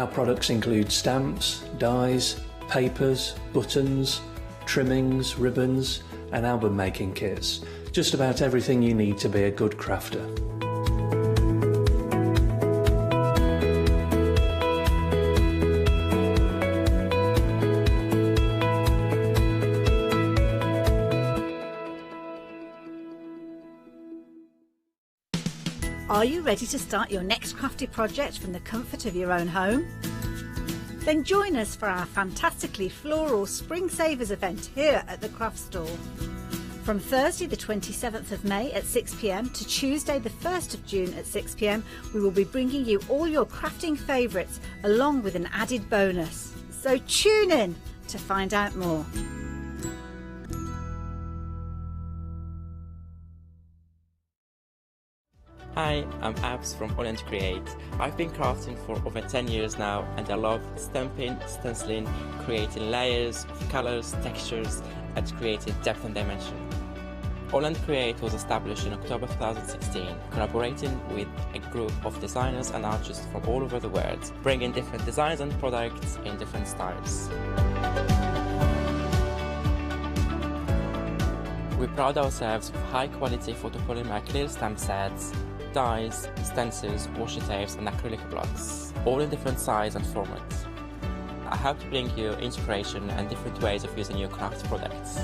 Our products include stamps, dies, papers, buttons, trimmings, ribbons and album making kits. Just about everything you need to be a good crafter. Are you ready to start your next crafty project from the comfort of your own home? Then join us for our fantastically floral Spring Savers event here at the Craft Store. From Thursday the 27th of May at 6 p.m. to Tuesday the 1st of June at 6 p.m, we will be bringing you all your crafting favourites along with an added bonus. So tune in to find out more. Hi, I'm Abs from Holland Create. I've been crafting for over 10 years now and I love stamping, stenciling, creating layers of colours, textures and creating depth and dimension. Holland Create was established in October 2016, collaborating with a group of designers and artists from all over the world, bringing different designs and products in different styles. We pride ourselves with high quality photopolymer clear stamp sets, dies, stencils, washi tapes and acrylic blocks, all in different size and formats. I hope to bring you inspiration and different ways of using your craft products.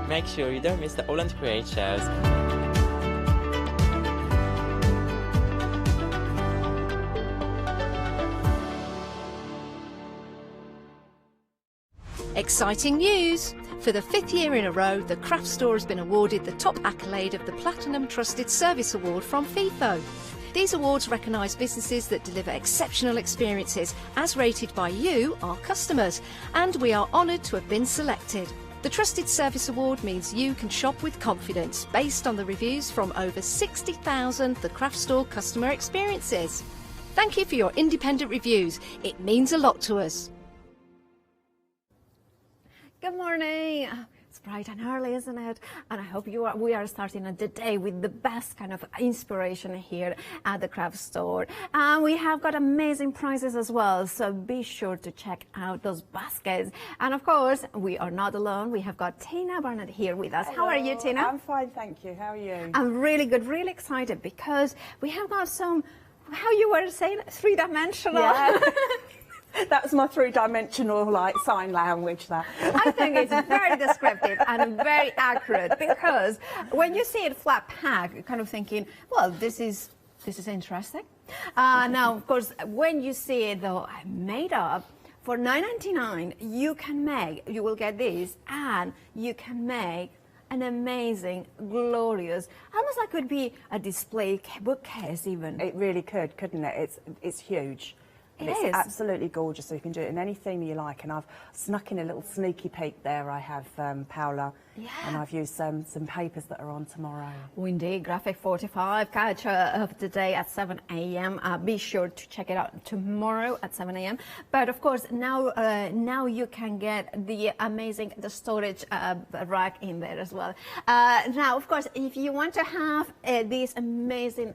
Make sure you don't miss the Holland Create shows. Exciting news! For the 5th year in a row, the Craft Store has been awarded the top accolade of the Platinum Trusted Service Award from Feefo. These awards recognise businesses that deliver exceptional experiences as rated by you, our customers, and we are honoured to have been selected. The Trusted Service Award means you can shop with confidence based on the reviews from over 60,000 The Craft Store customer experiences. Thank you for your independent reviews. It means a lot to us. Good morning. It's bright and early, isn't it? And I hope we are starting the day with the best kind of inspiration here at the Craft Store. And we have got amazing prizes as well, so be sure to check out those baskets. And of course, we are not alone. We have got Tina Barnett here with us. Hello. How are you, Tina? I'm fine, thank you. How are you? I'm really good, really excited because we have got some, how you were saying, three-dimensional. Yeah. That was my three-dimensional sign language there. I think it's very descriptive and very accurate because when you see it flat pack, you're kind of thinking, well, this is interesting. Now, of course, when you see it though made up, for $9.99 you will get this and you can make an amazing, glorious, almost like it could be a display bookcase even. It really could, couldn't it? It's huge. It's absolutely gorgeous, so you can do it in any theme you like. And I've snuck in a little sneaky peek there. I have Paola, and I've used some papers that are on tomorrow. Oh, indeed, Graphic 45 catch of the day at 7 a.m. Be sure to check it out tomorrow at 7 a.m. But of course, now you can get the amazing storage rack in there as well. Now, of course, if you want to have this amazing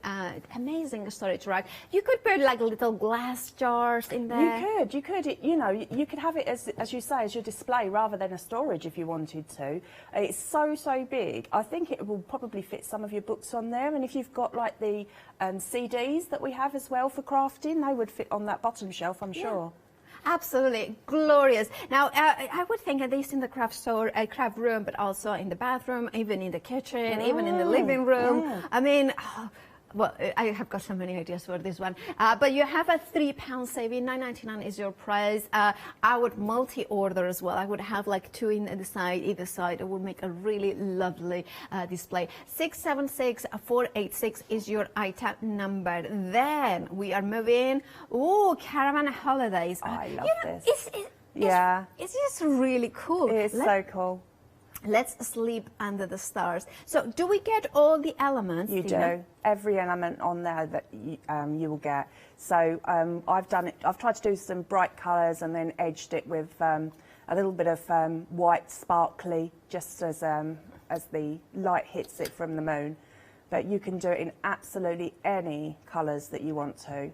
storage rack, you could put like little glass jars in there. You could. You could have it as you say, as your display rather than a storage if you wanted to. It's so big. I think it will probably fit some of your books on there. And if you've got like the CDs that we have as well for crafting, they would fit on that bottom shelf, I'm sure. Absolutely glorious. Now, I would think at least in the craft store, craft room, but also in the bathroom, even in the kitchen, even in the living room. Yeah. I mean. Well, I have got so many ideas for this one. But you have a £3 saving, $9.99 is your price. I would multi-order as well. I would have like two in the side, either side. It would make a really lovely display. 676-486 is your item number. Then we are moving. Oh, Caravan Holidays. Oh, I love this. It's just really cool. It's so cool. Let's sleep under the stars. So do we get all the elements? You do. Every element on there that you will get. So I've done it. I've tried to do some bright colours and then edged it with a little bit of white sparkly, just as as the light hits it from the moon. But you can do it in absolutely any colours that you want to.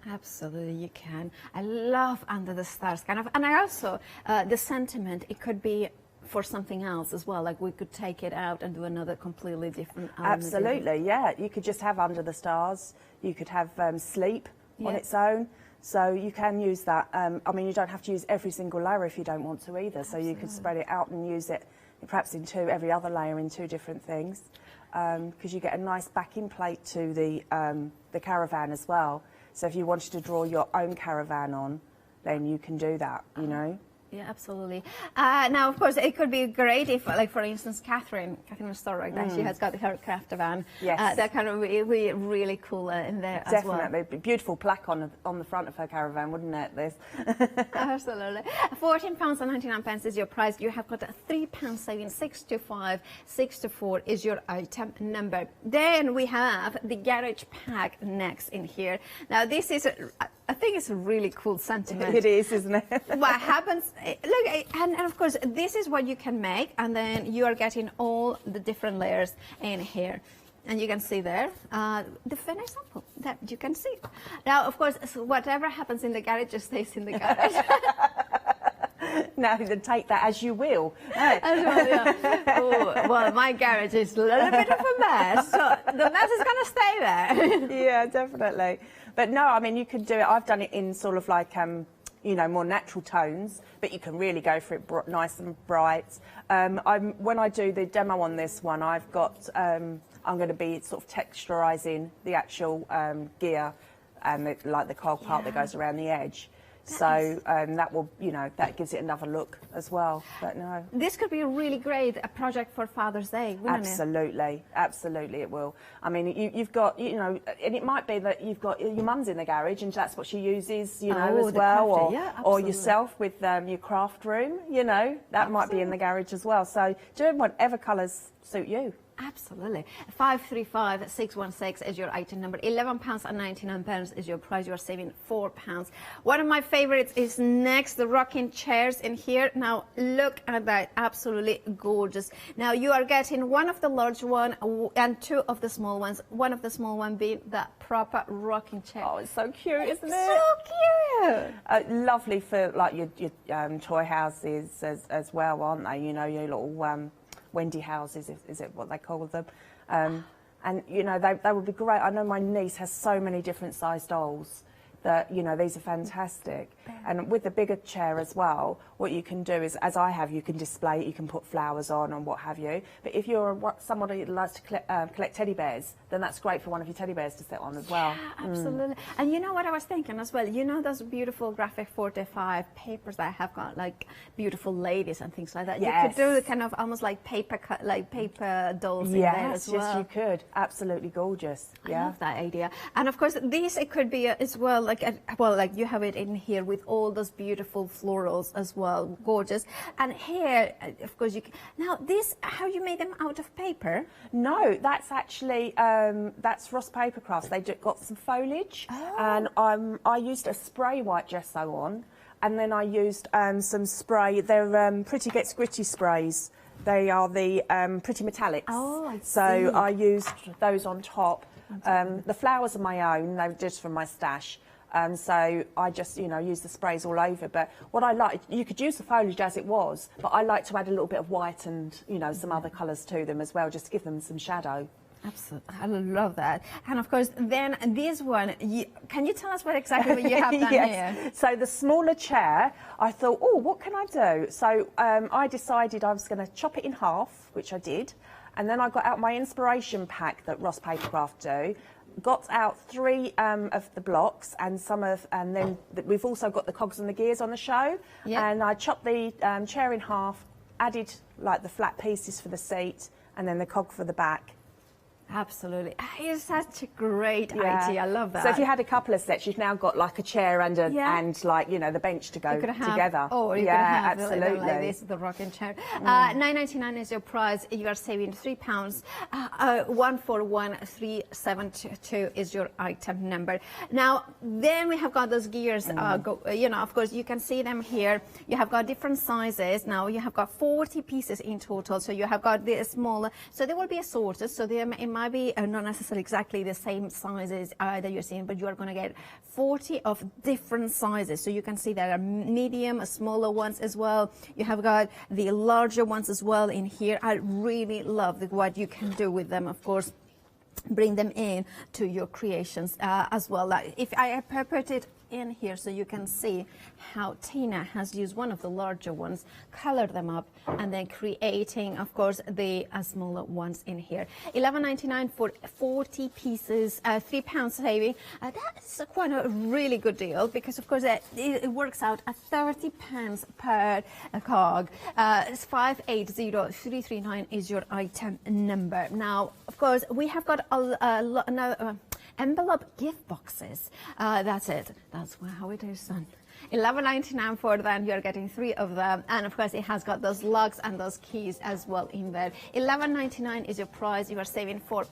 Absolutely, you can. I love Under the Stars kind of, and I also the sentiment. It could be for something else as well. Like we could take it out and do another completely different. Absolutely, yeah. You could just have Under the Stars. You could have Sleep on its own. So you can use that. I mean, you don't have to use every single layer if you don't want to either. So you could spread it out and use it perhaps in every other layer in 2 different things, because you get a nice backing plate to the caravan as well. So if you wanted to draw your own caravan on, then you can do that, you know. Yeah, absolutely. Now, of course, it could be great if, like, for instance, Catherine's store like that. She has got her craft van. Yes. That kind of be really cool in there as well. Definitely. Beautiful plaque on the front of her caravan, wouldn't it, this? Absolutely. £14.99 is your price. You have got a £3 saving. 624 is your item number. Then we have the garage pack next in here. Now, this is, I think it's a really cool sentiment. It is, isn't it? What happens, look, and of course, this is what you can make, and then you are getting all the different layers in here. And you can see there the finished sample that you can see. Now, of course, whatever happens in the garage just stays in the garage. No, then take that as you will. As well, yeah. Ooh, well, my garage is a little bit of a mess, so the mess is going to stay there. Yeah, definitely. But no, I mean, you could do it. I've done it in sort of like, you know, more natural tones, but you can really go for it nice and bright. When I do the demo on this one, I've got, I'm going to be sort of texturising the actual gear and like the cog part that goes around the edge. So that will, you know, that gives it another look as well. But no, this could be a really great project for Father's Day, wouldn't it? Absolutely, absolutely, it will. I mean, you've got, you know, and it might be that you've got your mum's in the garage and that's what she uses, you know, as well, or yourself with your craft room, you know, that might be in the garage as well. So do whatever colours suit you. Absolutely. 535-616 is your item number. £11.99 is your price. You are saving £4. One of my favorites is next, the rocking chairs in here. Now, look at that. Absolutely gorgeous. Now, you are getting one of the large one and 2 of the small ones. One of the small one being that proper rocking chair. Oh, it's so cute, isn't it? So cute. Lovely for like your toy houses as well, aren't they? You know, your little Wendy houses, is it what they call them? And, you know, they would be great. I know my niece has so many different sized dolls that, you know, these are fantastic. And with the bigger chair as well, what you can do is, as I have, you can display it, you can put flowers on and what have you. But if you're somebody that likes to collect teddy bears, then that's great for one of your teddy bears to sit on as well. Yeah, absolutely. And you know what I was thinking as well? You know those beautiful graphic 45 papers that have got like beautiful ladies and things like that? Yes. You could do the kind of almost like paper dolls in there as well. Yes, you could. Absolutely gorgeous. I love that idea. And of course, this, it could be as well, like you have it in here with all those beautiful florals as well, gorgeous. And here, of course, you can. Now, this, how you made them out of paper? No, that's actually that's Ross Papercraft. They got some foliage, and I used a spray white gesso on, and then I used some spray. They're Pretty Gets Gritty sprays. They are the Pretty Metallics. Oh, I see. So I used those on top. The flowers are my own. They're just from my stash. So I just, you know, use the sprays all over. But what I like, you could use the foliage as it was, but I like to add a little bit of white and, you know, some other colours to them as well, just to give them some shadow. Absolutely, I love that. And of course, then this one, can you tell us exactly what you have done here? So the smaller chair, I thought, oh, what can I do? So I decided I was going to chop it in half, which I did. And then I got out my inspiration pack that Ross Papercraft do. Got out 3 of the blocks and then we've also got the cogs and the gears on the show. Yep. And I chopped the chair in half, added like the flat pieces for the seat and then the cog for the back. Absolutely. It's such a great idea. I love that. So if you had a couple of sets, you've now got like a chair and and like, you know, the bench to go together. Oh, you can have absolutely. Like this, the rocking chair. £9.99 is your price. You are saving £3. 141372 is your item number. Now, then we have got those gears. You know, of course, you can see them here. You have got different sizes. Now, you have got 40 pieces in total. So you have got the smaller. So they will be assorted. So it might be not necessarily exactly the same sizes that you're seeing, but you are going to get 40 of different sizes. So you can see there are medium, smaller ones as well. You have got the larger ones as well in here. I really love what you can do with them, of course. Bring them in to your creations as well. If I put it in here so you can see how Tina has used one of the larger ones, colored them up, and then creating, of course, the smaller ones in here. £11.99 for 40 pieces, £3 saving. That's quite a really good deal because, of course, it works out at £30 per cog. 580339 is your item number. Now, of course, we have got envelope gift boxes. That's it. That's how it is done. £11.99 for them. You're getting 3 of them, and of course it has got those locks and those keys as well in there. £11.99 is your price. You are saving £4.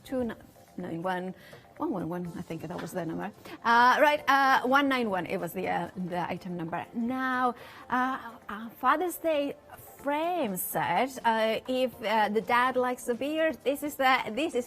291. 111, I think that was the number. 191, it was the item number. Now, Father's Day frame set. If the dad likes the beer, this is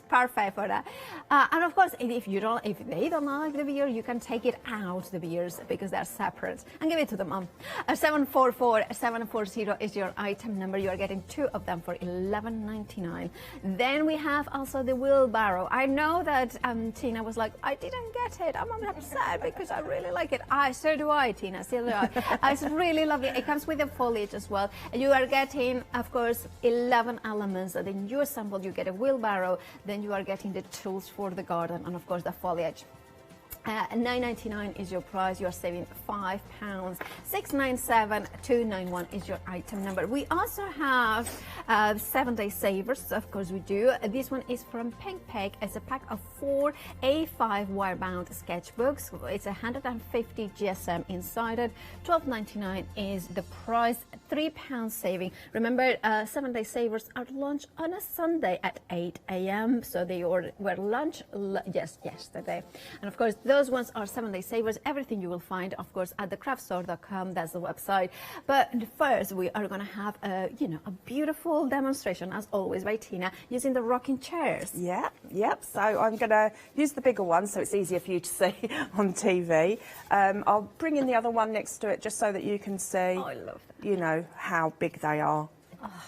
perfect for that. And of course, if they don't like the beer, you can take it out the beers because they're separate and give it to the mom. 744740 is your item number. You are getting 2 of them for £11.99. Then we have also the wheelbarrow. I know that Tina was like, I didn't get it. I'm upset because I really like it. So do I, Tina. So do I. It's really lovely. It comes with the foliage as well. And you are getting, of course, 11 elements. And then you assemble, you get a wheelbarrow. Then you are getting the tools for the garden and, of course, the foliage. £9.99 is your price. You are saving £5. 697291 is your item number. We also have 7-day savers. Of course we do. This one is from Pink Peg. It's a pack of 4 A5 wire-bound sketchbooks. It's 150 GSM inside it. £12.99 is the price. £3 saving. Remember, 7-day savers are launched on a Sunday at 8 a.m. So they were launched yesterday. And of course, those ones are 7-day savers. Everything you will find, of course, at thecraftstore.com. That's the website. But first, we are going to have a beautiful demonstration, as always, by Tina, using the rocking chairs. Yep. So I'm going to use the bigger one so it's easier for you to see on TV. I'll bring in the other one next to it just so that you can see, I love that. how big they are.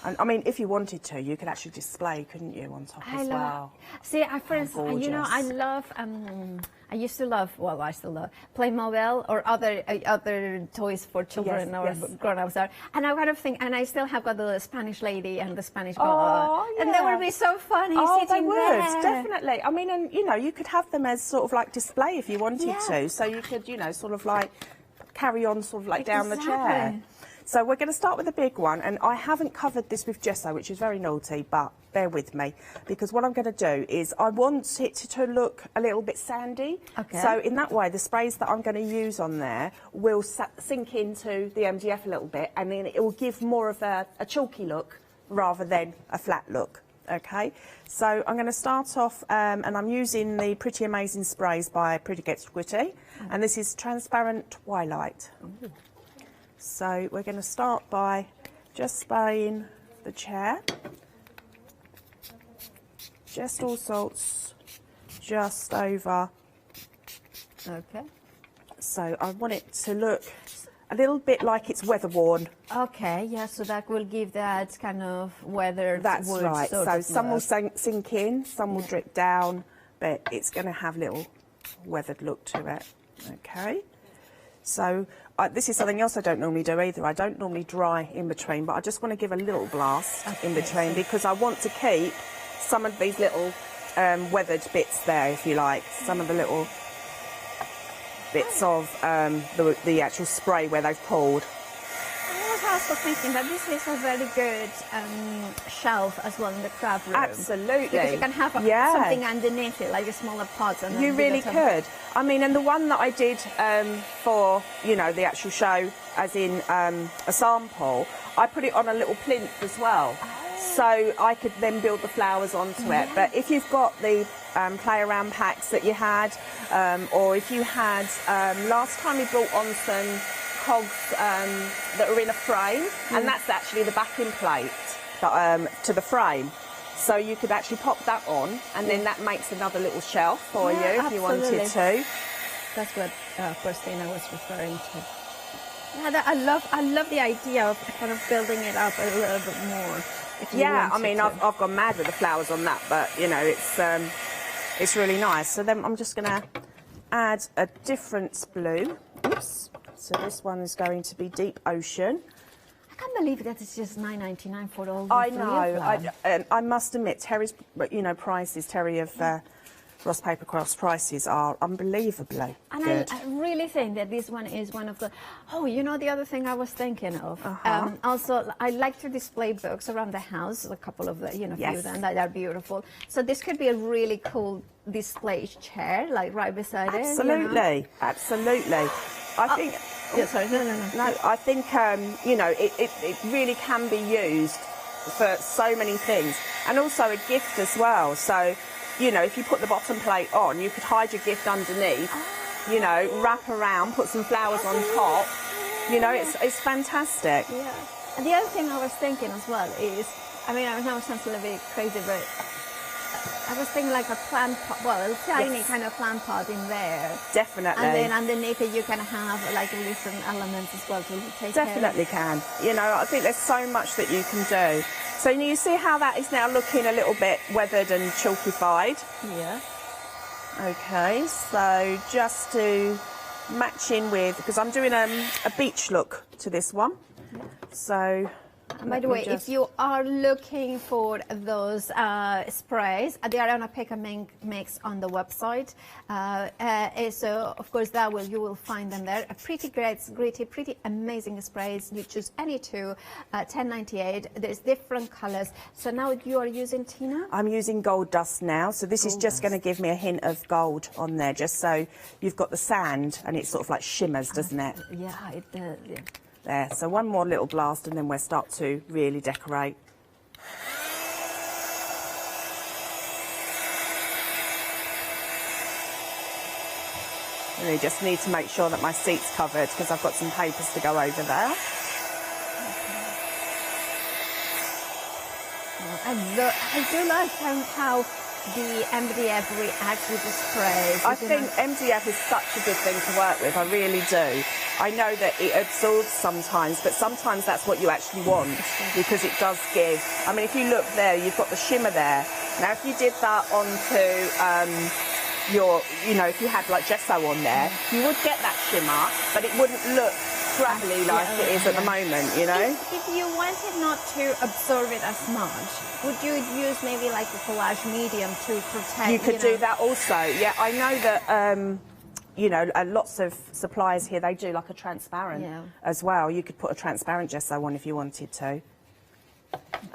And I mean, if you wanted to, you could actually display, couldn't you, on top as well? See, for instance, I love. I used to love. Well, I still love Playmobil or other toys for children or grown-ups. And I kind of think, and I still have got the Spanish lady and the Spanish girl, and they would be so funny. They would definitely. I mean, and you could have them as sort of like display if you wanted to. So you could, sort of like carry on, sort of like down the chair. So we're going to start with the big one, and I haven't covered this with gesso, which is very naughty, but bear with me, because what I'm going to do is I want it to look a little bit sandy. Okay. So in that way, the sprays that I'm going to use on there will sink into the MDF a little bit, and then it will give more of a chalky look rather than a flat look. Okay, so I'm going to start off, and I'm using the Pretty Amazing Sprays by Pretty Gets Gritty, and this is Transparent Twilight. Ooh. So we're going to start by just spraying the chair, just all sorts, just over. Okay. So I want it to look a little bit like it's weather worn. Okay, yeah, so that will give that kind of weather. That's right. So some will sink in, some will drip down, but it's going to have a little weathered look to it. Okay. So this is something else I don't normally do either. I don't normally dry in between, but I just want to give a little blast in between because I want to keep some of these little weathered bits there, if you like. Some of the little bits of the actual spray where they've poured. also thinking that this is a very good shelf as well in the craft room. Absolutely. Because you can have something underneath it, like a smaller pots. And you really could. I mean, and the one that I did for, you know, the actual show, as in a sample, I put it on a little plinth as well. So I could then build the flowers onto it. But if you've got the play around packs that you had, or if you had, last time we brought on some cogs that are in a frame, and that's actually the backing plate that, to the frame. So you could actually pop that on, and then that makes another little shelf for you if you wanted to. That's what Christina was referring to. Yeah, I love the idea of kind of building it up a little bit more. Yeah, I mean, I've gone mad with the flowers on that, but you know, it's really nice. So then I'm just going to add a different blue. Oops. So this one is going to be Deep Ocean. I can't believe that it's just $9.99 for all. I know. I must admit, Terry's, you know, prices, Terry of Ross Papercraft's prices are unbelievably good. I really think that this one is one of the... Oh, you know, the other thing I was thinking of. Also, I like to display books around the house, a couple of the, you know, few of them that are beautiful. So this could be a really cool display chair, like right beside it. Absolutely, you know? Absolutely. I think... Yeah, sorry, no. No, I think, you know, it really can be used for so many things. And also a gift as well. So, you know, if you put the bottom plate on, you could hide your gift underneath, you know, wrap around, put some flowers on top. You know, it's fantastic. Yeah. And the other thing I was thinking as well is, I mean, I know it sounds a little bit crazy, but I was thinking like a plant pot, well, a tiny kind of plant pot in there. Definitely. And then underneath it you can have like different elements as well to take Definitely care of. can. You know, I think there's so much that you can do. So you see how that is now looking a little bit weathered and chalkified? Yeah. Okay, so just to match in with, because I'm doing a beach look to this one. Yeah. So... By the way, if you are looking for those sprays, they are on a pick and mix on the website. So, of course, you will find them there. Pretty great, pretty amazing sprays. You choose any two, $10.98. There's different colors. So now you are using, Tina? I'm using gold dust now. So this is just going to give me a hint of gold on there, just so you've got the sand and it sort of like shimmers, doesn't it? Yeah, it does. Yeah. There, so one more little blast and then we'll start to really decorate. And I just need to make sure that my seat's covered because I've got some papers to go over there. I do like how the MDF reacts with the sprays. I think MDF is such a good thing to work with, I really do. I know that it absorbs sometimes, but sometimes that's what you actually want because it does give. I mean, if you look there, you've got the shimmer there. Now, if you did that onto you know, if you had like gesso on there, you would get that shimmer, but it wouldn't look gravelly like it is at the moment, you know? If you wanted not to absorb it as much, would you use maybe like a collage medium to protect? You could do that also. Yeah, I know that, you know, lots of suppliers here, they do like a transparent as well. You could put a transparent gesso on if you wanted to.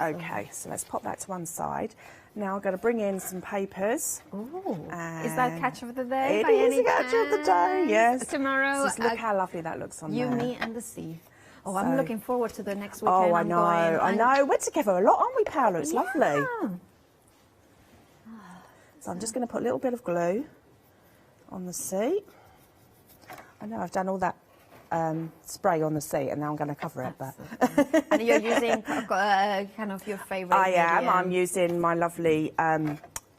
Okay, so let's pop that to one side. Now I'm going to bring in some papers. Ooh, is that catch of the day? It is a catch of the day, yes. Tomorrow. Just look how lovely that looks on there. You, me and the sea. Oh, so, I'm looking forward to the next weekend. Oh, I know. We're together a lot, aren't we, Paola? It's lovely. So I'm just going to put a little bit of glue on the seat. I know I've done all that spray on the seat and now I'm going to cover it. But and you're using kind of your favourite medium. I'm using my lovely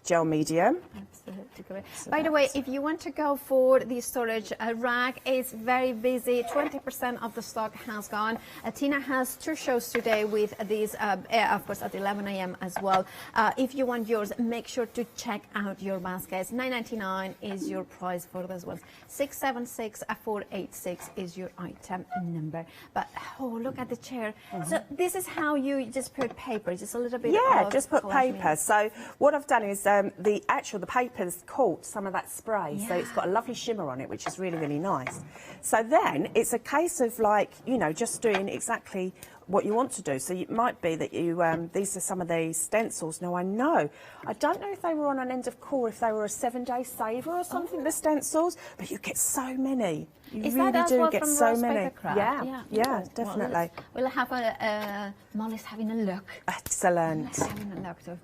gel medium. Absolutely great. By the way, if you want to go for the storage rack, it's very busy. 20% of the stock has gone. Tina has 2 shows today with these, of course, at 11 a.m. as well. If you want yours, make sure to check out your baskets. $9.99 is your price for those ones. 676-486 is your item number. But, oh, look at the chair. So this is how you just put paper, just a little bit of just put paper. So what I've done is the paper's caught some of that spray, so it's got a lovely shimmer on it, which is really, really nice. So then it's a case of like, you know, just doing exactly what you want to do. So it might be that you, these are some of the stencils. Now I don't know if they were on an end of call, if they were a 7-day saver or something, the stencils, but you get so many. You really do get so many. Yeah, definitely. We'll have Molly's having a look. Excellent. Having a look, so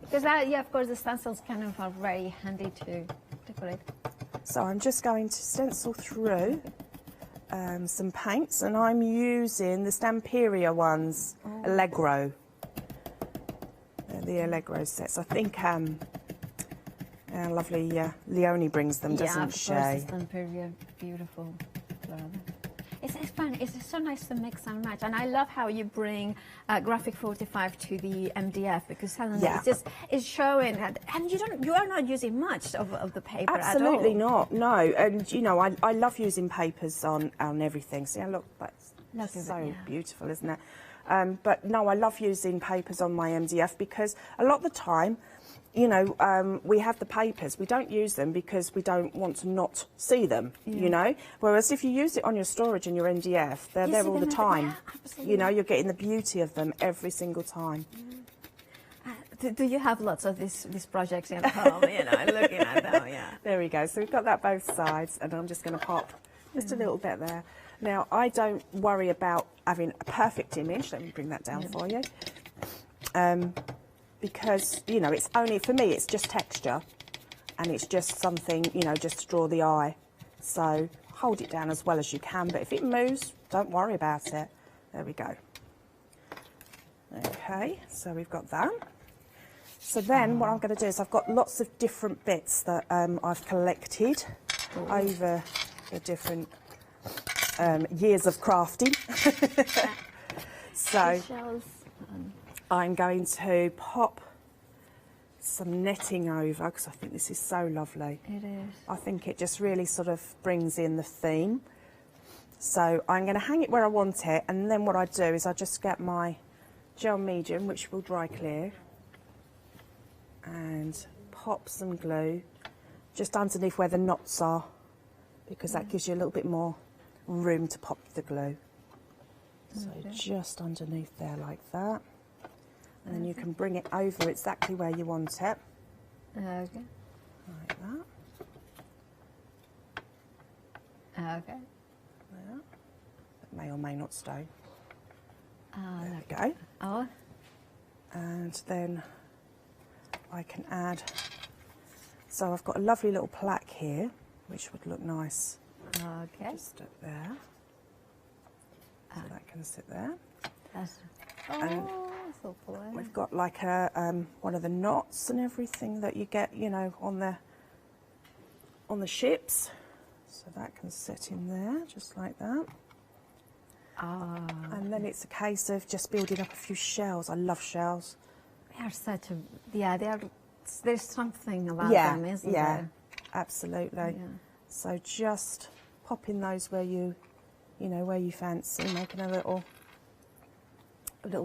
because of course the stencils kind of are very handy to decorate. So I'm just going to stencil through some paints, and I'm using the Stamperia ones, Allegro. They're the Allegro sets. I think lovely Leonie brings them, doesn't she? Yeah, of course, the Stamperia, beautiful. It's fun. It's so nice to mix and match, and I love how you bring Graphic 45 to the MDF, because Helena is showing that, and you are not using much of the paper Absolutely at all. not. No, and you know I love using papers on everything. See, look, that's so beautiful, isn't it? But no, I love using papers on my MDF because a lot of the time, you know, we have the papers, we don't use them because we don't want to not see them, you know. Whereas if you use it on your storage and your MDF, they're there all the time. You know, you're getting the beauty of them every single time. Do you have lots of these projects at home, you know, looking at them, There we go. So we've got that both sides, and I'm just going to pop just a little bit there. Now, I don't worry about having a perfect image. Let me bring that down for you. Because, you know, it's only, for me, it's just texture, and it's just something, you know, just to draw the eye. So hold it down as well as you can, but if it moves, don't worry about it. There we go. Okay, so we've got that. So then what I'm going to do is I've got lots of different bits that I've collected over the different years of crafting. So I'm going to pop some netting over because I think this is so lovely. It is. I think it just really sort of brings in the theme. So I'm going to hang it where I want it, and then what I do is I just get my gel medium, which will dry clear, and pop some glue just underneath where the knots are, because that gives you a little bit more room to pop the glue. So just underneath there like that. And then you can bring it over exactly where you want it. Okay. Like that. Okay. Yeah. It may or may not stay. There we go. Oh. And then I can add, so I've got a lovely little plaque here, which would look nice. Okay. Just up there. So that can sit there. That's, and so cool. We've got like a one of the knots and everything that you get, you know, on the ships. So that can sit in there, just like that. And then it's a case of just building up a few shells. I love shells. They are such a, they are, there's something about them, isn't there? Absolutely. Yeah. So just popping those where you know, where you fancy, making a little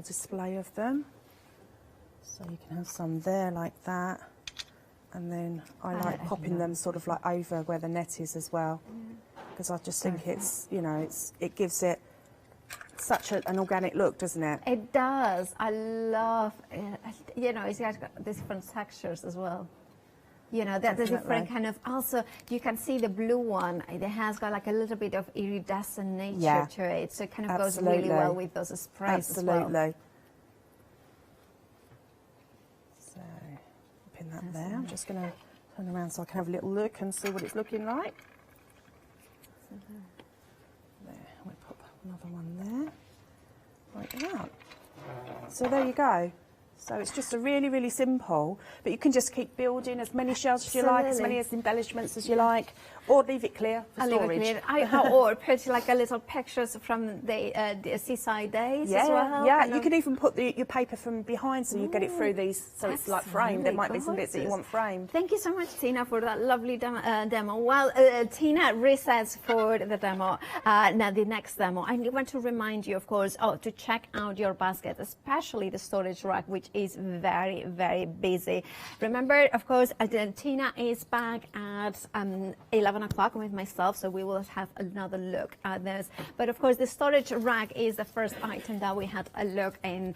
display of them. So you can have some there like that. And then I like popping them sort of like over where the net is as well. Because I just think it's, you know, it gives it such an organic look, doesn't it? It does. I love it. You know, it's got different textures as well. You know, the different kind of, also, you can see the blue one, it has got like a little bit of iridescent nature to it. So it kind of goes really well with those sprays as well. Absolutely. So, pin that there. I'm just going to turn around so I can have a little look and see what it's looking like. There, we'll pop another one there, like that. So there you go. So it's just a really, really simple, but you can just keep building as many shells as you like, as many embellishments as you like, Or leave it clear for storage. Or put like a little pictures from the seaside days as well. Yeah, you can even put your paper from behind so you get it through these, so it's like framed. Really there might be some bits that you want framed. Thank you so much, Tina, for that lovely demo. Well, Tina resets for the demo. Now, the next demo, I want to remind you, of course, to check out your basket, especially the storage rack, which is very, very busy. Remember, of course, Tina is back at 11 o'clock with myself, so we will have another look at this. But of course, the storage rack is the first item that we had a look in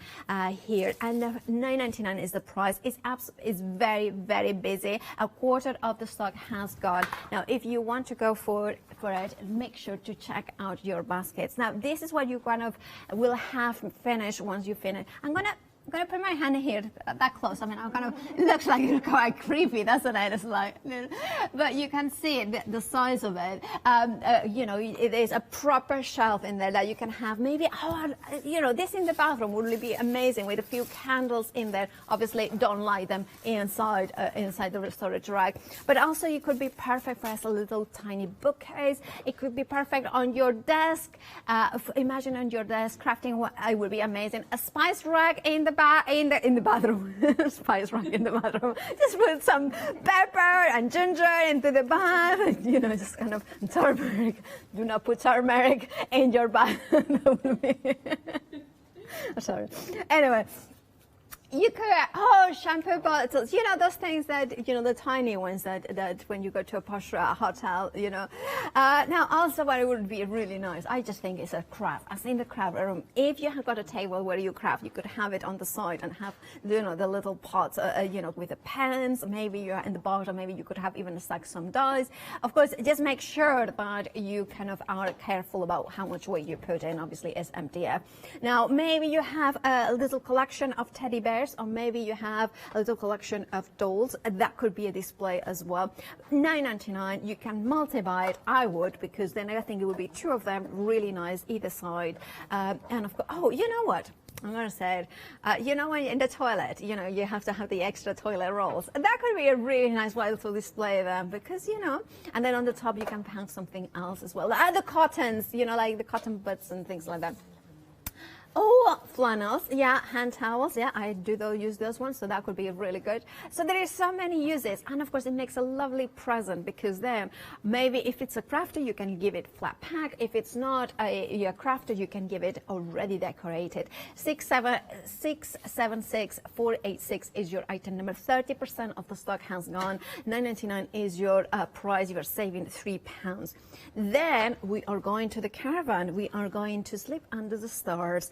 here, and $9.99 is the price. It's very, very busy. A quarter of the stock has gone. Now, if you want to go for it, make sure to check out your baskets. Now, this is what you kind of will have finished once you finish. I'm gonna put my hand here that close. I mean, I'm kind of, it looks like it's quite creepy, doesn't it? It's like, but you can see the size of it. You know, it is a proper shelf in there that you can have maybe, you know, this in the bathroom would be amazing with a few candles in there. Obviously, don't light them inside the storage rack. But also, it could be perfect for as a little tiny bookcase. It could be perfect on your desk. Imagine on your desk crafting. It would be amazing. A spice rack in the bathroom. Spice rack in the bathroom. Just put some pepper and ginger into the bath. You know, just kind of turmeric. Do not put turmeric in your bath. Sorry. Anyway. You could, shampoo bottles, you know, those things that, you know, the tiny ones that when you go to a posh hotel, you know. Now, also what it would be really nice, I just think it's a craft. As in the craft room, if you have got a table where you craft, you could have it on the side and have, you know, the little pots, you know, with the pens. Maybe you're in the bottom, maybe you could have even stack some dies. Of course, just make sure that you kind of are careful about how much weight you put in, obviously, as MDF. Now, maybe you have a little collection of teddy bears, or maybe you have a little collection of dolls. That could be a display as well. $9.99. You can multi-buy it. I would, because then I think it would be two of them, really nice either side. And of course, you know what? I'm going to say it. You know, when in the toilet, you know, you have to have the extra toilet rolls. That could be a really nice way to display them because, you know, and then on the top you can hang something else as well. The cottons, you know, like the cotton buds and things like that. Oh, flannels, yeah, hand towels, yeah, I do use those ones, so that could be really good. So there is so many uses, and of course it makes a lovely present because then maybe if it's a crafter, you can give it flat pack. If it's not a crafter, you can give it already decorated. 676-486 is your item number. 30% of the stock has gone. $9.99 is your price. You are saving £3. Then we are going to the caravan. We are going to sleep under the stars.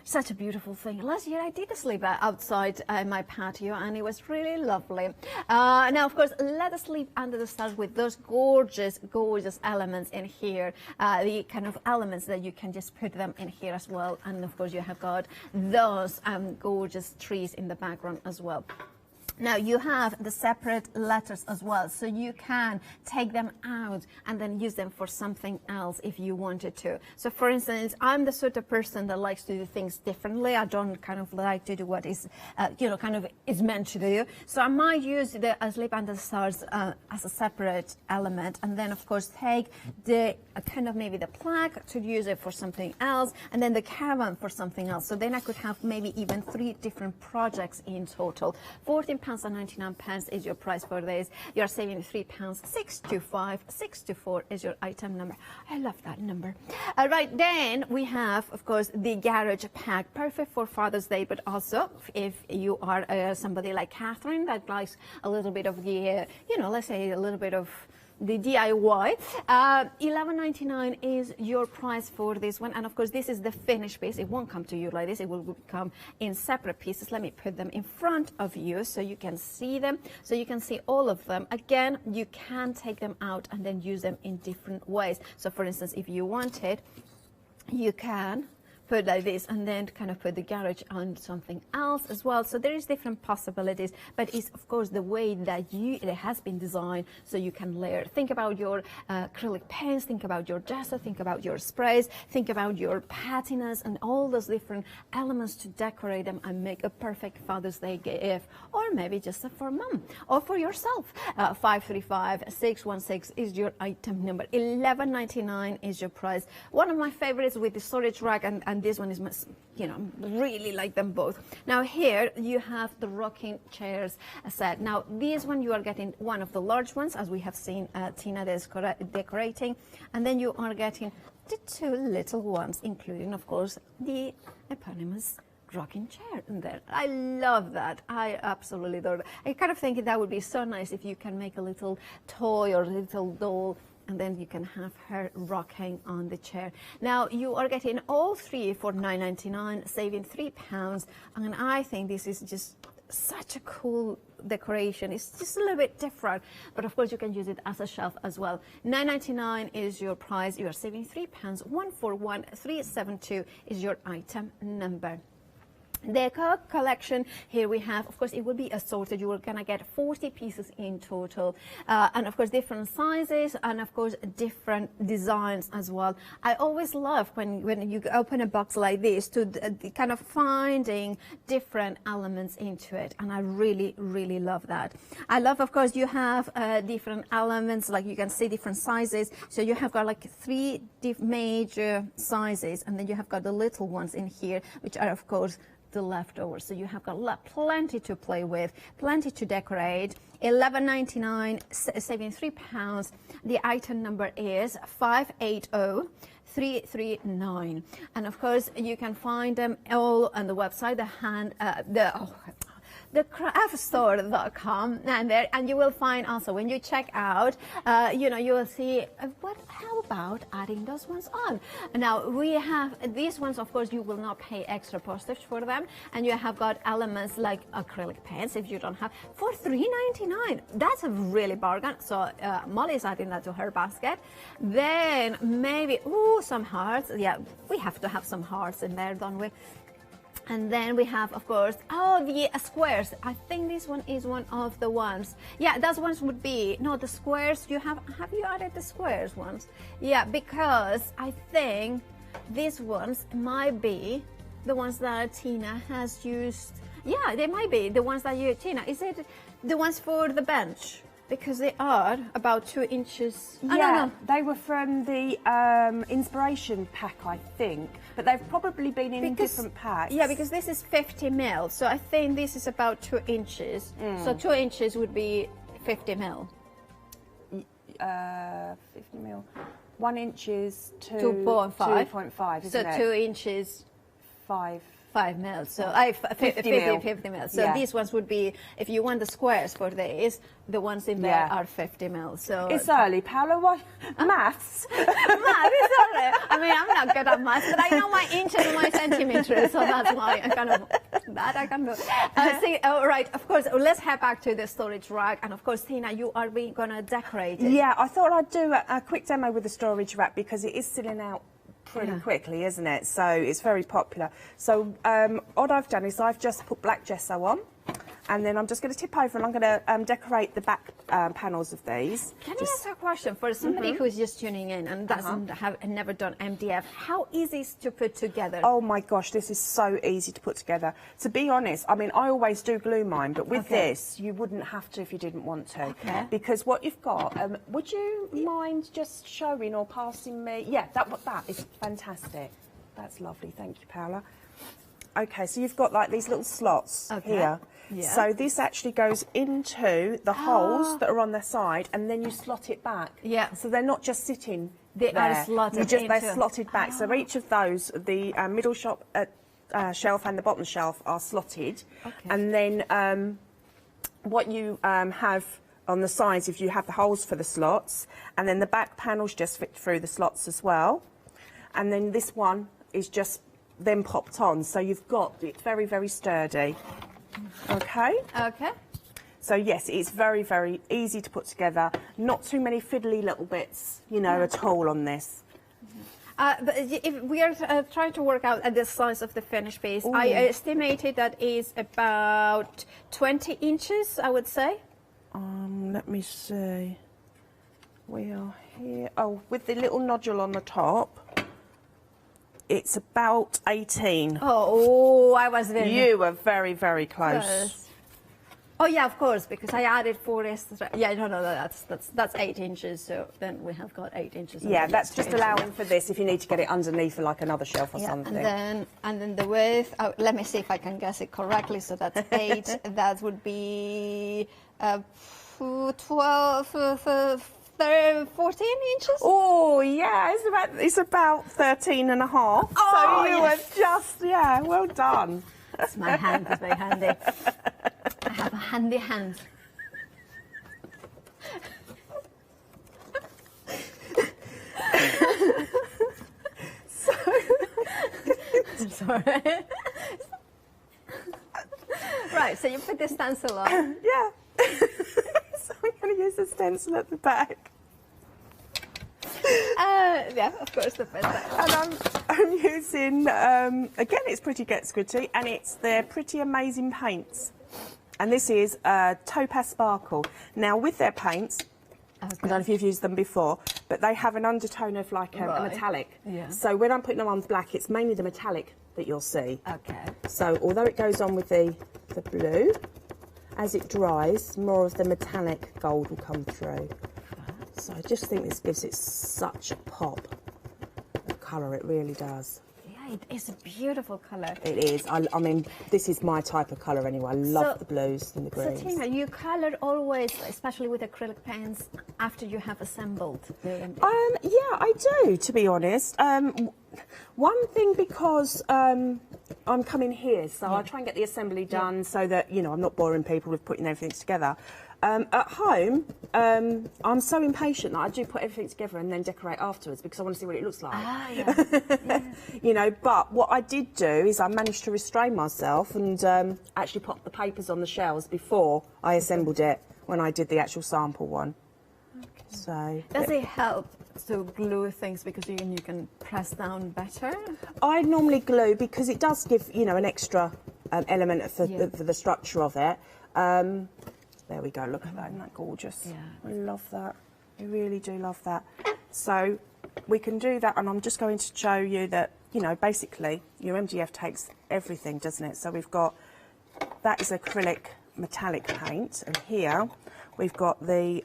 Such a beautiful thing. Last year I did sleep outside my patio and it was really lovely. Now, of course, let us sleep under the stars with those gorgeous, gorgeous elements in here. The kind of elements that you can just put them in here as well. And of course, you have got those gorgeous trees in the background as well. Now you have the separate letters as well, so you can take them out and then use them for something else if you wanted to. So for instance, I'm the sort of person that likes to do things differently. I don't kind of like to do what is, you know, kind of is meant to do. So I might use the Sleep Under the Stars as a separate element, and then of course take the kind of maybe the plaque to use it for something else, and then the caravan for something else. So then I could have maybe even 3 different projects in total. £14.99 is your price for this. You're saving £3. 624 is your item number. I love that number. All right, then we have, of course, the garage pack, perfect for Father's Day, but also if you are somebody like Catherine that likes a little bit of the, you know, let's say a little bit of the DIY. $11.99 is your price for this one, and of course this is the finished piece. It won't come to you like this. It will come in separate pieces. Let me put them in front of you so you can see them, so you can see all of them. Again, you can take them out and then use them in different ways. So for instance, if you wanted, you can put like this, and then kind of put the garage on something else as well. So there is different possibilities, but it's of course the way that it has been designed so you can layer. Think about your acrylic paints, think about your gesso, think about your sprays, think about your patinas and all those different elements to decorate them and make a perfect Father's Day gift, or maybe just for mom or for yourself. 535-616 is your item number. $11.99 is your price. One of my favorites with the storage rack, and this one is, you know, really like them both. Now here you have the rocking chairs set. Now this one you are getting one of the large ones, as we have seen Tina decorating, and then you are getting the two little ones, including of course the eponymous rocking chair in there. I love that. I absolutely adore it. I kind of think that would be so nice if you can make a little toy or a little doll, and then you can have her rocking on the chair. Now you are getting all three for $9.99, saving £3, and I think this is just such a cool decoration. It's just a little bit different, but of course you can use it as a shelf as well. $9.99 is your price. You are saving £3. 141372 is your item number. The collection here we have, of course, it will be assorted. You are going to get 40 pieces in total, and of course different sizes, and of course different designs as well. I always love when you open a box like this to kind of finding different elements into it, and I really love that. I love, of course, you have different elements, like you can see different sizes. So you have got like 3 major sizes, and then you have got the little ones in here, which are of course the leftovers. So you have got plenty to play with, plenty to decorate. $11.99, saving £3. The item number is 580339, and of course you can find them all on the website, thecraftstore.com, and you will find also when you check out, you know, you will see how about adding those ones on. Now we have these ones, of course you will not pay extra postage for them, and you have got elements like acrylic paints if you don't have, for $3.99. That's a really bargain. So Molly's adding that to her basket. Then maybe some hearts. Yeah, we have to have some hearts in there, don't we? And then we have, of course, the squares. I think this one is one of the ones. Yeah, those ones would be, no, the squares. Have you added the squares ones? Yeah, because I think these ones might be the ones that Tina has used. Yeah, they might be the ones that Tina. Is it the ones for the bench? Because they are about 2 inches. Yeah, they were from the inspiration pack, I think, but they've probably been in different packs. Yeah, because this is 50 mil, so I think this is about 2 inches. So 2 inches would be 50 mil. 50 mil. 1 inch is 2.5. 2.5, isn't it? So 2 inches. 5 mil, so 50 mil. So these ones would be, if you want the squares for these, the ones in there are 50 mil. So it's early, Paola. What maths? Math is early. I mean, I'm not good at maths, but I know my inches and my centimeters, so that's why I kind of that I can do. Right, of course. Let's head back to the storage rack, and of course, Tina, you are gonna decorate it. Yeah, I thought I'd do a quick demo with the storage rack because it is selling out pretty quickly, isn't it? So it's very popular. So what I've done is I've just put black gesso on, and then I'm just going to tip over and I'm going to decorate the back panels of these. Can I ask a question for somebody who's just tuning in and doesn't have never done MDF? How easy is to put together? Oh my gosh, this is so easy to put together. To be honest, I mean, I always do glue mine, but with this, you wouldn't have to if you didn't want to. Okay. Because what you've got, would you mind just showing or passing me? Yeah, that is fantastic. That's lovely. Thank you, Paola. Okay, so you've got like these little slots here. Yeah. So this actually goes into the holes that are on the side, and then you slot it back. Yeah. So they're not just sitting there. Are slotted they're slotted back. So each of those, the middle shelf and the bottom shelf are slotted. Okay. And then what you have on the sides, if you have the holes for the slots, and then the back panels just fit through the slots as well. And then this one is just then popped on, so you've got it very, very sturdy. Okay. Okay. So yes, it's very, very easy to put together. Not too many fiddly little bits, you know, at all on this. But if we are trying to work out at the size of the finished piece, I estimated that is about 20 inches, I would say. Let me see. We are here. Oh, with the little nodule on the top, it's about 18. Oh, I was very... You were very, very close. Yes. Oh yeah, of course, because I added 4 extra. Yeah, no, that's 8 inches. So then we have got 8 inches. Yeah, that's just allowing for this if you need to get it underneath for like another shelf or something. And then the width. Oh, let me see if I can guess it correctly. So that's 8. That would be 12, 14 inches. Oh yeah, it's about 13 and a half. Oh, so you were just well done. That's my hand is very handy. I have a handy hand. Sorry. Right, so you put the stencil on. Yeah. So I'm going to use the stencil at the back. Yeah, of course, the first time. And I'm using, again, it's Pretty Gets Gritty, and it's their Pretty Amazing paints. And this is Topaz Sparkle. Now, with their paints, I don't know if you've used them before, but they have an undertone of like a metallic. Yeah. So when I'm putting them on black, it's mainly the metallic that you'll see. Okay. So although it goes on with the blue, as it dries, more of the metallic gold will come through. So I just think this gives it such a pop of colour, it really does. Yeah, it is a beautiful colour. It is. I mean, this is my type of colour anyway. I love the blues and the greens. So Tina, you colour always, especially with acrylic paints, after you have assembled? Yeah, I do, to be honest. One thing, because I'm coming here, so I try and get the assembly done so that, you know, I'm not boring people with putting everything together. At home, I'm so impatient that I do put everything together and then decorate afterwards because I want to see what it looks like. Ah, yeah. You know, but what I did do is I managed to restrain myself and actually pop the papers on the shelves before I assembled it when I did the actual sample one. Okay. So does it help to glue things because you can press down better? I normally glue because it does give, you know, an extra element for the structure of it. There we go, look at that, isn't that gorgeous? Yeah. I love that, I really do love that. So we can do that, and I'm just going to show you that, you know, basically your MDF takes everything, doesn't it? So we've got, that is acrylic metallic paint, and here we've got the,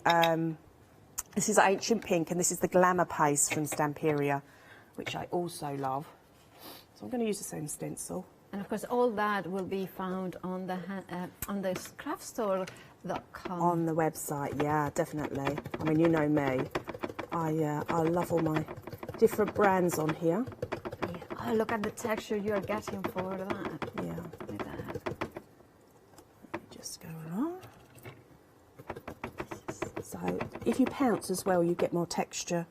this is Ancient Pink, and this is the Glamour Paste from Stamperia, which I also love. So I'm going to use the same stencil. And of course, all that will be found on the craftstore.com. On the website, yeah, definitely. I mean, you know me. I love all my different brands on here. Yeah. Oh, look at the texture you're getting for that. Yeah. Look at that. Let me just go along. So, if you pounce as well, you get more texture.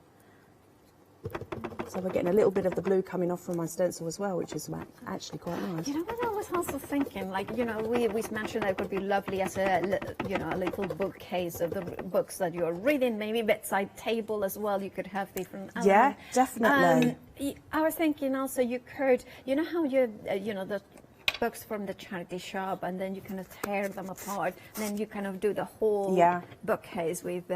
So we're getting a little bit of the blue coming off from my stencil as well, which is actually quite nice. You know what I was also thinking? Like, you know, we mentioned that it would be lovely as a, you know, a little bookcase of the books that you're reading, maybe bedside table as well. You could have different elements. Yeah, definitely. I was thinking also you could, you know how you know, the books from the charity shop, and then you kind of tear them apart, and then you kind of do the whole bookcase with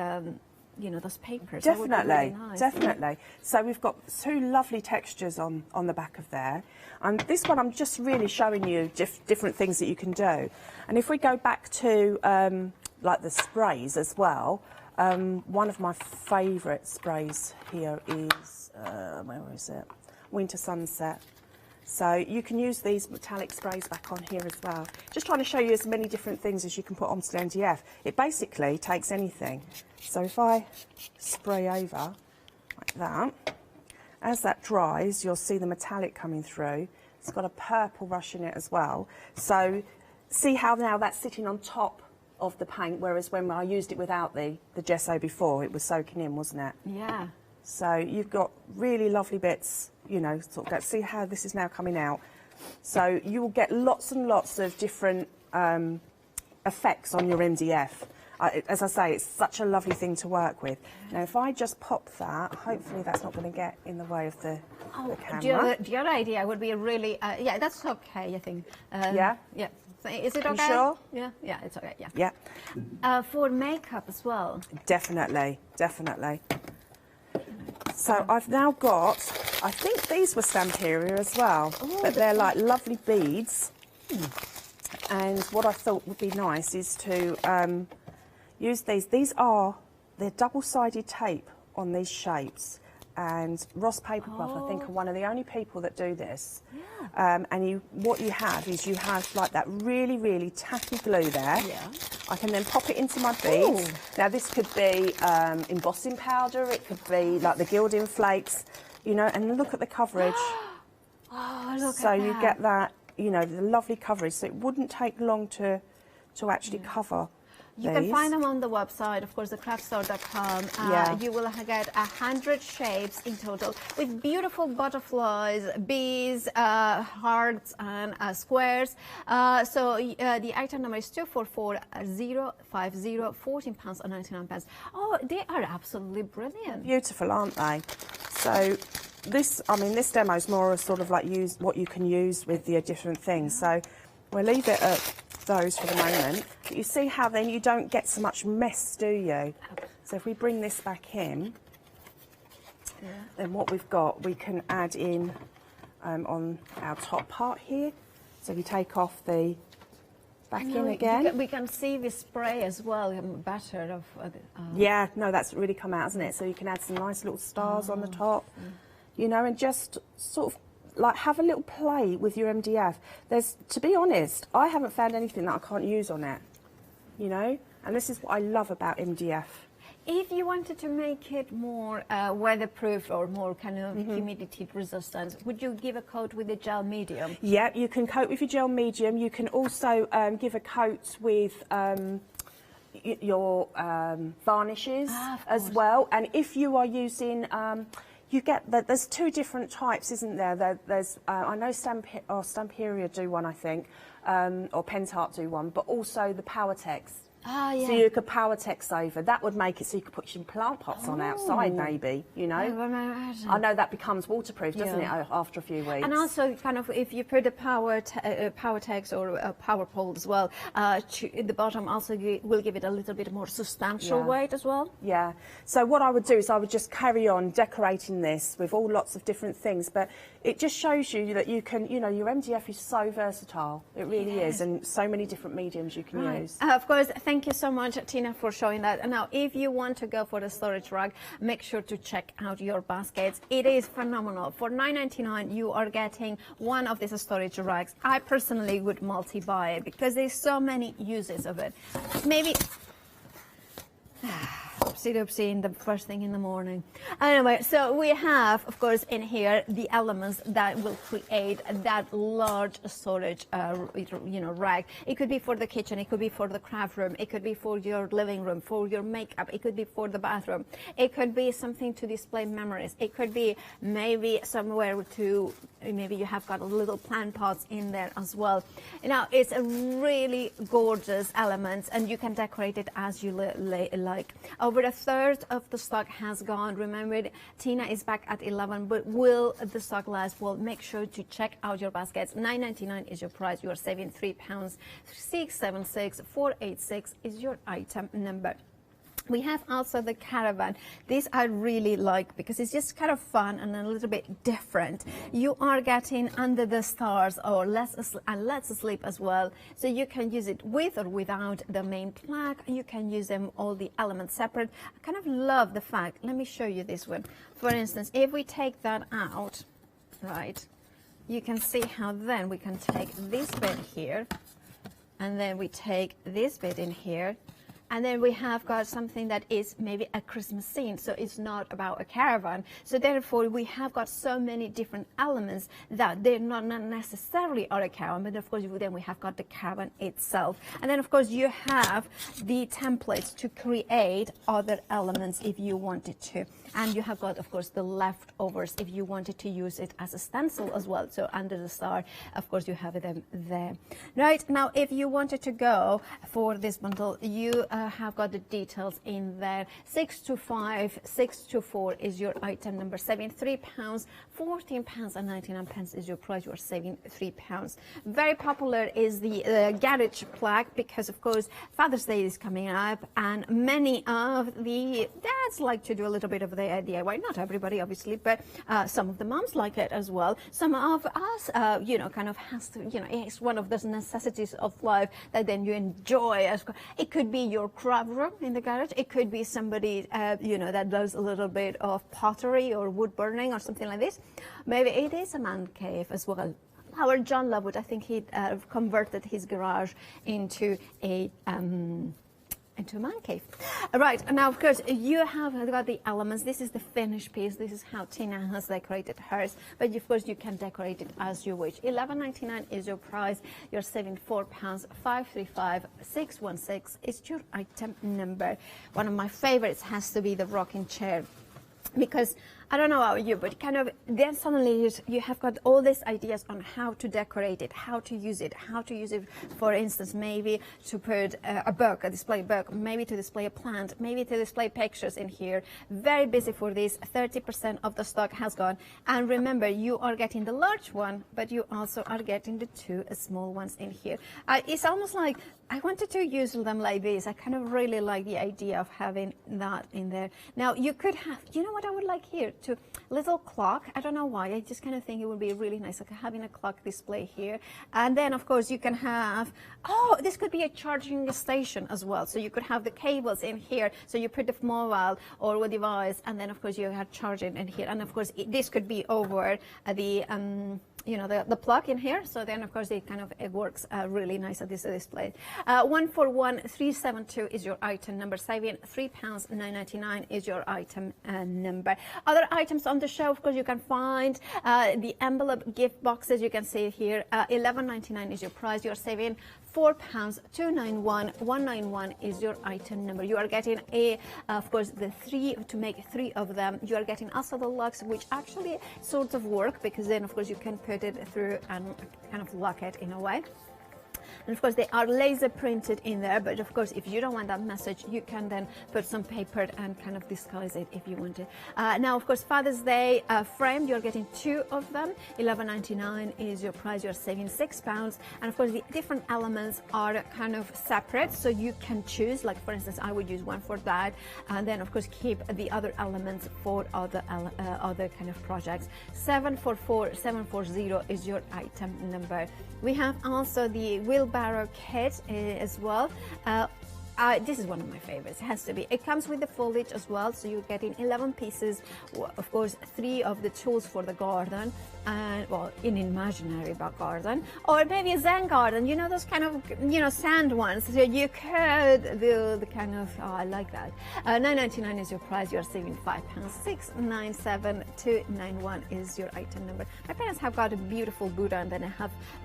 you know, those papers. Definitely, really nice. definitely. So we've got 2 lovely textures on the back of there. And this one, I'm just really showing you different things that you can do. And if we go back to, like the sprays as well, one of my favourite sprays here is, where is it? Winter Sunset. So you can use these metallic sprays back on here as well. Just trying to show you as many different things as you can put onto the MDF. It basically takes anything. So if I spray over like that, as that dries, you'll see the metallic coming through. It's got a purple rush in it as well. So see how now that's sitting on top of the paint, whereas when I used it without the gesso before, it was soaking in, wasn't it? Yeah. So you've got really lovely bits, you know, sort of see how this is now coming out. So you will get lots and lots of different effects on your MDF. as I say, it's such a lovely thing to work with. Now, if I just pop that, hopefully that's not going to get in the way of the camera. The other idea would be really, yeah, that's okay, I think. Yeah? Yeah. So is it okay? You sure? Yeah, it's okay, yeah. Yeah. For makeup as well. Definitely, definitely. So I've now got, I think these were Stamperia as well, but they're like lovely beads. And what I thought would be nice is to use these. They're double-sided tape on these shapes. And Ross Papercraft, I think, are one of the only people that do this. Yeah. And what you have is you have like that really, really tacky glue there. Yeah. I can then pop it into my beads. Ooh. Now this could be embossing powder, it could be like the gilding flakes, you know, and look at the coverage. Oh, look so at that. you get that, you know, the lovely coverage. So it wouldn't take long to actually cover. You can find them on the website, of course, thecraftstore.com. You will get 100 shapes in total with beautiful butterflies, bees, hearts, and squares. So the item number is 244050, £14.99. Oh, they are absolutely brilliant. Beautiful, aren't they? So this demo is more sort of like what you can use with the different things. So we'll leave it at those for the moment. But you see how then you don't get so much mess, do you? So if we bring this back in, then what we've got, we can add in on our top part here. So we take off the backing again. We can see the spray as well, better. Yeah, no, that's really come out, hasn't it? So you can add some nice little stars on the top, you know, and just sort of like have a little play with your MDF. To be honest, I haven't found anything that I can't use on it, you know, and this is what I love about MDF. If you wanted to make it more weatherproof or more kind of humidity resistant, would you give a coat with a gel medium? Yeah, you can coat with your gel medium. You can also give a coat with your varnishes as well. And if you are using you get that there's two different types, isn't there? There's I know Stamperia do one, I think, or Pentart do one, but also the Powertex. Ah, yeah. So you could Powertex over. That would make it so you could put some plant pots on outside, maybe, you know. I know that becomes waterproof, doesn't it, after a few weeks? And also, kind of, if you put a Powertex or a power pole as well, the bottom also will give it a little bit more substantial weight as well. Yeah. So what I would do is I would just carry on decorating this with lots of different things, but it just shows you that you can, you know, your MDF is so versatile. It really is, and so many different mediums you can use. Of course. Thank you so much, Tina, for showing that. And now, if you want to go for the storage rug, make sure to check out your baskets. It is phenomenal. For $9.99, you are getting one of these storage rugs. I personally would multi-buy it because there's so many uses of it. Maybe... Oopsie in the first thing in the morning. Anyway, so we have, of course, in here the elements that will create that large storage, rack. It could be for the kitchen, it could be for the craft room, it could be for your living room, for your makeup, it could be for the bathroom, it could be something to display memories, it could be maybe somewhere to, maybe you have got a little plant pots in there as well. Now, it's a really gorgeous element, and you can decorate it as you like. Over a third of the stock has gone. Remember, Tina is back at 11, but will the stock last? Well, make sure to check out your baskets. $9.99 is your price. You are saving £3. 676 486 is your item number. We have also the caravan. This I really like because it's just kind of fun and a little bit different. You are getting under the stars or Let's Sleep as well. So you can use it with or without the main plaque. You can use them all the elements separate. I kind of love the fact, let me show you this one. For instance, if we take that out, right, you can see how then we can take this bit here and then we take this bit in here. And then we have got something that is maybe a Christmas scene, so it's not about a caravan. So therefore, we have got so many different elements that they're not necessarily are a caravan, but of course, then we have got the caravan itself. And then, of course, you have the templates to create other elements if you wanted to. And you have got, of course, the leftovers if you wanted to use it as a stencil as well. So under the star, of course, you have them there. Right, now, if you wanted to go for this bundle, you have got the details in there. 625624 is your item number, saving £3. £14.99 is your price. You are saving £3. Very popular is the garage plaque, because of course Father's Day is coming up, and many of the dads like to do a little bit of the DIY. Not everybody, obviously, but some of the moms like it as well. Some of us, you know, kind of has to, you know, it's one of those necessities of life that then you enjoy. It could be your craft room in the garage. It could be somebody, you know, that does a little bit of pottery or wood burning or something like this. Maybe it is a man cave as well. Our John Lovewood, I think he converted his garage into a man cave. Right, now of course you have got the elements. This is the finished piece. This is how Tina has decorated hers, but of course you can decorate it as you wish. £11.99 is your price. You're saving £4. £535,616 is your item number. One of my favorites has to be the rocking chair, because I don't know about you, but kind of then suddenly you have got all these ideas on how to decorate it, how to use it, for instance, maybe to put a book, a display book, maybe to display a plant, maybe to display pictures in here. Very busy for this. 30% of the stock has gone. And remember, you are getting the large one, but you also are getting the two small ones in here. It's almost like I wanted to use them like this. I kind of really like the idea of having that in there. Now you could have, you know what I would like here? To little clock. I don't know why. I just kind of think it would be really nice, like having a clock display here. And then of course you can have, oh, this could be a charging station as well. So you could have the cables in here. So you put the mobile or a device, and then of course you have charging in here. And of course this could be over the you know, the plug in here. So then of course it works really nice at this display. 141372 is your item number. Saving £3.999 is your item number. Other items on the shelf, of course, you can find the envelope gift boxes. You can see here, £11.99 is your price. You're saving £4.291,191 is your item number. You are getting of course, the three, to make 3 of them. You are getting also the locks, which actually sort of work, because then of course you can put it through and kind of lock it in a way. And of course they are laser printed in there, but of course if you don't want that message, you can then put some paper and kind of disguise it if you want to. Now of course Father's Day framed, you're getting 2 of them. £11.99 is your price. You're saving £6. And of course the different elements are kind of separate, so you can choose, like for instance I would use one for that, and then of course keep the other elements for other kind of projects. 744740 is your item number. We have also the wheelbarrow kit as well. This is one of my favorites. It has to be. It comes with the foliage as well, so you're getting 11 pieces. Of course, 3 of the tools for the garden, and well, in imaginary garden, or maybe a Zen garden. You know, those kind of, you know, sand ones. So you could do the kind of. Oh, I like that. £9.99 is your price. You're saving £5. £697,291 is your item number. My parents have got a beautiful Buddha, and then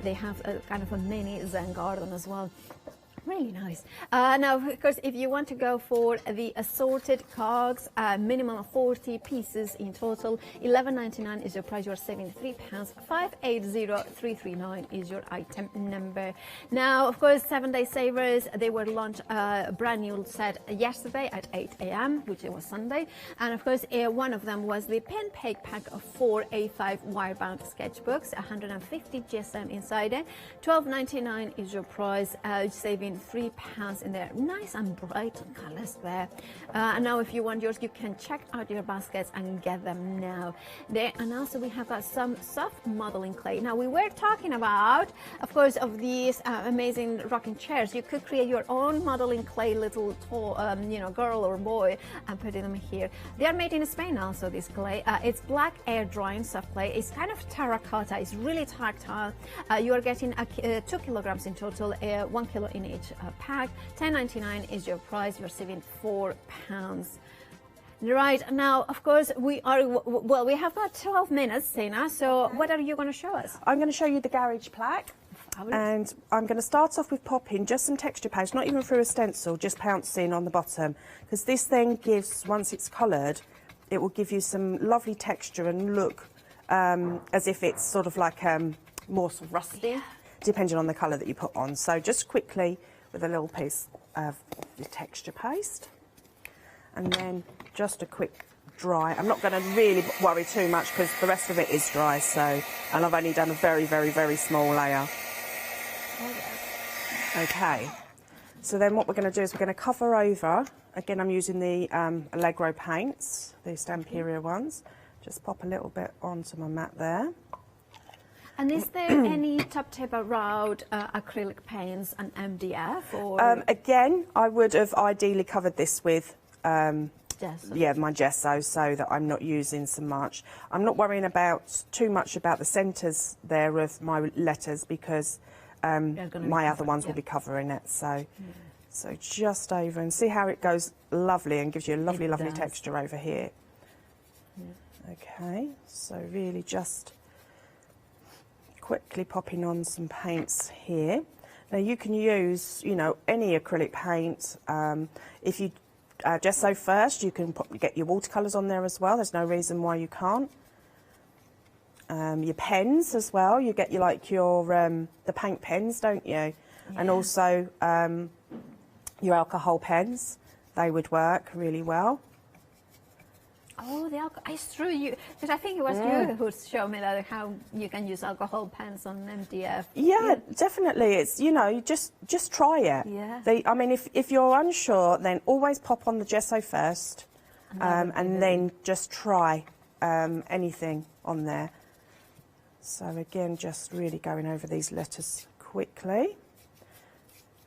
they have a kind of a mini Zen garden as well. Really nice. Now, of course, if you want to go for the assorted cogs, minimum of 40 pieces in total, £11.99 is your price. You're saving £3. £580,339 is your item number. Now, of course, 7-day savers, they were launched a brand new set yesterday at 8 a.m., which was Sunday. And of course, one of them was the pen pack of 4 A5 wire-bound sketchbooks, 150 GSM inside it. £12.99 is your price, saving £3 in there. Nice and bright colors there. And now if you want yours, you can check out your baskets and get them now there. And also we have got some soft modeling clay. Now we were talking about, of course, of these amazing rocking chairs. You could create your own modeling clay little you know, girl or boy and put them here. They are made in Spain also, this clay. It's black air drying soft clay. It's kind of terracotta. It's really tactile. You are getting 2 kilograms in total, 1 kilo in each pack. £10.99 is your price. You're saving £4. Right, now of course we have got 12 minutes, Tina, so what are you going to show us? I'm going to show you the garage plaque. Fabulous. And I'm going to start off with popping just some texture paste, not even through a stencil, just pouncing on the bottom, because this then gives, once it's coloured, it will give you some lovely texture and look as if it's sort of like more sort of rusty, depending on the colour that you put on. So just quickly with a little piece of the texture paste. And then just a quick dry. I'm not going to really worry too much because the rest of it is dry, so, and I've only done a very, very, very small layer. Okay, so then what we're going to do is we're going to cover over. Again, I'm using the Allegro paints, the Stamperia ones. Just pop a little bit onto my mat there. And is there any top tip around acrylic paints and MDF? Or Again, I would have ideally covered this with gesso. yeah, my gesso, so that I'm not using so much. I'm not worrying about too much about the centres there of my letters because my other ones will be covering it. So, so just over, and see how it goes lovely and gives you a lovely, lovely texture over here. Okay, so really just quickly popping on some paints here. Now you can use, you know, any acrylic paint. If you gesso first, you can get your watercolours on there as well. There's no reason why you can't. Your pens as well. You get your the paint pens, don't you? Yeah. And also your alcohol pens. They would work really well. Oh, the alcohol! It's true. Because I think it was you who showed me that how you can use alcohol pens on MDF. Yeah, definitely. It's, you know, just try it. Yeah. I mean, if you're unsure, then always pop on the gesso first, and then just try anything on there. So again, just really going over these letters quickly.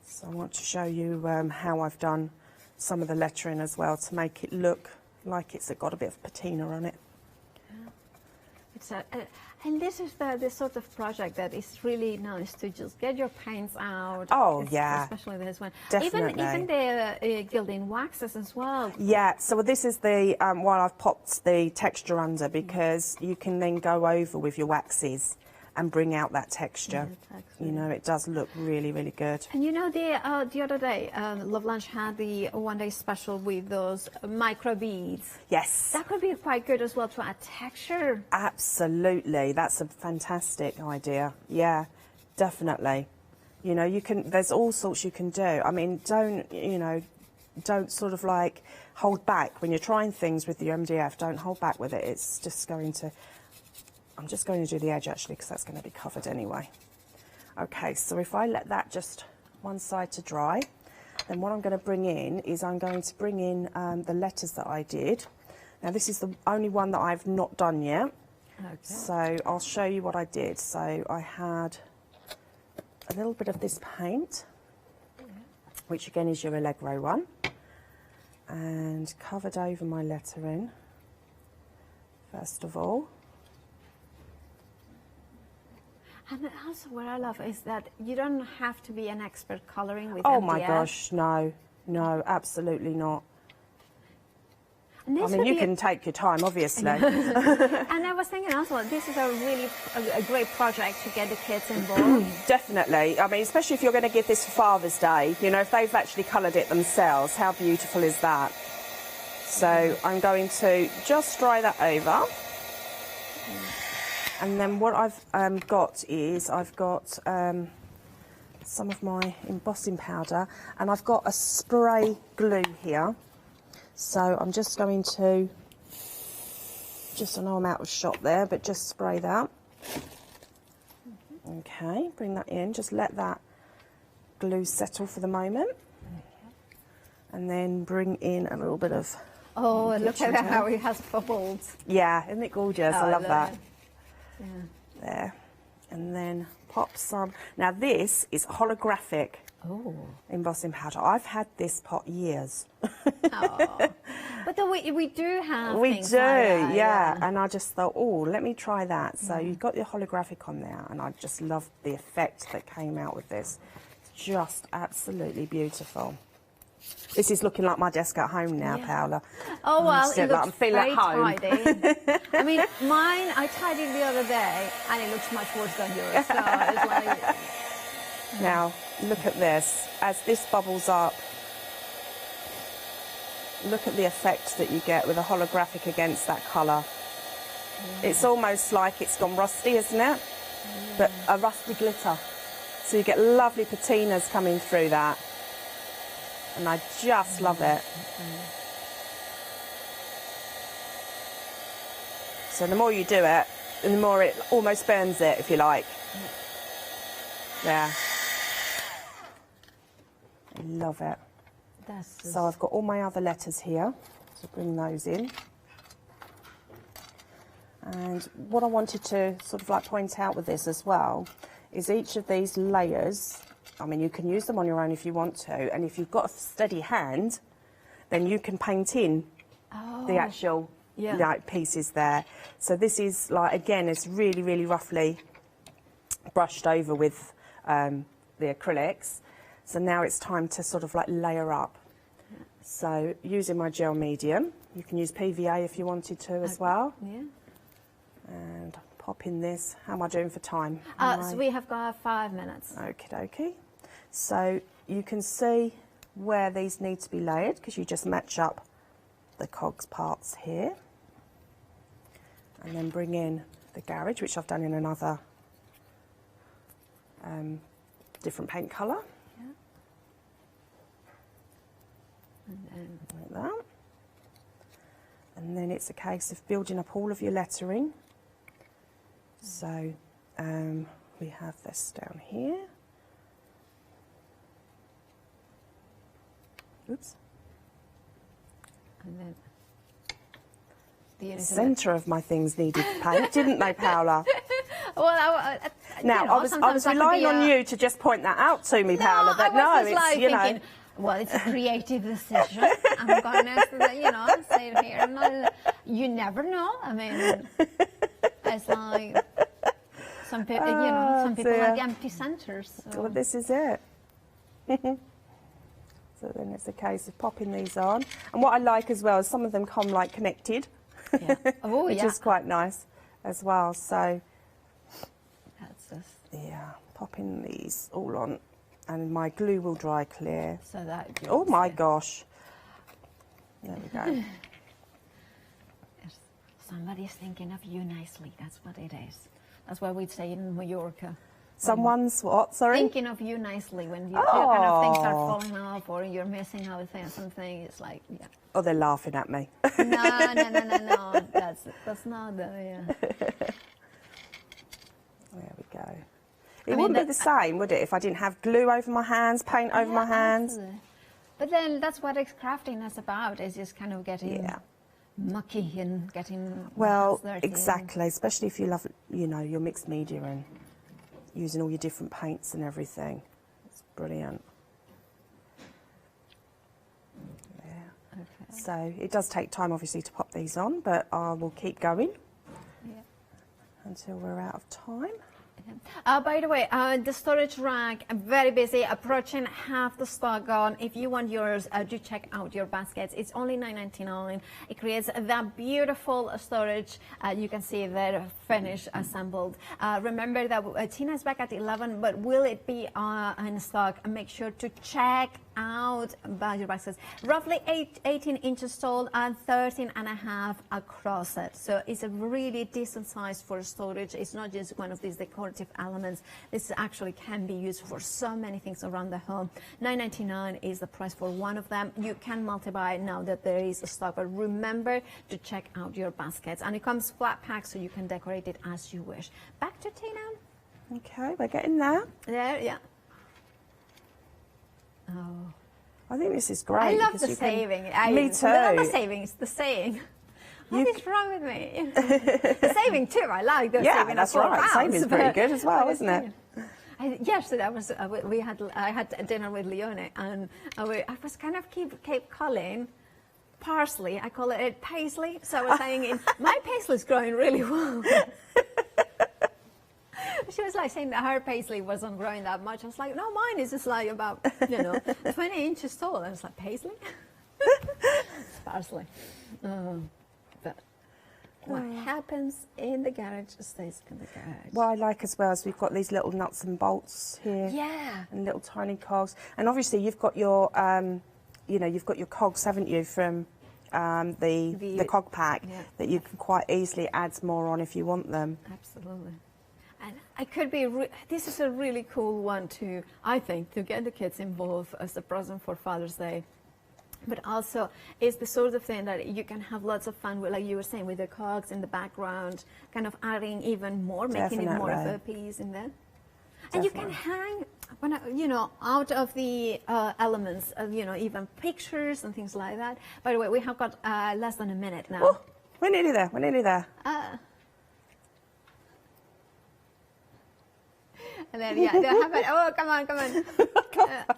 So I want to show you how I've done some of the lettering as well to make it look like it's got a bit of patina on it. It's and this is the sort of project that is really nice to just get your paints out. Oh, yeah. Especially this one. Definitely. Even the gilding waxes as well. Yeah, so this is the one I've popped the texture under because you can then go over with your waxes and bring out that texture. You know, it does look really, really good. And you know, the other day, Love Lunch had the one-day special with those micro beads. Yes. That could be quite good as well to add texture. Absolutely. That's a fantastic idea. Yeah, definitely. You know, you can, there's all sorts you can do. I mean, don't sort of like hold back when you're trying things with your MDF. Don't hold back with it. It's just going to, I'm just going to do the edge actually because that's going to be covered anyway. Okay, so if I let that just one side to dry, then what I'm going to bring in is I'm going to bring in the letters that I did. Now this is the only one that I've not done yet. Okay. So I'll show you what I did. So I had a little bit of this paint, which again is your Allegro one, and covered over my lettering first of all. And also what I love is that you don't have to be an expert colouring with Oh MDF. my gosh, no, no, absolutely not. I mean, you can take your time, obviously. And I was thinking also, this is a great project to get the kids involved. Definitely. I mean, especially if you're going to give this for Father's Day, you know, if they've actually coloured it themselves, how beautiful is that? So I'm going to just dry that over. And then what I've got is I've got some of my embossing powder, and I've got a spray glue here. So I'm just going to, I know I'm out of shot there, but just spray that. Okay, bring that in, just let that glue settle for the moment. And then bring in a little bit of... Oh, look at how it has bubbled. Yeah, isn't it gorgeous? I love that. Yeah. There. And then pop some. Now this is holographic embossing powder. I've had this pot years. Oh. But we do have we things do, like that, yeah. And I just thought, oh, let me try that. So you've got your holographic on there, and I just love the effect that came out with this. It's just absolutely beautiful. This is looking like my desk at home now, Paola. Oh, well, it looks I'm feeling very at home. tidy. I mean, mine, I tidied the other day, and it looks much worse than yours. So it's like... Now, look at this. As this bubbles up, look at the effect that you get with a holographic against that colour. It's almost like it's gone rusty, isn't it? But a rusty glitter. So you get lovely patinas coming through that. and I just love it. So the more you do it, the more it almost burns it, if you like. Yeah. I love it. So I've got all my other letters here, so bring those in. And what I wanted to sort of like point out with this as well is each of these layers, I mean, you can use them on your own if you want to, and if you've got a steady hand, then you can paint in the actual like, pieces there. So this is like, again, it's really, really roughly brushed over with the acrylics. So now it's time to sort of like layer up. So using my gel medium, you can use PVA if you wanted to as well. Yeah. And pop in this. How am I doing for time? So we have got 5 minutes. Okie dokie. So you can see where these need to be layered because you just match up the cogs parts here. And then bring in the garage, which I've done in another different paint colour. Yeah. And then like that. And then it's a case of building up all of your lettering. So we have this down here. Oops. And then the centre of my things needed paint, didn't they, Paola? Well, now, I was relying on you to just point that out to me, Paola, but no, it's, like you thinking, know. Well, it's a creative decision. I'm going to, you know, say it here. No, you never know. I mean, it's like some people, you know, some people have empty centres. So. Well, this is it. So then it's a case of popping these on. And what I like as well is some of them come like connected, which is quite nice as well. So that's just popping these all on, and my glue will dry clear. So that. Oh my gosh! There we go. Somebody's thinking of you nicely. That's what it is. That's what we'd say in Mallorca. Someone's what? Sorry? Thinking of you nicely when you kind of things are falling off or you're missing out something. It's like, Oh, they're laughing at me. No. That's not the, There we go. It wouldn't be the same, would it, if I didn't have glue over my hands, paint over my hands? Absolutely. But then that's what crafting is about, is just kind of getting mucky and getting exactly, especially if you love, you know, your mixed media and using all your different paints and everything. It's brilliant. Yeah. Okay. So it does take time, obviously, to pop these on, but I will keep going until we're out of time. By the way, the storage rack, I'm very busy, approaching half the stock gone. If you want yours, do check out your baskets. It's only $9.99. It creates that beautiful storage. You can see there, finished, assembled. Remember that Tina is back at 11, but will it be in stock? Make sure to check out your baskets. Roughly 18 inches tall and 13.5 across it. So it's a really decent size for storage. It's not just one of these decorative elements. This actually can be used for so many things around the home. $9.99 is the price for one of them. You can multi-buy now that there is a stock, but remember to check out your baskets. And it comes flat packed, so you can decorate it as you wish. Back to Tina. Okay, we're getting there. There, yeah. Oh. I think this is great. I love the saving. Me too. Not the saving, it's the saying. What is wrong with me? The saving too. I like the saving. That's right. Saving's pretty good as well, isn't it? Yesterday I had dinner with Leone, and I was kind of keep calling parsley. I call it paisley. So I was saying, my paisley's growing really well. She was like saying that her paisley wasn't growing that much. I was like, no, mine is just like about 20 inches tall. I was like, paisley? It's parsley. But what happens in the garage stays in the garage. What I like as well is we've got these little nuts and bolts here. Yeah. And little tiny cogs. And obviously you've got your, you've got your cogs, haven't you, from the cog pack that you can quite easily add more on if you want them. Absolutely. And it could be, this is a really cool one to, I think, to get the kids involved as a present for Father's Day. But also, it's the sort of thing that you can have lots of fun with, like you were saying, with the cogs in the background, kind of adding even more, making it more of a piece in there. And you can hang, you know, out of the elements of, you know, even pictures and things like that. By the way, we have got less than a minute now. Oh, we're nearly there, we're nearly there. And then, yeah, they'll have it. Oh, come on, come on.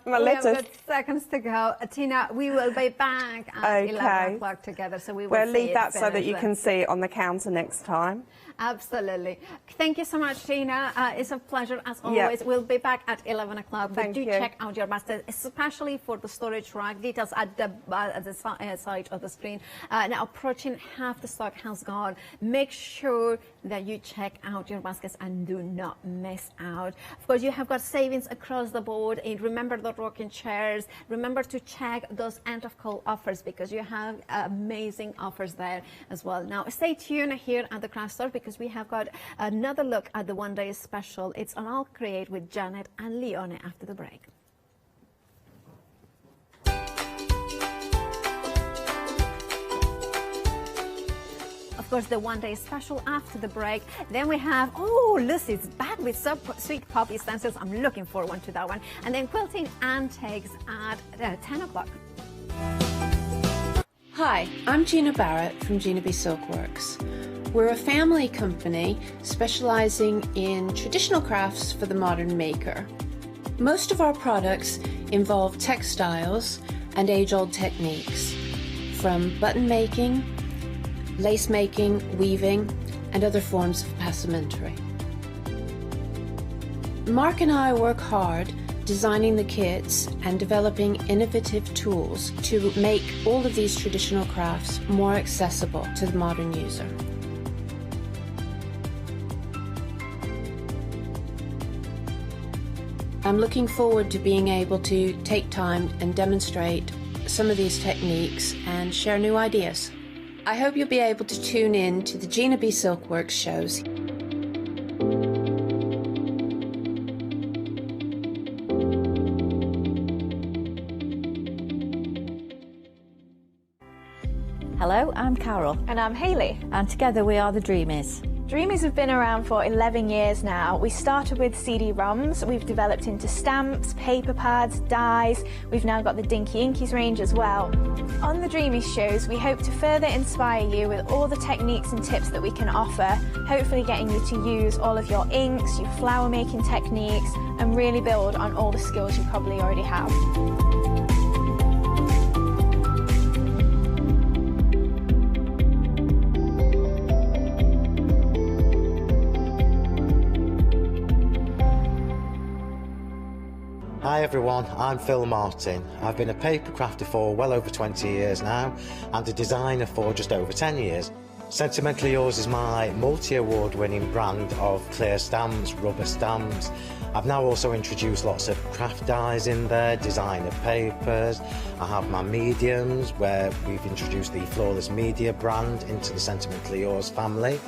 We have got seconds to go. Tina, we will be back at 11 o'clock together, so we will We'll leave that so that you can see it on the counter next time. Absolutely. Thank you so much, Tina. It's a pleasure, as always. Yep. We'll be back at 11 o'clock. But do you. check out your basket, especially for the storage rack. Details at the side of the screen. Now, approaching half the stock has gone. Make sure that you check out your baskets and do not miss out. Of course, you have got savings across the board. And remember the rocking chairs. Remember to check those end of call offers, because you have amazing offers there as well. Now, stay tuned here at the craft store, because we have got another look at the one-day special. It's on All Create with Janet and Leone after the break. Of course, the one-day special after the break. Then we have, oh, Lucy's back with sweet poppy stencils. I'm looking forward to that one. And then quilting antiques at 10 o'clock. Hi, I'm Gina Barrett from Gina B Silkworks. We're a family company specializing in traditional crafts for the modern maker. Most of our products involve textiles and age-old techniques, from button making, lace making, weaving, and other forms of passementerie. Mark and I work hard designing the kits and developing innovative tools to make all of these traditional crafts more accessible to the modern user. I'm looking forward to being able to take time and demonstrate some of these techniques and share new ideas. I hope you'll be able to tune in to the Gina B Silkworks shows. Hello, I'm Carol. And I'm Hayley. And together we are the Dreamies. Dreamies have been around for 11 years now. We started with CD-ROMs, we've developed into stamps, paper pads, dies, we've now got the Dinky Inkies range as well. On the Dreamies shows, we hope to further inspire you with all the techniques and tips that we can offer, hopefully getting you to use all of your inks, your flower making techniques, and really build on all the skills you probably already have. Hi everyone, I'm Phil Martin. I've been a paper crafter for well over 20 years now and a designer for just over 10 years. Sentimentally Yours is my multi-award winning brand of clear stamps, rubber stamps. I've now also introduced lots of craft dies in there, designer papers. I have my mediums where we've introduced the Flawless Media brand into the Sentimentally Yours family.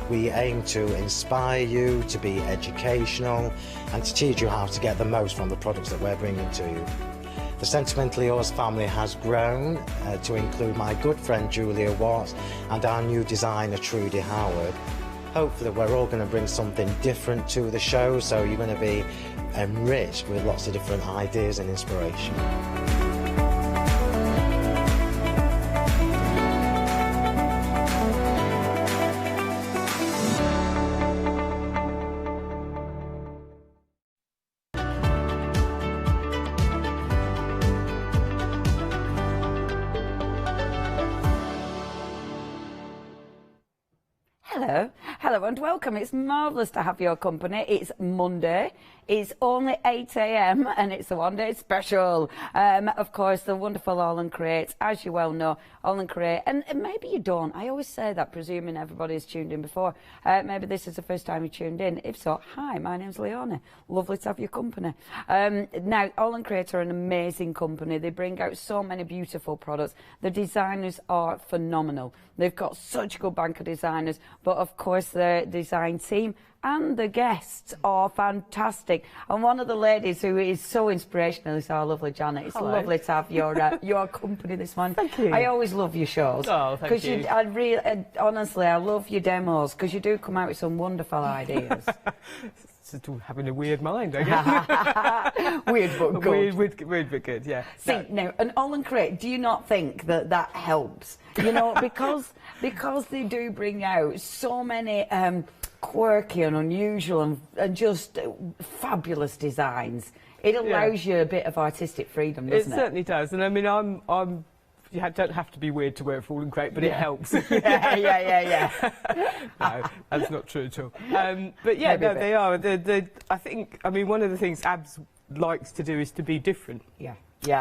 We aim to inspire you, to be educational, and to teach you how to get the most from the products that we're bringing to you. The Sentimentally Yours family has grown to include my good friend Julia Watts and our new designer Trudy Howard. Hopefully we're all going to bring something different to the show, so you're going to be enriched with lots of different ideas and inspiration. Hello and welcome. It's marvellous to have your company. It's Monday. It's only 8 a.m. and it's a one-day special. Of course, the wonderful All and Create, as you well know, All and Create. And maybe you don't. I always say that, presuming everybody's tuned in before. Maybe this is the first time you tuned in. If so, hi, my name's Leone. Lovely to have your company. Now, All and Create are an amazing company. They bring out so many beautiful products. The designers are phenomenal. They've got such a good bank of designers, but of course, course, the design team and the guests are fantastic. And one of the ladies who is so inspirational is our lovely Janet. It's lovely to have your company this morning. Thank you. I always love your shows. Oh, thank you. Because honestly, I love your demos because you do come out with some wonderful ideas. Having a weird mind, I guess. Weird but good. Weird but good, yeah. See, now, and All & Create, do you not think that that helps? You know, because they do bring out so many quirky and unusual and just fabulous designs. It allows you a bit of artistic freedom, doesn't it? It certainly does. And I mean, you don't have to be weird to work for All & Create, but it helps. yeah. No, that's not true at all. But yeah, no, they are. I think, I mean, one of the things Abs likes to do is to be different. Yeah.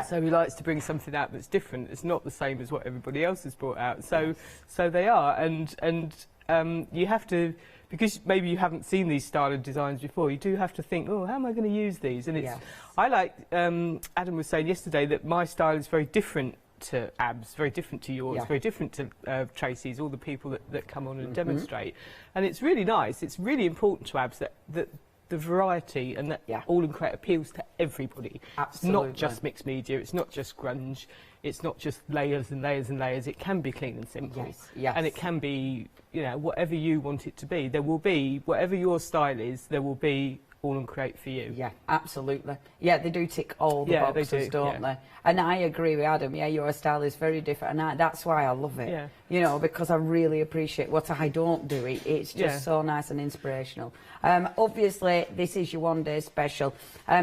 So he likes to bring something out that's different. It's not the same as what everybody else has brought out. So they are, and you have to, because maybe you haven't seen these style of designs before, you do have to think, oh, how am I going to use these? And it's, I like, Adam was saying yesterday that my style is very different to Abs, very different to yours, very different to Tracy's, all the people that come on and demonstrate. And it's really nice. It's really important to Abs that the variety and that All & Create appeals to everybody. Absolutely. It's not just mixed media, it's not just grunge, it's not just layers and layers and layers. It can be clean and simple. Yes. And it can be, you know, whatever you want it to be. There will be, whatever your style is, there will be All & Create for you. Yeah, absolutely. Yeah, they do tick all the boxes, don't they? And I agree with Adam. Yeah, your style is very different, and that's why I love it. Yeah. You know, because I really appreciate what I don't do. It's just so nice and inspirational. Obviously, this is your one-day special.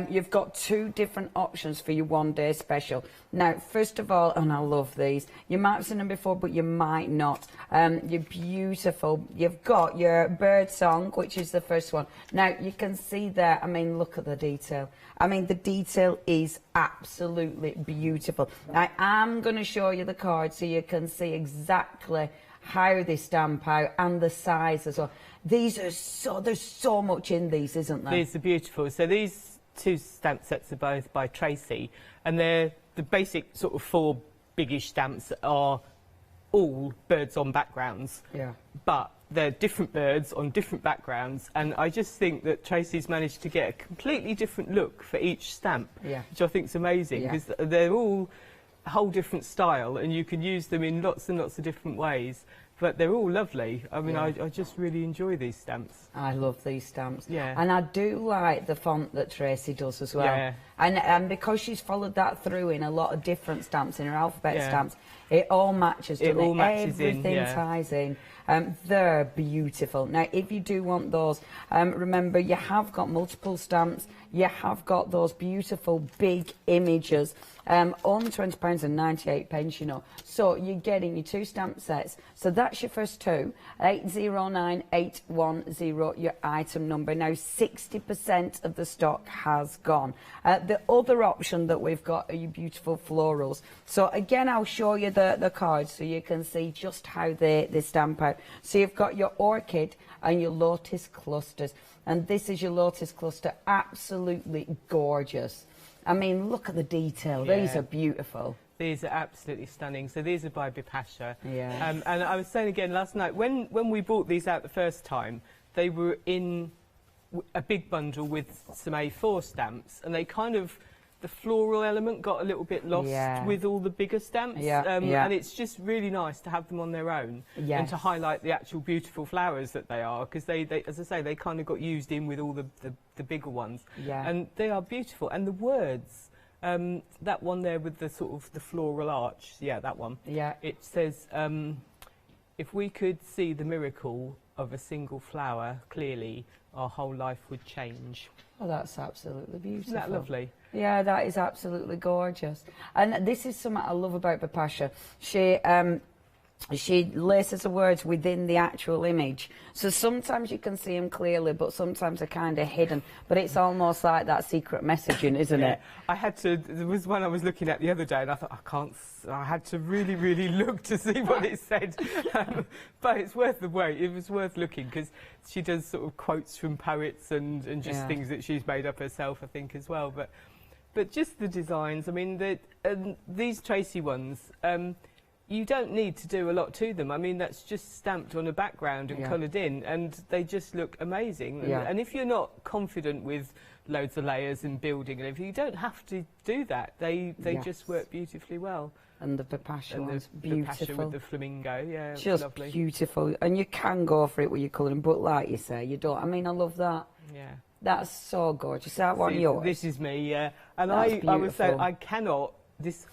You've got 2 different options for your one-day special. Now, first of all, and I love these, you might have seen them before, but you might not. You're beautiful. You've got your bird song, which is the first one. Now, you can see there, I mean, look at the detail. I mean, the detail is absolutely beautiful. I am going to show you the card so you can see exactly how they stamp out and the size as well. These are there's so much in these, isn't there? These are beautiful. So these 2 stamp sets are both by Tracy, and they're the basic sort of 4 biggish stamps that are all birds on backgrounds. Yeah. But they're different birds on different backgrounds, and I just think that Tracy's managed to get a completely different look for each stamp, which I think is amazing, because they're all a whole different style, and you can use them in lots and lots of different ways. But they're all lovely. I mean, I just really enjoy these stamps. I love these stamps. Yeah. And I do like the font that Tracy does as well. Yeah. And because she's followed that through in a lot of different stamps, in her alphabet stamps, it all matches, doesn't it? All matches Everything ties in. They're beautiful. Now, if you do want those, remember, you have got multiple stamps. You have got those beautiful big images. Only £20.98, you know. So you're getting your 2 stamp sets. So that's your first 2. 809810, your item number. Now 60% of the stock has gone. The other option that we've got are your beautiful florals. So again, I'll show you the cards so you can see just how they stamp out. So you've got your orchid and your lotus clusters. And this is your lotus cluster, absolutely gorgeous. I mean, look at the detail. Yeah. These are beautiful. These are absolutely stunning. So these are by Bipasha. Yeah. And I was saying again last night, when we bought these out the first time, they were in a big bundle with some A4 stamps, and they kind of, the floral element got a little bit lost with all the bigger stamps. And it's just really nice to have them on their own and to highlight the actual beautiful flowers that they are, because they, as I say, they kind of got used in with all the bigger ones. Yeah. And they are beautiful. And the words, that one there with the sort of the floral arch, that one. Yeah. It says, if we could see the miracle of a single flower clearly, our whole life would change. Oh, that's absolutely beautiful. Isn't that lovely? Yeah, that is absolutely gorgeous. And this is something I love about Bipasha. She laces the words within the actual image. So sometimes you can see them clearly, but sometimes they're kind of hidden. But it's almost like that secret messaging, isn't it? I had to, there was one I was looking at the other day and I thought, I had to really, really look to see what it said. But it's worth the wait. It was worth looking, because she does sort of quotes from poets and just things that she's made up herself, I think, as well. But just the designs, I mean, these Tracy ones, you don't need to do a lot to them. I mean, that's just stamped on a background and coloured in, and they just look amazing. Yeah. And if you're not confident with loads of layers and building and everything, you don't have to do that. They just work beautifully well. And the Papacia And one's the beautiful. Papacia with the flamingo, yeah, just lovely. beautiful. And you can go for it with your colouring, but like you say, you don't. I mean, I love that. Yeah. That's so gorgeous. That one yours? This is me, yeah. And That's I would say beautiful. I cannot.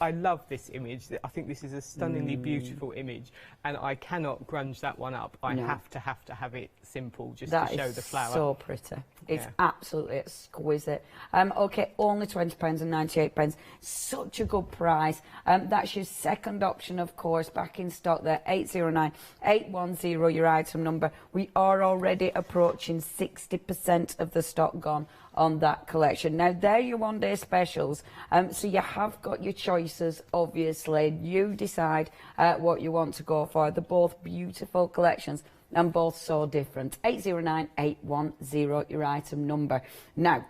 I love this image. I think this is a stunningly beautiful image, and I cannot grunge that one up. I have to have it simple just to show the flower. That is so pretty. It's absolutely exquisite. OK, only £20.98. Such a good price. That's your second option, of course, back in stock there. 809-810, your item number. We are already approaching 60% of the stock gone on that collection. Now, they're your one-day specials, so you have got your choices, obviously. You decide what you want to go for. They're both beautiful collections and both so different. 809-810, your item number. Now,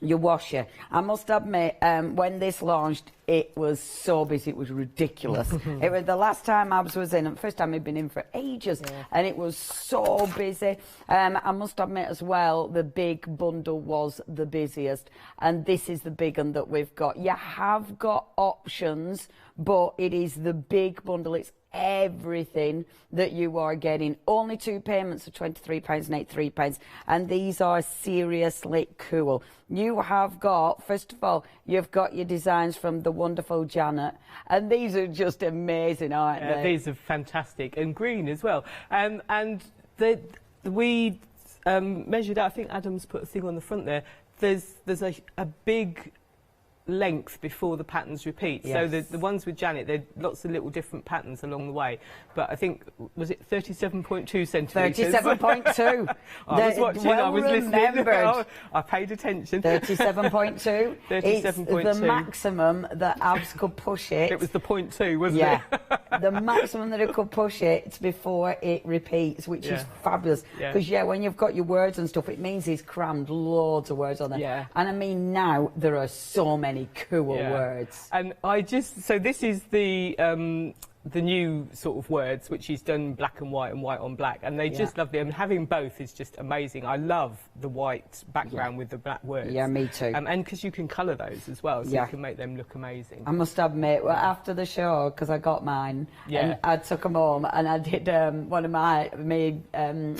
your washer. I must admit, when this launched, it was so busy, it was ridiculous. It was the last time Abs was in, and first time he'd been in for ages, and it was so busy. I must admit as well, the big bundle was the busiest, and this is the big one that we've got. You have got options, but it is the big bundle. It's everything that you are getting. Only 2 payments of £23.83, and these are seriously cool. You have got, first of all, you've got your designs from the wonderful Janet, and these are just amazing, aren't they? These are fantastic, and green as well. And we measured out, I think Adam's put a thing on the front there, there's a big length before the patterns repeat. Yes. So the ones with Janet, there are lots of little different patterns along the way. But I think, was it 37.2 centimetres? 37.2. I was watching, well I was listening. Oh, I paid attention. 37.2. 37.2. It's the maximum that Abs could push it. It was the 0.2, wasn't it? Yeah. The maximum that it could push it before it repeats, which is fabulous. Because, when you've got your words and stuff, it means he's crammed loads of words on there. Yeah. And I mean, now there are so many cool words. And so this is the new sort of words, which he's done black and white on black, and they just lovely. And having both is just amazing. I love the white background with the black words. Yeah, me too. And because you can colour those as well, so you can make them look amazing. I must admit, well, after the show, because I got mine, and I took them home, and I did one of my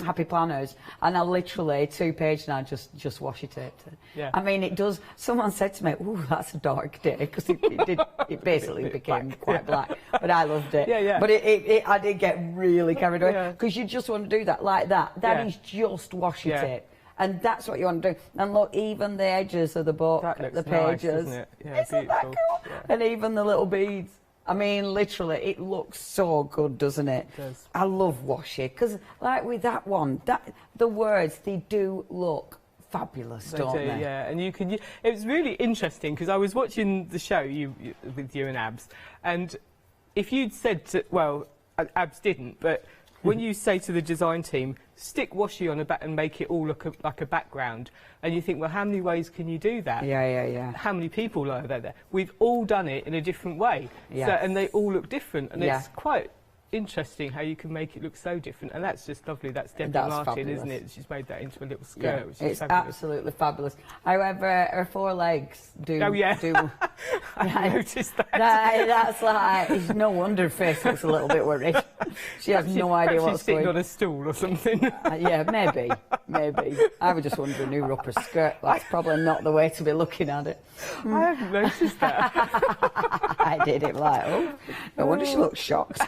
happy planners, and I literally 2 pages, and I just washi taped it. Yeah. I mean, it does. Someone said to me, "Ooh, that's a dark day," because it basically became quite black, but I loved it. Yeah. But I did get really carried away, because you just want to do that like that. That is just washi tape. And that's what you want to do. And look, even the edges of the book, the pages. Nice, isn't it? Yeah, isn't that cool? Yeah. And even the little beads. I mean, literally, it looks so good, doesn't it? It does. I love washi, because like with that one, the words, they do look fabulous, don't they? Yeah, and you can. It was really interesting, because I was watching the show with you and Abs, and if you'd said to, well, Abs didn't, but when you say to the design team, stick washi on a back and make it all look like a background, and you think, well, how many ways can you do that? Yeah. How many people are there? We've all done it in a different way, Yes. so, and they all look different, and Yeah. it's quite interesting how you can make it look so different, and that's just lovely. That's Debbie That's Martin, fabulous. isn't it? She's made that into a little skirt, Yeah, which is it's fabulous. absolutely fabulous. However, her 4 legs do. Oh, yeah. do I noticed that. That's like, it's no wonder her face looks a little bit worried. She has no idea what's she's sitting going on a stool or something. Yeah, maybe. I was just wondering who wore her skirt. That's probably not the way to be looking at it. I haven't noticed that. I did it like, oh, no wonder she looks shocked.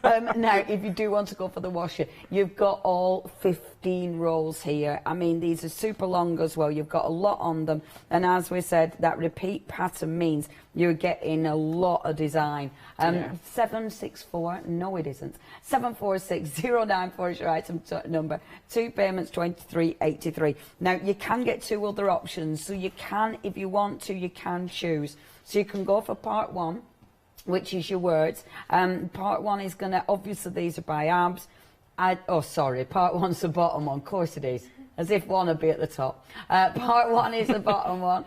Now, if you do want to go for the washer, you've got all 15 rolls here. I mean, these are super long as well. You've got a lot on them. And as we said, that repeat pattern means you're getting a lot of design. 764, no it isn't. 746094 is your item number. 2 payments, 23.83. Now, you can get 2 other options. So you can, if you want to, you can choose. So you can go for part 1, which is your words. Part 1 is going to, obviously these are by Abs. Part 1's the bottom one, of course it is. as if one would be at the top. Part 1 is the bottom one,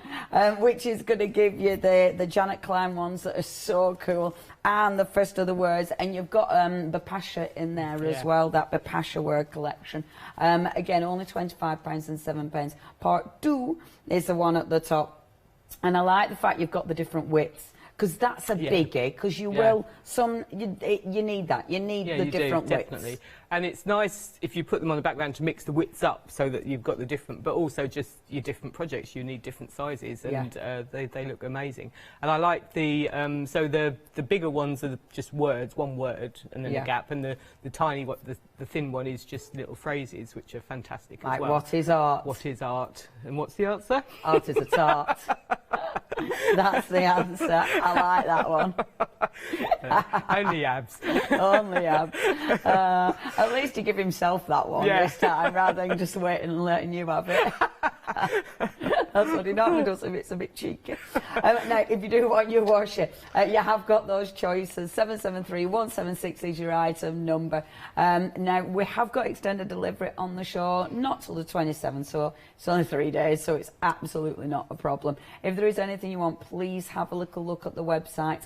which is going to give you the Janet Klein ones that are so cool, and the first of the words, and you've got Bapasha in there as well, that Bapasha word collection. Again, only £25 and 7p. Part 2 is the one at the top, and I like the fact you've got the different widths, because that's a biggie, because you will, you need that, you need the different widths. Definitely. And it's nice if you put them on the background to mix the widths up so that you've got the different, but also just your different projects, you need different sizes, and they look amazing. And I like the, so the bigger ones are just words, one word, and then a gap, and the tiny, the thin one is just little phrases, which are fantastic as well. What is art? What is art? And what's the answer? Art is a tart. That's the answer. I like that one. Only abs. Only abs. At least he give himself that one this time, rather than just waiting and letting you have it. That's what he normally does if it's a bit cheeky. Now, if you do want your washer, you have got those choices. 773176 is your item number. Now, we have got extended delivery on the show, not till the 27th, so it's only 3 days, so it's absolutely not a problem. If there is anything you want, please have a little look at the website.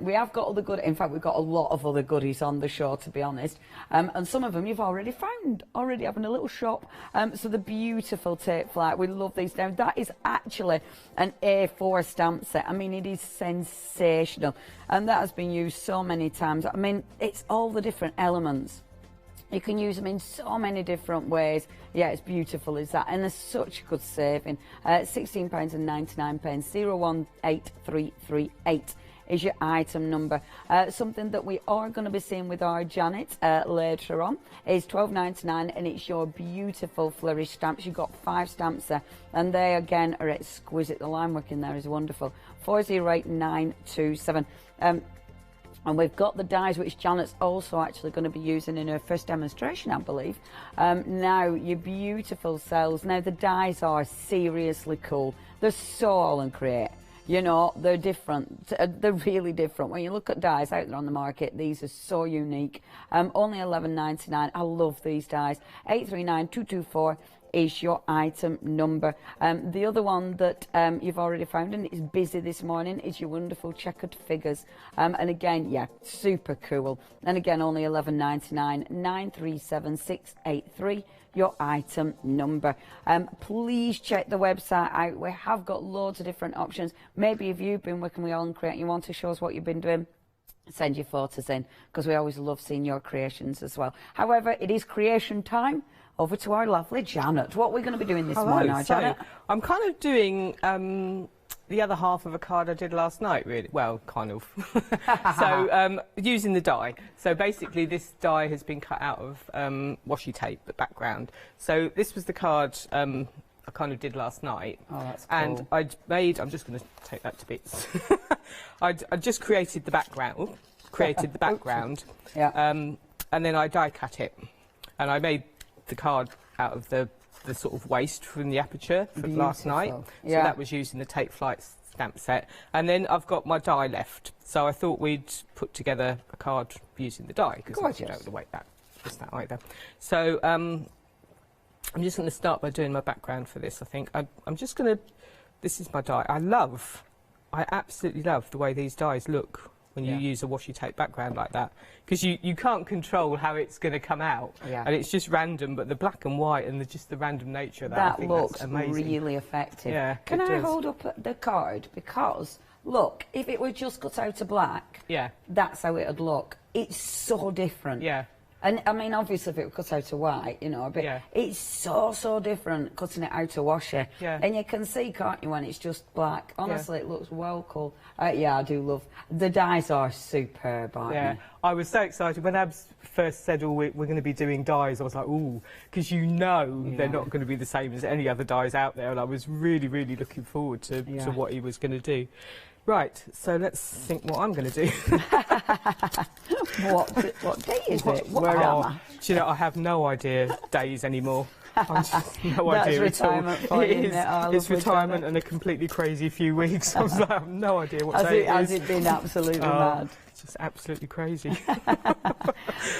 We have got all the good, in fact, we've got a lot of other goodies on the show, to be honest. And some of them you've already found, already having a little shop. So the beautiful tape flight, we love these now. That is actually an A4 stamp set. I mean, it is sensational. And that has been used so many times. I mean, it's all the different elements. You can use them in so many different ways. Yeah, it's beautiful, is that? And there's such a good saving. £16 and 99p, 018338 is your item number. Something that we are going to be seeing with our Janet later on is £12.99, and it's your beautiful flourish stamps. You've got 5 stamps there, and they again are exquisite. The line work in there is wonderful. 408927. And we've got the dies, which Janet's also actually going to be using in her first demonstration, I believe. Now, your beautiful cells. Now, the dies are seriously cool. They're so all and create. You know, they're different. They're really different. When you look at dies out there on the market, these are so unique. Only £11.99. I love these dies. 839224 is your item number. The other one that you've already found, and it's busy this morning, is your wonderful checkered figures. And again, yeah, super cool. And again, only £11.99. 937683. Your item number. Please check the website out. We have got loads of different options. Maybe if you've been working with All and Create, you want to show us what you've been doing, send your photos in, because we always love seeing your creations as well. However, it is creation time. Over to our lovely Janet. What are we going to be doing this morning, Janet? I'm kind of doing the other half of a card I did last night, really. Well, kind of. So, using the die. So, basically, this die has been cut out of washi tape, the background. So, this was the card I kind of did last night. Oh, that's cool. And I'd made, I'm just going to take that to bits. I'd just created the background. And then I die cut it. And I made the card out of the sort of waste from the aperture from last night. So that was using the Tape Flight stamp set. And then I've got my die left. So I thought we'd put together a card using the die, because I don't want to wait that just that either. So I'm just going to start by doing my background for this, I think. I'm just going to, this is my die. I absolutely love the way these dies look when you use a washi tape background like that, because you can't control how it's going to come out, and it's just random. But the black and white and just the random nature of that, I think looks that's amazing. Really effective. Yeah, can I hold up the card? Because look, if it were just cut out of black, that's how it'd look. It's so different. Yeah. And I mean, obviously, if it were cut out of white, you know, but it's so different cutting it out of washi. Yeah. And you can see, can't you, when it's just black? Honestly, it looks well cool. Yeah, I do love. The dies are superb, aren't they? I was so excited when Abs first said, "Oh, we're going to be doing dies." I was like, "Ooh," because you know they're not going to be the same as any other dies out there, and I was really looking forward to what he was going to do. Right, so let's think what I'm going to do. What day is it? Do you know, I have no idea days anymore. I just no idea retirement at all. For you, It's retirement and a completely crazy few weeks. I was like, I have no idea what day it is. Has it been absolutely mad? It's just absolutely crazy.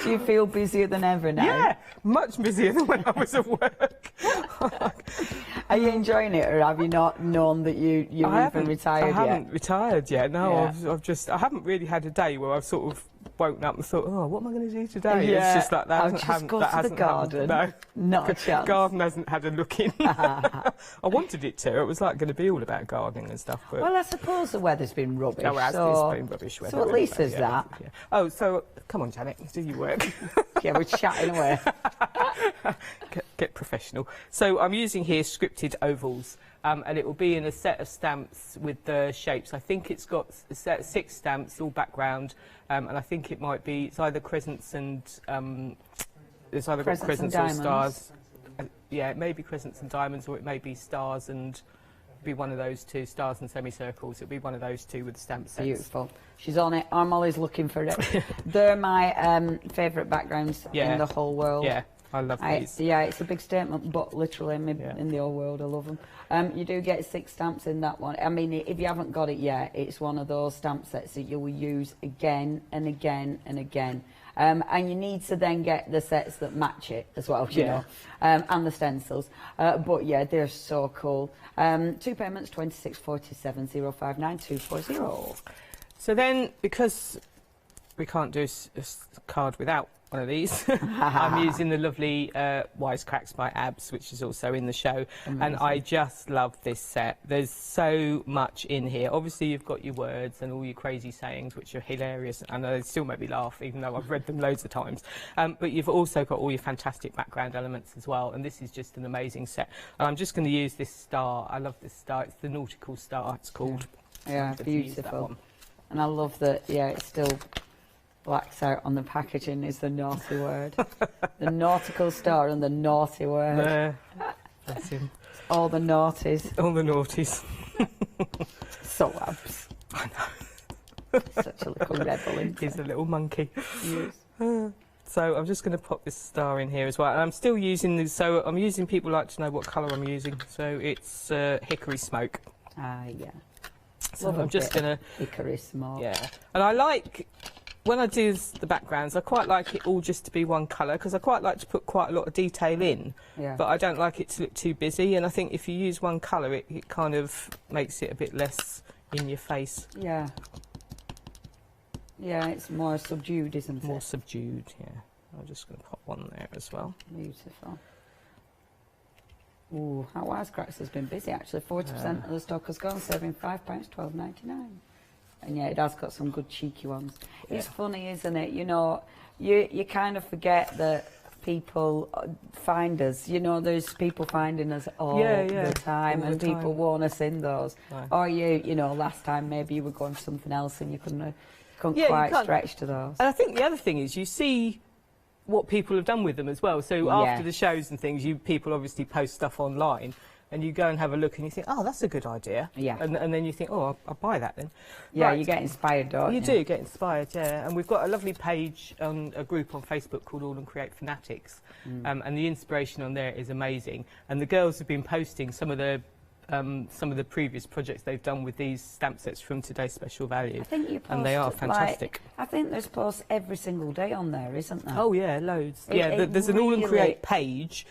Do you feel busier than ever now? Yeah, much busier than when I was at work. Are you enjoying it, or have you not known that you've even retired yet? I haven't retired yet. No, yeah. I haven't really had a day where I've sort of woken up and thought, oh, what am I going to do today? Yeah. It's just like that. The garden. No, not a chance. Garden hasn't had a look in. I wanted it to. It was like going to be all about gardening and stuff. But well, I suppose the weather's been rubbish. Oh, it's been rubbish weather. So at least there's that. Yeah. Oh, so come on, Janet, do your work. Yeah, we're chatting away. Get professional. So I'm using here scripted ovals. And it will be in a set of stamps with the shapes. I think it's got a set of 6 stamps, all background, and I think it might be, it's either crescents and, it's either got crescents or stars. Yeah, it may be crescents and diamonds, or it may be stars and be one of those two, stars and semicircles. It'll be one of those two with the stamp sets. Beautiful. She's on it. I'm always looking for it. They're my favourite backgrounds in the whole world. Yeah. I love these. Yeah, it's a big statement, but literally in the whole world, I love them. You do get 6 stamps in that one. I mean, if you haven't got it yet, it's one of those stamp sets that you will use again and again and again. And you need to then get the sets that match it as well, you know, and the stencils. But yeah, they're so cool. 2 payments, 2647 059 240. So then, because we can't do a card without one of these, I'm using the lovely Wisecracks by Abs, which is also in the show. Amazing. And I just love this set. There's so much in here. Obviously you've got your words and all your crazy sayings, which are hilarious, and they still make me laugh even though I've read them loads of times. But you've also got all your fantastic background elements as well, and this is just an amazing set. And I'm just going to use this star. I love this star. It's the nautical star, it's called. Yeah, beautiful. And I love that, yeah, it's still blacks out on the packaging is the naughty word. The nautical star and the naughty word. That's him. All the naughties. All the naughties. So Abs. I know. Such a little rebel. He's a little monkey. Yes. So I'm just going to pop this star in here as well. And I'm still using this, so I'm using, people like to know what colour I'm using. So it's hickory smoke. Ah, yeah. So I'm just going to... hickory smoke. Yeah. And I like... When I do the backgrounds, I quite like it all just to be one colour, because I quite like to put quite a lot of detail in, but I don't like it to look too busy, and I think if you use one colour, it kind of makes it a bit less in your face. Yeah. Yeah, it's more subdued, isn't it? More subdued, yeah. I'm just going to pop one there as well. Beautiful. Ooh, how Wisecracks has been busy, actually. 40% of the stock has gone, saving £5, £12.99. And yeah, it has got some good cheeky ones. Yeah. It's funny, isn't it? You know, you kind of forget that people find us. You know, there's people finding us all the time, and people want us in those. Right. Or you know, last time maybe you were going for something else and you couldn't quite stretch to those. And I think the other thing is you see what people have done with them as well. So after the shows and things, people obviously post stuff online. And you go and have a look and you think, oh, that's a good idea. Yeah. And then you think, oh, I'll buy that then. Yeah, right. You get inspired, don't you? You do get inspired, yeah. And we've got a lovely page, a group on Facebook called All and Create Fanatics. And the inspiration on there is amazing. And the girls have been posting some of the previous projects they've done with these stamp sets from today's special value. I think you post, and they are fantastic. I think there's posts every single day on there, isn't there? Oh, yeah, loads. There's an All and Create page,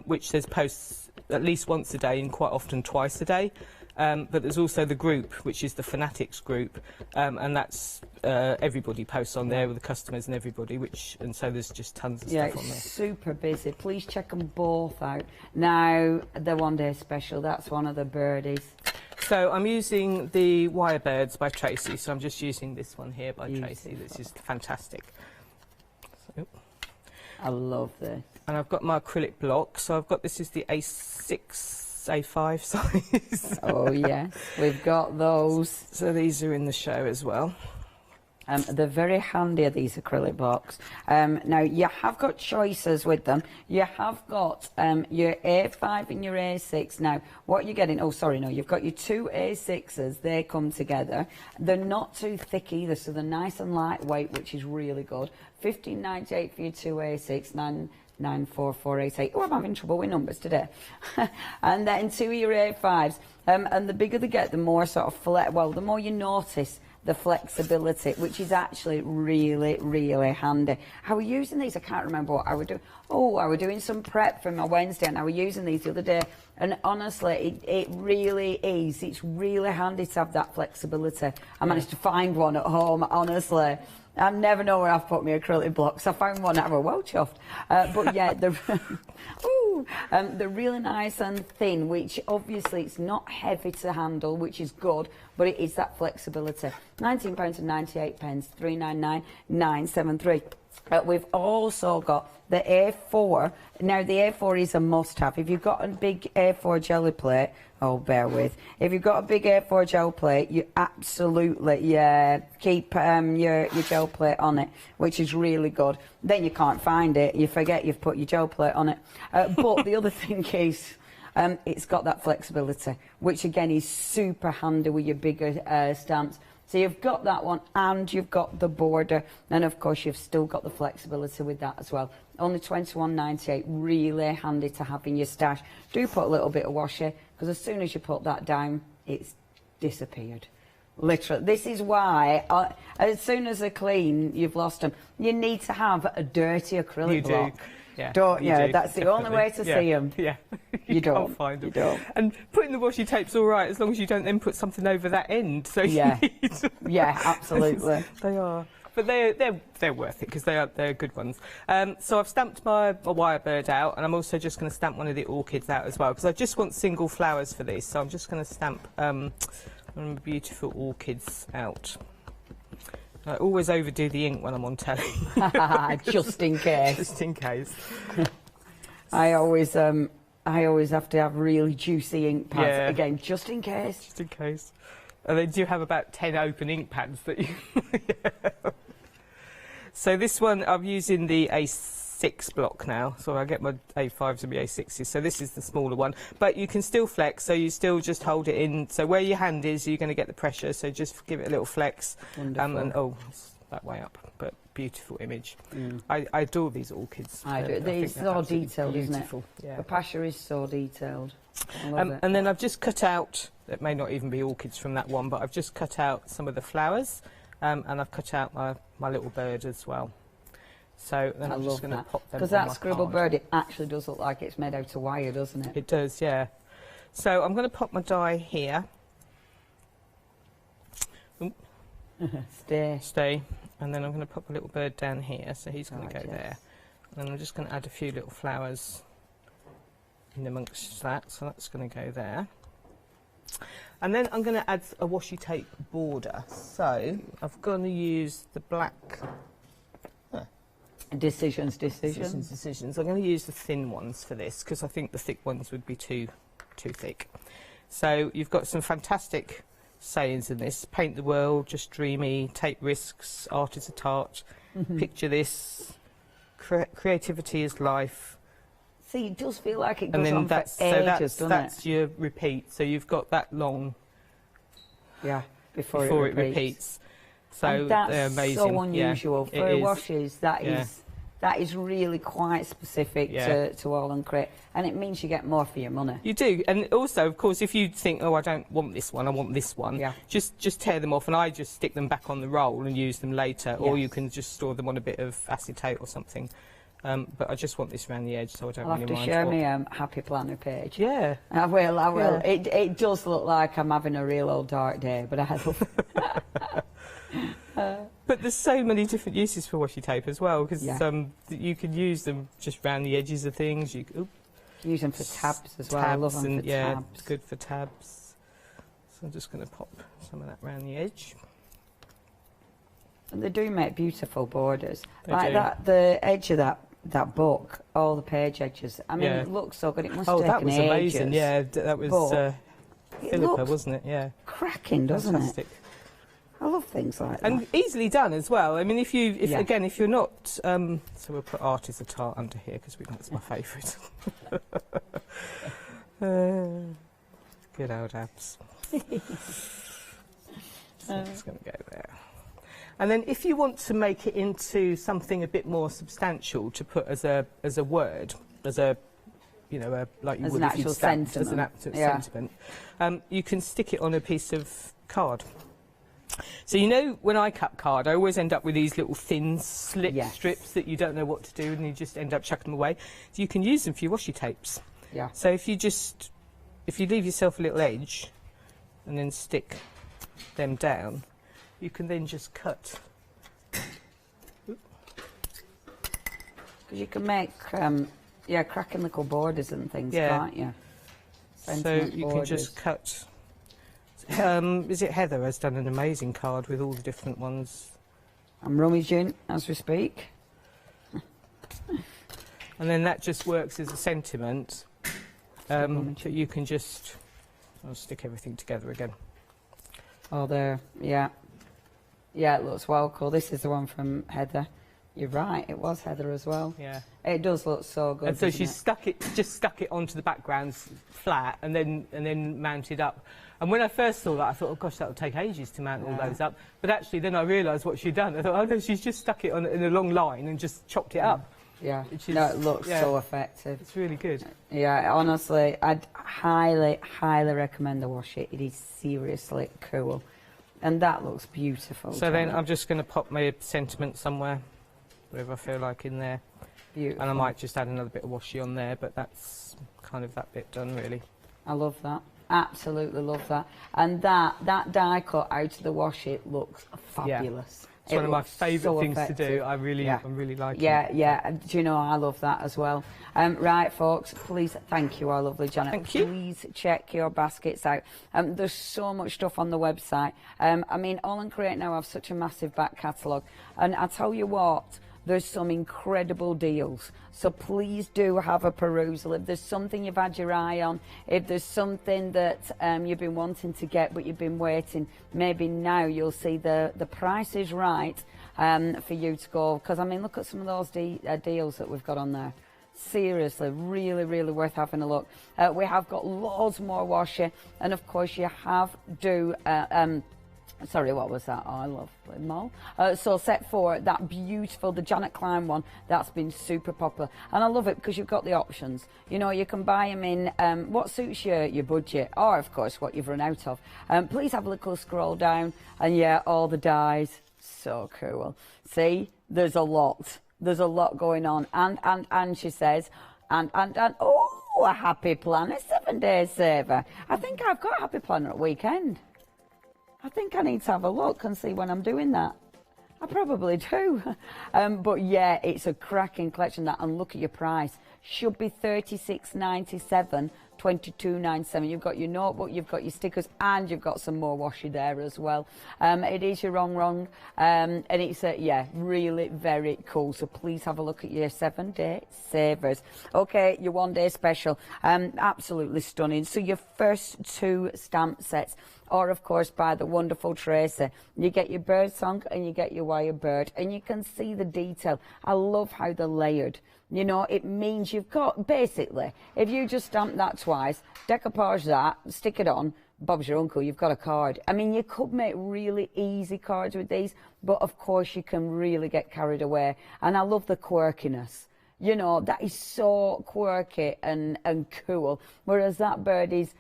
which says posts at least once a day and quite often twice a day. But there's also the group, which is the Fanatics group, and that's everybody posts on there with the customers and everybody, and so there's just tons of stuff on there. Super busy. Please check them both out. Now, the one day special, that's one of the birdies. So I'm using the Wire Birds by Tracy, so I'm just using this one here by Tracy. This is fantastic. So, I love this. And I've got my acrylic block, so I've got, this is the A6, A5 size. Oh, yes, we've got those. So these are in the show as well. They're very handy, these acrylic blocks. Now, you have got choices with them. You have got your A5 and your A6. Now, what you're getting... Oh, sorry, no. You've got your 2 A6s. They come together. They're not too thick either, so they're nice and lightweight, which is really good. $15.98 for your 2 A6, $94488. Oh, I'm having trouble with numbers today. And then 2 of your A5s. And the bigger they get, the more sort of the more you notice the flexibility, which is actually really, really handy. I was using these, I can't remember what I was doing. Oh, I was doing some prep for my Wednesday, and I was using these the other day. And honestly, it really is. It's really handy to have that flexibility. I managed to find one at home, honestly. I never know where I've put my acrylic blocks. I found one, I was well chuffed. But yeah, they're really nice and thin, which obviously it's not heavy to handle, which is good, but it is that flexibility. £19.98, 399,973. We've also got the A4. Now, the A4 is a must-have. If you've got a big A4 jelly plate, oh, bear with. If you've got a big A4 gel plate, you absolutely, keep your gel plate on it, which is really good. Then you can't find it. You forget you've put your gel plate on it. But the other thing is, it's got that flexibility, which again is super handy with your bigger stamps. So you've got that one, and you've got the border, and of course you've still got the flexibility with that as well. Only £21.98, really handy to have in your stash. Do put a little bit of washi, because as soon as you put that down, it's disappeared. Literally. This is why, as soon as they're clean, you've lost them. You need to have a dirty acrylic block. Yeah, don't you? Do, that's the only way to see them. Yeah, you don't can't find them. You don't. And putting the washi tape's all right as long as you don't then put something over that end. So yeah, yeah, absolutely. They are, but they're worth it because they're good ones. So I've stamped my wire bird out, and I'm also just going to stamp one of the orchids out as well because I just want single flowers for this. So I'm just going to stamp one of the beautiful orchids out. I always overdo the ink when I'm on telly. Just in case. Just in case. I always have to have really juicy ink pads. Yeah. Again, just in case. Just in case. And they do have about 10 open ink pads that you... yeah. So this one, I'm using the A6 block now. So I get my A5s and my A6s. So this is the smaller one. But you can still flex, so you still just hold it in. So where your hand is, you're going to get the pressure. So just give it a little flex. Wonderful. And oh, it's that way up. But beautiful image. I adore these orchids. I do. It's so detailed, beautiful. Isn't it? Yeah. The pasture is so detailed. I love it. And then I've just cut out, it may not even be orchids from that one, but I've just cut out some of the flowers. And I've cut out my little bird as well. So then I'm just going to pop them on my card. Because that scribble bird, it actually does look like it's made out of wire, doesn't it? It does, yeah. So I'm going to pop my die here. Stay. And then I'm going to pop a little bird down here, so he's going to go there. And then I'm just going to add a few little flowers in amongst that, so that's going to go there. And then I'm going to add a washi tape border. So I've going to use the black... Decisions. I'm going to use the thin ones for this because I think the thick ones would be too thick. So you've got some fantastic sayings in this. Paint the world, just dreamy, take risks, art is a tart, picture this, creativity is life. See, it does feel like it goes on for ages, doesn't it? That's your repeat. So you've got that long before it repeats. So and that's they're amazing. So unusual for washes. That is really quite specific to All and Create, and it means you get more for your money. You do, and also, of course, if you think, oh, I don't want this one, I want this one, just tear them off, and I just stick them back on the roll and use them later, or you can just store them on a bit of acetate or something. But I just want this around the edge, so I don't really mind. I'll have to share me Happy Planner page. Yeah. I will. Yeah. It does look like I'm having a real old dark day, but I love But there's so many different uses for washi tape as well, because you can use them just around the edges of things. You can use them for tabs as well. I love them for tabs. It's good for tabs. So I'm just going to pop some of that around the edge. And they do make beautiful borders. They like do. that, the edge of that book, all the page edges. I mean, it looks so good. It must have taken that was ages. amazing. Yeah, that was Philippa, wasn't it? Yeah. Cracking, doesn't Fantastic. it? I love things like that. And easily done as well. I mean, if you're not, so we'll put art is a tart under here because that's my favourite. Good old abs. So it's going to go there. And then if you want to make it into something a bit more substantial to put as a word, as a like you would if you'd stamped as an actual sentiment, you can stick it on a piece of card. So you know, when I cut card, I always end up with these little thin slip strips that you don't know what to do, and you just end up chucking them away. So you can use them for your washi tapes. Yeah. So if you leave yourself a little edge, and then stick them down, you can then just cut. Because you can make, cracking little borders and things, can't you? So you can just cut. Is it Heather has done an amazing card with all the different ones? I'm rummaging as we speak. And then that just works as a sentiment. That you can just... I'll stick everything together again. Oh, there, yeah. Yeah, it looks well cool. This is the one from Heather. You're right, it was Heather as well. Yeah. It does look so good. And so she stuck it onto the background flat and then mounted up. And when I first saw that, I thought, oh gosh, that would take ages to mount all those up. But actually, then I realised what she'd done. I thought, oh no, she's just stuck it on in a long line and just chopped it up. Yeah, no, it looks so effective. It's really good. Yeah, honestly, I'd highly, highly recommend the washi. It is seriously cool. And that looks beautiful. So then I'm just going to pop my sentiment somewhere, wherever I feel like in there. Beautiful. And I might just add another bit of washi on there, but that's kind of that bit done, really. I love that. Absolutely love that. And that die cut out of the washi looks fabulous. Yeah. It's one of my favourite things to do. I'm really liking it. Yeah. Do you know, I love that as well. Right, folks, please, thank you, our lovely Janet. Thank you. Please check your baskets out. There's so much stuff on the website. I mean, All and Create now have such a massive back catalogue. And I tell you what, there's some incredible deals. So please do have a perusal. If there's something you've had your eye on, if there's something that you've been wanting to get but you've been waiting, maybe now you'll see the price is right for you to go. Because, I mean, look at some of those deals that we've got on there. Seriously, really, really worth having a look. We have got loads more washi. And, of course, you have sorry, what was that? Oh, I love Mole. So set 4, that beautiful, the Janet Klein one, that's been super popular. And I love it because you've got the options. You know, you can buy them in what suits your budget, or, of course, what you've run out of. Please have a little scroll down. And, yeah, all the dies. So cool. See, there's a lot. There's a lot going on. And she says, and, oh, a Happy Planner 7-day saver. I think I've got a Happy Planner at weekend. I think I need to have a look and see when I'm doing that. I probably do. But yeah, it's a cracking collection, that, and look at your price. Should be $36.97, $22.97. You've got your notebook, you've got your stickers, and you've got some more washi there as well. It is your wrong, and it's really very cool. So please have a look at your 7-day savers. Okay, your 1-day special, absolutely stunning. So your first 2 stamp sets are, of course, by the wonderful Tracy. You get your bird song and you get your wire bird, and you can see the detail. I love how they're layered. You know, it means you've got, basically, if you just stamp that twice, decoupage that, stick it on, Bob's your uncle, you've got a card. I mean, you could make really easy cards with these, but of course you can really get carried away. And I love the quirkiness. You know, that is so quirky and cool. Whereas that bird is,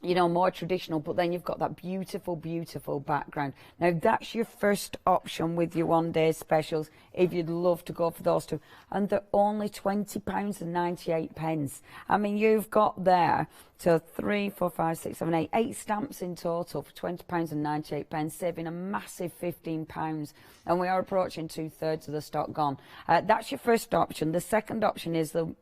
you know, more traditional, but then you've got that beautiful, beautiful background. Now, that's your first option with your 1-day specials, if you'd love to go for those 2. And they're only £20.98. I mean, you've got there to 3, 4, 5, 6, 7, 8, 8 stamps in total for £20.98, saving a massive £15. And we are approaching 2/3 of the stock gone. That's your first option. The second option is the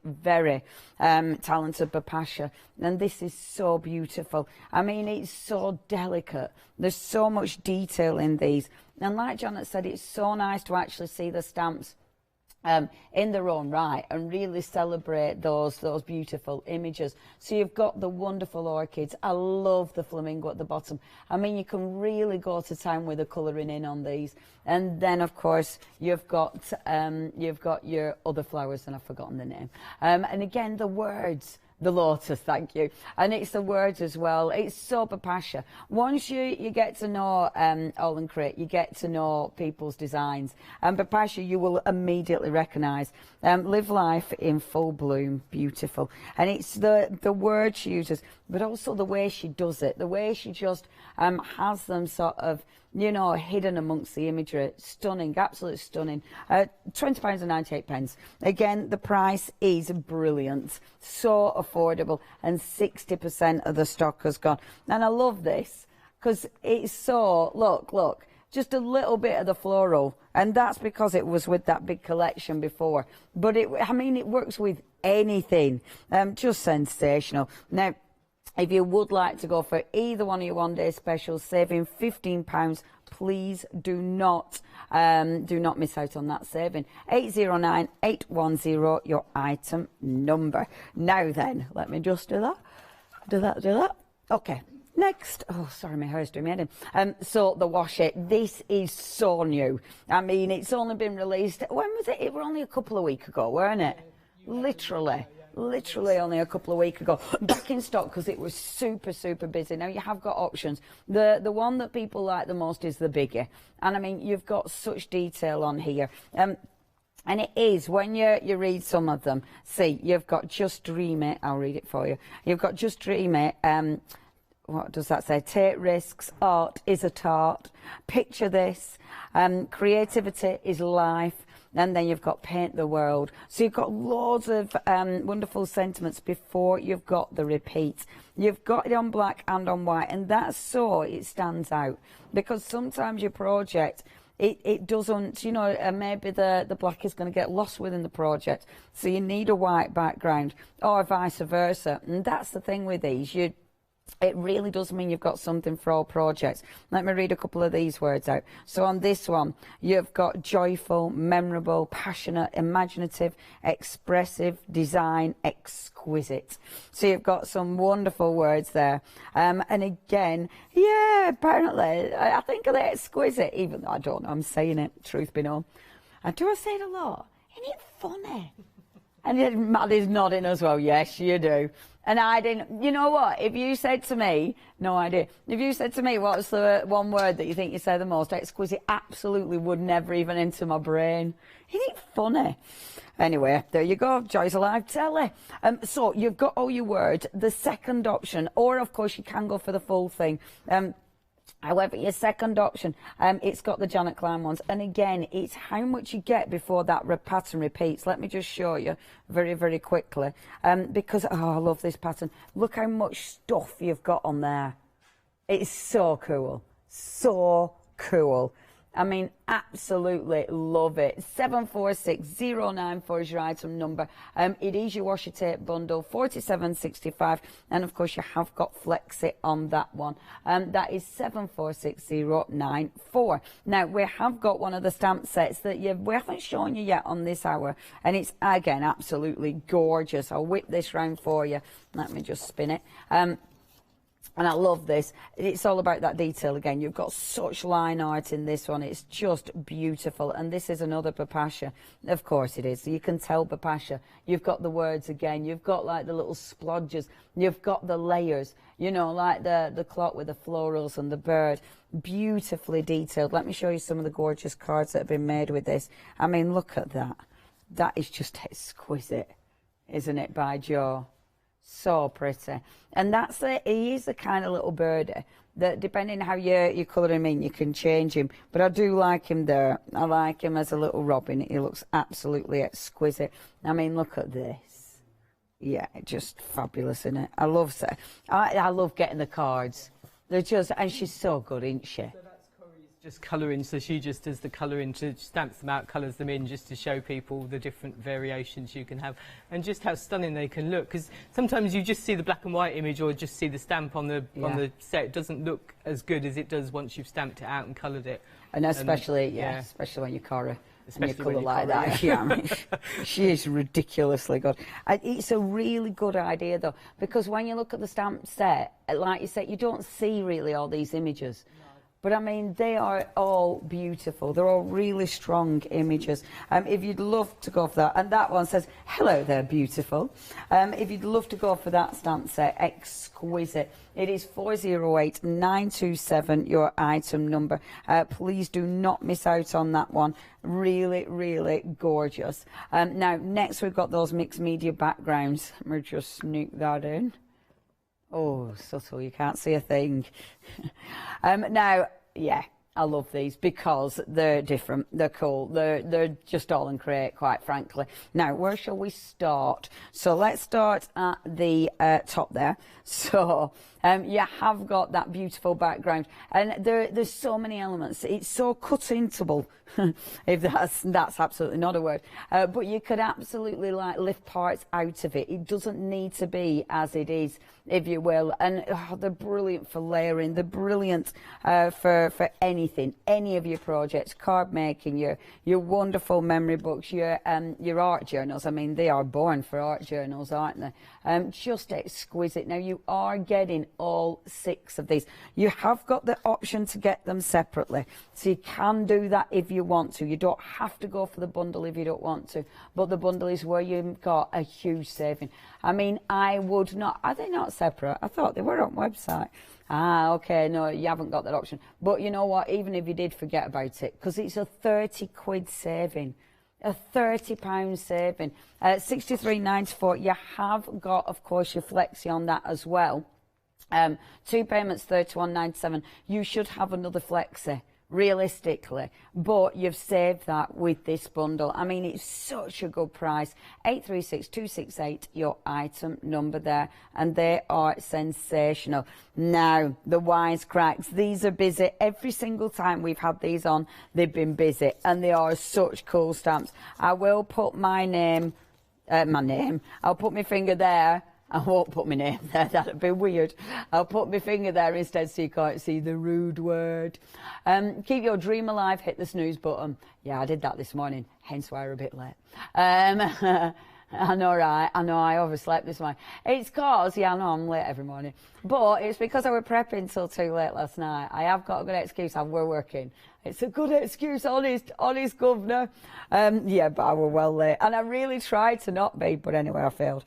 very talented Bapasha. And this is so beautiful. I mean, it's so delicate. There's so much detail in these. And like Janet said, it's so nice to actually see the stamps in their own right and really celebrate those beautiful images. So you've got the wonderful orchids. I love the flamingo at the bottom. I mean, you can really go to town with the colouring in on these. And then, of course, you've got your other flowers, and I've forgotten the name. And again, the words. The lotus, thank you. And it's the words as well. It's so papacia. Once you get to know All and Create, you get to know people's designs. And papacia you will immediately recognise. Live life in full bloom, beautiful. And it's the word she uses, but also the way she does it, the way she just has them sort of, you know, hidden amongst the imagery. Stunning, absolutely stunning. £20.98. Again, the price is brilliant, so affordable, and 60% of the stock has gone. And I love this because it's so, look, just a little bit of the floral, and that's because it was with that big collection before. But I mean, it works with anything. Just sensational. Now, if you would like to go for either one of your one-day specials, saving £15, please do not miss out on that saving. 809-810, your item number. Now then, let me just do that. Okay. Next, oh sorry, my hair's doing me head in. So the washi, this is so new. I mean, it's only been released. When was it? It was only a couple of weeks ago, weren't it? Literally only a couple of weeks ago, back in stock because it was super busy. Now you have got options. The one that people like the most is the bigger, and I mean you've got such detail on here. And it is, when you read some of them, see, you've got Just Dream It. I'll read it for you. You've got Just Dream It. What does that say? Take risks. Art is a tart. Picture this. Creativity is life. And then you've got Paint the World. So you've got loads of wonderful sentiments before you've got the repeat. You've got it on black and on white, and that's so it stands out. Because sometimes your project, it doesn't, you know, maybe the black is going to get lost within the project. So you need a white background, or vice versa. And that's the thing with these. It really does mean you've got something for all projects. Let me read a couple of these words out. So on this one, you've got joyful, memorable, passionate, imaginative, expressive, design, exquisite. So you've got some wonderful words there. And again, yeah, apparently, I think of the exquisite, even though I don't know, I'm saying it, truth be known. And do I say it a lot? Isn't it funny? And Maddie's nodding as well. Yes, you do. And I didn't, you know what, if you said to me, no idea, if you said to me, what's the one word that you think you say the most, exquisite, absolutely would never even enter my brain. Isn't it funny? Anyway, there you go, Joy's Alive Telly. So you've got all your words. The second option, or of course you can go for the full thing. However, your second option, it's got the Janet Klein ones. And again, it's how much you get before that pattern repeats. Let me just show you very quickly. Because, oh, I love this pattern. Look how much stuff you've got on there. It's so cool. So cool. I mean, absolutely love it. 746094 is your item number. It is your washi tape bundle, £47.65, and of course you have got Flexit on that one. That is 746094. Now we have got one of the stamp sets that we haven't shown you yet on this hour, and it's again absolutely gorgeous. I'll whip this round for you. Let me just spin it. And I love this. It's all about that detail again. You've got such line art in this one. It's just beautiful. And this is another papacia. Of course it is. You can tell papacia. You've got the words again. You've got like the little splodges. You've got the layers, you know, like the clock with the florals and the bird. Beautifully detailed. Let me show you some of the gorgeous cards that have been made with this. I mean, look at that. That is just exquisite, isn't it, by Joe? So pretty. And that's it. He is the kind of little birdie that, depending how you colour him in, you can change him. But I do like him there. I like him as a little robin. He looks absolutely exquisite. I mean, look at this. Yeah, just fabulous, isn't it? I love getting the cards. They're just, and she's so good, isn't she? Just colouring, so she just does the colouring, stamps them out, colours them in, just to show people the different variations you can have and just how stunning they can look. Because sometimes you just see the black and white image or just see the stamp on the set. It doesn't look as good as it does once you've stamped it out and coloured it. And especially, especially when you colour. And you colour like that. Yeah, I mean, she is ridiculously good. It's a really good idea though, because when you look at the stamp set, like you said, you don't see really all these images. But I mean, they are all beautiful. They're all really strong images. If you'd love to go for that, and that one says, hello there, beautiful. If you'd love to go for that stamp set, exquisite. It is 408927, your item number. Please do not miss out on that one. Really, really gorgeous. Now, next we've got those mixed media backgrounds. We'll just sneak that in. Oh, subtle, you can't see a thing. Now, yeah, I love these because they're different, they're cool, they're just all and create, quite frankly. Now, where shall we start? So let's start at the top there. So you have got that beautiful background, and there's so many elements. It's so cut-intable, if that's absolutely not a word. But you could absolutely like lift parts out of it. It doesn't need to be as it is, if you will. And they're brilliant for layering. They're brilliant for anything, any of your projects, card making, your wonderful memory books, your art journals. I mean, they are born for art journals, aren't they? Just exquisite. Now, you are getting all 6 of these. You have got the option to get them separately, so you can do that if you want to. You don't have to go for the bundle if you don't want to, but the bundle is where you've got a huge saving. I mean, I would not... Are they not separate? I thought they were on website. Ah, okay, no, you haven't got that option. But you know what? Even if you did, forget about it, because it's a £30 saving. A £30 saving. 63.94. You have got, of course, your flexi on that as well. 2 payments, 31.97. You should have another flexi, realistically, but you've saved that with this bundle. I mean, it's such a good price. 836268, your item number there, and they are sensational. Now, the wisecracks, these are busy. Every single time we've had these on, they've been busy, and they are such cool stamps. I will put my name, I'll put my finger there. I won't put my name there, that'd be weird. I'll put my finger there instead so you can't see the rude word. Keep your dream alive, hit the snooze button. Yeah, I did that this morning, hence why we're a bit late. I know, right? I know, I overslept this morning. It's cause, yeah, I know I'm late every morning. But it's because I was prepping till too late last night. I have got a good excuse, I were working. It's a good excuse, honest governor. Yeah, but I were well late. And I really tried to not be, but anyway, I failed.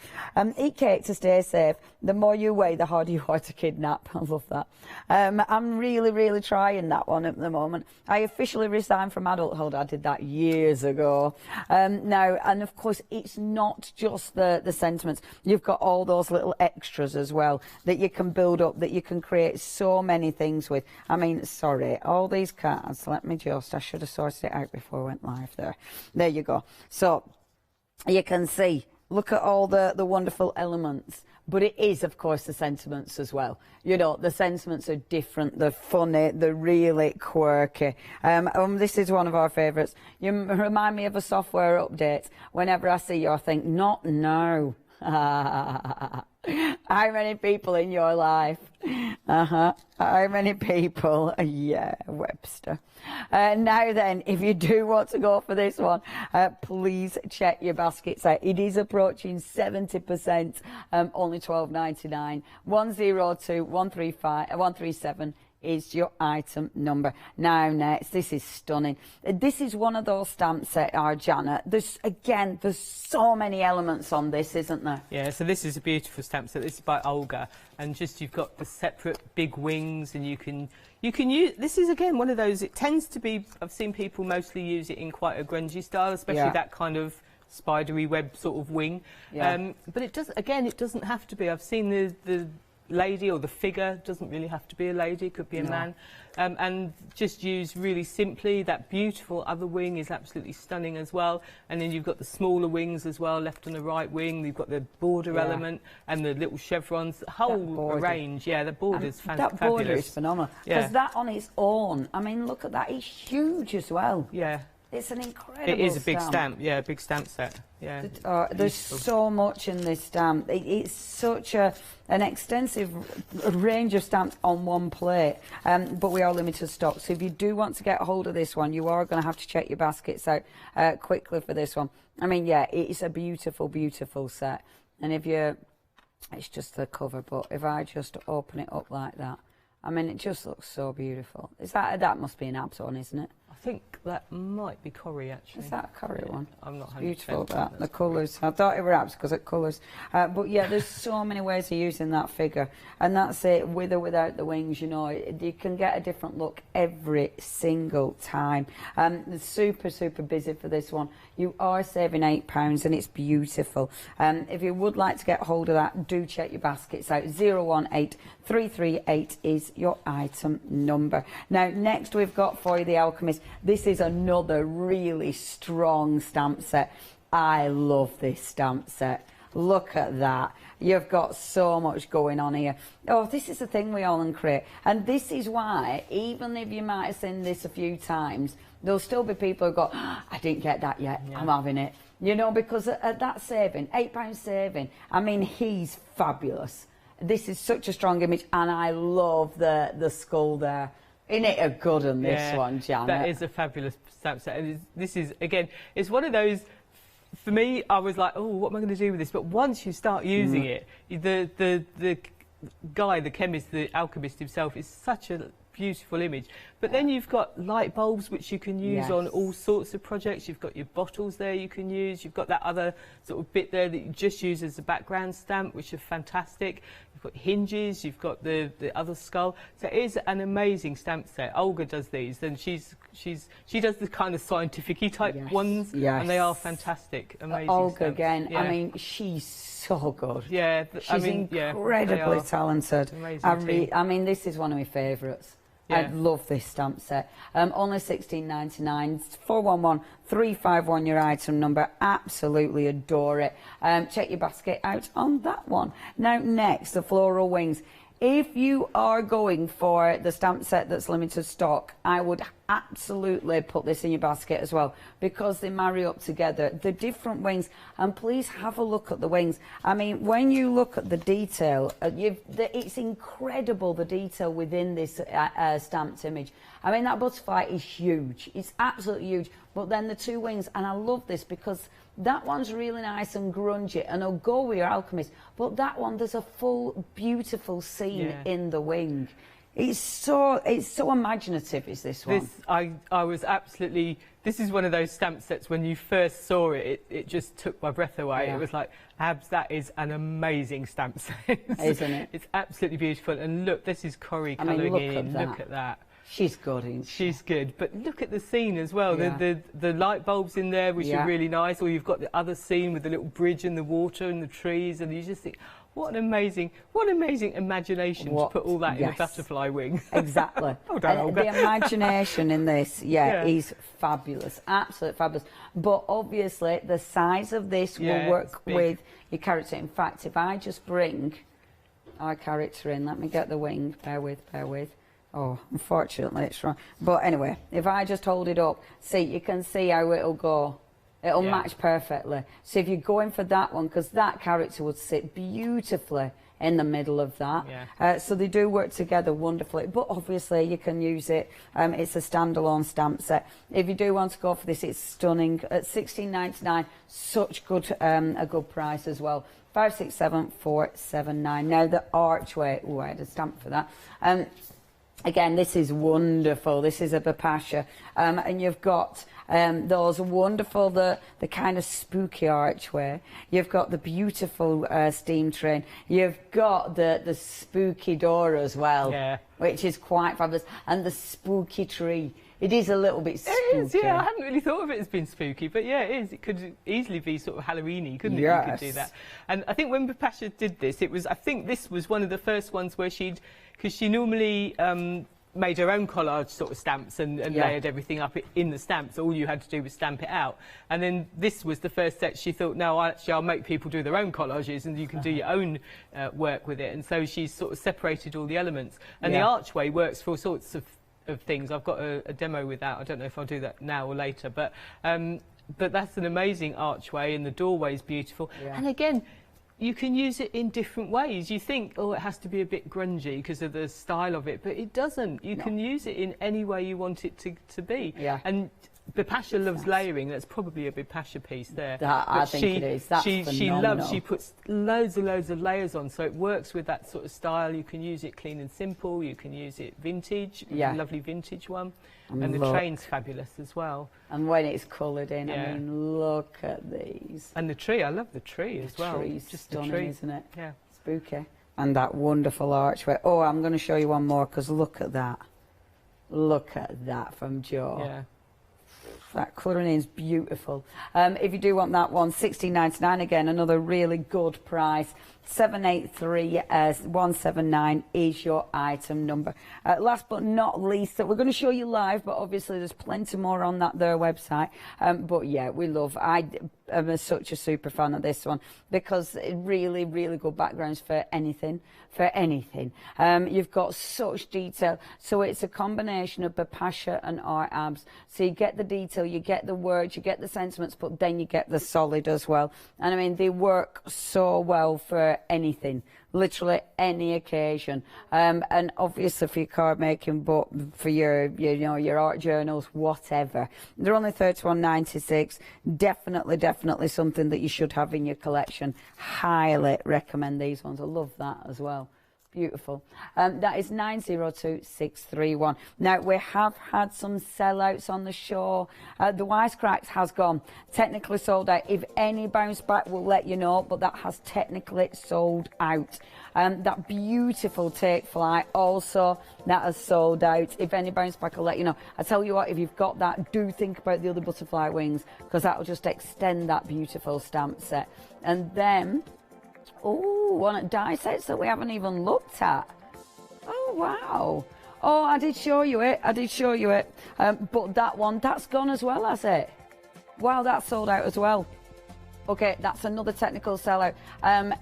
Eat cake to stay safe. The more you weigh, the harder you are to kidnap. I love that. I'm really, really trying that one at the moment. I officially resigned from adulthood. I did that years ago. Now, and of course, it's not just the sentiments. You've got all those little extras as well that you can build up, that you can create so many things with. I mean, sorry, all these cards. Let me just, I should have sorted it out before I went live there. There you go. So you can see, look at all the wonderful elements. But it is, of course, the sentiments as well. You know, the sentiments are different, they're funny, they're really quirky. This is one of our favourites. You remind me of a software update. Whenever I see you, I think, not now. How many people in your life? How many people? Yeah, Webster. Now then, if you do want to go for this one, please check your baskets out. It is approaching 70%, only £12.99. 102 135 137 is your item number. Now next, this is stunning. This is one of those stamp set, Janet. There's so many elements on this, isn't there? Yeah, so this is a beautiful stamp set. This is by Olga, and just you've got the separate big wings, and you can use, this is again one of those, it tends to be, I've seen people mostly use it in quite a grungy style, especially that kind of spidery web sort of wing. Yeah. But it doesn't have to be. I've seen the lady or the figure, doesn't really have to be a lady, it could be a man, and just use really simply. That beautiful other wing is absolutely stunning as well, and then you've got the smaller wings as well left on the right wing. You've got the border element and the little chevrons, the whole range. Yeah, the border's fantastic. That border is phenomenal, because that on its own, I mean, look at that, it's huge as well. Yeah, it's an incredible It is a big stamp, yeah, a big stamp set. Yeah. There's so much in this stamp. It's such an extensive range of stamps on one plate, but we are limited stock. So if you do want to get hold of this one, you are going to have to check your baskets out quickly for this one. I mean, yeah, it's a beautiful, beautiful set. And if you, it's just the cover, but if I just open it up like that, I mean, it just looks so beautiful. Is that must be an Abs one, isn't it? I think that might be Corrie, actually. Is that a Corrie one? I'm not 100% beautiful, that. The colours. I thought it were Abs because it colours. But yeah, there's so many ways of using that figure. And that's it, with or without the wings, you know. You can get a different look every single time. Super, super busy for this one. You are saving £8 and it's beautiful. If you would like to get hold of that, do check your baskets out. 018338 is your item number. Now, next we've got for you the Alchemist. This is another really strong stamp set. I love this stamp set. Look at that. You've got so much going on here. Oh, this is the thing we all create. And this is why, even if you might have seen this a few times, there'll still be people who go, oh, I didn't get that yet, I'm having it. You know, because at that saving, £8 saving, I mean, he's fabulous. This is such a strong image, and I love the skull there. Isn't it a good one, this one, Janet? That is a fabulous stamp set. And this is, again, it's one of those, for me, I was like, oh, what am I going to do with this? But once you start using it, the guy, the chemist, the alchemist himself, is such a beautiful image. But then you've got light bulbs which you can use on all sorts of projects. You've got your bottles there you can use. You've got that other sort of bit there that you just use as a background stamp, which are fantastic. You've got hinges, you've got the other skull. So it is an amazing stamp set. Olga does these, and she does the kind of scientific-y type ones, and they are fantastic, amazing Olga stamps. Again, I mean, she's so good. Yeah, she's incredibly talented. Amazing I mean, this is one of my favourites. I love this stamp set. Only £16.99. 411351 your item number. Absolutely adore it. Check your basket out on that one. Now next, the floral wings. If you are going for the stamp set that's limited stock, I would absolutely put this in your basket as well, because they marry up together. The different wings, and please have a look at the wings. I mean, when you look at the detail, it's incredible, the detail within this stamped image. I mean, that butterfly is huge. It's absolutely huge. But then the two wings, and I love this because that one's really nice and grungy, and it'll go with your alchemist. But that one, there's a full, beautiful scene in the wing. It's so imaginative, is this one? I was absolutely... This is one of those stamp sets, when you first saw it, it just took my breath away. It was like, Abs, that is an amazing stamp set. Isn't it? It's absolutely beautiful. And look, this is Corrie colouring in. Look at that. She's good, isn't she? She's good. But look at the scene as well. The light bulbs in there, which are really nice. Or you've got the other scene with the little bridge and the water and the trees, and you just think, what an amazing imagination to put all that in a butterfly wing. Exactly. The imagination in this, is fabulous. Absolutely fabulous. But obviously, the size of this will work with your character. In fact, if I just bring our character in, let me get the wing. Bear with. Oh, unfortunately it's wrong. But anyway, if I just hold it up, see, you can see how it'll go. It'll match perfectly. So if you're going for that one, because that character would sit beautifully in the middle of that. So they do work together wonderfully. But obviously you can use it. It's a standalone stamp set. If you do want to go for this, it's stunning. At £16.99, such a good price as well. 567479. Now the archway. Oh, I had a stamp for that. Again, this is wonderful. This is a Bapasha. And you've got those wonderful, the kind of spooky archway. You've got the beautiful steam train. You've got the spooky door as well, which is quite fabulous. And the spooky tree. It is a little bit spooky. It is, I hadn't really thought of it as being spooky, but it is. It could easily be sort of Halloween-y, couldn't it? You could do that. And I think when Bapasha did this, I think this was one of the first ones where because she normally made her own collage sort of stamps and layered everything up in the stamps. All you had to do was stamp it out. And then this was the first set she thought, no, I'll make people do their own collages and you can do your own work with it. And so she's sort of separated all the elements. And the archway works for all sorts of things. I've got a demo with that. I don't know if I'll do that now or later. But that's an amazing archway, and the doorway is beautiful. And again, you can use it in different ways. You think, oh, it has to be a bit grungy because of the style of it, but it doesn't. You can use it in any way you want it to be. And Bipasha loves layering. That's probably a Bipasha piece there. I think it is. That's phenomenal. She puts loads of layers on, so it works with that sort of style. You can use it clean and simple. You can use it vintage. Yeah. A lovely vintage one. And the train's fabulous as well. And when it's coloured in, I mean, look at these. And the tree, I love the tree as well. The tree's just stunning, isn't it? Yeah. Spooky. And that wonderful archway. Oh, I'm going to show you one more, because look at that. Look at that from Jo. Yeah. That colouring is beautiful. If you do want that one, $16.99 again, another really good price. 783-179 is your item number. Last but not least, that we're going to show you live, but obviously there's plenty more on their website. But yeah, we love. I am such a super fan of this one, because it really, really good backgrounds for anything. You've got such detail. So it's a combination of Bipasha and art abs. So you get the detail, you get the words, you get the sentiments, but then you get the solid as well. And I mean, they work so well for anything, literally any occasion. And obviously for your card making, but for your, your art journals, whatever. They're only $31.96. Definitely something that you should have in your collection. Highly recommend these ones. I love that as well. Beautiful. That is 902631. Now, we have had some sellouts on the show. The Wisecracks has gone. Technically sold out. If any bounce back, we'll let you know, but that has technically sold out. That beautiful take fly also, that has sold out. If any bounce back, I'll let you know. I tell you what, if you've got that, do think about the other butterfly wings, because that will just extend that beautiful stamp set. And then, oh, one at die sets that we haven't even looked at. Oh, wow. Oh, I did show you it. But that one, that's gone as well, has it? Wow, that's sold out as well. Okay, that's another technical sellout.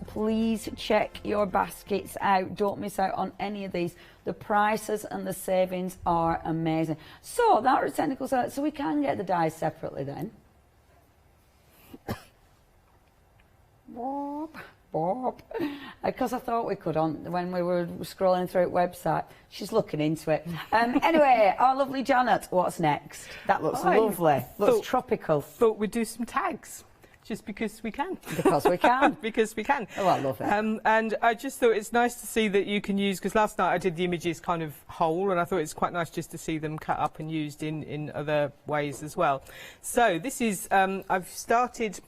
Please check your baskets out. Don't miss out on any of these. The prices and the savings are amazing. So, that was a technical sellout. So we can get the dies separately then. Bob. Because I thought we could when we were scrolling through the website. She's looking into it. Anyway, our lovely Janet, what's next? That looks lovely. Looks tropical. Thought we'd do some tags. Just because we can. Because we can. Because we can. Oh, I love it. And I just thought it's nice to see that you can use, because last night I did the images kind of whole, and I thought it's quite nice just to see them cut up and used in other ways as well. So this is, I've started,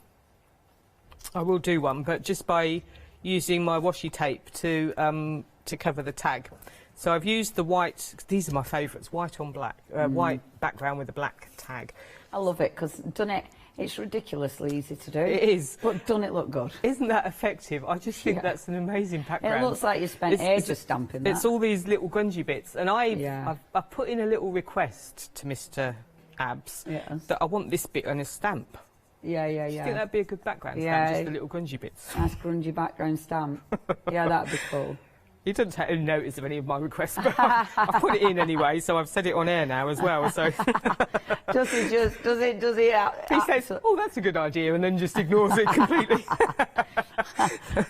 I will do one, but just by using my washi tape to cover the tag. So I've used the white, these are my favourites, white on black, white background with a black tag. I love it, because it's ridiculously easy to do. It is. But doesn't it look good? Isn't that effective? I just think that's an amazing background. It looks like you spent ages stamping that. It's all these little grungy bits. And I've put in a little request to Mr. Abs that I want this bit on a stamp. Yeah. Do you think that'd be a good background stamp, just the little grungy bits? Nice grungy background stamp. Yeah, that'd be cool. He doesn't take any notice of any of my requests, but I've put it in anyway, so I've said it on air now as well. So does he? He says, "Oh, that's a good idea," and then just ignores it completely.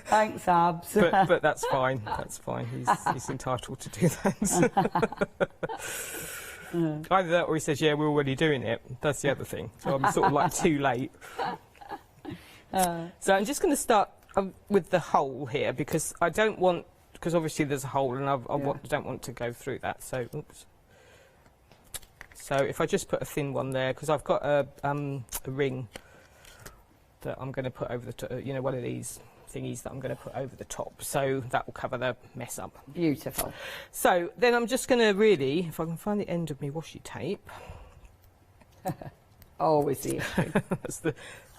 Thanks, Abs. But that's fine. That's fine. He's entitled to do that. Either that, or he says, "Yeah, we're already doing it." That's the other thing. So I'm sort of like too late. So I'm just going to start with the hole here, because I don't want. Because obviously there's a hole, and I don't want to go through that. So, oops. So if I just put a thin one there, because I've got a ring that I'm going to put over the top, one of these thingies that I'm going to put over the top. So that will cover the mess up. Beautiful. So then I'm just going to really, if I can find the end of my washi tape. Always the issue. That's the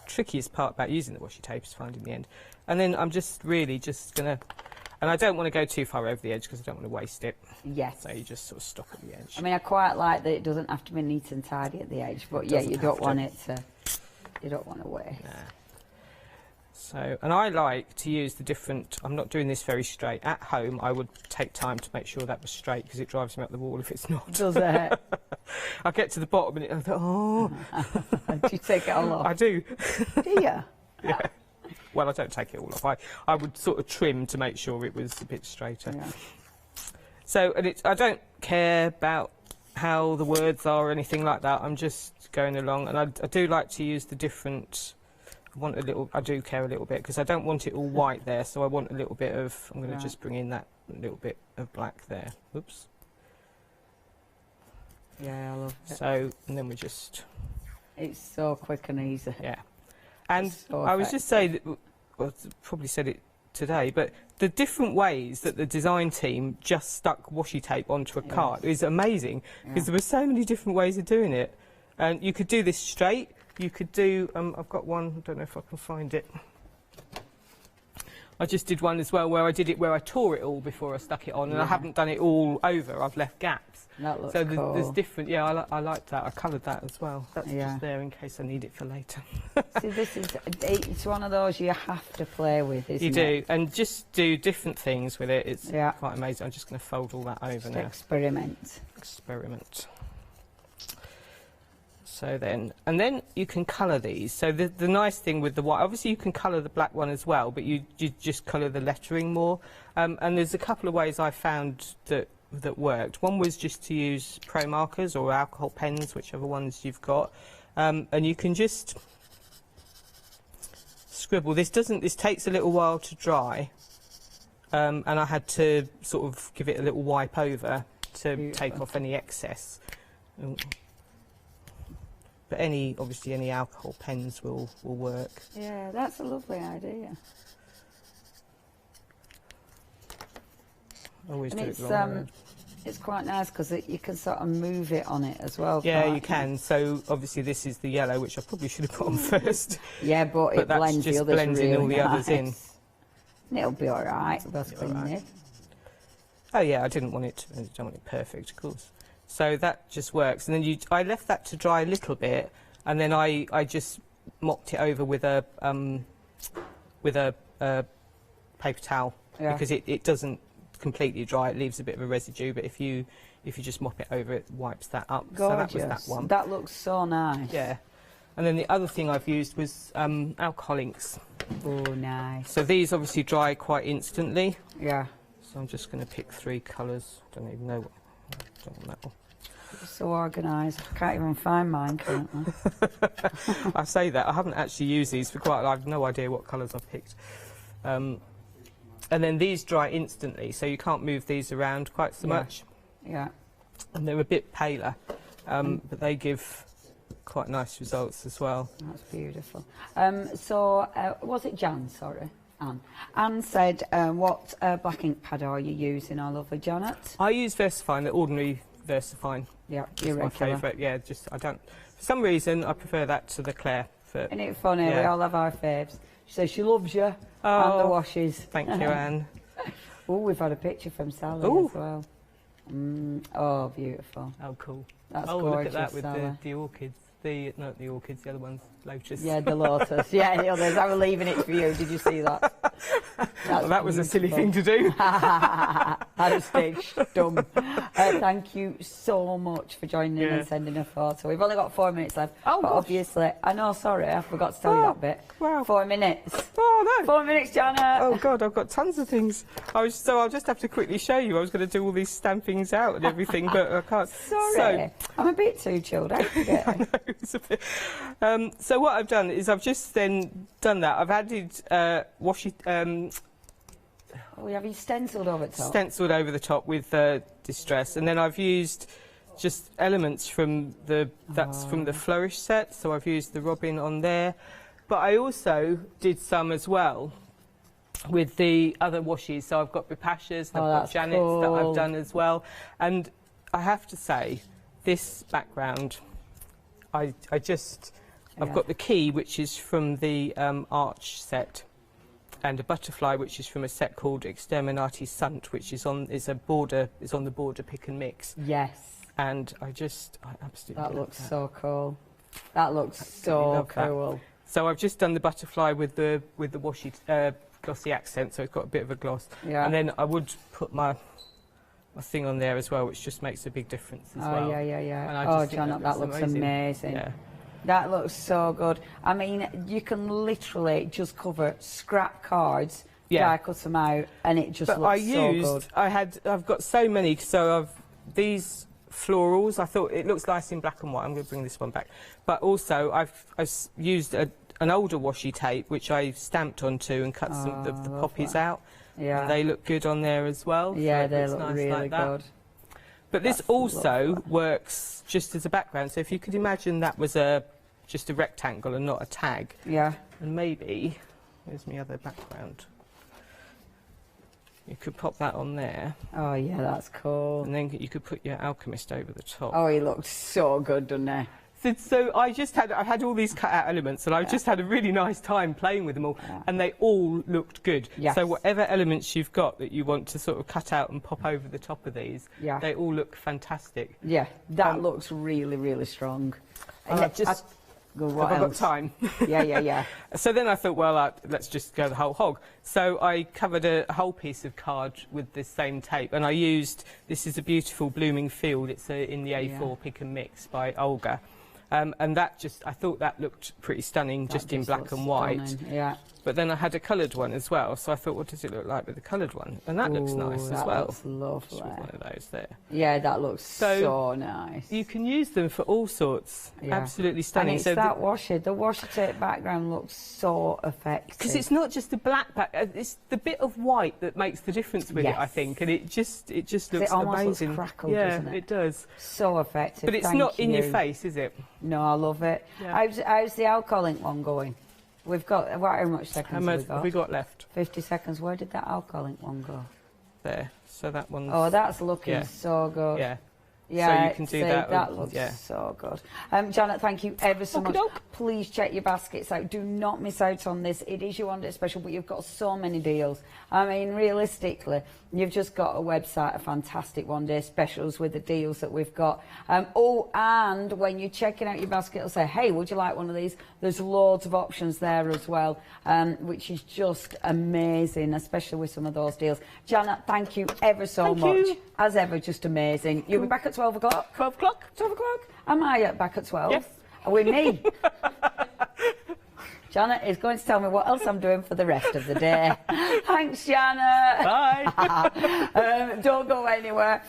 trickiest part about using the washi tape, is finding the end. And then I'm just really just going to. And I don't want to go too far over the edge, because I don't want to waste it. Yes. So you just sort of stop at the edge. I mean, I quite like that it doesn't have to be neat and tidy at the edge, but yeah, you don't want it to. You don't want to waste. Nah. So, and I like to use the different. I'm not doing this very straight. At home, I would take time to make sure that was straight, because it drives me up the wall if it's not. Does it? I get to the bottom and I thought, oh. Do you take it all off? I do. Do you? Yeah. Well, I don't take it all off. I would sort of trim to make sure it was a bit straighter. Yeah. So, and I don't care about how the words are or anything like that. I'm just going along, and I do like to use the different. I do care a little bit because I don't want it all white there, so I want a little bit of. I'm going to just bring in that little bit of black there. Oops. Yeah, I love it. So, and then we just. It's so quick and easy. Yeah. And so I was just saying that. Well, I probably said it today, but the different ways that the design team just stuck washi tape onto a card is amazing because there were so many different ways of doing it. And you could do this straight. You could do, I've got one, I don't know if I can find it. I just did one as well where I did it where I tore it all before I stuck it on, and I haven't done it all over, I've left gaps. That looks so cool. There's different, I like that, I coloured that as well. That's just there in case I need it for later. See, it's one of those you have to play with, isn't it? You do, and just do different things with it, it's quite amazing. I'm just going to fold all that over now. Experiment. So then, and then you can colour these. So the nice thing with the white, obviously you can colour the black one as well, but you just colour the lettering more. And there's a couple of ways I found that worked. One was just to use pro markers or alcohol pens, whichever ones you've got, and you can just scribble. This takes a little while to dry, and I had to sort of give it a little wipe over to take off any excess. But obviously any alcohol pens will work. Yeah, that's a lovely idea. Always and do it long. It's quite nice because you can sort of move it on it as well. Yeah, you can. So obviously this is the yellow, which I probably should have put on first. Yeah, but it blends the others blending all the others in. And it'll be all right. Oh yeah, I don't want it perfect, of course. So that just works, and then I left that to dry a little bit, and then I just mopped it over with a paper towel because it doesn't completely dry. It leaves a bit of a residue, but if you just mop it over, it wipes that up. Gorgeous. So that was that one. That looks so nice. Yeah, and then the other thing I've used was alcohol inks. Oh, nice. So these obviously dry quite instantly. Yeah. So I'm just going to pick 3 colours. Don't even know what. Don't want that one. So organised. I can't even find mine, can't I? I say that. I haven't actually used these for quite. I have no idea what colours I've picked. And then these dry instantly, so you can't move these around quite so much. Yeah. And they're a bit paler, but they give quite nice results as well. That's beautiful. So, was it Jan? Sorry. Anne said, what black ink pad are you using, our lovely Janet? I use Versafine, the ordinary Versafine. Yeah, it's my favourite. Yeah, I don't. For some reason, I prefer that to the Claire. Isn't it funny? Yeah. We all have our faves. She says she loves you and the washes. Thank you, Anne. Oh, we've had a picture from Sally as well. Oh, beautiful. Oh, cool. That's gorgeous. Gorgeous, look at that with Sally. the orchids. Not the orchids, the other ones, lotus. Yeah, the lotus. Yeah, the others. I was leaving it for you. Did you see that? Well, that was a silly thing to do. Out of stage. Dumb. Thank you so much for joining in and sending a photo. We've only got 4 minutes left. Oh, but obviously, I know, sorry, I forgot to tell you that bit. Wow. 4 minutes. Oh, no. 4 minutes, Janet. Oh, God, I've got tons of things. So I'll just have to quickly show you. I was going to do all these stampings out and everything, but I can't. Sorry. I'm a bit too chilled. I forget. I know, it's a bit. So what I've done is I've just then done that. I've added washi. We have you stenciled over the top. Stenciled over the top with distress, and then I've used just elements from from the Flourish set. So I've used the robin on there, but I also did some as well with the other washes. So I've got Bipashas, and I've got Janet's that I've done as well. And I have to say, this background, I've got the key, which is from the Arch set, and a butterfly, which is from a set called Exterminati Sunt, which is on the border pick and mix. Yes. And I absolutely that looks so cool. That looks so cool. So I've just done the butterfly with the washi glossy accent, so it's got a bit of a gloss. Yeah. And then I would put my thing on there as well, which just makes a big difference as well. Yeah. Oh, John, that looks amazing. Yeah. That looks so good. I mean, you can literally just cover scrap cards, die cut them out, and it just looks so good. I've got so many. So these florals. I thought it looks nice in black and white. I'm going to bring this one back. But also, I've used an older washi tape, which I stamped onto and cut some of the poppies out. Yeah. And they look good on there as well. Yeah, so they look nice really like that. good. But this also works just as a background. So if you could imagine that was just a rectangle and not a tag. Yeah. And maybe, here's my other background. You could pop that on there. Oh yeah, that's cool. And then you could put your alchemist over the top. Oh, he looked so good, doesn't he? So I had all these cut out elements, and I just had a really nice time playing with them all, and they all looked good. Yes. So whatever elements you've got that you want to sort of cut out and pop over the top of these, they all look fantastic. Yeah, that looks really, really strong. I've got time. Yeah. So then I thought, well, let's just go the whole hog. So I covered a whole piece of card with this same tape, and I used, this is a beautiful blooming field. It's in the A4 Pick and Mix by Olga. And that I thought that looked pretty stunning, just in black and white. Yeah. But then I had a coloured one as well, so I thought, what does it look like with the coloured one? And that looks nice as well. That looks lovely. Just one of those there. Yeah, that looks so nice. You can use them for all sorts. Yeah. Absolutely stunning. And it's that washi. The washi tape background looks so effective. Because it's not just the black back; it's the bit of white that makes the difference with it, I think. And it just looks it almost amazing. Looks crackled, yeah, doesn't it does. So effective. But it's not in your face, is it? No, I love it. Yeah. How's the alcohol ink one going? We've got, how much seconds have we got left? 50 seconds. Where did that alcohol ink one go? There. So that one's... Oh, that's looking so good. Yeah. Yeah, so you can do that. That looks so good. Janet, thank you ever so much. Please check your baskets out. Do not miss out on this. It is your one day special, but you've got so many deals. I mean, realistically, you've just got a website of fantastic one-day specials with the deals that we've got. Oh, and when you're checking out your basket, it'll say, hey, would you like one of these? There's loads of options there as well, which is just amazing, especially with some of those deals. Janet, thank you ever so much. As ever, just amazing. You'll be back at 12 o'clock? 12 o'clock. 12 o'clock? Am I back at 12? Yes. With me? Janet is going to tell me what else I'm doing for the rest of the day. Thanks, Janet. Bye. Don't go anywhere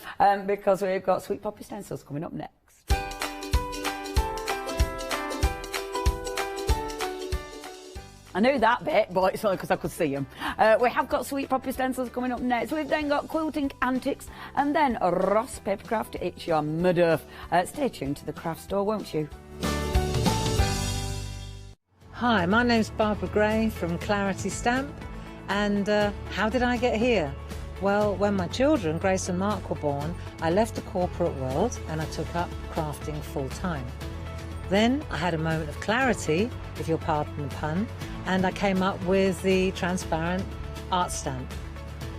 because we've got Sweet Poppy stencils coming up next. I knew that bit, but it's only because I could see them. We have got Sweet Poppy stencils coming up next. We've then got quilting antics and then Ross Papercraft. It's your mud-off. Stay tuned to the craft store, won't you? Hi, my name's Barbara Gray from Clarity Stamp, and how did I get here? Well, when my children, Grace and Mark, were born, I left the corporate world and I took up crafting full-time. Then I had a moment of clarity, if you'll pardon the pun, and I came up with the transparent art stamp.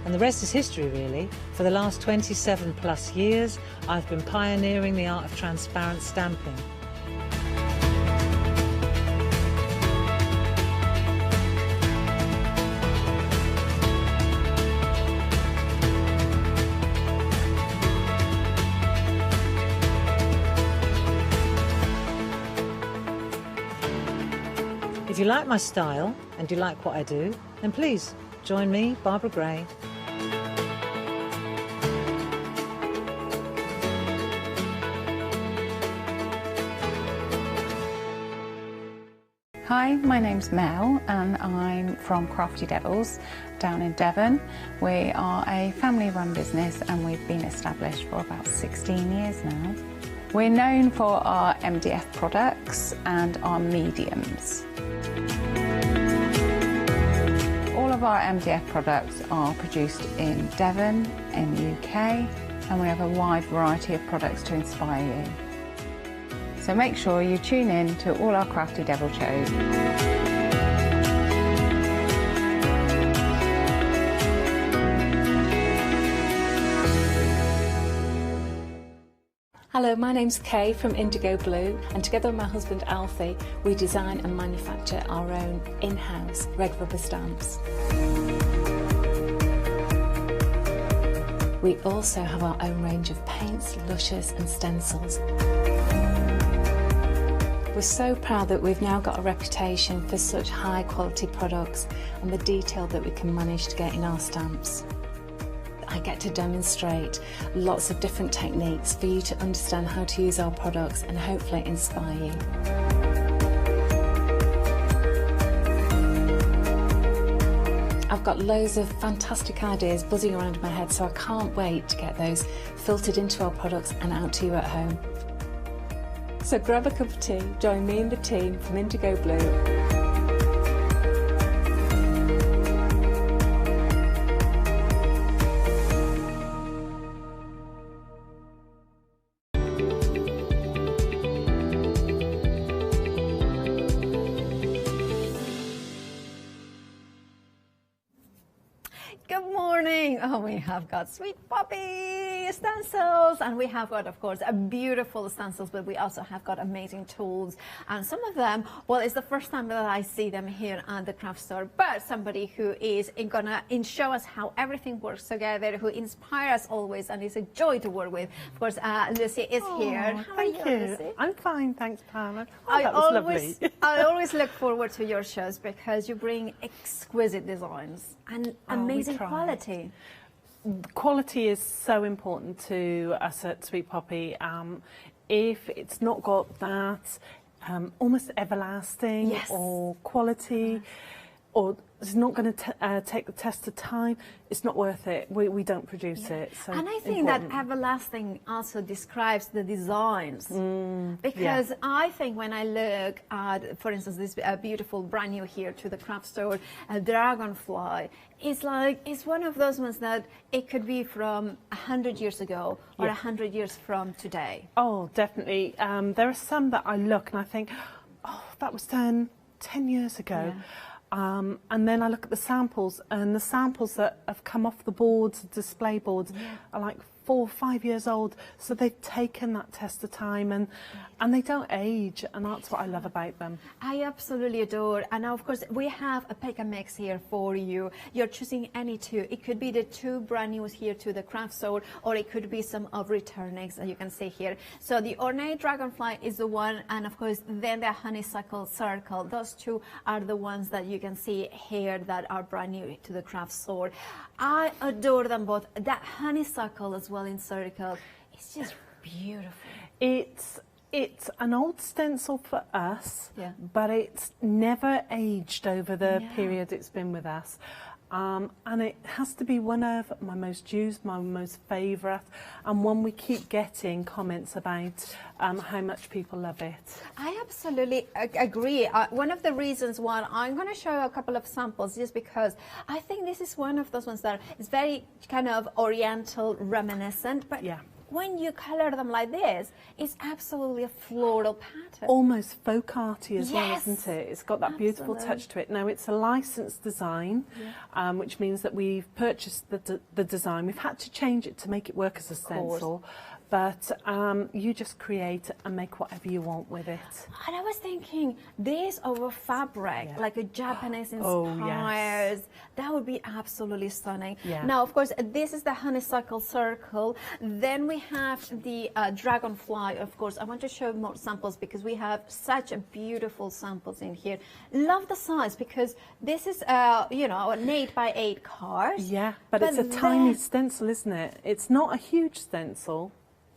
And the rest is history, really. For the last 27 plus years, I've been pioneering the art of transparent stamping. If you like my style and you like what I do, then please join me, Barbara Gray. Hi, my name's Mel and I'm from Crafty Devils down in Devon. We are a family-run business and we've been established for about 16 years now. We're known for our MDF products and our mediums. All of our MDF products are produced in Devon, in the UK, and we have a wide variety of products to inspire you. So make sure you tune in to all our Crafty Devil shows. Hello, my name's Kay from Indigo Blue, and together with my husband Alfie, we design and manufacture our own in-house red rubber stamps. We also have our own range of paints, lushes and stencils. We're so proud that we've now got a reputation for such high quality products and the detail that we can manage to get in our stamps. I get to demonstrate lots of different techniques for you to understand how to use our products and hopefully inspire you. I've got loads of fantastic ideas buzzing around in my head, so I can't wait to get those filtered into our products and out to you at home. So grab a cup of tea, join me and the team from Indigo Blue. Good morning. Oh, we have got Sweet Poppy stencils, and we have got, of course, a beautiful stencils, but we also have got amazing tools. And some of them, well, it's the first time that I see them here at the craft store, but somebody who is gonna show us how everything works together, who inspires us always, and is a joy to work with. Of course, Lucy is here. How are you, Lucy? I'm fine, thanks, Paula. I always look forward to your shows because you bring exquisite designs and amazing quality. Quality is so important to us at Sweet Poppy. If it's not got that almost everlasting or quality, or it's not going to take the test of time, it's not worth it. We don't produce it. So and I think that everlasting also describes the designs. Because I think when I look at, for instance, this beautiful brand new here to the craft store, dragonfly, it's one of those ones that it could be from 100 years ago or 100 years from today. Oh, definitely. There are some that I look and I think, oh, that was done 10 years ago. And then I look at the samples, and the samples that have come off the boards, display boards, are like 4 or 5 years old. So they've taken that test of time, and they don't age, and that's what I love about them. I absolutely adore. And now, of course, we have a pick and mix here for you. You're choosing any two. It could be the two brand news here to the craft store, or it could be some of returnings that you can see here. So the ornate dragonfly is the one, and of course, then the honeysuckle circle. Those two are the ones that you can see here that are brand new to the craft store. I adore them both. That honeysuckle as well in circle, it's just beautiful. It's an old stencil for us, but it's never aged over the period it's been with us. And it has to be one of my most used, my most favourite, and one we keep getting comments about how much people love it. I absolutely agree. One of the reasons why I'm going to show a couple of samples is because I think this is one of those ones that is very kind of oriental reminiscent, but when you colour them like this, it's absolutely a floral pattern. Almost folk arty as well, isn't it? It's got that beautiful touch to it. Now, it's a licensed design, which means that we've purchased the design. We've had to change it to make it work as a stencil. But you just create and make whatever you want with it. And I was thinking, this over fabric, like a Japanese inspired, that would be absolutely stunning. Now, of course, this is the honeysuckle circle. Then we have the dragonfly, of course. I want to show more samples because we have such a beautiful samples in here. Love the size because this is, you know, an 8x8 card. Yeah, but it's a tiny stencil, isn't it? It's not a huge stencil.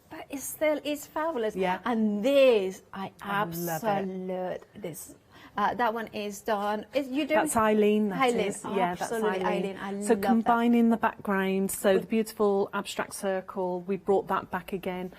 But it still is fabulous. Yeah. And this, I absolutely this. That one is done. That's Eileen. Eileen. Is. Yeah, that's Eileen. So combining the background, so the beautiful abstract circle, we brought that back again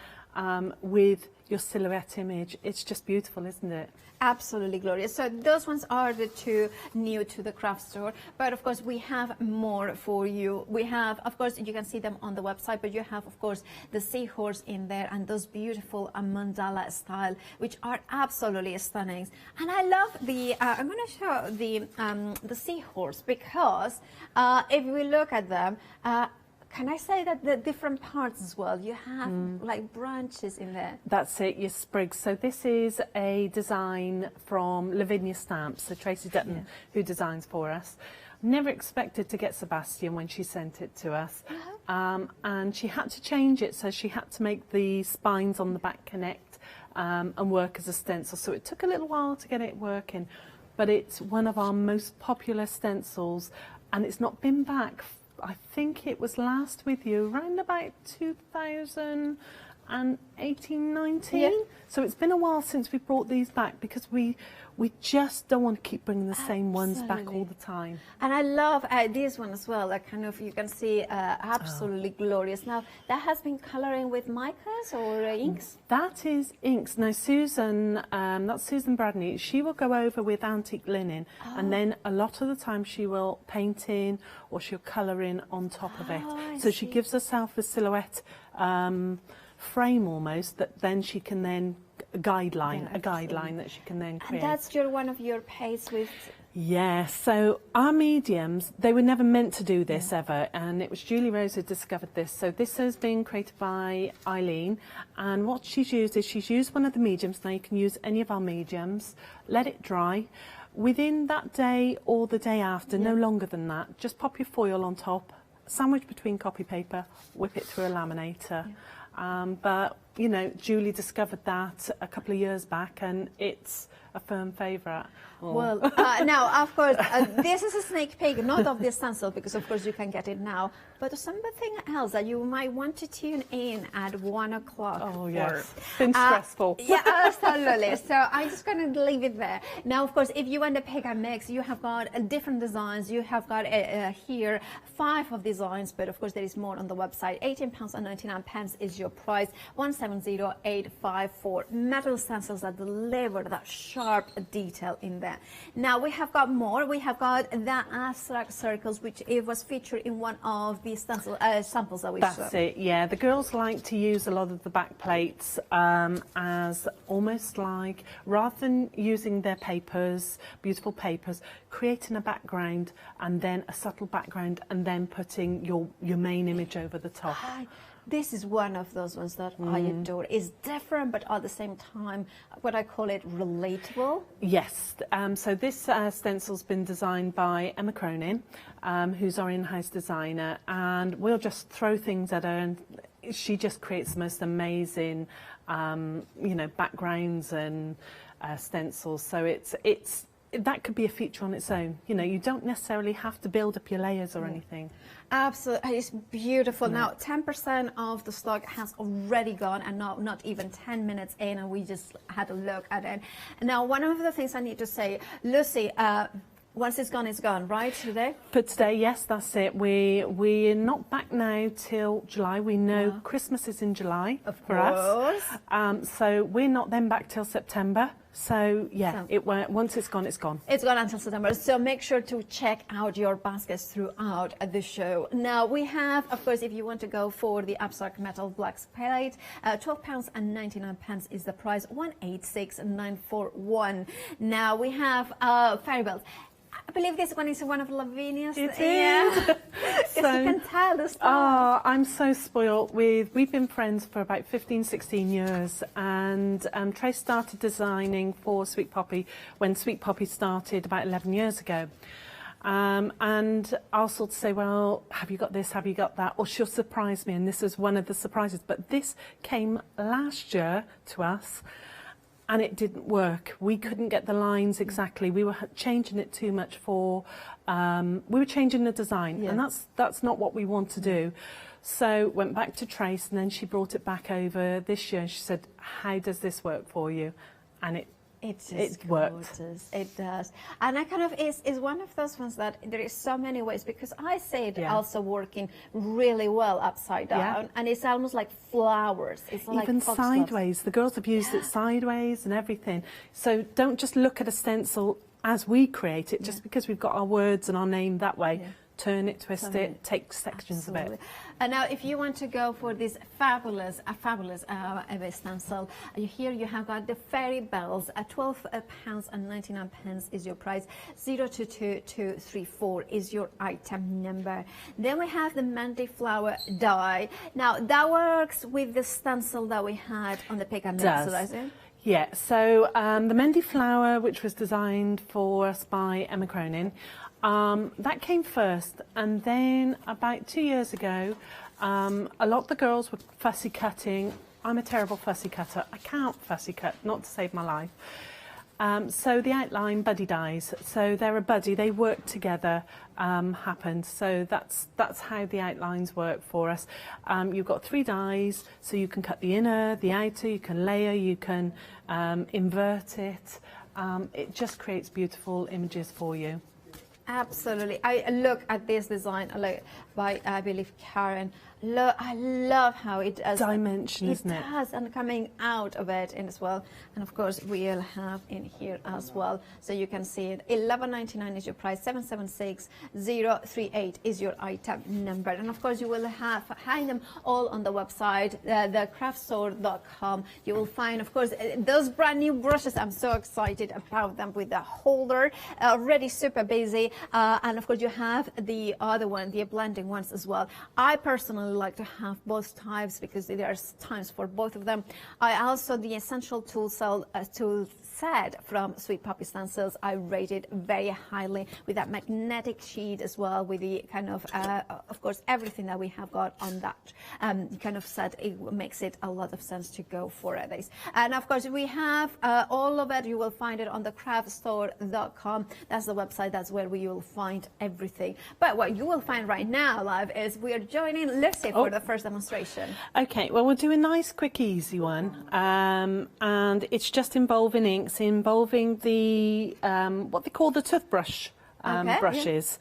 with your silhouette image. It's just beautiful, isn't it? Absolutely glorious. So those ones are the two new to the craft store, but of course we have more for you. We have, of course, you can see them on the website, but you have, of course, the seahorse in there and those beautiful mandala style, which are absolutely stunning. And I love the, I'm going to show the seahorse because if we look at them, can I say that the different parts as well? You have like branches in there. That's it, your sprigs. So this is a design from Lavinia Stamps, so Tracy Dutton, who designs for us. Never expected to get Sebastian when she sent it to us. And she had to change it, so she had to make the spines on the back connect and work as a stencil. So it took a little while to get it working, but it's one of our most popular stencils, and it's not been back I think it was last with you around about 2018, 19. Yeah. So it's been a while since we brought these back because we just don't want to keep bringing the same ones back all the time. And I love this one as well. Like kind of, you can see absolutely glorious. Now, that has been colouring with micas or inks? That is inks. Now, Susan, that's Susan Bradney, she will go over with antique linen, and then a lot of the time she will paint in or she'll colour in on top of it. So she gives herself a silhouette frame almost that then she can then a guideline that she can then create. And that's one of your pays with... Yeah, so our mediums, they were never meant to do this ever, and it was Julie Rose who discovered this. So this has been created by Eileen, and what she's used is she's used one of the mediums. Now you can use any of our mediums, let it dry. Within that day or the day after, no longer than that, just pop your foil on top, sandwich between copy paper, whip it through a laminator. But, you know, Julie discovered that a couple of years back, and it's a firm favourite. Well, now, of course, this is a sneak peek, not of this stencil, because, of course, you can get it now, but something else that you might want to tune in at 1 o'clock. Oh, yes. It's been stressful. Yeah, absolutely. So I'm just going to leave it there. Now, of course, if you want to pick a mix, you have got different designs. You have got here 5 of designs, but, of course, there is more on the website. £18.99 is your price. 170854. Metal stencils that deliver that sharp detail in there. Now we have got more. We have got the abstract circles, which it was featured in one of the stencil samples that we saw. That's it. Yeah, the girls like to use a lot of the back plates as almost like, rather than using their papers, beautiful papers, creating a background and then a subtle background and then putting your main image over the top. This is one of those ones that I adore. It's different, but at the same time, what I call it, relatable. Yes. So this stencil's been designed by Emma Cronin, who's our in-house designer, and we'll just throw things at her, and she just creates the most amazing, you know, backgrounds and stencils. So it's that could be a feature on its own. You know, you don't necessarily have to build up your layers or anything. Absolutely, it's beautiful. Now, 10% of the stock has already gone, and not even 10 minutes in, and we just had a look at it. Now, one of the things I need to say, Lucy, once it's gone, right, today? For today, yes, that's it. We're not back now till July. We know Christmas is in July for us. So we're not then back till September. So, yeah, once it's gone, it's gone. It's gone until September. So make sure to check out your baskets throughout the show. Now, we have, of course, if you want to go for the abstract metal black plate, £12.99 is the price, 186,941. Now, we have fairy bells. I believe this one is one of Lavinia's. It is. Yeah. So, you can tell the stuff. Oh, I'm so spoiled we've been friends for about 15, 16 years, and Trace started designing for Sweet Poppy when Sweet Poppy started about 11 years ago. And I'll sort of say, well, have you got this, have you got that? Or she'll surprise me, and this is one of the surprises. But this came last year to us, and it didn't work. We couldn't get the lines exactly. We were changing it too much for, we were changing the design, and that's not what we want to do. So went back to Trace, and then she brought it back over this year, and she said, how does this work for you? And it worked. It does. And I kind of is one of those ones that there is so many ways, because I see it also working really well upside down, and it's almost like flowers. It's even like sideways. The girls have used it sideways and everything. So don't just look at a stencil as we create it, just because we've got our words and our name that way. Turn it, twist it, take sections of it. And now, if you want to go for this fabulous stencil, here you have got the fairy bells at £12.99 is your price. 022234 is your item number. Then we have the Mandy flower die. Now that works with the stencil that we had on the pick and mix, does it? Yeah. So the Mendy flower, which was designed for us by Emma Cronin. That came first, and then about 2 years ago, a lot of the girls were fussy cutting. I'm a terrible fussy cutter. I can't fussy cut, not to save my life. So the outline buddy dies. So they're a buddy. They work together. Happened. So that's how the outlines work for us. You've got 3 dies, so you can cut the inner, the outer. You can layer. You can invert it. It just creates beautiful images for you. Absolutely. I look at this design by, I believe, Karen. I love how it does. Dimension, isn't it? It does, and coming out of it in as well. And of course, we'll have in here as well, so you can see it. $11.99 is your price. 776038 is your item number. And of course, you will find them all on the website, thecraftstore.com. You will find, of course, those brand new brushes. I'm so excited about them with the holder. Already super busy. And of course, you have the other one, the blending ones as well. I personally like to have both types because there are times for both of them. I also, the essential tool set from Sweet Poppy Stencils, I rated very highly with that magnetic sheet as well, with the kind of course, everything that we have got on that kind of set. It makes it a lot of sense to go for this. And of course, we have all of it. You will find it on thecraftstore.com. That's the website. That's where you will find everything. But what you will find right now, live, is we are joining Lucy for the first demonstration. Okay, well, we'll do a nice, quick, easy one. And it's just involving inks, involving the, what they call the toothbrush brushes.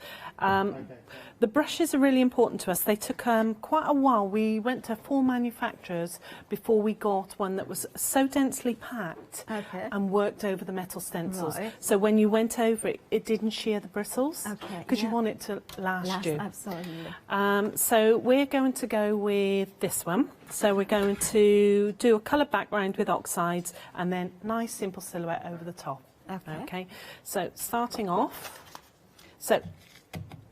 The brushes are really important to us. They took quite a while. We went to 4 manufacturers before we got one that was so densely packed and worked over the metal stencils. Right. So when you went over it, it didn't shear the bristles because you want it to last you. Absolutely. So we're going to go with this one. So we're going to do a coloured background with oxides and then nice simple silhouette over the top. Okay. So starting off, so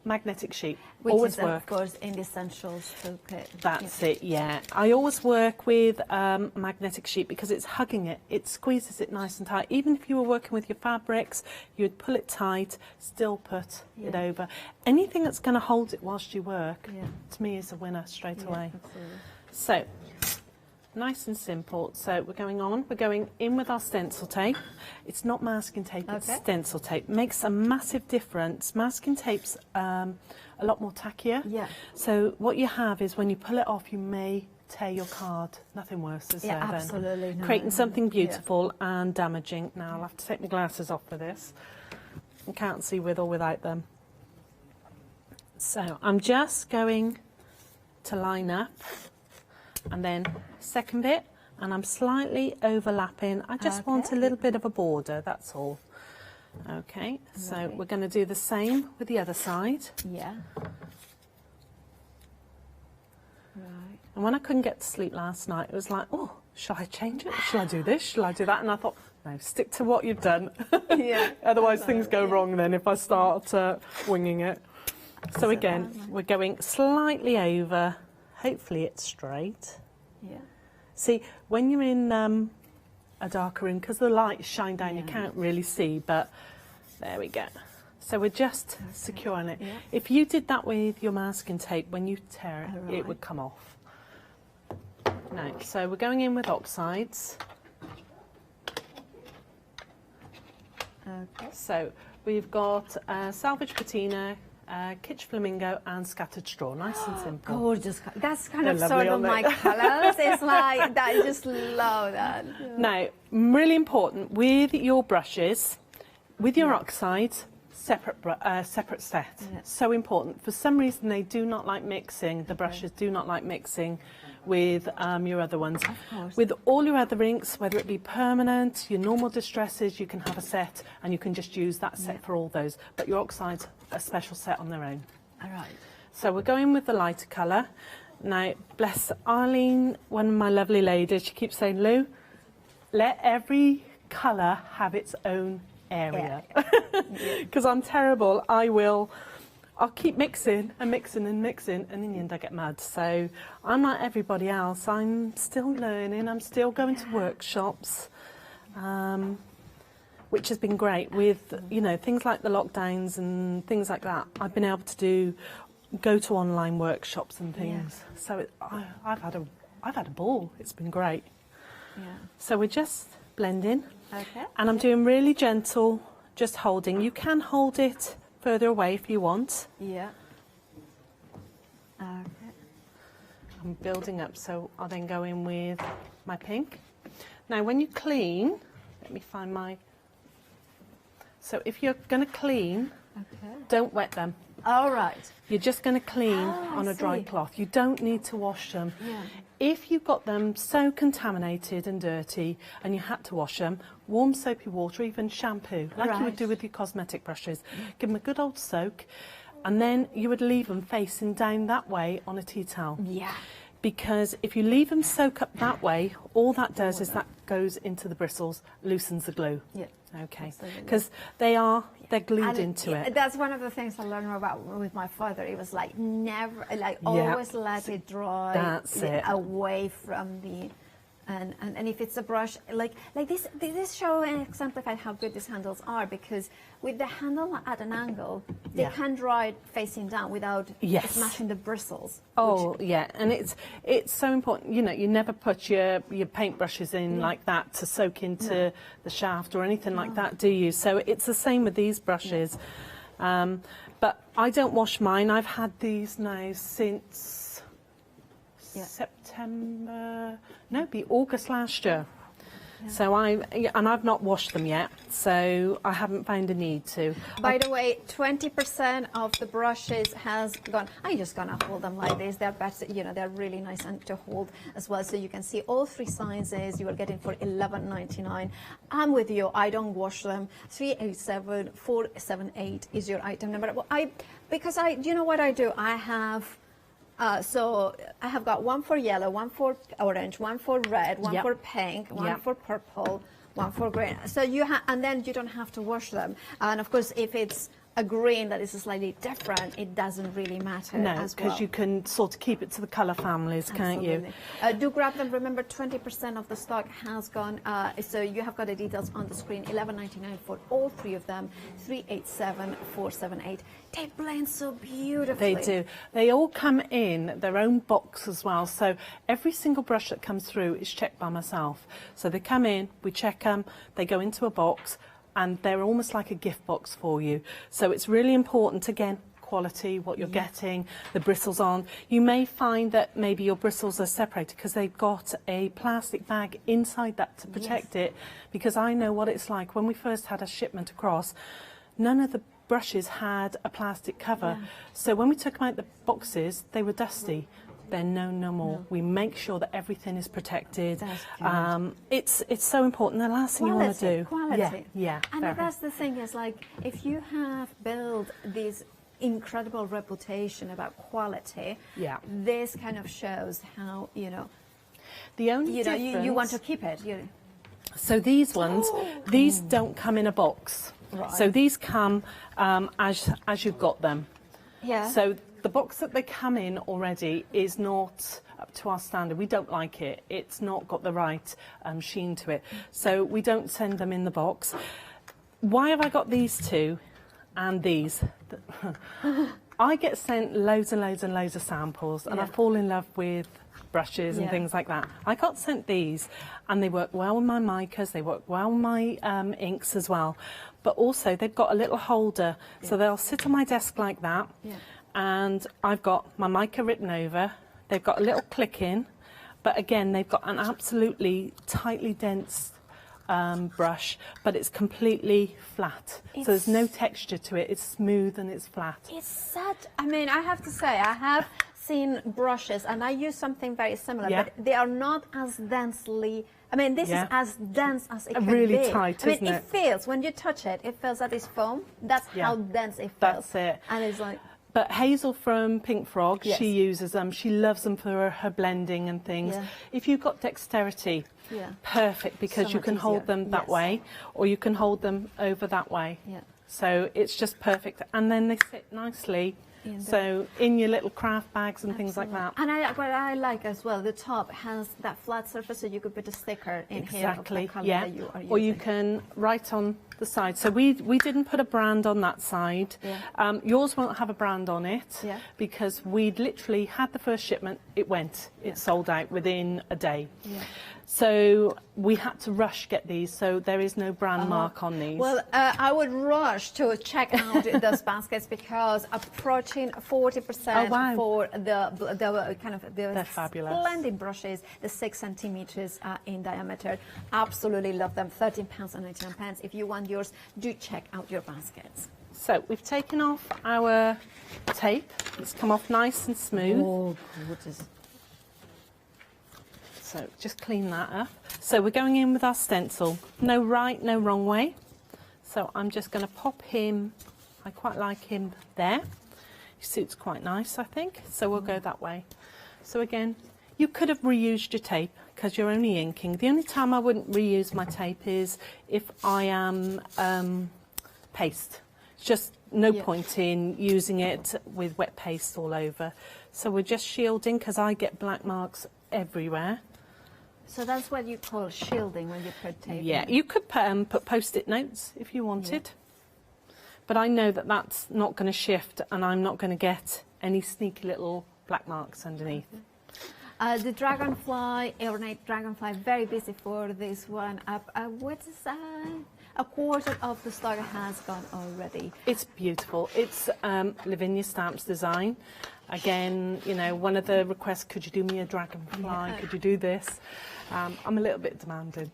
magnetic sheet. Which always is, work. Of course, in the essentials toolkit. That's it, yeah. I always work with magnetic sheet because it's hugging it. It squeezes it nice and tight. Even if you were working with your fabrics, you'd pull it tight, still put it over. Anything that's going to hold it whilst you work, to me, is a winner straight away. Absolutely. So, nice and simple. So we're going in with our stencil tape. It's not masking tape, it's stencil tape. Makes a massive difference. Masking tape's a lot more tackier. Yeah. So what you have is when you pull it off, you may tear your card. Nothing worse, is there? Absolutely. Then? Creating something beautiful and damaging. Now I'll have to take my glasses off for this. I can't see with or without them. So I'm just going to line up. And then second bit, and I'm slightly overlapping. I just want a little bit of a border, that's all. Okay, so we're going to do the same with the other side. Yeah. Right. And when I couldn't get to sleep last night, it was like, oh, shall I change it? Shall I do this? Shall I do that? And I thought, no, stick to what you've done. Otherwise things go wrong then if I start winging it. So again, we're going slightly over. Hopefully it's straight. Yeah. See, when you're in a darker room, because the lights shine down, you can't really see, but there we go. So we're just securing it. Yeah. If you did that with your masking tape, when you tear it, it would come off. No, so we're going in with oxides. Okay. So we've got salvage patina, kitsch flamingo and scattered straw. Nice and simple. Gorgeous. That's kind of sort of my colours. It's like that. I just love that. Now, really important with your brushes, with your oxides, separate set. So important. For some reason, they do not like mixing. The brushes do not like mixing with your other ones. With all your other inks, whether it be permanent, your normal distresses, you can have a set and you can just use that set for all those. But your oxides, a special set on their own. All right. So we're going with the lighter colour. Now, bless Arlene, one of my lovely ladies, she keeps saying, Lou, let every colour have its own area. Because I'm terrible. I'll keep mixing and mixing and mixing, and in the end I get mad. So I'm like everybody else. I'm still learning. I'm still going to workshops, which has been great with, you know, things like the lockdowns and things like that. I've been able to go to online workshops and things. So I've had a ball. It's been great. So we're just blending. Okay. And I'm doing really gentle, just holding. You can hold it further away if you want. Yeah. Okay. I'm building up, so I'll then go in with my pink. Now, when you clean, let me find my... So if you're going to clean, don't wet them. All right. You're just going to clean on a dry cloth. You don't need to wash them. Yeah. If you've got them so contaminated and dirty and you had to wash them, warm soapy water, even shampoo, like you would do with your cosmetic brushes. Give them a good old soak, and then you would leave them facing down that way on a tea towel. Yeah. Because if you leave them soak up that way, all that does is that goes into the bristles, loosens the glue. Yeah. Okay. Because they're glued into it. That's one of the things I learned about with my father. It was like never, like always let it dry. That's it. Away from the, and if it's a brush, like this show and exemplified how good these handles are, because with the handle at an angle, they can dry it facing down without smashing the bristles. Oh yeah, and it's so important. You know, you never put your paintbrushes in like that to soak into the shaft or anything like that, do you? So it's the same with these brushes. But I don't wash mine. I've had these now since September, no, it'd be August last year. So I've not washed them yet, so I haven't found a need to. By the way, 20% of the brushes has gone. I'm just gonna hold them like this. They're better, you know, they're really nice and to hold as well. So you can see all three sizes. You are getting for $11.99. I'm with you. I don't wash them. 387478 is your item number. Well, because you know what I do? I have. So I have got one for yellow, one for orange, one for red, one for pink, one for purple, one for green. So and then you don't have to wash them. And of course, if it's a green that is slightly different, it doesn't really matter. No, because you can sort of keep it to the colour families, can't you? Do grab them. Remember, 20% of the stock has gone. So you have got the details on the screen. $11.99 for all three of them. 387478. They blend so beautifully. They do. They all come in their own box as well. So every single brush that comes through is checked by myself. So they come in, we check them, they go into a box, and they're almost like a gift box for you. So it's really important, again, quality, what you're getting, the bristles on. You may find that maybe your bristles are separated because they've got a plastic bag inside that to protect it, because I know what it's like. When we first had a shipment across, none of the brushes had a plastic cover. So when we took them out the boxes, they were dusty. They're no more. We make sure that everything is protected. It's so important. The last thing you want to do. Quality. Yeah. And that's the thing is, like, if you have built this incredible reputation about quality, this kind of shows how, you know, the only you want to keep it. So these ones, these don't come in a box. Right. So these come as you've got them. Yeah. So the box that they come in already is not up to our standard. We don't like it. It's not got the right sheen to it. So we don't send them in the box. Why have I got these two and these? I get sent loads and loads and loads of samples, and I fall in love with brushes and things like that. I got sent these, and they work well with my micas, they work well with my inks as well. But also they've got a little holder, so they'll sit on my desk like that. And I've got my mica written over. They've got a little click in, but again, they've got an absolutely tightly dense brush, but it's completely flat. So there's no texture to it. It's smooth and it's flat. It's such, I mean, I have to say, I have seen brushes, and I use something very similar, but they are not as densely, I mean, this is as dense as it can really be. Tight, I mean, isn't it feels, when you touch it, it feels that it's foam. That's how dense it feels. That's it. And it's like... But Hazel from Pink Frog, she uses them. She loves them for her blending and things. If you've got dexterity, perfect, because you can hold them that way, or you can hold them over that way. So it's just perfect. And then they sit nicely. So in your little craft bags and things like that. And what I like as well, the top has that flat surface, so you could put a sticker in here of the colour that you are using. Or you can write on the side. So we didn't put a brand on that side. Yours won't have a brand on it because we'd literally had the first shipment, it went. It sold out within a day. Yeah. So we had to rush get these, so there is no brand mark on these. Well, I would rush to check out those baskets because approaching 40% for the kind of the splendid brushes, the 6 centimeters in diameter. Absolutely love them. £13.99. If you want yours, do check out your baskets. So we've taken off our tape. It's come off nice and smooth. Oh, gorgeous. So just clean that up. So we're going in with our stencil. No right, no wrong way. So I'm just going to pop him. I quite like him there. He suits quite nice, I think. So we'll go that way. So again, you could have reused your tape because you're only inking. The only time I wouldn't reuse my tape is if I am paste. Just no point in using it with wet paste all over. So we're just shielding because I get black marks everywhere. So that's what you call shielding when you put tape. Yeah, you could put post-it notes if you wanted. But I know that that's not going to shift and I'm not going to get any sneaky little black marks underneath. The dragonfly, ornate dragonfly, very busy for this one. What is that? A quarter of the stock has gone already. It's beautiful. It's Lavinia Stamps design. Again, you know, one of the requests, could you do me a dragonfly? Yeah. Could you do this? I'm a little bit demanding.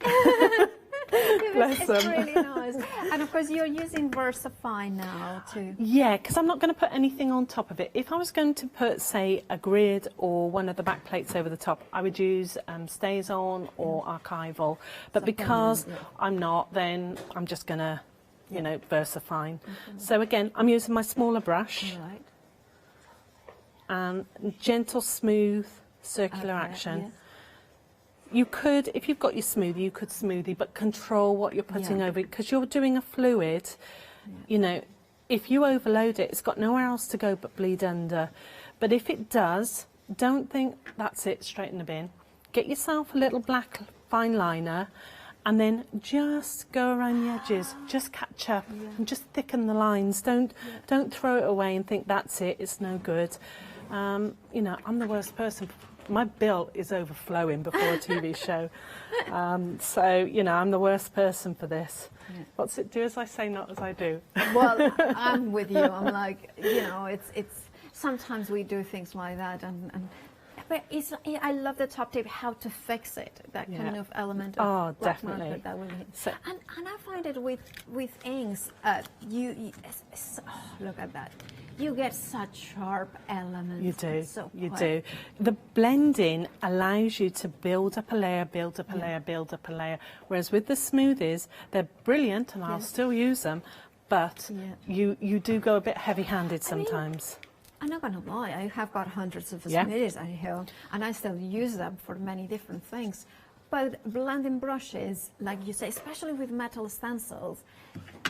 Bless them. It's really nice. And of course, you're using VersaFine now too. Yeah, because I'm not going to put anything on top of it. If I was going to put, say, a grid or one of the back plates over the top, I would use Stays On or Archival. But because I'm not, then I'm just going to, you know, VersaFine. So again, I'm using my smaller brush. Right. And gentle, smooth, circular action. Yeah. You could, if you've got your smoothie, you could smoothie, but control what you're putting over it, because you're doing a fluid. You know, if you overload it, it's got nowhere else to go but bleed under. But if it does, don't think that's it, straight in the bin. Get yourself a little black fine liner and then just go around the edges, just catch up and just thicken the lines. Don't throw it away and think that's it, it's no good. You know, I'm the worst person. My bill is overflowing before a TV show. So, you know, I'm the worst person for this. Yeah. What's it, do as I say, not as I do? Well, I'm with you. I'm like, you know, it's sometimes we do things like that. But I love the top tip, how to fix it, that kind of element of definitely. That will and I find it with inks, look at that. You get such sharp elements. You do, so you do. The blending allows you to build up a layer, build up a layer, build up a layer. Whereas with the smoothies, they're brilliant and I'll still use them, but you do go a bit heavy-handed sometimes. I'm not going to lie, I have got hundreds of smoothies I have, and I still use them for many different things. But blending brushes, like you say, especially with metal stencils,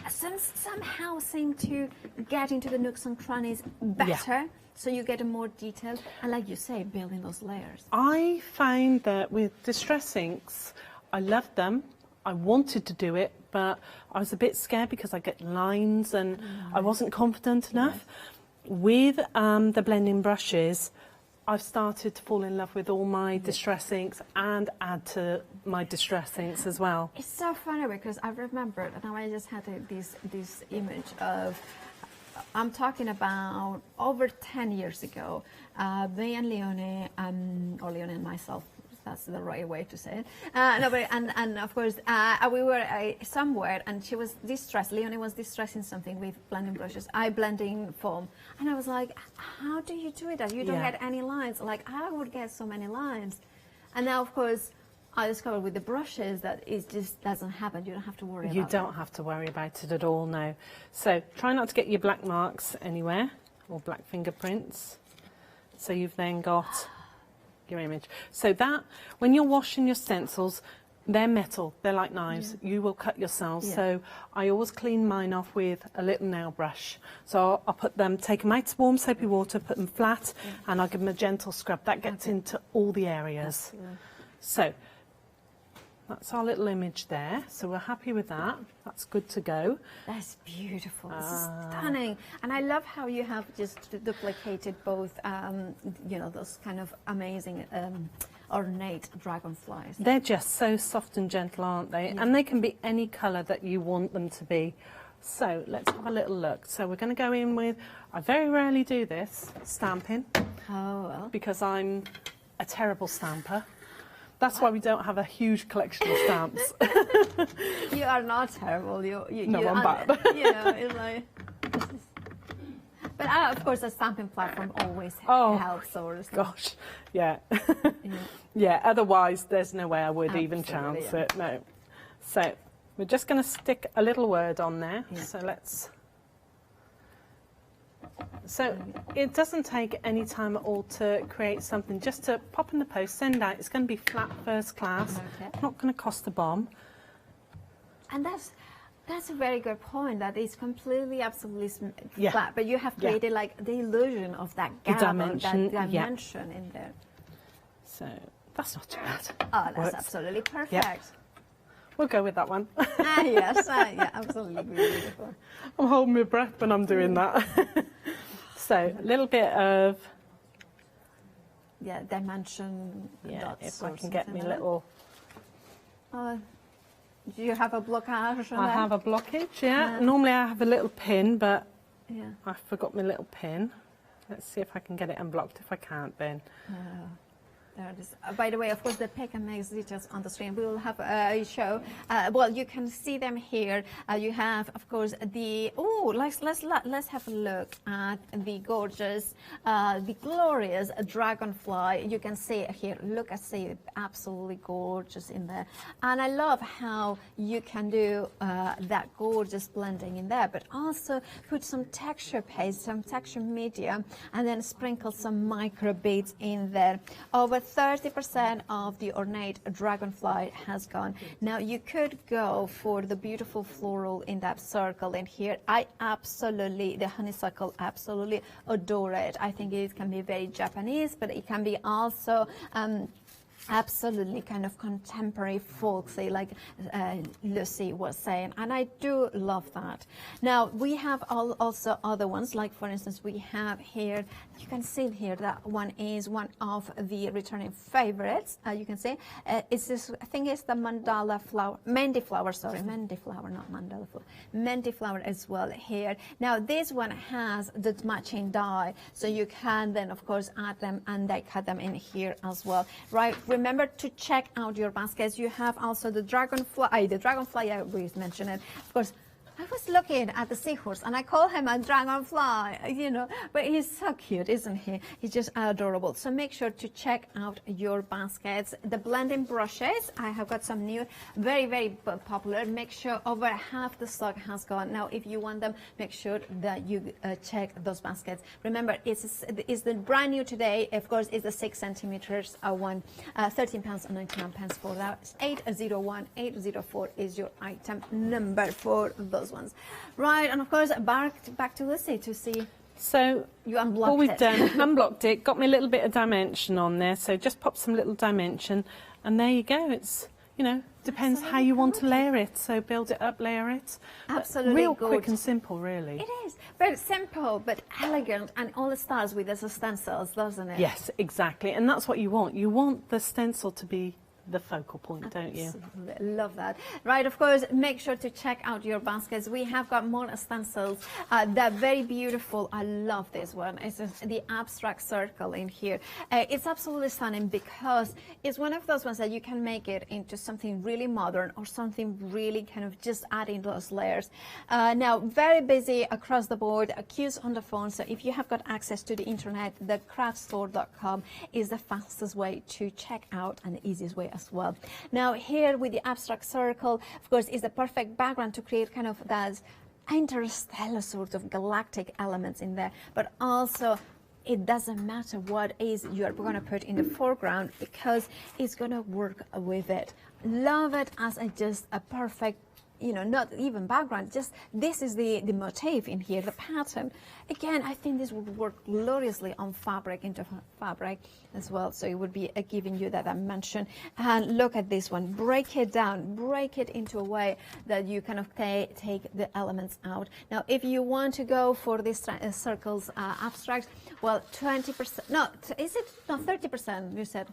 somehow seem to get into the nooks and crannies better, so you get a more detailed, and like you say, building those layers. I find that with distress inks, I loved them. I wanted to do it, but I was a bit scared because I get lines and I wasn't confident enough. With the blending brushes, I've started to fall in love with all my distress inks and add to my distress inks as well. It's so funny because I remembered, and now I just had this image of, I'm talking about over 10 years ago, me and Leonie, or Leonie and myself, that's the right way to say it. And of course, we were somewhere, and she was distressed. Leonie was distressing something with blending brushes, blending foam. And I was like, how do you do it? You don't get any lines. Like, I would get so many lines. And now, of course, I discovered with the brushes that it just doesn't happen. You don't have to worry about it. You don't have to worry about it at all, no. So try not to get your black marks anywhere, or black fingerprints. So you've then got your image. So that, when you're washing your stencils, they're metal, they're like knives, you will cut yourself. So I always clean mine off with a little nail brush. So I'll put them, take them out to warm soapy water, put them flat, and I'll give them a gentle scrub. That gets into all the areas. So That's our little image there, so we're happy with that. That's good to go. That's beautiful. This is stunning. And I love how you have just duplicated both, you know, those kind of amazing ornate dragonflies. They're just so soft and gentle, aren't they? Yeah. And they can be any colour that you want them to be. So let's have a little look. So we're going to go in with, I very rarely do this, stamping. Oh, well. Because I'm a terrible stamper. That's why we don't have a huge collection of stamps. You are not terrible. No, I'm bad. You know, it's like... But of course, the stamping platform always helps. Or gosh, yeah. Yeah, otherwise there's no way I would even chance it, no. So we're just going to stick a little word on there. Yeah. So let's... So it doesn't take any time at all to create something, just to pop in the post, send out. It's going to be flat first class, not going to cost a bomb. And that's a very good point, that it's completely, absolutely flat, but you have created like the illusion of that gap, that dimension in there. So that's not too bad. Oh, that's absolutely perfect. Yep. We'll go with that one. Yes, yeah, absolutely beautiful. I'm holding my breath when I'm doing that. So a little bit of dimension. Yeah, if I can get me little. Do you have a blockage? I have a blockage. Yeah. Normally I have a little pin, but I forgot my little pin. Let's see if I can get it unblocked. If I can't, then. There it is. By the way, of course, the pick and mix details on the screen. We will have a show. Well, you can see them here. You have, of course, the let's have a look at the gorgeous, the glorious dragonfly. You can see it here. Look, I see absolutely gorgeous in there. And I love how you can do that gorgeous blending in there, but also put some texture paste, some texture media, and then sprinkle some micro beads in there. Over 30% of the ornate dragonfly has gone. Now you could go for the beautiful floral in that circle in here. I absolutely, the honeysuckle, absolutely adore it. I think it can be very Japanese, but it can be also absolutely kind of contemporary folksy, like Lucy was saying, and I do love that. Now we have also other ones, like for instance we have here, you can see here that one is one of the returning favorites. You can see it's this, I think it's the mandala flower, Mendi flower, not mandala flower, Mendi flower as well here. Now this one has the matching die, so you can then of course add them and they cut them in here as well, right? Remember to check out your baskets. You have also the dragonfly. I always mention it. Of course, I was looking at the seahorse and I call him a dragonfly, you know, but he's so cute, isn't he? He's just adorable. So make sure to check out your baskets. The blending brushes, I have got some new, very, very popular. Make sure over half the stock has gone. Now, if you want them, make sure that you check those baskets. Remember, it's the brand new today. Of course, it's the 6 centimeters one, £13.99 for that. 801-804 is your item number for those ones, right? And of course back to Lucy to see. So you unblocked all we've done, unblocked it, got me a little bit of dimension on there, so just pop some little dimension and there you go. It's, you know, depends how you want to layer it, so build it up, layer it. Absolutely real gorgeous. Quick and simple, really. It is very simple but elegant, and all it starts with the stencils, doesn't it? Yes, exactly, and that's what you want. You want the stencil to be the focal point, don't you? Love that. Right, of course, make sure to check out your baskets. We have got more stencils. They're very beautiful. I love this one. It's the abstract circle in here. It's absolutely stunning because it's one of those ones that you can make it into something really modern or something really kind of just adding those layers. Now, very busy across the board, queues on the phone. So if you have got access to the internet, the craftstore.com is the fastest way to check out and the easiest way as well. Now here with the abstract circle, of course, is the perfect background to create kind of that interstellar sort of galactic elements in there, but also it doesn't matter what is you're going to put in the foreground because it's going to work with it. Love it as just a perfect, you know, not even background, just this is the motif in here, the pattern. Again, I think this would work gloriously on fabric, into fabric as well. So it would be giving you that dimension. And look at this one, break it down, break it into a way that you kind of take the elements out. Now, if you want to go for these circles abstract, well, 20%, no, is it, no, 30%, you said.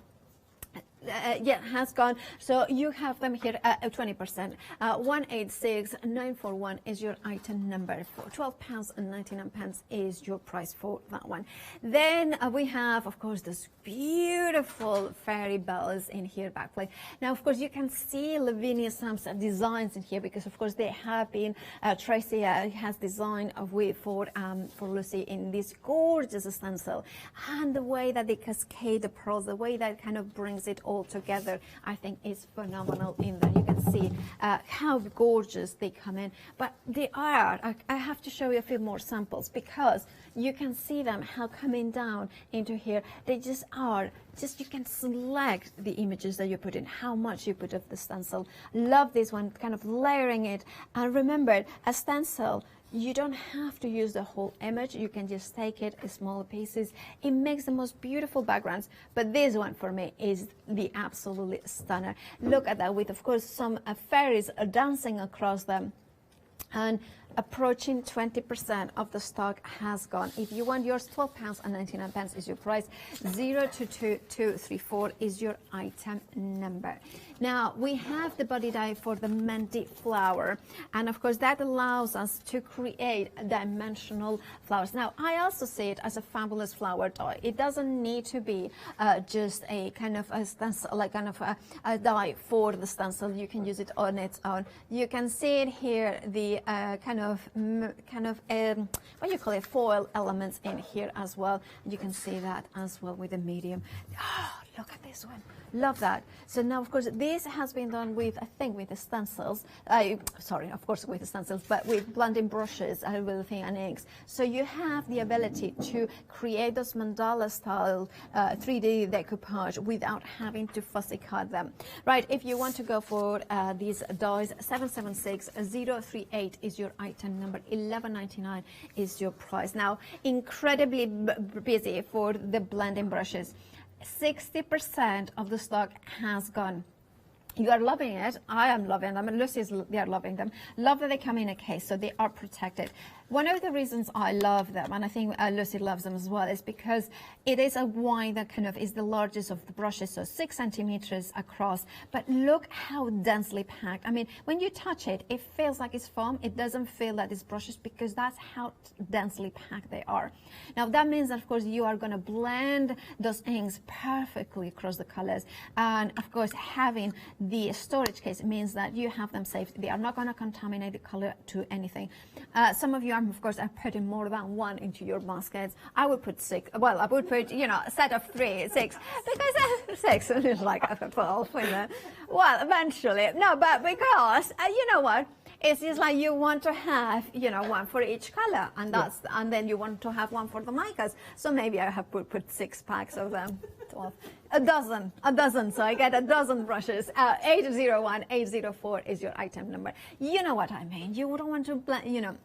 Yeah, has gone. So you have them here at 20%. 186941 is your item number. For £12.99 is your price for that one. Then we have, of course, this beautiful fairy bells in here, backplate. Now, of course, you can see Lavinia Sam's designs in here because, of course, they have been. Tracy has designed for Lucy in this gorgeous stencil, and the way that they cascade the pearls, the way that kind of brings it all together, I think is phenomenal. In there you can see how gorgeous they come in, but they are, I have to show you a few more samples because you can see them how coming down into here, they just are, just you can select the images that you put in, how much you put of the stencil. Love this one, kind of layering it. And remember, a stencil, you don't have to use the whole image. You can just take it in smaller pieces. It makes the most beautiful backgrounds. But this one for me is the absolutely stunner. Look at that, with of course some fairies dancing across them. And approaching 20% of the stock has gone. If you want yours, £12.99 is your price. 022234 is your item number. Now we have the body die for the Menti flower, and of course that allows us to create dimensional flowers. Now I also see it as a fabulous flower die. It doesn't need to be just a kind of a stencil, like kind of a die for the stencil. You can use it on its own. You can see it here, the kind of what you call it, foil elements in here as well. You can see that as well with the medium. Oh, look at this one. Love that. So now, of course, this has been done with, I think, with the stencils. Sorry, of course, with the stencils, but with blending brushes and inks. So you have the ability to create those mandala-style 3D decoupage without having to fussy cut them. Right, if you want to go for these dies, 776038 is your item number. 11.99 is your price. Now, incredibly busy for the blending brushes. 60% of the stock has gone. You are loving it. I am loving them. And Lucy's, they are loving them. Love that they come in a case, so they are protected. One of the reasons I love them, and I think Lucy loves them as well, is because it is a wine that kind of is the largest of the brushes, so 6 centimeters across. But look how densely packed. I mean, when you touch it, it feels like it's foam. It doesn't feel that it's brushes because that's how densely packed they are. Now, that means that, of course, you are going to blend those inks perfectly across the colors. And, of course, having the storage case means that you have them safe. They are not going to contaminate the color to anything. Some of you are, of course, are putting more than one into your baskets. I would put 6. Well, I would put, you know, a set of 3, 6, because 6 is like a 12. Well, eventually. No, but because, you know what? It's just like you want to have, you know, one for each color, and that's, and then you want to have one for the micas. So maybe I have put 6 packs of them. 12. A dozen. So I get a dozen brushes. 801804 is your item number. You know what I mean. You wouldn't want to blend, you know.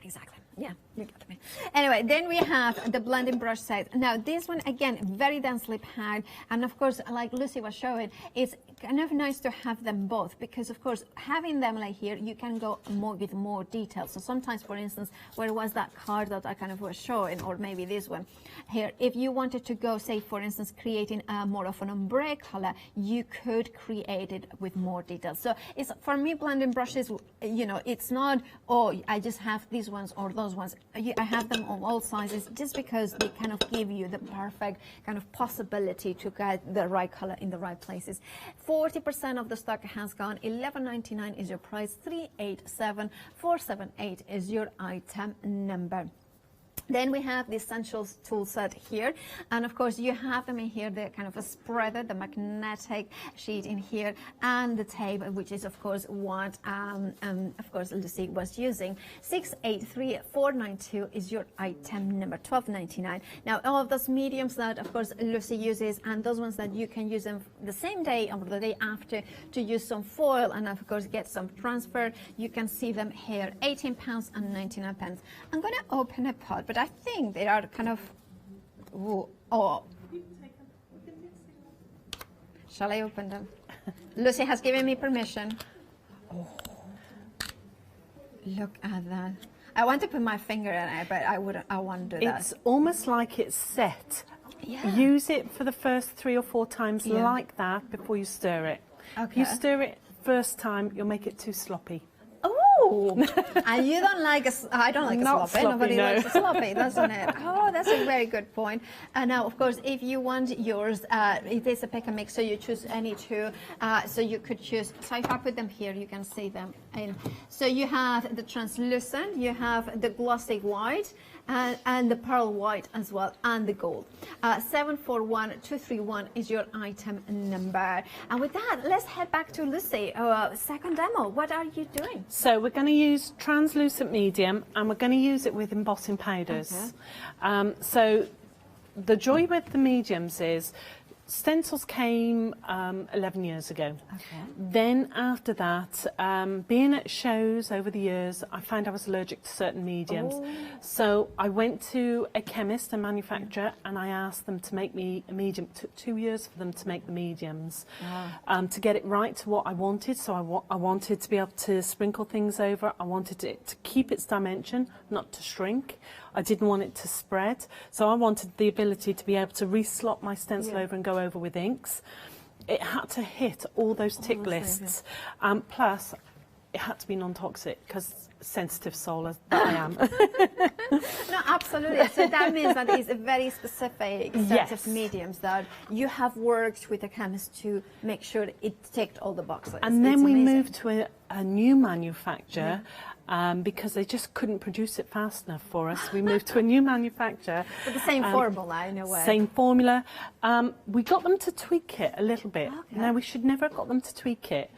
Exactly. Yeah, you got me. Anyway, then we have the blending brush set. Now, this one, again, very densely packed. And, of course, like Lucy was showing, it's kind of nice to have them both because, of course, having them like here, you can go more with more details. So sometimes, for instance, where was that card that I kind of was showing, or maybe this one here, if you wanted to go, say, for instance, creating more of an ombre color, you could create it with more details. So it's, for me, blending brushes, you know, it's not, oh, I just have these ones or those ones. I have them on all sizes just because they kind of give you the perfect kind of possibility to get the right color in the right places. 40% of the stock has gone. 11.99 is your price. 387478 is your item number. Then we have the essentials tool set here, and of course you have them in here, the kind of a spreader, the magnetic sheet in here, and the tape, which is of course what of course Lucy was using. 683492 is your item number, $12.99. Now all of those mediums that of course Lucy uses, and those ones that you can use them the same day or the day after to use some foil and of course get some transfer, you can see them here, £18.99. I'm going to open a pot, but I think they are kind of, oh. Shall I open them? Lucy has given me permission. Oh. Look at that. I want to put my finger in it, but I won't do that. It's almost like it's set. Yeah. Use it for the first 3 or 4 times like that before you stir it. Okay. If you stir it first time, you'll make it too sloppy. Oh, and you don't like I don't like Not a sloppy. Nobody likes a sloppy, doesn't it? Oh, that's a very good point. And now, of course, if you want yours, it is a pick and mix, so you choose any two. So you could choose. So if I put them here, you can see them. And so you have the translucent, you have the glossy white, and the pearl white as well, and the gold. 741231 is your item number. And with that, let's head back to Lucy. Second demo. What are you doing? So we're going to use translucent medium, and we're going to use it with embossing powders. Okay. So the joy with the mediums is stencils came 11 years ago. Okay. Then after that, being at shows over the years, I found I was allergic to certain mediums. Oh. So I went to a chemist, a manufacturer, and I asked them to make me a medium. It took 2 years for them to make the mediums, to get it right to what I wanted. So I wanted to be able to sprinkle things over. I wanted it to keep its dimension, not to shrink. I didn't want it to spread, so I wanted the ability to be able to re-slop my stencil over and go over with inks. It had to hit all those tick lists, plus it had to be non-toxic, because sensitive soul as that I am. No, absolutely. So that means that it's a very specific set of mediums that you have worked with a chemist to make sure it ticked all the boxes. And then we moved to a new manufacturer. Because they just couldn't produce it fast enough for us. We moved to a new manufacturer. With the same formula, in a way. Same formula. We got them to tweak it a little bit. Okay. Now, we should never have got them to tweak it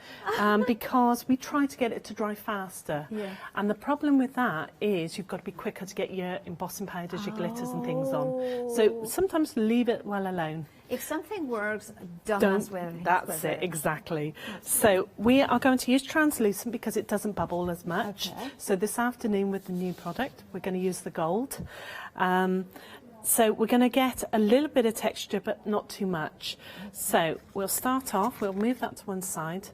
because we tried to get it to dry faster. Yeah. And the problem with that is you've got to be quicker to get your embossing powders, your glitters and things on. So sometimes leave it well alone. If something works, don't with it. That's it, exactly. So we are going to use translucent because it doesn't bubble as much. Okay. So this afternoon with the new product, we're going to use the gold. So we're going to get a little bit of texture, but not too much. So we'll start off, we'll move that to one side.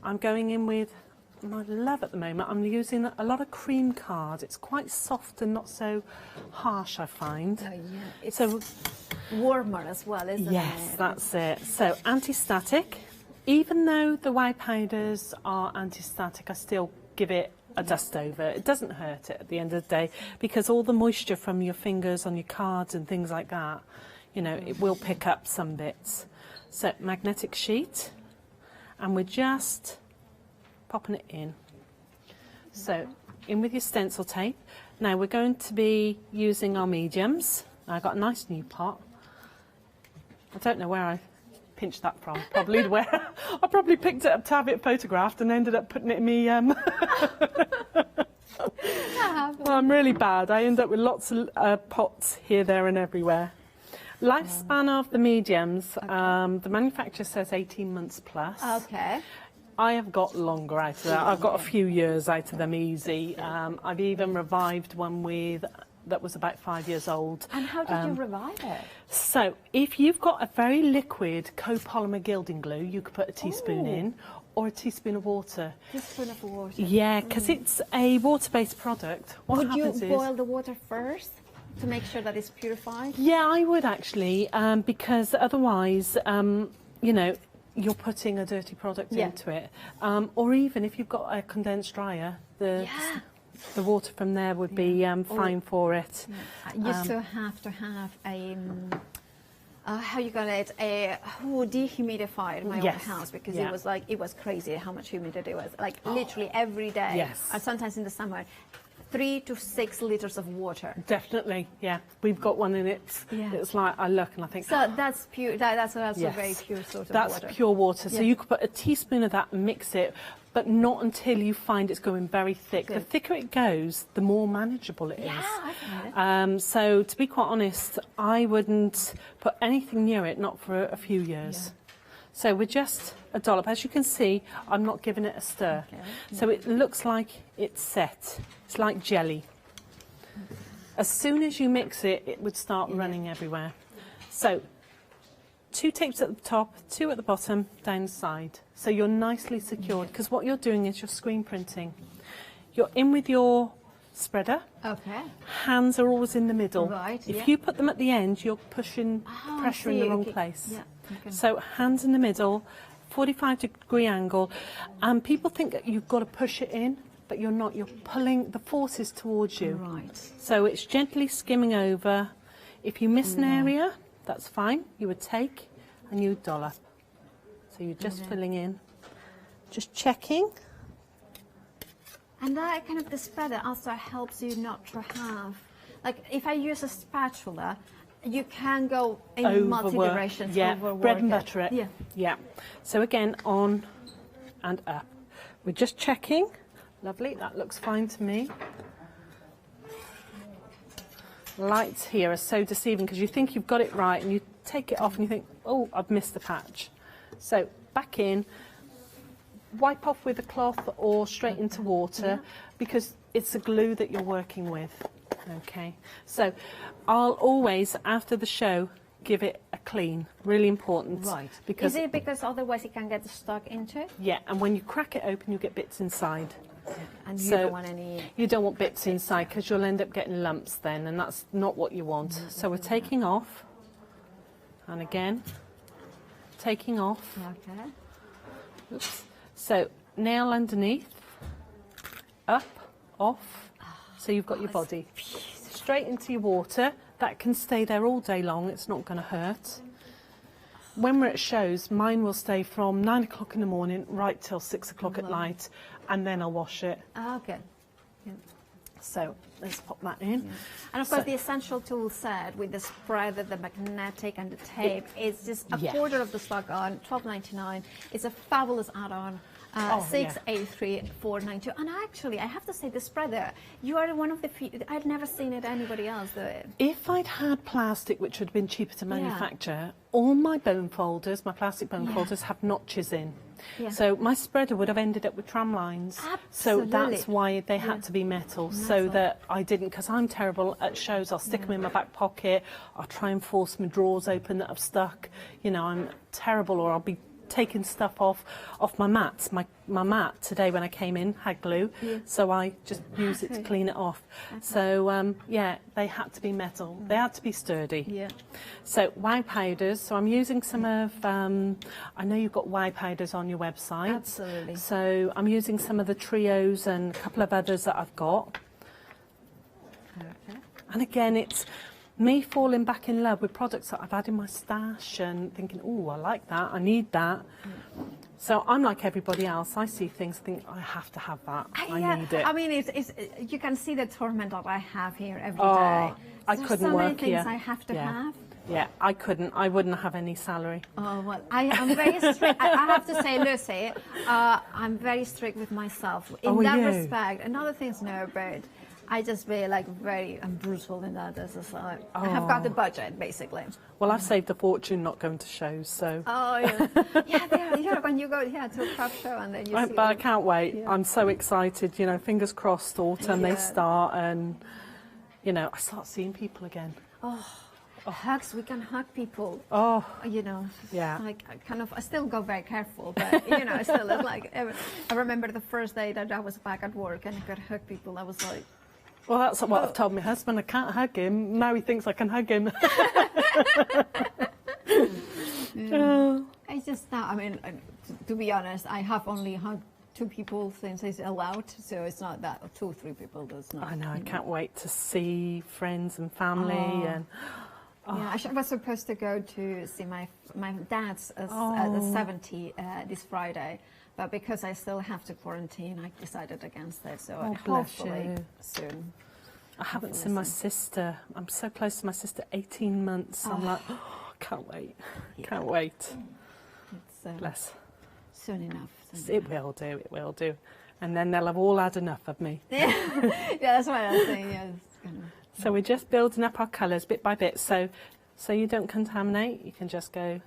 I'm going in with my love at the moment. I'm using a lot of cream card. It's quite soft and not so harsh, I find. Oh, yeah. It's so warmer as well, isn't it? Yes, that's it. So anti-static. Even though the white powders are anti-static, I still give it a dust over. It doesn't hurt it at the end of the day because all the moisture from your fingers on your cards and things like that, you know, it will pick up some bits. So magnetic sheet, and we're just popping it in. So in with your stencil tape. Now we're going to be using our mediums. I've got a nice new pot. I don't know where I pinched that from. Probably where I probably picked it up to have it photographed and ended up putting it in me. Well, I'm really bad. I end up with lots of pots here, there, and everywhere. Lifespan of the mediums. The manufacturer says 18 months plus. Okay. I have got longer out of that. I've got a few years out of them easy. I've even revived one that was about 5 years old. And how did you revive it? So if you've got a very liquid copolymer gilding glue, you could put a teaspoon in, or a teaspoon of water. Teaspoon of water. Yeah, because it's a water-based product. Would you boil the water first to make sure that it's purified? Yeah, I would actually, because otherwise, you know, you're putting a dirty product into it. Or even if you've got a condensed dryer, the water from there would be fine for it. I used to have a how you call it, a dehumidifier in my own house because it was crazy how much humidity it was, like literally every day. Yes. Or sometimes in the summer. 3 to 6 litres of water. Definitely, yeah. We've got one in it. Yeah. It's like, I look and I think... So that's pure, that's also yes, very pure sort of that's water. pure water. So Yeah. you could put a teaspoon of that and mix it, but not until you find it's going very thick. The thicker it goes, the more manageable it is. I find it. So to be quite honest, I wouldn't put anything near it, not for a few years. So we're just a dollop. As you can see, I'm not giving it a stir. Okay. So it looks like it's set. It's like jelly. As soon as you mix it, it would start running everywhere. So 2 tapes at the top, 2 at the bottom, down the side. So you're nicely secured, because what you're doing is you're screen printing. You're in with your spreader. Okay. Hands are always in the middle. Right, If yeah. you put them at the end, you're pushing I pressure in see, the wrong okay. place. Yeah, okay. So hands in the middle, 45-degree angle. And people think that you've got to push it in, but you're not. You're pulling the forces towards you. Right. So it's gently skimming over. If you miss an area, that's fine. You would take and you would dollop. So you're just filling in, just checking. And that kind of the spreader also helps you not to have, like if I use a spatula, you can go in multi directions. Yeah, bread and overwork butter it. Yeah. Yeah. So again, on and up. We're just checking. Lovely, that looks fine to me. Lights here are so deceiving because you think you've got it right and you take it off and you think, oh, I've missed a patch. So back in, wipe off with a cloth or straight into water because it's the glue that you're working with. Okay, so I'll always, after the show, give it a clean, really important. Right. Because Is it because otherwise it can get stuck into it? yeah, and when you crack it open, you get bits inside. And you don't want any... You don't want bits inside because you'll end up getting lumps then, and that's not what you want. So we're taking off, and again, taking off. Okay. Oops. So nail underneath, up, off. So you've got your body. Straight into your water. That can stay there all day long. It's not going to hurt. When we're at shows, mine will stay from 9 o'clock in the morning right till 6 o'clock at night, and then I'll wash it. Okay. Yeah. So let's pop that in. Yeah. And of course, the essential tool set with the spreader, the magnetic, and the tape is just a quarter of the stock on $12.99. It's a fabulous add-on. 683 492. And actually, I have to say, the spreader, you are one of the few. I've never seen it anybody else do it. If I'd had plastic, which would have been cheaper to manufacture, all my bone folders, my plastic bone folders, have notches in. Yeah. So my spreader would have ended up with tram lines. Absolutely. So that's why they had to be metal, so that I didn't, because I'm terrible at shows. I'll stick them in my back pocket. I'll try and force my drawers open that I've stuck. You know, I'm terrible, or I'll be taking stuff off my mats. My mat today when I came in had glue, so I just used it to clean it off. So yeah, they had to be metal. They had to be sturdy. Yeah. So wow powders. So I'm using some of. I know you've got wow powders on your website. Absolutely. So I'm using some of the trios and a couple of others that I've got. Okay. And again, it's me falling back in love with products that I've had in my stash and thinking, oh, I like that, I need that. So I'm like everybody else. I see things, think I have to have that. I need it. I mean, it's you can see the torment that I have here every day. I There's couldn't so work many things here. I have to have. Yeah, I couldn't. I wouldn't have any salary. Oh, well, I am very strict. I have to say, Lucy, I'm very strict with myself in that respect. Another thing's no, but I just be like I'm brutal in that. As I have got the budget, basically. Well, I've saved a fortune not going to shows, so. Oh, yeah. Yeah, when you go to a craft show and then you see. But I can't wait. Yeah. I'm so excited. You know, fingers crossed, autumn they start, and you know, I start seeing people again. Hugs, we can hug people. You know, like I still go very careful, but you know, still like I remember the first day that I was back at work and I could hug people. I was like, well, that's what I've told my husband. I can't hug him. Now he thinks I can hug him. I just now. I mean, to be honest, I have only hugged 2 people since it's allowed, so it's not that 2 or 3 people. That's not. I know. I can't wait to see friends and family and. Yeah, I was supposed to go to see my dad's 70 this Friday, But because I still have to quarantine, I decided against it. So Oh, bless hopefully you. soon. I haven't seen my sister. I'm so close to my sister, 18 months. I'm like, oh, can't wait. Can't wait. It's, Bless. Soon enough. It will do, it will do. And then they'll have all had enough of me. Yeah, that's what I was saying. Yeah, So we're just building up our colours bit by bit. So you don't contaminate, you can just go.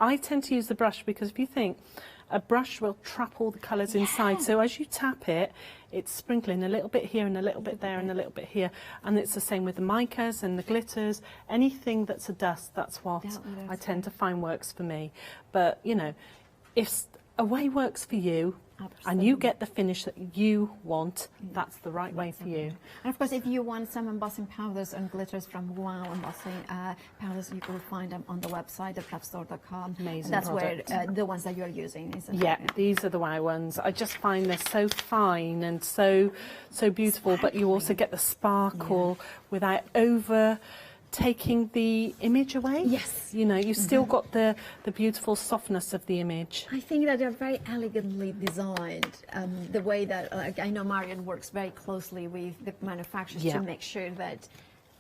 I tend to use the brush because if you think, a brush will trap all the colours inside. So as you tap it, it's sprinkling a little bit here and a little bit there and a little bit here. And it's the same with the micas and the glitters. Anything that's a dust, that's what I tend to find works for me. But, you know, if a way works for you, and you get the finish that you want, that's the right way for you. And of course, if you want some embossing powders and glitters from Wow Embossing Powders, you will find them on the website, thecraftstore.com. Amazing That's product. where the ones that you're using, isn't Yeah, it? these are the Wow ones. I just find they're so fine and so beautiful, but you also get the sparkle without over taking the image away. Yes. You know, you've still got the beautiful softness of the image. I think that they're very elegantly designed. The way that, I know Marion works very closely with the manufacturers to make sure that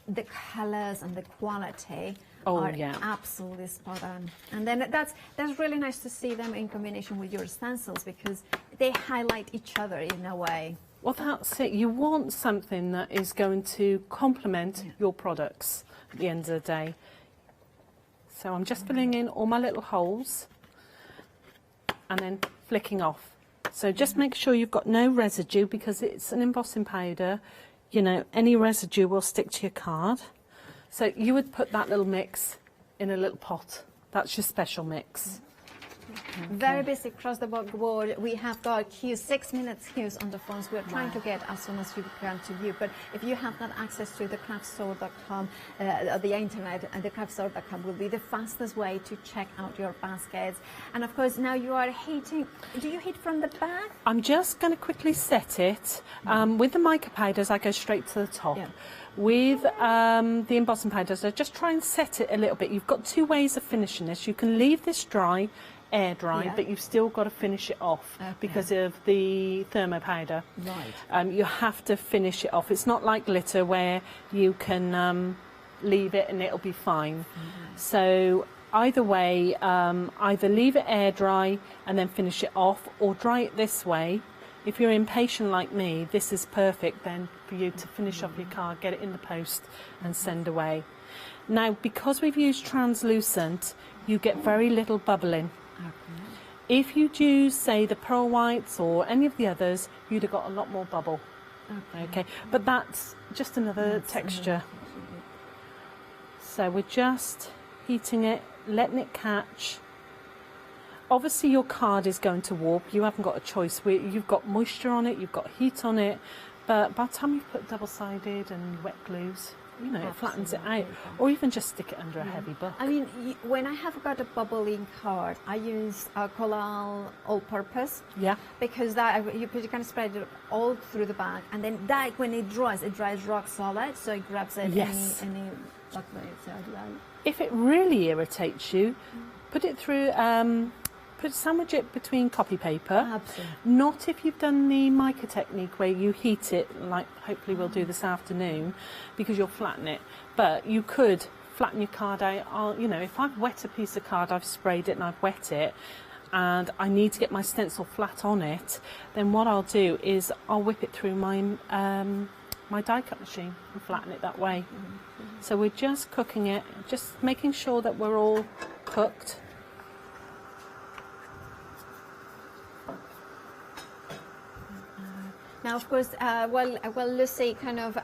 the colours and the quality are absolutely spot on. And then that's really nice to see them in combination with your stencils because they highlight each other in a way. Well, that's it. You want something that is going to complement your products at the end of the day. So I'm just filling in all my little holes and then flicking off. So just make sure you've got no residue because it's an embossing powder. You know, any residue will stick to your card. So you would put that little mix in a little pot. That's your special mix. Very busy across the board. We have got queues, 6 minutes queues on the phones. We're trying to get as soon as you can to you. But if you have not access to thecraftstore.com, the internet, and thecraftstore.com will be the fastest way to check out your baskets. And of course, now you are heating. Do you heat from the back? I'm just going to quickly set it. With the mica powders, I go straight to the top. Yeah. With the embossing powders, I just try and set it a little bit. You've got two ways of finishing this. You can leave this dry, air dry, but you've still got to finish it off because of the thermo powder. Right. You have to finish it off. It's not like glitter where you can leave it and it'll be fine. So either way, either leave it air dry and then finish it off, or dry it this way. If you're impatient like me, this is perfect then for you to finish off your card, get it in the post and send away. Now, because we've used translucent, you get very little bubbling. If you'd use, say, the pearl whites or any of the others, you'd have got a lot more bubble. Okay, but that's just another texture. So we're just heating it, letting it catch. Obviously your card is going to warp. You haven't got a choice. You've got moisture on it, you've got heat on it, but by the time you've put double-sided and wet glues, you know, it flattens it out. Or even just stick it under a heavy book. I meing, when I have got a bubbling card, I use Collal all-purpose. Yeah. Because that you kind of spread it all through the bag, and then that when it dries rock solid, so it grabs it any If it really irritates you, put it through. Sandwich it between copy paper. Absolutely. Not if you've done the mica technique where you heat it, like hopefully we'll do this afternoon, because you'll flatten it. But you could flatten your card out. You know, if I've wet a piece of card, I've sprayed it and I've wet it, and I need to get my stencil flat on it, then what I'll do is I'll whip it through my my die cut machine and flatten it that way. So we're just cooking it, just making sure that we're all cooked. Now, of course, while Lucy kind of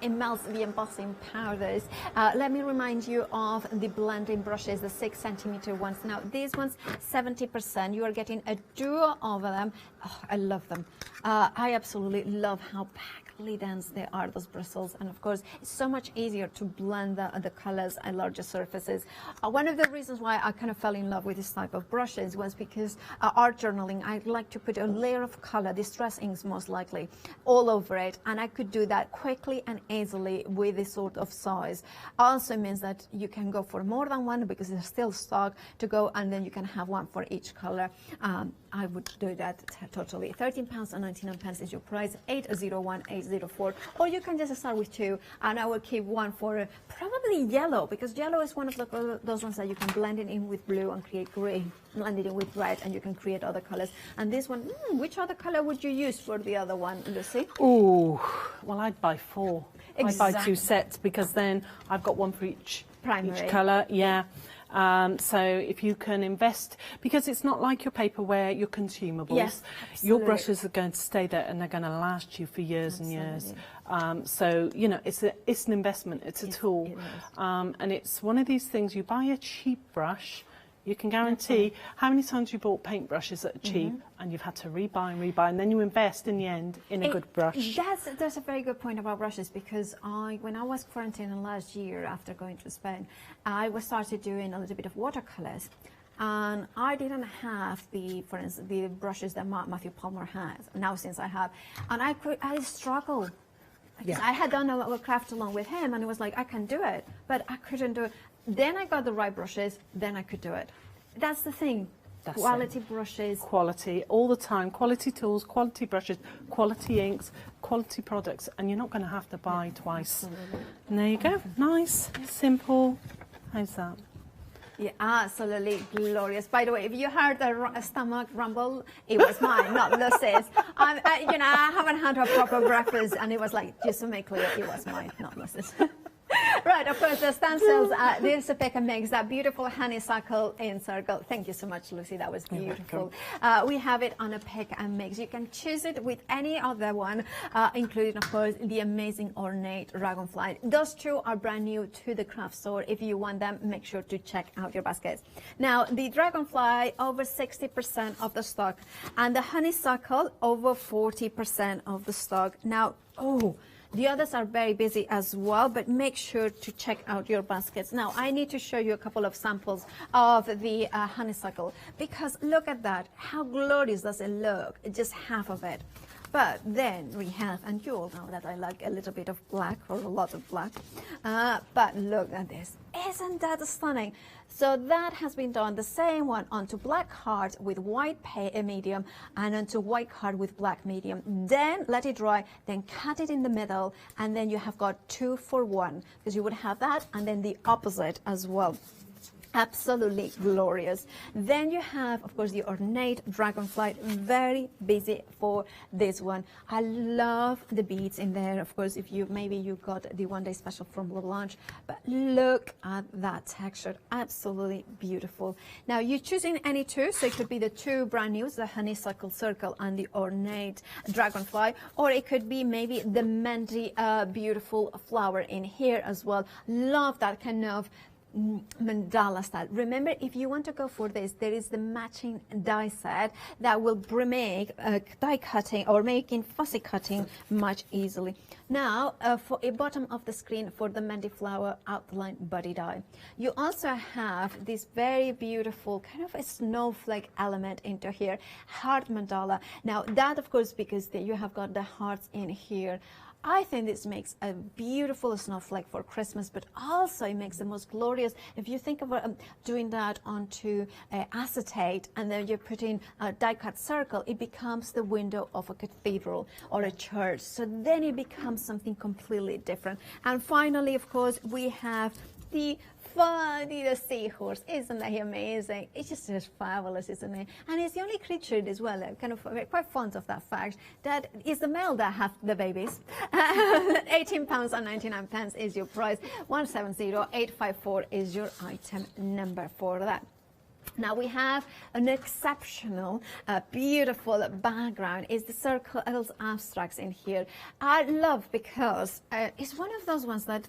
melts the embossing powders, let me remind you of the blending brushes, the 6 centimeter ones. Now, these ones, 70%. You are getting a duo of them. Oh, I love them. I absolutely love how packly dense they are, those bristles. And of course, it's so much easier to blend the colors and larger surfaces. One of the reasons why I kind of fell in love with this type of brushes was because art journaling, I like to put a layer of color, distress inks most likely, all over it. And I could do that quickly and easily with this sort of size. Also means that you can go for more than one because there's still stock to go, and then you can have one for each color. I would do that totally. £13.99 is your price, 801804, or you can just start with 2, and I will keep one for probably yellow, because yellow is one of those ones that you can blend it in with blue and create green, blend it in with red, and you can create other colors. And this one, which other color would you use for the other one, Lucy? Oh, well, I'd buy 4. Exactly. I'd buy 2 sets, because then I've got one for each colour. Yeah. So if you can invest, because it's not like your paperware, your consumables. Yes, your brushes are going to stay there and they're going to last you for years and years. So, you know, it's an investment, it's a tool. And it's one of these things, you buy a cheap brush, you can guarantee how many times you bought paintbrushes that are cheap and you've had to rebuy and rebuy, and then you invest in the end in a good brush. That's a very good point about brushes, because when I was quarantining last year after going to Spain, I started doing a little bit of watercolors, and I didn't have for instance, the brushes that Matthew Palmer has. Now since I have, and I struggled. Yeah. I had done a craft along with him, and it was like, I can do it, but I couldn't do it. Then I got the right brushes, then I could do it. That's the thing. That's quality brushes. Quality, all the time. Quality tools, quality brushes, quality inks, quality products, and you're not going to have to buy twice. Absolutely. And there you go. Nice, simple. How's that? Yeah, absolutely glorious. By the way, if you heard the stomach rumble, it was mine, not Lucy's. You know, I haven't had a proper breakfast, and it was like, just to make clear, it was mine, not Lucy's. Right, of course, the stencils, this pick and mix, that beautiful honeysuckle in circle. Thank you so much, Lucy, that was beautiful. We have it on a pick and mix. You can choose it with any other one, including, of course, the amazing ornate dragonfly. Those 2 are brand new to the craft store. If you want them, make sure to check out your baskets. Now, the dragonfly, over 60% of the stock, and the honeysuckle, over 40% of the stock. Now, the others are very busy as well, but make sure to check out your baskets. Now, I need to show you a couple of samples of the honeysuckle, because look at that. How glorious does it look? Just half of it. But then we have, and you all know that I like a little bit of black, or a lot of black, but look at this. Isn't that stunning? So that has been done, the same one, onto black heart with white medium, and onto white heart with black medium. Then let it dry, then cut it in the middle, and then you have got 2 for 1, because you would have that and then the opposite as well. Absolutely glorious. Then you have, of course, the ornate dragonfly, very busy for this one. I love the beads in there. Of course, if maybe you got the one day special from Blanche, but look at that texture, absolutely beautiful. Now you're choosing any 2, so it could be the 2 brand news, the honeysuckle circle and the ornate dragonfly, or it could be maybe the Mandy beautiful flower in here as well. Love that kind of mandala style. Remember, if you want to go for this, there is the matching die set that will make die cutting or making fussy cutting much easily. Now, for a bottom of the screen for the Mandy flower outline body die, you also have this very beautiful kind of a snowflake element into here, heart mandala. Now that, of course, because you have got the hearts in here. I think this makes a beautiful snowflake for Christmas, but also it makes the most glorious. If you think about doing that onto acetate, and then you're putting a die-cut circle, it becomes the window of a cathedral or a church. So then it becomes something completely different. And finally, of course, we have the seahorse. Isn't that amazing? It's just fabulous, isn't it? And it's the only creature as well. I'm kind of quite fond of that fact that it's the male that have the babies. £18.99 is your price. 170854 is your item number for that. Now we have an exceptional, beautiful background. Is the circles abstracts in here. I love because it's one of those ones that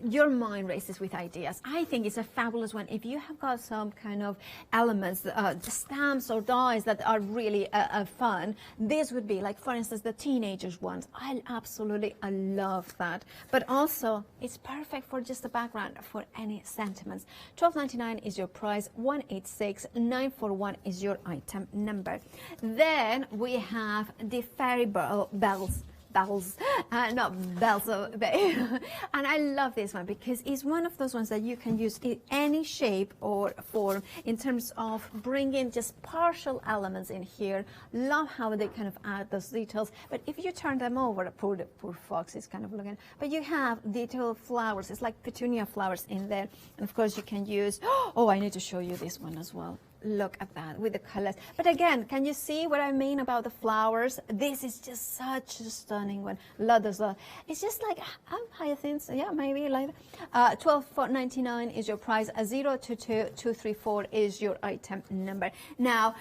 your mind races with ideas. I think it's a fabulous one. If you have got some kind of elements, stamps or dies that are really fun, this would be like, for instance, the teenagers ones. I love that. But also, it's perfect for just the background for any sentiments. $12.99 is your price. 186941 is your item number. Then we have the fairy bells. bells, not bells of bay. And I love this one because it's one of those ones that you can use in any shape or form in terms of bringing just partial elements in here. Love how they kind of add those details. But if you turn them over, poor fox is kind of looking, but you have detailed flowers. It's like petunia flowers in there. And of course you can use, oh, I need to show you this one as well. Look at that with the colors. But again, can you see what I mean about the flowers? This is just such a stunning one. Love those. It's just like hyacinths. Yeah, maybe like $12.99 is your price. 022234 is your item number. Now,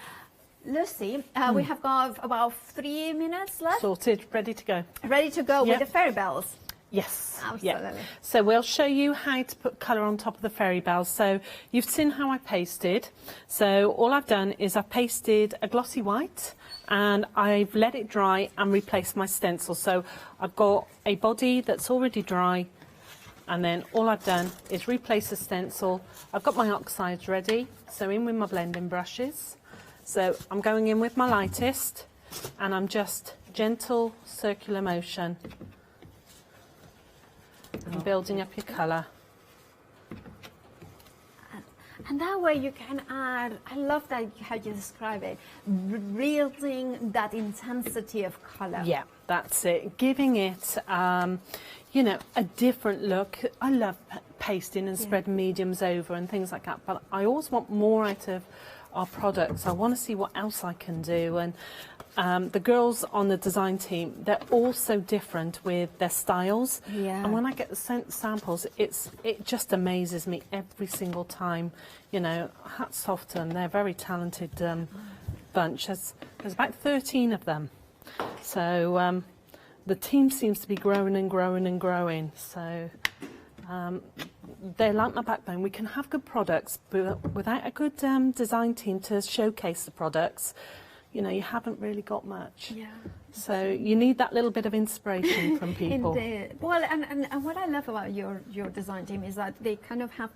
Lucy, we have got about 3 minutes left. Sorted, ready to go. Ready to go with the fairy bells. Yes, absolutely. Yeah. So we'll show you how to put colour on top of the fairy bells. So you've seen how I pasted. So all I've done is I've pasted a glossy white and I've let it dry and replaced my stencil. So I've got a body that's already dry, and then all I've done is replace the stencil. I've got my oxides ready, so in with my blending brushes. So I'm going in with my lightest and I'm just gentle circular motion and building up your colour. And that way you can add, I love that how you describe it, building that intensity of colour. Yeah, that's it. Giving it, you know, a different look. I love pasting and spreading mediums over and things like that, but I always want more out of our products. I want to see what else I can do. And the girls on the design team, they're all so different with their styles. Yeah. And when I get the samples, it just amazes me every single time. You know, hats off to them. They're a very talented bunch. There's about 13 of them. So the team seems to be growing and growing and growing. So they're like my backbone. We can have good products, but without a good design team to showcase the products, you know, you haven't really got much. Yeah. So you need that little bit of inspiration from people. Indeed. Well, and what I love about your design team is that they kind of have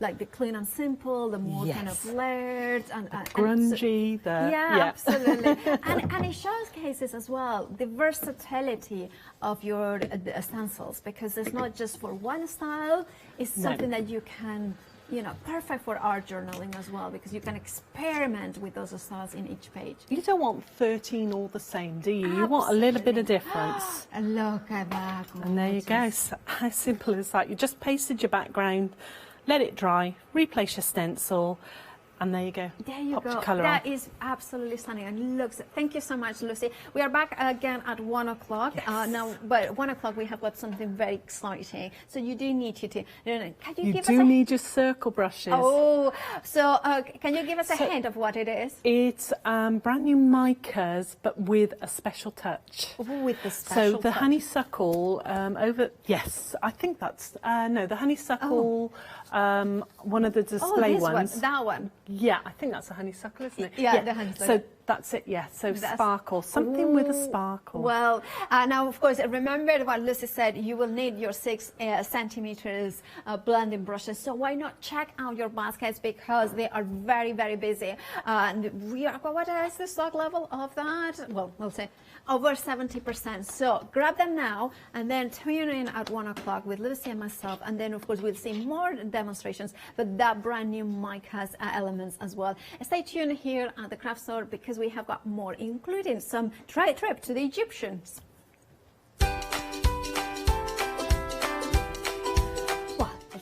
like the clean and simple, the more kind of layered and grungy. Yeah, absolutely. and it showcases as well the versatility of your stencils, because it's not just for one style. It's something that you can, you know, perfect for art journaling as well, because you can experiment with those styles in each page. You don't want 13 all the same, do you? You want a little bit of difference. And look at that. And there you go. So how simple is that? You just pasted your background, let it dry, replace your stencil, and there you go. There you Popped go. your colour That on. is absolutely stunning. And looks. Thank you so much, Lucy. We are back again at 1 o'clock. Yes. Now, but 1 o'clock we have got something very exciting. So you do need to. Can you give us do need your circle brushes. Oh, so can you give us a hint of what it is? It's brand new micas, but with a special touch. Oh, with the special So the touch. honeysuckle yes, I think that's no, the honeysuckle. One of the display ones. That one. Yeah, I think that's a honeysuckle, isn't it? Yeah, the honeysuckle. So that's it, yeah. So sparkle, something with a sparkle. Well, now, of course, remember what Lucy said, you will need your 6 centimeters blending brushes. So why not check out your baskets, because they are very, very busy. And we are, what is the stock level of that? Well, we'll say over 70%. So grab them now and then tune in at 1 o'clock with Lucy and myself. And then, of course, we'll see more demonstrations, but that brand new mic has elements as well. Stay tuned here at the craft store, because we have got more, including some trip to the Egyptians.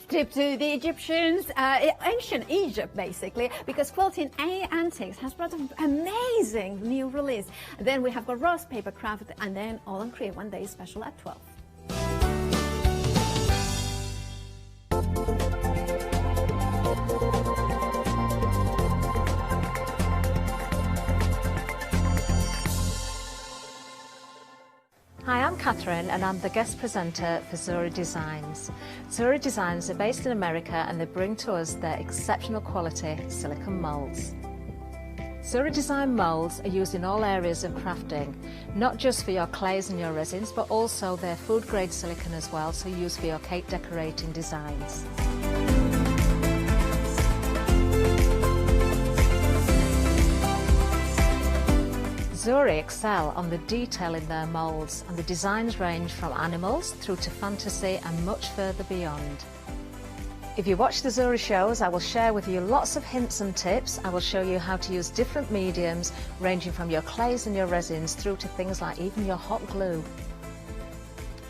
Trip to the Egyptians, ancient Egypt, basically, because Quilting Antiques has brought an amazing new release. Then we have got Rose Papercraft, and then All on Create 1 Day Special at 12. Hi, I'm Catherine and I'm the guest presenter for Zora Designs. Zora Designs are based in America and they bring to us their exceptional quality silicone moulds. Zora Design moulds are used in all areas of crafting, not just for your clays and your resins, but also their food grade silicone as well, so used for your cake decorating designs. Zuri excel on the detail in their moulds, and the designs range from animals through to fantasy and much further beyond. If you watch the Zuri shows, I will share with you lots of hints and tips. I will show you how to use different mediums, ranging from your clays and your resins through to things like even your hot glue.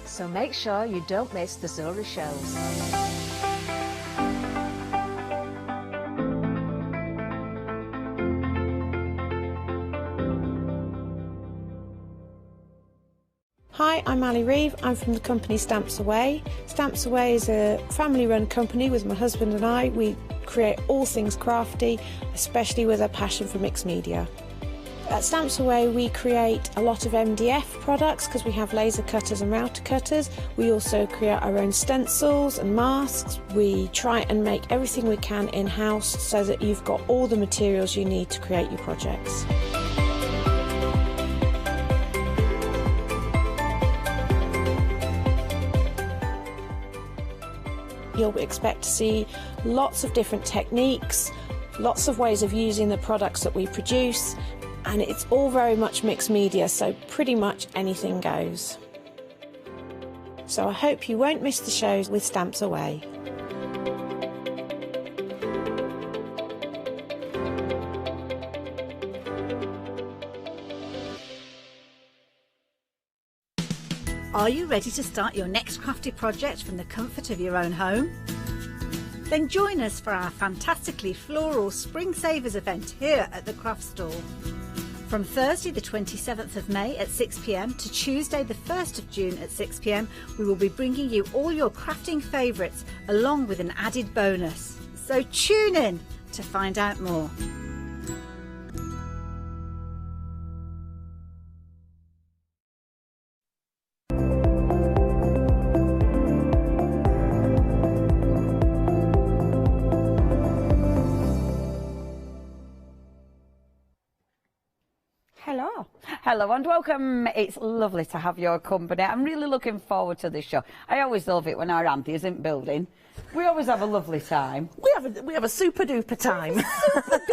So make sure you don't miss the Zuri shows. Hi, I'm Ali Reeve. I'm from the company Stamps Away. Stamps Away is a family-run company with my husband and I. We create all things crafty, especially with a passion for mixed media. At Stamps Away, we create a lot of MDF products because we have laser cutters and router cutters. We also create our own stencils and masks. We try and make everything we can in-house so that you've got all the materials you need to create your projects. You'll expect to see lots of different techniques, lots of ways of using the products that we produce, and it's all very much mixed media, so pretty much anything goes. So I hope you won't miss the shows with Stamps Away. Are you ready to start your next crafty project from the comfort of your own home? Then join us for our fantastically floral Spring Savers event here at the craft store. From Thursday the 27th of May at 6 p.m. to Tuesday the 1st of June at 6 p.m, we will be bringing you all your crafting favourites along with an added bonus. So tune in to find out more. Hello and welcome. It's lovely to have your company. I'm really looking forward to this show. I always love it when our auntie isn't building. We always have a lovely time. We have a super duper time.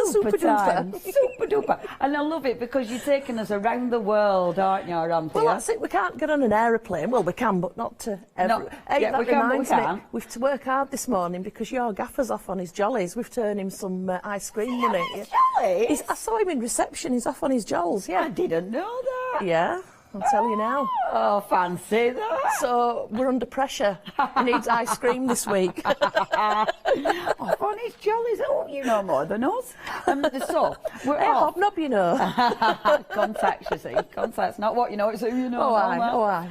Super duper. Super duper. And I love it because you're taking us around the world, aren't you, auntie? Well, that's it. We can't get on an aeroplane. Well, we can, but not to every... Hey, yeah, that we can, reminds but we me, can. we've to work hard this morning because your gaffer's off on his jollies. We've turned him some ice cream money. Jollies? I saw him in reception. He's off on his jolls, yeah. I didn't know that. Yeah. I'll tell you now. Oh, fancy that. So, we're under pressure. He needs ice cream this week. Off on his jollies. Oh, you know more than us. So, we're off. Hobnob, you know. Contacts, you see. Contacts, not what you know, it's who you know. Oh, aye.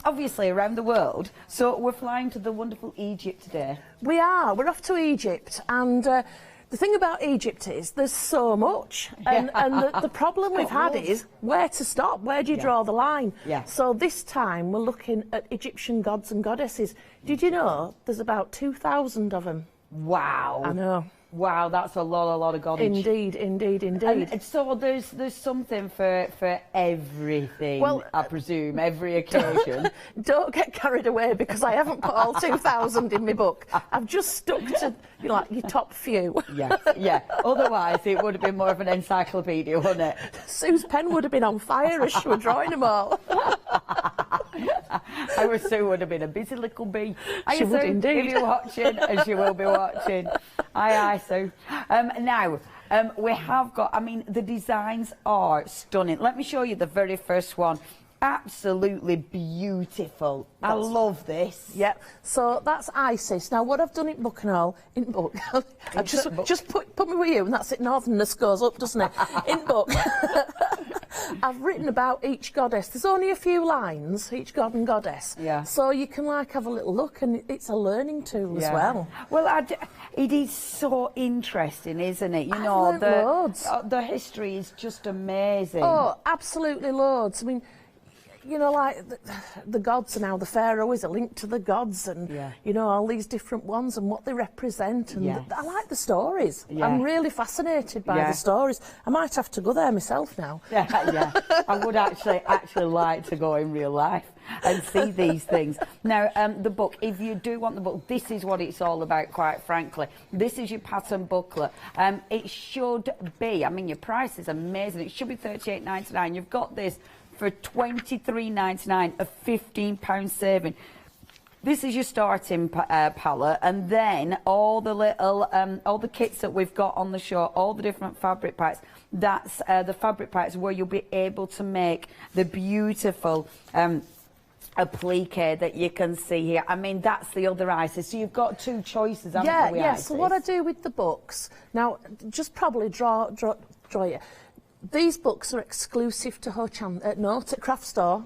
Obviously, around the world. So, we're flying to the wonderful Egypt today. We are. We're off to Egypt. And the thing about Egypt is there's so much. And the problem we've had is where to stop. Where do you draw the line? Yeah. So this time we're looking at Egyptian gods and goddesses. Did you know there's about 2,000 of them? Wow. I know. Wow, that's a lot of goddage. Indeed. And so there's something for everything, well, I presume, every occasion. Don't get carried away because I haven't put all 2,000 in my book. I've just stuck to your top few. Yeah. Otherwise, it would have been more of an encyclopedia, wouldn't it? Sue's pen would have been on fire as she was drawing them all. Our Sue would have been a busy little bee. She would indeed. If you're watching, and she will be watching. Aye, Sue. Now, we have got, the designs are stunning. Let me show you the very first one. Absolutely beautiful. I love this. Yep. So that's Isis. Now, what I've done in book and all, I've just put me with you, and that's it. Northerness goes up, doesn't it? In book, I've written about each goddess. There's only a few lines, each god and goddess. Yeah. So you can have a little look, and it's a learning tool as well. Well, it is so interesting, isn't it? You I've know, learnt loads. The history is just amazing. Oh, absolutely loads. you know, like the gods and how the pharaoh is a link to the gods, and you know, all these different ones and what they represent, and I like the stories. I'm really fascinated by the stories. I might have to go there myself now. I would actually like to go in real life and see these things. Now, the book, if you do want the book, this is what it's all about, quite frankly. This is your pattern booklet. It should be, I mean, your price is amazing. It should be £38.99. You've got this for £23.99, a £15 saving. This is your starting palette, and then all the little, all the kits that we've got on the show, all the different fabric packs. That's the fabric packs where you'll be able to make the beautiful applique that you can see here. I mean, that's the other Isis. So you've got two choices, haven't you? Yeah. So what I do with the books now, just probably draw you. These books are exclusive to Hochanda, no, to Craft Store.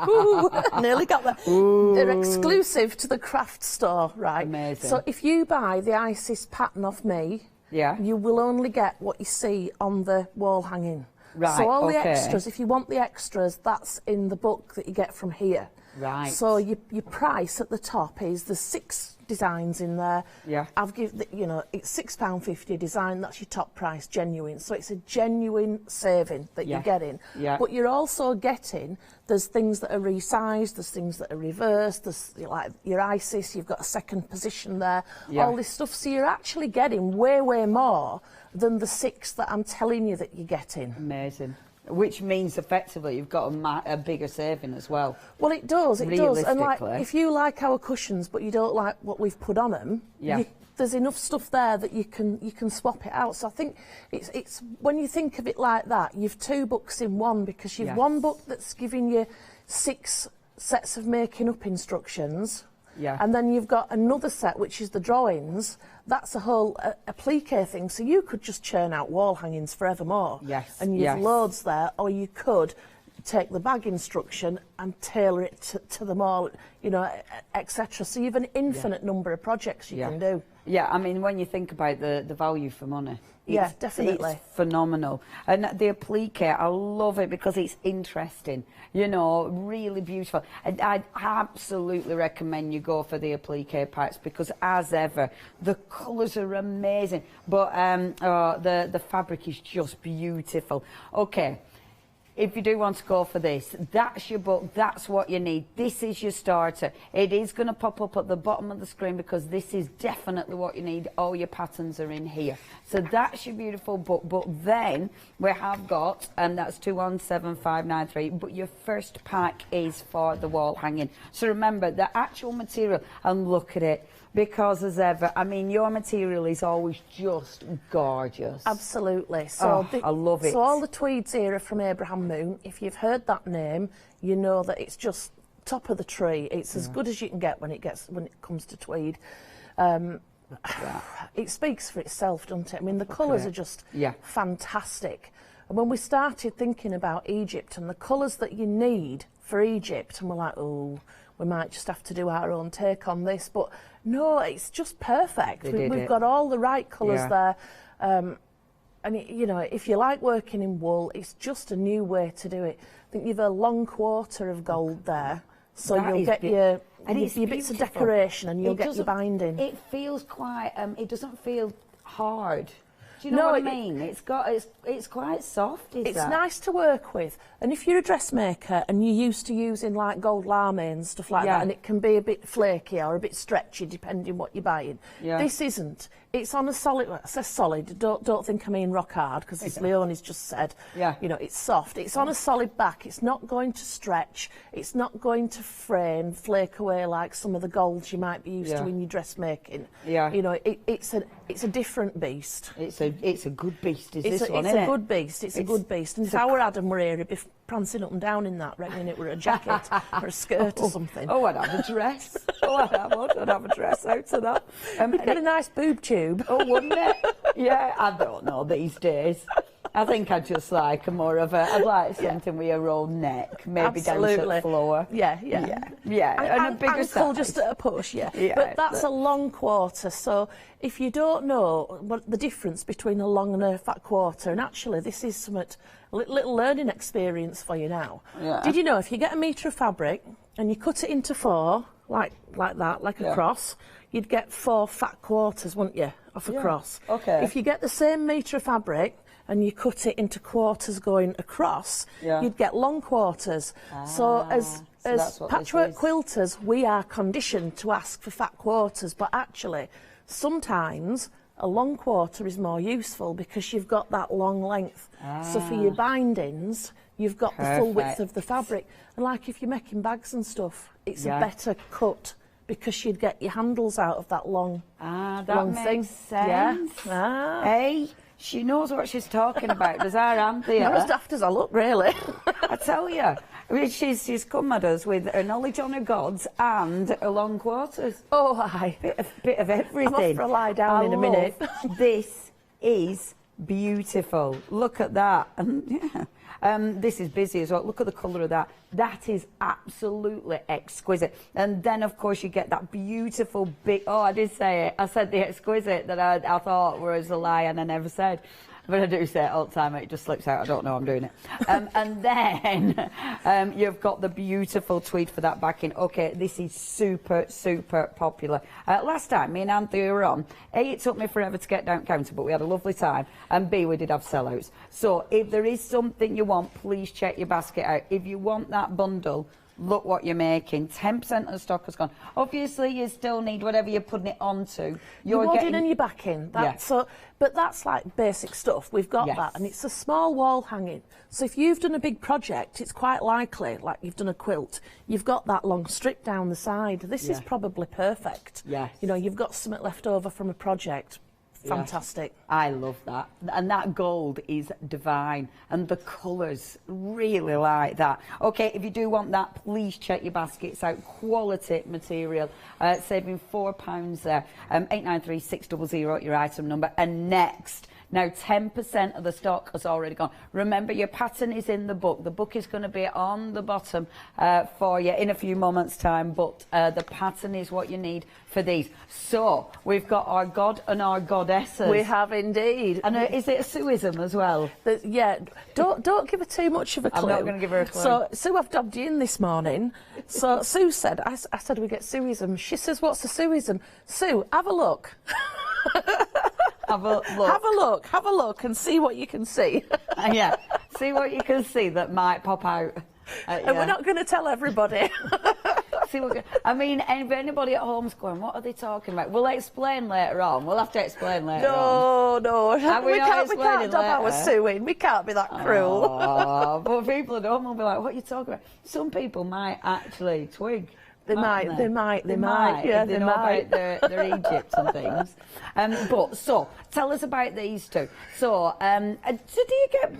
Ooh, nearly got there. They're exclusive to the Craft Store, right? Amazing. So if you buy the Isis pattern off me, you will only get what you see on the wall hanging. Right, so all the extras, if you want the extras, that's in the book that you get from here. Right. So your price at the top is the 6 designs in there. I've given, you know, it's £6.50 a design. That's your top price, genuine. So it's a genuine saving that you're getting. But you're also getting, there's things that are resized, there's things that are reversed, there's like your Isis, you've got a second position there, all this stuff. So you're actually getting way more than the 6 that I'm telling you that you're getting. Amazing. Which means effectively you've got a bigger saving as well. Well, it does, it does. And like, if you like our cushions but you don't like what we've put on them, there's enough stuff there that you can swap it out. So I think it's when you think of it like that, you've 2 books in one, because you've one book that's giving you 6 sets of making up instructions. And then you've got another set, which is the drawings. That's a whole applique thing. So you could just churn out wall hangings forevermore. And you've loads there. Or you could take the bag instruction and tailor it to them all, you know, etc. So you've an infinite number of projects you can do. I mean, when you think about the value for money, definitely. It's phenomenal. And the applique, I love it because it's interesting, you know, really beautiful. And I'd absolutely recommend you go for the applique packs, because as ever, the colours are amazing. But the fabric is just beautiful. Okay. If you do want to go for this, that's your book, that's what you need. This is your starter. It is going to pop up at the bottom of the screen, because this is definitely what you need. All your patterns are in here. So that's your beautiful book. But then we have got, and that's 217593, but your first pack is for the wall hanging. So remember, the actual material, and look at it, because as ever, I mean, your material is always just gorgeous. Absolutely. So I love it. So all the tweeds here are from Abraham Moon. If you've heard that name, you know that it's just top of the tree. It's as good as you can get when it comes to tweed. It speaks for itself, doesn't it? I mean, the colours are just fantastic. And when we started thinking about Egypt and the colours that you need for Egypt, and we're like, oh, we might just have to do our own take on this, but no, it's just perfect. We've got all the right colours there. And you know, if you like working in wool, it's just a new way to do it. I think you've a long quarter of gold there, so you'll get your bits of decoration, and you'll get your binding. It feels quite, it doesn't feel hard. Do you know what I mean? It's quite soft. It's nice to work with. And if you're a dressmaker and you're used to using like gold lame and stuff like that, and it can be a bit flaky or a bit stretchy depending what you're buying. This isn't. It's on a solid. I say solid. Don't think I mean rock hard, because as Leonie's just said, you know, it's soft. It's on a solid back. It's not going to stretch. It's not going to flake away like some of the golds you might be used to in your dressmaking. You know, it's a different beast. It's a good beast. It's a good beast. It's a good beast. And if our Adam were here, he'd be prancing up and down in that, reckoning it were a jacket or a skirt or something. Oh, I'd have a dress. I'd have a dress out of that. We'd get a nice boob tube. Oh, wouldn't it? I don't know these days. I think I just like a more of a. I'd like something with a roll neck, maybe down to the floor. Yeah. And a bigger ankle size. just at a push. But that's a long quarter. So if you don't know what the difference between a long and a fat quarter, and actually this is some little learning experience for you now. Yeah. Did you know if you get a metre of fabric and you cut it into 4, like that, like a cross, you'd get 4 fat quarters, wouldn't you, off a cross? Okay. If you get the same metre of fabric and you cut it into quarters going across, you'd get long quarters. So as patchwork quilters, we are conditioned to ask for fat quarters, but actually sometimes a long quarter is more useful because you've got that long length. So for your bindings, you've got the full width of the fabric. And like if you're making bags and stuff, it's a better cut because you'd get your handles out of that long, long thing. Sense. Yeah. Hey, she knows what she's talking about. Does our aunt there? Not as daft as I look, really. I tell you. I mean, she's come at us with her knowledge on her gods and her long quarters. Oh, aye. Bit of everything. I'm off for a lie down in a minute. This is beautiful. Look at that. This is busy as well. Look at the colour of that. That is absolutely exquisite. And then, of course, you get that beautiful big... Oh, I did say it. I said the exquisite that I thought was a lie and I never said. But I do say it all the time, it just slips out. I don't know I'm doing it. And then you've got the beautiful tweed for that backing. Okay, this is super, super popular. Last time, me and Anthony were on, A, it took me forever to get down counter, but we had a lovely time. And B, we did have sellouts. So if there is something you want, please check your basket out. If you want that bundle, look what you're making. 10% of the stock has gone. Obviously, you still need whatever you're putting it onto. You're wadding and you're backing. But that's like basic stuff. We've got that. And it's a small wall hanging. So if you've done a big project, it's quite likely, like you've done a quilt, you've got that long strip down the side. This is probably perfect. Yes. You know, you've got something left over from a project. Fantastic. Yes. I love that. And that gold is divine. And the colours, really like that. OK, if you do want that, please check your baskets out. Quality material. Saving £4 there. 893 600, your item number. And next... Now, 10% of the stock has already gone. Remember, your pattern is in the book. The book is going to be on the bottom for you in a few moments' time, but the pattern is what you need for these. So, we've got our god and our goddesses. We have indeed. And is it a Sueism as well? Don't give her too much of a clue. I'm not going to give her a clue. So, Sue, I've dobbed you in this morning. So, Sue said, I said we get Sueism. She says, what's a Sueism? Sue, have a look. Have a look. Have a look and see what you can see. See what you can see that might pop out. And we're not going to tell everybody. I mean, if anybody at home's going, what are they talking about? We'll explain later on. We'll have to explain later on. No. We can't dob our Sueing. We can't be that cruel. But people at home will be like, what are you talking about? Some people might actually twig. They might. Yeah, they know about their Egypt and things. So tell us about these two. So, so do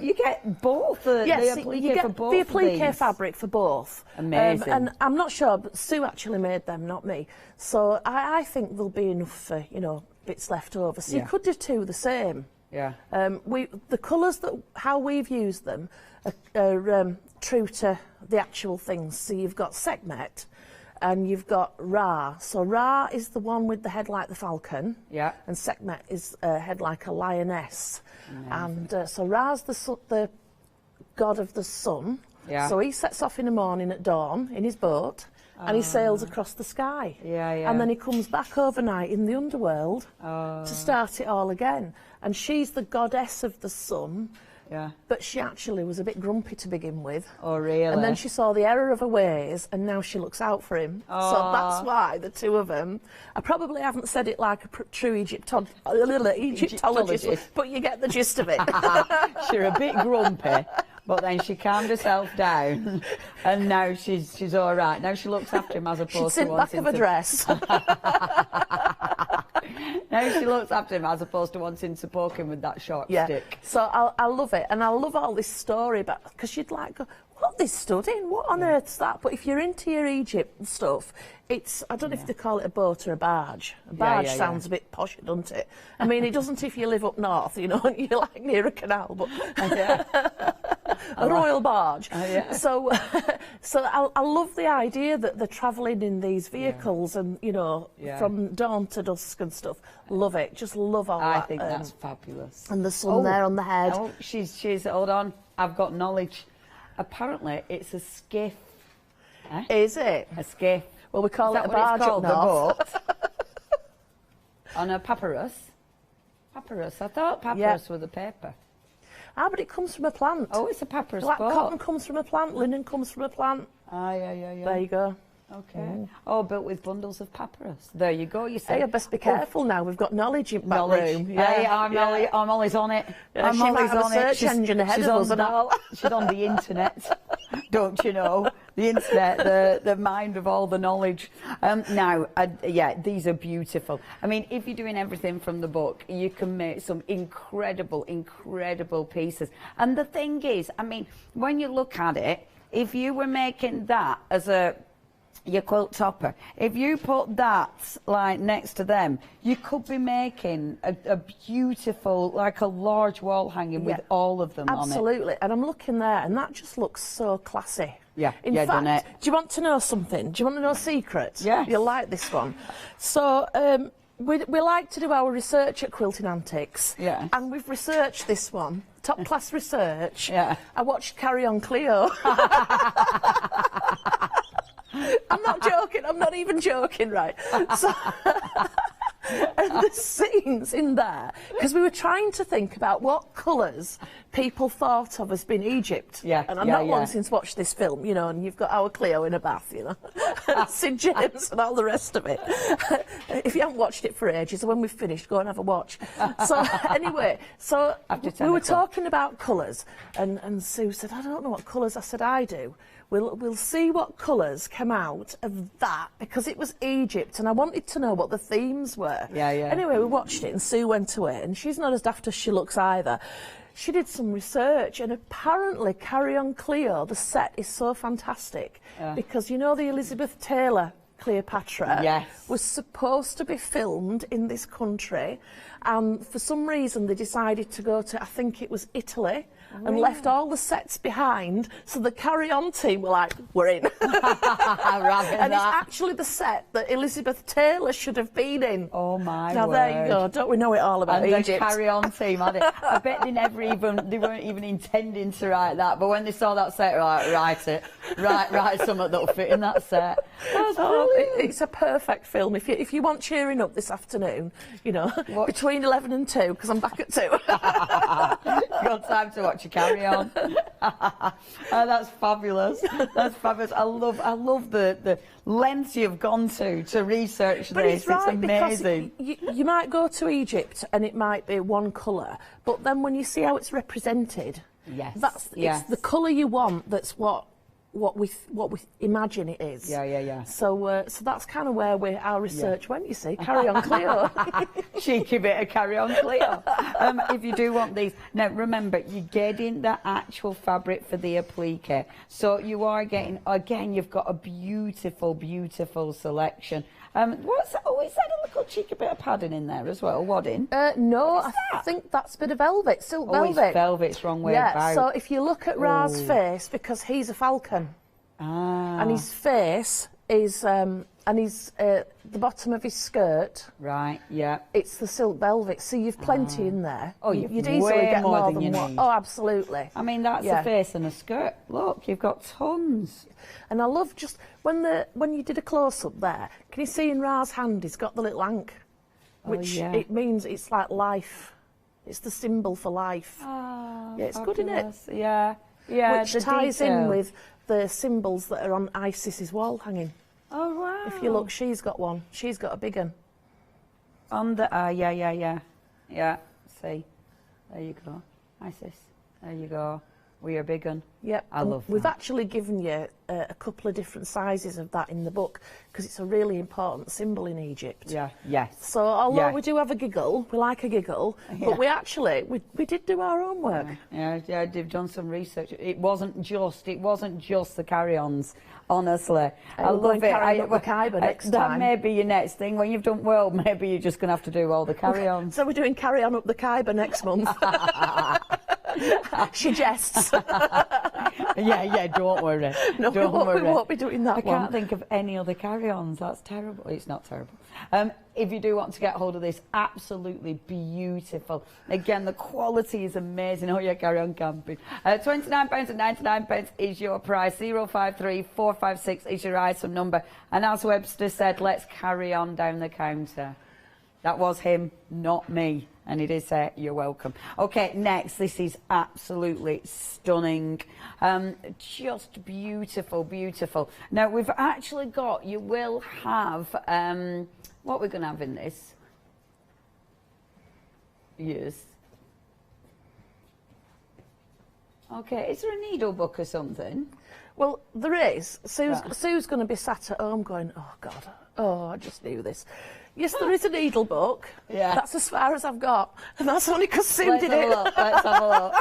you get both? Yes, the applique you get for both the applique of these? fabric for both. Amazing. And I'm not sure, but Sue actually made them, not me. So I think there'll be enough for bits left over. So you could do two the same. Yeah. The colours how we've used them are true to the actual things. So you've got Sekhmet. And you've got Ra. So Ra is the one with the head like the falcon. Yeah. And Sekhmet is head like a lioness. Amazing. And so Ra's the god of the sun. Yeah. So he sets off in the morning at dawn in his boat and he sails across the sky. Yeah. And then he comes back overnight in the underworld to start it all again. And she's the goddess of the sun. Yeah. But she actually was a bit grumpy to begin with. Oh, really? And then she saw the error of her ways, and now she looks out for him. Oh. So that's why the two of them... I probably haven't said it like a true Egyptologist, but you get the gist of it. She's a bit grumpy, but then she calmed herself down, and now she's all right. Now she looks after him as opposed to wanting back of a dress. Now she looks after him as opposed to wanting to poke him with that sharp stick. So I love it, and I love all this story, because you'd like, what they stood in, what on earth's that? But if you're into your Egypt stuff, it's, I don't know if they call it a boat or a barge. A barge sounds a bit posh, doesn't it? I mean, it doesn't if you live up north, you know, and you're like near a canal, but a royal barge. So I love the idea that they're travelling in these vehicles and, you know, from dawn to dusk and stuff. Love it, just love all that. I think that's fabulous. And the sun there on the head. Oh, she's, hold on, I've got knowledge. Apparently, it's a skiff. Eh? Is it? A skiff. Well, we call it a barge up north. The boat. On a papyrus. Papyrus. I thought papyrus were the paper. Ah, but it comes from a plant. Oh, it's a papyrus like boat. Cotton comes from a plant, linen comes from a plant. Ah, yeah. There you go. Okay. Oh, built with bundles of papyrus. There you go. You say. Hey, I best be careful now. We've got knowledge in back room. Hey, I'm always on it. Yeah, I'm always on it. Search engine ahead of us and all. She's on the internet, don't you know? The internet, the mind of all the knowledge. Now, these are beautiful. I mean, if you're doing everything from the book, you can make some incredible, incredible pieces. And the thing is, I mean, when you look at it, if you were making that as your quilt topper, if you put that like next to them, you could be making a beautiful, like a large wall hanging with all of them on it. Absolutely, and I'm looking there and that just looks so classy. Yeah, in fact, done it. Do you want to know something? Do you want to know a secret? Yeah. You'll like this one. So we like to do our research at Quilting Antics. Yeah. And we've researched this one, top class research. Yeah. I watched Carry On Cleo. I'm not joking, I'm not even joking, right? So, and the scenes in there, because we were trying to think about what colours people thought of as being Egypt. Yeah, and I've not long since watched this film, you know, and you've got our Cleo in a bath, you know, Sid James and all the rest of it. If you haven't watched it for ages, when we've finished, go and have a watch. So anyway, so we were talking about colours, and Sue said, I don't know what colours. I said, I do. We'll see what colours come out of that, because it was Egypt and I wanted to know what the themes were. Yeah. Anyway, we watched it and Sue went away, and she's not as daft as she looks either. She did some research, and apparently Carry On Cleo, the set is so fantastic because, you know, the Elizabeth Taylor Cleopatra was supposed to be filmed in this country, and for some reason they decided to go to, I think it was Italy, and left all the sets behind, so the Carry On team were like, we're in. And it's actually the set that Elizabeth Taylor should have been in. Oh my Now word. There you go, don't we know it all about and Egypt? The Carry On team, had it. I bet they weren't even intending to write that, but when they saw that set, like, write something that'll fit in that set. It's a perfect film. If you want cheering up this afternoon, you know, between 11 and 2, because I'm back at 2. You've got time to watch a Carry On. Oh, that's fabulous. That's fabulous. I love the lengths you've gone to research but this. It's right, amazing. You might go to Egypt and it might be one colour, but then when you see how it's represented, it's the colour you want. That's what we imagine it is. Yeah. So that's kind of where our research went, you see. Carry On Cleo. Cheeky bit of Carry On Cleo. If you do want these, now remember, you're getting the actual fabric for the applique. So you are getting, again, you've got a beautiful, beautiful selection. Is that a little cheeky bit of padding in there as well? Wadding? No, I think that's a bit of velvet, silk velvet. It's velvet's wrong way about. So if you look at Ra's face, because he's a falcon, and his face is, and he's the bottom of his skirt. Right, yeah. It's the silk velvet, so you've plenty in there. Oh, you'd easily get more than one. Oh, absolutely. I mean, that's a face and a skirt. Look, you've got tons. And I love just when you did a close up there. Can you see in Ra's hand? He's got the little ankh, which it means it's like life. It's the symbol for life. Oh, yeah, it's good, isn't it? Yeah. Which ties in with the symbols that are on Isis's wall hanging. Oh wow! If you look, she's got one. She's got a big one. On the yeah. See, there you go, Isis. There you go. We are big on. Yep. I love We've that. actually given you a couple of different sizes of that in the book because it's a really important symbol in Egypt. Yeah. Yes. So although Yeah. we do have a giggle, we like a giggle, Yeah. but we did do our own work. Yeah, they've done some research. It wasn't just the carry-ons. Honestly, I we'll go love and it. carry up the Khyber next that time. may be your next thing. When you've done well, maybe you're just going to have to do all the carry-ons. So we're doing carry on up the Khyber next month. She jests. yeah, don't worry. No, don't we worry. won't be doing that I one. can't think of any other carry-ons. That's terrible. It's not terrible. If you do want to get hold of this, absolutely beautiful. Again, the quality is amazing. Oh yeah, carry on camping. £29.99 is your price. 053 456 is your item number. And as Webster said, let's carry on down the counter. That was him, not me. And he did say, you're welcome. Okay, next, this is absolutely stunning. Just beautiful, beautiful. Now, we've actually got, you will have, what we're going to have in this? Yes. Okay, is there a needle book or something? Well, there is. Sue's going to be sat at home going, oh, God, I just knew this. Yes, there is a needle book. Yeah. That's as far as I've got. And that's only because Sue Let's did have it. a look, let's have a look.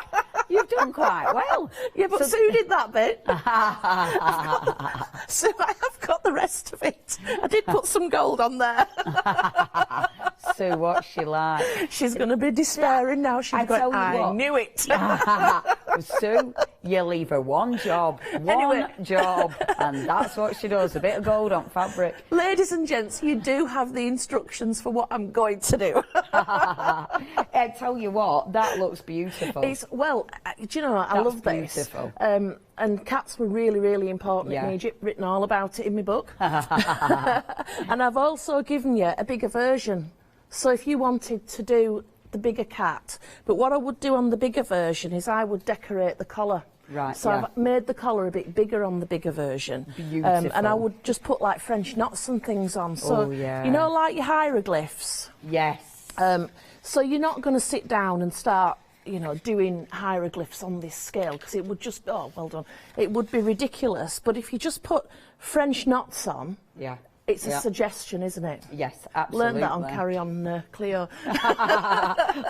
You've done quite well. Yeah, but Sue did that bit. So I have got the rest of it. I did put some gold on there. Sue, what's she like? She's going to be despairing now. She's going, I knew it. Sue, you leave her one job, job, and that's what she does, a bit of gold on fabric. Ladies and gents, you do have the instructions for what I'm going to do. I tell you what, that looks beautiful. Do you know, I love this. Beautiful. And cats were really, really important in Egypt, written all about it in my book. And I've also given you a bigger version. So if you wanted to do the bigger cat, but what I would do on the bigger version is I would decorate the collar. Right, so I've made the collar a bit bigger on the bigger version. Beautiful. And I would just put like French knots and things on. So, you know, like your hieroglyphs? Yes. So you're not going to sit down and start, you know, doing hieroglyphs on this scale because it would just, oh, well done. It would be ridiculous. But if you just put French knots on, it's a suggestion, isn't it? Yes, absolutely. Learned that on Carry On, Cleo.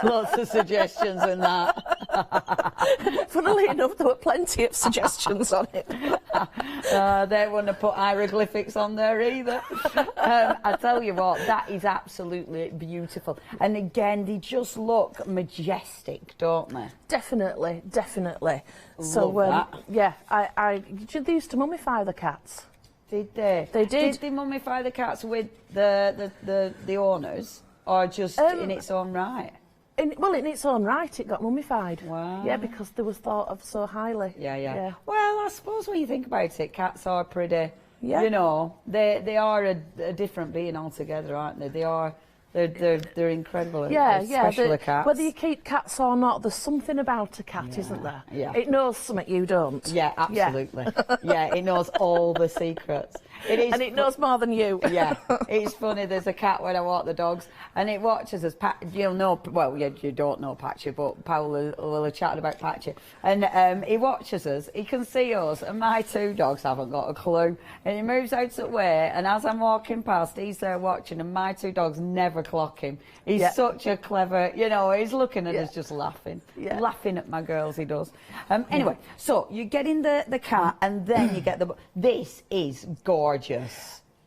Lots of suggestions in that. Funnily enough, there were plenty of suggestions on it. They wouldn't have put hieroglyphics on there either. I tell you what, that is absolutely beautiful. And again, they just look majestic, don't they? Definitely, definitely. Love that. I they used to mummify the cats. Did they? They did. Did they mummify the cats with the owners, or just in its own right? In its own right, it got mummified. Wow. Yeah, because they was thought of so highly. Yeah. Well, I suppose when you think about it, cats are pretty. Yeah. You know, they are a different being altogether, aren't they? They are. They're incredible. Especially cats. Whether you keep cats or not, there's something about a cat, isn't there? Yeah. It knows something you don't. Yeah, absolutely. Yeah, it knows all the secrets. It is, and it knows more than you. Yeah, it's funny. There's a cat when I walk the dogs, and it watches us. You'll know. Well, you don't know Patchy, but Paul will have chatted about Patchy, and he watches us. He can see us, and my two dogs haven't got a clue. And he moves out of the way, and as I'm walking past, he's there watching, and my two dogs never clock him. He's such a clever, you know. He's looking at us, just laughing, laughing at my girls. He does. Anyway, so you get in the cat, and then you get the. This is gorgeous.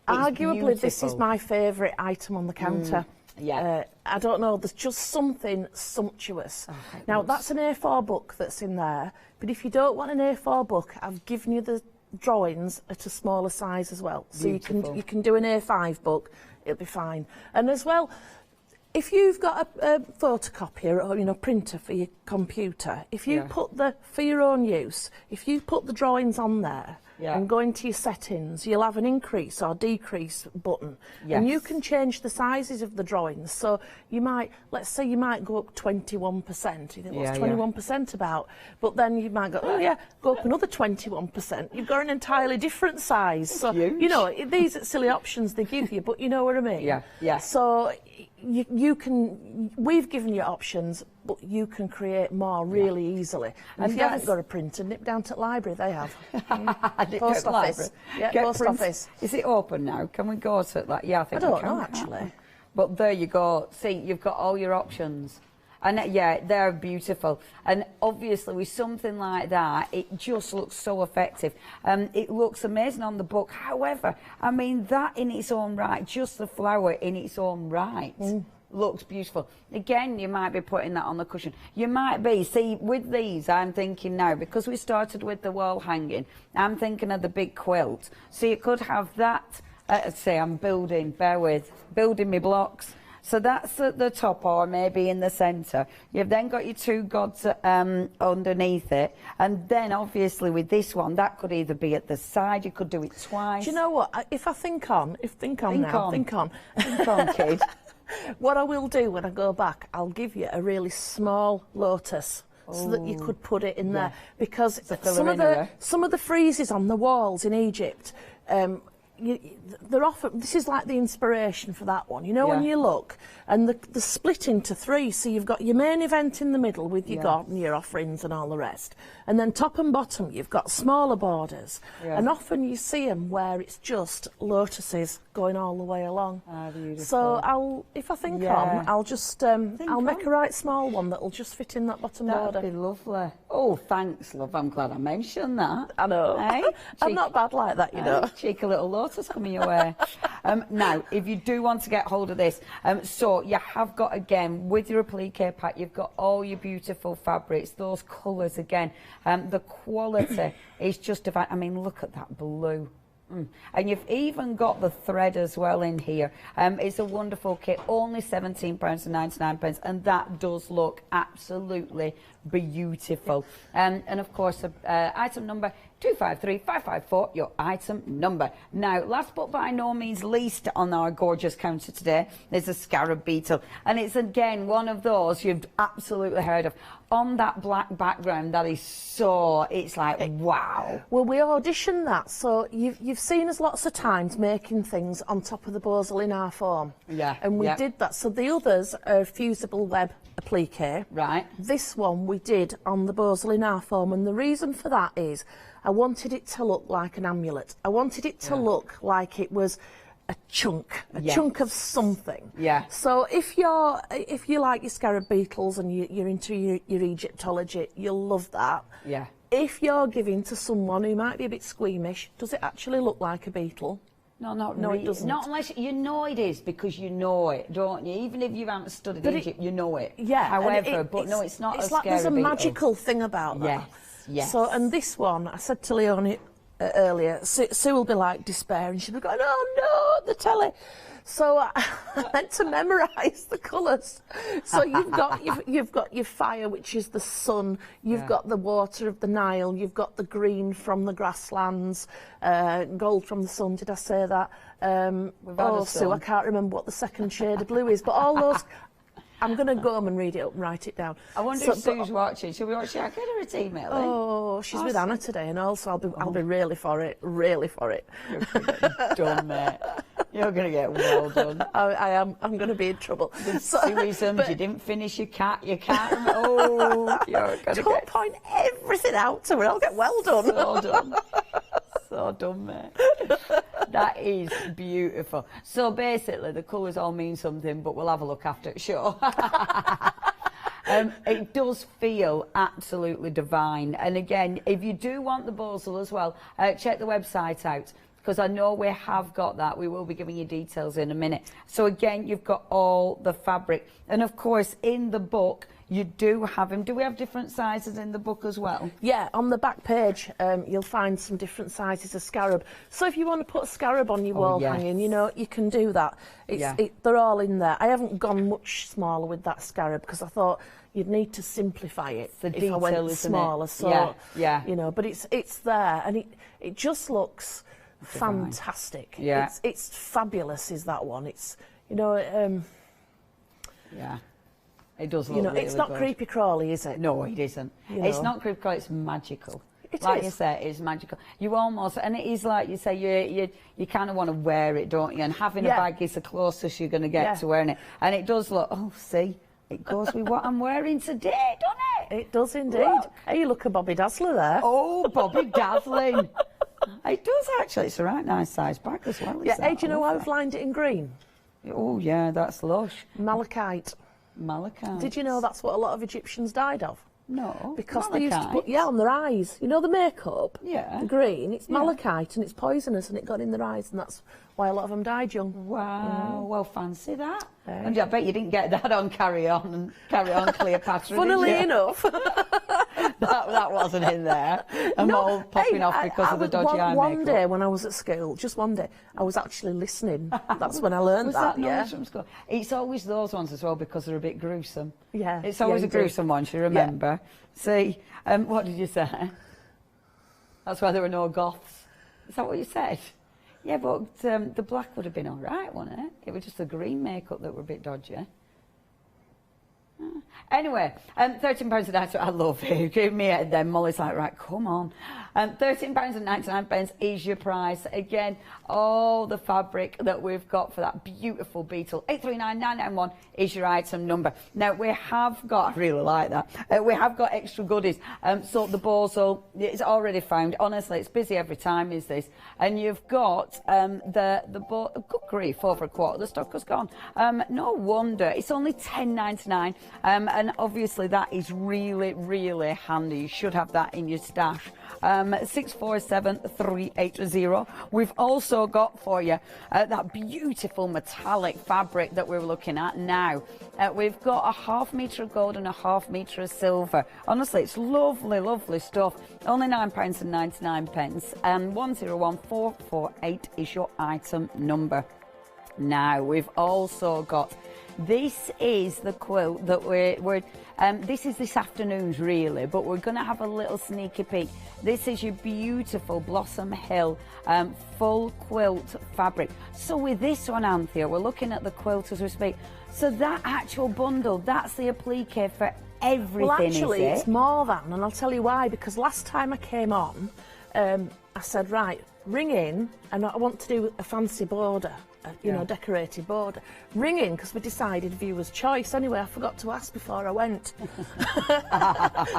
Arguably, this is my favourite item on the counter. I don't know, there's just something sumptuous. Now, that's an A4 book that's in there, but if you don't want an A4 book, I've given you the drawings at a smaller size as well. So you can do an A5 book, it'll be fine. And as well, if you've got a photocopier or printer for your computer, if you put for your own use, if you put the drawings on there, and go into your settings, you'll have an increase or decrease button. And you can change the sizes of the drawings. So you might, let's say you might go up 21%. You think, what's 21% about? But then you might go, go up another 21%. You've got an entirely different size. So, huge. you know, these are silly options they give you, but you know what I mean? Yeah. So you can, we've given you options, but you can create more really easily. And if you haven't got a printer, nip down to the library, they have. Post office. Yeah, post office. Is it open now? Can we go to that? Yeah, I think I we don't can, know, actually. But there you go. See, you've got all your options. And yeah, they're beautiful. And obviously with something like that, it just looks so effective. It looks amazing on the book. However, I mean, that in its own right, just the flower in its own right, looks beautiful. Again, you might be putting that on the cushion. You might be. See, with these, I'm thinking now, because we started with the wall hanging, I'm thinking of the big quilt. So you could have that, say I'm building, building me blocks. So that's at the top or maybe in the centre. You've then got your two gods underneath it. And then obviously with this one, that could either be at the side, you could do it twice. Do you know what? If I think on, think on, kid. What I will do when I go back, I'll give you a really small lotus. So that you could put it in there. Because some of the friezes on the walls in Egypt, they're often, this is like the inspiration for that one, you know, when you look, and they're split into three, so you've got your main event in the middle with your god and your offerings and all the rest, and then top and bottom you've got smaller borders, and often you see them where it's just lotuses going all the way along. So if I think on, I'll just I'll make a right small one that'll just fit in that bottom border. That'd be lovely. Oh, thanks, love. I'm glad I mentioned that. I know. Hey? I'm not bad like that, you know. Cheeky little lotus coming your way. Now, if you do want to get hold of this, so you have got, again, with your applique pack, you've got all your beautiful fabrics, those colours again. The quality is just divine. I mean, look at that blue. And you've even got the thread as well in here. It's a wonderful kit, only £17.99, and that does look absolutely beautiful. And of course, item number 253554, your item number. Now, last but by no means least on our gorgeous counter today is a scarab beetle. And it's, again, one of those you've absolutely heard of. On that black background, that is so, it's like, wow. Well, we auditioned that, so you've seen us lots of times making things on top of the bosal in our form. Yeah. And we did that. So the others are fusible web applique. Right. This one we did on the bosal in our form, and the reason for that is I wanted it to look like an amulet. I wanted it to look like it was a chunk of something. Yeah. So if you like your scarab beetles and you're into your Egyptology, you'll love that. Yeah. If you're giving to someone who might be a bit squeamish, does it actually look like a beetle? No, not No, really. it doesn't. Not unless you know it is, because you know it, don't you? Even if you haven't studied Egypt, you know it. Yeah. However, no, it's not. It's like there's a magical thing about that. Yes. Yes. So, and this one, I said to Leonie earlier, Sue will be like despair, and she'll be going, "Oh no, the telly." So I had to memorise the colours. So you've got your fire, which is the sun. You've got the water of the Nile. You've got the green from the grasslands, gold from the sun. Did I say that? Sue, I can't remember what the second shade of blue is, but all those. I'm going to go home and read it up and write it down. I wonder if Sue's watching. Should we watch it? I'll get her a email. Oh, she's with Anna today, and also I'll be really for it. Really for it. You're done, mate. You're going to get well done. I am. I'm going to be in trouble. Sueism, you didn't finish your cat. You can't. Oh, you're going to Don't point everything out to her. I'll get well done. So done. So done, mate. That is beautiful. So basically, the colours all mean something, but we'll have a look after it, sure. It does feel absolutely divine. And again, if you do want the bosal as well, check the website out, because I know we have got that. We will be giving you details in a minute. So again, you've got all the fabric. And of course, in the book, you do have them. Do we have different sizes in the book as well? Yeah, on the back page, you'll find some different sizes of scarab. So if you want to put a scarab on your wall hanging, you know, you can do that. They're all in there. I haven't gone much smaller with that scarab because I thought you'd need to simplify it if I went smaller. So, you know, but it's there, and it just looks fantastic. Yeah. It's fabulous, is that one. It's, you know... yeah. It does look really it's not good. creepy crawly, is it? No, it isn't. It's not creepy crawly, it's magical. Like you say, it's magical. You almost, and it is like you say, you kind of want to wear it, don't you? And having a bag is the closest you're going to get to wearing it. And it does look, oh, see, It goes with what I'm wearing today, doesn't it? It does indeed. Look. Hey, you look a Bobby Dazzler there. Oh, Bobby Dazzling. It does actually. It's a right nice size bag as well. Yeah, hey, do you know why we've lined it in green? Oh, yeah, that's lush. Malachite. Malachite. Did you know that's what a lot of Egyptians died of? No. Because they used to put, on their eyes. You know the makeup? Yeah. The green, it's malachite and it's poisonous and it got in their eyes and that's why a lot of them died young. Wow, well, fancy that. And I bet you didn't get that on Carry On, Cleopatra, Funnily did you? enough. that wasn't in there. I'm all popping off because of the dodgy eye One makeup. day when I was at school, just one day, I was actually listening. That's when I learned Was that, yeah. knowledge from school? It's always those ones as well because they're a bit gruesome. Yeah. It's always yeah, a gruesome one, you remember. See, what did you say? That's why there were no goths. Is that what you said? Yeah, but the black would have been all right, wouldn't it? It was just the green makeup that were a bit dodgy. Anyway, £13 a night, I love it. Give me it then. Molly's like, right, come on. £13.99 is your price. Again, all the fabric that we've got for that beautiful beetle. 839991 is your item number. Now, we have got, I really like that, we have got extra goodies. So the bozo, it's already found. Honestly, it's busy every time, is this? And you've got good grief, over a quarter. The stock has gone. No wonder. It's only £10.99. And obviously that is really, really handy. You should have that in your stash. 647380. We've also got for you that beautiful metallic fabric that we're looking at now. We've got a ½ metre of gold and a ½ metre of silver. Honestly, it's lovely, lovely stuff. Only £9.99. And 101448 is your item number. Now, we've also got, this is the quilt that this is this afternoon's really, but we're going to have a little sneaky peek. This is your beautiful Blossom Hill full quilt fabric. So with this one, Anthea, we're looking at the quilt as we speak. So that actual bundle, that's the applique for everything, Well, actually, is it? it's more than, and I'll tell you why, because last time I came on, I said, right, ring in, and I want to do a fancy border. You know, decorated border. Ring in, because we decided viewer's choice. Anyway, I forgot to ask before I went.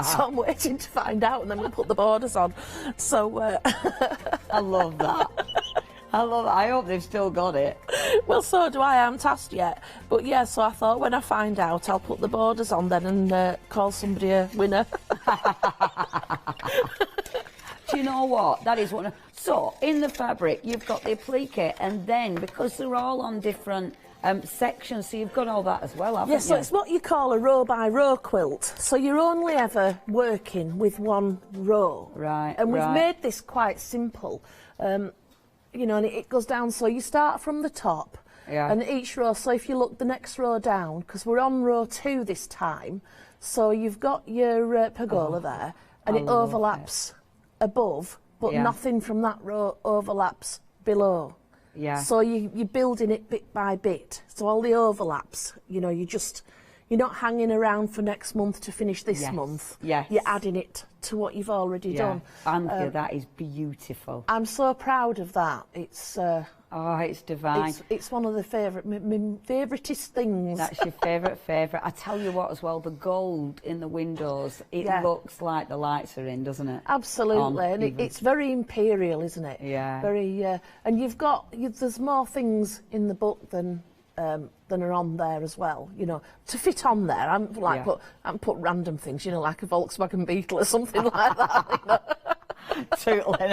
So I'm waiting to find out, and then we'll put the borders on. So I love that. I love it. I hope they've still got it. Well, so do I. I haven't asked yet. But yeah, so I thought when I find out, I'll put the borders on then and call somebody a winner. Do you know what? That is one. So, in the fabric, you've got the applique, and then, because they're all on different sections, so you've got all that as well, haven't you? Yeah, so it's what you call a row-by-row quilt. So you're only ever working with one row. Right, and we've made this quite simple. You know, and it goes down, so you start from the top, and each row, so if you look the next row down, because we're on row 2 this time, so you've got your pergola there, and it overlaps above, but nothing from that row overlaps below. Yeah. So you're building it bit by bit. So all the overlaps, you know, you're not hanging around for next month to finish this month. Yes. You're adding it to what you've already done. Anthea, that is beautiful. I'm so proud of that. It's it's divine. It's one of the favouriteest things. That's your favourite. I tell you what as well, the gold in the windows, it looks like the lights are in, doesn't it? Absolutely, and it's very imperial, isn't it? Yeah. Very, and there's more things in the book than are on there as well, you know, to fit on there. I'm put random things, you know, like a Volkswagen Beetle or something like that. You know? Tootling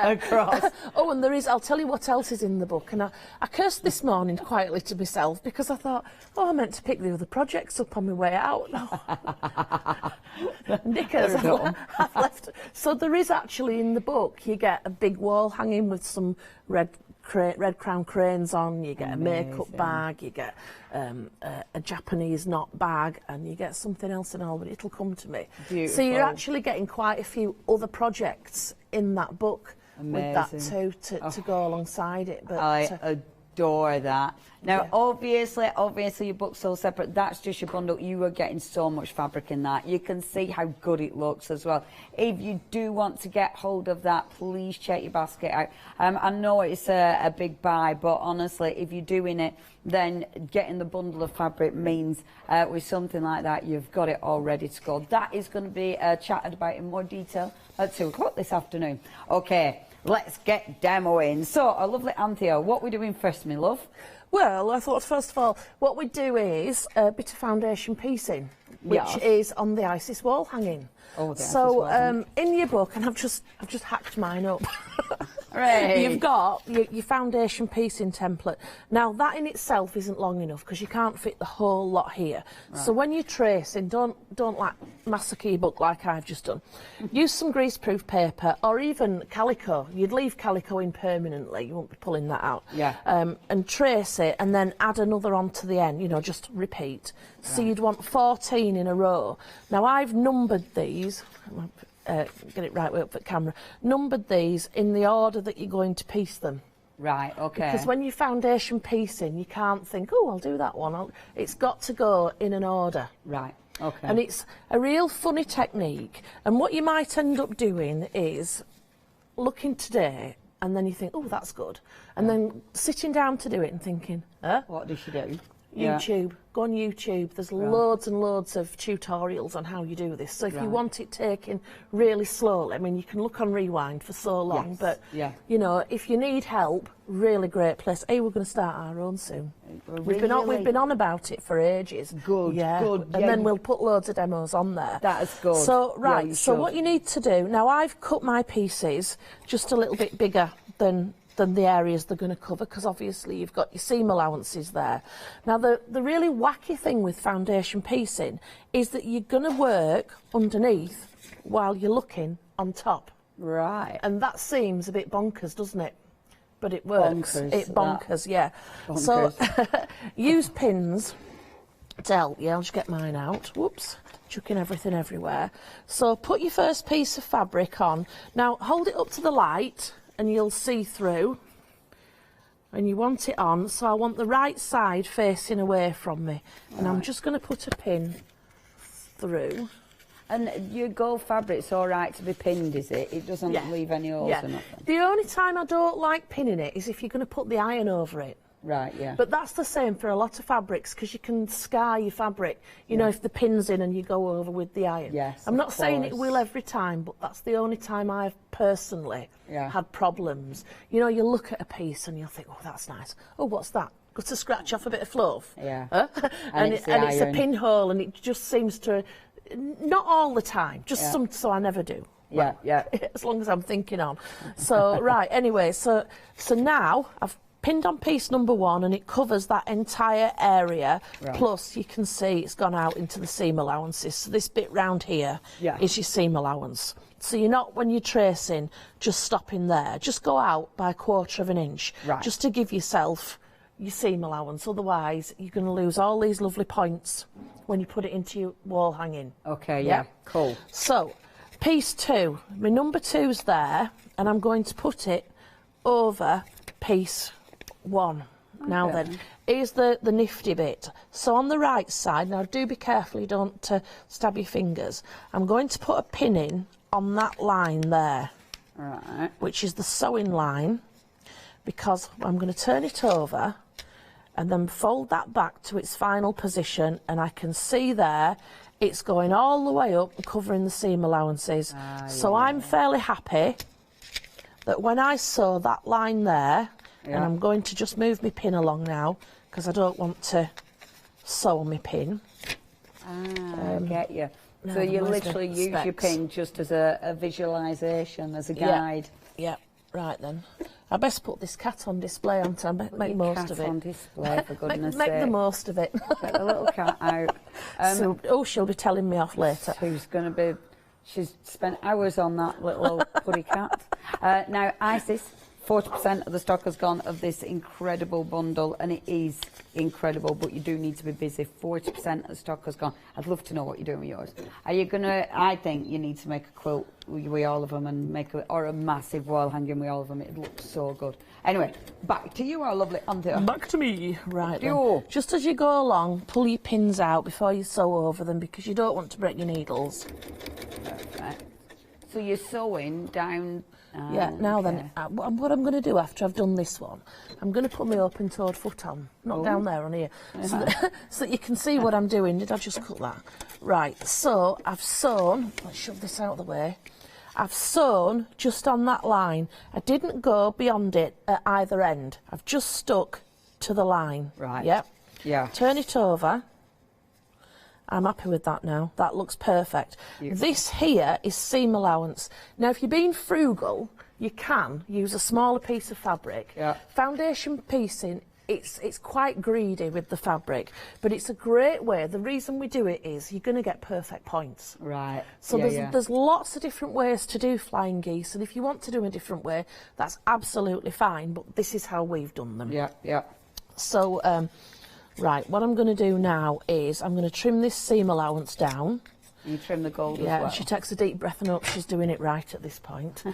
across. Oh, and I'll tell you what else is in the book. And I cursed this morning quietly to myself because I thought, I meant to pick the other projects up on my way out. No. Knickers, I've left. So there is actually in the book, you get a big wall hanging with some red crown cranes on, you get a makeup bag, you get a Japanese knot bag, and you get something else and all, but it'll come to me. Beautiful. So you're actually getting quite a few other projects in that book. Amazing. With that too to go alongside it. But I adore that. Now, obviously, your book's all separate. That's just your bundle. You are getting so much fabric in that. You can see how good it looks as well. If you do want to get hold of that, please check your basket out. I know it's a big buy, but honestly, if you're doing it, then getting the bundle of fabric means with something like that, you've got it all ready to go. That is going to be chatted about in more detail at 2 o'clock this afternoon. Okay, let's get demoing. So, our lovely Anthea, what are we doing first, my love? Well, I thought, first of all, what we do is a bit of foundation piecing, which is on the ISIS wall hanging. Oh, the so, ISIS wall in your book, and I've just hacked mine up. Right. You've got your foundation piecing template. Now, that in itself isn't long enough because you can't fit the whole lot here. Right. So when you're tracing, don't like massacre your book like I've just done. Use some greaseproof paper or even calico. You'd leave calico in permanently. You won't be pulling that out. Yeah. And trace it and then add another onto the end. You know, just repeat. Right. So you'd want 14 in a row. Now, I've numbered these. Get it right way up at camera. Numbered these in the order that you're going to piece them. Right, okay. Because when you're foundation piecing, you can't think, oh, I'll do that one. It's got to go in an order. Right, okay. And it's a real funny technique. And what you might end up doing is looking today, and then you think, oh, that's good. And then sitting down to do it and thinking, what does she do? YouTube. Go on YouTube. There's loads and loads of tutorials on how you do this. So if you want it taken really slowly, I mean, you can look on Rewind for so long, but, you know, if you need help, really great place. Hey, we're going to start our own soon. We've been on about it for ages. Good, good. And then we'll put loads of demos on there. That is good. So, so what you need to do, now I've cut my pieces just a little bit bigger than the areas they're going to cover, because obviously you've got your seam allowances there. Now, the really wacky thing with foundation piecing is that you're going to work underneath while you're looking on top. Right. And that seems a bit bonkers, doesn't it? But it works. Bonkers, yeah. Bonkers. So, use pins to help you. I'll just get mine out. Whoops. Chucking everything everywhere. So, put your first piece of fabric on. Now, hold it up to the light, and you'll see through, and you want it on, so I want the right side facing away from me, and I'm just going to put a pin through. And your gold fabric's all right to be pinned, is it? It doesn't leave any holes or nothing? The only time I don't like pinning it is if you're going to put the iron over it. Right, yeah. But that's the same for a lot of fabrics, because you can scar your fabric, you know, if the pin's in and you go over with the iron. Yes, I'm not saying it will every time, but that's the only time I've personally had problems. You know, you look at a piece and you'll think, oh, that's nice. Oh, what's that? Got to scratch off a bit of fluff. Yeah. And it's a pinhole, and it just seems to, not all the time, just some, so I never do. Yeah, As long as I'm thinking on. So, right, anyway, so now I've pinned on piece number 1, and it covers that entire area. Plus, you can see it's gone out into the seam allowances. So this bit round here is your seam allowance. So you're not, when you're tracing, just stopping there. Just go out by 1/4 of an inch, just to give yourself your seam allowance. Otherwise, you're going to lose all these lovely points when you put it into your wall hanging. Okay, yeah, cool. So, piece 2, my number 2's there, and I'm going to put it over piece 1. Now then, here's the nifty bit. So on the right side, now do be careful you don't stab your fingers. I'm going to put a pin in on that line there, which is the sewing line, because I'm going to turn it over and then fold that back to its final position, and I can see there it's going all the way up and covering the seam allowances. So I'm fairly happy that when I sew that line there, and I'm going to just move my pin along now, because I don't want to sew my pin. I get you. So you literally use your pin just as a visualisation, as a guide. Yeah, right then. I best put this cat on display on to make most of it. Cat on display, for goodness sake. Make the most of it. Get the little cat out. So, she'll be telling me off later. Who's going to be... She's spent hours on that little old puddy cat. Now, Isis, 40% of the stock has gone of this incredible bundle, and it is incredible, but you do need to be busy. 40% of the stock has gone. I'd love to know what you're doing with yours. Are you gonna? I think you need to make a quilt with all of them and make or a massive wall hanging with all of them. It looks so good. Anyway, back to you, our lovely Anthea. Back to me. Right then. You. Just as you go along, pull your pins out before you sew over them, because you don't want to break your needles. Perfect. So you're sewing down. Yeah, now then, what I'm going to do after I've done this one, I'm going to put my open-toed foot on, not down there, on here, so that you can see what I'm doing. Did I just cut that? Right, so I've sewn, let's shove this out of the way, I've sewn just on that line. I didn't go beyond it at either end. I've just stuck to the line. Right. Yep. Yeah. Turn it over. I'm happy with that now. That looks perfect. This here is seam allowance. Now, if you're being frugal, you can use a smaller piece of fabric. Yeah. Foundation piecing, it's quite greedy with the fabric, but it's a great way. The reason we do it is you're going to get perfect points. Right. So there's lots of different ways to do flying geese, and if you want to do a different way, that's absolutely fine, but this is how we've done them. Yeah, yeah. So, right, what I'm going to do now is I'm going to trim this seam allowance down. You trim the gold as Yeah, well. and she takes a deep breath and hopes she's doing it right at this point.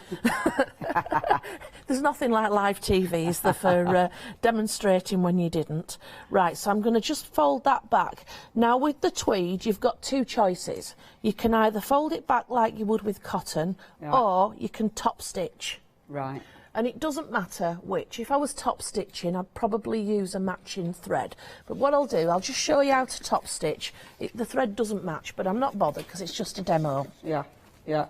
There's nothing like live TV, is there, for demonstrating when you didn't. Right, so I'm going to just fold that back. Now with the tweed, you've got two choices. You can either fold it back like you would with cotton, or you can top stitch. Right. And it doesn't matter which. If I was top stitching, I'd probably use a matching thread. But what I'll do, I'll just show you how to top stitch. The thread doesn't match, but I'm not bothered because it's just a demo. Yeah, yeah.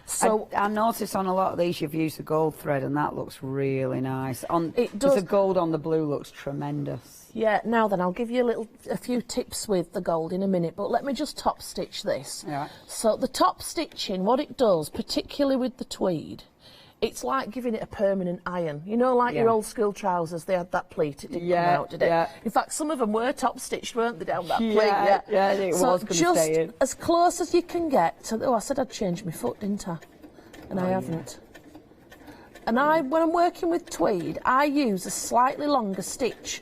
So I noticed on a lot of these you've used the gold thread, and that looks really nice. It does. The gold on the blue looks tremendous. Yeah, now then, I'll give you a few tips with the gold in a minute, but let me just top stitch this. Yeah. So the top stitching, what it does, particularly with the tweed, it's like giving it a permanent iron. You know, like your old school trousers, they had that pleat, it didn't come out, did it? Yeah. In fact, some of them were top stitched, weren't they, down that pleat? Yeah, I think it was going to stay in. Just as close as you can get to, oh, I said I'd change my foot, didn't I? And I haven't. And when I'm working with tweed, I use a slightly longer stitch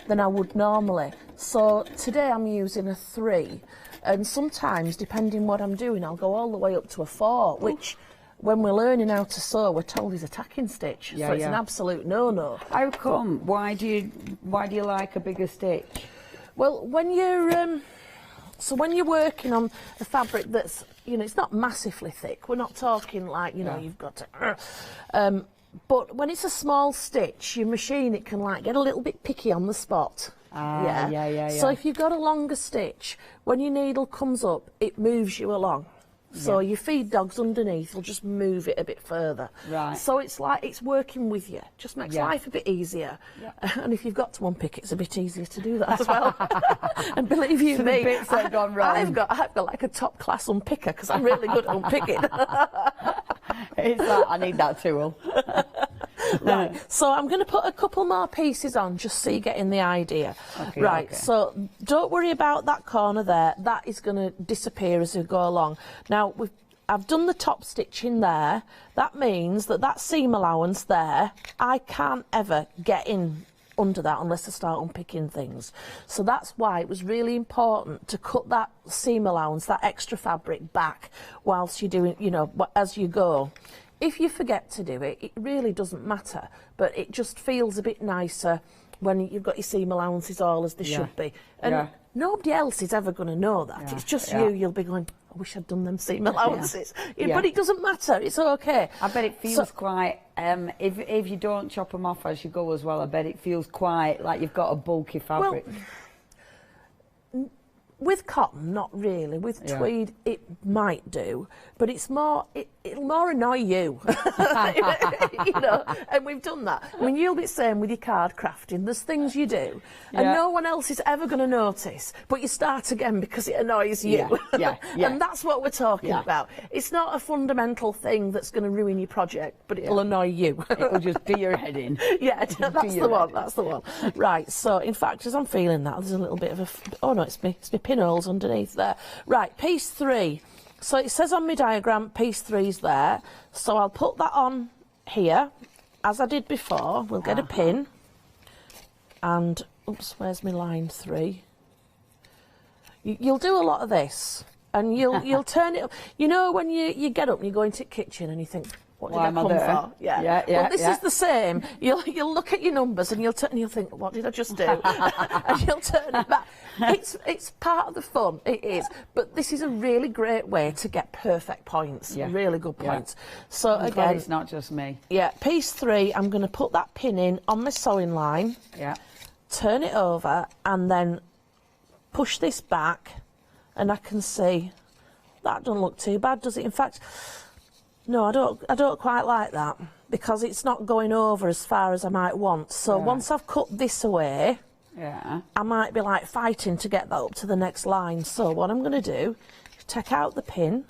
than I would normally. So today I'm using a 3, and sometimes, depending what I'm doing, I'll go all the way up to a 4, which, when we're learning how to sew, we're told is a tacking stitch. So it's an absolute no-no. How come? Why do you like a bigger stitch? Well, when you're when you're working on a fabric that's, you know, it's not massively thick. We're not talking like, you know, you've got to. But when it's a small stitch, your machine, it can like get a little bit picky on the spot. Yeah. So if you've got a longer stitch, when your needle comes up, it moves you along. So your feed dogs underneath will just move it a bit further. Right. So it's like it's working with you. Just makes life a bit easier. Yeah. And if you've got to unpick it, it's a bit easier to do that as well. And believe you me, the bits that have gone wrong. I've got like a top class unpicker because I'm really good at unpicking. It's like, I need that tool. Right, so I'm going to put a couple more pieces on just so you're getting the idea. Okay, right, okay. so don't worry about that corner there. That is going to disappear as we go along. Now, I've done the top stitching there. That means that seam allowance there, I can't ever get in under that unless I start unpicking things. So that's why it was really important to cut that seam allowance, that extra fabric, back whilst you're doing, you know, as you go. If you forget to do it, it really doesn't matter, but it just feels a bit nicer when you've got your seam allowances all as they should be. And nobody else is ever going to know that. It's just you. You'll be going, I wish I'd done them seam allowances. But it doesn't matter. It's okay. I bet it feels quite, if you don't chop them off as you go as well, I bet it feels quite like you've got a bulky fabric. Well, with cotton, not really. With tweed, it might do, but it's more. It'll more annoy you, you know. And we've done that. I mean, you'll be saying with your card crafting, there's things you do, and no one else is ever going to notice. But you start again because it annoys you. And that's what we're talking about. It's not a fundamental thing that's going to ruin your project, but it'll annoy you. It'll just do your head in. That's the one. That's the one. Right. So, in fact, as I'm feeling that, there's a little bit of a. Oh no, it's me pinholes underneath there. Right, piece 3. So it says on my diagram piece 3's there. So I'll put that on here as I did before, we'll get a pin and, oops, where's my line 3? You'll do a lot of this and you'll turn it up. You know when you get up and you go into the kitchen and you think, what did I come for? Yeah. Well, this is the same. You'll look at your numbers and you'll think, what did I just do? And you'll turn it back. It's part of the fun. It is. But this is a really great way to get perfect points. Really good points. So again, it's not just me. Yeah. Piece 3. I'm going to put that pin in on my sewing line. Yeah. Turn it over and then push this back, and I can see that doesn't look too bad, does it? In fact. No, I don't quite like that because it's not going over as far as I might want. So once I've cut this away, I might be like fighting to get that up to the next line. So what I'm going to do is take out the pin,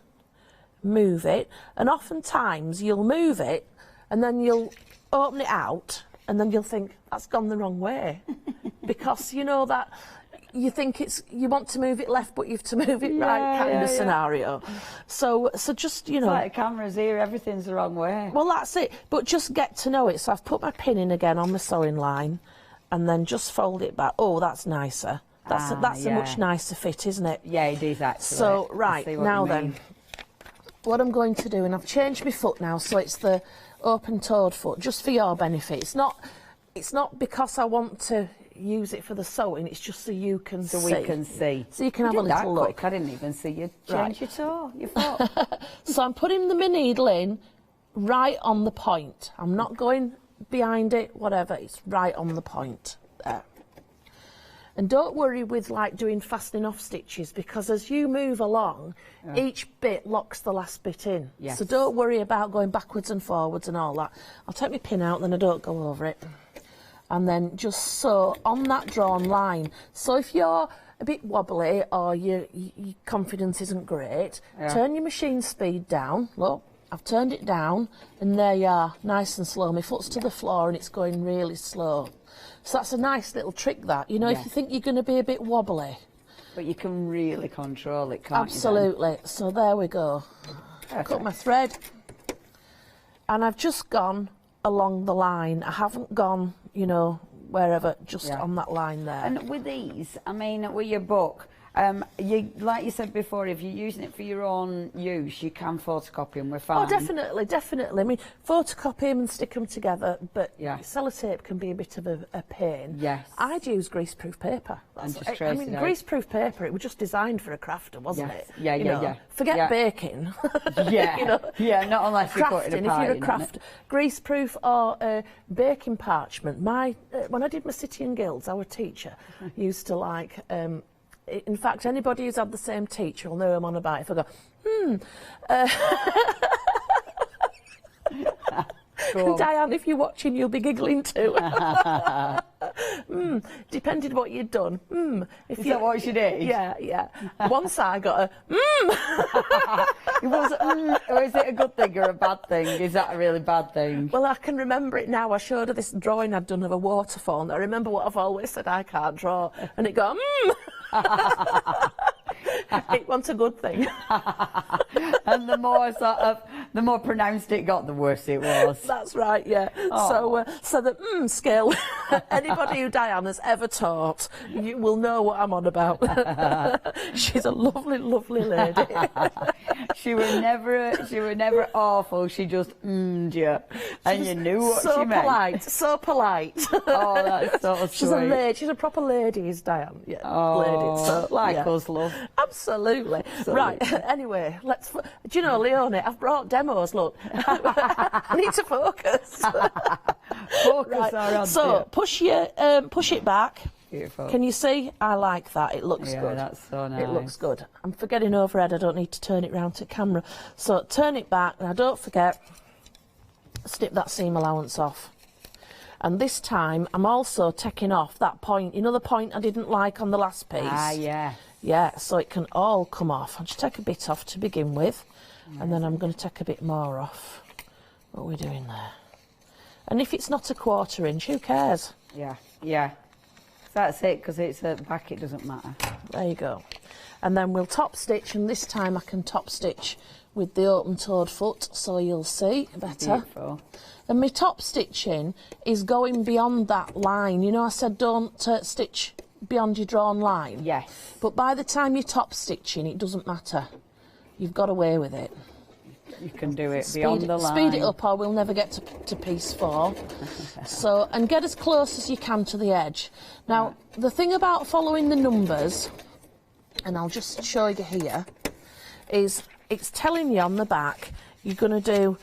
move it, and oftentimes you'll move it and then you'll open it out and then you'll think that's gone the wrong way because you know that you think you want to move it left but you have to move it right kind of scenario. So just, you know. It's like the camera's here, everything's the wrong way. Well, that's it. But just get to know it. So I've put my pin in again on the sewing line and then just fold it back. Oh, that's nicer. That's a much nicer fit, isn't it? Yeah, it is actually. So, right, now then, what I'm going to do, and I've changed my foot now, so it's the open-toed foot, just for your benefit. It's not because I want to use it for the sewing, it's just so you can see. So we can see. So you can have a little look. Quick. I didn't even see you change your toe, your foot. So I'm putting my needle in right on the point. I'm not going behind it, whatever, it's right on the point there. And don't worry with like doing fastening off stitches because as you move along, each bit locks the last bit in. Yes. So don't worry about going backwards and forwards and all that. I'll take my pin out, then I don't go over it. And then just sew on that drawn line. So if you're a bit wobbly or your confidence isn't great, turn your machine speed down. Look, I've turned it down and there you are, nice and slow. My foot's to the floor and it's going really slow. So that's a nice little trick that, you know, if you think you're going to be a bit wobbly. But you can really control it, can't Absolutely. you? So there we go. Cut my thread and I've just gone along the line. I haven't gone, you know, wherever, just on that line there. And with these, I mean, with your book, like you said before, if you're using it for your own use, you can photocopy them, we're fine. Oh, definitely, definitely. I mean, photocopy them and stick them together, but sellotape can be a bit of a pain. Yes. I'd use greaseproof paper. And just trace it out. I mean, greaseproof paper, it was just designed for a crafter, wasn't it? Yeah, you know, Forget baking. Yeah, you know, not unless you're putting a pie if you're a in crafter. Greaseproof or baking parchment. When I did my City and Guilds, our teacher used to like... in fact, anybody who's had the same teacher will know I'm on about if I go, Diane, if you're watching, you'll be giggling too. Depended what you'd done. Is that what she did? Yeah. Once I got a It was, or is it a good thing or a bad thing? Is that a really bad thing? Well, I can remember it now. I showed her this drawing I'd done of a waterfall, and I remember what I've always said I can't draw, and it got It wasn't a good thing. And the more pronounced it got, the worse it was. That's right, yeah. So the scale, anybody who Diane has ever taught, you will know what I'm on about. She's a lovely, lovely lady. She were never awful. She just you, and you knew what she meant. So polite. Oh, that's so sweet. She's a lady. She's a proper lady, is Diane. Yeah, lady. So, like us, love. Absolutely. Right. Anyway, do you know, Leonie? I've brought demos. Look, I need to focus. Focus. Right. So push it back. Beautiful. Can you see? I like that. It looks good. Yeah, that's so nice. It looks good. I'm forgetting overhead. I don't need to turn it round to camera. So turn it back. Now don't forget, snip that seam allowance off. And this time I'm also taking off that point. You know the point I didn't like on the last piece? Yeah. Yeah, so it can all come off. I'll just take a bit off to begin with, and then I'm going to take a bit more off. What are we doing there? And if it's not a 1/4 inch, who cares? Yeah. That's it, because it's at the back, it doesn't matter. There you go. And then we'll top stitch, and this time I can top stitch with the open-toed foot, so you'll see better. Beautiful. And my top stitching is going beyond that line. You know, I said don't stitch beyond your drawn line. Yes. But by the time you're top stitching, it doesn't matter. You've got away with it. You can do it beyond the line. Speed it up or we'll never get to piece 4. So, and get as close as you can to the edge. Now, the thing about following the numbers, and I'll just show you here, is it's telling you on the back, you're going to do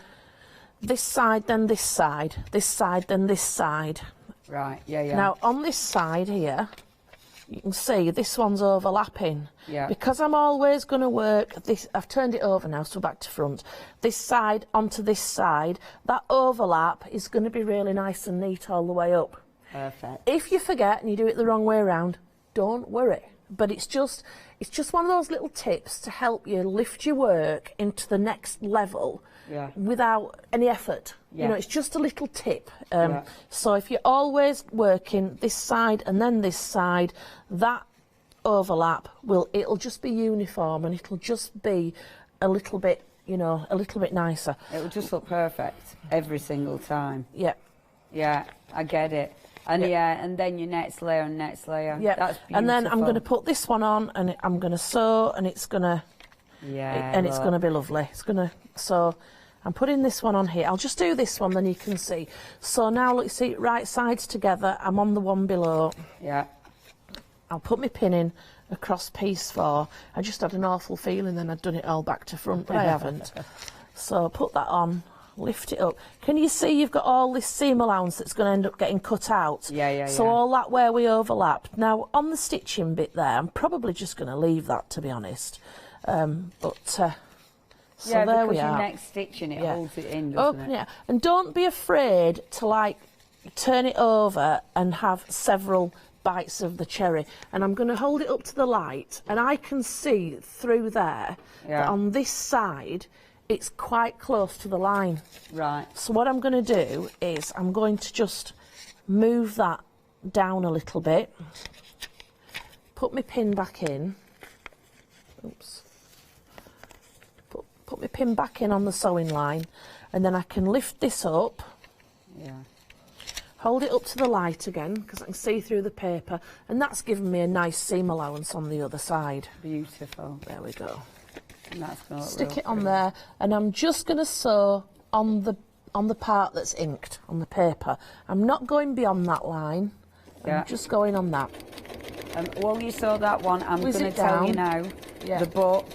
this side, then this side, then this side. Right, yeah. Now, on this side here, you can see this one's overlapping. Yeah. Because I'm always going to work this, I've turned it over now, so back to front. This side onto this side, that overlap is going to be really nice and neat all the way up. Perfect. If you forget and you do it the wrong way around, don't worry. But it's just one of those little tips to help you lift your work into the next level without any effort. You know, it's just a little tip. So if you're always working this side and then this side, that overlap it'll just be uniform and it'll just be a little bit, you know, a little bit nicer. It'll just look perfect every single time. Yeah. Yeah, I get it. And and then your next layer and next layer. Yeah. That's beautiful. And then I'm going to put this one on and I'm going to sew and it's going to it's going to be lovely. It's going to so I'm putting this one on here. I'll just do this one, then you can see. So now, look, see, right sides together. I'm on the one below. Yeah. I'll put my pin in across piece 4. I just had an awful feeling then I'd done it all back to front, but I haven't. So put that on, lift it up. Can you see you've got all this seam allowance that's going to end up getting cut out? So all that where we overlapped. Now, on the stitching bit there, I'm probably just going to leave that, to be honest. So there we are. Your next stitching, it holds it in, doesn't it? Yeah, and don't be afraid to like turn it over and have several bites of the cherry. And I'm going to hold it up to the light, and I can see through there that on this side it's quite close to the line. Right. So what I'm going to do is I'm going to just move that down a little bit, put my pin back in. Oops. Put my pin back in on the sewing line, and then I can lift this up, hold it up to the light again because I can see through the paper, and that's given me a nice seam allowance on the other side. Beautiful. There we go. And that's going to stick it on there, and I'm just going to sew on the part that's inked on the paper. I'm not going beyond that line. I'm just going on that. While you sew that one, I'm going to tell you now, the book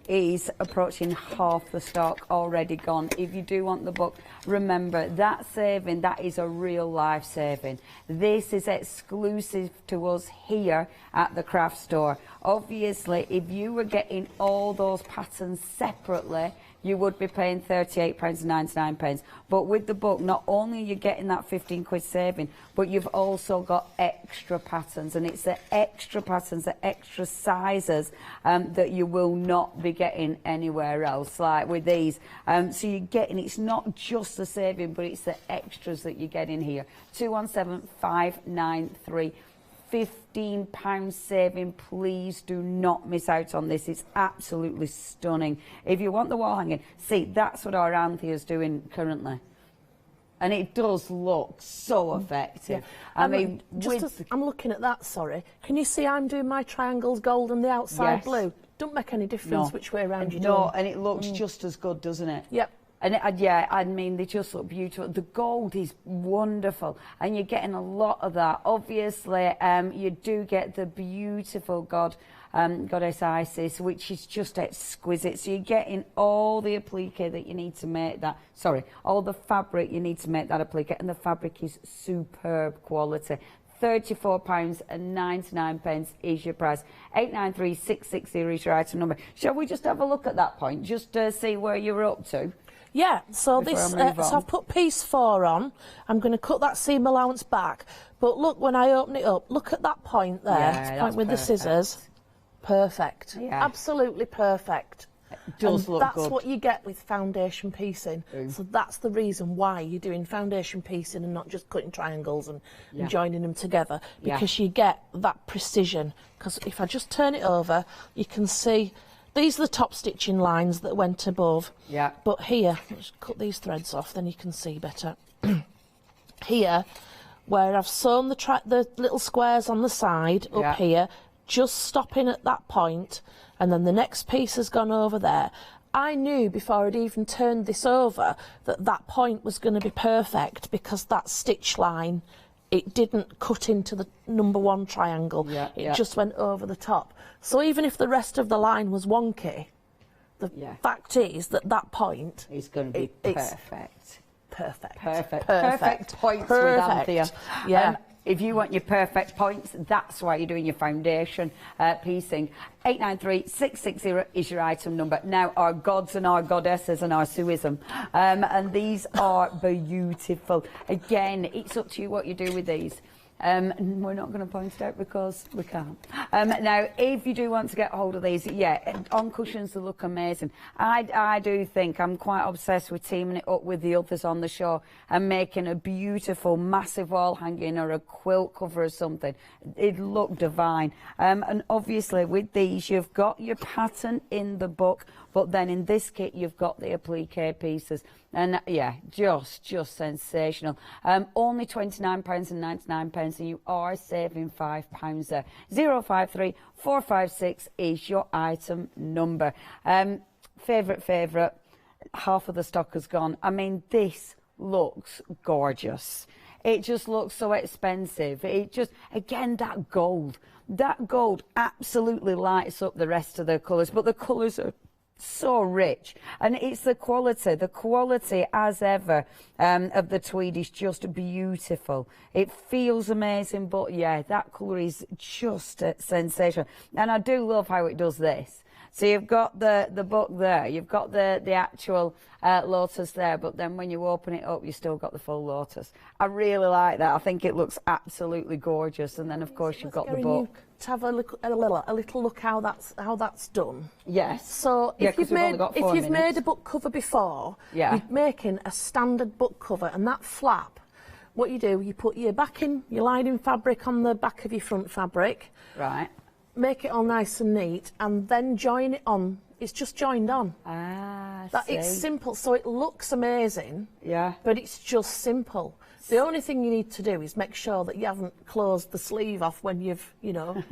is approaching half the stock already gone. If you do want the book, remember that saving, that is a real life saving. This is exclusive to us here at the craft store. Obviously, if you were getting all those patterns separately, you would be paying £38.99. But with the book, not only are you getting that 15 quid saving, but you've also got extra patterns, and it's the extra patterns, the extra sizes that you will not be getting anywhere else, like with these. So you're getting, it's not just the saving, but it's the extras that you get in here. 217593. £15 saving. Please do not miss out on this. It's absolutely stunning. If you want the wall hanging, see, that's what our Anthea's doing currently, and it does look so effective. I mean, I'm looking at that, sorry, can you see I'm doing my triangles gold and the outside blue? Don't make any difference which way around you do. No, and it looks just as good, doesn't it? Yep. And I mean, they just look beautiful. The gold is wonderful, and you're getting a lot of that. Obviously, you do get the beautiful Goddess Isis, which is just exquisite. So you're getting all the applique that you need to make that. Sorry, all the fabric you need to make that applique, and the fabric is superb quality. £34.99 is your price. 893660 is your item number. Shall we just have a look at that point, just to see where you're up to? Yeah, so this, so I've put piece 4 on. I'm going to cut that seam allowance back. But look, when I open it up, look at that point there, point with the scissors. Perfect. Yeah. Absolutely perfect. It does look good. That's what you get with foundation piecing. So that's the reason why you're doing foundation piecing and not just cutting triangles and joining them together, because you get that precision. Because if I just turn it over, you can see these are the top stitching lines that went above. Yeah. But here, let's cut these threads off, then you can see better. Here, where I've sewn the little squares on the side up here, just stopping at that point, and then the next piece has gone over there. I knew before I'd even turned this over that that point was going to be perfect, because that stitch line, it didn't cut into the number 1 triangle. It just went over the top. So even if the rest of the line was wonky, the fact is that that point is going to be perfect. Perfect points with Anthea. Yeah. If you want your perfect points, that's why you're doing your foundation piecing. 893660 is your item number. Now, our gods and our goddesses and our Suism. And these are beautiful. Again, it's up to you what you do with these. We're not going to point it out because we can't. Now, if you do want to get hold of these, on cushions they look amazing. I do think I'm quite obsessed with teaming it up with the others on the show and making a beautiful, massive wall hanging or a quilt cover or something. It'd look divine. And obviously with these, you've got your pattern in the book, but then in this kit, you've got the applique pieces. And just sensational. Only £29.99, and you are saving £5 there. 053 456 is your item number. Favourite, half of the stock has gone. I mean, this looks gorgeous. It just looks so expensive. It just, again, that gold absolutely lights up the rest of the colours, but the colours are so rich, and it's the quality as ever of the tweed is just beautiful. It feels amazing, but that colour is just sensational. And I do love how it does this. So you've got the book there, you've got the actual lotus there, but then when you open it up, you still got the full lotus. I really like that. I think it looks absolutely gorgeous. And then of course you've got the book. To have a little look how that's done. Yes. So if you've made a book cover before, you're making a standard book cover, and that flap, what you do, you put your lining fabric on the back of your front fabric. Right. Make it all nice and neat, and then join it on. It's just joined on. It's simple, so it looks amazing. Yeah. But it's just simple. The only thing you need to do is make sure that you haven't closed the sleeve off when you've,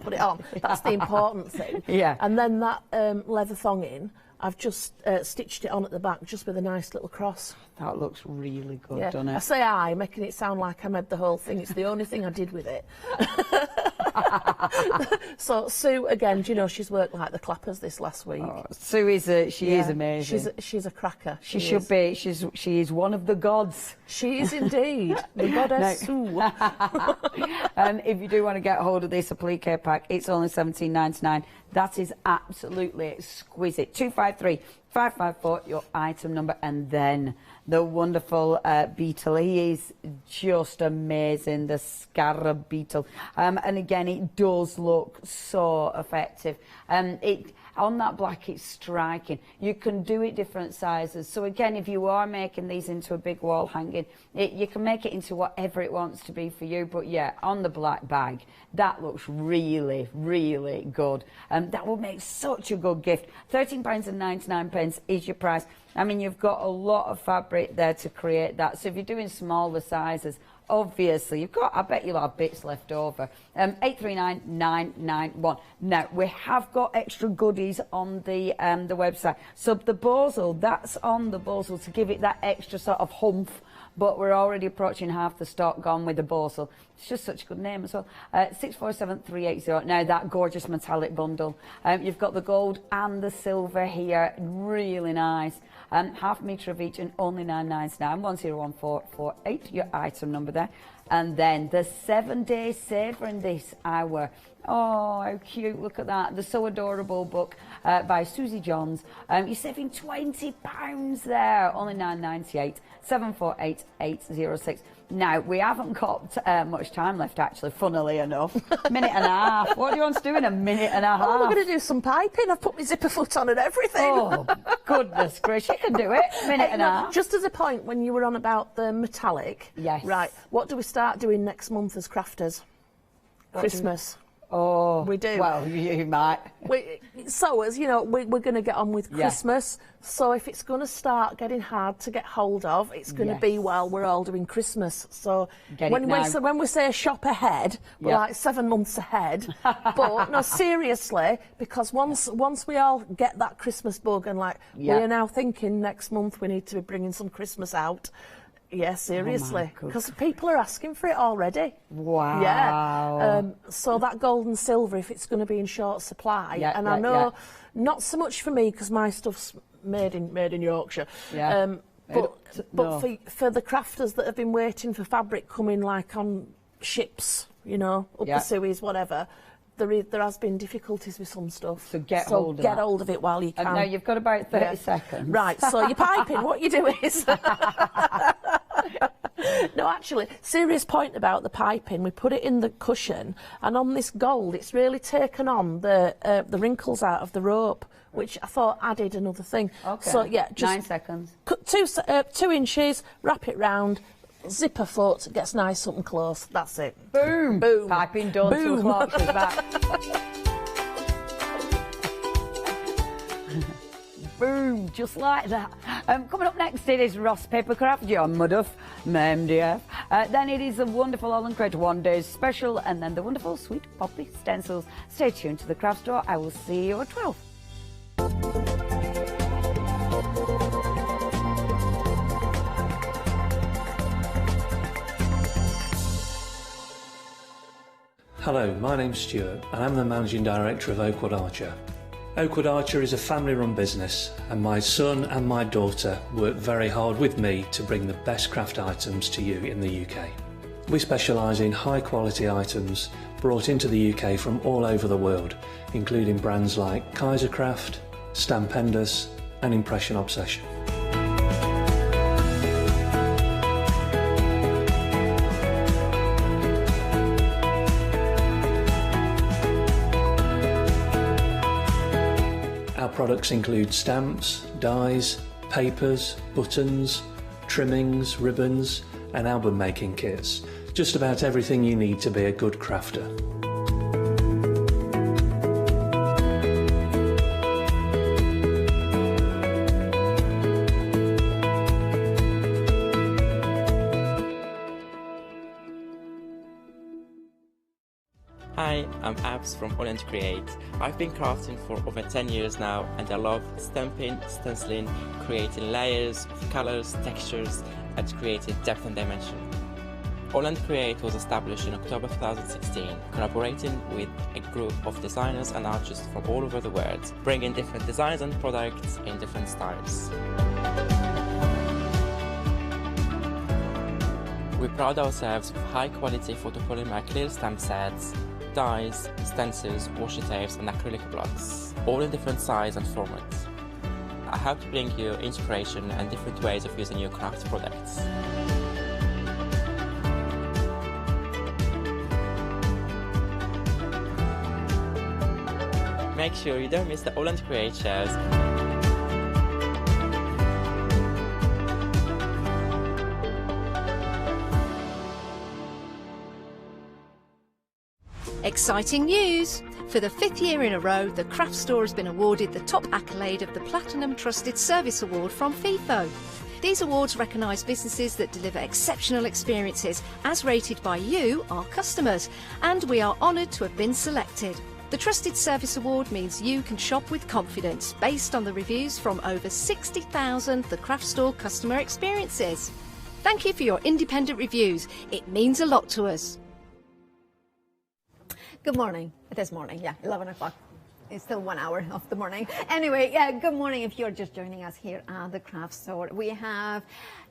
put it on. That's the important thing. Yeah. And then that leather thonging, I've just stitched it on at the back, just with a nice little cross. That looks really good, doesn't it? I say making it sound like I made the whole thing. It's the only thing I did with it. So Sue, again, do you know, she's worked like the clappers this last week. Oh, Sue is amazing. She's a cracker. She should be. She is one of the gods. She is indeed the goddess Sue. And if you do want to get hold of this applique pack, it's only £17.99. That is absolutely exquisite. 253 554, your item number, and then the wonderful beetle. He is just amazing, the scarab beetle. And again, it does look so effective. On that black, it's striking. You can do it different sizes. So again, if you are making these into a big wall hanging, you can make it into whatever it wants to be for you. But on the black bag, that looks really, really good. That will make such a good gift. £13.99 is your price. I mean, you've got a lot of fabric there to create that. So if you're doing smaller sizes, obviously, I bet you'll have bits left over. 839991. Now, we have got extra goodies on the website. So the borsal, that's on the borsal to give it that extra sort of humph. But we're already approaching half the stock gone with the borsal. It's just such a good name as well. 647380. Now, that gorgeous metallic bundle. You've got the gold and the silver here. Really nice. Half a metre of each and only £9.99. 101448, your item number there. And then the 7-day saver in this hour. Oh, how cute. Look at that. The So Adorable book by Susie Johns. You're saving £20 there. Only £9.98. 748806. Now, we haven't got much time left, actually, funnily enough. Minute and a half. What do you want to do in a minute and a half? Oh, we're going to do some piping. I've put my zipper foot on and everything. Oh, goodness gracious. You can do it. Minute and a half. Just as a point, when you were on about the metallic. Yes. Right. What do we start doing next month as crafters? Christmas. Oh, we do. Well, you might. So, as you know, we're going to get on with Christmas. So, if it's going to start getting hard to get hold of, it's going to be while we're all doing Christmas. So, when we say shop ahead, we're like 7 months ahead. But no, seriously, because once we all get that Christmas bug and we're now thinking next month we need to be bringing some Christmas out. Yeah, seriously, because people are asking for it already. Wow. Yeah. So that gold and silver, if it's going to be in short supply, and I know not so much for me because my stuff's made in Yorkshire. Yeah. But for the crafters that have been waiting for fabric coming like on ships, you know, up the Suez, whatever. There has been difficulties with some stuff. So get hold of it while you can. And now you've got about 30 seconds. Right, so you're piping. What you do is... No, actually, serious point about the piping. We put it in the cushion, and on this gold, it's really taken on the wrinkles out of the rope, which I thought added another thing. Okay. So, yeah, just 9 seconds. Cut 2 inches, wrap it round, zip a foot, gets nice up and close. That's it. Boom. Boom. Piping done. Boom. 2 o'clock, she's back. Boom, just like that. Coming up next, it is Ross Papercraft, John Muduff, MDF. Then it is the wonderful Holland Crate One Day Special, and then the wonderful Sweet Poppy Stencils. Stay tuned to the craft store. I will see you at 12. Hello, my name's Stuart and I'm the Managing Director of Oakwood Archer. Oakwood Archer is a family-run business and my son and my daughter work very hard with me to bring the best craft items to you in the UK. We specialise in high-quality items brought into the UK from all over the world, including brands like Kaisercraft, Stampendous and Impression Obsession. Our products include stamps, dies, papers, buttons, trimmings, ribbons and album making kits. Just about everything you need to be a good crafter. Hi, I'm Abs from Holland Create. I've been crafting for over 10 years now and I love stamping, stenciling, creating layers of colours, textures and creating depth and dimension. Holland Create was established in October 2016, collaborating with a group of designers and artists from all over the world, bringing different designs and products in different styles. We pride ourselves with high quality photopolymer clear stamp sets, dies, stencils, washi tapes and acrylic blocks, all in different size and formats. I hope to bring you inspiration and different ways of using your craft products. Make sure you don't miss the Holland Create shows. Exciting news! For the 5th year in a row, the craft store has been awarded the top accolade of the Platinum Trusted Service Award from Feefo. These awards recognise businesses that deliver exceptional experiences as rated by you, our customers, and we are honoured to have been selected. The Trusted Service Award means you can shop with confidence based on the reviews from over 60,000 The Craft Store customer experiences. Thank you for your independent reviews. It means a lot to us. Good morning. It is morning, 11 o'clock. It's still 1 hour of the morning. Anyway, good morning if you're just joining us here at the craft store. We have,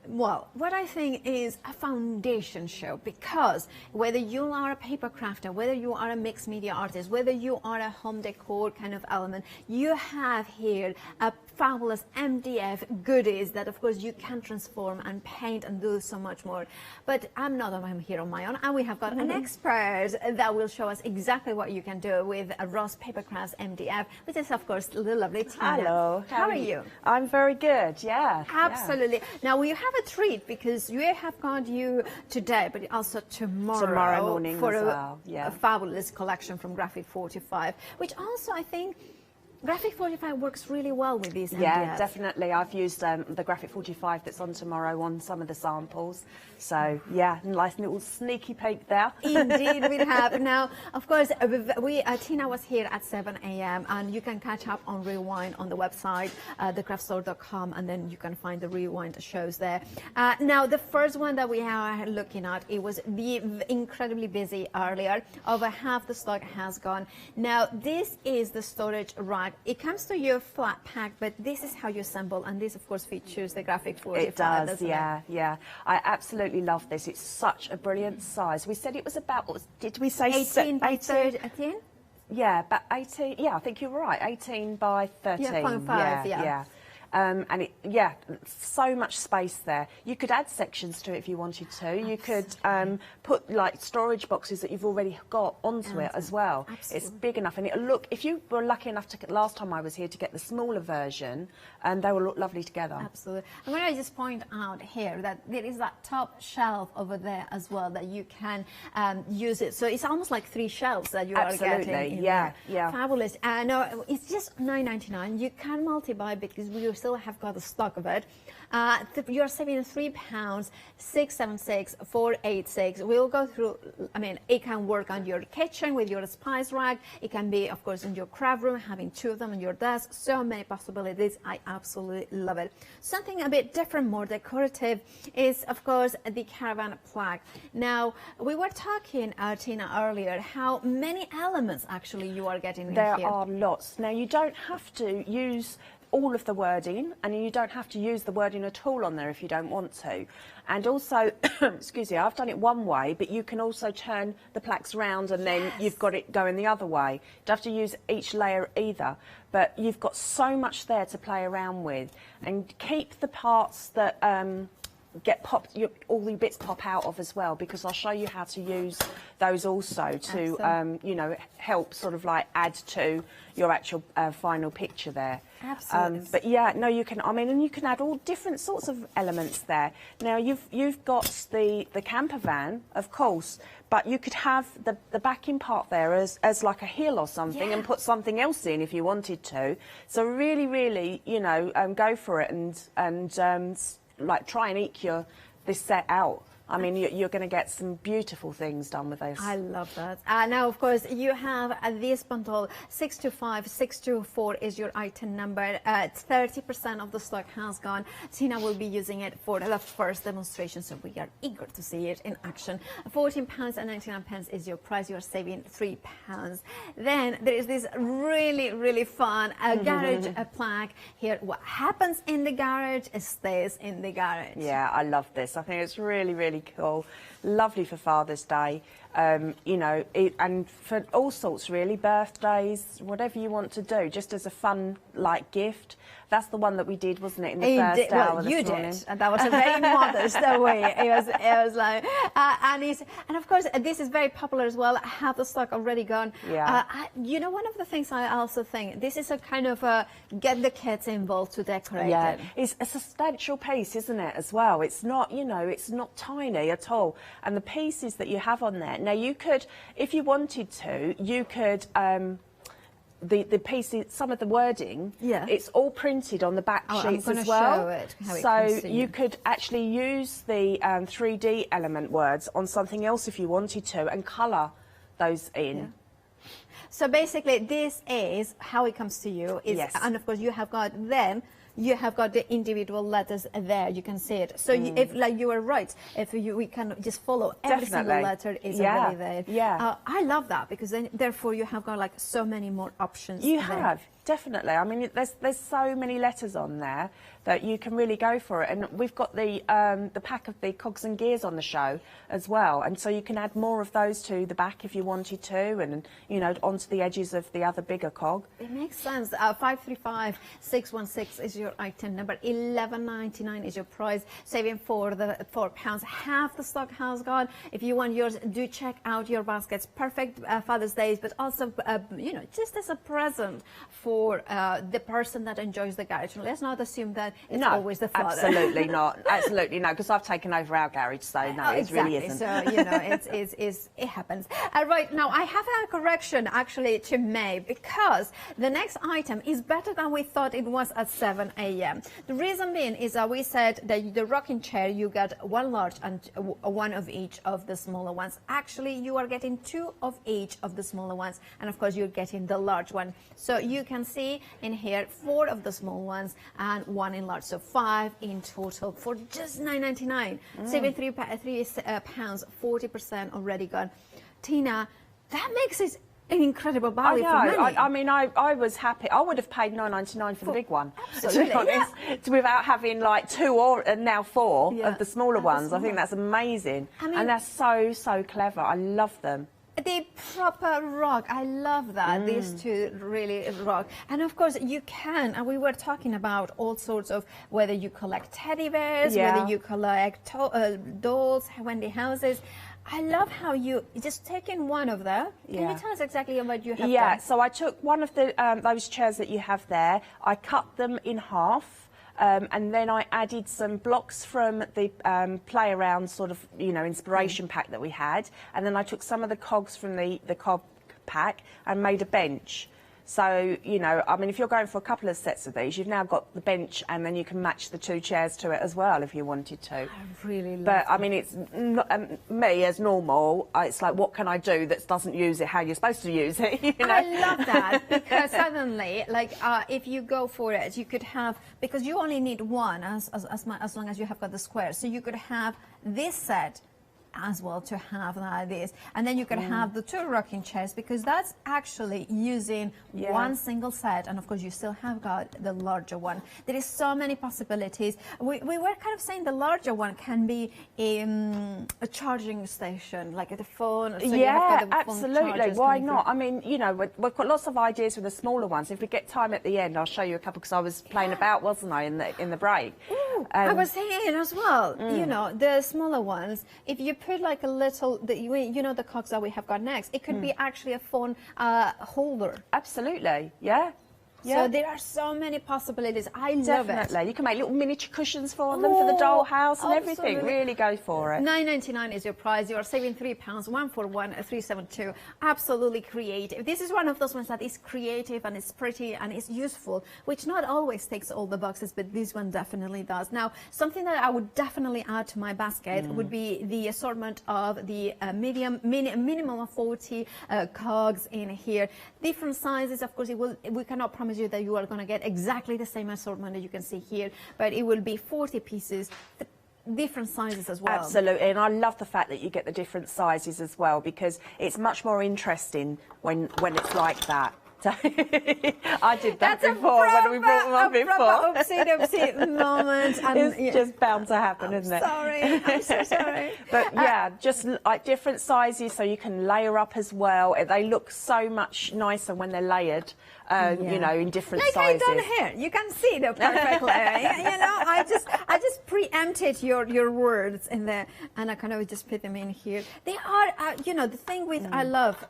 well, what I think is a foundation show, because whether you are a paper crafter, whether you are a mixed media artist, whether you are a home decor kind of element, you have here a fabulous MDF goodies that of course you can transform and paint and do so much more. But I'm here on my own, and we have got an expert that will show us exactly what you can do with a Ross Papercraft MDF, which is of course the lovely Tina. Hello. How are you? I'm very good, yeah. Absolutely. Now you have a treat because we have got you today, but also tomorrow morning for as well. a fabulous collection from Graphic 45, which also I think Graphic 45 works really well with these MDFs. Yeah, definitely. I've used the Graphic 45 that's on tomorrow on some of the samples. So, yeah, nice little sneaky peek there. Indeed, we have. Now, of course, Tina was here at 7 a.m. and you can catch up on Rewind on the website, thecraftstore.com, and then you can find the Rewind shows there. Now, the first one that we are looking at, it was incredibly busy earlier. Over half the stock has gone. Now, this is the storage rack. It comes to you flat pack, but this is how you assemble, and this, of course, features the Graphic 45. It does, yeah. I absolutely love this. It's such a brilliant size. We said it was about, did we say 18 by 13? Yeah, but 18, yeah, I think you're right, 18 by 13. Yeah, 0.5, yeah. And so much space there. You could add sections to it if you wanted to. You could put like storage boxes that you've already got onto it as well. Absolutely. It's big enough, and it'll look. If you were lucky enough to get, last time I was here, to get the smaller version, and they will look lovely together. Absolutely. I'm going to just point out here that there is that top shelf over there as well that you can use it. So it's almost like 3 shelves that you are getting. Yeah. Fabulous. No, it's just $9.99. You can multi-buy because we still have got a stock of it. You're saving £3, 676 486. We'll go through. I mean, it can work on your kitchen with your spice rack. It can be, of course, in your craft room, having 2 of them on your desk. So many possibilities. I absolutely love it. Something a bit different, more decorative, is of course the caravan plaque. Now, we were talking, Tina, earlier, how many elements actually you are getting in here. There are lots. Now, you don't have to use all of the wording, and you don't have to use the wording at all on there if you don't want to. And also, excuse me, I've done it one way, but you can also turn the plaques round and then you've got it going the other way. You don't have to use each layer either, but you've got so much there to play around with. And keep the parts that get popped, all the bits pop out of as well, because I'll show you how to use those also to, you know, help sort of like add to your actual final picture there. Absolutely. But yeah, no, you can. I mean, and you can add all different sorts of elements there. Now you've got the camper van, of course, but you could have the backing part there as like a hill or something, and put something else in if you wanted to. So really, you know, go for it and like try and eke this set out. I mean, you're going to get some beautiful things done with those. I love that. Now, of course, you have this bundle, 625, 624 is your item number. 30% of the stock has gone. Tina will be using it for the first demonstration, so we are eager to see it in action. £14.99 is your price. You're saving £3. Then there is this really fun garage plaque here. What happens in the garage stays in the garage. Yeah, I love this. I think it's really cool. Lovely for Father's Day, you know, and for all sorts really, birthdays, whatever you want to do, just as a fun like gift. That's the one that we did, wasn't it, in the first hour this morning? Did, and that was a very modest way. It was like, and of course this is very popular as well. Have the stock already gone? Yeah. You know, one of the things I also think, this is a kind of get the kids involved to decorate. Yeah, it. it's a substantial piece, isn't it, as well? It's not, you know, it's not tiny at all. And the pieces that you have on there, now you could, if you wanted to, you could. The pieces, some of the wording, it's all printed on the back sheets as well. Show it, how so it you could actually use the 3D element words on something else if you wanted to, and colour those in. Yeah. So basically, this is how it comes to you. And of course, you have got you have got the individual letters there. You can see it. So if, like you were right, if we can just follow every single letter is already there. Yeah. I love that, because then therefore you have got like so many more options. You have. Definitely. I mean, there's so many letters on there that you can really go for it. And we've got the pack of the cogs and gears on the show as well. And so you can add more of those to the back if you wanted to, and, you know, onto the edges of the other bigger cog. It makes sense. 535 616 is your item number. $11.99 is your price. Saving for the £4. Half the stock has gone. If you want yours, do check out your baskets. Perfect Father's Day, but also, you know, just as a present for for the person that enjoys the garage. Let's not assume that it's no, always the father. Absolutely not. Absolutely no, because I've taken over our garage, so no, it really isn't. So, you know, it happens. Right, now I have a correction actually to make, because the next item is better than we thought it was at 7 a.m. The reason being is that we said that the rocking chair, you got one large and one of each of the smaller ones. Actually, you are getting 2 of each of the smaller ones, and of course you're getting the large one. So you can see in here 4 of the small ones and 1 in large, so 5 in total for just £9.99. Saving £3, 40% already gone. Tina, that makes it an incredible value for money. I mean, I was happy. I would have paid £9.99 for the big one, absolutely, to be honest, without having like 2 or now 4 of the smaller ones. I think that's amazing, and they're so clever. I love them. They proper rock. I love that. These two really rock. And of course you can, and we were talking about all sorts of, whether you collect teddy bears, whether you collect dolls, Wendy houses. I love how you just taken one of them. Can you tell us exactly what you have done? So I took one of the those chairs that you have there. I cut them in half. And then I added some blocks from the play around sort of, you know, inspiration pack that we had. And then I took some of the cogs from the cog pack and made a bench. So, you know, I mean, if you're going for a couple of sets of these, you've now got the bench, and then you can match the 2 chairs to it as well if you wanted to. I really love But, I mean, it's me as normal, it's like, what can I do that doesn't use it how you're supposed to use it, you know? I love that, because suddenly, like, if you go for it, you could have, because you only need one as long as you have got the square, so you could have this set as well to have like this, and then you can have the 2 rocking chairs, because that's actually using one single set, and of course you still have got the larger one. There is so many possibilities. We were kind of saying the larger one can be a charging station, like at the phone. So absolutely. Why not? I mean, you know, we've got lots of ideas with the smaller ones. If we get time at the end, I'll show you a couple, because I was playing about, wasn't I, in the break? I was saying as well, you know, the smaller ones, if you put like a little, you know, the cogs that we have got next, it could be actually a phone holder. Absolutely, yeah. So there are so many possibilities. I love it. Definitely. You can make little miniature cushions for them, for the dollhouse and everything. Really go for it. £9.99 is your price. You are saving £3. 141 372. Absolutely creative. This is one of those ones that is creative and it's pretty and it's useful, which not always takes all the boxes, but this one definitely does. Now, something that I would definitely add to my basket would be the assortment of the minimum of 40 cogs in here. Different sizes, of course. We cannot promise you that you are going to get exactly the same assortment that you can see here, but it will be 40 pieces, different sizes as well. Absolutely, and I love the fact that you get the different sizes as well, because it's much more interesting when it's like that. I did that before when we brought them up before. Oopsie moment. And it's just bound to happen, isn't it? Sorry, I'm so sorry. But yeah, just like different sizes, so you can layer up as well. They look so much nicer when they're layered. You know, in different sizes. Like I done here, you can see the perfect layer. You know, I just preempted your words in there, and I kind of just put them in here. They are, you know, the thing with I love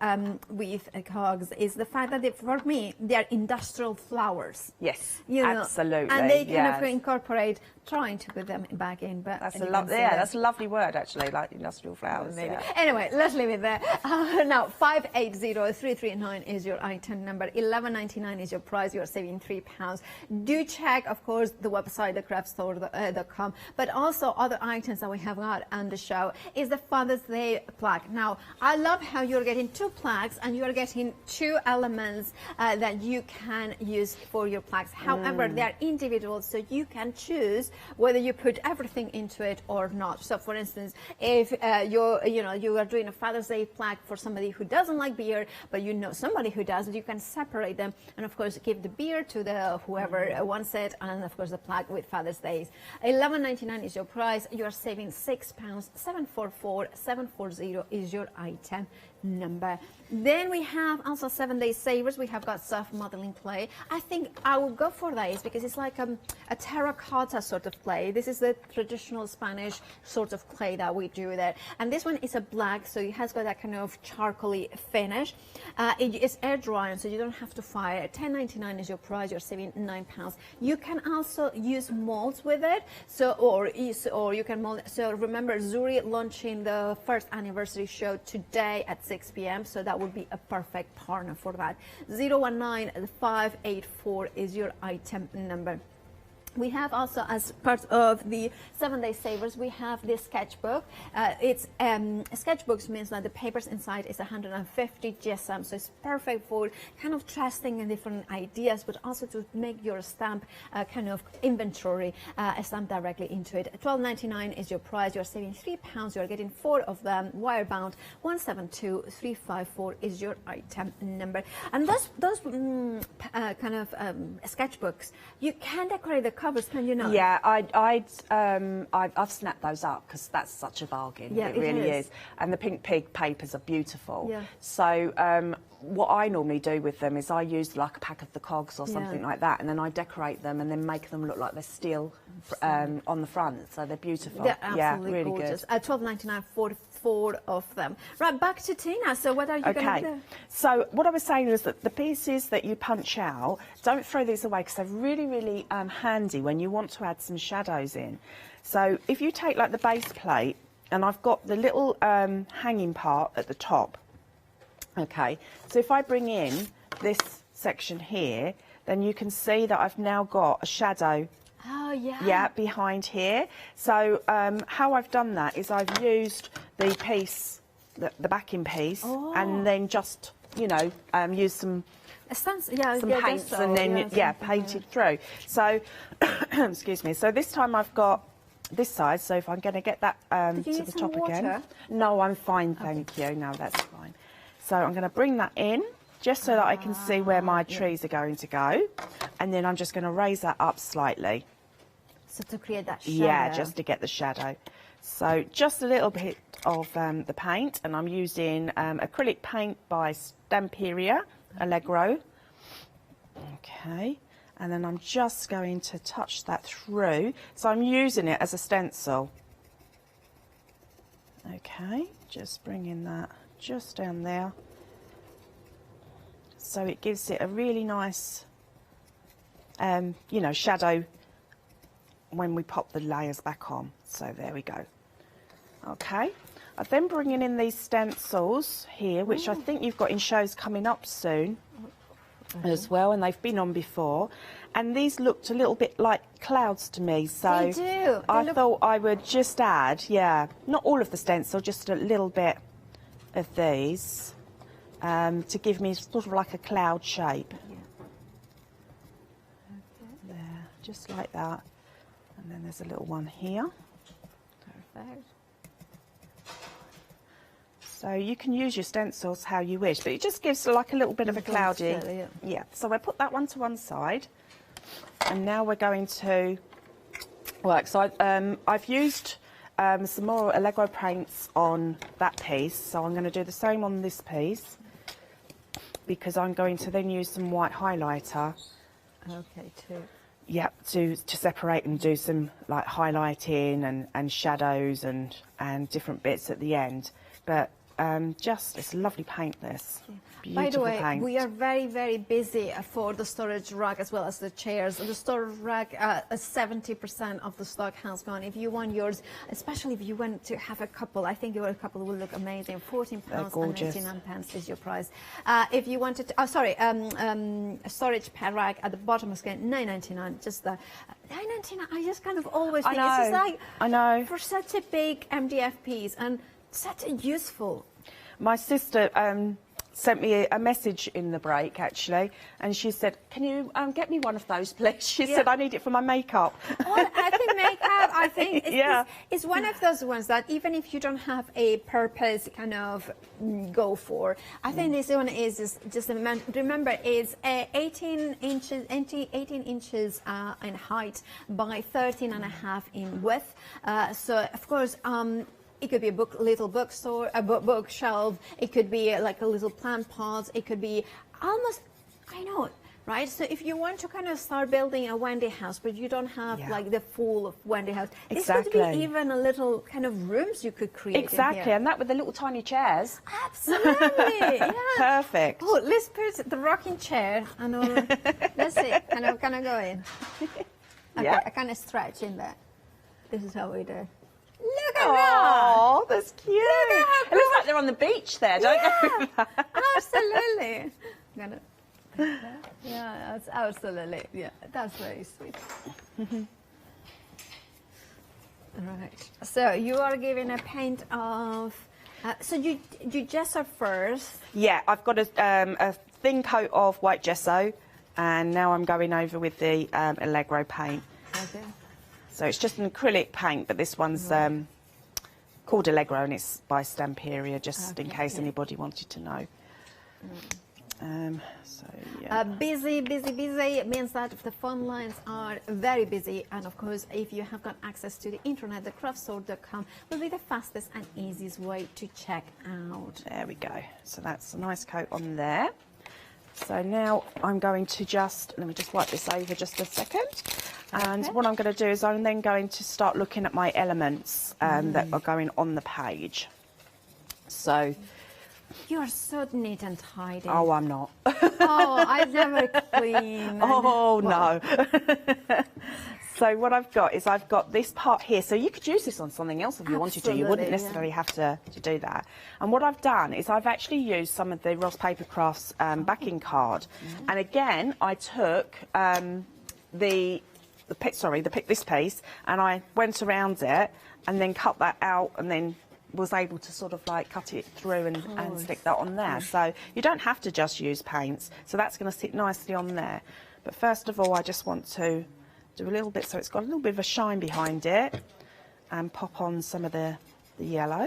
with cogs is the fact that for me they are industrial flowers. Yes, you know, absolutely, and they kind of incorporate. Trying to put them back in, but that's that's a lovely word actually, like industrial flowers. Yeah. Anyway, let's leave it there. Now 580339 is your item number. £11.99 is your price. You are saving £3. Do check, of course, the website, thecraftstore.com, but also other items that we have got on the show is the Father's Day plaque. Now, I love how you're getting 2 plaques and you're getting 2 elements that you can use for your plaques. However, they are individual, so you can choose whether you put everything into it or not. So, for instance, if you are doing a Father's Day plaque for somebody who doesn't like beer, but you know somebody who does, you can separate them, and of course give the beer to the whoever wants it, and of course the plaque with Father's Day. £11.99 is your price. You are saving £6. 740 is your item number. Then we have also 7-day savers. We have got soft modeling clay. I think I will go for these because it's like a terracotta sort of clay. This is the traditional Spanish sort of clay that we do there. And this one is a black, so it has got that kind of charcoaly finish. It is air drying, so you don't have to fire. $10.99 is your price. You're saving £9. You can also use molds with it, so or you can mold. So remember, Zuri launching the first anniversary show today at 6 p.m. So that would be a perfect partner for that. 019584 is your item number. We have also, as part of the 7-day savers, we have this sketchbook. Sketchbooks means that the papers inside is 150 GSM, so it's perfect for kind of trusting in different ideas, but also to make your stamp kind of inventory, stamp directly into it. $12.99 is your price. You're saving £3. You're getting 4 of them, wire bound. 172354 is your item number. And those kind of sketchbooks, you can decorate the covers, can you not? Yeah, I've snapped those up because that's such a bargain. Yeah, it really is. And the Pink Pig papers are beautiful. Yeah. So what I normally do with them is I use like a pack of the cogs or something like that, and then I decorate them and then make them look like they're steel on the front. So they're beautiful. They're absolutely really gorgeous. good. $12.99 for 4 of them. Right, back to Tina. So what are you going to do? So what I was saying is that the pieces that you punch out, don't throw these away because they're really, really handy when you want to add some shadows in. So if you take like the base plate, and I've got the little hanging part at the top. Okay, so if I bring in this section here, then you can see that I've now got a shadow. Oh, yeah. Yeah, behind here. So how I've done that is I've used the piece, the backing piece, and then just, you know, use some paints and then, painted through. So, excuse me, so this time I've got this side, so if I'm going to get that to the top again. No, I'm fine, thank you. No, that's fine. So I'm going to bring that in, just so that I can see where my trees are going to go. And then I'm just going to raise that up slightly. So to create that shadow? Yeah, just to get the shadow. So just a little bit of the paint, and I'm using acrylic paint by Stamperia Allegro. Okay, and then I'm just going to touch that through. So I'm using it as a stencil. Okay, just bringing that just down there. So it gives it a really nice, you know, shadow when we pop the layers back on. So there we go. Okay, I'm then bringing in these stencils here, which I think you've got in shows coming up soon as well, and they've been on before. And these looked a little bit like clouds to me, so they do. I thought I would just add, not all of the stencil, just a little bit of these to give me sort of like a cloud shape. There, just like that. And then there's a little one here. Perfect. So you can use your stencils how you wish, but it just gives like a little bit of a cloudy. Yeah. So we'll put that one to one side, and now we're going to work. So I've used some more Allegro paints on that piece, so I'm going to do the same on this piece, because I'm going to then use some white highlighter. Okay, too. Yeah, to separate and do some like highlighting and shadows and different bits at the end. But just, it's lovely paint, this. Beautiful By the way, paint. we are very, very busy for the storage rack as well as the chairs. The storage rack, 70% of the stock has gone. If you want yours, especially if you want to have a couple, I think your couple will look amazing. £14.99 is your price. If you wanted to, a storage rack at the bottom of the screen, £9.99. Just the £9.99. I just kind of always think it's just like, I know, for such a big MDF piece and such a useful. My sister sent me a message in the break, actually, and she said, can you get me one of those, please? She said, I need it for my makeup. Well, I think makeup, I think it's one of those ones that even if you don't have a purpose kind of go for, I think this one is just remember, it's 18 inches in height by 13.5 in width. So, of course, it could be a little bookstore, a bookshelf. It could be like a little plant pot. It could be almost, I know, right? So if you want to kind of start building a Wendy house, but you don't have like the full of Wendy house, Exactly. this could be even a little kind of rooms you could create. Exactly, in here. and that with the little tiny chairs. Absolutely, yeah. Perfect. Oh, let's put the rocking chair and all. Let's see, kind of go in. Okay, Yeah. I kind of stretch in there. This is how we do. Look at Oh, that's cute. Look at how It looks like they're on the beach there, don't they? Absolutely. I'm gonna, yeah, that's absolutely. Yeah, that's very sweet. Right. So you are giving a paint of. So you gesso first. Yeah, I've got a thin coat of white gesso, and now I'm going over with the Allegro paint. Okay. So it's just an acrylic paint, but this one's called Allegro, and it's by Stamperia, just in case anybody wanted to know. So yeah. Busy means that the phone lines are very busy, and of course if you have got access to the internet, the craftstore.com will be the fastest and easiest way to check out. There we go. So that's a nice coat on there. So now I'm going to let me just wipe this over just a second. And what I'm going to do is I'm then going to start looking at my elements that are going on the page. So you are so neat and tidy. Oh, I'm not. Oh, I never clean. Oh, no. So what I've got is I've got this part here. So you could use this on something else if you wanted to. You wouldn't necessarily have to do that. And what I've done is I've actually used some of the Ross Papercraft's backing card. And again, I took this piece and I went around it and then cut that out and then was able to sort of like cut it through and stick that on there. So you don't have to just use paints. So that's going to sit nicely on there. But first of all, I just want to do a little bit so it's got a little bit of a shine behind it, and pop on some of the yellow.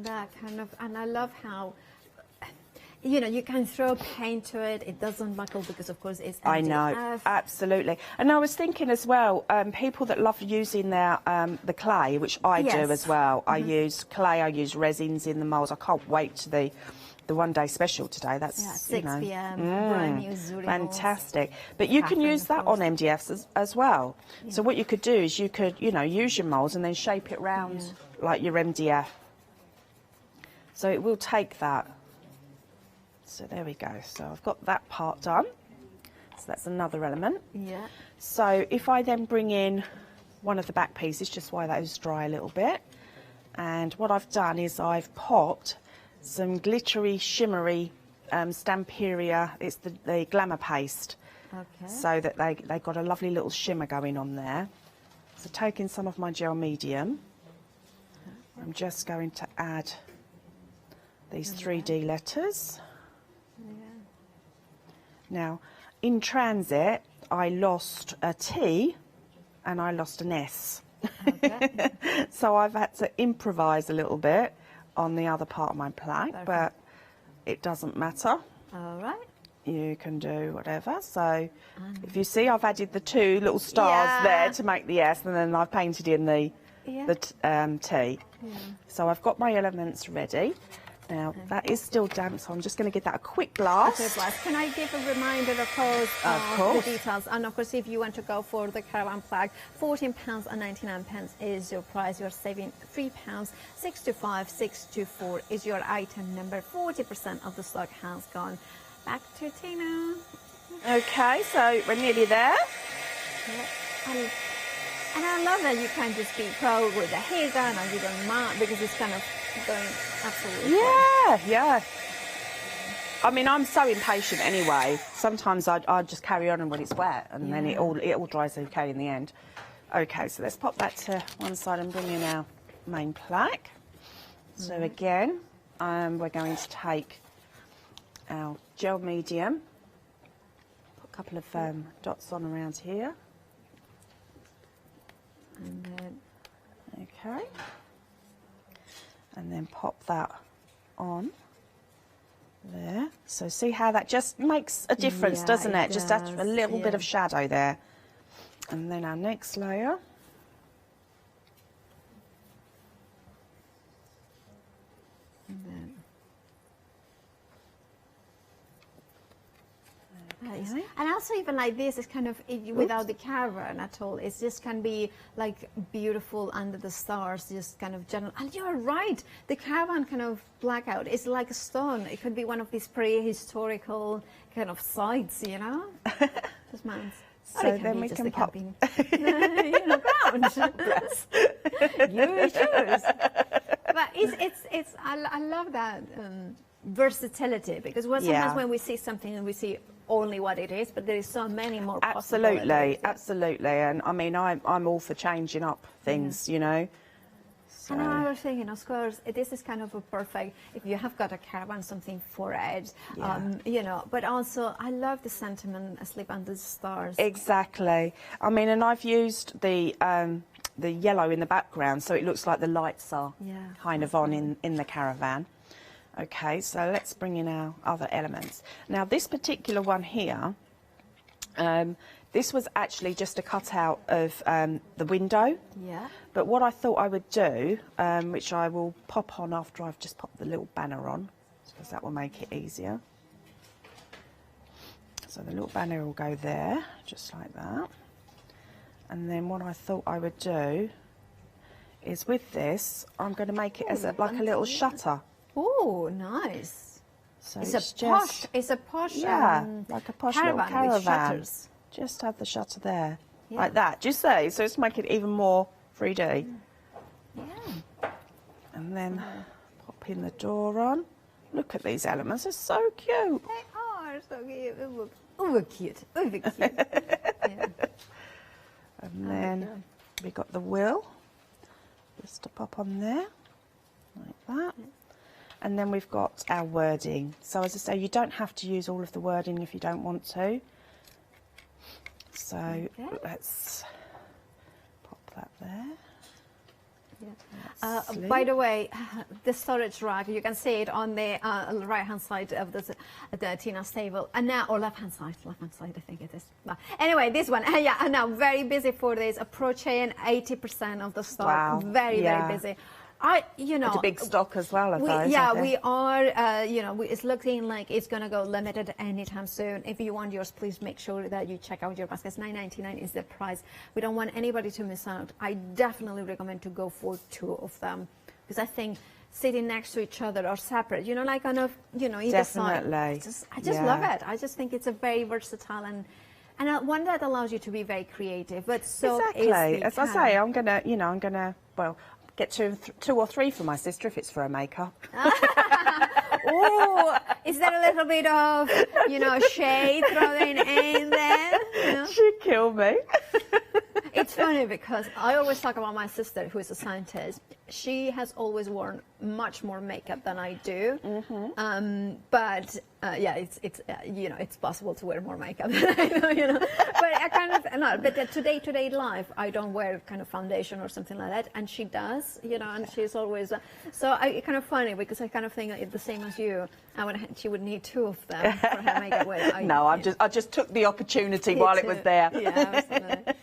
That kind of, and I love how, you know, you can throw paint to it, it doesn't buckle because of course it's I know, absolutely. And I was thinking as well, people that love using their the clay, which I do as well. I use clay, I use resins in the moulds. I can't wait to the one day special today. That's 6 p.m. brand new Zuri fantastic. But you can use that on MDFs as well. So what you could do is you could, you know, use your moulds and then shape it round like your MDF. So it will take that. So there we go. So I've got that part done. So that's another element. Yeah. So if I then bring in one of the back pieces, just while those dry a little bit, and what I've done is I've popped some glittery, shimmery Stamperia. It's the glamour paste. Okay. So that they got a lovely little shimmer going on there. So taking some of my gel medium, I'm just going to add these 3D letters. Now, in transit, I lost a T and I lost an S. Okay. So I've had to improvise a little bit on the other part of my plaque, but it doesn't matter. All right. You can do whatever. So if you see, I've added the 2 little stars there to make the S, and then I've painted in the T. So I've got my elements ready. Now, that is still damp, so I'm just going to give that a quick blast. Can I give a reminder, of course, of the details? And of course, if you want to go for the caravan plaque, £14.99 is your price. You're saving £3. 625-624 is your item number. 40% of the stock has gone. Back to Tina. Okay, so we're nearly there. And I love that you can just be pro with the hair done and you don't mind because it's kind of going absolutely yeah. I mean, I'm so impatient anyway. Sometimes I just carry on when it's wet, and then it all dries okay in the end. Okay, so let's pop that to one side and bring in our main plaque. So again, we're going to take our gel medium, put a couple of dots on around here. And then, okay, and then pop that on there. So see how that just makes a difference, doesn't it? Just adds a little bit of shadow there. And then our next layer. And then Nice. And also even like this is kind of without the caravan at all. It's just can be like beautiful under the stars, just kind of general. And you're right, the caravan kind of blackout is like a stone. It could be one of these prehistorical kind of sites, you know. This man's. So then we can pop. You know, ground. You choose. But it's I love that versatility, because sometimes when we see something and we see only what it is, but there is so many more possibilities. Absolutely. And I mean, I'm all for changing up things, you know. So. And I was thinking, of course, this is kind of a perfect, if you have got a caravan, something for it, you know, but also I love the sentiment, Asleep Under the Stars. Exactly. I mean, and I've used the yellow in the background, so it looks like the lights are kind of on in the caravan. Okay, so let's bring in our other elements. Now, this particular one here, this was actually just a cutout of the window. Yeah. But what I thought I would do, which I will pop on after I've just popped the little banner on, because that will make it easier. So the little banner will go there, just like that. And then what I thought I would do is with this, I'm going to make it as like a little shutter. Oh, nice. So it's a posh like a posh little caravan. Just have the shutter there, like that. Just say, so it's make it even more 3D. Yeah. And then pop in the door on. Look at these elements, they're so cute. They are so cute. Uber cute. Uber cute. Yeah. And then we got the wheel, just to pop on there, like that. And then we've got our wording. So as I say, you don't have to use all of the wording if you don't want to. So let's pop that there. Yeah. By the way, the storage rack, you can see it on the right-hand side of the Tina's table. And now, or left-hand side, I think it is. Anyway, this one, I'm now very busy for this, approaching 80% of the stock. Wow. Very busy. You know, it's a big stock as well of those. Yeah, we are. You know, it's looking like it's going to go limited anytime soon. If you want yours, please make sure that you check out your baskets. $9.99 is the price. We don't want anybody to miss out. I definitely recommend to go for 2 of them, because I think sitting next to each other or separate, you know, like kind of, you know, either side. I just love it. I just think it's a very versatile and one that allows you to be very creative. But so exactly, as I say, I'm gonna get 2 or 3 for my sister if it's for her makeup. Oh, is there a little bit of, you know, shade thrown in there? You know? She'd kill me. It's funny because I always talk about my sister, who is a scientist. She has always worn much more makeup than I do. But it's you know, it's possible to wear more makeup than I do, you know. But I kind of but today life, I don't wear kind of foundation or something like that, and she does, you know, and she's always so it's kind of funny because I kind of think it's the same as you. She would need 2 of them for her makeup. I just took the opportunity while it was there. Yeah, absolutely.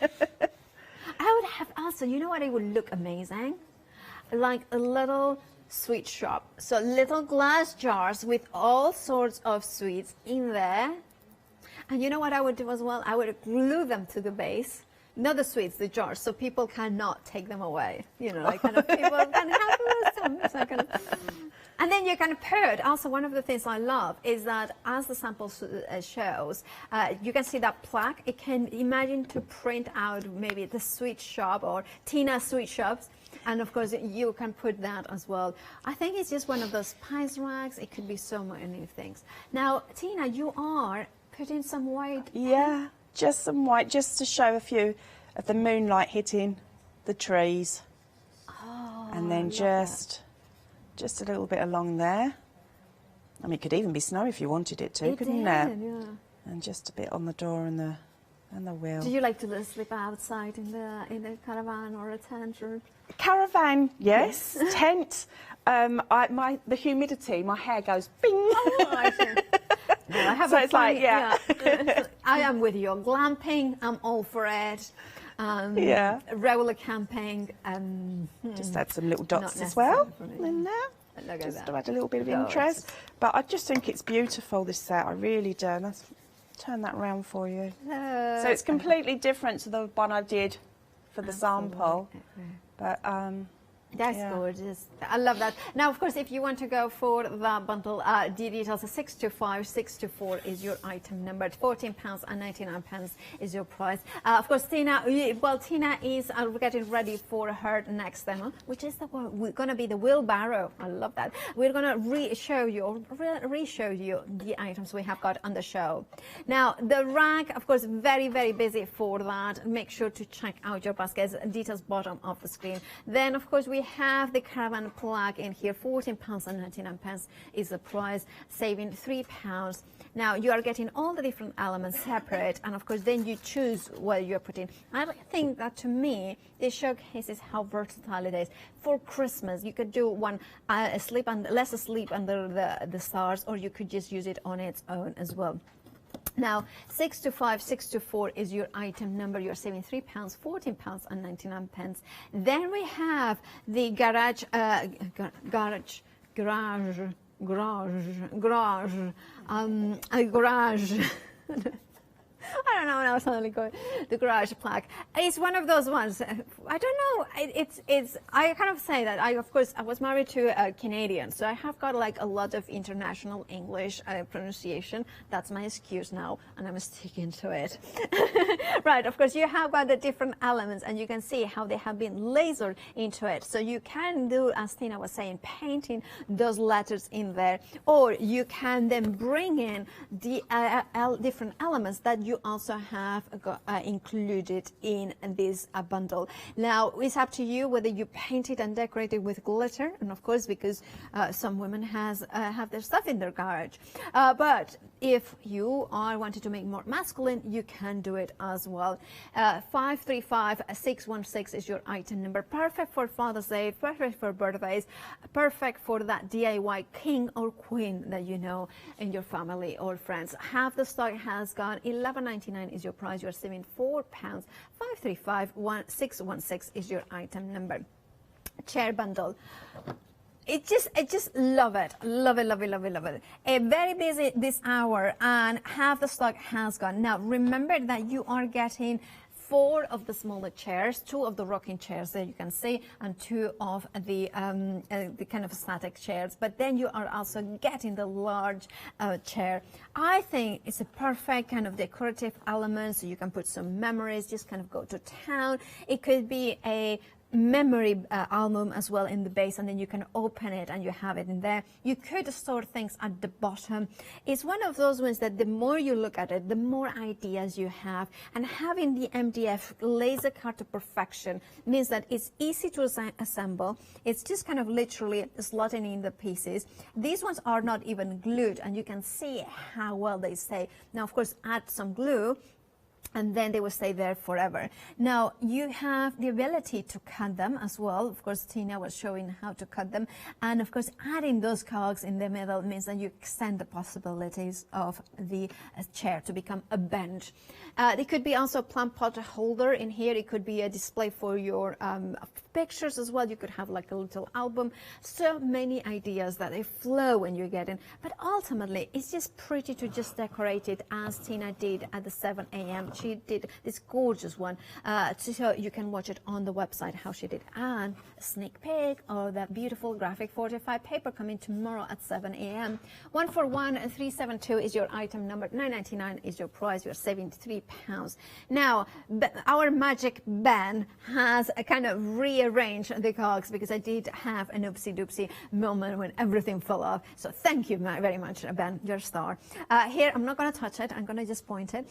I would have also, you know what, it would look amazing? Like a little sweet shop. So little glass jars with all sorts of sweets in there. And you know what I would do as well? I would glue them to the base. Not the sweets, the jars, so people cannot take them away. You know, like kind of people can have them. So kind of, and then you can put, also one of the things I love is that as the sample shows, you can see that plaque. It can imagine to print out maybe the sweet shop or Tina's sweet shops. And of course, you can put that as well. I think it's just one of those spice racks. It could be so many things. Now, Tina, you are putting some white. Yeah, just some white, just to show a few of the moonlight hitting the trees. Oh, and then just a little bit along there. I mean, it could even be snow if you wanted it to, couldn't it? Yeah. And just a bit on the door and the wheel. Do you like to sleep outside in the caravan or a tent? Or? Caravan, yes. Tent. The humidity, my hair goes bing. Oh, I see. Well, I have so it's like, yeah. I am with you. Glamping, I'm all for it. Regular camping. Just add some little dots as well in there. Just to add a little bit of interest. But I just think it's beautiful, this set. I really do. And that's turn that around for you. So it's completely different to the one I did for the sample. But that's gorgeous. I love that. Now, of course, if you want to go for the bundle, the details are 625, 624 is your item number. £14.99 is your price. Of course, Tina is getting ready for her next demo, which is going to be the wheelbarrow. I love that. We're going to re-show you the items we have got on the show. Now, the rack, of course, very, very busy for that. Make sure to check out your baskets. Details bottom of the screen. Then, of course, we have the caravan plug in here. £14.99 is the price, saving £3. Now you are getting all the different elements separate, and of course then you choose what you're putting. I think that to me this showcases how versatile it is. For Christmas you could do one less asleep under the stars, or you could just use it on its own as well. Now, 625, 624 is your item number. You're saving £3, £14.99. Then we have the garage. I don't know, now suddenly going the garage plug. It's one of those ones. I don't know. I kind of say that I was married to a Canadian, so I have got like a lot of international English pronunciation. That's my excuse now, and I'm sticking to it. Right. Of course, you have got the different elements, and you can see how they have been lasered into it. So you can do, as Tina was saying, painting those letters in there, or you can then bring in the different elements that you also have included in this bundle. Now it's up to you whether you paint it and decorate it with glitter, and of course because some women have their stuff in their garage, but if you are wanting to make more masculine, you can do it as well. 535 616 is your item number. Perfect for Father's Day, perfect for birthdays, perfect for that DIY king or queen that you know in your family or friends. Half the stock has gone. $11.99 is your price. You're saving £4. 535 616 is your item number. Chair bundle. I just love it. Love it, love it, love it, love it. Very busy this hour, and half the stock has gone. Now, remember that you are getting 4 of the smaller chairs, 2 of the rocking chairs that you can see, and 2 of the kind of static chairs. But then you are also getting the large chair. I think it's a perfect kind of decorative element, so you can put some memories, just kind of go to town. It could be a memory album as well in the base, and then you can open it and you have it in there. You could store things at the bottom. It's one of those ones that the more you look at it, the more ideas you have, and having the MDF laser cut to perfection means that it's easy to assemble. It's just kind of literally slotting in the pieces. These ones are not even glued, and you can see how well they stay. Now of course add some glue and then they will stay there forever. Now you have the ability to cut them as well. Of course, Tina was showing how to cut them, and of course adding those cogs in the middle means that you extend the possibilities of the chair to become a bench. It could be also a plant pot holder in here. It could be a display for your pictures as well. You could have like a little album. So many ideas that they flow when you get in, but ultimately it's just pretty to just decorate it as Tina did at the 7 a.m. She did this gorgeous one, so you can watch it on the website how she did, and a sneak peek of that beautiful graphic 45 paper coming tomorrow at 7 a.m. 141372 is your item number. $9.99 is your price. You're saving £3. Now our magic Ben has kind of rearranged the cogs because I did have an oopsie doopsie moment when everything fell off. So thank you very much, Ben. You're a star. Here I'm not going to touch it. I'm going to just point it.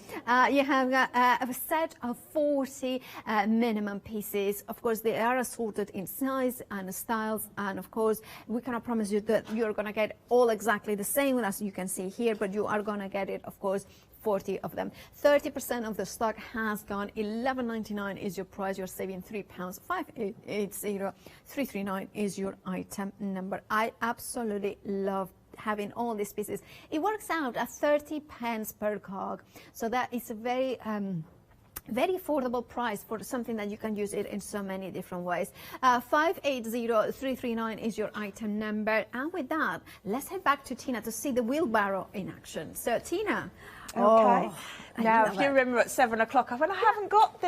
You have a set of 40 minimum pieces. Of course, they are assorted in size and styles, and of course we cannot promise you that you're going to get all exactly the same as you can see here, but you are going to get it, of course, 40 of them. 30% of the stock has gone. $11.99 is your price. You're saving £3. 580339 is your item number. I absolutely love having all these pieces. It works out at 30 pence per cog, so that is a very very affordable price for something that you can use it in so many different ways. 580339 is your item number, and with that let's head back to Tina to see the wheelbarrow in action. So Tina, Okay. Now, if love you it. remember at 7 o'clock, I went, I haven't got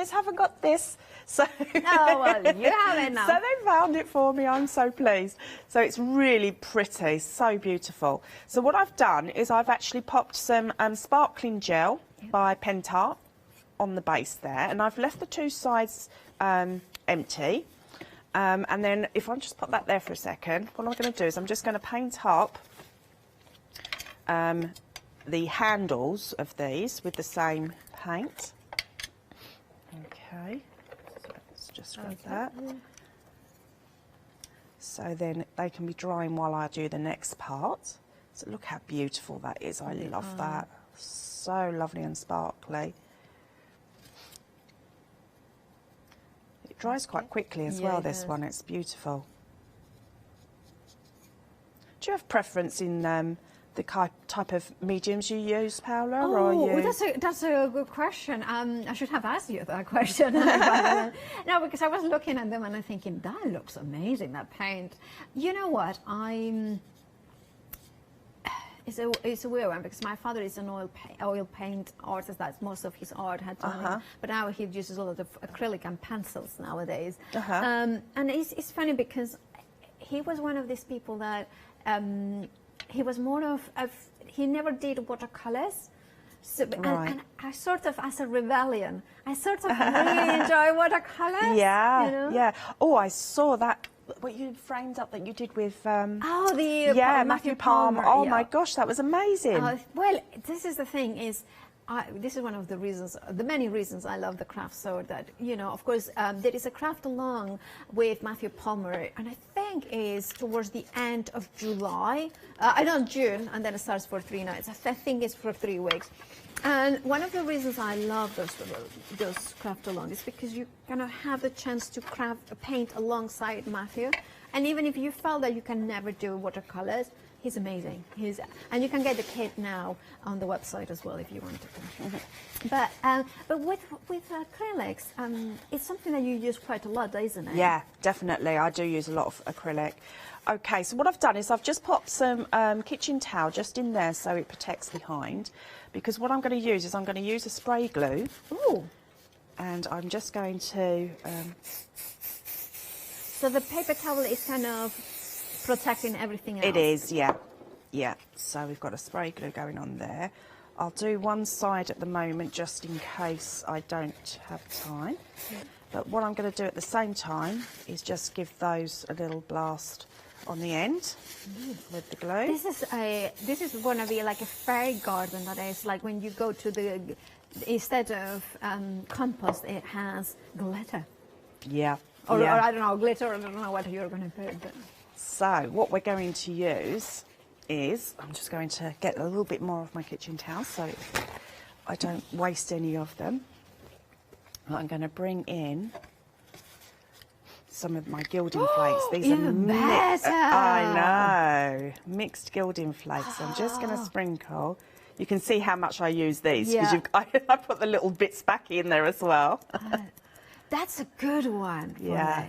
this. So, Oh, well, you have it now. So they found it for me. I'm so pleased. So it's really pretty, so beautiful. So what I've done is I've actually popped some sparkling gel by Pentart on the base there, and I've left the two sides empty. And then if I just pop that there for a second, what I'm going to do is I'm just going to paint up the handles of these with the same paint. Okay, so let's just grab that. So then they can be drying while I do the next part. So look how beautiful that is. I love that. So lovely and sparkly. It dries quite quickly as well, this one. It's beautiful. Do you have preference in the type of mediums you use, Paola? Or you... that's a good question. I should have asked you that question. No, because I was looking at them and I'm thinking, that looks amazing, that paint. You know what? It's a weird one because my father is an oil paint artist. That's most of his art had done. But now he uses a lot of acrylic and pencils nowadays. And it's funny because he was one of these people that he was more of he never did watercolors. So, and I sort of, as a rebellion, I sort of really enjoy watercolors. Yeah, you know? yeah. Oh, I saw that. What you framed up that you did with Matthew Palmer. Oh my gosh, that was amazing. Well, this is the thing is, this is one of the reasons, the many reasons I love the craft sword. That of course, there is a craft along with Matthew Palmer, and I think is towards the end of July. I know June, and then it starts for 3 nights. I think it's for 3 weeks. And one of the reasons I love those craft along is because you kind of have the chance to paint alongside Matthew. And even if you felt that you can never do watercolors, he's amazing. And you can get the kit now on the website as well if you want to. But with acrylics, it's something that you use quite a lot, isn't it? Yeah, definitely. I do use a lot of acrylic. Okay, so what I've done is I've just popped some kitchen towel just in there so it protects behind. Because what I'm going to use is I'm going to use a spray glue. Ooh. And I'm just going to... So the paper towel is kind of protecting everything else? It is, yeah. Yeah, so we've got a spray glue going on there. I'll do one side at the moment just in case I don't have time. Yeah. But what I'm going to do at the same time is just give those a little blast on the end with the glue. This is going to be like a fairy garden. That is like when you go to instead of compost, it has glitter. Yeah. Or I don't know, glitter. I don't know what you're going to put. But. So what we're going to use is I'm just going to get a little bit more of my kitchen towels so I don't waste any of them. I'm going to bring in some of my gilding flakes. These are I know, mixed gilding flakes. I'm just going to sprinkle. You can see how much I use these because I put the little bits back in there as well. That's a good one. Yeah.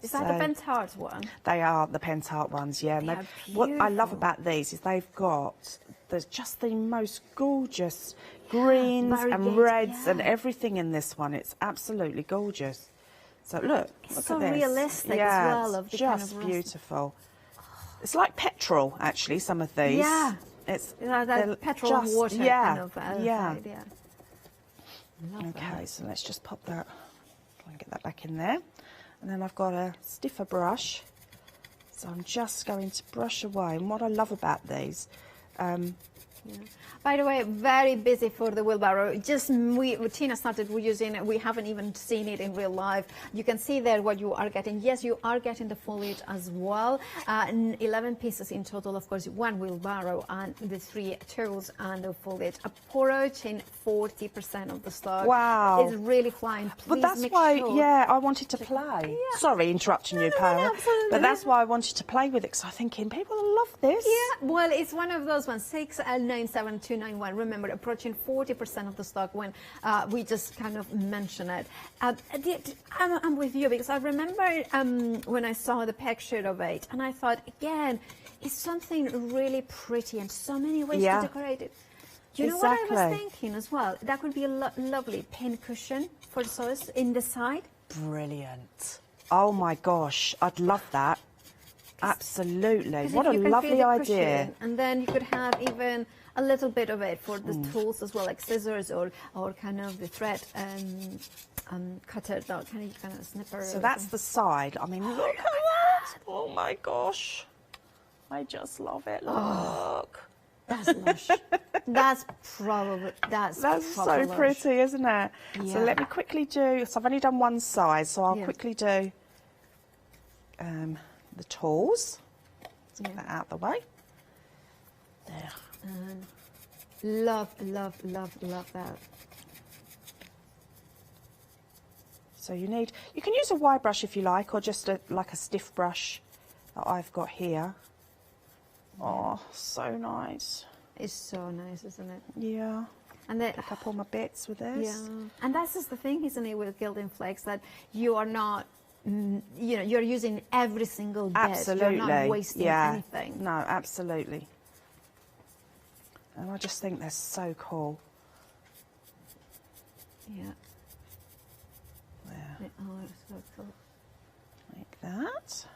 Is that the Pentart one? They are the Pentart ones, yeah. And what I love about these is they've got just the most gorgeous greens and reds and everything in this one. It's absolutely gorgeous. So look it's at so this. realistic as well. Of the just kind of beautiful. It's like petrol, actually, some of these. Yeah. It's that petrol and water kind of side, Okay, so let's just pop that, try and get that back in there. And then I've got a stiffer brush, so I'm just going to brush away. And what I love about these... By the way, very busy for the wheelbarrow. Just Tina started using it. We haven't even seen it in real life. You can see there what you are getting. Yes, you are getting the foliage as well. 11 pieces in total, of course, 1 wheelbarrow and the 3 tools and the foliage. Approaching 40% of the stock. Wow. It's really flying. Please but that's why, I wanted to play. Yeah. Sorry, interrupting you, Paola. Absolutely. But that's why I wanted to play with it, because I'm thinking people will love this. Yeah, well, it's one of those ones. 697291. Remember, approaching 40% of the stock when we just kind of mention it. I'm with you because I remember when I saw the picture of it, and I thought, again, it's something really pretty and so many ways to decorate it. You know what I was thinking as well? That could be a lovely pin cushion for the sofas in the side. Brilliant. Oh my gosh, I'd love that. Absolutely. What a lovely idea. And then you could have even a little bit of it for the tools as well, like scissors or kind of the thread cutter, that kind of snipper. So that's the side. I mean, look at that. Oh my gosh. I just love it. Look. That's lush. That's so pretty, isn't it? Yeah. So let me quickly do, so I've only done one side, so I'll quickly do the tools. Let's get that out of the way. There. Love that. So you can use a wide brush if you like, or just like a stiff brush that I've got here. Oh, so nice. It's so nice, isn't it? Yeah. And then pick up all my bits with this. Yeah. And that's just the thing, isn't it, with Gilding Flakes, that you are not, you're using every single bit. Absolutely. You're not wasting anything. No, absolutely. And I just think they're so cool. Yeah. There. Oh, it's so cool. Like that.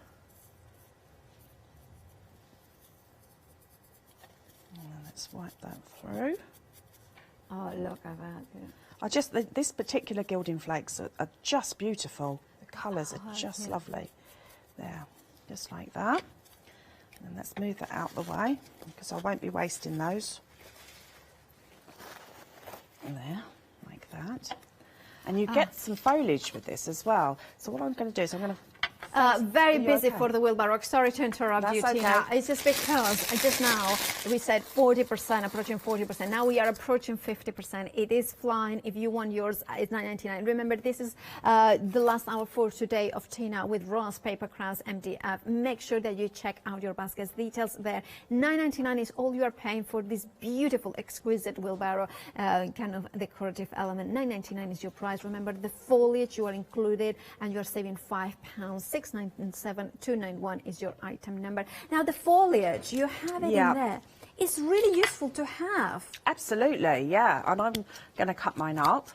Let's wipe that through. Oh, look at that. Yeah. This particular Gilding Flakes are just beautiful. The colours are just lovely. There, just like that. And let's move that out the way, because I won't be wasting those. There, like that. And you get some foliage with this as well. So what I'm going to do is I'm going to... Very busy for the wheelbarrow. Sorry to interrupt you, Tina. It's just because just now we said 40%, approaching 40%. Now we are approaching 50%. It is flying. If you want yours, it's $9.99. Remember, this is the last hour for today of Tina with Ross Papercrafts MDF. Make sure that you check out your baskets. Details there. $9.99 is all you are paying for this beautiful, exquisite wheelbarrow, kind of decorative element. $9.99 is your price. Remember, the foliage you are included, and you are saving £5. 697-291 is your item number. Now the foliage, you have it in there. It's really useful to have. Absolutely, yeah. And I'm going to cut mine up.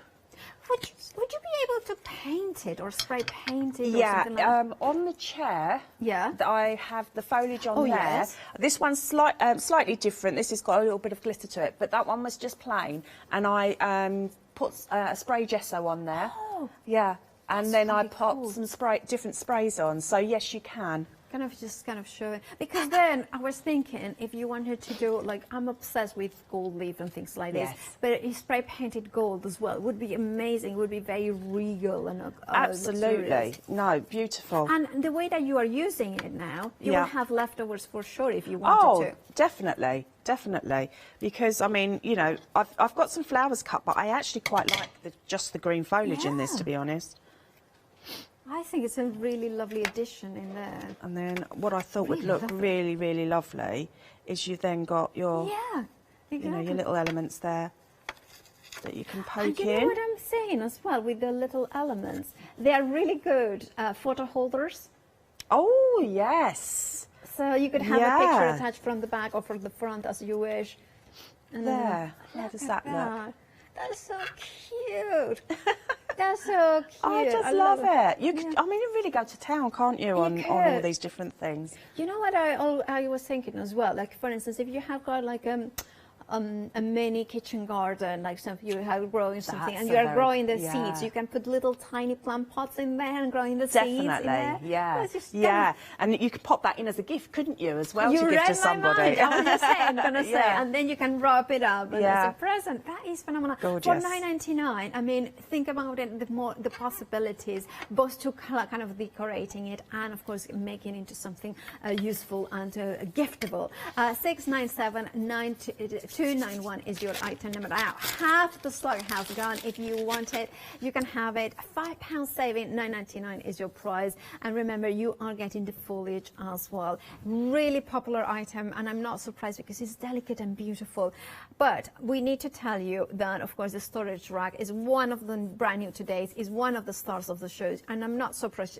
Would you be able to paint it or spray paint it? Yeah, or something like on the chair, I have the foliage on there. Yes. This one's slightly different. This has got a little bit of glitter to it, but that one was just plain. And I put a spray gesso on there. Oh. Yeah. And then I pop some different sprays on. So yes, you can. Kind of show it. Because then I was thinking, if you wanted to do, like, I'm obsessed with gold leaf and things like this, but spray painted gold as well would be amazing. Would be very regal and absolutely luxurious. No, beautiful. And the way that you are using it now, you will have leftovers for sure if you wanted to. Definitely. Because I mean, you know, I've got some flowers cut, but I actually quite like just the green foliage in this, to be honest. I think it's a really lovely addition in there. And then what I thought would look really, really lovely is you've then got your, you know, your little elements there that you can poke in. You know what I'm saying as well with the little elements? They are really good photo holders. Oh, yes. So you could have a picture attached from the back or from the front as you wish. And there. How does that look? That's so cute. That's so cute. I just love it. You could, I mean, you really go to town, can't you, on all these different things? You know what I was thinking as well? Like, for instance, if you have got like a mini kitchen garden, like you have growing something, and you are growing the seeds, you can put little tiny plant pots in there and growing the seeds in there. Yeah. And you could pop that in as a gift, couldn't you, as well, to give to somebody? I was just saying, and then you can wrap it up and as a present. That is phenomenal. Gorgeous. For $9.99, I mean, think about it, the possibilities, both to kind of decorating it and, of course, making it into something useful and giftable. 697-291 is your item number. Now, half the stock has gone. If you want it, you can have it. £5 saving, $9.99 is your price. And remember, you are getting the foliage as well. Really popular item, and I'm not surprised because it's delicate and beautiful. But we need to tell you that, of course, the storage rack is one of the brand new today, is one of the stars of the shows, and I'm not surprised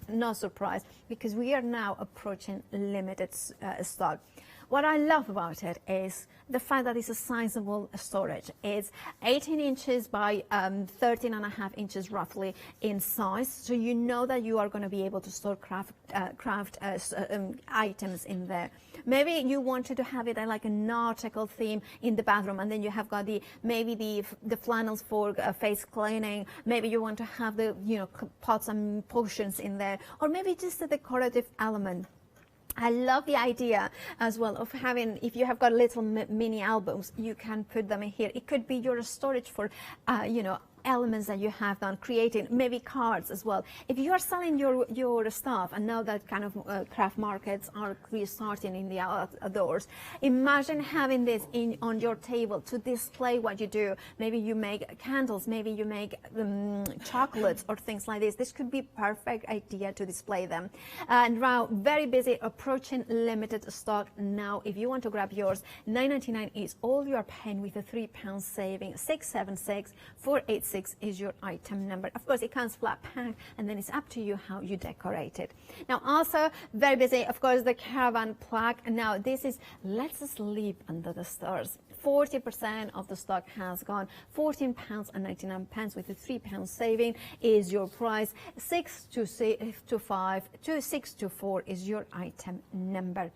because we are now approaching limited stock. What I love about it is the fact that it's a sizable storage. It's 18 inches by 13 and a half inches roughly in size, so you know that you are going to be able to store craft items in there. Maybe you wanted to have it like a nautical theme in the bathroom, and then you have got maybe the flannels for face cleaning. Maybe you want to have the pots and potions in there, or maybe just a decorative element. I love the idea as well of having, if you have got little mini albums, you can put them in here. It could be your storage for, elements that you have done, creating maybe cards as well. If you are selling your stuff, and now that kind of craft markets are restarting in the outdoors, imagine having this on your table to display what you do. Maybe you make candles, maybe you make chocolates or things like this. This could be perfect idea to display them. And now, very busy, approaching limited stock now. If you want to grab yours, $9.99 is all you are paying with a £3 saving. 676-486 is your item number. Of course, it comes flat packed, and then it's up to you how you decorate it. Now, also very busy, of course, the caravan plaque. Now, this is Let's Sleep Under the Stars. 40% of the stock has gone. £14.99 with a £3 saving is your price. 625-2624 is your item number.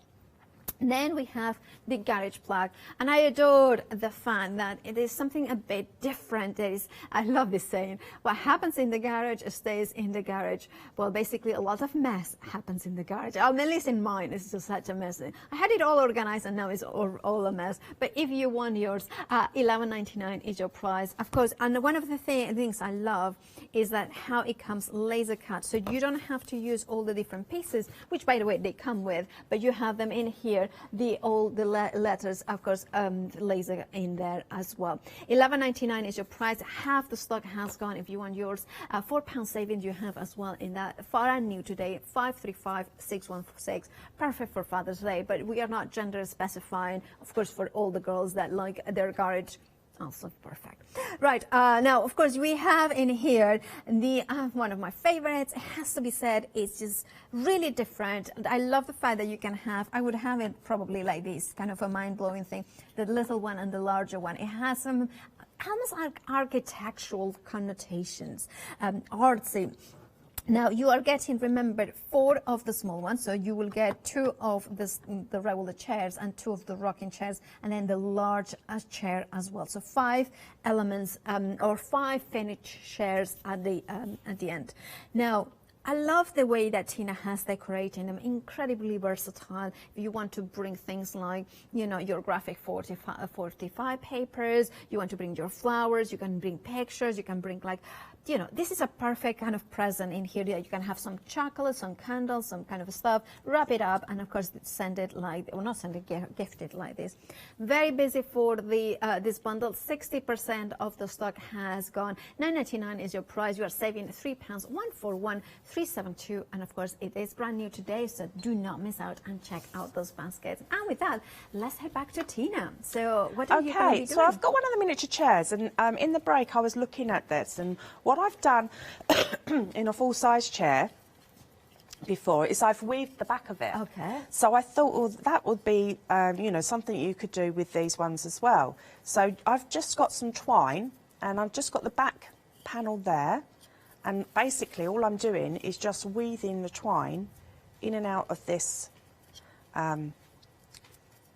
Then we have the garage plug, and I adored the fact that it is something a bit different. I love this saying, what happens in the garage stays in the garage. Well, basically a lot of mess happens in the garage. At least in mine, it's just such a mess. I had it all organized, and now it's all a mess. But if you want yours, $11.99 is your price. Of course, and one of the things I love is that how it comes laser cut, so you don't have to use all the different pieces, which by the way they come with, but you have them in here. All the letters, of course, laser in there as well. $11.99 is your price. Half the stock has gone. If you want yours, £4 savings you have as well in that. Far and new today, 535-616. Perfect for Father's Day, but we are not gender specifying. Of course, for all the girls that like their garage. Also perfect. Right, now, of course, we have in here the one of my favorites. It has to be said, it's just really different. I love the fact that you can have, I would have it probably like this, kind of a mind-blowing thing, the little one and the larger one. It has some almost like architectural connotations, artsy. Now you are getting, remember, 4 of the small ones, so you will get 2 of the regular chairs and 2 of the rocking chairs, and then the large chair as well. So 5 elements or 5 finished chairs at the end. Now, I love the way that Tina has decorated them, incredibly versatile. If you want to bring things like, your graphic 45 papers, you want to bring your flowers, you can bring pictures, you can bring this is a perfect kind of present in here. You can have some chocolate, some candles, some kind of stuff, wrap it up, and of course send it gift it like this. Very busy for the this bundle. 60% of the stock has gone. $9.99 is your price. You are saving £3. 141-372, and of course it is brand new today, so do not miss out and check out those baskets. And with that, let's head back to Tina. So what are you going to be doing? So I've got one of the miniature chairs, and in the break I was looking at this, and what I've done in a full-size chair before is I've weaved the back of it. Okay. So I thought, well, that would be, something you could do with these ones as well. So I've just got some twine, and I've just got the back panel there, and basically all I'm doing is just weaving the twine in and out of this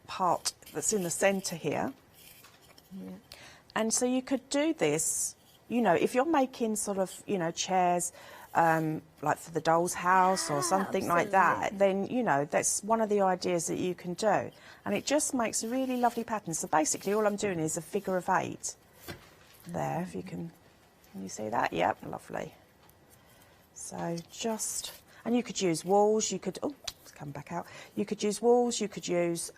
part that's in the centre here. Yeah. And so you could do this, if you're making sort of, chairs like for the doll's house or something like that, then, that's one of the ideas that you can do. And it just makes a really lovely pattern. So basically all I'm doing is a figure of 8 there, if you can you see that? Yep, lovely. So and you could use walls, you could, let's come back out. You could use walls, you could use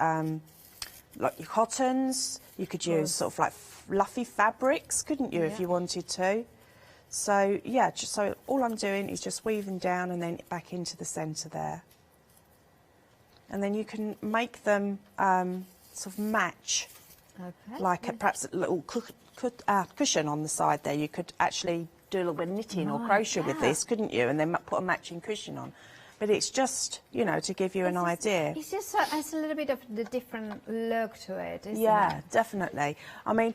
like your cottons, you could use sort of like fluffy fabrics, couldn't you, if you wanted to? So, yeah, so all I'm doing is just weaving down and then back into the centre there. And then you can make them sort of match, like perhaps a little cushion on the side there. You could actually do a little bit of knitting or crochet with this, couldn't you? And then put a matching cushion on. but it's just, you know, to give you an idea. It's just it's a little bit of the different look to it, isn't Yeah, it? definitely. I mean,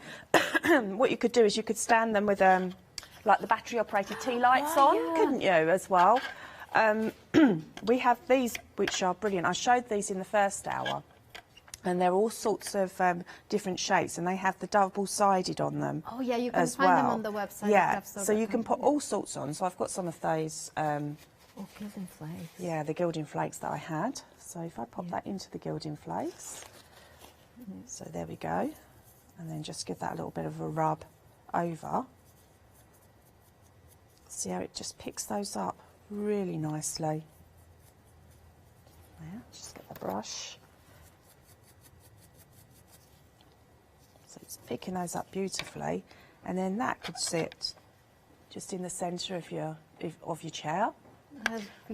what you could do is you could stand them with like the battery-operated tea lights on, couldn't you, as well? We have these, which are brilliant. I showed these in the first hour, and they're all sorts of different shapes, and they have the double-sided on them. Oh yeah, you can as find well. them on the website. Yeah, so you can put all sorts on. So I've got some of those. Oh, gilding flakes. Yeah, the gilding flakes that I had. So if I pop that into the gilding flakes, so there we go, and then just give that a little bit of a rub over. See how it just picks those up really nicely. Yeah, just get the brush. So it's picking those up beautifully, and then that could sit just in the centre of your chair.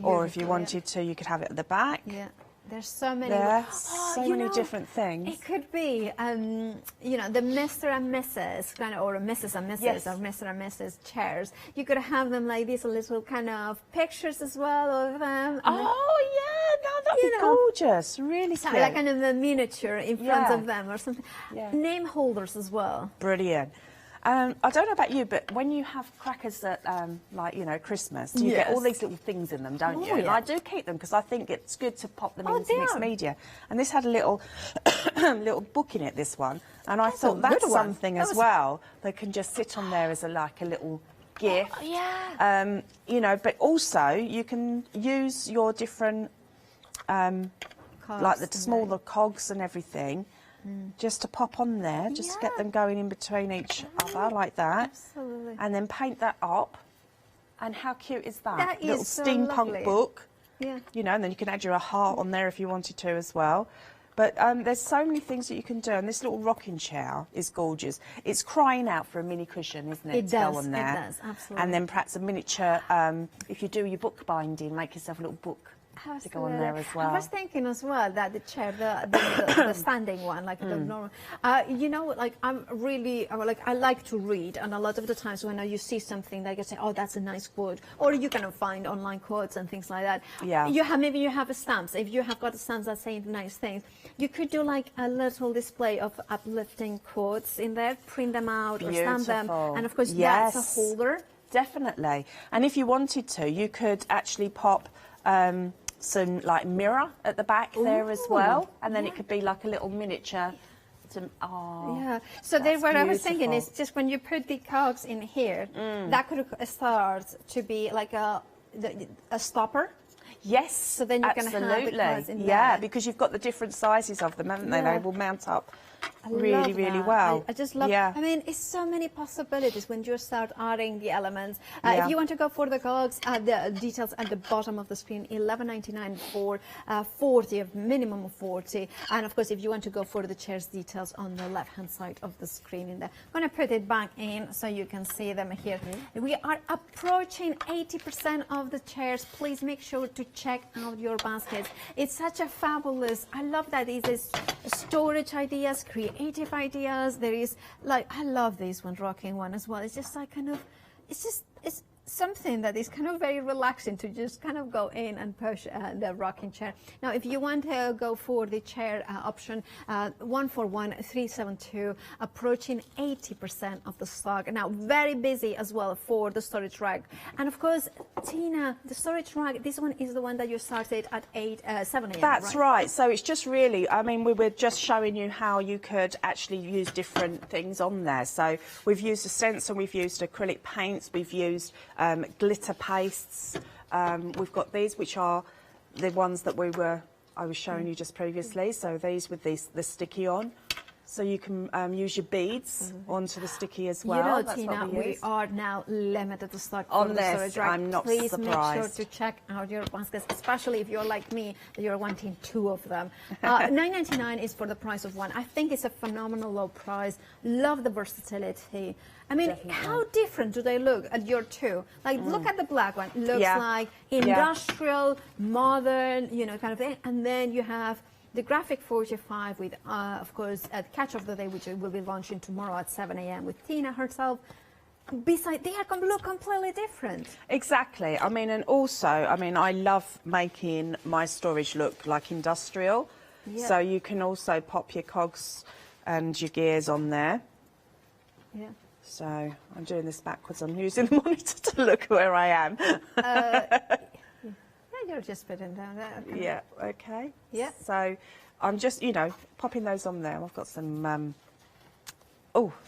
Or if you wanted to, you could have it at the back. Yeah, there's so many. So many different things. It could be, you know, the Mr. and Mrs. kind of, or Mrs. and Mrs. or Mr. and Mrs. chairs. You could have them like these little kind of pictures as well of them. Oh yeah, no, that'd be gorgeous. Really cute. Like kind of a miniature in front of them or something. Name holders as well. Brilliant. I don't know about you, but when you have crackers at, like, you know, Christmas, you get all these little things in them, don't you? And I do keep them because I think it's good to pop them into mixed media. And this had a little little book in it, this one. And I thought that's something as well that can just sit on there as like a little gift. Oh, yeah. You know, but also you can use your different, like the smaller cogs and everything, just to pop on there, just to get them going in between each other like that. Absolutely. And then paint that up. And how cute is that? That little is so steampunk lovely. book. Yeah. You know, and then you can add your heart on there if you wanted to as well. But there's so many things that you can do, and this little rocking chair is gorgeous. It's crying out for a mini cushion, isn't it? It to does, go on there. it does, absolutely. And then perhaps a miniature, if you do your book binding, make yourself a little book to go on there as well. I was thinking as well that the chair, the standing one, like the normal, you know, like I'm really, like I like to read, and a lot of the times when you see something, like I say, oh, that's a nice quote, or you can find online quotes and things like that. Yeah. Maybe you have stamps. If you have got stamps that say nice things, you could do like a little display of uplifting quotes in there, print them out or stamp them, and of course that's a holder. Definitely. And if you wanted to, you could actually pop some like mirror at the back there as well, and then it could be like a little miniature. Yeah. So then what I was thinking is just when you put the cogs in here, that could start to be like a stopper. Yes. So then you can have the cogs in there. because you've got the different sizes of them, haven't they? Yeah. They will mount up I really, love really that. well. I just love. Yeah. I mean, it's so many possibilities when you start adding the elements. If you want to go for the cogs, the details at the bottom of the screen, $11.99 for 40, of minimum of 40. And of course, if you want to go for the chairs, details on the left-hand side of the screen. In there, I'm going to put it back in so you can see them here. We are approaching 80% of the chairs. Please make sure to check out your baskets. It's such a fabulous. I love that it is storage ideas, creative ideas. There is like, I love this one, rocking one as well. It's just like kind of, it's something that is kind of very relaxing to just kind of go in and push the rocking chair. Now, if you want to go for the chair option, 141,372, approaching 80% of the stock. Now, very busy as well for the storage rack. And of course, Tina, the storage rack, this one is the one that you started at 7 a.m. That's right. So it's just really, I mean, we were just showing you how you could actually use different things on there. So we've used a stencil, we've used acrylic paints, we've used glitter pastes. We've got these, which are the ones that I was showing you just previously. So these with the sticky on. So you can use your beads onto the sticky as well. You know, That's Tina, we are now limited to stock on for this. The storage rack. I'm not Please surprised. make sure to check out your baskets, especially if you're like me, that you're wanting 2 of them. $9.99 is for the price of 1. I think it's a phenomenal low price. Love the versatility. I mean, how different do they look at your 2? Like, look at the black one. Looks like industrial, modern, you know, kind of thing. And then you have the Graphic 45 with, of course, Catch of the Day, which will be launching tomorrow at 7 a.m. with Tina herself. besides, they are look completely different. Exactly. I mean, and also, I mean, I love making my storage look like industrial. Yeah. So you can also pop your cogs and your gears on there. Yeah. So I'm doing this backwards. I'm using the monitor to look where I am. Yeah, you're just putting down there. Okay. Yeah, okay. Yeah. So I'm just, you know, popping those on there. I've got some,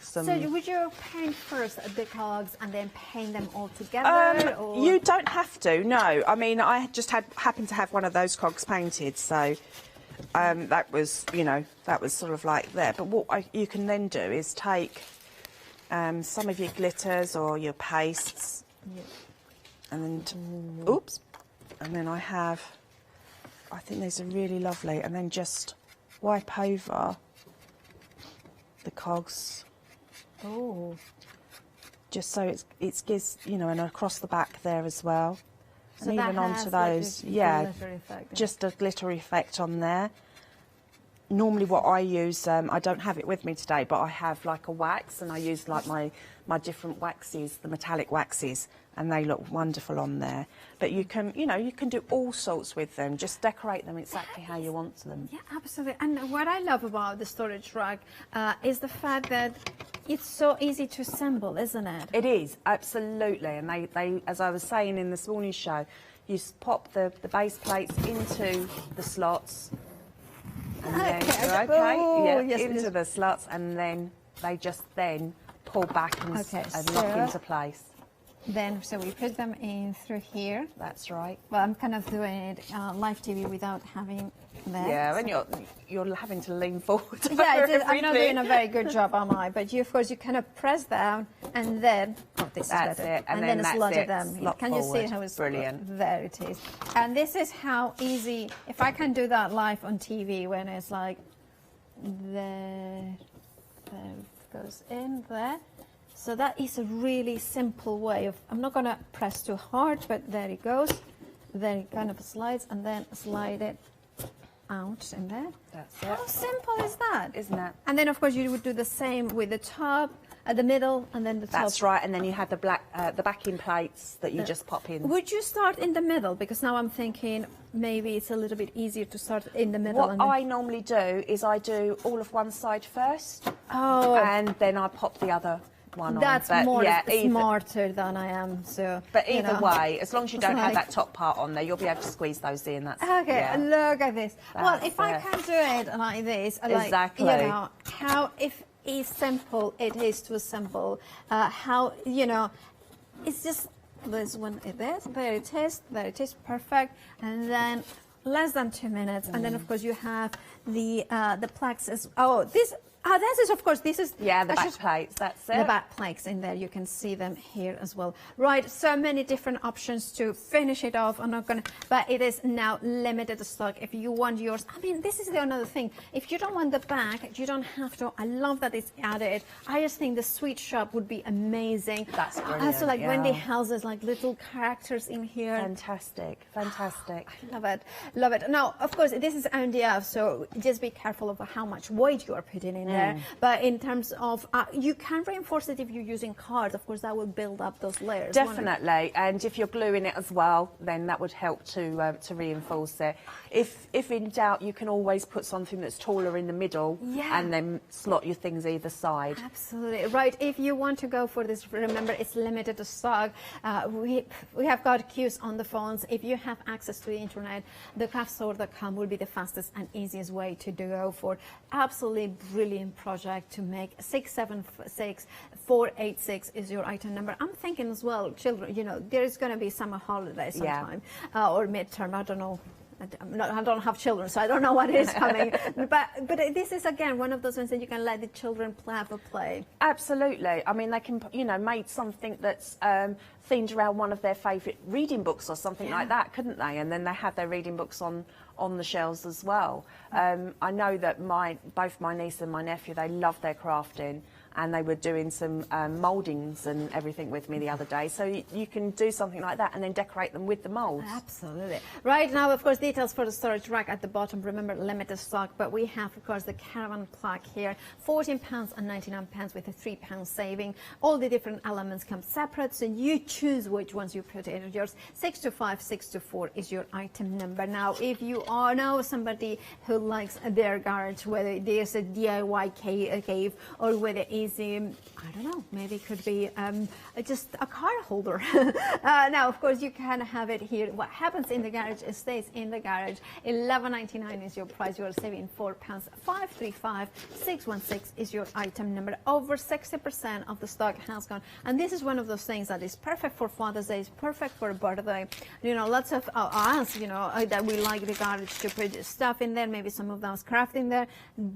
some... So would you paint first the cogs and then paint them all together? Or? You don't have to, no. I mean, I just happened to have one of those cogs painted, so that was, you know, that was sort of like there. But what you can then do is take some of your glitters or your pastes, and then, oops, and then I think these are really lovely, and then just wipe over the cogs. Oh. Just so it gives, you know, and across the back there as well. So and that even onto has those, like a yeah, glitter effect, just a glitter effect on there. Normally what I use, I don't have it with me today, but I have like a wax, and I use like my different waxes, the metallic waxes, and they look wonderful on there. But you can, you know, you can do all sorts with them. Just decorate them exactly how you want them. Yeah, absolutely. And what I love about the storage rack is the fact that it's so easy to assemble, isn't it? It is, absolutely. And they, as I was saying in this morning's show, you pop the base plates into the slots. And then, into the slots, and then they just then pull back and lock into place. Then, so we put them in through here. That's right. Well, I'm kind of doing it live TV without having that. Yeah, and you're having to lean forward. Yeah, I'm not doing a very good job, am I? But you, of course, you kind of press down, and then this that's is better. it, and then that's slot it. them. Slot Can you forward. see how it's Brilliant? There it is. And this is how easy. If I can do that live on TV, when it's like there it goes in there. So that is a really simple way of, I'm not going to press too hard, but there it goes. Then it kind of slides, and then slide it out in there. That's it. How simple is that? Isn't it? And then, of course, you would do the same with the top, at the middle, and then the top. That's right, and then you have the backing plates that you just pop in. Would you start in the middle? Because now I'm thinking maybe it's a little bit easier to start in the middle. What I normally do is I do all of one side first. Oh. And then I pop the other one on. That's But more yeah, smarter than I am. So, but you either know, way, as long as you don't have like- that top part on there, you'll be able to squeeze those in. That's Okay, yeah. look at this. Well, That's if I can do it like this, like, Exactly. you know, how if it's simple it is to assemble, how, you know, it's just, this one it is, there it is, perfect, and then less than 2 minutes, and then of course you have the plexus. Oh, this is, of course, this is... Yeah, the back plates, that's it. The back plates in there, you can see them here as well. Right, so many different options to finish it off. I'm not going to... But it is now limited stock. If you want yours... I mean, this is the another thing. If you don't want the back, you don't have to. I love that it's added. I just think the sweet shop would be amazing. That's brilliant, Also, like yeah. Wendy houses, like little characters in here. Fantastic, fantastic. I love it, love it. Now, of course, this is MDF, so just be careful of how much weight you are putting in there. But in terms of, you can reinforce it if you're using cards. Of course, that will build up those layers. Definitely, and if you're gluing it as well, then that would help to reinforce it. If in doubt, you can always put something that's taller in the middle, and then slot your things either side. Absolutely right. If you want to go for this, remember it's limited to stock. We have got queues on the phones. If you have access to the internet, thecraftstore.com will be the fastest and easiest way to go for absolutely brilliant project to make. 676-486 is your item number. I'm thinking as well, children, you know, there is going to be summer holiday sometime, or midterm, I don't know. I don't have children, so I don't know what is coming. but this is, again, one of those ones that you can let the children have a play. Absolutely. I mean, they can, you know, make something that's themed around one of their favourite reading books or something like that, couldn't they? And then they have their reading books on the shelves as well. I know that both my niece and my nephew, they love their crafting. and they were doing some mouldings and everything with me the other day. So you can do something like that and then decorate them with the moulds. Absolutely. Right now, of course, details for the storage rack at the bottom. Remember, limited stock, but we have, of course, the caravan plaque here, £14.99 with a £3 saving. All the different elements come separate, so you choose which ones you put in yours. 625624 is your item number. Now, if you are now somebody who likes their garage, whether it is a DIY cave or whether it's I don't know, maybe it could be just a car holder. Now, of course, you can have it here. What happens in the garage stays in the garage. £11.99 is your price. You are saving £4. 535616 is your item number. Over 60% of the stock has gone, and this is one of those things that is perfect for Father's Day. It's perfect for a birthday. You know, lots of us, you know, that we like the garage to put stuff in there. Maybe some of them's craft in there.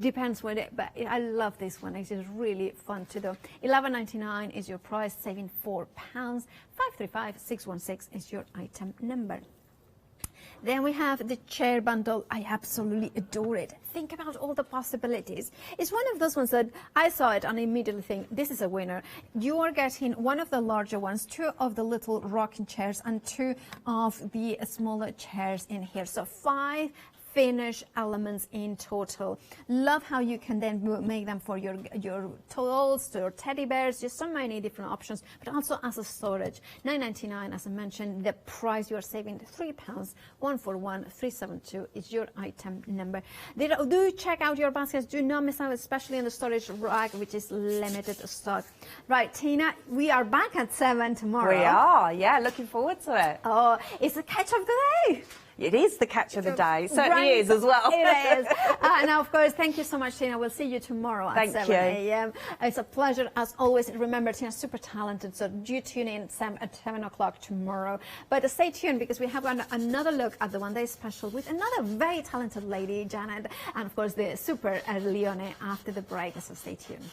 Depends what it. But I love this one. It's just really fun to do. £11.99 is your price, saving £4. 535616 is your item number. Then we have the chair bundle. I absolutely adore it. Think about all the possibilities. It's one of those ones that I saw it and immediately think, this is a winner. You are getting one of the larger ones, 2 of the little rocking chairs and 2 of the smaller chairs in here. So 5 finished elements in total. Love how you can then make them for your dolls, your teddy bears, just so many different options, but also as a storage. £9.99, as I mentioned, the price you are saving £3. 141372 is your item number. Do check out your baskets. Do not miss out, especially in the storage rack, which is limited stock. Right, Tina, we are back at 7 tomorrow. We are, yeah, looking forward to it. Oh, it's the catch of the day. It is the catch of the day. Certainly is as well. It is. Now, of course, thank you so much, Tina. We'll see you tomorrow at 7 a.m. It's a pleasure, as always. Remember, Tina's super talented, so do tune in at 7 o'clock tomorrow. But stay tuned, because we have another look at the One Day Special with another very talented lady, Janet, and, of course, the super Leone after the break, so stay tuned.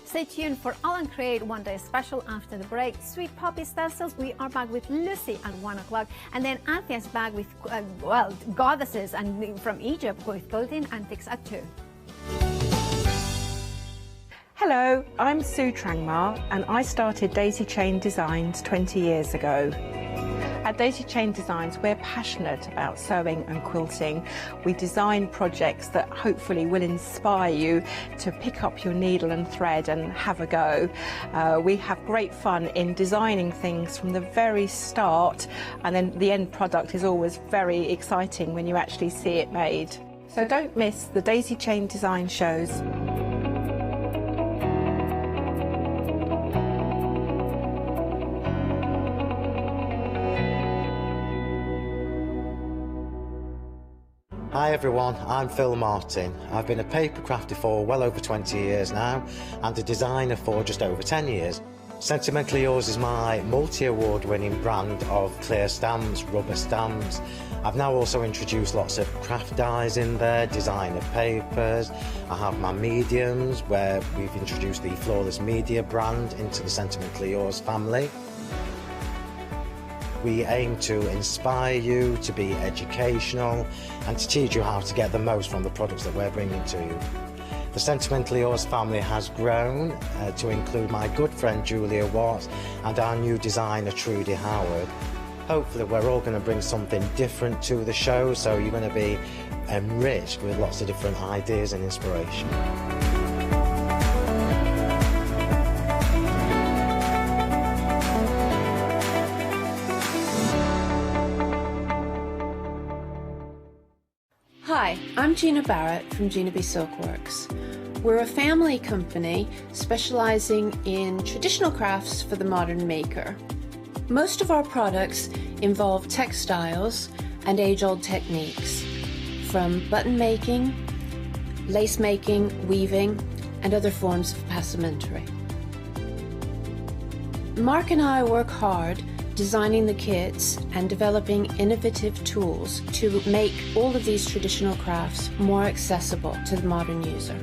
Stay tuned for All Create One Day Special after the break. Sweet Poppy Stencils, we are back with Lucy at 1 o'clock. And then Anthea's back with, goddesses and from Egypt with Golden Antiques at 2. Hello, I'm Sue Trangmar, and I started Daisy Chain Designs 20 years ago. At Daisy Chain Designs, we're passionate about sewing and quilting. We design projects that hopefully will inspire you to pick up your needle and thread and have a go. We have great fun in designing things from the very start, and then the end product is always very exciting when you actually see it made. So don't miss the Daisy Chain Design shows. Hi everyone, I'm Phil Martin. I've been a paper crafter for well over 20 years now and a designer for just over 10 years. Sentimentally Yours is my multi-award winning brand of clear stamps, rubber stamps. I've now also introduced lots of craft dies in there, designer papers. I have my mediums where we've introduced the Flawless Media brand into the Sentimentally Yours family. We aim to inspire you, to be educational, and to teach you how to get the most from the products that we're bringing to you. The Sentimentally Yours family has grown to include my good friend Julia Watts and our new designer Trudy Howard. Hopefully we're all going to bring something different to the show, so you're going to be enriched with lots of different ideas and inspiration. Hi, I'm Gina Barrett from Gina B Silkworks. We're a family company specialising in traditional crafts for the modern maker. Most of our products involve textiles and age-old techniques, from button making, lace making, weaving, and other forms of passementerie. Mark and I work hard designing the kits and developing innovative tools to make all of these traditional crafts more accessible to the modern user.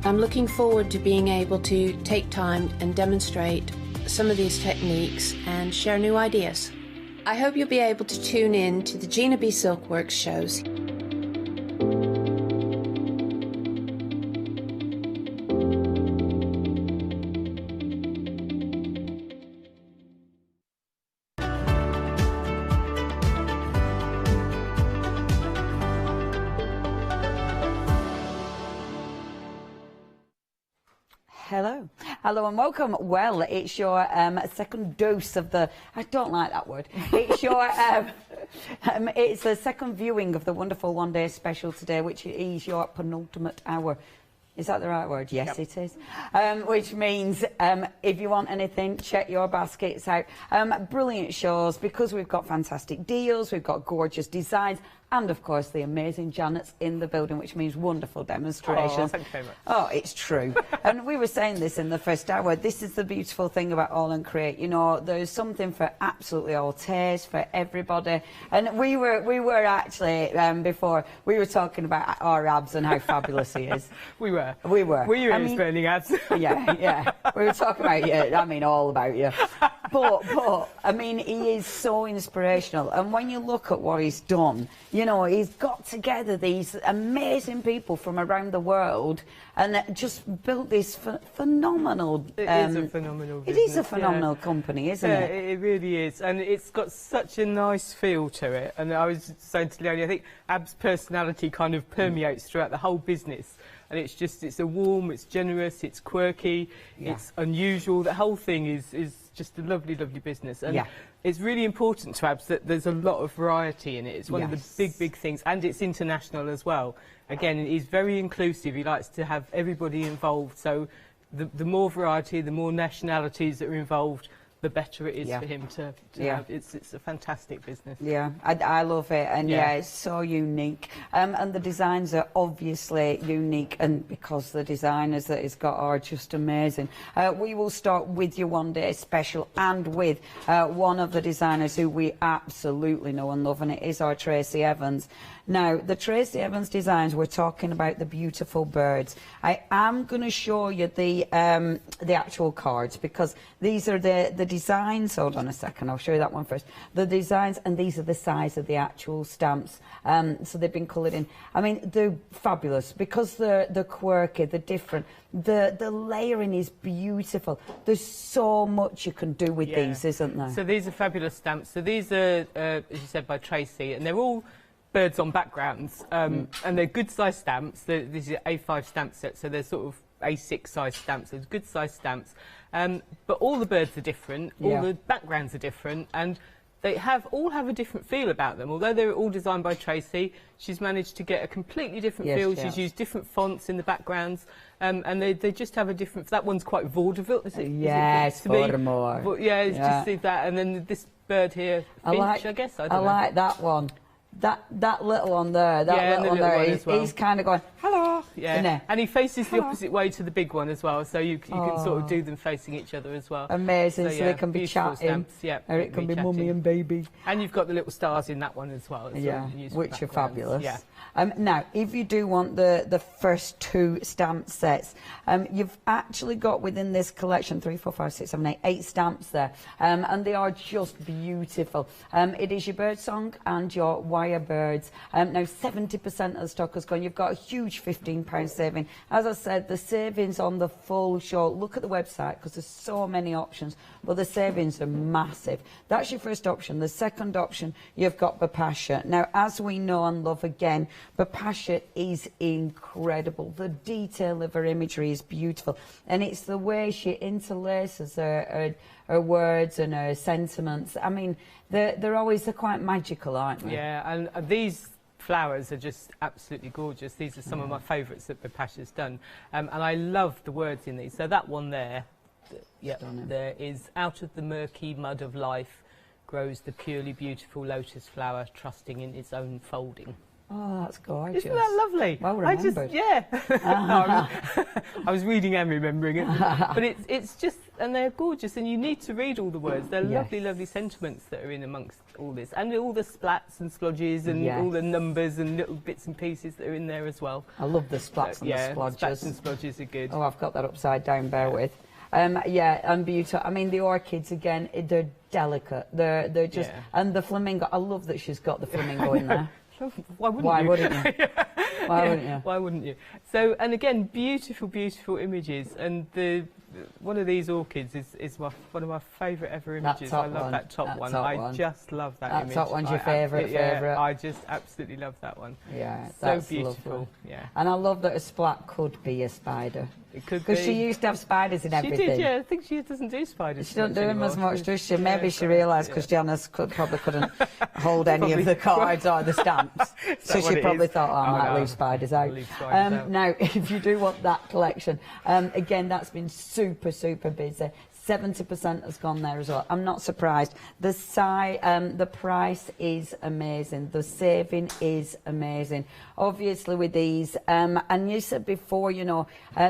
I'm looking forward to being able to take time and demonstrate some of these techniques and share new ideas. I hope you'll be able to tune in to the Gina B Silkworks shows. Hello and welcome. Well, it's your second dose of the, I don't like that word, it's your, it's the second viewing of the wonderful One Day Special today, which is your penultimate hour. Is that the right word? Yes, it is. Which means if you want anything, check your baskets out. Brilliant shows, because we've got fantastic deals, we've got gorgeous designs, and of course the amazing Janet's in the building, which means wonderful demonstrations. Oh, thank you very much. Oh, it's true. And we were saying this in the first hour, this is the beautiful thing about All and Create. You know, there's something for absolutely all tastes, for everybody. And we were actually, before, we were talking about our abs and how fabulous he is. We were. Were you in his burning abs? Yeah. We were talking about you, I mean, all about you. But, I mean, he is so inspirational. And when you look at what he's done, you know, he's got together these amazing people from around the world and just built this phenomenal... It is a phenomenal business. It is a phenomenal company, isn't it? It really is. And it's got such a nice feel to it. And I was saying to Leonie, I think Ab's personality kind of permeates throughout the whole business. And it's a warm, it's generous, it's quirky, it's unusual. The whole thing is just a lovely, lovely business. And it's really important to Abs that there's a lot of variety in it. It's one of the big things, and it's international as well. Again, he's very inclusive. He likes to have everybody involved. So the more variety, the more nationalities that are involved, the better it is for him to have. It's a fantastic business. Yeah, I love it, and it's so unique. And the designs are obviously unique, and because the designers that it's got are just amazing. We will start with your One Day Special and with one of the designers who we absolutely know and love, and it is our Tracy Evans. Now, the Tracy Evans designs, we're talking about the beautiful birds. I am going to show you the actual cards, because these are the designs. Hold on a second, I'll show you that one first. The designs, and these are the size of the actual stamps. So they've been coloured in. I mean, they're fabulous because they're quirky, they're different. The layering is beautiful. There's so much you can do with these, isn't there? So these are fabulous stamps. So these are, as you said, by Tracy, and they're all birds on backgrounds, and they're good size stamps. These are A5 stamp sets, so they're sort of A6 size stamps. So good size stamps, but all the birds are different, all the backgrounds are different, and they all have a different feel about them. Although they're all designed by Tracy, she's managed to get a completely different feel. She's used different fonts in the backgrounds, and they just have a different... That one's quite vaudeville, is it? Yes, Voldemort. But just see that, and then this bird here, Finch, I guess. I don't know. Like that one. That little one there, that little one there, he's kind of going, hello. Yeah, and he faces the opposite way to the big one as well, so you can sort of do them facing each other as well. Amazing, so they can be chatting, stamps, or it can be mummy and baby. And you've got the little stars in that one as well. Which are fabulous. Now, if you do want the first two stamp sets, you've actually got within this collection 3, 4, 5, 6, 7, 8 stamps there, and they are just beautiful. It is your bird song and your wire birds. Now 70% of the stock has gone. You've got a huge £15 saving. As I said, the savings on the full show, look at the website because there's so many options, but the savings are massive. That's your first option. The second option, you've got Bapasha. Now, as we know and love again, Bapasha is incredible. The detail of her imagery is beautiful, and it's the way she interlaces her words and her sentiments. I mean, they're always quite magical, aren't they? Yeah, and these flowers are just absolutely gorgeous. These are some of my favourites that Bapasha's done, and I love the words in these. So that one there, there is, out of the murky mud of life grows the purely beautiful lotus flower, trusting in its own folding. Oh, that's gorgeous. Isn't that lovely? Well remembered. I was reading and remembering it. But it's just, and they're gorgeous, and you need to read all the words. They're lovely, lovely sentiments that are in amongst all this. And all the splats and splodges and all the numbers and little bits and pieces that are in there as well. I love the splats and the splodges. Splats and splodges are good. Oh, I've got that upside down, bear with. Yeah, and beautiful. I mean, the orchids again, they're delicate. They're just, and the flamingo. I love that she's got the flamingo in there. Why wouldn't Why you? wouldn't you? Why wouldn't you? Why wouldn't you? So, and again, beautiful, beautiful images. And one of these orchids is one of my favourite ever images. I love that top one. I just love that image. That top one's your favourite. I just absolutely love that one. Yeah, so that's beautiful. Lovely. Yeah, and I love that a splat could be a spider. It could be. Because she used to have spiders in everything. She did, yeah. I think she doesn't do spiders. She doesn't do them as much, does she? Yeah, Maybe she realised because Janice probably couldn't hold any of the cards or the stamps. So she probably thought, oh, I might leave spiders out. Now, if you do want that collection, again, that's been super, super busy. 70% has gone there as well. I'm not surprised. The price is amazing. The saving is amazing. Obviously with these, and you said before, you know,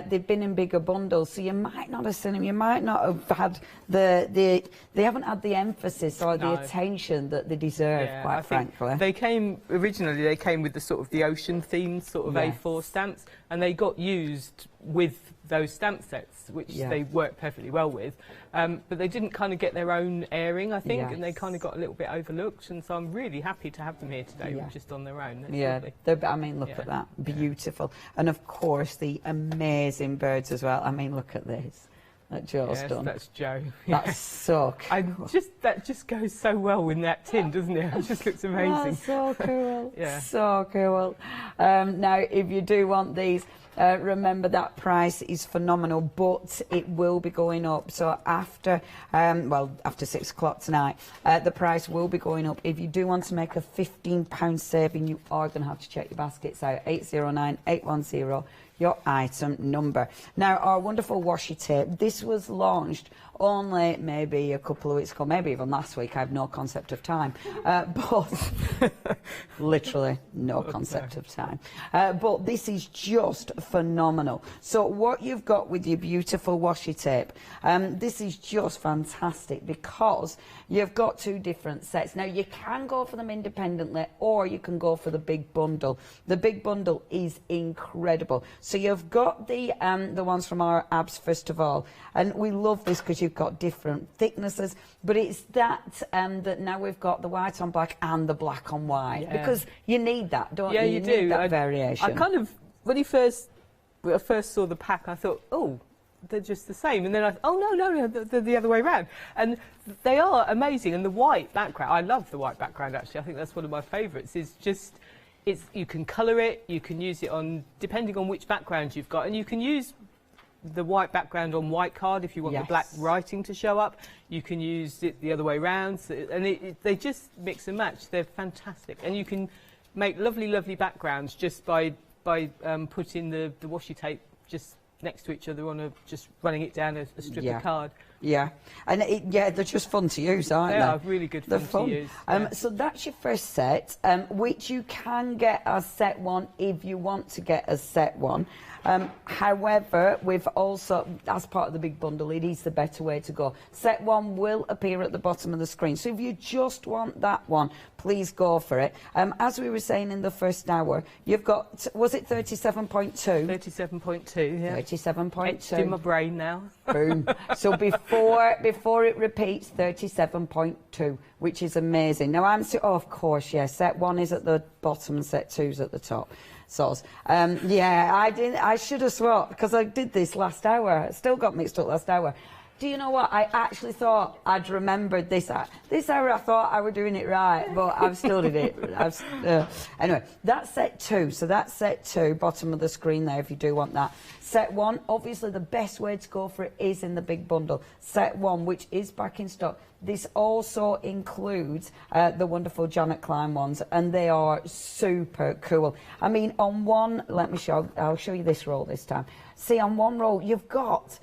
they've been in bigger bundles, so you might not have seen them. You might not have had they haven't had the emphasis or the attention that they deserve, quite frankly. They came with the sort of the ocean themed sort of A4 stamps, and they got used with those stamp sets, which they work perfectly well with, but they didn't kind of get their own airing, I think, and they kind of got a little bit overlooked, and so I'm really happy to have them here today, just on their own. I mean, look at that, beautiful, and of course the amazing birds as well. I mean, look at this. That Joe's done. That's Joe. That's so cool. That just goes so well in that tin, doesn't it? It just looks amazing. That's so cool. So cool. Now, if you do want these, remember that price is phenomenal, but it will be going up. So after 6 o'clock tonight, the price will be going up. If you do want to make a £15 saving, you are going to have to check your baskets out. 809 810. Your item number. Now, our wonderful washi tape, this was launched only maybe a couple of weeks ago, maybe even last week. I have no concept of time, but literally no concept of time. But this is just phenomenal. So what you've got with your beautiful washi tape, this is just fantastic because you've got two different sets. Now, you can go for them independently or you can go for the big bundle. The big bundle is incredible. So you've got the ones from our abs, first of all, and we love this because you've got different thicknesses, but it's that that now we've got the white on black and the black on white, because you need that, don't you? Yeah, you do. Need that variation. I kind of, when I first saw the pack, I thought, oh, they're just the same, and then I thought, oh no, they're the other way around, and they are amazing. And the white background, I love the white background actually. I think that's one of my favourites. You can colour it, you can use it on, depending on which background you've got, and you can use the white background on white card if you want the black writing to show up. You can use it the other way around, and they just mix and match. They're fantastic, and you can make lovely backgrounds just by putting the washi tape just next to each other on just running it down a strip of card. Yeah, and they're just fun to use, aren't they? They are really good fun to use. So that's your first set, which you can get as set one if you want to get a set one. However, we've also, as part of the big bundle, it is the better way to go. Set one will appear at the bottom of the screen. So if you just want that one, please go for it. As we were saying in the first hour, you've got, was it 37.2? 37.2, yeah. 37.2. It's in my brain now. Boom. So before it repeats, 37.2, which is amazing. Now of course, yeah, set one is at the bottom and set two's at the top. I should have swapped because I did this last hour. It still got mixed up last hour. Do you know what? I actually thought I'd remembered this hour. This hour I thought I were doing it right, but I've still did it. Anyway, that's set two. So that's set two, bottom of the screen there if you do want that. Set one, obviously the best way to go for it is in the big bundle. Set one, which is back in stock. This also includes the wonderful Janet Klein ones, and they are super cool. I mean, on one, I'll show you this roll this time. See, on one roll, you've got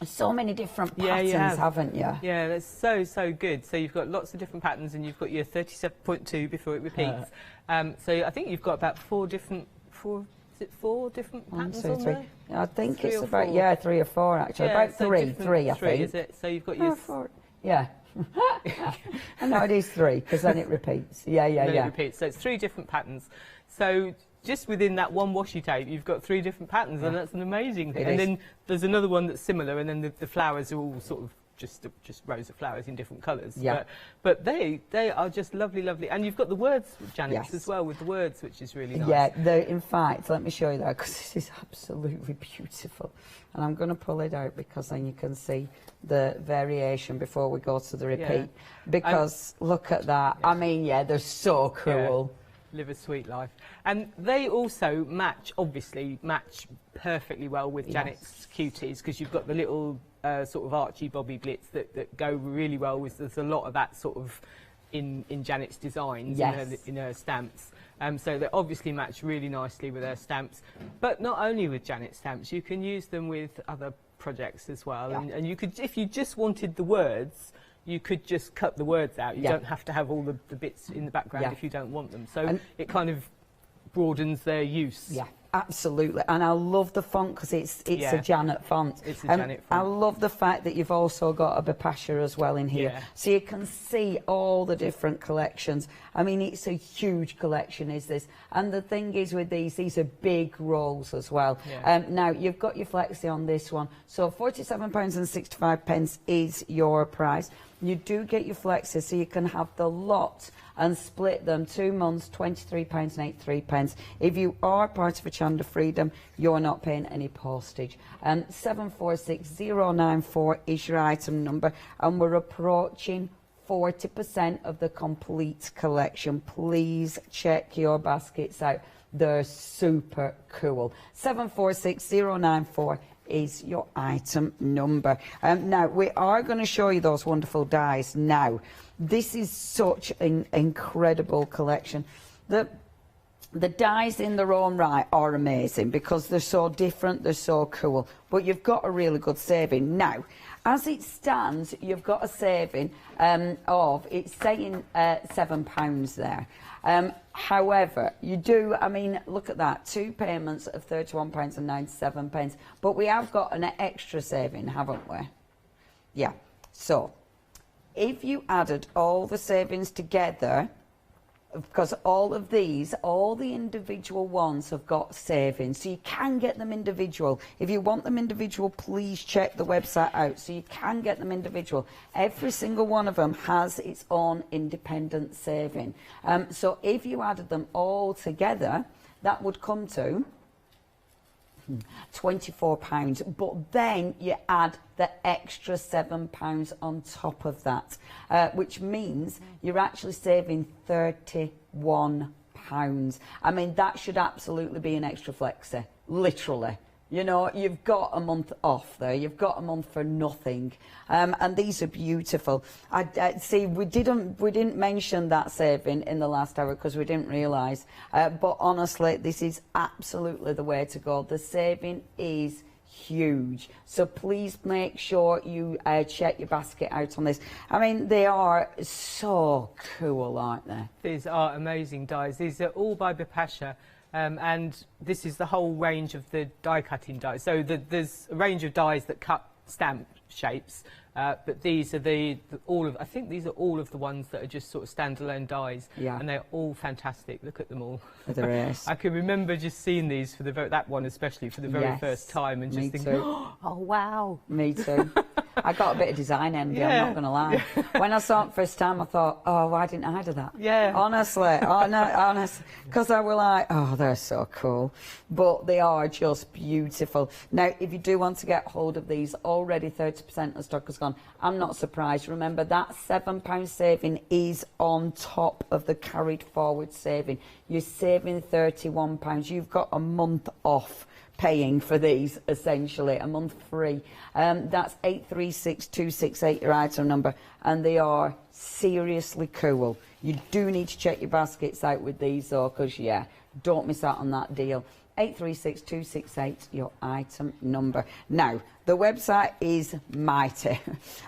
so many different patterns, haven't you? Yeah, that's so good. So you've got lots of different patterns, and you've got your 37.2 before it repeats. So I think you've got about four different patterns on there? I think it's about 3 or 4 actually. Yeah, about three, I think. Is it? So you've got your 4. Yeah. I know it is 3 because then it repeats. Yeah. It repeats. So it's 3 different patterns. So just within that one washi tape, you've got 3 different patterns, and that's an amazing thing. It And is. then there's another one that's similar, and then the flowers are all sort of just rows of flowers in different colours. Yeah. But they are just lovely, lovely. And you've got the words, Janet, as well, with the words, which is really nice. Yeah, in fact, let me show you that, because this is absolutely beautiful. And I'm going to pull it out because then you can see the variation before we go to the repeat. Yeah. Because look at that. Yeah. I mean, yeah, they're so cool. Yeah. Live a sweet life. And they also obviously match perfectly well with Janet's cuties, because you've got the little sort of Archie Bobby blitz that go really well with. There's a lot of that sort of in Janet's designs, in her stamps. So they obviously match really nicely with her stamps. But not only with Janet's stamps, you can use them with other projects as well. Yeah. And you could, if you just wanted the words, you could just cut the words out. You don't have to have all the bits in the background if you don't want them. So it kind of broadens their use. Yeah, absolutely. And I love the font, because it's a Janet font. It's a Janet font. I love the fact that you've also got a Bipasha as well in here. Yeah. So you can see all the different collections. I mean, it's a huge collection, is this. And the thing is with these are big rolls as well. Yeah. Now, you've got your flexi on this one. So £47.65 is your price. You do get your flexi, so you can have the lot and split them 2 months, £23.83. If you are part of Hochanda Freedom, you're not paying any postage. 746094 is your item number, and we're approaching 40% of the complete collection. Please check your baskets out. They're super cool. 746094 is your item number. Now, we are going to show you those wonderful dies now. This is such an incredible collection. The dies in their own right are amazing, because they're so different, they're so cool, but you've got a really good saving. Now, as it stands, you've got a saving of, it's saying £7 there. However, you do, I mean, look at that, 2 payments of £31.97, but we have got an extra saving, haven't we? Yeah. So, if you added all the savings together, because all of these, all the individual ones have got savings, so you can get them individual. If you want them individual, please check the website out, so you can get them individual. Every single one of them has its own independent saving. So if you added them all together, that would come to £24, but then you add the extra £7 on top of that, which means you're actually saving £31. I mean, that should absolutely be an extra flexi, literally. You know, you've got a month off there. You've got a month for nothing, and these are beautiful. I see. We didn't mention that saving in the last hour because we didn't realise. But honestly, this is absolutely the way to go. The saving is huge. So please make sure you check your basket out on this. I mean, they are so cool, aren't they? These are amazing dies. These are all by Bipasha. And this is the whole range of the die cutting dies. So there's a range of dies that cut stamp shapes, but these are I think these are all of the ones that are just sort of standalone dies. Yeah. And they're all fantastic. Look at them all. There is. I can remember just seeing these for that one especially for the very first time, and just thinking, oh wow. Me too. I got a bit of design envy, I'm not going to lie. When I saw it first time, I thought, oh, why didn't I do that? Yeah. Honestly, honestly, because I was like, oh, they're so cool. But they are just beautiful. Now, if you do want to get hold of these, already 30% of stock has gone. I'm not surprised. Remember, that £7 saving is on top of the carried forward saving. You're saving £31. You've got a month off paying for these, essentially, a month free. That's 836268, your item number, and they are seriously cool. You do need to check your baskets out with these, though, because, yeah, don't miss out on that deal. 836268, your item number. Now, The website is mighty.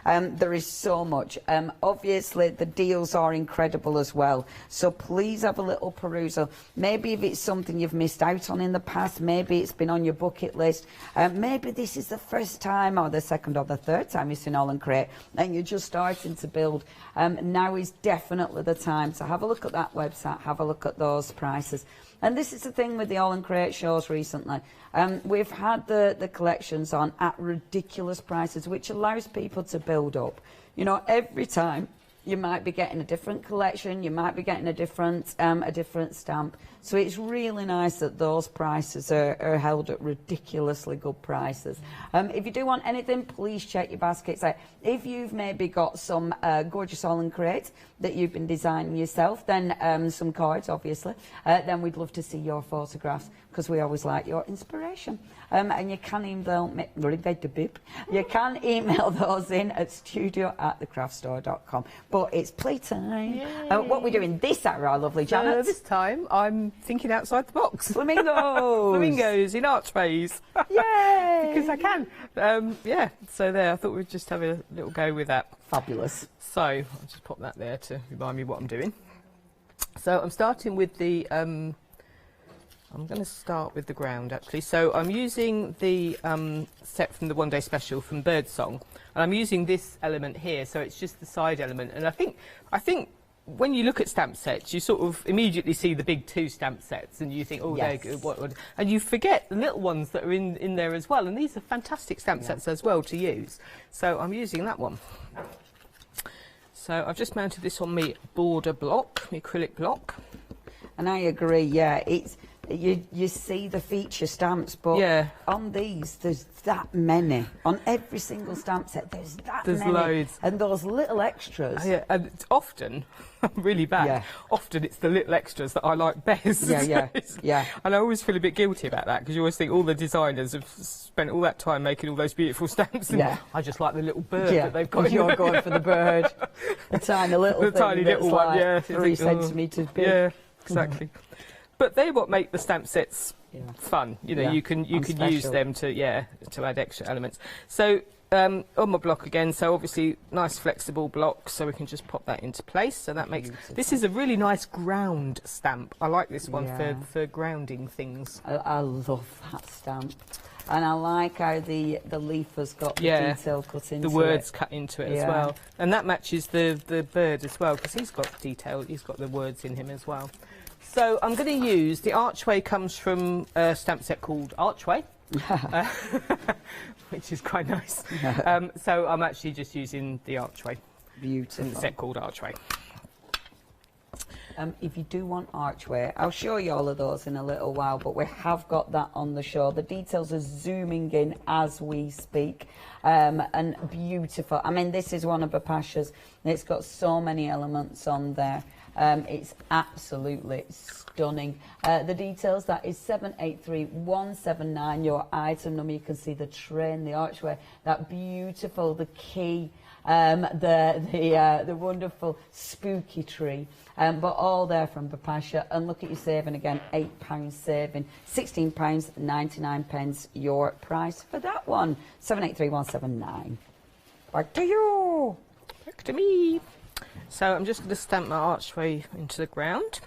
There is so much. Obviously, the deals are incredible as well. So please have a little perusal. Maybe if it's something you've missed out on in the past, maybe it's been on your bucket list. Maybe this is the first time or the second or the third time you've seen All and Create and you're just starting to build. Now is definitely the time to have a look at that website, have a look at those prices. And this is the thing with the All and Create shows recently. We've had the collections on at ridiculous prices, which allows people to build up. You know, every time you might be getting a different collection, you might be getting a different stamp. So it's really nice that those prices are held at ridiculously good prices. If you do want anything, please check your baskets out. If you've maybe got some gorgeous All and Create that you've been designing yourself, then some cards, obviously, then we'd love to see your photographs because we always like your inspiration. And you can email those in at studio@thecraftstore.com. But it's playtime. What are we doing this hour, our lovely Janet? This time I'm thinking outside the box. Flamingos! Flamingos in archways. Yay! Because I can. Yeah, so there, I thought we'd just have a little go with that. Fabulous. So I'll just pop that there to remind me what I'm doing. So I'm starting with the... I'm going to start with the ground actually. So I'm using the set from the One Day Special from Birdsong, and I'm using this element here. So it's just the side element, and I think when you look at stamp sets, you sort of immediately see the big 2 stamp sets, and you think, oh, yes. they're good. And you forget the little ones that are in there as well. And these are fantastic stamp sets as well to use. So I'm using that one. So I've just mounted this on my border block, my acrylic block. And I agree. Yeah, it's. You see the feature stamps, but on these there's that many. On every single stamp set there's many. Loads. And those little extras. Yeah, and it's often, really bad, often it's the little extras that I like best. Yeah. And I always feel a bit guilty about that, because you always think all the designers have spent all that time making all those beautiful stamps, and I just like the little bird that they've got. You're going for the bird. The tiny little thing tiny little one, like 3 centimetres big. Yeah, exactly. But they're what make the stamp sets fun. You know, you can use them to add extra elements. So on my block again, so obviously nice flexible block, so we can just pop that into place. So that makes this is a really nice ground stamp. I like this one for grounding things. I love that stamp. And I like how the leaf has got the detail cut into it. The words cut into it as well. And that matches the bird as well, because he's got detail, he's got the words in him as well. So I'm going to use, the Archway comes from a stamp set called Archway, which is quite nice. So I'm actually just using the Archway. Beautiful. From the set called Archway. If you do want Archway, I'll show you all of those in a little while, but we have got that on the show. The details are zooming in as we speak, and beautiful. I mean, this is one of Bapasha's. It's got so many elements on there. It's absolutely stunning. The details, that is 783179, your item number. You can see the train, the archway, that beautiful, the key, the wonderful spooky tree, but all there from Bapasha. And look at you saving again, £8 saving, £16.99 your price for that one. 783179. Back to you. Back to me. So I'm just going to stamp my archway into the ground.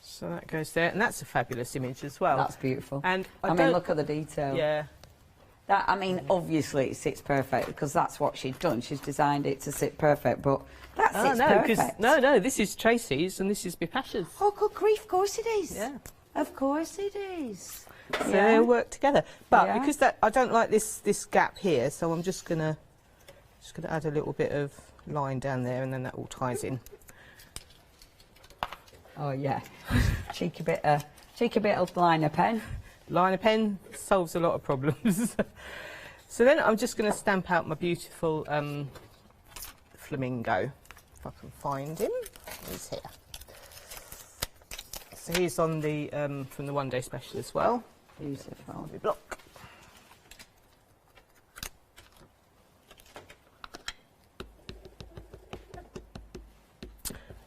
So that goes there, and that's a fabulous image as well. That's beautiful. And I mean, look at the detail. Yeah. That, I mean, obviously it sits perfect because that's what she's done. She's designed it to sit perfect, but that sits perfect. No, this is Tracy's and this is Bapasha's. Oh, good grief, of course it is. Yeah. Of course it is. So they all work together. But because I don't like this gap here, so I'm just gonna add a little bit of line down there, and then that all ties in. Oh yeah, cheeky bit of liner pen. Liner pen solves a lot of problems. So then I'm just going to stamp out my beautiful flamingo, if I can find him. He's here. So he's on the from the One Day Special as well. Beautiful. Block.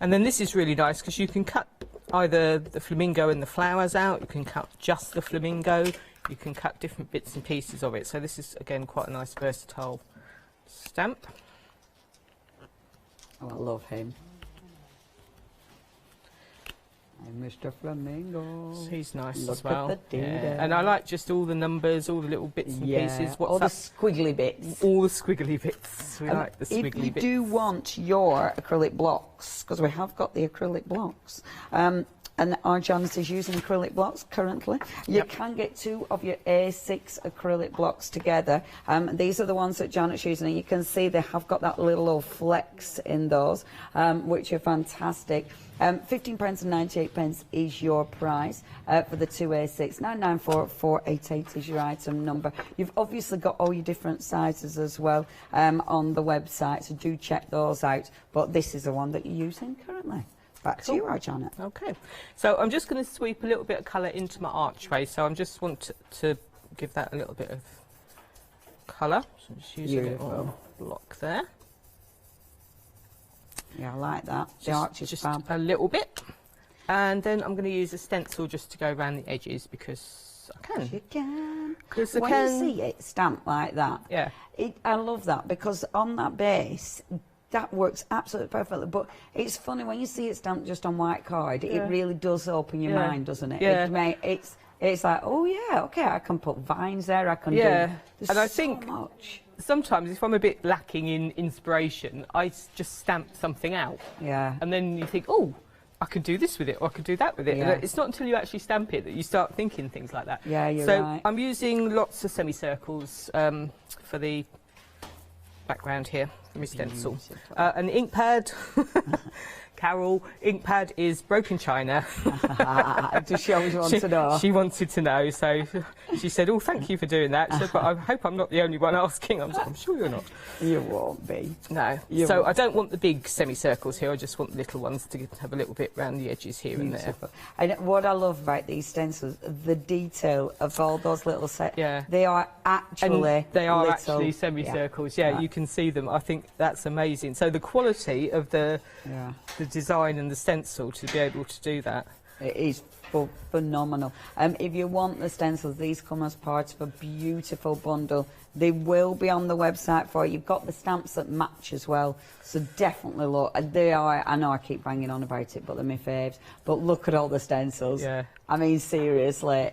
And then this is really nice because you can cut either the flamingo and the flowers out, you can cut just the flamingo, you can cut different bits and pieces of it. So this is, again, quite a nice versatile stamp. Oh, I love him. And Mr. Flamingo. He's nice Look as well. at the Yeah. And I like just all the numbers, all the little bits and pieces. What's all that? the squiggly bits. All the squiggly bits. We like the squiggly bits. If you do want your acrylic blocks, because we have got the acrylic blocks, and our Janice is using acrylic blocks currently. You can get 2 of your A6 acrylic blocks together. These are the ones that Janet's using, and you can see they have got that little flex in those, which are fantastic. £15 and 98 is your price for the 2 A6. 994488 is your item number. You've obviously got all your different sizes as well on the website, so do check those out. But this is the one that you're using currently. Back to you, Janet. Okay, so I'm just going to sweep a little bit of colour into my archway. So I just want to give that a little bit of colour. So just use a little block there. Yeah, I like that. The arch is just fab. A little bit, and then I'm going to use a stencil just to go around the edges because I can. You can. Because I when can. you see it stamped like that, yeah, I love that because on that base. That works absolutely perfectly, but it's funny when you see it stamped just on white card. It really does open your mind, doesn't it? Yeah. It's like, oh yeah, okay, I can put vines there. I can do. And I think sometimes if I'm a bit lacking in inspiration, I just stamp something out. Yeah. And then you think, oh, I could do this with it, or I could do that with it. Yeah. And it's not until you actually stamp it that you start thinking things like that. Yeah, you're so right. I'm using lots of semicircles for the background here for my stencil. An ink pad. Carol, ink pad is broken china. Does she always want to know? She wanted to know, so she said, oh, thank you for doing that. She said, but I hope I'm not the only one asking. I'm sure you're not. You won't be. No. So I don't want the big semicircles here, I just want the little ones to have a little bit around the edges here and there. And what I love about these stencils, the detail of all those little sets, they are actually actually semicircles, you can see them. I think that's amazing. So the quality of the design and the stencil to be able to do that. It is phenomenal. If you want the stencils, these come as part of a beautiful bundle. They will be on the website for you. You've got the stamps that match as well, so definitely look. They are, I know I keep banging on about it, but they're my faves. But look at all the stencils. Yeah. I mean, seriously.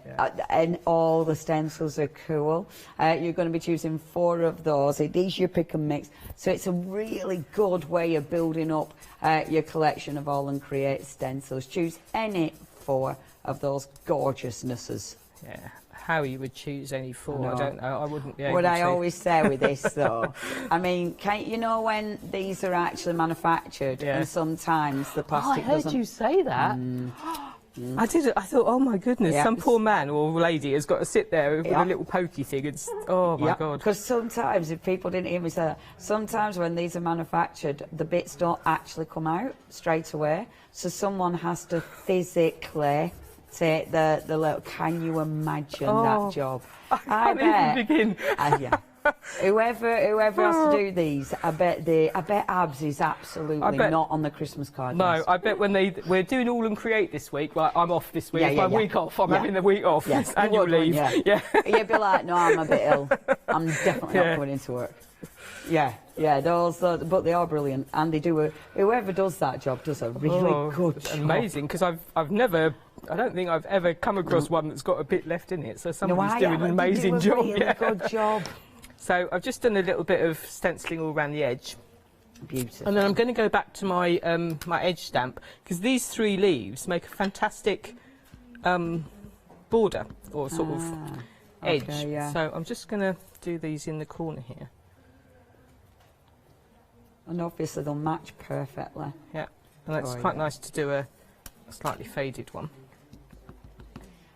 And all the stencils are cool. You're going to be choosing 4 of those. It is your pick and mix. So it's a really good way of building up your collection of All and Create stencils. Choose any 4 of those gorgeousnesses. Yeah. How you would choose any 4, I don't know. I wouldn't be able to. What I always say with this, though, I mean, you know when these are actually manufactured and sometimes the plastic doesn't... I heard you say that. I did. I thought, oh my goodness, some poor man or lady has got to sit there with a little pokey thing and, oh my God. Because sometimes, if people didn't hear me say that, sometimes when these are manufactured, the bits don't actually come out straight away. So someone has to physically take the little... Can you imagine that job? I can't even begin. Whoever has to do these, I bet Abs is absolutely not on the Christmas card No, list. I bet when we're doing All and Create this week, like I'm off this week, it's my week off, I'm having the week off, it's annual leave. You'd be like, no, I'm a bit ill, I'm definitely not going into work. Those, but they are brilliant, and they do whoever does that job does a really good job. Amazing, because I've never... I don't think I've ever come across one that's got a bit left in it, so somebody's doing an amazing job. Really good job. So I've just done a little bit of stenciling all around the edge. Beautiful. And then I'm going to go back to my my edge stamp, because these 3 leaves make a fantastic border, or sort of edge. Okay, So I'm just going to do these in the corner here. And obviously they'll match perfectly. Yeah, and it's quite nice to do a slightly faded one.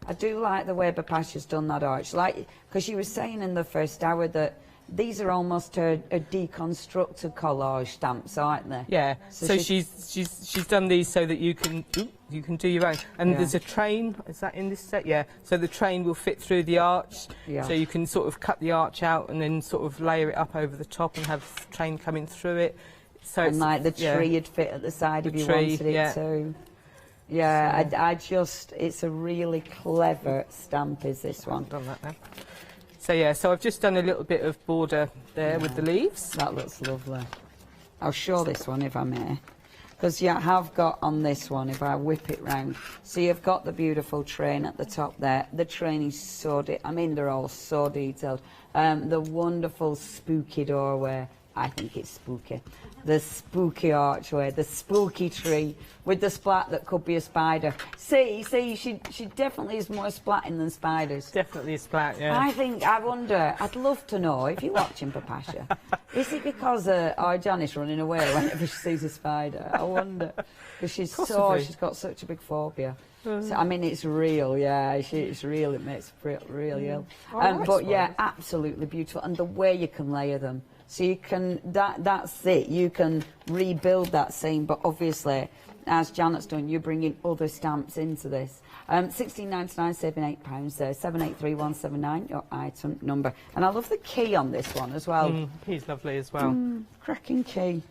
I do like the way Bapasha's done that arch, because you were saying in the first hour that these are almost a deconstructed collage stamps, aren't they? Yeah. So she's done these so that you can do your own. And there's a train. Is that in this set? Yeah. So the train will fit through the arch. Yeah. So you can sort of cut the arch out and then sort of layer it up over the top and have the train coming through it. So and like the tree would fit at the side if you wanted it to. Yeah, it's a really clever stamp, is this one. I've done that now. So yeah, so I've just done a little bit of border there with the leaves. That looks lovely. I'll show this one if I may. Because you have got on this one, if I whip it round, so you've got the beautiful train at the top there. The train is so, I mean, they're all so detailed. The wonderful spooky doorway. I think it's spooky. The spooky archway, the spooky tree with the splat that could be a spider. See, she definitely is more splatting than spiders. Definitely a splat, yeah. I wonder, I'd love to know, if you're watching Papasha, is it because our Janice running away whenever she sees a spider? I wonder. Because she's got such a big phobia. So, I mean, it's real, yeah. It's real. It makes her really ill. But yeah, absolutely beautiful. And the way you can layer them. So you can, that's it, you can rebuild that scene, but obviously, as Janet's done, you're bringing other stamps into this. £16.99, saving £8 there, 783179, your item number. And I love the key on this one as well. Key's lovely as well. Cracking key.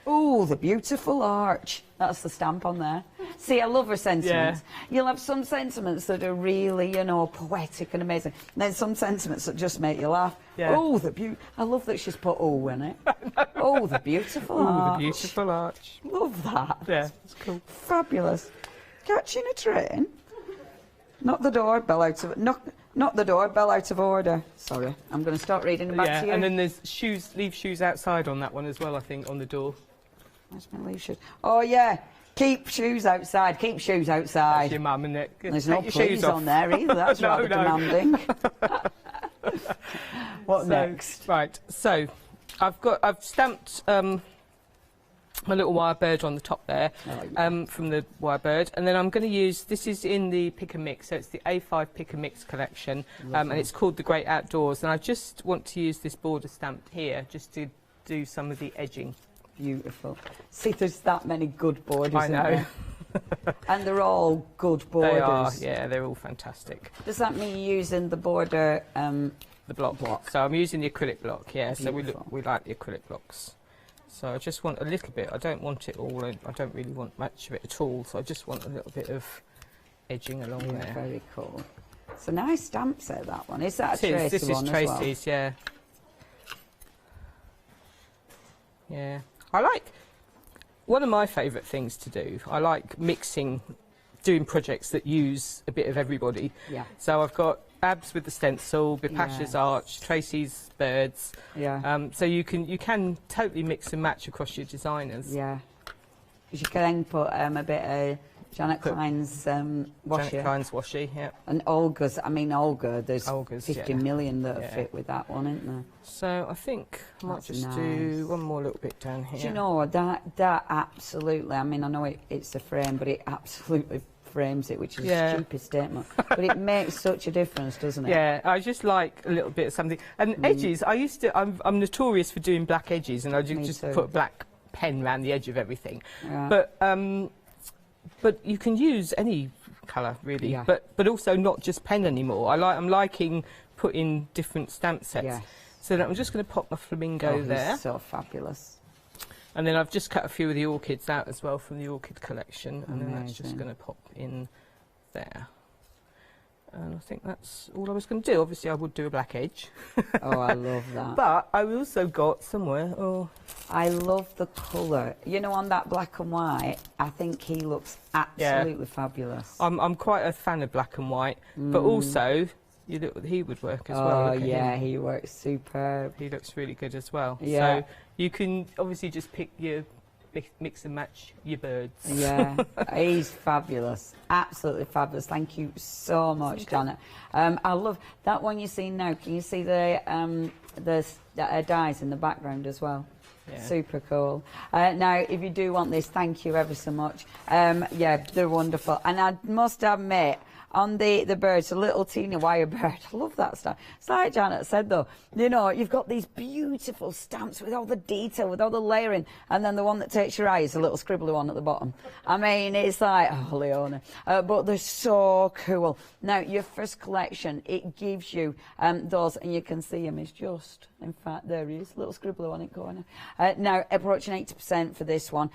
Oh, the beautiful arch. That's the stamp on there. See, I love her sentiments. Yeah. You'll have some sentiments that are really, you know, poetic and amazing. And then some sentiments that just make you laugh. Yeah. Oh, I love that she's put "oh" in it. Oh, the beautiful arch. The beautiful arch. Love that. Yeah, it's cool. Fabulous. Catching a train. Not the door, bell out of... Not the door, bell out of order. Sorry, I'm going to start reading them back to you. And then there's shoes, leave shoes outside on that one as well, I think, on the door. Where's my leave shoes? Oh, yeah. Keep shoes outside. Keep shoes outside. That's your mum, isn't it? There's no please on there either. That's rather demanding. What next? Right, so I've stamped my little wire bird on the top there, from the wire bird, and then I'm going to use, this is in the Pick and Mix, so it's the A5 Pick and Mix collection, and it's called The Great Outdoors, and I just want to use this border stamp here just to do some of the edging. Beautiful. See, there's that many good borders. I know. And they're all good borders. They are, yeah, they're all fantastic. Does that mean you're using the border? The block. So I'm using the acrylic block, yeah. Beautiful. So we like the acrylic blocks. So I just want a little bit. I don't want it all. I don't really want much of it at all. So I just want a little bit of edging along there. Very cool. It's a nice stamp set, that one. Is that a Tracy one? This is Tracy's, yeah. Yeah. I like, one of my favourite things to do, I like doing projects that use a bit of everybody. Yeah. So I've got Abs with the stencil, Bipasha's arch, Tracy's birds. Yeah. So you can totally mix and match across your designers. Yeah. You can then put a bit of Janet Klein's washi. Janet Klein's washi, yeah. And Olga's, I mean Olga, there's Olga's, 50 million that fit with that one, isn't there? So I think I might just do one more little bit down here. Do you know, that absolutely, I mean I know it's a frame, but it absolutely frames it, which is a stupid statement. But it makes such a difference, doesn't it? Yeah, I just like a little bit of something. And edges, I'm notorious for doing black edges, and I just put a black pen around the edge of everything. Yeah. But you can use any colour really, but also not just pen anymore. I'm liking putting different stamp sets. Yeah. So I'm just going to pop my flamingo there. So fabulous. And then I've just cut a few of the orchids out as well from the orchid collection, and then that's just going to pop in there. And I think that's all I was going to do. Obviously, I would do a black edge. Oh, I love that. But I also got somewhere. Oh, I love the colour. You know, on that black and white, I think he looks absolutely fabulous. I'm quite a fan of black and white, but also he would work as well. Oh yeah, he works superb. He looks really good as well. Yeah. So you can obviously just pick your mix and match your birds. Yeah, he's fabulous, absolutely fabulous. Thank you so much, Janet. I love that one you see now. Can you see the dies in the background as well? Yeah. Super cool. Now, if you do want this, thank you ever so much. Yeah, they're wonderful. And I must admit, on the birds, a little teeny wire bird. I love that stuff. It's like Janet said, though, you know, you've got these beautiful stamps with all the detail, with all the layering, and then the one that takes your eye is a little scribbly one at the bottom. I mean, it's like, oh, Leona. But they're so cool. Now, your first collection, it gives you those, and you can see them, it's just, in fact, there he is, little scribbly one in the corner. Now, approaching 80% for this one.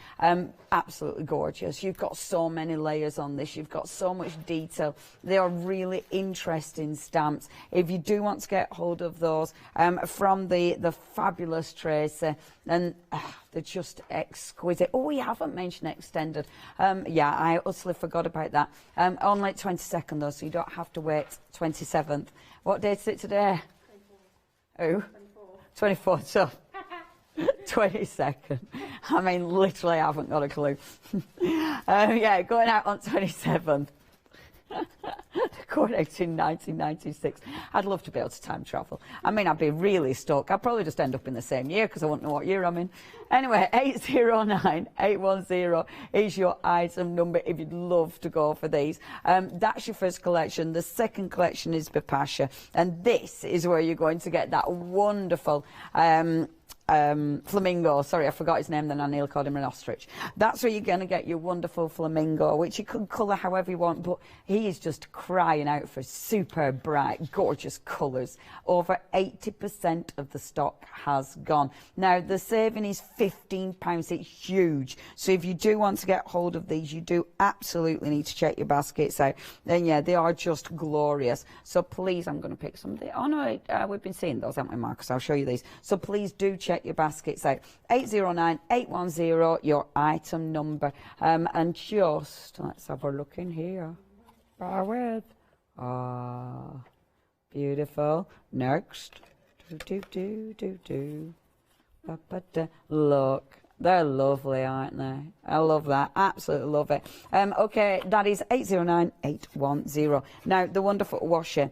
Absolutely gorgeous. You've got so many layers on this. You've got so much detail. They are really interesting stamps. If you do want to get hold of those from the fabulous Tracy, and they're just exquisite. Oh, we haven't mentioned extended. Yeah, I utterly forgot about that. Only 22nd though, so you don't have to wait 27th. What date is it today? 24. Oh, 24th. So 22nd. I mean, literally, I haven't got a clue. Yeah, going out on 27th. Correct in 1996. I'd love to be able to time travel. I mean, I'd be really stuck. I'd probably just end up in the same year because I wouldn't know what year I'm in. Anyway, 809-810 is your item number if you'd love to go for these. That's your first collection. The second collection is Bipasha, and this is where you're going to get that wonderful flamingo. Sorry, I forgot his name then. I nearly called him an ostrich. That's where you're going to get your wonderful flamingo, which you can colour however you want, but he is just crying out for super bright, gorgeous colours. Over 80% of the stock has gone. Now, the saving is £15. It's huge. So if you do want to get hold of these, you do absolutely need to check your baskets out. And yeah, they are just glorious. So please, I'm going to pick some of the... Oh no, we've been seeing those, haven't we, Marcus? I'll show you these. So please do check your baskets out. 809-810, your item number. And just, let's have a look in here. Bear with. Ah, beautiful. Next. Look, they're lovely, aren't they? I love that. Absolutely love it. Okay, that is 809-810. Now, the wonderful washer.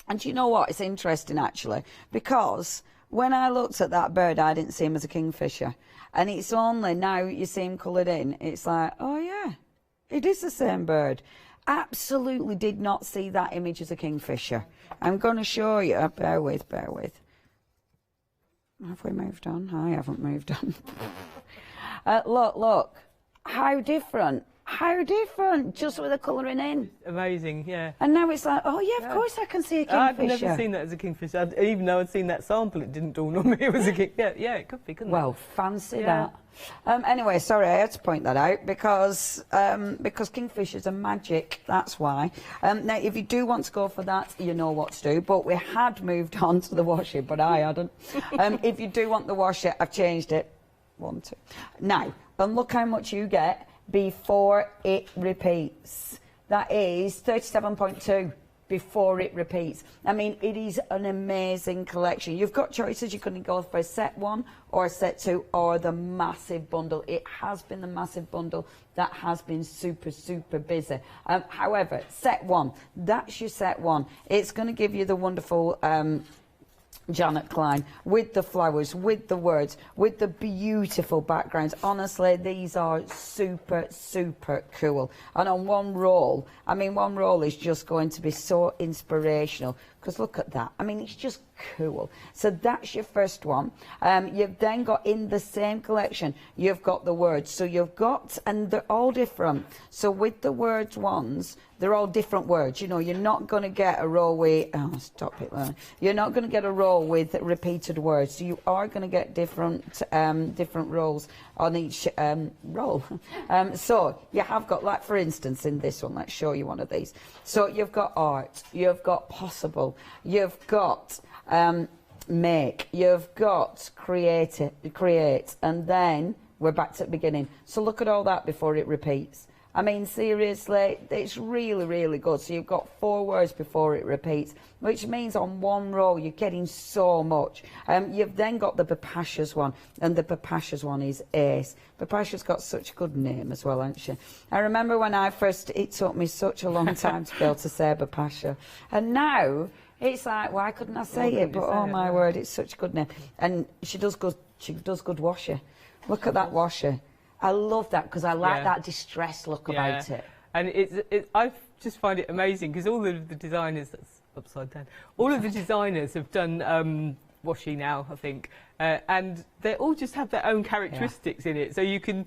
And do you know what? It's interesting, actually, because when I looked at that bird, I didn't see him as a kingfisher. And it's only now you see him coloured in, it's like, oh, yeah, it is the same bird. Absolutely did not see that image as a kingfisher. I'm going to show you. Bear with, bear with. Have we moved on? I haven't moved on. Look, look. How different. How different, just with the colouring in. Amazing, yeah. And now it's like, oh, yeah, of course I can see a kingfisher. I've never seen that as a kingfisher. Even though I'd seen that sample, it didn't dawn on me it was a king. Yeah, yeah, it could be, couldn't it? Well, fancy that. Anyway, sorry, I had to point that out because kingfishers are magic, that's why. Now, if you do want to go for that, you know what to do. But we had moved on to the washer, but I hadn't. If you do want the washer, I've changed it. 1, 2. Now, and look how much you get before it repeats. That is 37.2 before it repeats. I mean, it is an amazing collection. You've got choices. You can go for a set 1 or a set 2 or the massive bundle. It has been the massive bundle that has been super, super busy. However, set 1, that's your set 1. It's going to give you the wonderful Janet Klein with the flowers, with the words, with the beautiful backgrounds. Honestly, these are super, super cool. And on one roll, I mean, one roll is just going to be so inspirational because look at that. I mean, it's just cool. So that's your first one. You've then got in the same collection, you've got the words. So you've got, and they're all different. So with the words ones, they're all different words. You know, you're not going to get a row with, oh, stop it there. You're not going to get a row with repeated words. So you are going to get different roles on each roll. So you have got, like for instance, in this one, let's show you one of these. So you've got art, you've got possible, you've got make, you've got create, and then we're back to the beginning. So look at all that before it repeats. I mean, seriously, it's really, really good. So you've got 4 words before it repeats, which means on one row you're getting so much. You've then got the Bipasha's one, and the Bipasha's one is ace. Bipasha's got such a good name as well, hasn't she? I remember when I first, it took me such a long time to be able to say Bipasha. And now, it's like, why couldn't I say it? But oh my word, it's such a good name. And she does good washer. Look at that washer. I love that because I like that distressed look about it. And I've just find it amazing because all of the designers, that's upside down, all of the designers have done washi now, I think, and they all just have their own characteristics in it. So you can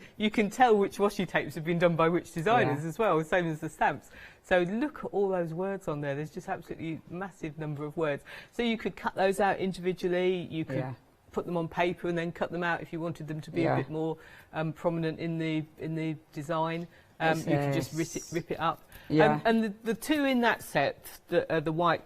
tell which washi tapes have been done by which designers as well, same as the stamps. So look at all those words on there. There's just absolutely massive number of words. So you could cut those out individually. You could put them on paper and then cut them out if you wanted them to be a bit more prominent in the design. You could just rip it up. And the two in that set, the white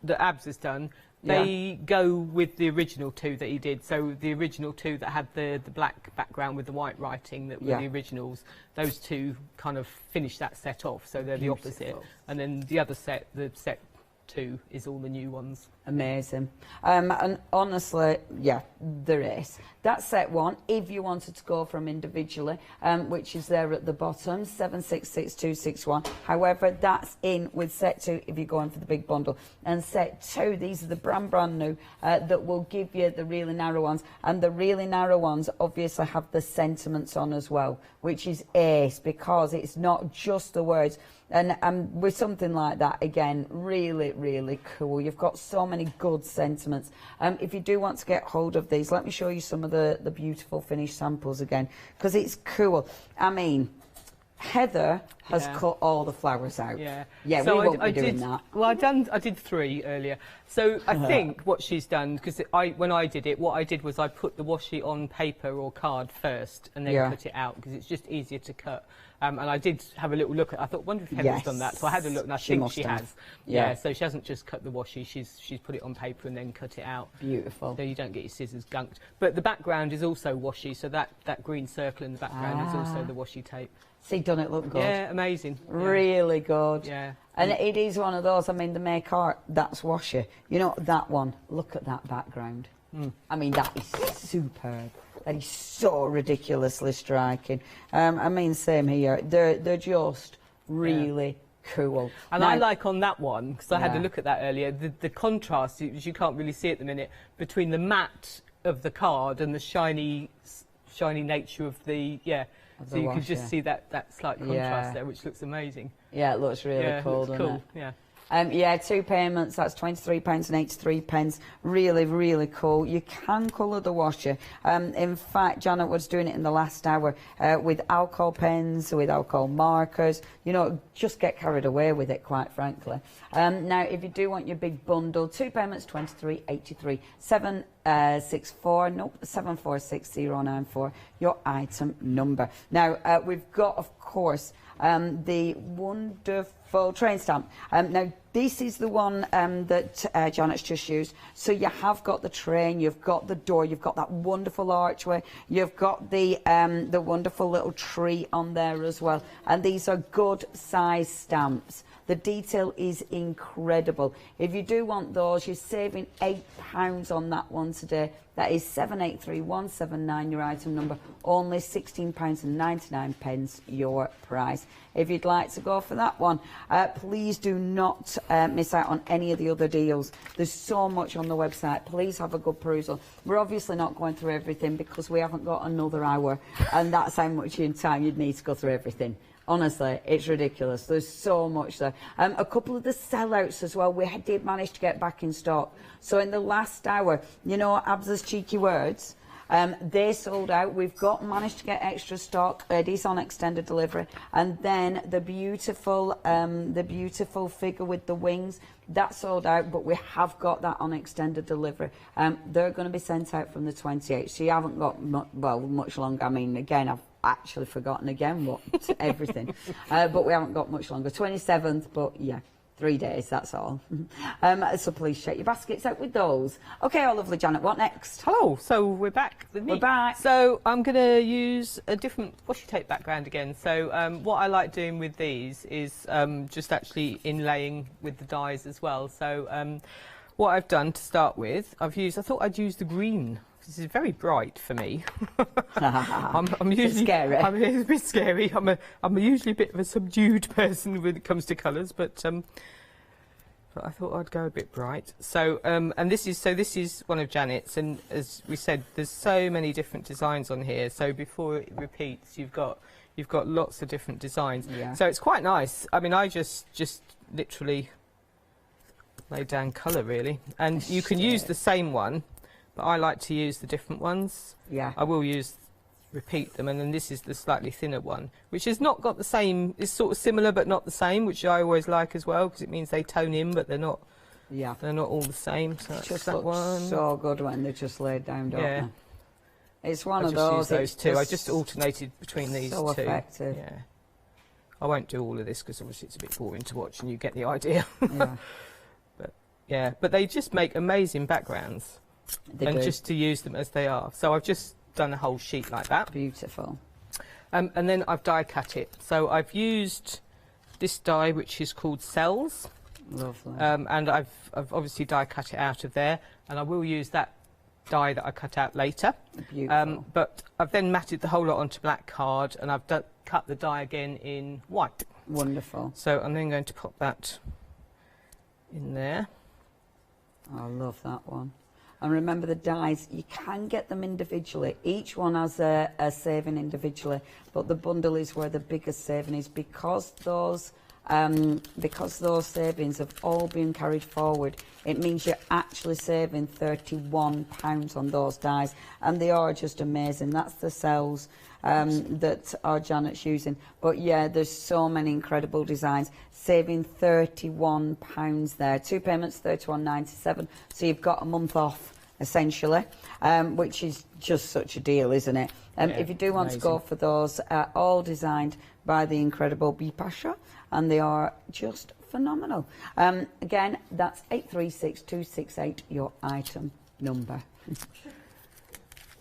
that Abs has done, they go with the original two that he did. So the original two that had the black background with the white writing that were the originals, those two kind of finish that set off. So they're the opposite. And then the other set, the set 2, is all the new ones. Amazing. And honestly, there is. That's set 1, if you wanted to go from individually, which is there at the bottom, 766261. However, that's in with set 2 if you're going for the big bundle. And set 2, these are the brand new, that will give you the really narrow ones. And the really narrow ones obviously have the sentiments on as well, which is ace, because it's not just the words. And with something like that, again, really, really cool. You've got so many good sentiments. If you do want to get hold of these, let me show you some of the beautiful finished samples again, because it's cool. I mean, Heather has cut all the flowers out. Yeah, so we won't be doing that. Well, I did 3 earlier. So I think what she's done, because when I did it, what I did was I put the washi on paper or card first and then cut it out, because it's just easier to cut. And I did have a little look at. I thought, wonder if Heather's done that. So I had a look, and I think she has. Yeah. So she hasn't just cut the washi. She's put it on paper and then cut it out. Beautiful. So you don't get your scissors gunked. But the background is also washi. So that green circle in the background is also the washi tape. See, done it look good. Yeah, amazing. Really good. Yeah. And it is one of those. I mean, the make art, that's washi. You know that one. Look at that background. I mean, that is superb. That is so ridiculously striking. I mean, same here. They're just really cool. And now, I like on that one, because I had a look at that earlier, the contrast, you can't really see at the minute, between the matte of the card and the shiny nature of the, so you can just see that slight contrast there, which looks amazing. Yeah, it looks really cool, doesn't it? Yeah. 2 payments, that's £23.83. Really, really cool. You can colour the washer. In fact, Janet was doing it in the last hour with alcohol pens, with alcohol markers. You know, just get carried away with it, quite frankly. Now, if you do want your big bundle, 2 payments, £23.83. 746-094, your item number. Now, we've got, of course, the wonderful train stamp. Now, this is the one that Janet's just used. So you have got the train, you've got the door, you've got that wonderful archway, you've got the wonderful little tree on there as well. And these are good size stamps. The detail is incredible. If you do want those, you're saving £8 on that one today. That is 783179, your item number. Only £16.99 your price. If you'd like to go for that one, please do not miss out on any of the other deals. There's so much on the website. Please have a good perusal. We're obviously not going through everything because we haven't got another hour, and that's how much in time you'd need to go through everything. Honestly, it's ridiculous. There's so much there. A couple of the sellouts as well, we did manage to get back in stock. So in the last hour, you know, Absa's cheeky words, they sold out. We've managed to get extra stock. It is on extended delivery. And then the beautiful figure with the wings, that sold out, but we have got that on extended delivery. They're going to be sent out from the 28th, so you haven't got much longer. I mean, again, I've actually forgotten again what everything, but we haven't got much longer. 27th, but yeah, 3 days, that's all. So please check your baskets out with those. Okay, our lovely Janet, what next? Hello, so we're back. We're back. So I'm going to use a different washi tape background again. So what I like doing with these is just actually inlaying with the dies as well. So what I've done to start with, I thought I'd use the green. This is very bright for me. I'm usually scary. I'm a bit scary. I'm usually a bit of a subdued person when it comes to colours, but I thought I'd go a bit bright. So and this is one of Janet's, and as we said, there's so many different designs on here. So before it repeats, you've got you've got lots of different designs. Yeah. So it's quite nice. I mean, I just literally lay down colour, really. And you can use the same one, but I like to use the different ones. Yeah. I will repeat them, and then this is the slightly thinner one, which has not got the same, it's sort of similar but not the same, which I always like as well, because it means they tone in, but they're not. Yeah. They're not all the same. So that's just that looks one. so good when they're just laid down, don't Yeah. they? It's one I of just those. use those two. I just alternated between these so two. Effective. Yeah. I won't do all of this because obviously it's a bit boring to watch, and you get the idea. Yeah. But yeah, but they just make amazing backgrounds, and just to use them as they are. So I've just done a whole sheet like that. Beautiful. And then I've die cut it. So I've used this die, which is called Cells. Lovely. And I've obviously die cut it out of there, and I will use that die that I cut out later. Beautiful. But I've then matted the whole lot onto black card, and I've cut the die again in white. Wonderful. So I'm then going to pop that in there. I love that one. And remember, the dies, you can get them individually. Each one has a saving individually, but the bundle is where the biggest saving is, because those savings have all been carried forward. It means you're actually saving £31 on those dies, and they are just amazing. That's the cells that our Janet's using. But yeah, there's so many incredible designs, saving £31 there. 2 payments, £31.97. So you've got a month off, essentially, which is just such a deal, isn't it? If you do want to go for those, all designed by the incredible Bee Pasha, and they are just phenomenal. Again, that's 836268, your item number.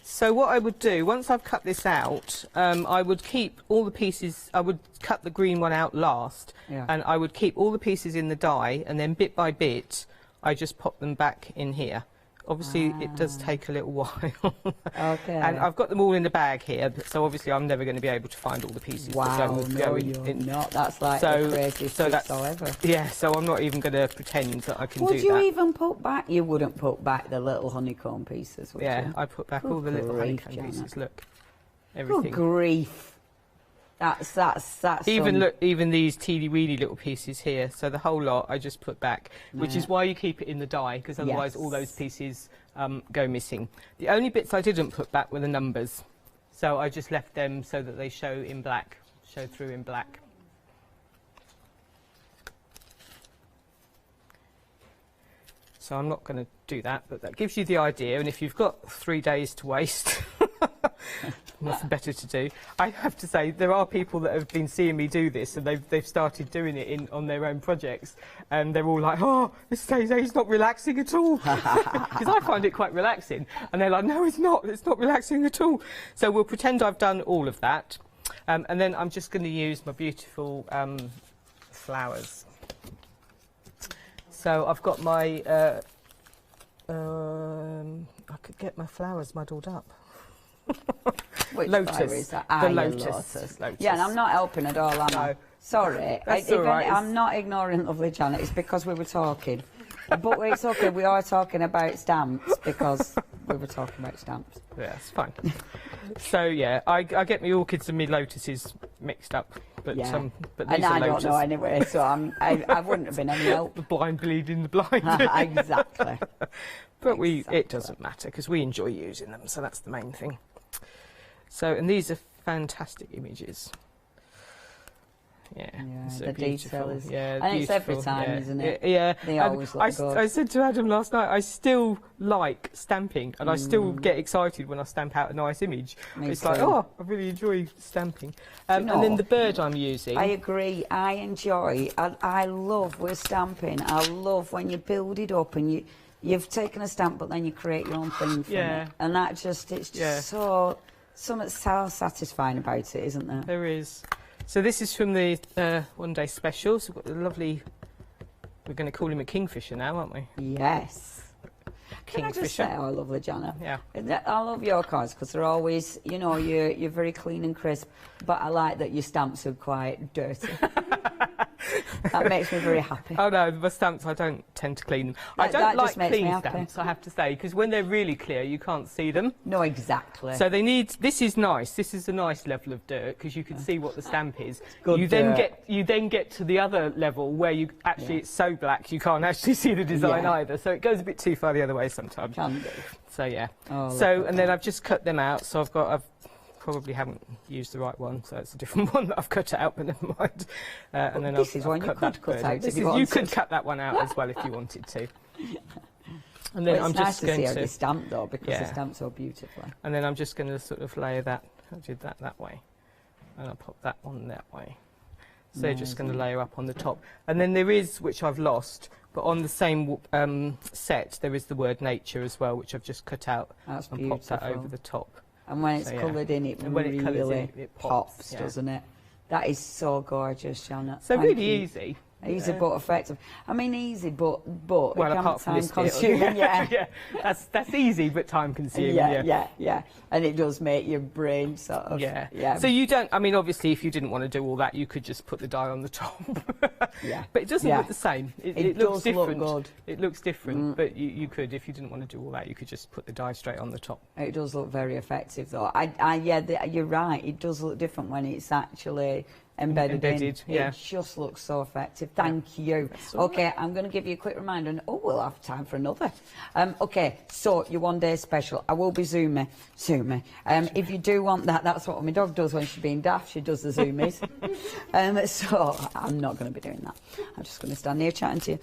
So what I would do, once I've cut this out, I would keep all the pieces, I would cut the green one out last, and I would keep all the pieces in the die, and then bit by bit, I just pop them back in here. Obviously, it does take a little while. Okay. And I've got them all in the bag here, so obviously I'm never going to be able to find all the pieces that go in. Not. That's like the craziest jigsaw ever. Yeah, so I'm not even going to pretend that I can do that. Would you even put back? You wouldn't put back the little honeycomb pieces, would you? Yeah, I put back all the little honeycomb pieces. Look, everything. Good grief. That's even these teeny-weeny little pieces here. So the whole lot I just put back, which is why you keep it in the die, because otherwise all those pieces go missing. The only bits I didn't put back were the numbers, so I just left them so that they show in black, show through in black. So I'm not going to do that, but that gives you the idea. And if you've got 3 days to waste, nothing better to do. I have to say, there are people that have been seeing me do this, and they've started doing it on their own projects, and they're all like, "Oh, this Daisy's not relaxing at all," because I find it quite relaxing, and they're like, "No, it's not relaxing at all." So we'll pretend I've done all of that, and then I'm just going to use my beautiful flowers. So I've got my I could get my flowers muddled up. Which lotus. flower is that? The lotus. Yeah, and I'm not helping at all, am I? Sorry. That's all right. I'm not ignoring lovely Janet. It's because we were talking. But it's okay, we are talking about stamps, because we were talking about stamps. Yeah, it's fine. So, yeah, I get my orchids and my lotuses mixed up. But, but these and are I lotus. don't know anyway, so I wouldn't have been any help. The blind bleeding the blind. Exactly. But it doesn't matter, because we enjoy using them, so that's the main thing. So, and these are fantastic images. Yeah, so the beautiful. detail is, and it's every time, isn't it? Yeah, they always look good. I said to Adam last night, I still like stamping, and I still get excited when I stamp out a nice image. It's like, oh, I really enjoy stamping. And then the bird I'm using. I agree. I enjoy. I love with stamping. I love when you build it up and you've taken a stamp, but then you create your own thing from it, and that just it's just so satisfying about it, isn't there? There is. So this is from the One Day Special. So we've got the lovely, we're going to call him a kingfisher now, aren't we? Yes. Can I just say, oh, lovely Janet. Yeah. I love your cards because they're always, you know, you're very clean and crisp, but I like that your stamps are quite dirty. That makes me very happy. Oh no, the stamps, I don't tend to clean them. I don't like clean stamps, I have to say, because when they're really clear, you can't see them. No, exactly. So they need, this is nice, this is a nice level of dirt, because you can see what the stamp is. Good you dirt. then get to the other level where you actually, it's so black, you can't actually see the design either. So it goes a bit too far the other way sometimes. Can do. So yeah. Oh, so, and then I've just cut them out, so I've probably haven't used the right one, so it's a different one that I've cut out, but never mind. And then this is one you could cut out if you wanted. You could cut that one out as well if you wanted to. And then well, I'm just going to see how they stamp though, because they stamp so beautifully. And then I'm just going to sort of layer that. I did that way, and I'll pop that one that way. So they're just going to layer up on the top. And then there is, which I've lost, but on the same set there is the word nature as well, which I've just cut out and popped that over the top. And when it's coloured in, it really pops, doesn't it? That is so gorgeous, Janet. So really easy. Easy but effective. I mean, easy but well, it can be time consuming. Yeah, that's easy but time consuming. Yeah. And it does make your brain sort of. Yeah. So you don't. I mean, obviously, if you didn't want to do all that, you could just put the die on the top. But it doesn't look the same. It looks different. Look good. It looks different, but you could, if you didn't want to do all that, you could just put the die straight on the top. It does look very effective, though. You're right. It does look different when it's actually embedded in. Yeah. It just looks so effective. Thank you. Okay, I'm going to give you a quick reminder, and we'll have time for another. Okay, so your one-day special. I will be zooming. If you do want that, that's what my dog does when she's being daft. She does the zoomies. So I'm not going to be doing that. I'm just going to stand here chatting to you.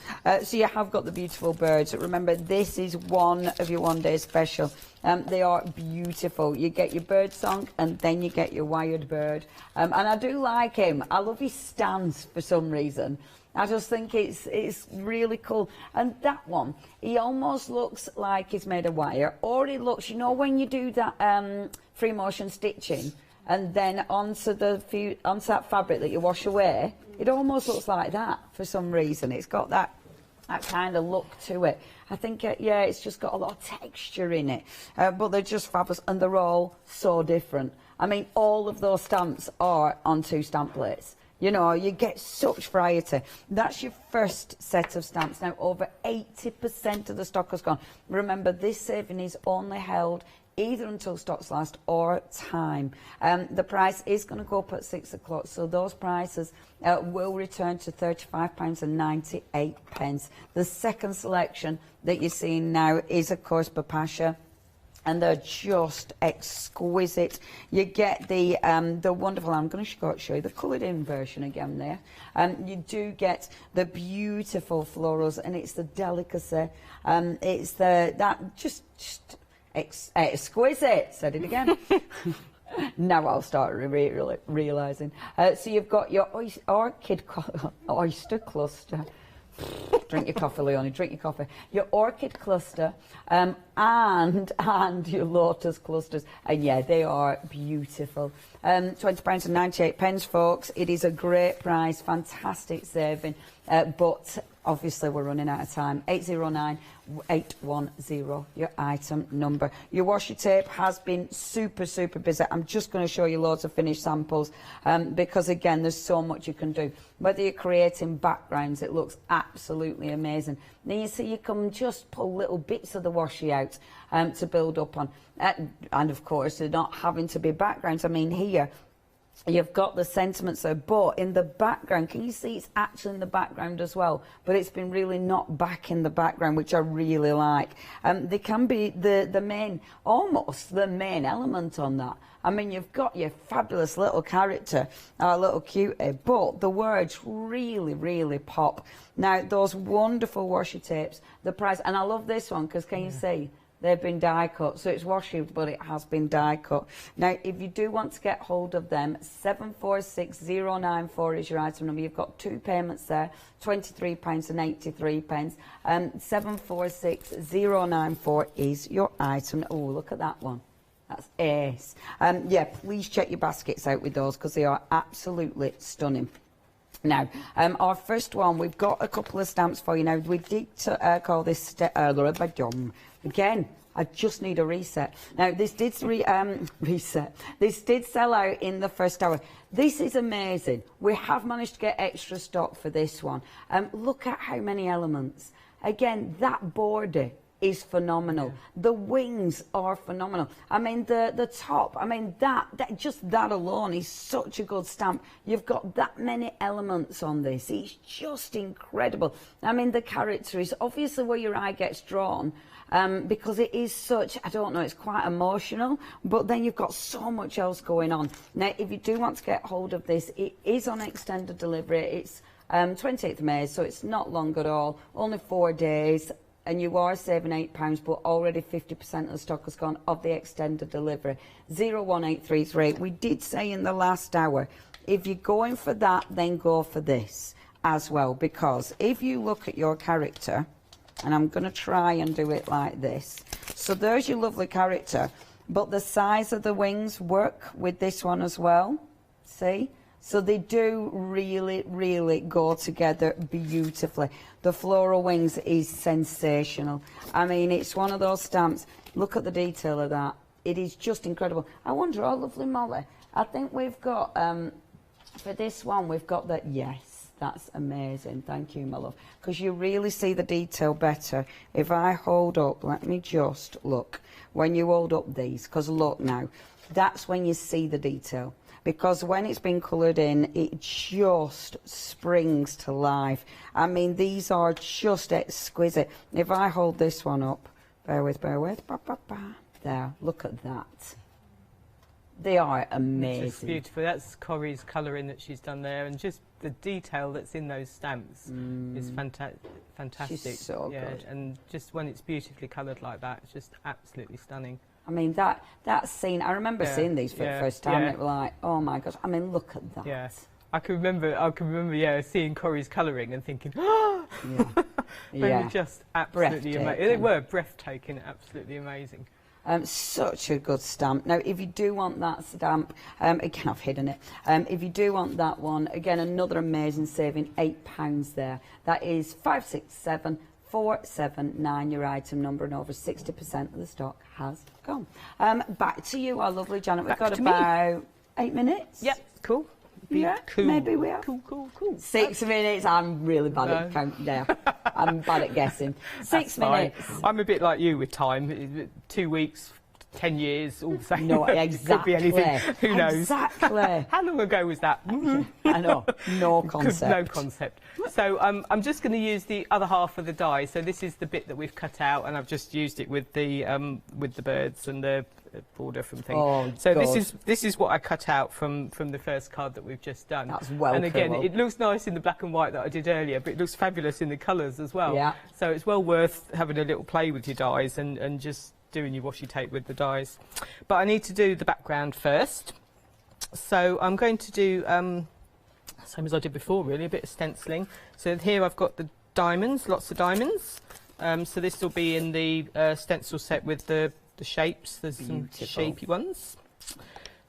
So you have got the beautiful birds. Remember, this is one of your one-day special. They are beautiful. You get your bird song and then you get your wired bird. And I do like him. I love his stance for some reason. I just think it's really cool. And that one, he almost looks like he's made of wire, or he looks, you know, when you do that free motion stitching and then onto that fabric that you wash away, it almost looks like that for some reason. It's got that kind of look to it. I think, it's just got a lot of texture in it. But they're just fabulous, and they're all so different. I mean, all of those stamps are on 2 stamp plates. You know, you get such variety. That's your first set of stamps. Now, over 80% of the stock has gone. Remember, this saving is only held either until stocks last or time. The price is going to go up at 6 o'clock, so those prices will return to £35.98. The second selection that you're seeing now is, of course, Papasha, and they're just exquisite. You get the wonderful, I'm going to show you the coloured in version again there. You do get the beautiful florals, and it's the delicacy. It's just exquisite. Said it again. Now I'll start realising. So you've got your oyster cluster. Drink your coffee, Leonie, drink your coffee. Your orchid cluster and your lotus clusters. And yeah, they are beautiful. £20.98, folks. It is a great price, fantastic saving. But obviously we're running out of time. 809-810, your item number. Your washi tape has been super busy. I'm just going to show you loads of finished samples because again, there's so much you can do. Whether you're creating backgrounds, it looks absolutely amazing. Then you see you can just pull little bits of the washi out to build up on. And of course, they're not having to be backgrounds. I mean, here, you've got the sentiments there, but in the background, can you see it's actually in the background as well? But it's been really knocked back in the background, which I really like. They can be the main, almost the main element on that. I mean, you've got your fabulous little character, our little cutie, but the words really pop. Now, those wonderful washi tapes, the price, and I love this one because can you see? They've been die cut, so it's washi, but it has been die cut. Now, if you do want to get hold of them, 746094 is your item number. You've got 2 payments there, £23.83. 746094 is your item. Oh, look at that one. That's ace. Yeah, please check your baskets out with those because they are absolutely stunning. Now, our first one, we've got a couple of stamps for you now. We did call this again. I just need a reset. Now, this did reset. This did sell out in the first hour. This is amazing. We have managed to get extra stock for this one. Look at how many elements. Again, that border is phenomenal. Yeah. The wings are phenomenal. I mean, the top, I mean, just that alone is such a good stamp. You've got that many elements on this. It's just incredible. I mean, the character is obviously where your eye gets drawn, because it is such, I don't know, it's quite emotional, but then you've got so much else going on. Now, if you do want to get hold of this, it is on extended delivery. It's 28th of May, so it's not long at all, only 4 days. And you are saving £8, but already 50% of the stock has gone of the extended delivery. 01833. We did say in the last hour, if you're going for that, then go for this as well. Because if you look at your character, and I'm going to try and do it like this. So there's your lovely character, but the size of the wings work with this one as well. See? So they do really, really go together beautifully. The floral wings is sensational. I mean, it's one of those stamps. Look at the detail of that. It is just incredible. I wonder, oh, lovely Molly, I think we've got, for this one, we've got that, yes, that's amazing. Thank you, my love. Because you really see the detail better. If I hold up, let me just look. When you hold up these, because look now, that's when you see the detail. Because when it's been coloured in, it just springs to life. I mean, these are just exquisite. If I hold this one up, bear with, ba, ba, ba. There, look at that. They are amazing. It's just beautiful. That's Corrie's colouring that she's done there, and just the detail that's in those stamps is fantastic. She's so good. And just when it's beautifully coloured like that, it's just absolutely stunning. I mean, that scene, I remember seeing these for the first time, and it was like, oh my gosh, I mean, look at that. Yeah. I can remember, seeing Corrie's colouring and thinking, oh! They were just absolutely amazing. They were breathtaking, absolutely amazing. Such a good stamp. Now, if you do want that stamp, again, I've hidden it. If you do want that one, again, another amazing saving, £8 there. That is 567 479, your item number, and over 60% of the stock has gone. Back to you, our lovely Janet. We've got about 8 minutes. Yep, cool. Yeah, cool. Maybe we are. Cool. 6 minutes. I'm really bad at counting down. I'm bad at guessing. 6 minutes. I'm a bit like you with time. 2 weeks, 10 years, all the same. No, exactly. Could be anything. Who knows? Exactly. How long ago was that? I know. No concept. No concept. So I'm just going to use the other half of the die. So this is the bit that we've cut out, and I've just used it with the birds and the border from things. Oh, so God. this is what I cut out from the first card that we've just done. That's well And again, cool. it looks nice in the black and white that I did earlier, but it looks fabulous in the colours as well. Yeah. So it's well worth having a little play with your dies and just doing your washi tape with the dies. But I need to do the background first. So I'm going to do same as I did before, really, a bit of stenciling. So here I've got the diamonds, lots of diamonds. So this will be in the stencil set with the shapes. There's some shapy ones.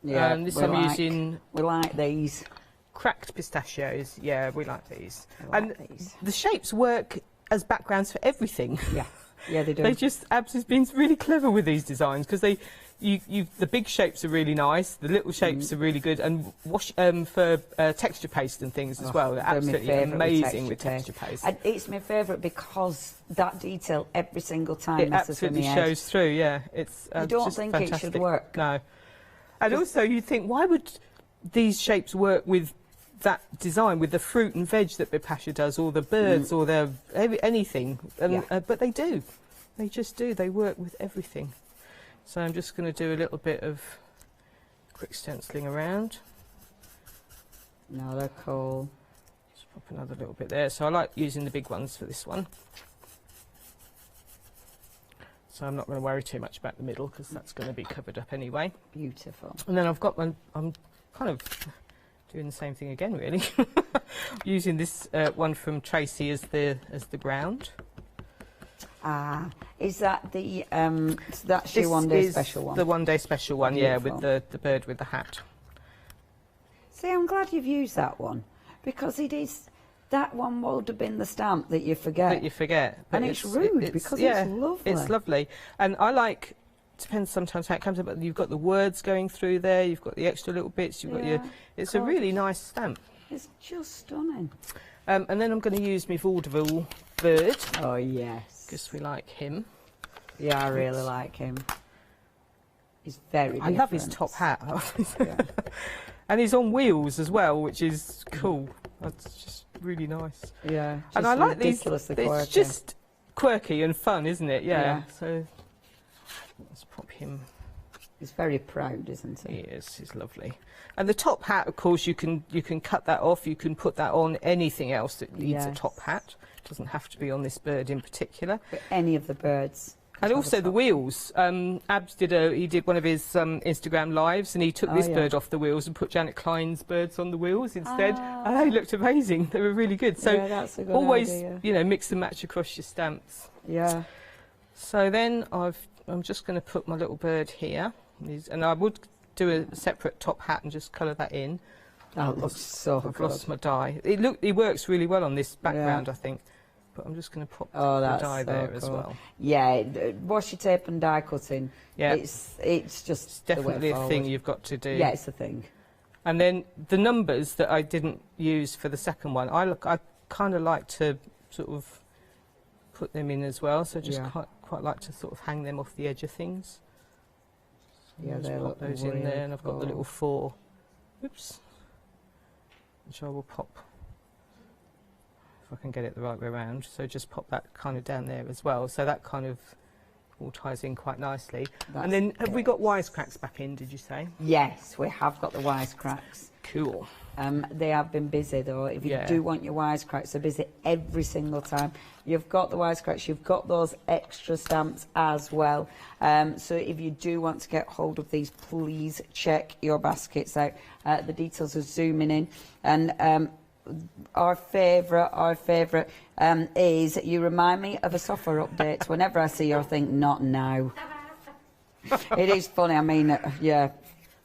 Yeah, this we like these. Cracked pistachios. Yeah, we like these. These. The shapes work as backgrounds for everything. Yeah, they do. Abs has been really clever with these designs because the big shapes are really nice, the little shapes are really good, and for texture paste and things as well. They're absolutely amazing with texture paste. And it's my favourite because that detail every single time it absolutely shows through. Yeah, it's I don't just think fantastic. it should work. No, and also you think, why would these shapes work with that design, with the fruit and veg that Bipasha does, or the birds, or anything? But they do. They just do. They work with everything. So I'm just going to do a little bit of quick stenciling around. No, they're cool. Just pop another little bit there. So I like using the big ones for this one. So I'm not going to worry too much about the middle because that's going to be covered up anyway. Beautiful. And then I've got one, I'm kind of doing the same thing again, really. Using this one from Tracy as the ground. Is that the that's your one-day special one? The one-day special one, Beautiful. yeah, with the bird with the hat. See, I'm glad you've used that one because it is. that one would have been the stamp that you forget. That you forget. And it's rude because it's lovely. It's lovely. And I like, depends sometimes how it comes up, but you've got the words going through there, you've got the extra little bits, you've got your... It's a really nice stamp. It's just stunning. And then I'm going to use my vaudeville bird. Oh, yes. Because we like him. Yeah, I really like him. He's very different. I love his top hat. And he's on wheels as well, which is cool. That's just really nice. Yeah. And I like these. Quirky. It's just quirky and fun, isn't it? Yeah. So let's pop him. He's very proud, isn't he? He is. He's lovely. And the top hat, of course, you can cut that off. You can put that on anything else that needs a top hat. It doesn't have to be on this bird in particular. But any of the birds. And also the wheels. Abs did one of his Instagram lives, and he took this bird off the wheels and put Janet Klein's birds on the wheels instead. And they looked amazing. They were really good. So that's a good always, idea. you know, mix and match across your stamps. Yeah. So then I'm just going to put my little bird here, and I would do a separate top hat and just colour that in. That looks so good. I've lost my dye. It works really well on this background, I think. But I'm just going to pop the dye there as well. Yeah, washi tape and die cutting. Yeah, it's just it's definitely a thing you've got to do. Yeah, it's a thing. And then the numbers that I didn't use for the second one, I kind of like to sort of put them in as well. So just quite like to sort of hang them off the edge of things. So yeah, they pop those in there, and I've got the little 4. Oops. Which I will pop. If I can get it the right way around, so just pop that kind of down there as well, so that kind of all ties in quite nicely. And then have we got wisecracks back in, did you say? Yes, we have got the wisecracks. Cool. They have been busy though. If you do want your wisecracks, they're busy every single time. You've got the wisecracks, you've got those extra stamps as well. So if you do want to get hold of these, please check your baskets out. The details are zooming in. And our favourite is you remind me of a software update. Whenever I see you, I think, not now. It is funny, I mean,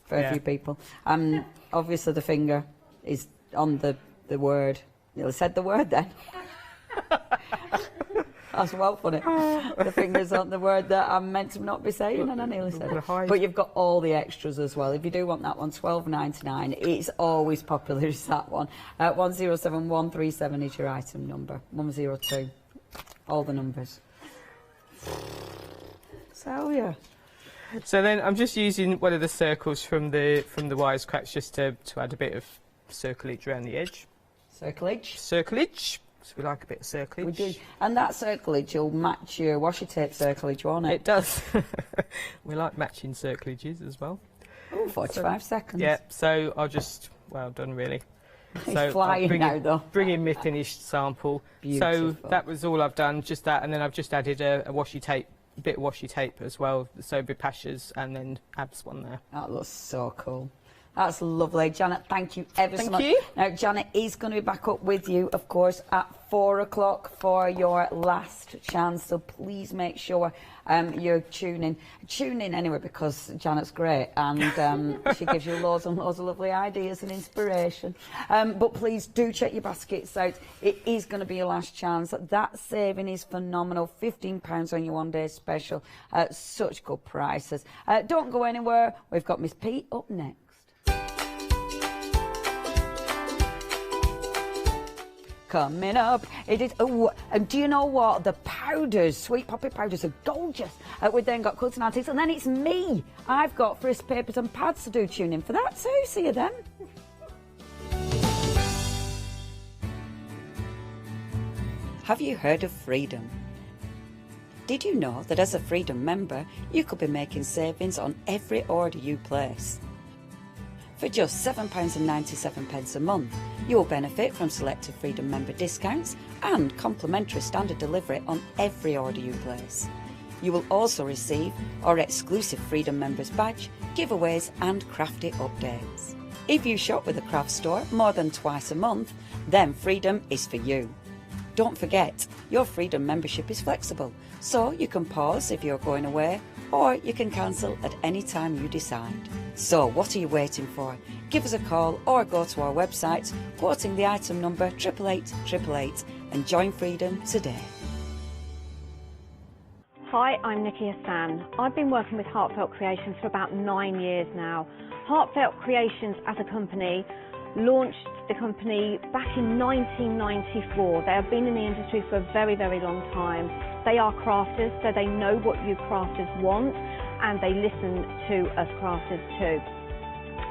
for a few people. Obviously the finger is on the word. You said the word then. That's well funny. The finger's on the word that I'm meant to not be saying, and I nearly said it. But you've got all the extras as well. If you do want that one, $12.99. It's always popular, is that one. 107137 is your item number. 102. All the numbers. So, yeah. So then I'm just using one of the circles from the wisecracks just to add a bit of circlage around the edge. Circlage? Circlage. So we like a bit of circlage. We do. And that circlage will match your washi tape circlage, won't it? It does. We like matching circlages as well. Oh, 45 seconds. Yeah, so I'll just, well done really. It's flying now though. Bring in my finished sample. Beautiful. So that was all I've done, just that, and then I've just added a washi tape, bit of washi tape as well, so Bipasha's and then Ab's one there. That looks so cool. That's lovely. Janet, thank you ever so much. Thank you. Now, Janet is going to be back up with you, of course, at 4 o'clock for your last chance. So please make sure you're tuning in anyway, because Janet's great and she gives you loads and loads of lovely ideas and inspiration. But please do check your baskets out. It is going to be your last chance. That saving is phenomenal. £15 on your one-day special. Such good prices. Don't go anywhere. We've got Miss P up next. Coming up, it is, and do you know what? The powders, sweet poppy powders are gorgeous. We've then got quilts and antiques, and then it's me. I've got frisk papers and pads to do. Tune in for that too. See you then. Have you heard of Freedom? Did you know that as a Freedom member, you could be making savings on every order you place? For just £7.97 a month, you will benefit from selected Freedom member discounts and complimentary standard delivery on every order you place. You will also receive our exclusive Freedom members badge, giveaways and crafty updates. If you shop with the craft store more than twice a month, then Freedom is for you. Don't forget, your Freedom membership is flexible, so you can pause if you're going away or you can cancel at any time you decide. So what are you waiting for? Give us a call or go to our website, quoting the item number 88888 and join Freedom today. Hi, I'm Nikki Hassan. I've been working with Heartfelt Creations for about 9 years now. Heartfelt Creations as a company launched the company back in 1994. They have been in the industry for a very, very long time. They are crafters, so they know what you crafters want, and they listen to us crafters too.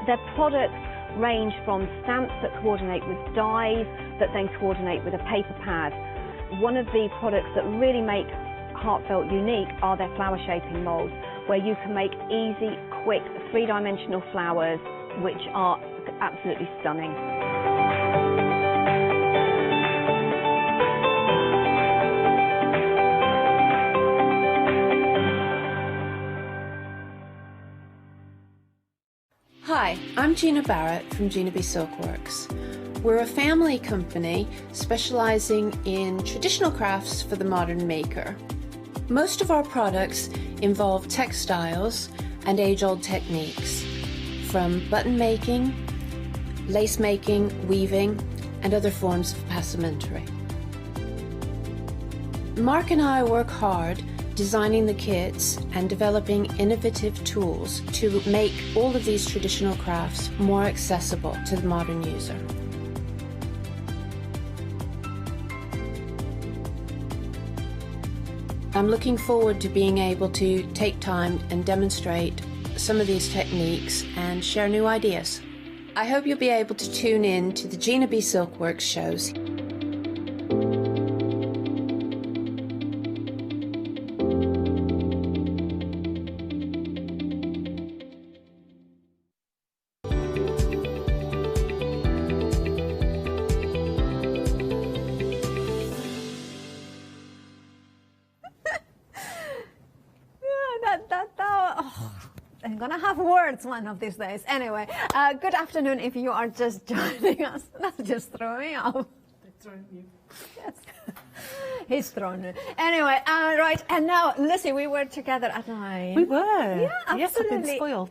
Their products range from stamps that coordinate with dies that then coordinate with a paper pad. One of the products that really make Heartfelt unique are their flower shaping molds, where you can make easy, quick, three-dimensional flowers, which are absolutely stunning. Hi, I'm Gina Barrett from Gina B Silkworks. We're a family company specialising in traditional crafts for the modern maker. Most of our products involve textiles and age-old techniques, from button making, lace making, weaving, and other forms of passementerie. Mark and I work hard designing the kits and developing innovative tools to make all of these traditional crafts more accessible to the modern user. I'm looking forward to being able to take time and demonstrate some of these techniques and share new ideas. I hope you'll be able to tune in to the Gina B Silkworks shows. I'm gonna have words one of these days. Anyway, good afternoon if you are just joining us. That just threw me off. Yes. He's thrown it. Anyway, right, and now, Lucy, we were together at 9. We were. Yeah, absolutely. Yes, I've been spoiled.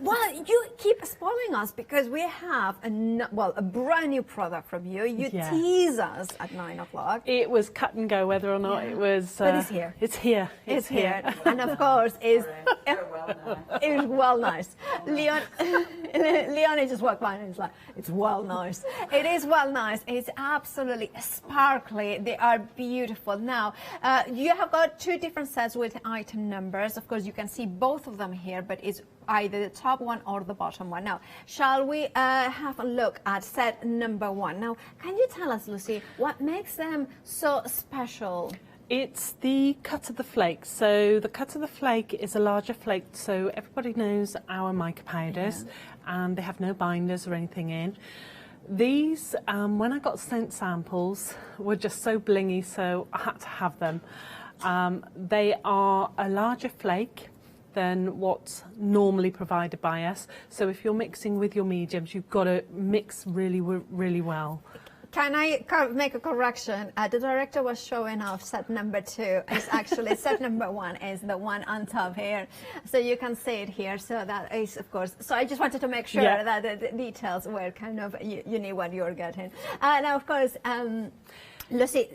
Well, you keep spoiling us because we have a brand new product from you. You tease us at 9 o'clock. It was cut and go whether or not it was. But it's here. It's here. It's here. And of course, it's well nice. Leonie just walked by and it's like, it's well nice. It is well nice. It's absolutely sparkly. They are beautiful. Now, you have got 2 different sets with item numbers. Of course, you can see both of them here, but it's either the top one or the bottom one. Now, shall we have a look at set number 1? Now, can you tell us, Lucy, what makes them so special? It's the cut of the flake. So the cut of the flake is a larger flake, so everybody knows our mica powders, and they have no binders or anything in. These, when I got sent samples, were just so blingy, so I had to have them. They are a larger flake than what's normally provided by us. So if you're mixing with your mediums, you've got to mix really, really well. Can I make a correction? The director was showing off set number 2. It's actually set number 1 is the one on top here. So you can see it here. So that is, of course. So I just wanted to make sure that the details were kind of, you knew what you were getting. Now, of course, Lucy,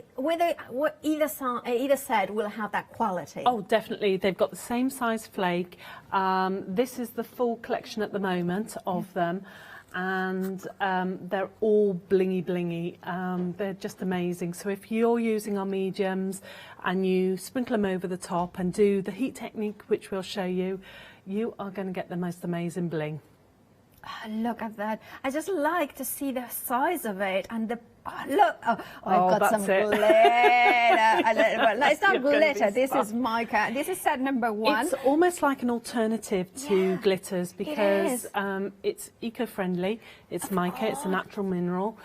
either set will have that quality. Oh, definitely. They've got the same size flake. This is the full collection at the moment of them. And they're all blingy. They're just amazing. So if you're using our mediums and you sprinkle them over the top and do the heat technique, which we'll show you, you are going to get the most amazing bling. Look at that. I just like to see the size of it and the look. I've got some glitter. No, it's not glitter. This is mica. This is set number 1. It's almost like an alternative to glitters because it's eco-friendly. It's mica. It's a natural mineral.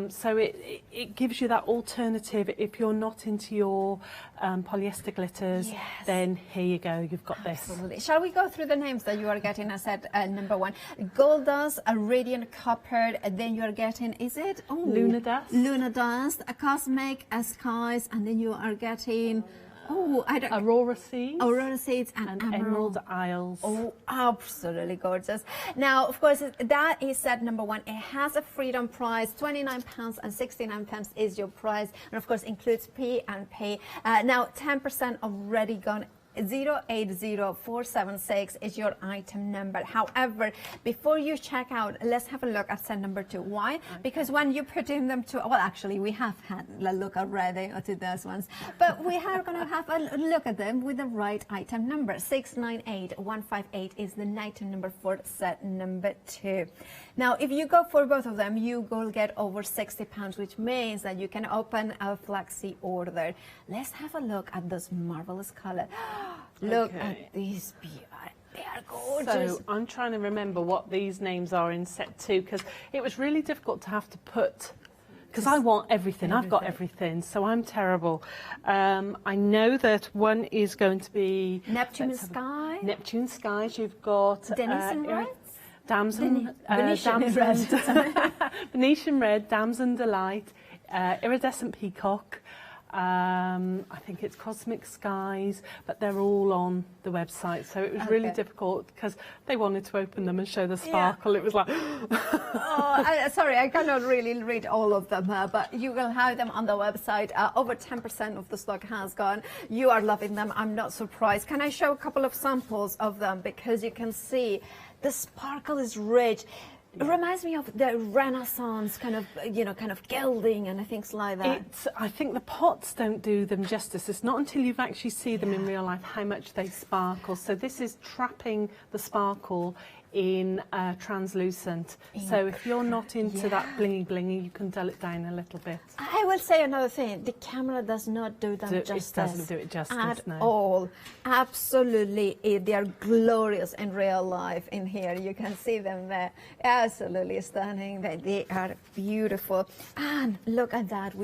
So it gives you that alternative. If you're not into your polyester glitters, then here you go. You've got this. Shall we go through the names that you are getting as set number 1? Gold dust, a radiant copper, and then you are getting, is it? Lunar dust. Lunar dust, a cosmic, a skies, and then you are getting Oh, I don't... Aurora seeds. Aurora seeds and Emerald Isles. Oh, absolutely gorgeous. Now, of course, that is set number 1. It has a freedom price, £29 and 69 pence is your price. And of course, includes P and pay. Now, 10% already gone. 080476 is your item number. However, before you check out, let's have a look at set number 2. Why? Okay. Because when you put in them to, well, actually, we have had a look already to those ones, but we are going to have a look at them with the right item number. 698158 is the item number for set number 2. Now, if you go for both of them, you will get over £60, which means that you can open a flexi order. Let's have a look at those marvelous colors. Look at these beautiful. They are gorgeous. So I'm trying to remember what these names are in set 2, because it was really difficult to have to put, because I want everything. I've got everything, so I'm terrible. I know that one is going to be Neptune Sky. Neptune Skies. You've got Venetian Red. Venetian Red, Damson Delight, Iridescent Peacock. I think it's Cosmic Skies, but they're all on the website, so it was really difficult because they wanted to open them and show the sparkle. It was like sorry, I cannot really read all of them, but you will have them on the website. Over 10% of the stock has gone. You are loving them. I'm not surprised. Can I show a couple of samples of them, because you can see the sparkle is rich. It reminds me of the Renaissance kind of, kind of gilding and things like that. I think the pots don't do them justice. It's not until you've actually seen them in real life how much they sparkle. So this is trapping the sparkle in translucent. So if you're not into that blingy, you can dull it down a little bit. I will say another thing. The camera does not do them justice. It doesn't do it justice, at no. all. Absolutely. They are glorious in real life in here. You can see them there. Absolutely stunning. They are beautiful. And look at that.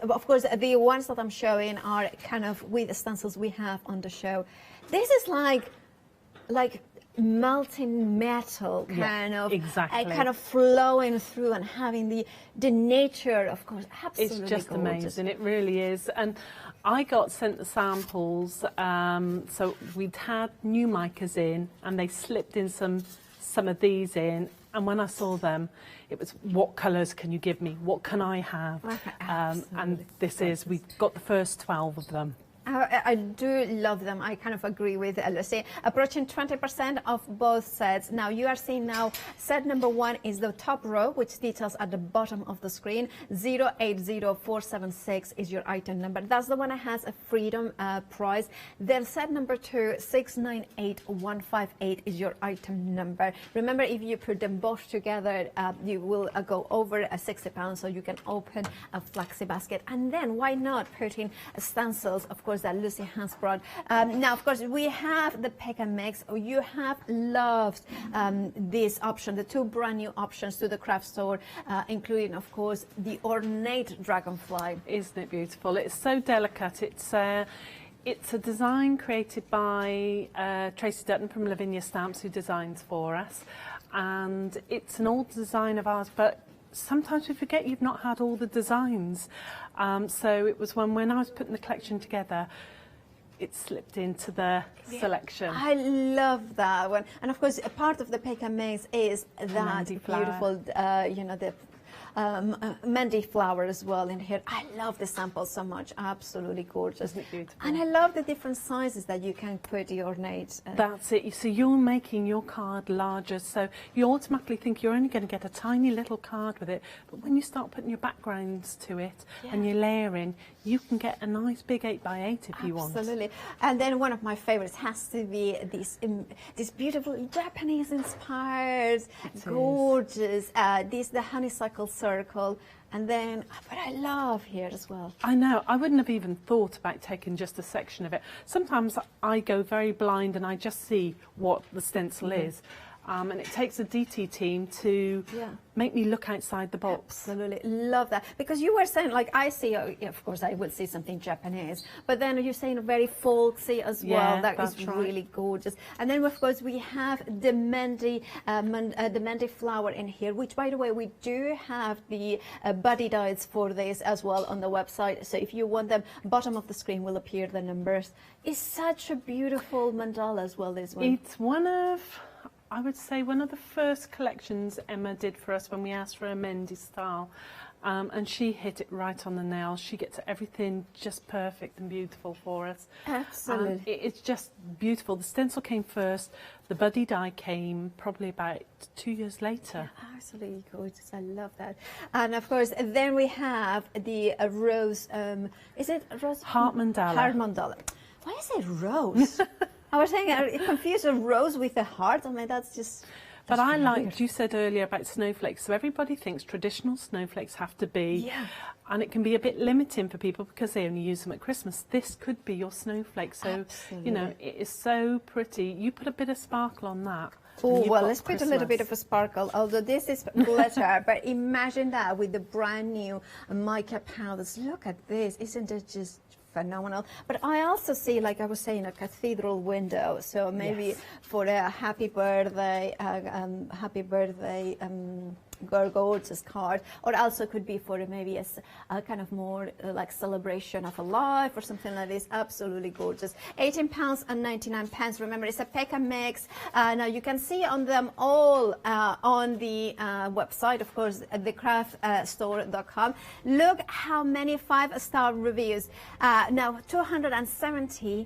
Of course, the ones that I'm showing are kind of with the stencils we have on the show. This is like melting metal kind of flowing through and having the nature, of course, absolutely it's just gorgeous. Amazing. It really is. And I got sent the samples, so we'd had new micas in and they slipped in some of these in, and when I saw them, it was, what colours can you give me, what can I have? And we've got the first 12 of them. I do love them. I kind of agree with Lucy. Approaching 20% of both sets. Now you are seeing now set number 1 is the top row, which details at the bottom of the screen. 080476 is your item number. That's the one that has a freedom price. Then set number 2, 698158 is your item number. Remember, if you put them both together, you will go over £60, so you can open a flexi basket. And then why not put in stencils, of course, that Lucy has brought. Now, of course, we have the pick and mix. You have loved this option, the 2 brand new options to the craft store, including, of course, the ornate dragonfly. Isn't it beautiful? It's so delicate. It's a design created by Tracy Dutton from Lavinia Stamps, who designs for us. And it's an old design of ours, but sometimes we forget you've not had all the designs. So it was when I was putting the collection together, it slipped into the selection. I love that one. And of course, a part of the pick and mix is that beautiful, the Mandy flower as well in here. I love the sample so much. Absolutely gorgeous. Isn't it beautiful? And I love the different sizes that you can put the ornate. That's it. So you're making your card larger, so you automatically think you're only going to get a tiny little card with it. But when you start putting your backgrounds to it and you're layering, you can get a nice big 8x8 if you want. Absolutely. And then one of my favorites has to be this beautiful Japanese inspired, gorgeous, the honeysuckle circle. And then, but I love here as well. I know, I wouldn't have even thought about taking just a section of it. Sometimes I go very blind and I just see what the stencil is. And it takes a DT team to make me look outside the box. Absolutely, love that. Because you were saying, like, I see, of course, I would see something Japanese, but then you're saying very folksy as well. Yeah, That is really gorgeous. And then, of course, we have the Mandy flower in here, which, by the way, we do have the buddy dies for this as well on the website. So if you want them, bottom of the screen will appear the numbers. It's such a beautiful mandala as well, this one. It's one of, I would say, one of the first collections Emma did for us when we asked for a Mendy style. And she hit it right on the nail. She gets everything just perfect and beautiful for us. Absolutely. It's just beautiful. The stencil came first. The buddy die came probably about 2 years later. Yeah, absolutely gorgeous. I love that. And of course, then we have the rose. Is it rose? Heart mandala. Heart mandala. Why is it rose? I was saying I confused a rose with a heart. I mean, that's just. But I liked, you said earlier about snowflakes, so everybody thinks traditional snowflakes have to be, and it can be a bit limiting for people because they only use them at Christmas. This could be your snowflake, so, you know, it is so pretty. You put a bit of sparkle on that. Oh, well, let's put a little bit of a sparkle, although this is glitter, but imagine that with the brand new mica powders. Look at this, isn't it just phenomenal? But I also see, like I was saying, a cathedral window. So maybe for a happy birthday gorgeous card, or also could be for maybe a kind of more like celebration of a life or something like this. Absolutely gorgeous. £18.99. Remember, it's a pick and mix. Now you can see on them all on the website, of course, at thecraftstore.com. Look how many 5-star reviews. Now 270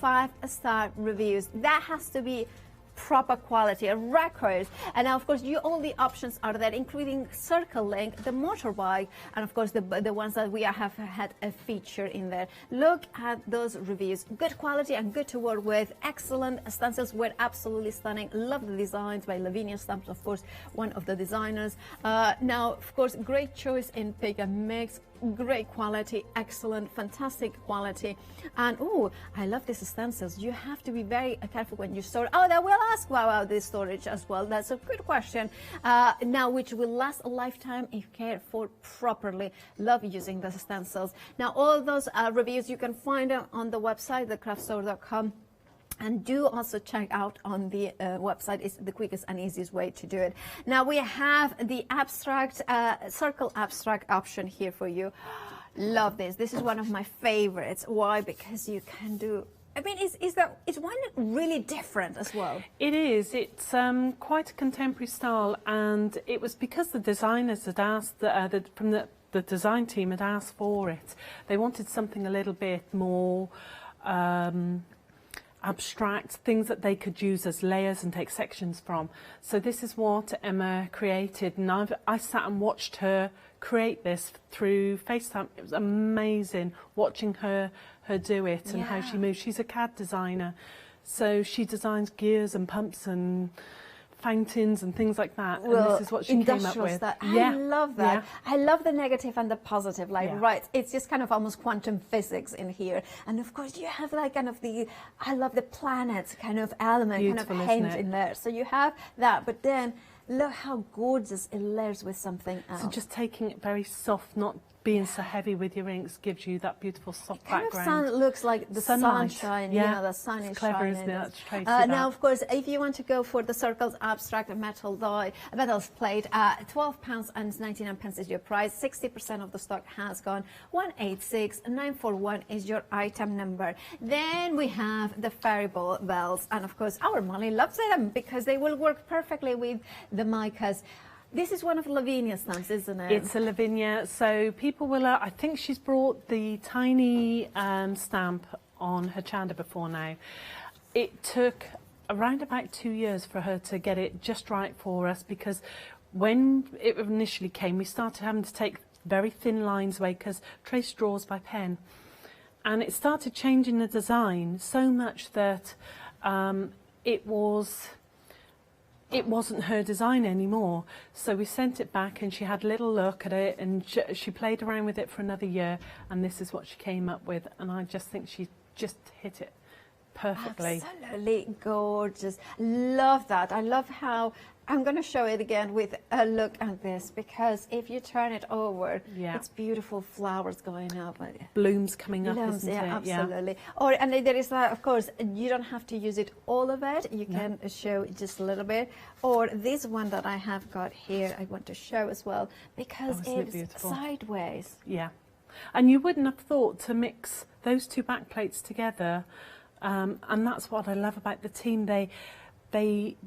5-star reviews. That has to be proper quality, a record. And now, of course, all the options are there, including Circle Link, the motorbike, and of course the ones that we have had a feature in there. Look at those reviews. Good quality and good to work with. Excellent stencils, were absolutely stunning. Love the designs by Lavinia Stamps, of course, one of the designers. Now, of course, great choice in pick and mix. Great quality, excellent, fantastic quality. And oh, I love these stencils. You have to be very careful when you store. Oh, they will ask about this storage as well. That's a good question. Now, which will last a lifetime if cared for properly. Love using the stencils. Now, all those reviews you can find on the website, thecraftstore.com. And do also check out on the website. It's the quickest and easiest way to do it. Now we have the abstract, circle abstract option here for you. Love this. This is one of my favorites. Why? Because you can do, I mean, is one really different as well? It is. It's quite a contemporary style, and it was because the designers had asked, from the design team had asked for it. They wanted something a little bit more abstract, things that they could use as layers and take sections from. So this is what Emma created, and I sat and watched her create this through FaceTime. It was amazing watching her do it and how she moves. She's a CAD designer, so she designs gears and pumps and fountains and things like that. Well, and this is what she came up with. I love that. I love the negative and the positive. Like, right, it's just kind of almost quantum physics in here. And of course, you have like kind of I love the planets kind of element, beautiful, kind of hint in there. So you have that, but then look how gorgeous it layers with something else. So just taking it very soft, not being so heavy with your inks, gives you that beautiful soft kind background. Of looks like the sunlight. sunshine, the sun is clever, shining. Isn't it? Now, of course, if you want to go for the circles abstract metal plate, £12.99 is your price. 60% of the stock has gone. 186941 is your item number. Then we have the fairy bells, and of course, our Molly loves them because they will work perfectly with the micas. This is one of Lavinia's stamps, isn't it? It's a Lavinia, so people will, I think she's brought the tiny stamp on Hochanda before now. It took around about 2 years for her to get it just right for us, because when it initially came, we started having to take very thin lines away because trace draws by pen. And it started changing the design so much that it wasn't her design anymore. So we sent it back and she had a little look at it, and she played around with it for another year, and this is what she came up with. And I just think she just hit it perfectly. Absolutely gorgeous. Love that. I love how I'm going to show it again with a look at this, because if you turn it over, it's beautiful flowers going up. Blooms coming up, Blooms, isn't it? Absolutely. And there is that, of course, you don't have to use it all of it. You can show just a little bit. Or this one that I have got here, I want to show as well, because it's sideways. Yeah. And you wouldn't have thought to mix those two back plates together. And that's what I love about the team. They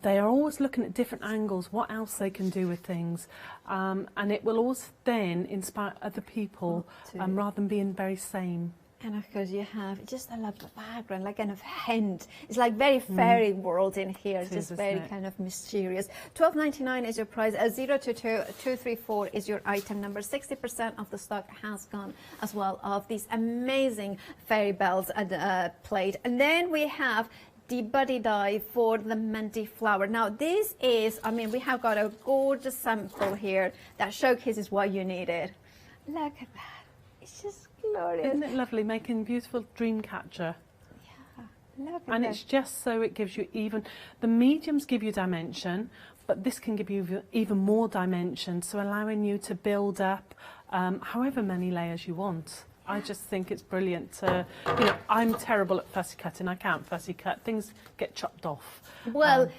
are always looking at different angles, what else they can do with things, and it will always then inspire other people rather than being very same. And of course you have, I love the background, like kind of hint. It's like very fairy world in here, just very kind of mysterious. $12.99 is your price, 022234 is your item number. 60% of the stock has gone as well of these amazing fairy bells plate. And then we have the buddy die for the Menti flower. Now this is, we have got a gorgeous sample here that showcases what you needed. Look at that. It's just glorious. Isn't it lovely, making beautiful dream catcher? Yeah, look at And that. it's just so it gives you the mediums give you dimension, but this can give you even more dimension, so allowing you to build up however many layers you want. I just think it's brilliant to, I'm terrible at fussy cutting. I can't fussy cut. Things get chopped off. Well,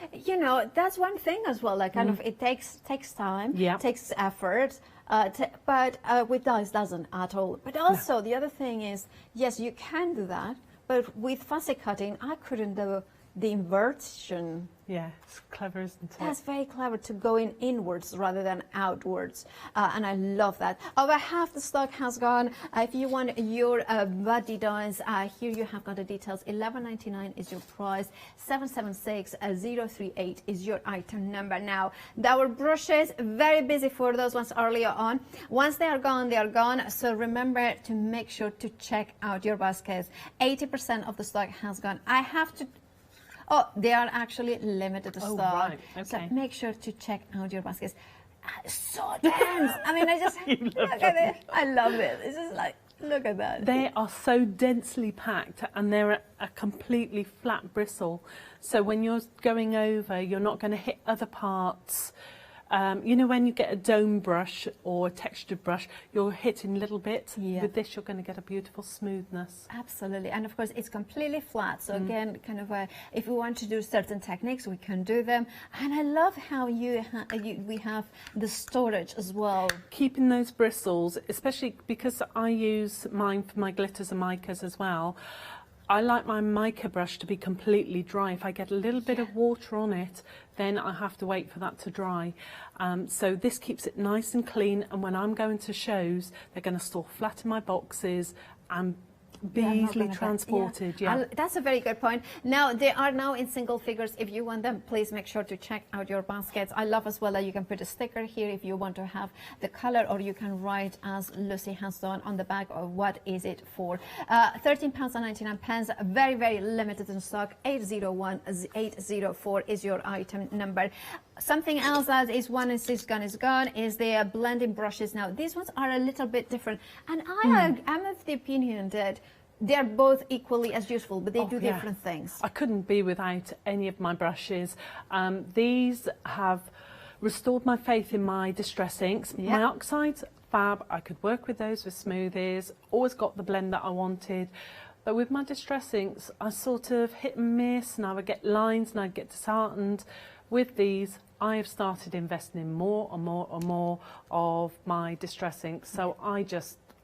that's one thing as well. Like kind of, it takes time, takes effort, but with dies doesn't at all. But also the other thing is, yes, you can do that, but with fussy cutting, I couldn't do the inversion. Yeah, it's clever, isn't it? That's very clever, to go inwards rather than outwards, and I love that. Over half the stock has gone. If you want your buddy dies, here you have got the details. $11.99 is your price. 776038 is your item number. Now, our brushes, very busy for those ones earlier on. Once they are gone, they are gone. So remember to make sure to check out your baskets. 80% of the stock has gone. I have to. Oh, they are actually limited to stock. Right. Okay. So make sure to check out your baskets. So dense. I just look at it. I love it. It's just like, look at that. They are so densely packed, and they're a completely flat bristle. So when you're going over, you're not going to hit other parts. When you get a dome brush or a textured brush, you're hitting little bits. Yeah. With this, you're going to get a beautiful smoothness. Absolutely. And of course, it's completely flat. So again, kind of if we want to do certain techniques, we can do them. And I love how we have the storage as well. Keeping those bristles, especially because I use mine for my glitters and micas as well. I like my mica brush to be completely dry. If I get a little bit of water on it, then I have to wait for that to dry. So this keeps it nice and clean, and when I'm going to shows, they're going to store flat in my boxes and be easily transported. Yeah. That's a very good point. Now, they are now in single figures. If you want them, please make sure to check out your baskets. I love as well that you can put a sticker here if you want to have the color, or you can write, as Lucy has done on the back, of what is it for. £13.99, very, very limited in stock. 801804 is your item number. Something else that is gone is the blending brushes. Now, these ones are a little bit different, and I'm of the opinion that they're both equally as useful, but they do different things. I couldn't be without any of my brushes. These have restored my faith in my distress inks. My oxides, fab. I could work with those with smoothies. Always got the blend that I wanted. But with my distress inks, I sort of hit and miss, and I would get lines and I'd get disheartened. With these, I have started investing in more and more and more of my distress inks. So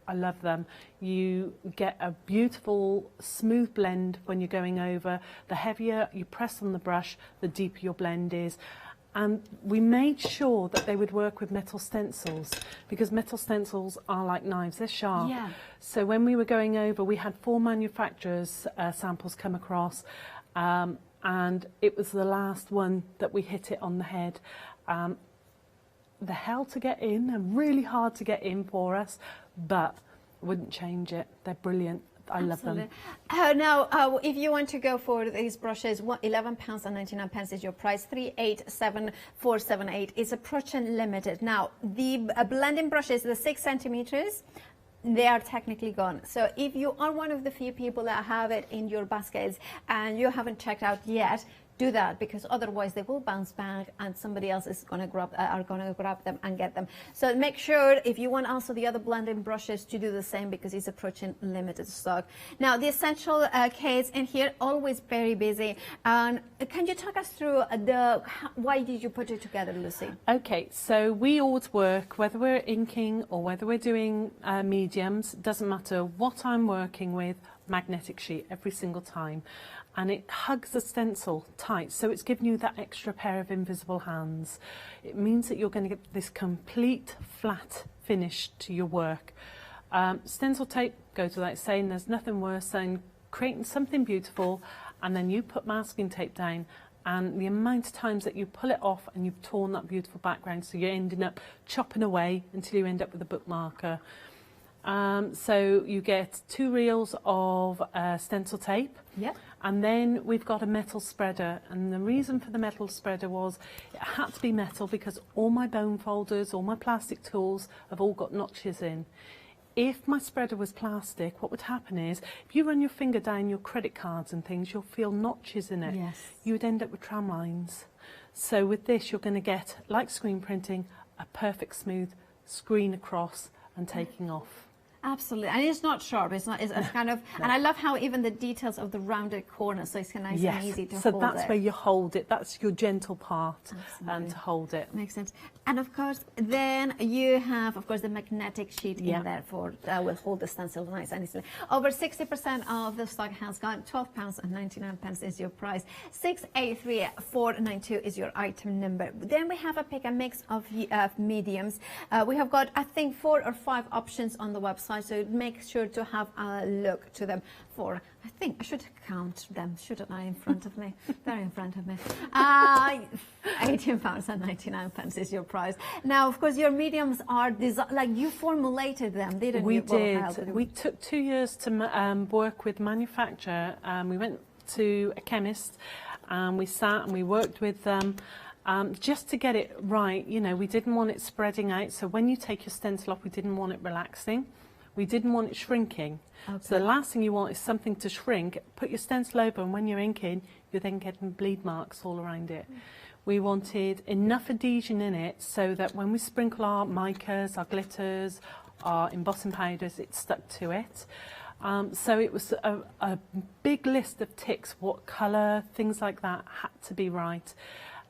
I love them. You get a beautiful smooth blend when you're going over. The heavier you press on the brush, the deeper your blend is. And we made sure that they would work with metal stencils, because metal stencils are like knives, they're sharp. Yeah. So when we were going over, we had 4 manufacturers' samples come across, and it was the last one that we hit it on the head. The hell to get in, and really hard to get in for us, but wouldn't change it. They're brilliant. I love them. Now, if you want to go for these brushes, £11.99 is your price. 387478 is a Prussian limited. Now, the blending brushes, the 6 centimeters, they are technically gone. So if you are one of the few people that have it in your baskets and you haven't checked out yet, do that, because otherwise they will bounce back and somebody else is going to grab them and get them. So make sure, if you want also the other blending brushes, to do the same, because it's approaching limited stock. Now the essential case in here, always very busy. And can you talk us through why did you put it together, Lucy? Okay, so we always work, whether we're inking or whether we're doing mediums, doesn't matter what I'm working with, magnetic sheet every single time. And it hugs the stencil tight, so it's giving you that extra pair of invisible hands. It means that you're going to get this complete flat finish to your work. Stencil tape, goes without saying, there's nothing worse than creating something beautiful and then you put masking tape down, and the amount of times that you pull it off and you've torn that beautiful background, so you're ending up chopping away until you end up with a bookmarker. So you get 2 reels of stencil tape. Yep. And then we've got a metal spreader, and the reason for the metal spreader was it had to be metal because all my bone folders, all my plastic tools have all got notches in. If my spreader was plastic, what would happen is, if you run your finger down your credit cards and things, you'll feel notches in it. Yes. You would end up with tram lines. So with this, you're going to get, like screen printing, a perfect smooth screen across and taking off. Absolutely, and it's not sharp. It's not. It's kind of. And I love how even the details of the rounded corner, so it's kind of nice and easy to hold. So that's where you hold it. That's your gentle part, and to hold it. Makes sense. And of course, then you have, of course, the magnetic sheet in there for will hold the stencil nice and easily. Over 60% of the stock has gone. £12.99 is your price. 683492 is your item number. Then we have a pick and mix of mediums. We have got, I think, 4 or 5 options on the website. So make sure to have a look to them. I think I should count them, shouldn't I, in front of me? They're in front of me. £18.99 is your price. Now, of course, your mediums are like you formulated them, didn't you? We did. We took 2 years to work with manufacturer. We went to a chemist and we sat and we worked with them. Just to get it right, you know, we didn't want it spreading out. So when you take your stencil off, we didn't want it relaxing. We didn't want it shrinking. Okay. So the last thing you want is something to shrink. Put your stencil over, and when you're inking, you're then getting bleed marks all around it. We wanted enough adhesion in it so that when we sprinkle our micas, our glitters, our embossing powders, it stuck to it. So it was a big list of ticks, what colour, things like that had to be right.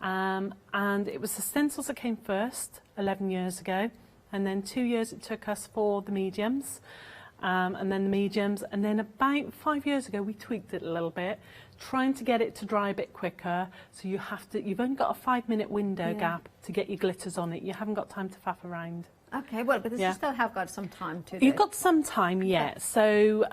And it was the stencils that came first 11 years ago, and then 2 years it took us for the mediums, and then the mediums, and then about 5 years ago we tweaked it a little bit, trying to get it to dry a bit quicker. So you've only got a 5-minute window gap to get your glitters on it. You haven't got time to faff around. Okay, well, but you still have got some time to do. You've got some time, yeah. So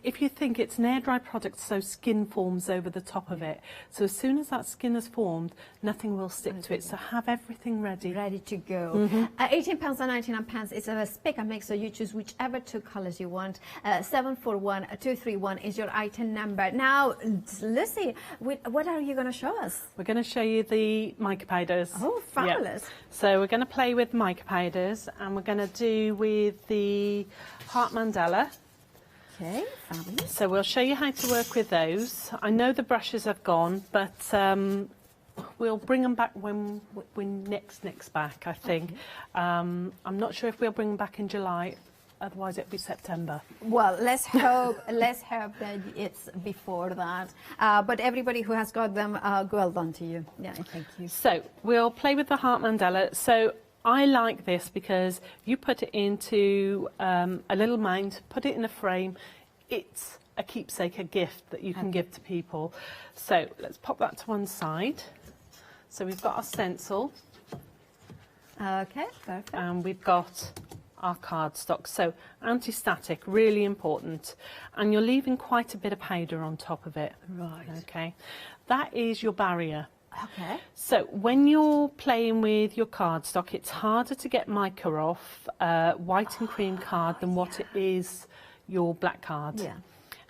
if you think it's an air-dry product, so skin forms over the top of it. So as soon as that skin has formed, nothing will stick to it. So have everything ready. Ready to go. £18.99 is a pick and mix, so you choose whichever 2 colours you want. 741231 is your item number. Now, Lucy, what are you going to show us? We're going to show you the mica powders. Oh, fabulous. Yeah. So we're going to play with mica powders, and we're going to do with the heart mandala. Okay, fabulous. So we'll show you how to work with those. I know the brushes have gone, but we'll bring them back when we're next back, I think. Okay. I'm not sure if we'll bring them back in July. Otherwise, it'll be September. Well, let's hope that it's before that. But everybody who has got them, well done to you. Yeah, thank you. So we'll play with the heart mandala. So I like this because you put it into a little mound, put it in a frame. It's a keepsake, a gift that you can give to people. So let's pop that to one side. So we've got our stencil. Okay, perfect. And we've got our cardstock. So anti-static, really important. And you're leaving quite a bit of powder on top of it. Right. Okay. That is your barrier. Okay. So when you're playing with your cardstock, it's harder to get mica off white and cream card than what it is your black card. Yeah.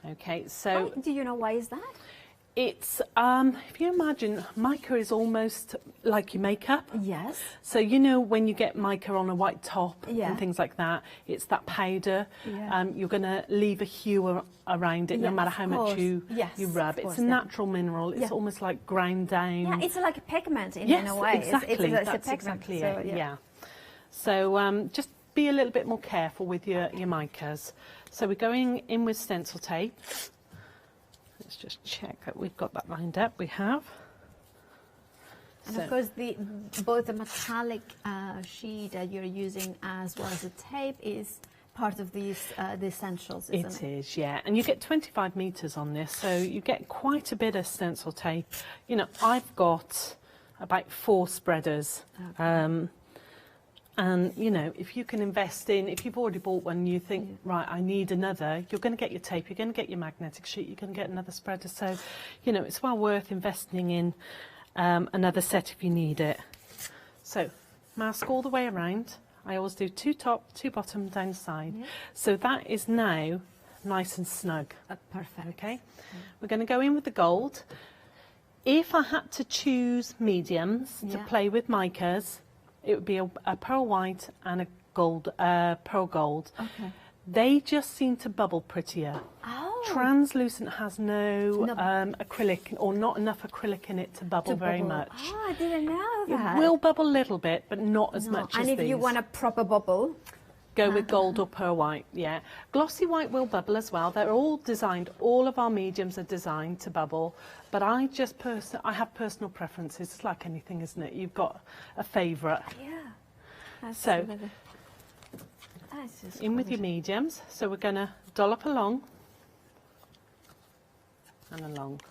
Okay, so... Do you know why is that? It's, if you imagine, mica is almost like your makeup. Yes. So you know when you get mica on a white top Yeah. and things like that, it's that powder. Yeah. You're going to leave a hue around it no Yeah, matter of how much course. you Yes, rub. of course, It's a yeah. natural mineral. It's Yeah. almost like ground down. Yeah, it's like a pigment in Yes, a way. exactly. It's That's a pigment. exactly So, it. Yeah. So just be a little bit more careful with your micas. So we're going in with stencil tape. Let's just check that we've got that lined up. We have. And of course, both the metallic sheet that you're using as well as the tape is part of the essentials, isn't it? It is, yeah. And you get 25 metres on this, so you get quite a bit of stencil tape. You know, I've got about 4 spreaders. Okay. And, you know, if you can invest in, if you've already bought one, you think, right, I need another, you're going to get your tape, you're going to get your magnetic sheet, you're going to get another spreader. So, you know, it's well worth investing in another set if you need it. So, mask all the way around. I always do 2 top, 2 bottom, down the side. Yeah. So that is now nice and snug. Perfect. Okay. We're going to go in with the gold. If I had to choose mediums to play with micas, it would be a pearl white and a gold, pearl gold. Okay. They just seem to bubble prettier. Oh. Translucent has no acrylic, or not enough acrylic in it to bubble very much. Oh, I didn't know that. It will bubble a little bit, but not as much as these. And if you want a proper bubble? Go with gold or pearl white, yeah. Glossy white will bubble as well. They're all designed, all of our mediums are designed to bubble, but I have personal preferences. It's like anything, isn't it? You've got a favourite. Yeah. So, in with your mediums. So we're going to dollop along and along.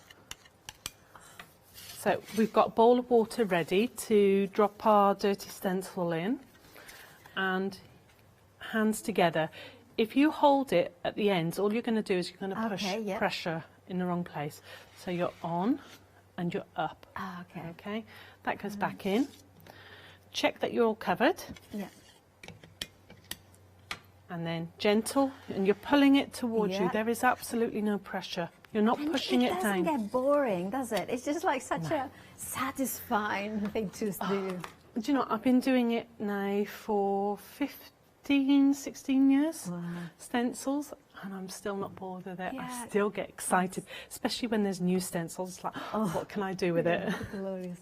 So we've got a bowl of water ready to drop our dirty stencil in, and hands together. If you hold it at the ends, all you're going to do is you're going to push pressure in the wrong place. So you're on and you're up. Okay. That goes back in. Check that you're all covered. Yeah. And then gentle, and you're pulling it towards you. There is absolutely no pressure. You're not pushing it down. It doesn't get boring, does it? It's just like such a satisfying thing to do. Do you know, I've been doing it now for 15, 16 years, stencils, and I'm still not bored with it. I still get excited, especially when there's new stencils. It's like, what can I do with it? Glorious.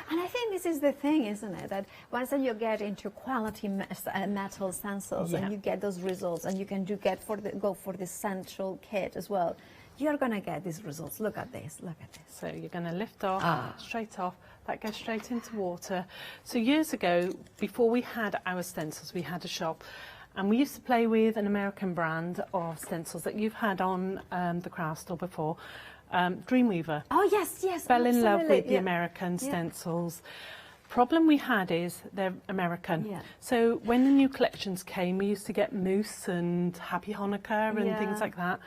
And I think this is the thing, isn't it? That once you get into quality metal stencils and you get those results, and you can go for the central kit as well, you're going to get these results. Look at this, look at this. So you're going to lift off, straight off. That goes straight into water. So years ago, before we had our stencils, we had a shop, and we used to play with an American brand of stencils that you've had on the craft store before, Dreamweaver. Oh, yes, yes. Fell in love with the American stencils. Problem we had is they're American. Yeah. So when the new collections came, we used to get Moose and Happy Hanukkah and things like that.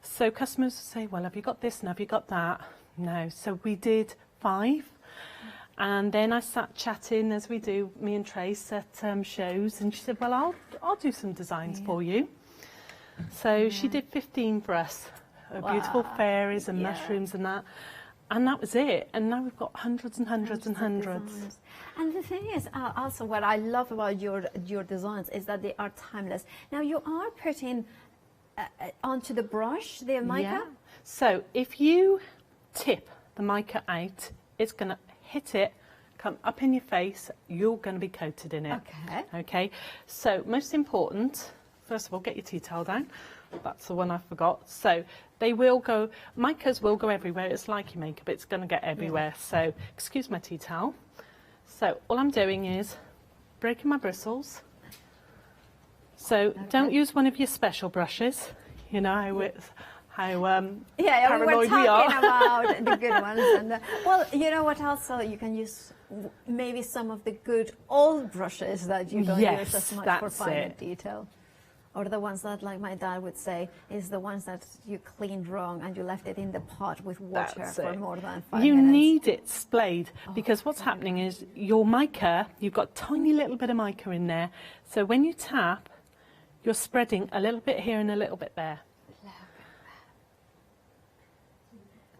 So customers would say, well, have you got this and have you got that? No. So we did 5. And then I sat chatting, as we do, me and Trace, at shows, and she said, well, I'll do some designs for you. So she did 15 for us, beautiful fairies and mushrooms and that. And that was it. And now we've got hundreds and hundreds and hundreds. And the thing is, also what I love about your designs is that they are timeless. Now you are putting onto the brush the mica? Yeah. So if you tip the mica out, it's going to hit it, come up in your face, you're going to be coated in it. Okay. So most important, first of all, get your tea towel down. That's the one I forgot. So they will go, micas will go everywhere. It's like your makeup, it's going to get everywhere. So excuse my tea towel. So all I'm doing is breaking my bristles. So don't use one of your special brushes. You know how paranoid we were talking are. about the good ones. And well, you know what? Also, you can use maybe some of the good old brushes that you don't use as much for finer detail. Or the ones that, like my dad would say, is the ones that you cleaned wrong and you left it in the pot with water for more than 5 minutes. You need it splayed, because what's happening is your mica, you've got a tiny little bit of mica in there. So when you tap, you're spreading a little bit here and a little bit there.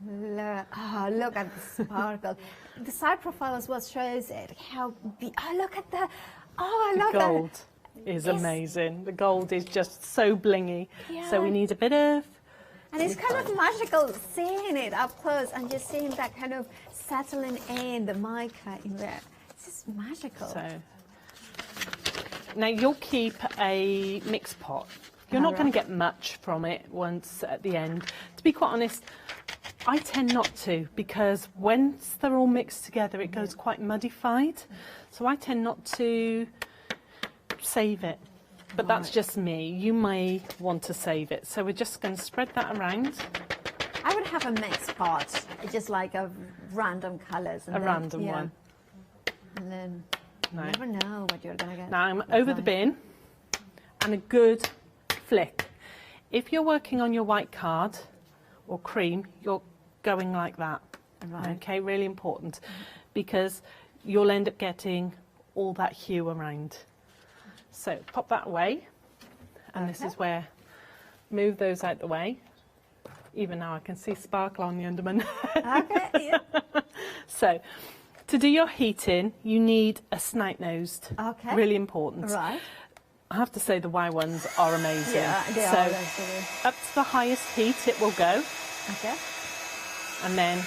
Look at the sparkle. The side profile as well shows it. Oh, look at the... Oh, I love the gold that. Is amazing. The gold is just so blingy. Yeah. So we need a bit of... And it's kind of magical seeing it up close and just seeing that kind of settling in the mica in there. It's just magical. So, now you'll keep a mixed pot. You're not going to get much from it once at the end. To be quite honest, I tend not to, because once they're all mixed together it goes quite muddified. So I tend not to save it. But that's just me. You may want to save it. So we're just going to spread that around. I would have a mixed pot, just like a random colours. A random one. And then you never know what you're going to get. Now I'm over the bin, and a good flick. If you're working on your white card or cream, you're going like that. Right. Okay, really important, because you'll end up getting all that hue around. So pop that away, and this is where, move those out the way. Even now I can see sparkle on the under my nose. Okay, yeah. So, to do your heating, you need a snout-nosed. Okay. Really important. Right. I have to say the Y ones are amazing. Yeah, they so, are. up to the highest heat it will go. Okay. And then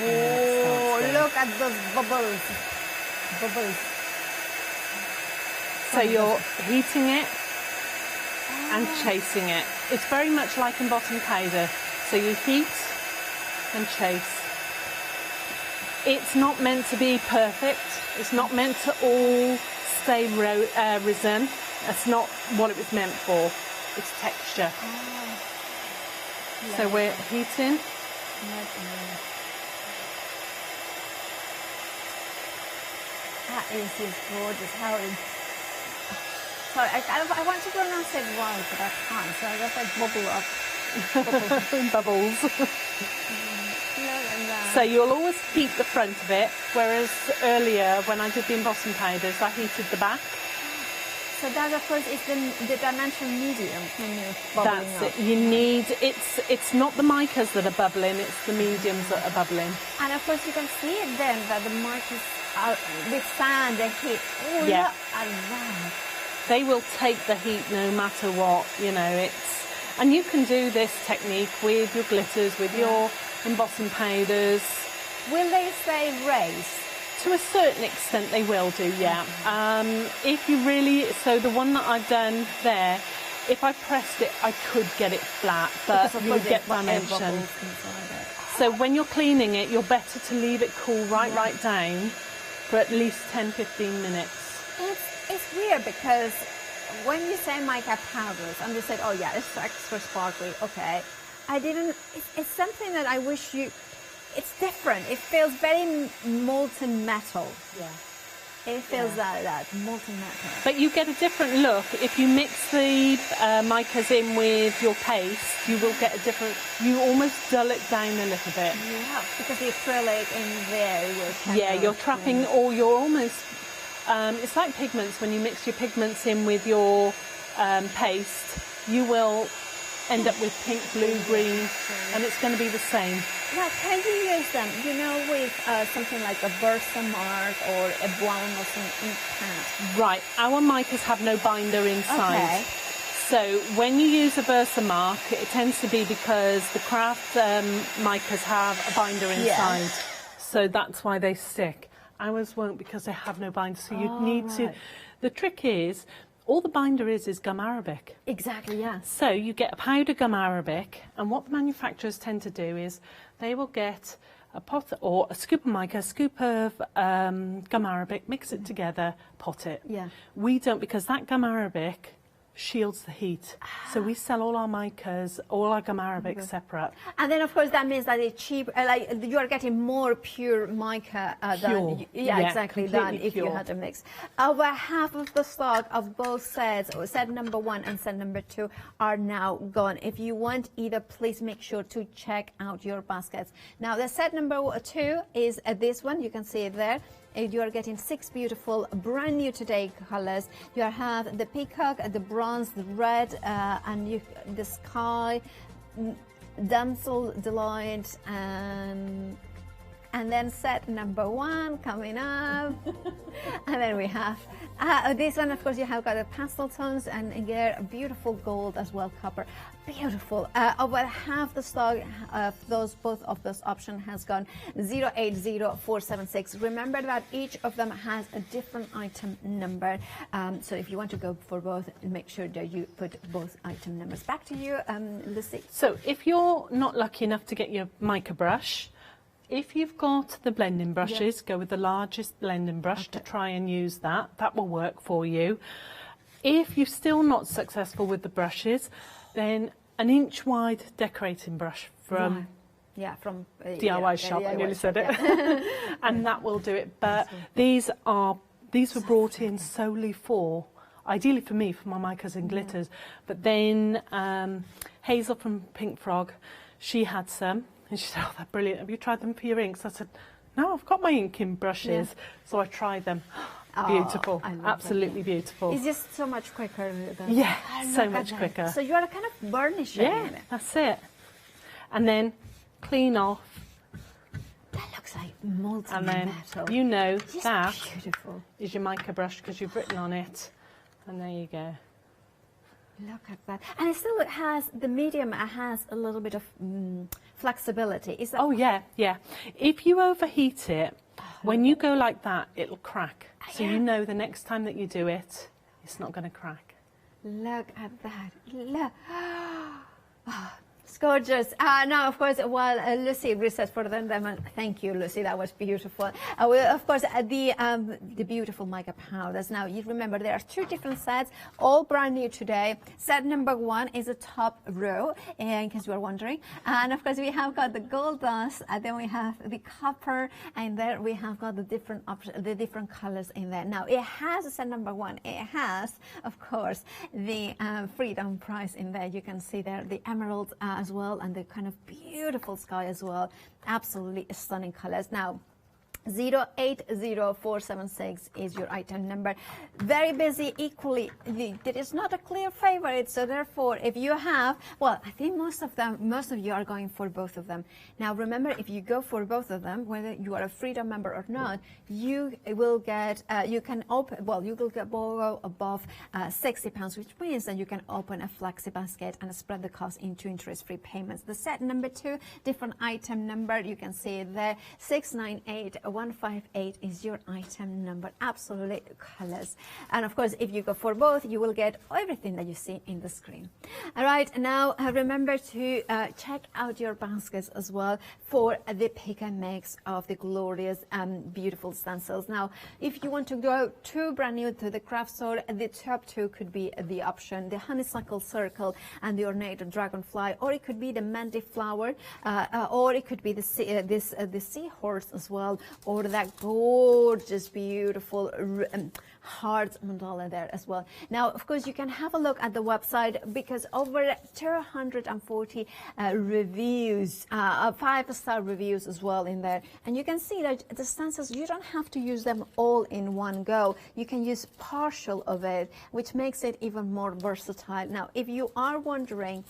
Oh, look at those bubbles. Bubbles. So you're heating it and chasing it. It's very much like embossing powder. So you heat and chase. It's not meant to be perfect. It's not meant to all stay risen. That's not what it was meant for. It's texture. So we're heating. That is just gorgeous. How is... Sorry, I want to pronounce it right, but I can't. So I just like bubble up. Bubbles. So you'll always heat the front of it, whereas earlier when I did the embossing powders, I heated the back. So that, of course, is the dimension medium when you're bubbling That's up. it. You need, it's not the micas that are bubbling, it's the mediums that are bubbling. And of course you can see it then that the micas withstand the heat. Oh, Yeah. look at that. They will take the heat no matter what, you know, it's... And you can do this technique with your glitters, with your embossing powders. Will they stay raised? To a certain extent they will do, yeah. If you really... So the one that I've done there, if I pressed it, I could get it flat, but you would get dimension. So when you're cleaning it, you're better to leave it cool right down for at least 10-15 minutes. It's weird because when you say mica powders and they said, oh yeah, it's extra sparkly, okay. I didn't, it's something that I wish you, it's different. It feels very molten metal. Yeah. It feels that molten metal. But you get a different look. If you mix the micas in with your paste, you will get a different, you almost dull it down a little bit. Yeah, because the acrylic in there will kind of, you're trapping, or you're almost, it's like pigments. When you mix your pigments in with your paste, you will end up with pink, blue, green, and it's going to be the same. Now, can you use them, you know, with something like a Versamark or a Blanc or something in Right, our micas have no binder inside. Okay. So when you use a Versamark, it tends to be because the craft micas have a binder inside. Yeah. So that's why they stick. Ours won't because they have no binder, so you need to... The trick is, all the binder is gum arabic. Exactly, yeah. So you get a powder gum arabic, and what the manufacturers tend to do is they will get a pot or a scoop of mica, a scoop of gum arabic, mix it together, pot it. Yeah. We don't, because that gum arabic shields the heat. So we sell all our micas, all our gum arabic separate. And then, of course, that means that it's cheap. Like you are getting more pure mica than exactly than if you had a mix. Over half of the stock of both sets, or set number 1 and set number 2, are now gone. If you want either, please make sure to check out your baskets. Now, the set number 2 is this one. You can see it there. you are getting 6 beautiful brand new today colors. You have the peacock, the bronze, the red, and the sky, damsel delight, and then set number 1 coming up. And then we have this one, of course, you have got the pastel tones, and again a beautiful gold as well, copper. Beautiful. Over half the stock of both of those options has gone 080476. Remember that each of them has a different item number. So if you want to go for both, make sure that you put both item numbers. Back to you, Lucy. So if you're not lucky enough to get your mica brush, if you've got the blending brushes, go with the largest blending brush to try and use that. That will work for you. If you're still not successful with the brushes, then an inch wide decorating brush from DIY shop. I nearly said it. And that will do it. But these were brought in solely for, ideally for me, for my micas and glitters. But then Hazel from Pink Frog, she had some. And she said, oh, they're brilliant. Have you tried them for your inks? I said, no, I've got my inking brushes. Yeah. So I tried them. Beautiful. Absolutely beautiful. It's just so much quicker. Yeah, so much quicker. So you are kind of burnishing it. That's it. And then clean off. That looks like molten and then metal. You know just that beautiful. Is your mica brush because you've written on it. And there you go. Look at that. And it still has, the medium has a little bit of flexibility. Is that? Oh, yeah, yeah. If you overheat it, when you go like that, it'll crack. So you know the next time that you do it, it's not going to crack. Look at that. Look. It's gorgeous. Now, of course, while Lucy researched for them, thank you, Lucy. That was beautiful. Of course, the beautiful mica powders. Now, you remember there are 2 different sets, all brand new today. Set number 1 is a top row, in case you are wondering. And of course, we have got the gold dust, and then we have the copper, and there we have got the different options, the different colors in there. Now, it has a set number 1. It has, of course, the freedom price in there. You can see there the emerald as well, and the kind of beautiful sky as well. Absolutely stunning colors. Now, 080476 is your item number. Very busy equally. There is not a clear favorite, so therefore if you have, well, I think most of you are going for both of them. Now remember, if you go for both of them, whether you are a Freedom member or not, you will get you will borrow above £60, which means that you can open a flexi basket and spread the cost into interest-free payments. The set number 2, different item number, you can see it there, 698158 is your item number. Absolutely colors. And of course, if you go for both, you will get everything that you see in the screen. All right, now remember to check out your baskets as well for the pick and mix of the glorious beautiful stencils. Now, if you want to go 2 brand new to the craft store, the top 2 could be the option, the honeysuckle circle and the ornate dragonfly, or it could be the Mandy flower, or it could be the seahorse as well, or that gorgeous, beautiful heart mandala there as well. Now, of course, you can have a look at the website because over 240 reviews, 5-star reviews as well in there. And you can see that the stencils, you don't have to use them all in one go. You can use partial of it, which makes it even more versatile. Now, if you are wondering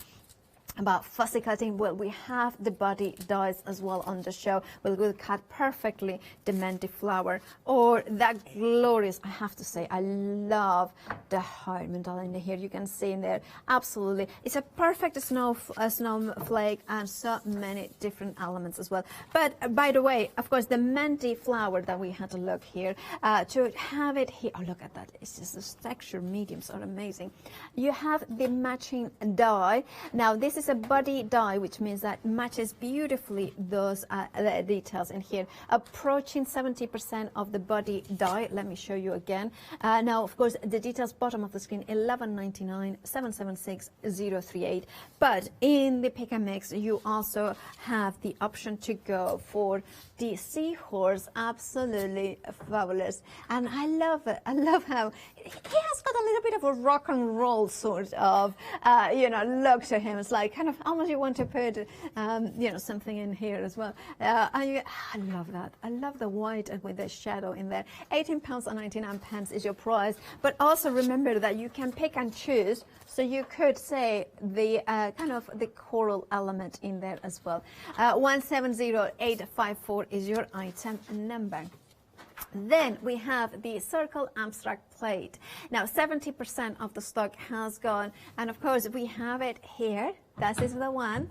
about fussy cutting, well, we have the body dies as well on the show. We'll cut perfectly the Mandy flower, or that glorious, I have to say, I love the heart mandala in here. You can see in there, absolutely. It's a perfect snowflake and so many different elements as well. But by the way, of course, the Mandy flower that we had to look here, to have it here, oh, look at that. It's just the texture mediums are amazing. You have the matching die. Now, this is a body die, which means that matches beautifully those details in here. Approaching 70% of the body die. Let me show you again. Now, of course, the details bottom of the screen, 1199 776 038. But in the pick and mix, you also have the option to go for the seahorse. Absolutely fabulous. And I love it. I love how he has got a little bit of a rock and roll sort of, look to him. It's like kind of almost you want to put, something in here as well. I love that. I love the white and with the shadow in there. £18.99 is your price. But also remember that you can pick and choose. So you could say the kind of the coral element in there as well. 170854 is your item number. Then we have the circle abstract plate. Now 70% of the stock has gone, and of course we have it here. This is the one.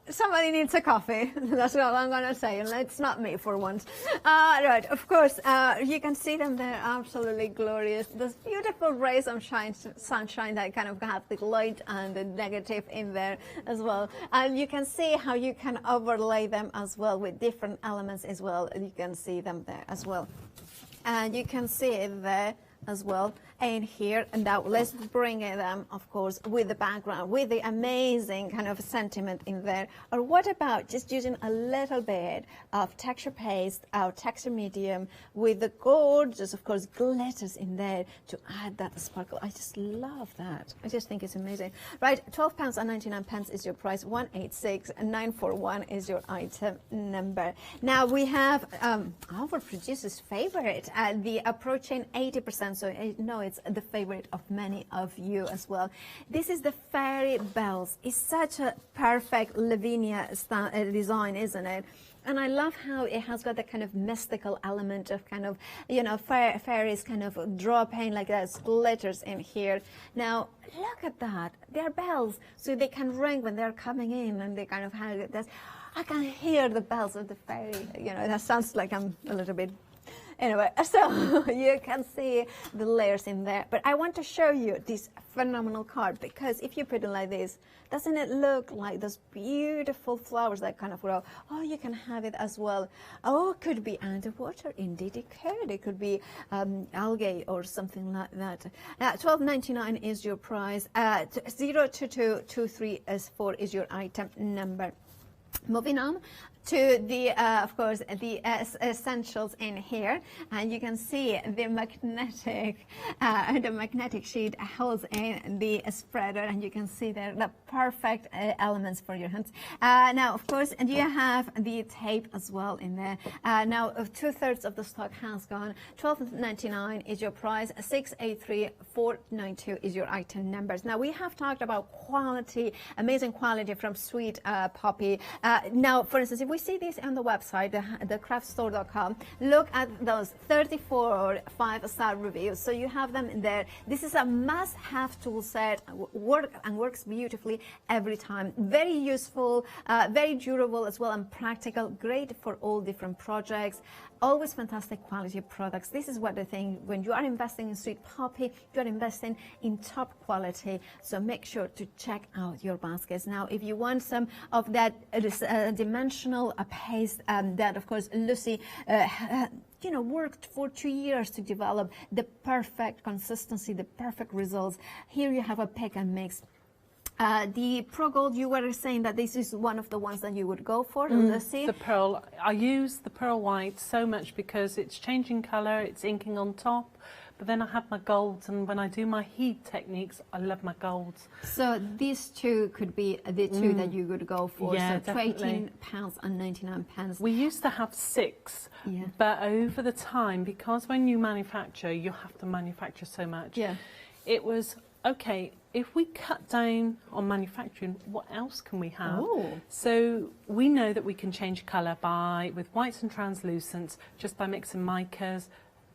Somebody needs a coffee. That's all I'm going to say. And it's not me for once. Right, of course, you can see them. They're absolutely glorious. Those beautiful rays of sunshine that kind of have the light and the negative in there as well. And you can see how you can overlay them as well with different elements as well. You can see them there as well. And you can see it there as well. And here, and now let's bring them, of course, with the background, with the amazing kind of sentiment in there. Or what about just using a little bit of texture paste, our texture medium, with the gorgeous, of course, glitters in there to add that sparkle. I just love that. I just think it's amazing. Right, £12.99 is your price. 186941 is your item number. Now we have our producer's favorite, the approaching 80%. So no, it's the favorite of many of you as well. This is the fairy bells. It's such a perfect Lavinia design, isn't it? And I love how it has got that kind of mystical element of kind of, fairies kind of dropping like that, glitters in here. Now, look at that. They're bells, so they can ring when they're coming in, and they kind of have this. I can hear the bells of the fairy. That sounds like I'm a little bit. Anyway, so you can see the layers in there. But I want to show you this phenomenal card, because if you put it like this, doesn't it look like those beautiful flowers that kind of grow? Oh, you can have it as well. Oh, it could be underwater. Indeed, it could. It could be algae or something like that. $12.99 is your price. 02223S4 is your item number. Moving on to the, of course, the essentials in here, and you can see the magnetic sheet holds in the spreader, and you can see there the perfect elements for your hands. Now, of course, and you have the tape as well in there. Now, 2/3 of the stock has gone. $12.99 is your price. 683492 is your item numbers. Now, we have talked about quality, amazing quality from Sweet Poppy. Now, for instance, if we see this on the website, thecraftstore.com, look at those 34 5-star reviews. So you have them in there. This is a must-have tool set, works beautifully every time. Very useful, very durable as well, and practical. Great for all different projects. Always fantastic quality products. This is what I think, when you are investing in Sweet Poppy, you are investing in top quality. So make sure to check out your baskets. Now, if you want some of that dimensional paste that, of course, Lucy worked for 2 years to develop the perfect consistency, the perfect results. Here you have a pick and mix. The Pro Gold, you were saying that this is one of the ones that you would go for, Lucy? The pearl. I use the pearl white so much because it's changing colour, it's inking on top, but then I have my golds, and when I do my heat techniques, I love my golds. So these two could be the two that you would go for. Yeah, so £18.99. We used to have 6, but over the time, because when you manufacture, you have to manufacture so much. Yeah. It was, okay, if we cut down on manufacturing, what else can we have? Oh. So we know that we can change colour with whites and translucents, just by mixing micas,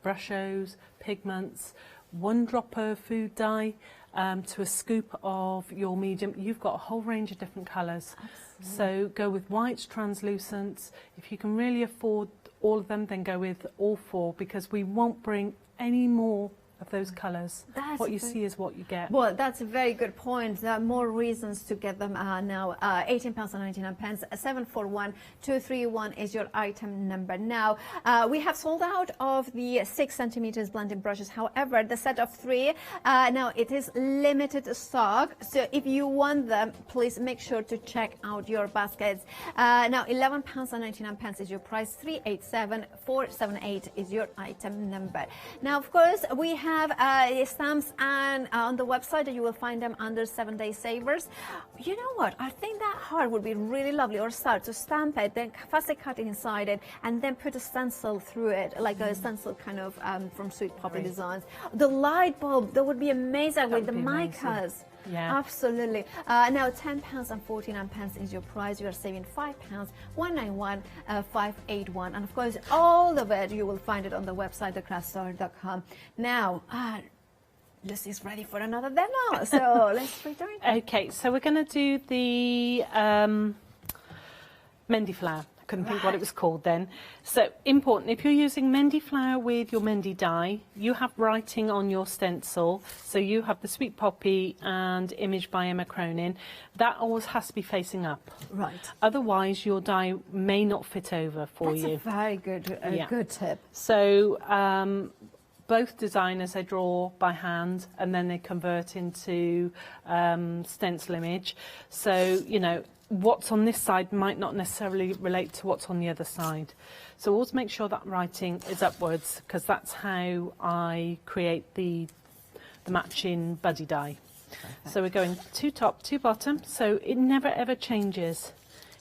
brushos, pigments, 1 drop of food dye to a scoop of your medium. You've got a whole range of different colours. So go with whites, translucents. If you can really afford all of them, then go with all 4, because we won't bring any more of those colours. That's What you see is what you get. Well, that's a very good point. There are more reasons to get them now. £18.99. 741231 is your item number. Now, we have sold out of the 6 centimeters blending brushes. However, the set of 3, now it is limited stock. So if you want them, please make sure to check out your baskets. Now, £11.99 is your price. 387478 is your item number. Now, of course, we have stamps, and on the website you will find them under 7-day savers. You know what? I think that heart would be really lovely, or start to stamp it, then fussy cut inside it, and then put a stencil through it, like a stencil kind of from Sweet Poppy Designs. The light bulb, that would be amazing with the micas. Yeah. Absolutely. Now, £10.49 is your price. You are saving £5, 191 581, and of course, all of it you will find it on the website, thecraftstore.com. Now, Lucy's ready for another demo, so let's return. Okay, so we're going to do the Mendy flower. I couldn't think what it was called then. So important, if you're using Mendy flower with your Mendy die, you have writing on your stencil. So you have the Sweet Poppy and image by Emma Cronin. That always has to be facing up. Right. Otherwise, your die may not fit over for you. That's a very good, good tip. So both designers, they draw by hand and then they convert into stencil image. So, you know, what's on this side might not necessarily relate to what's on the other side. So always make sure that writing is upwards, because that's how I create the matching buddy die. Perfect. So we're going 2 top, 2 bottom, so it never ever changes.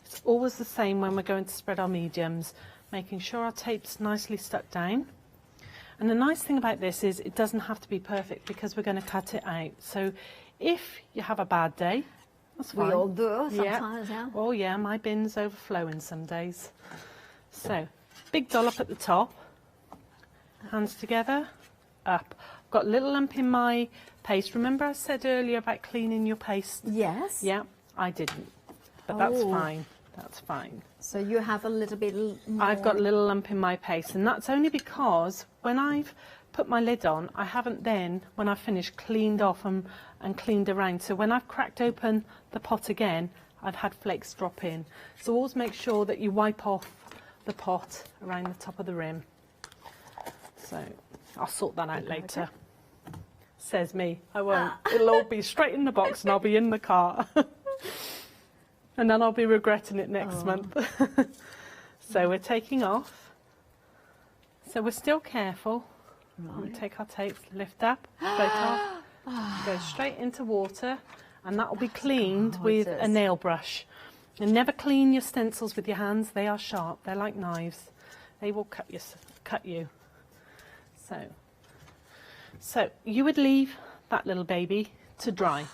It's always the same when we're going to spread our mediums, making sure our tape's nicely stuck down. And the nice thing about this is it doesn't have to be perfect, because we're going to cut it out. So if you have a bad day, that's fine. We all do sometimes, yeah. Oh yeah, my bin's overflowing some days. So, big dollop at the top, hands together, up. I've got a little lump in my paste. Remember I said earlier about cleaning your paste? Yes. Yeah, I didn't, but that's fine. That's fine. So you have a little bit more. I've got a little lump in my paste, and that's only because when I've put my lid on, I haven't then, when I finished, cleaned off and cleaned around. So when I've cracked open the pot again, I've had flakes drop in. So always make sure that you wipe off the pot around the top of the rim. So I'll sort that out later. Says me. I won't. It'll all be straight in the box and I'll be in the car. And then I'll be regretting it next month. So we're taking off. So we're still careful. Right. We'll take our tape, lift up, float off, go straight into water, and that will be cleaned with a nail brush. And never clean your stencils with your hands. They are sharp. They're like knives. They will cut you. So you would leave that little baby to dry,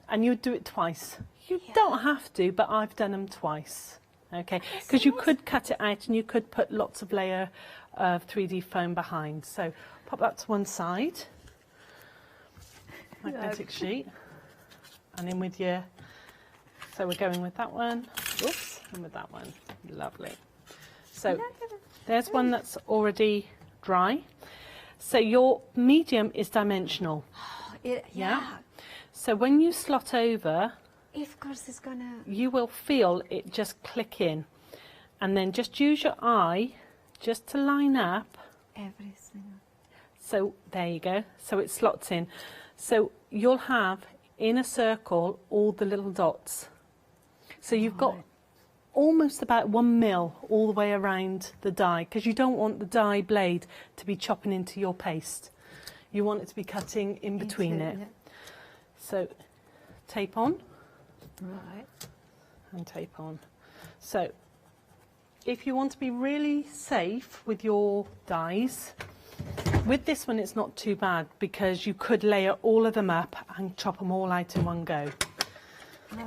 and you would do it twice. You don't have to, but I've done them twice. Okay, because you could cut it out and you could put lots of layer of 3D foam behind. So pop that to one side, magnetic sheet, and in with your, so we're going with that one, whoops, and with that one, lovely. So there's one that's already dry. So your medium is dimensional. Yeah. So when you slot over, of course it's gonna, you will feel it just click in, and then just use your eye just to line up everything. So there you go. So it slots in. So you'll have in a circle all the little dots. So you've got almost about 1 mil all the way around the die, because you don't want the die blade to be chopping into your paste. You want it to be cutting in between it. Yeah. So tape on. Right. And tape on. So if you want to be really safe with your dies, with this one it's not too bad, because you could layer all of them up and chop them all out in one go. Okay.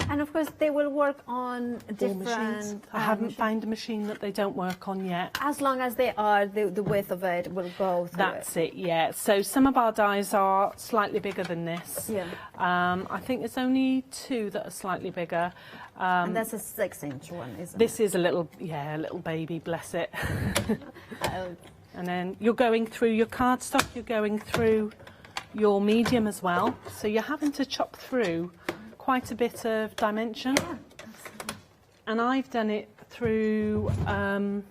And of course they will work on different... I haven't found a machine that they don't work on yet. As long as they are, the width of it will go through. That's it, yeah. So some of our dies are slightly bigger than this. Yeah. I think there's only 2 that are slightly bigger. And that's a 6-inch one, isn't it? This is a little, a little baby, bless it. And then you're going through your cardstock, you're going through your medium as well. So you're having to chop through quite a bit of dimension. Yeah, absolutely. And I've done it through a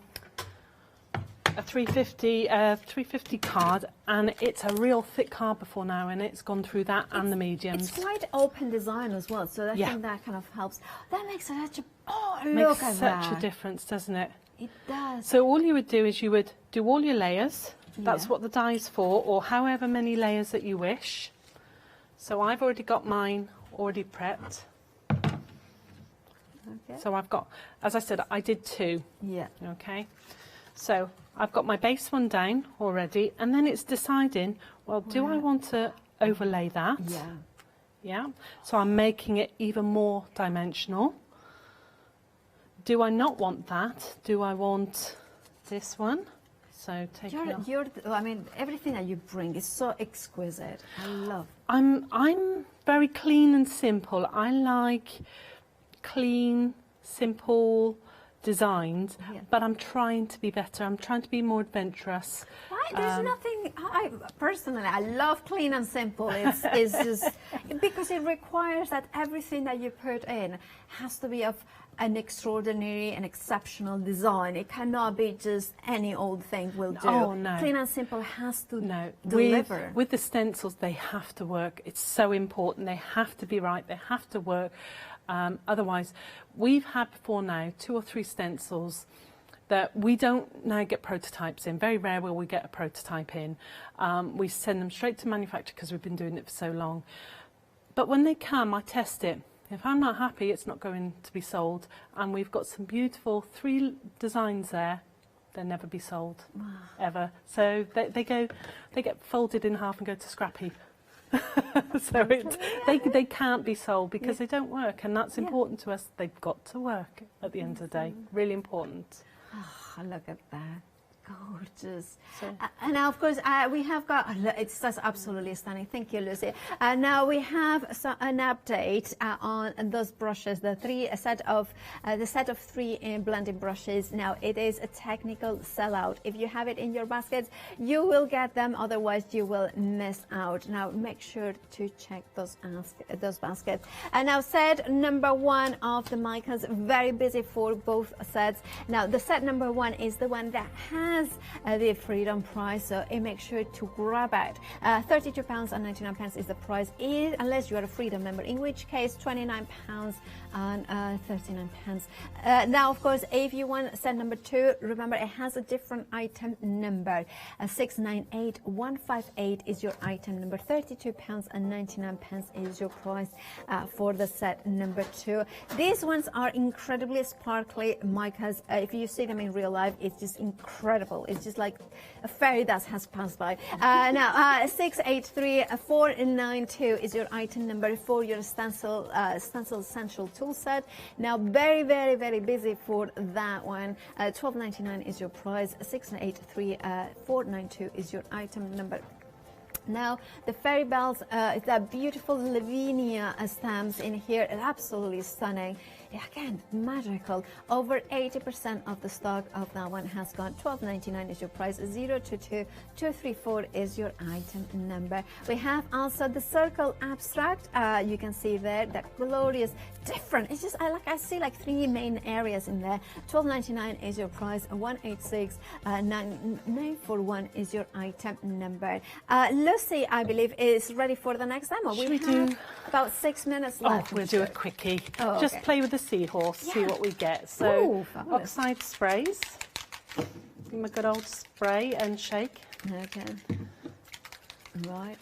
350 card, and it's a real thick card before now, and it's gone through that and the mediums. It's quite open design as well, so I think that kind of helps. That makes such a Makes such a difference, doesn't it? It does. So all you would do is you would do all your layers. That's what the die is for, or however many layers that you wish. So I've already got mine already prepped. Okay. So I've got, as I said, I did 2. Yeah. Okay. So I've got my base one down already, and then it's deciding, well, do I want to overlay that? Yeah. Yeah. So I'm making it even more dimensional. Do I not want that? Do I want this one? So take it off. I mean, everything that you bring is so exquisite. I love. I'm very clean and simple. I like clean, simple designs, but I'm trying to be better. I'm trying to be more adventurous. Why? There's nothing. Personally, I love clean and simple. It's just because it requires that everything that you put in has to be of an extraordinary and exceptional design. It cannot be just any old thing will do. Oh, no. Clean and simple has to deliver. With the stencils, they have to work. It's so important. They have to be right. They have to work. Otherwise, we've had before now 2 or 3 stencils that we don't now get prototypes in. Very rare will we get a prototype in. We send them straight to manufacture because we've been doing it for so long. But when they come, I test it. If I'm not happy, it's not going to be sold. And we've got some beautiful 3 designs there. They'll never be sold, ever. So they get folded in half and go to scrap heap. So they can't be sold because they don't work, and that's important to us. They've got to work at the end of the day. Really important. Oh, look at that. Gorgeous. And now, of course, we have got, it's just absolutely stunning. Thank you, Lucy. Now we have an update on those brushes, the set of 3 blending brushes. Now, it is a technical sellout. If you have it in your baskets, you will get them. Otherwise, you will miss out. Now, make sure to check those baskets. And now, set number 1 of the micas, very busy for both sets. Now, the set number 1 is the one that has the freedom price, so make sure to grab it. £32.99 is the price, unless you are a freedom member, in which case £29.39. Now, of course, if you want set number 2, remember it has a different item number. 698158 is your item number. £32.99 is your price for the set number 2. These ones are incredibly sparkly micas. If you see them in real life, it's just incredible. It's just like a fairy dust has passed by. Now, 683492 is your item number for your stencil essential tool set. Now, very, very, very busy for that one. $12.99 is your price. 683492 is your item number. Now, the fairy bells, the beautiful Lavinia stamps in here, absolutely stunning. Again, magical. Over 80% of the stock of that one has gone. $12.99 is your price. 022234 is your item number. We have also the circle abstract. You can see there that glorious, different. It's just I see like 3 main areas in there. $12.99 is your price. 186-941 is your item number. Lucy, I believe, is ready for the next demo. We have about 6 minutes left. We'll do a quickie. Oh, Just okay. play with the seahorse, see what we get. So, oxide sprays. Give them a good old spray and shake. Okay. Right.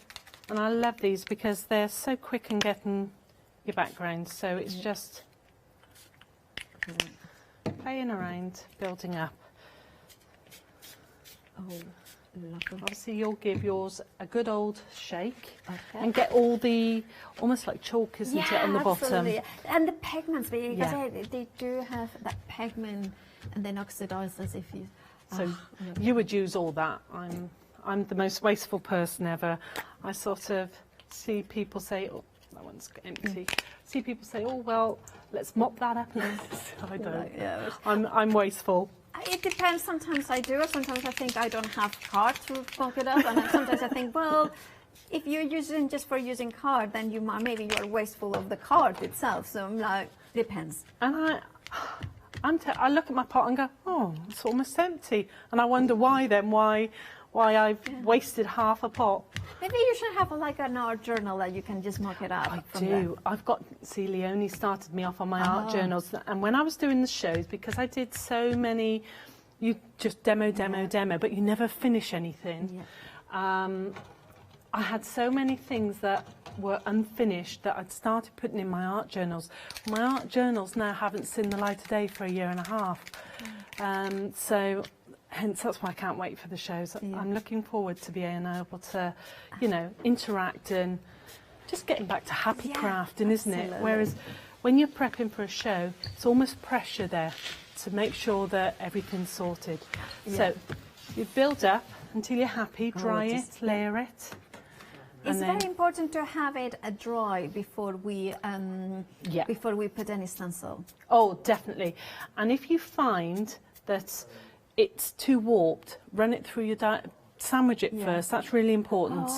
And I love these because they're so quick in getting your background. So it's just playing around, building up. Oh, lovely. Obviously, you'll give yours a good old shake and get all the, almost like chalk, isn't it, on the absolutely. bottom? And the pigments, because they do have that pigment and then oxidize as if you... So you would use all that. I'm the most wasteful person ever. I sort of see people say, oh, that one's empty. See people say, oh, well, let's mop that up. I don't. I'm wasteful. It depends. Sometimes I do. Sometimes I think I don't have card to bulk it up, and sometimes I think, well, if you're using just for using card, then maybe you are wasteful of the card itself. So I'm like, depends. And I look at my pot and go, oh, it's almost empty, and I wonder why then. Why I've wasted half a pot. Maybe you should have like an art journal that you can just mock it up. I do. I've got, see, Leonie started me off on my art journals, and when I was doing the shows, because I did so many, you just demo, but you never finish anything. Yeah. I had so many things that were unfinished that I'd started putting in my art journals. My art journals now haven't seen the light of day for 1.5 years. So hence, that's why I can't wait for the shows. Yeah. I'm looking forward to being able to, you know, interact and just getting back to happy crafting, isn't it? Whereas when you're prepping for a show, it's almost pressure there to make sure that everything's sorted. Yeah. So you build up until you're happy, dry it, layer it. It's very important to have it dry before we put any stencil. Oh, definitely. And if you find that it's too warped, run it through your sandwich it first. That's really important.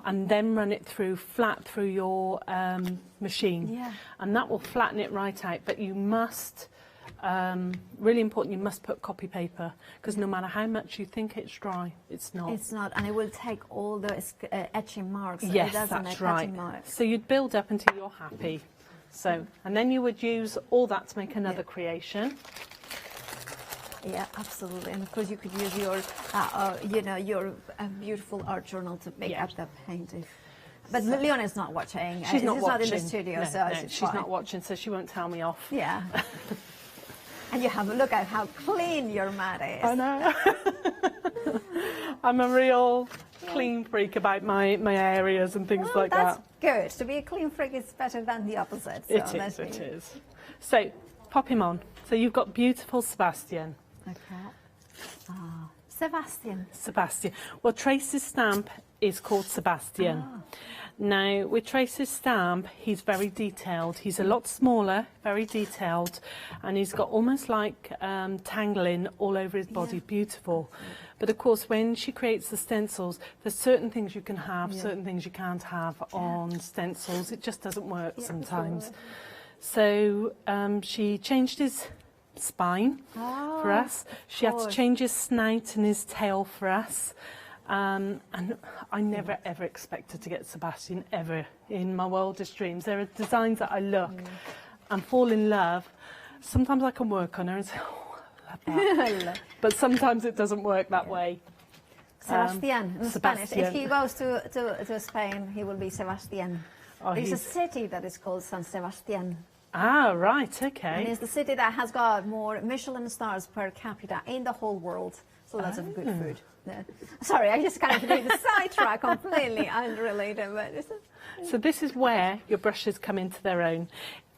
And then run it through flat through your machine, and that will flatten it right out. But you must, really important, you must put copy paper, because no matter how much you think it's dry, it's not. It's not, and it will take all the etching marks. Yes, it doesn't that's make right. etching marks. So you'd build up until you're happy. So, and then you would use all that to make another creation. Yeah, absolutely. And of course, you could use your, you know, your beautiful art journal to make up the painting. But Leona's not watching. She's not watching. Not in the studio, no, so she's not watching, so she won't tell me off. Yeah. And you have a look at how clean your mat is. I know. I'm a real clean freak about my areas and things like that's that. Good. To be a clean freak is better than the opposite. So It is. So, pop him on. So you've got beautiful Sebastian. Okay. Sebastian. Sebastian. Well, Trace's stamp is called Sebastian. Now, with Trace's stamp, he's very detailed. He's a lot smaller, very detailed, and he's got almost like tangling all over his body. Beautiful. But of course, when she creates the stencils, there's certain things you can have, certain things you can't have on stencils. It just doesn't work sometimes. So she changed his spine for us. She had to change his snout and his tail for us. And I never ever expected to get Sebastian ever in my wildest dreams. There are designs that I look and fall in love. Sometimes I can work on her and say, oh, I love that. But sometimes it doesn't work that way. Sebastian in Spanish. If he goes to Spain, he will be Sebastian. Oh, There's a city that is called San Sebastian. Ah, right, okay. And it's the city that has got more Michelin stars per capita in the whole world. So lots of good food. Sorry, I just kind of did the sidetrack completely unrelated. But so this is where your brushes come into their own.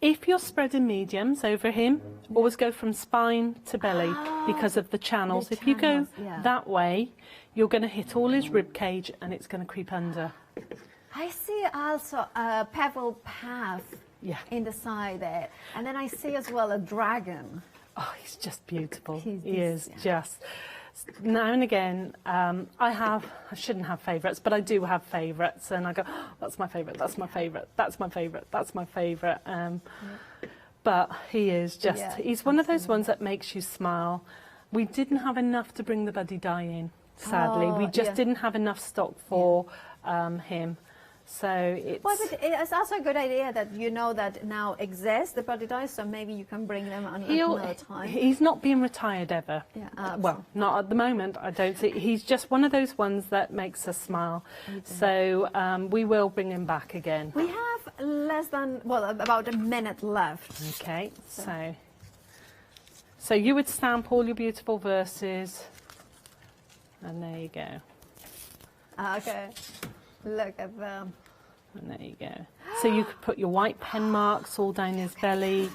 If you're spreading mediums over him, always go from spine to belly because of the channels. If you go that way, you're going to hit all his rib cage and it's going to creep under. I see also a pebble path in the side there. And then I see as well a dragon. Oh, he's just beautiful. He is just... Now and again, I shouldn't have favourites, but I do have favourites, and I go, oh, that's my favourite, that's my favourite, that's my favourite, that's my favourite. But he is just, he's one of those ones that makes you smile. We didn't have enough to bring the buddy dye in, sadly. We just didn't have enough stock for him. So it's... Well, but it's also a good idea that you know that now exists, the body dyes, so maybe you can bring them on another time. He's not being retired ever. Well, not at the moment, I don't see. He's just one of those ones that makes us smile. So we will bring him back again. We have less than, well, about a minute left. Okay, so you would stamp all your beautiful verses, and there you go. Okay. Look at them. And there you go. So you could put your white pen marks all down his belly.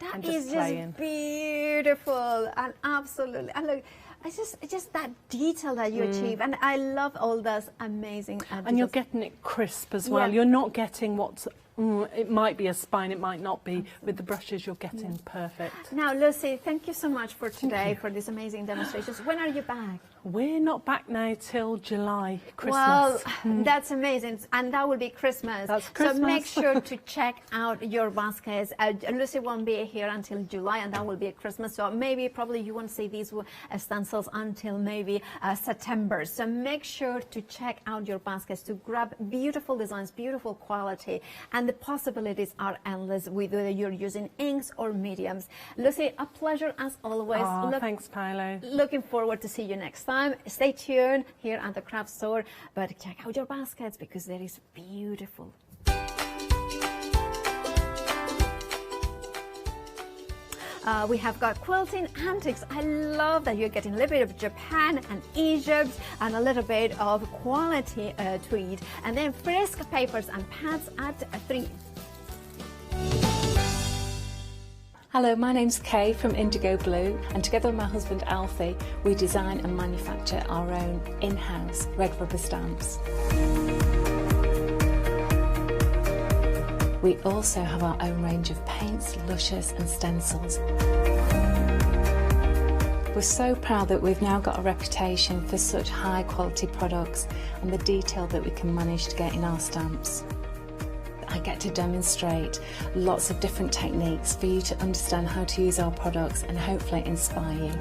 That is just beautiful and absolutely. And look, it's just that detail that you achieve. And I love all those amazing. And you're getting it crisp as well. You're not getting what's It might be a spine, it might not be. With the brushes, you're getting perfect. Now, Lucy, thank you so much for today, for these amazing demonstrations. When are you back? We're not back now till July, Christmas. Well, that's amazing, and that will be Christmas. That's Christmas. So make sure to check out your baskets. Lucy won't be here until July, and that will be at Christmas. So maybe, probably, you won't see these stencils until maybe September. So make sure to check out your baskets to grab beautiful designs, beautiful quality, and the possibilities are endless with whether you're using inks or mediums. Lucy, a pleasure as always. Oh, thanks, Paolo. Looking forward to see you next time. Stay tuned here at the craft store, but check out your baskets because there is beautiful. We have got quilting antiques. I love that you're getting a little bit of Japan and Egypt and a little bit of quality tweed, and then frisk papers and pads at 3. Hello, my name's Kay from Indigo Blue, and together with my husband Alfie, we design and manufacture our own in-house red rubber stamps. We also have our own range of paints, lushes and stencils. We're so proud that we've now got a reputation for such high quality products and the detail that we can manage to get in our stamps. I get to demonstrate lots of different techniques for you to understand how to use our products and hopefully inspire you.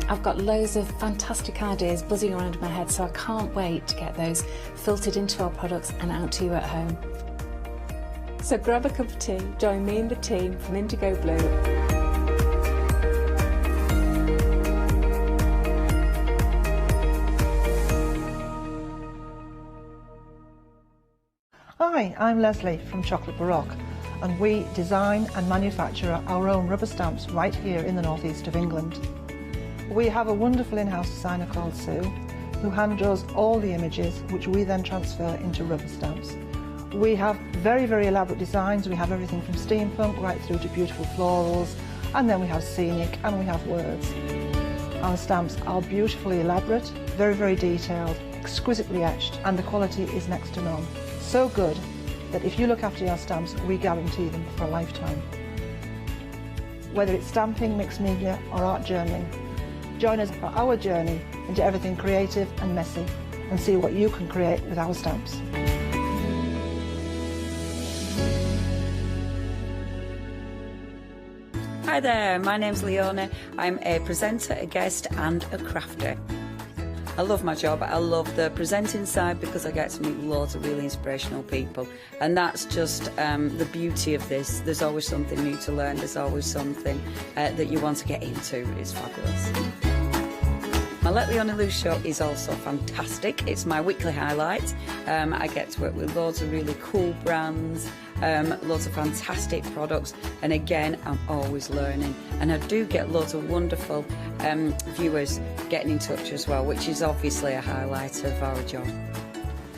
I've got loads of fantastic ideas buzzing around in my head, so I can't wait to get those filtered into our products and out to you at home. So grab a cup of tea, join me and the team from Indigo Blue. Hi, I'm Leslie from Chocolate Baroque, and we design and manufacture our own rubber stamps right here in the northeast of England. We have a wonderful in-house designer called Sue, who hand draws all the images, which we then transfer into rubber stamps. We have very, very elaborate designs. We have everything from steampunk right through to beautiful florals, and then we have scenic and we have words. Our stamps are beautifully elaborate, very, very detailed, exquisitely etched, and the quality is next to none. So good that if you look after your stamps, we guarantee them for a lifetime. Whether it's stamping, mixed media or art journaling, join us for our journey into everything creative and messy and see what you can create with our stamps. Hi there, my name's Leona. I'm a presenter, a guest and a crafter. I love my job. I love the presenting side because I get to meet loads of really inspirational people, and that's just the beauty of this. There's always something new to learn. There's always something that you want to get into. It's fabulous. My Let Leona Loose show is also fantastic. It's my weekly highlight. I get to work with loads of really cool brands, loads of fantastic products, and again, I'm always learning. And I do get loads of wonderful viewers getting in touch as well, which is obviously a highlight of our job.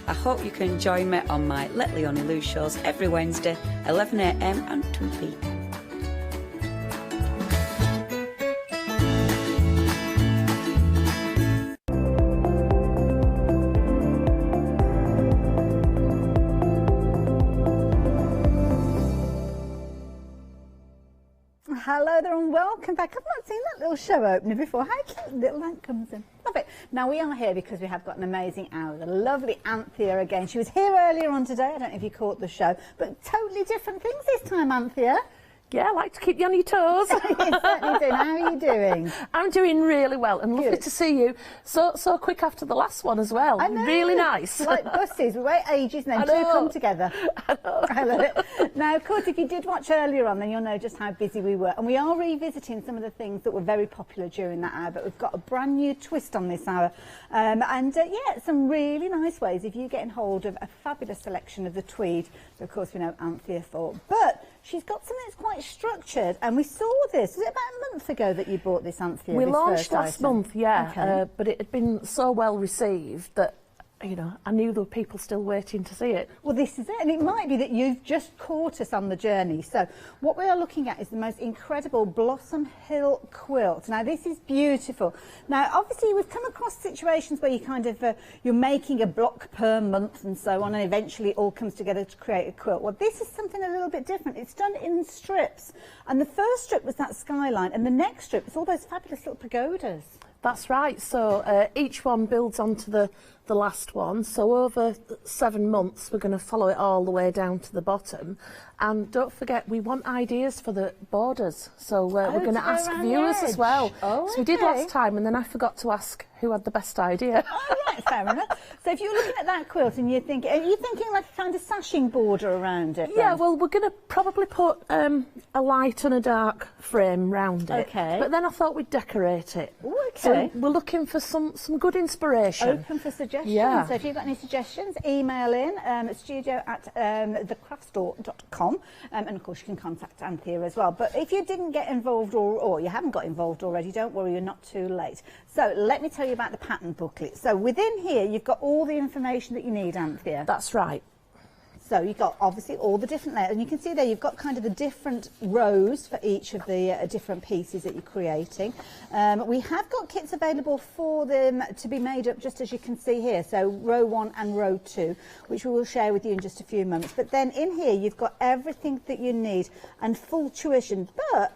I hope you can join me on my Let Leona Loose shows every Wednesday, 11 AM and 2 PM. Hello there and welcome back. I've not seen that little show opener before. How cute, little lamp comes in. Love it. Now we are here because we have got an amazing hour. The lovely Anthea again. She was here earlier on today. I don't know if you caught the show, but totally different things this time, Anthea. Yeah, I like to keep you on your toes. You certainly do. How are you doing? I'm doing really well, and lovely Good. to see you so quick after the last one as well. I know. Really nice. Like buses, we wait ages and then two come together. I love it. Now, of course, if you did watch earlier on, then you'll know just how busy we were. And we are revisiting some of the things that were very popular during that hour, but we've got a brand new twist on this hour. Yeah, some really nice ways if you're getting hold of a fabulous selection of the tweed that, of course, we know Anthea for. But she's got something that's quite structured, and we saw this. Was it about a month ago that you bought this, Anthea? We this launched first last item? month, yeah, Okay. but it had been so well received that you know, I knew there were people still waiting to see it. Well, this is it, and it might be that you've just caught us on the journey. So what we are looking at is the most incredible Blossom Hill quilt. Now, this is beautiful. Now, obviously, we've come across situations where you kind of, you're making a block per month and so on, and eventually it all comes together to create a quilt. Well, this is something a little bit different. It's done in strips, and the first strip was that skyline, and the next strip is all those fabulous little pagodas. That's right. So each one builds onto the last one. So over 7 months, we're going to follow it all the way down to the bottom. And don't forget, we want ideas for the borders. So we're going to ask viewers as well. Oh, so we did last time, and then I forgot to ask who had the best idea. Oh, right, fair enough. So if you're looking at that quilt and you're thinking, are you thinking like a kind of sashing border around it? Yeah, well, we're going to probably put a light and a dark frame round it. Okay. But then I thought we'd decorate it. Ooh, okay. So we're looking for some good inspiration. Open for suggestions. Yeah. So if you've got any suggestions, email in at studio@thecraftstore.com, and of course you can contact Anthea as well. But if you didn't get involved or you haven't got involved already, don't worry, you're not too late. So let me tell you about the pattern booklet. So within here you've got all the information that you need, Anthea. That's right. So you've got obviously all the different layers, and you can see there you've got kind of the different rows for each of the different pieces that you're creating. We have got kits available for them to be made up, just as you can see here, so row 1 and row 2, which we will share with you in just a few moments. But then in here you've got everything that you need and full tuition, but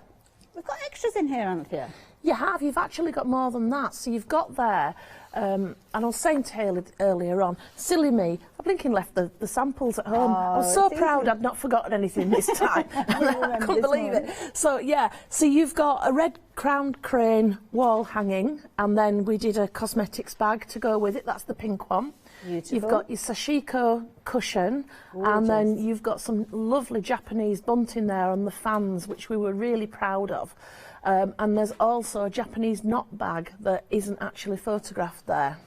we've got extras in here, Anthea. You have. You've actually got more than that. So you've got there, and I was saying to Haley earlier on, silly me, I blinking left the samples at home. I was so proud I'd not forgotten anything this time. I couldn't believe it. So yeah, so you've got a red crowned crane wall hanging, and then we did a cosmetics bag to go with it. That's the pink one. Beautiful. You've got your sashiko cushion, and then you've got some lovely Japanese bunting there on the fans, which we were really proud of. And there's also a Japanese knot bag that isn't actually photographed there.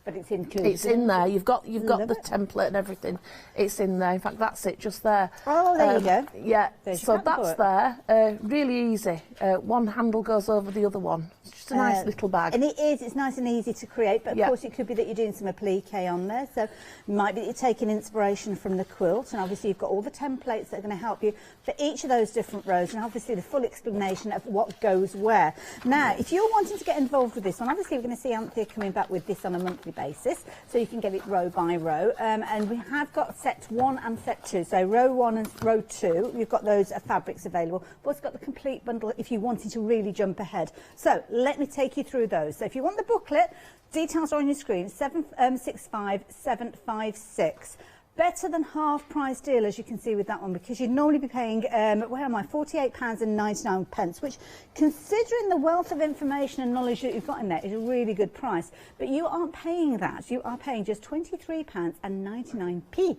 But it's included. It's in there. You've got the template and everything. It's in there. In fact, that's it, just there. Oh, there you go. Yeah. There's so your that's pattern there. Really easy. One handle goes over the other one. It's just a nice little bag. And it is. It's nice and easy to create. But of course, it could be that you're doing some applique on there. So it might be that you're taking inspiration from the quilt. And obviously, you've got all the templates that are going to help you for each of those different rows. And obviously, the full explanation of what goes where. Now, if you're wanting to get involved with this one, obviously, we're going to see Anthea coming back with this on a monthly basis, so you can get it row by row. And we have got set 1 and set 2. So row 1 and row 2, you've got those fabrics available. We've also got the complete bundle if you wanted to really jump ahead. So let me take you through those. So if you want the booklet, details are on your screen, 765756. Better than half price deal, as you can see with that one, because you'd normally be paying, where am I, £48.99, which, considering the wealth of information and knowledge that you've got in there, is a really good price. But you aren't paying that. You are paying just £23.99.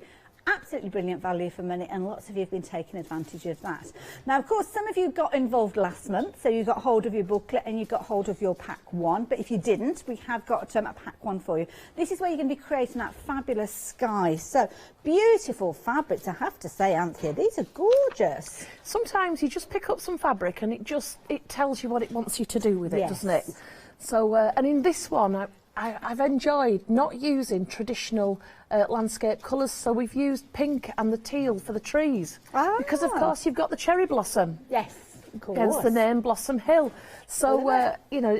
Absolutely brilliant value for money, and lots of you have been taking advantage of that. Now, of course, some of you got involved last month, so you got hold of your booklet and you got hold of your pack 1. But if you didn't, we have got a pack 1 for you. This is where you're going to be creating that fabulous sky. So beautiful fabrics, I have to say, Anthea. These are gorgeous. Sometimes you just pick up some fabric and it tells you what it wants you to do with it, doesn't it? So, and in this one, I've enjoyed not using traditional landscape colours, so we've used pink and the teal for the trees. Because, of course, you've got the cherry blossom. Yes, of course. Hence the name Blossom Hill. So, you know,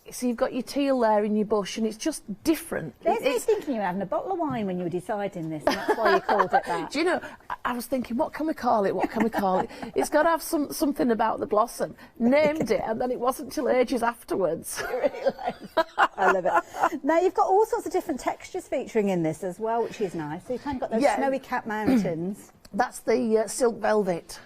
so you've got your teal there in your bush, and it's just different. There's me thinking you were having a bottle of wine when you were deciding this, and that's why you called it that. Do you know, I was thinking, what can we call it? What can we call it? It's got to have something about the blossom. Named it, and then it wasn't till ages afterwards. I love it. Now, you've got all sorts of different textures featuring in this as well, which is nice. So you've kind of got those snowy cap mountains. That's the silk velvet.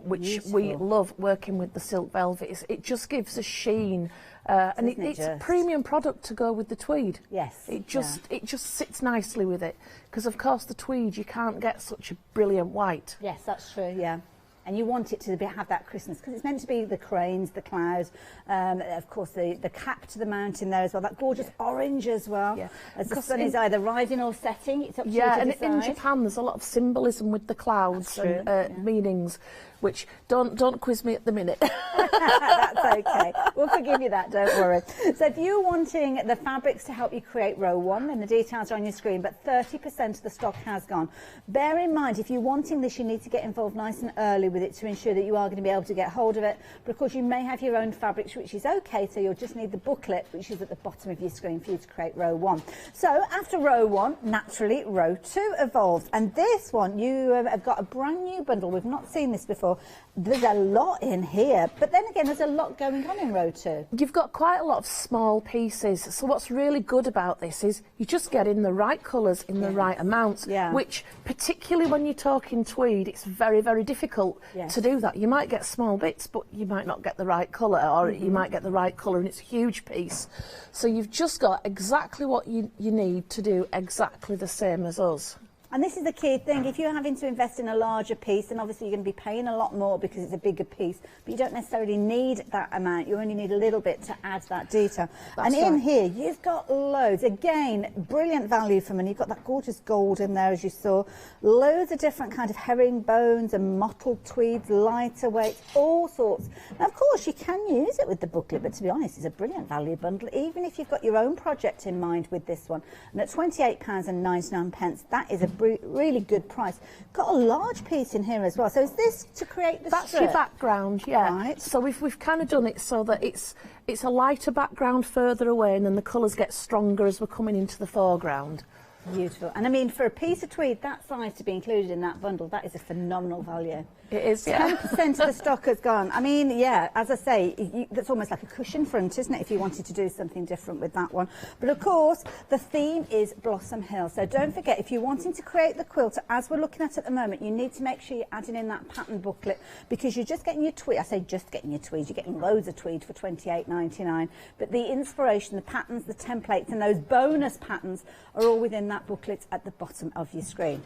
Which we love working with the silk velvet. It just gives a sheen, and it's a premium product to go with the tweed. Yes, it just sits nicely with it, because of course the tweed you can't get such a brilliant white. Yes, that's true. Yeah. and you want it to have that Christmas, because it's meant to be the cranes, the clouds, of course the cap to the mountain there as well, that gorgeous orange as well. Yeah. As the sun is either rising or setting, it's up to you to and decide. in Japan there's a lot of symbolism with the clouds and meanings, which don't quiz me at the minute. That's okay. We'll forgive you that, don't worry. So if you're wanting the fabrics to help you create row 1, then the details are on your screen, but 30% of the stock has gone. Bear in mind, if you're wanting this, you need to get involved nice and early with it to ensure that you are going to be able to get hold of it. But of course, you may have your own fabrics, which is okay, so you'll just need the booklet, which is at the bottom of your screen for you to create row 1. So after row 1, naturally, row 2 evolves. And this one, you have got a brand new bundle. We've not seen this before. There's a lot in here, but then again, there's a lot going on in row 2. You've got quite a lot of small pieces, so what's really good about this is you just get in the right colours in the right amounts, which particularly when you're talking tweed, it's very, very difficult to do that. You might get small bits, but you might not get the right colour, or you might get the right colour and it's a huge piece. So you've just got exactly what you need to do exactly the same as us. And this is the key thing. If you're having to invest in a larger piece, then obviously you're going to be paying a lot more because it's a bigger piece, but you don't necessarily need that amount. You only need a little bit to add that detail. And in here, you've got loads. Again, brilliant value for money. You've got that gorgeous gold in there, as you saw. Loads of different kind of herringbones and mottled tweeds, lighter weights, all sorts. Now, of course, you can use it with the booklet, but to be honest, it's a brilliant value bundle, even if you've got your own project in mind with this one. And at £28.99, that is a really good price. Got a large piece in here as well. So is this to create the That's strip? your background, yeah. Right. So we've kind of done it so that it's a lighter background further away, and then the colours get stronger as we're coming into the foreground. Beautiful. And I mean, for a piece of tweed that size to be included in that bundle, that is a phenomenal value. It is, yeah. 10% of the stock has gone. I mean, yeah, as I say, that's almost like a cushion front, isn't it, if you wanted to do something different with that one. But of course, the theme is Blossom Hill. So don't forget, if you're wanting to create the quilt, as we're looking at the moment, you need to make sure you're adding in that pattern booklet, because you're just getting your tweed. I say just getting your tweed. You're getting loads of tweed for £28.99. But the inspiration, the patterns, the templates, and those bonus patterns are all within that booklet at the bottom of your screen.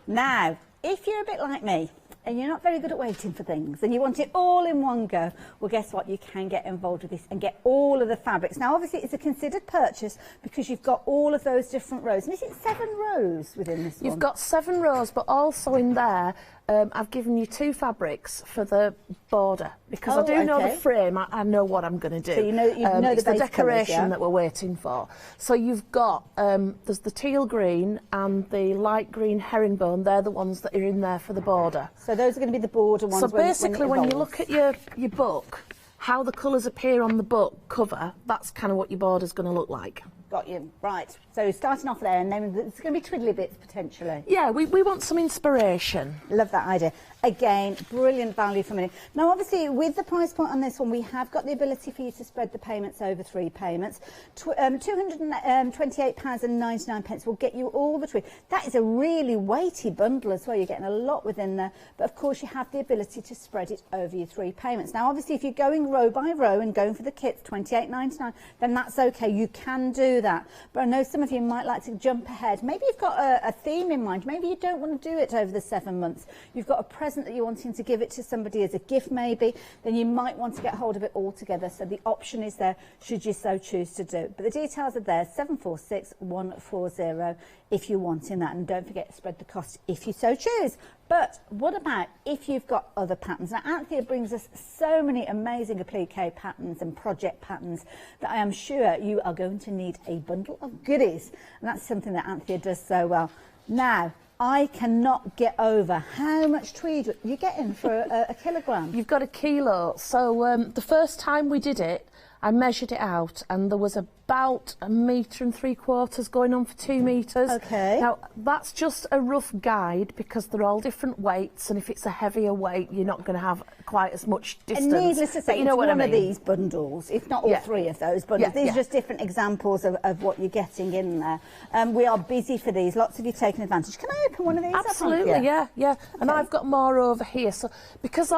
Now, if you're a bit like me, and you're not very good at waiting for things, and you want it all in one go, well, guess what? You can get involved with this and get all of the fabrics. Now, obviously, it's a considered purchase because you've got all of those different rows. And is it 7 rows within this one? You've got 7 rows, but also in there, I've given you 2 fabrics for the border, because I do know the frame. I know what I'm going to do. So you know it's the decoration colours, that we're waiting for. So you've got there's the teal green and the light green herringbone. They're the ones that are in there for the border. So those are going to be the border ones. So basically, when you look at your book, how the colours appear on the book cover, that's kind of what your border's going to look like. Got you. Right. So starting off there, and then there's going to be twiddly bits potentially. Yeah, we want some inspiration. Love that idea. Again, brilliant value for money. Now, obviously, with the price point on this one, we have got the ability for you to spread the payments over 3 payments. £228.99 will get you all the tweed. That is a really weighty bundle as well. You're getting a lot within there. But of course, you have the ability to spread it over your 3 payments. Now, obviously, if you're going row by row and going for the kits, £28.99, then that's okay. You can do that. But I know some of you might like to jump ahead. Maybe you've got a theme in mind. Maybe you don't want to do it over the 7 months. You've got a present that you're wanting to give it to somebody as a gift maybe, then you might want to get hold of it all together. So the option is there should you so choose to do it. But the details are there, 746140 if you're wanting that. And don't forget to spread the cost if you so choose. But what about if you've got other patterns? Now, Anthea brings us so many amazing applique patterns and project patterns that I am sure you are going to need a bundle of goodies. And that's something that Anthea does so well. Now, I cannot get over how much tweed you're getting for a kilogram. You've got a kilo. So the first time we did it, I measured it out, and there was about 1.75 meters going on for 2 meters. Okay. Now, that's just a rough guide because they're all different weights, and if it's a heavier weight, you're not going to have quite as much distance. And needless to say, you know what I mean. Of these bundles, if not all 3 of those bundles, these are just different examples of what you're getting in there. We are busy for these. Lots of you taking advantage. Can I open one of these? Absolutely, yeah. And I've got more over here. So because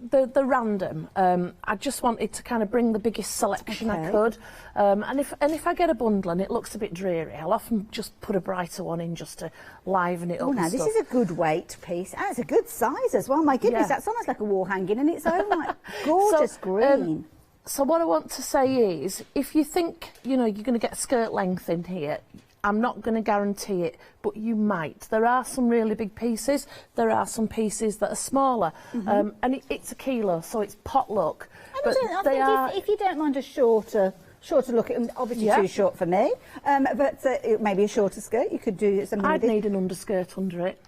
the random. I just wanted to kind of bring the biggest selection I could. And if I get a bundle and it looks a bit dreary, I'll often just put a brighter one in just to liven it up. Oh, now this is a good weight piece, and it's a good size as well. My goodness, that's almost like a wall hanging in its own, like gorgeous green. So what I want to say is, if you think, you know, you're going to get skirt length in here, I'm not going to guarantee it, but you might. There are some really big pieces. There are some pieces that are smaller, and it's a kilo, so it's potluck. And I think if you don't mind a shorter look, obviously too short for me, but maybe a shorter skirt, you could do something. I'd need an underskirt under it.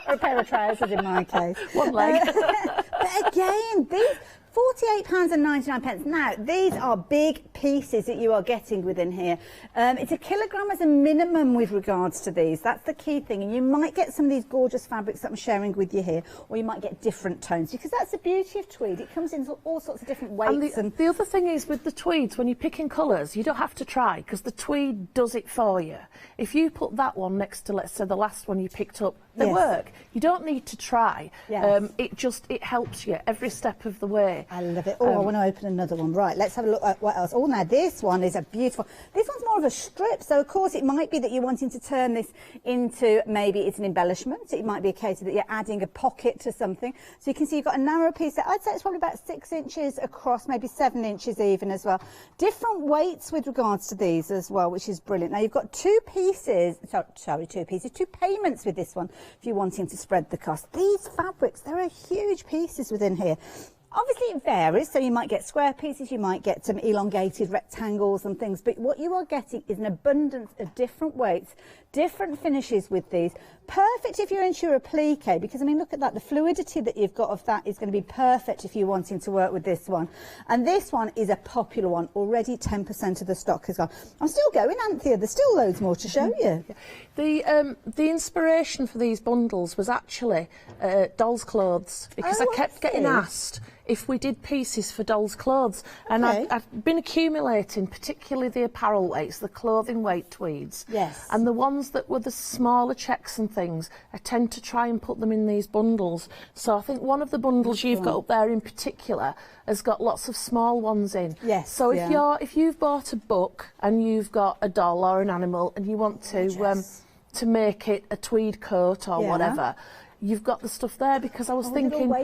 Or a pair of trousers in my case. One leg. But again, these £48.99. Now, these are big pieces that you are getting within here. It's a kilogram as a minimum with regards to these. That's the key thing. And you might get some of these gorgeous fabrics that I'm sharing with you here, or you might get different tones, because that's the beauty of tweed. It comes in all sorts of different weights. And the other thing is with the tweeds, when you're picking colours, you don't have to try, because the tweed does it for you. If you put that one next to, let's say, the last one you picked up, they work. You don't need to try. It helps you every step of the way. I love it. Oh, I want to open another one. Right, let's have a look at what else. Oh, now this one is a beautiful... This one's more of a strip, so of course it might be that you're wanting to turn this into, maybe it's an embellishment. It might be a case that you're adding a pocket to something. So you can see you've got a narrow piece that I'd say it's probably about 6 inches across, maybe 7 inches even as well. Different weights with regards to these as well, which is brilliant. Now you've got two payments with this one if you're wanting to spread the cost. These fabrics, there are huge pieces within here. Obviously it varies, so you might get square pieces, you might get some elongated rectangles and things, but what you are getting is an abundance of different weights, different finishes with these. Perfect if you're into your applique, because I mean, look at that, the fluidity that you've got of that is going to be perfect if you're wanting to work with this one. And this one is a popular one, already 10% of the stock has gone. I'm still going, Anthea, there's still loads more to show you. The inspiration for these bundles was actually dolls' clothes, because I kept getting asked if we did pieces for dolls' clothes, and I've been accumulating particularly the apparel weights, the clothing weight tweeds, and the ones that were the smaller checks and things, I tend to try and put them in these bundles. So I think one of the bundles you've got up there in particular has got lots of small ones in. So if you've bought a book and you've got a doll or an animal and you want to make it a tweed coat or whatever, you've got the stuff there, because I was thinking,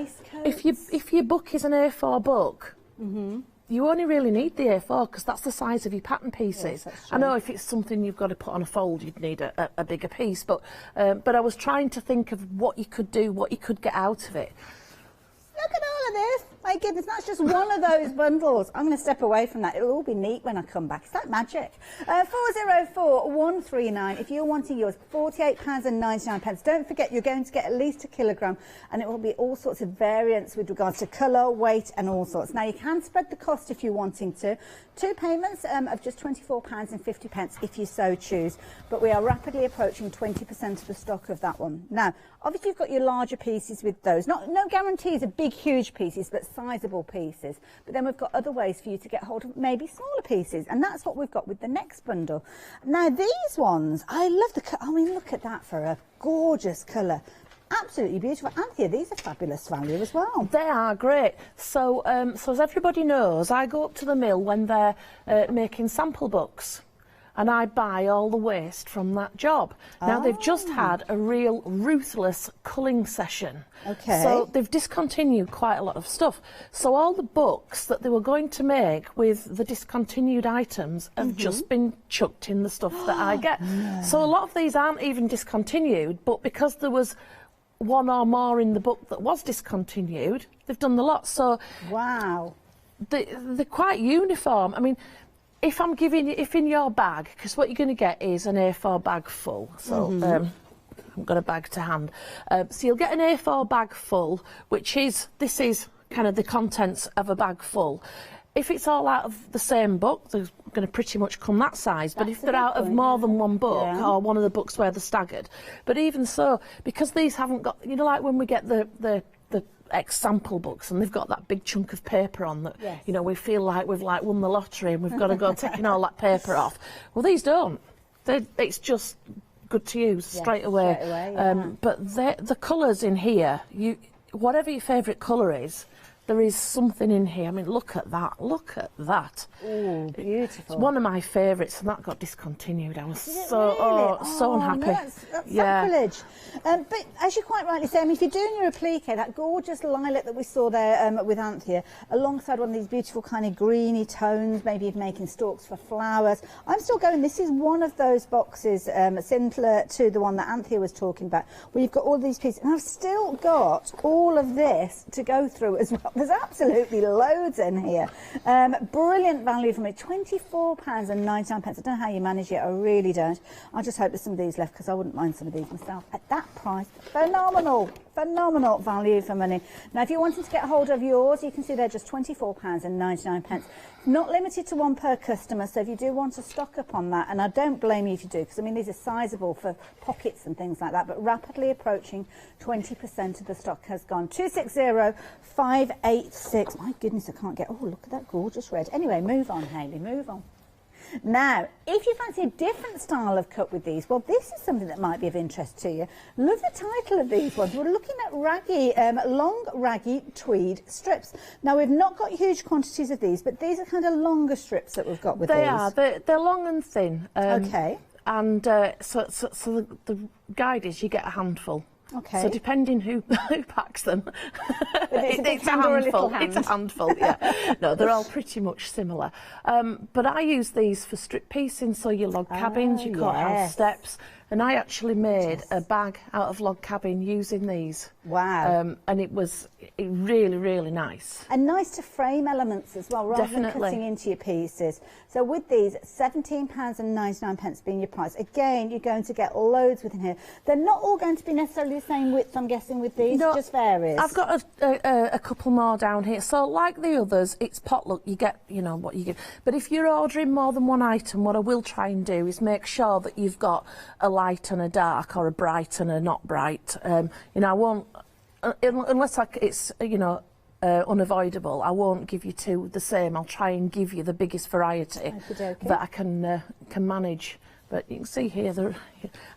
if your book is an A4 book, you only really need the A4 because that's the size of your pattern pieces. I know if it's something you've got to put on a fold, you'd need a bigger piece, but I was trying to think of what you could do, what you could get out of it. Look at all of this. My goodness, that's just one of those bundles. I'm going to step away from that. It'll all be neat when I come back. It's like magic. 404139. If you're wanting yours, £48.99. Don't forget, you're going to get at least a kilogram, and it will be all sorts of variants with regards to colour, weight, and all sorts. Now, you can spread the cost if you're wanting to. 2 payments of just £24.50 if you so choose. But we are rapidly approaching 20% of the stock of that one. Now, obviously, you've got your larger pieces with those. No guarantees of big, huge pieces, but sizable pieces. But then we've got other ways for you to get hold of maybe smaller pieces, and that's what we've got with the next bundle. Now, these ones, I love the colour. I mean, look at that for a gorgeous colour. Absolutely beautiful. Anthea, these are fabulous value as well. They are great. So, so as everybody knows, I go up to the mill when they're making sample books, and I buy all the waste from that job. Now, they've just had a real ruthless culling session. So they've discontinued quite a lot of stuff. So all the books that they were going to make with the discontinued items have just been chucked in the stuff that I get. So a lot of these aren't even discontinued, but because there was one or more in the book that was discontinued, they've done the lot. So they're quite uniform. I mean, if I'm giving you, if in your bag, because what you're going to get is an A4 bag full. So I've got a bag to hand. So you'll get an A4 bag full, which is, this is kind of the contents of a bag full. If it's all out of the same book, they're going to pretty much come that size. But if they're out of more than one book, or one of the books where they're staggered, but even so, because these haven't got, you know, like when we get the example books and they've got that big chunk of paper on that, you know, we feel like we've like won the lottery and we've got to go taking all that paper off. Well, these don't. It's just good to use straight away. But the colours in here, whatever your favourite colour is, there is something in here. I mean, look at that. Look at that. Oh, beautiful. It's one of my favourites, and that got discontinued. I was so Really? so unhappy. No, that's sacrilege. But as you quite rightly say, I mean, if you're doing your applique, that gorgeous lilac that we saw there with Anthea, alongside one of these beautiful kind of greeny tones, maybe even making stalks for flowers. I'm still going, this is one of those boxes, similar to the one that Anthea was talking about, where you've got all these pieces, and I've still got all of this to go through as well. There's absolutely loads in here. Brilliant value for me, £24.99. I don't know how you manage it, I really don't. I just hope there's some of these left, because I wouldn't mind some of these myself. At that price, phenomenal, phenomenal value for money. Now, if you're wanting to get hold of yours, you can see they're just £24.99. Not limited to one per customer, so if you do want to stock up on that, and I don't blame you if you do, because I mean these are sizable for pockets and things like that, but rapidly approaching 20% of the stock has gone. 260586. My goodness, I can't get, oh, look at that gorgeous red. Anyway, move on, Hayley, move on. Now, if you fancy a different style of cut with these, well, this is something that might be of interest to you. Love the title of these ones. We're looking at raggy, long raggy tweed strips. Now, we've not got huge quantities of these, but these are kind of longer strips that we've got with these. They are. They're long and thin. Okay. And so the guide is you get a handful. Okay. So depending who packs them, it's a handful. It's a handful, yeah. No, they're all pretty much similar. But I use these for strip piecing, so your log cabins, your courthouse steps. And I actually made a bag out of log cabin using these. Wow. And it was really, really nice. And nice to frame elements as well, rather than cutting into your pieces. So with these, £17.99 being your price. Again, you're going to get loads within here. They're not all going to be necessarily the same width, I'm guessing, with these. No, it just varies. I've got a couple more down here. So like the others, it's potluck. You get, you know, what you get. But if you're ordering more than one item, what I will try and do is make sure that you've got a light and a dark, or a bright and a not bright. You know, I won't, unless it's, you know, unavoidable, I won't give you two the same. I'll try and give you the biggest variety that I can manage. But you can see here,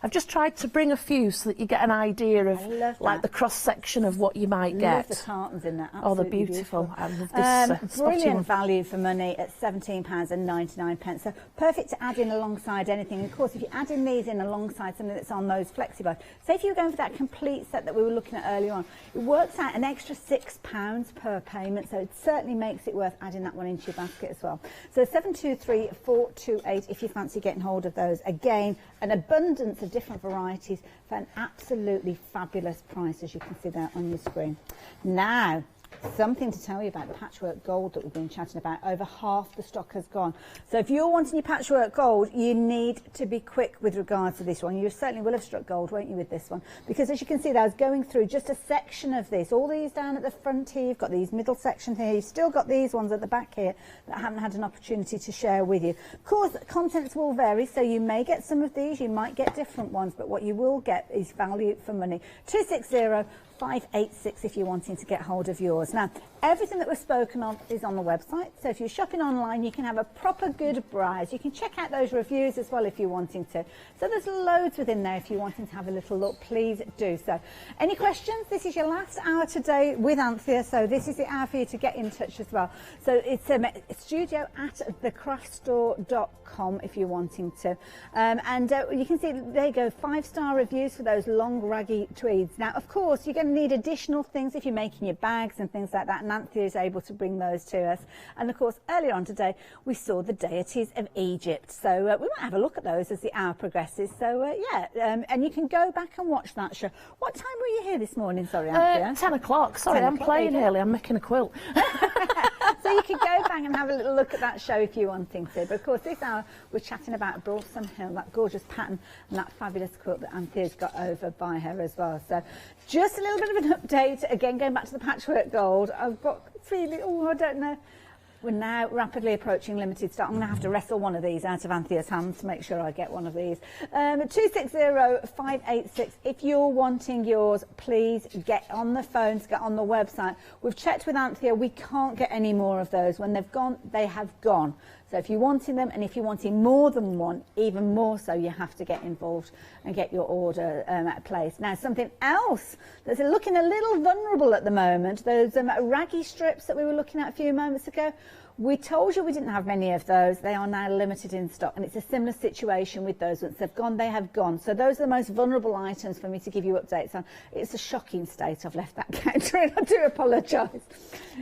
I've just tried to bring a few so that you get an idea of like the cross section of what you might get. I love the tartans in that. Absolutely oh, they're beautiful. I love this. Brilliant value for money at £17.99. So perfect to add in alongside anything. And of course, if you're adding these in alongside something that's on those flexi buys, say if you were going for that complete set that we were looking at earlier on, it works out an extra £6 per payment. So it certainly makes it worth adding that one into your basket as well. So 723428 if you fancy getting hold of those. Again, an abundance of different varieties for an absolutely fabulous price, as you can see there on your screen. Now, something to tell you about the patchwork gold that we've been chatting about. Over half the stock has gone. So if you're wanting your patchwork gold, you need to be quick with regards to this one. You certainly will have struck gold, won't you, with this one? Because as you can see there, I was going through just a section of this. All these down at the front here, you've got these middle sections here. You've still got these ones at the back here that I haven't had an opportunity to share with you. Of course, contents will vary, so you may get some of these, you might get different ones, but what you will get is value for money. 260586 if you're wanting to get hold of yours. Now, everything that we've spoken of is on the website, so if you're shopping online, you can have a proper good browse. You can check out those reviews as well if you're wanting to. So there's loads within there if you're wanting to have a little look. Please do so. Any questions? This is your last hour today with Anthea, so this is the hour for you to get in touch as well. So it's studio@thecraftstore.com if you're wanting to. You can see, there you go, 5-star reviews for those long raggy tweeds. Now, of course, you're going to need additional things if you're making your bags and things like that, and Anthea is able to bring those to us. And of course, earlier on today, we saw the deities of Egypt. So we might have a look at those as the hour progresses. So and you can go back and watch that show. What time were you here this morning? Sorry, Anthea. 10 o'clock. Sorry, 10 I'm playing early. I'm making a quilt. So you can go back and have a little look at that show if you're wanting to. But of course, this hour we're chatting about Balsam Hill, that gorgeous pattern and that fabulous quilt that Anthea's got over by her as well. So just a little bit of an update. Again, going back to the patchwork gold, I've got feeling, I don't know. We're now rapidly approaching limited stock. I'm going to have to wrestle one of these out of Anthea's hands to make sure I get one of these. 260586. If you're wanting yours, please get on the phones, get on the website. We've checked with Anthea. We can't get any more of those. When they've gone, they have gone. So if you're wanting them, and if you're wanting more than one, even more so, you have to get involved and get your order placed. Now, something else that's looking a little vulnerable at the moment, those raggy strips that we were looking at a few moments ago, we told you we didn't have many of those. They are now limited in stock, and it's a similar situation with those. Once they've gone, they have gone. So those are the most vulnerable items for me to give you updates on. It's a shocking state I've left that counter in. I do apologise.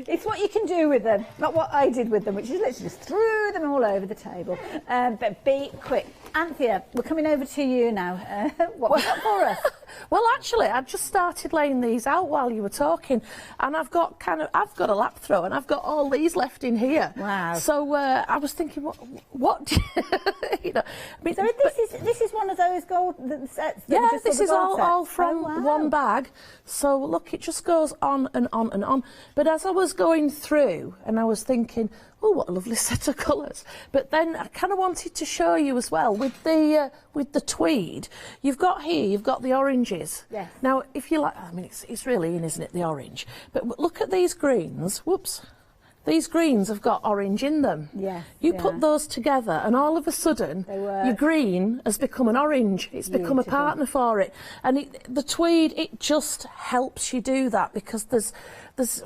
It's what you can do with them, not what I did with them, which is literally just threw them all over the table. But be quick. Anthea, we're coming over to you now. What have you got for us? Well, actually, I just started laying these out while you were talking, and I've got a lap throw, and I've got all these left in here. Wow! So I was thinking, what? You know, I mean, so this is one of those gold sets. That yeah, just this is all from one bag. So look, it just goes on and on and on. But as I was going through, and I was thinking, oh, what a lovely set of colours. But then I kind of wanted to show you as well with the tweed. You've got the oranges. Yes. Now, if you like, I mean, it's really in, isn't it, the orange? But look at these greens. Whoops. These greens have got orange in them. Yes. You put those together, and all of a sudden, your green has become an orange. It's become a partner for it. And the tweed, it just helps you do that, because there's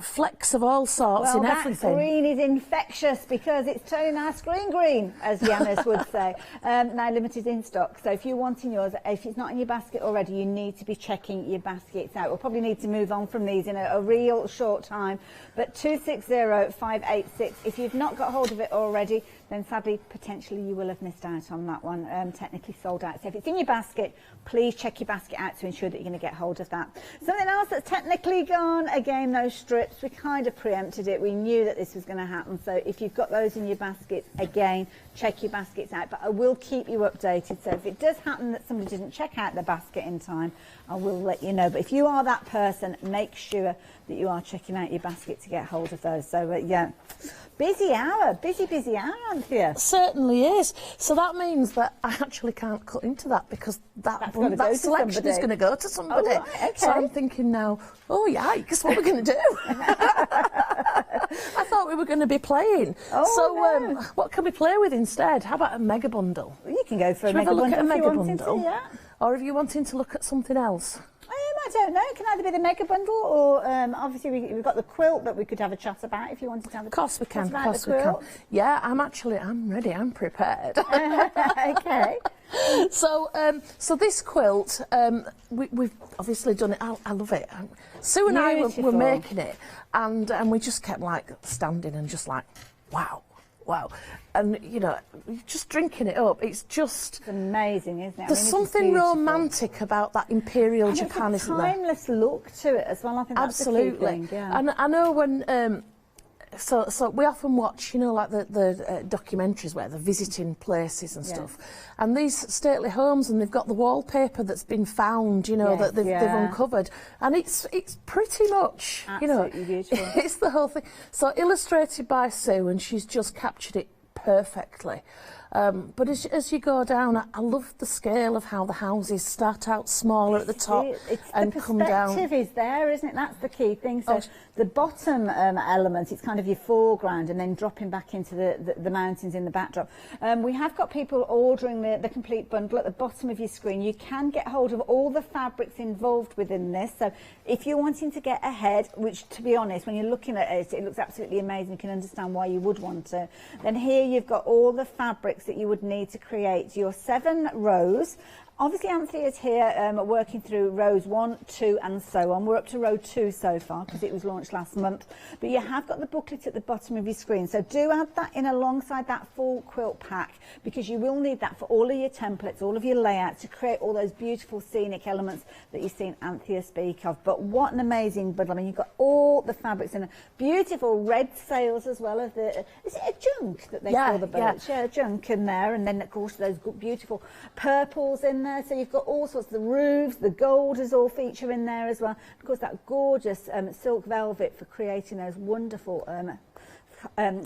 flecks of all sorts in everything. That green is infectious because it's turning our screen green, as Yanis would say. Now limited in stock. So if you're wanting yours, if it's not in your basket already, you need to be checking your baskets out. We'll probably need to move on from these in a real short time. But 260586. If you've not got hold of it already, then sadly, potentially you will have missed out on that one. Technically sold out. So if it's in your basket, please check your basket out to ensure that you're going to get hold of that. Something else that's technically gone, again, those strips, we kind of preempted it. We knew that this was going to happen. So if you've got those in your basket, again, check your baskets out. But I will keep you updated. So if it does happen that somebody didn't check out their basket in time, I will let you know. But if you are that person, make sure that you are checking out your basket to get hold of those. So yeah, busy hour, busy hour, Anthea. Certainly is. So that means that I actually can't cut into that, because that selection is going to go to somebody. Oh, right, okay. So I'm thinking now, oh yikes, what are we going to do? I thought we were going to be playing. No. What can we play with instead? How about a mega bundle? You can go for Should a mega we have a look bundle at a mega if you wanted bundle? to, yeah. Or if you're wanting to look at something else? I don't know. It can either be the mega bundle, or obviously we've got the quilt that we could have a chat about if you wanted to have a chat. Of course we can. Of course we can. Yeah, I'm ready. I'm prepared. Okay. So this quilt, we've obviously done it. I love it. Sue and I were making it, and we just kept like standing and just like, wow. And you know, just drinking it up, it's amazing, isn't it? There's something romantic about that Imperial and Japan, it's a isn't there? timeless look to it as well. I think that's Absolutely. the key thing, yeah. And I know when so we often watch, you know, like the documentaries where they're visiting places and stuff, and these stately homes, and they've got the wallpaper that's been found, you know, that they've uncovered, and it's pretty much, absolutely, you know, beautiful. It's the whole thing. So illustrated by Sue, and she's just captured it perfectly. But as you go down, I love the scale of how the houses start out smaller at the top and come down. The perspective is there, isn't it? That's the key thing. So the bottom element, it's kind of your foreground, and then dropping back into the mountains in the backdrop. We have got people ordering the complete bundle at the bottom of your screen. You can get hold of all the fabrics involved within this. So if you're wanting to get ahead, which to be honest, when you're looking at it, it looks absolutely amazing. You can understand why you would want to. Then here you've got all the fabrics that you would need to create your 7 rows. Obviously, Anthea is here working through rows 1, 2 and so on. We're up to row 2 so far because it was launched last month. But you have got the booklet at the bottom of your screen. So do add that in alongside that full quilt pack, because you will need that for all of your templates, all of your layouts, to create all those beautiful scenic elements that you've seen Anthea speak of. But what an amazing bundle. I mean, you've got all the fabrics in a beautiful red sails as well as the, is it a junk that they call the boats? Yeah, junk in there. And then, of course, those beautiful purples in there. So you've got all sorts of the roofs, the gold is all feature in there as well. Of course, that gorgeous silk velvet for creating those wonderful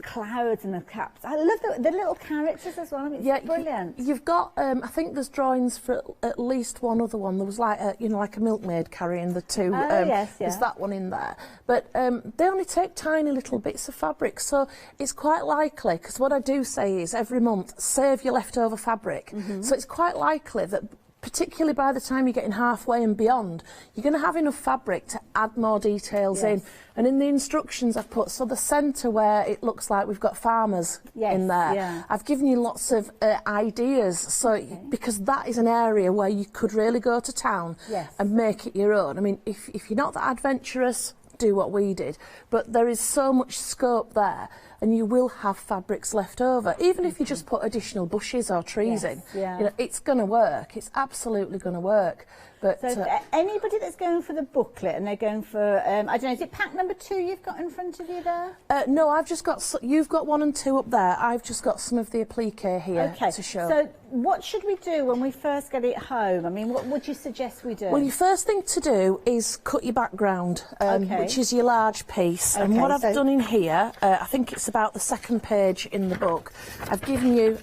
clouds and the caps. I love the little characters as well. I mean, it's brilliant. You've got, I think there's drawings for at least one other one. There was like a, you know, like a milkmaid carrying the two. There's that one in there. But they only take tiny little bits of fabric, so it's quite likely, because what I do say is every month save your leftover fabric. So it's quite likely that, particularly by the time you're getting halfway and beyond, you're going to have enough fabric to add more details in. And in the instructions I've put, so the centre where it looks like we've got farmers in there, I've given you lots of ideas, so because that is an area where you could really go to town and make it your own. I mean, if you're not that adventurous, do what we did, but there is so much scope there, and you will have fabrics left over, even if you just put additional bushes or trees in. You know, it's going to work. It's absolutely going to work. But so anybody that's going for the booklet and they're going for, I don't know, is it pack number 2 you've got in front of you there? No, I've just got, you've got 1 and 2 up there. I've just got some of the applique here to show. So what should we do when we first get it home? I mean, what would you suggest we do? Well, your first thing to do is cut your background, which is your large piece. And what I've done in here, I think it's about the 2nd page in the book, I've given you...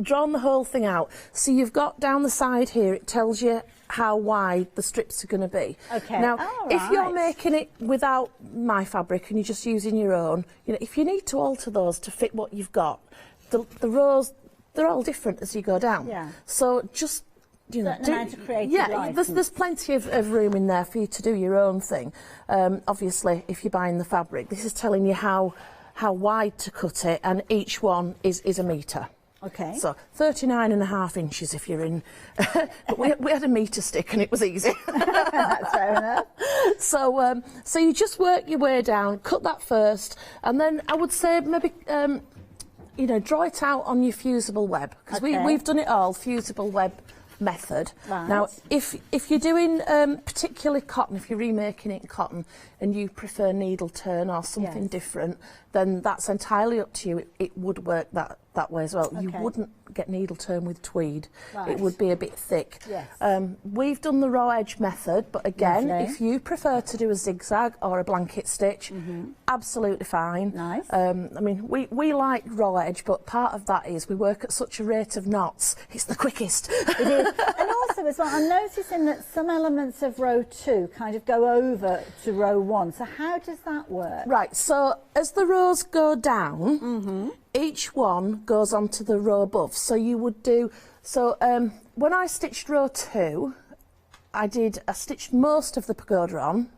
drawn the whole thing out. So you've got down the side here, it tells you how wide the strips are going to be. Now, if you're making it without my fabric and you're just using your own, you know, if you need to alter those to fit what you've got, the rows, they're all different as you go down. So just, you know, there's plenty of room in there for you to do your own thing. Obviously, if you're buying the fabric, this is telling you how wide to cut it, and each one is a metre. So 39.5 inches if you're in, but we had a metre stick and it was easy. That's fair enough. So you just work your way down, cut that first, and then I would say maybe, you know, draw it out on your fusible web, because we've done it all, fusible web method. Now, if you're doing particularly cotton, if you're remaking it in cotton and you prefer needle turn or something different, then that's entirely up to you. It would work that way as well. You wouldn't get needle turn with tweed. It would be a bit thick. We've done the raw edge method, but again, if you prefer to do a zigzag or a blanket stitch, absolutely fine. I mean, we like raw edge, but part of that is we work at such a rate of knots, it's the quickest. It is. And also as well, I'm noticing that some elements of row 2 kind of go over to row 1. So how does that work? Right, so as the rows go down, each one goes onto the row above. So you would do, so when I stitched row 2, I stitched most of the pagoda on.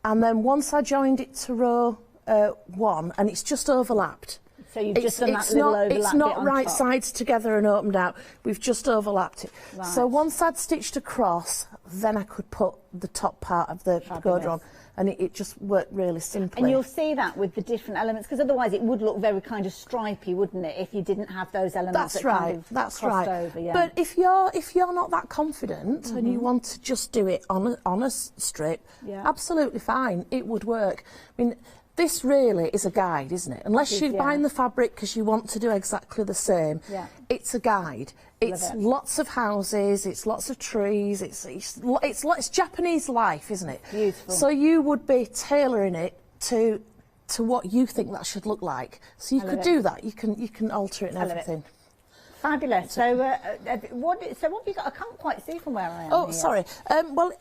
And then once I joined it to row 1, and it's just overlapped. So you've just done that little overlap. It's not right sides together and opened out. We've just overlapped it. So once I'd stitched across, then I could put the top part of the pagoda on. And it just worked really simply. And you'll see that with the different elements, because otherwise it would look very kind of stripy, wouldn't it, if you didn't have those elements kind of crossed over. But if you're not that confident and you want to just do it on a strip, absolutely fine, it would work. I mean, this really is a guide, isn't it? Unless you're buying the fabric because you want to do exactly the same, it's a guide. It's lots of houses, it's lots of trees, it's Japanese life, isn't it? Beautiful. So you would be tailoring it to what you think that should look like. So you could do that. You can alter it and everything. Fabulous. So, what have you got? I can't quite see from where I am. Oh, here. sorry. Well,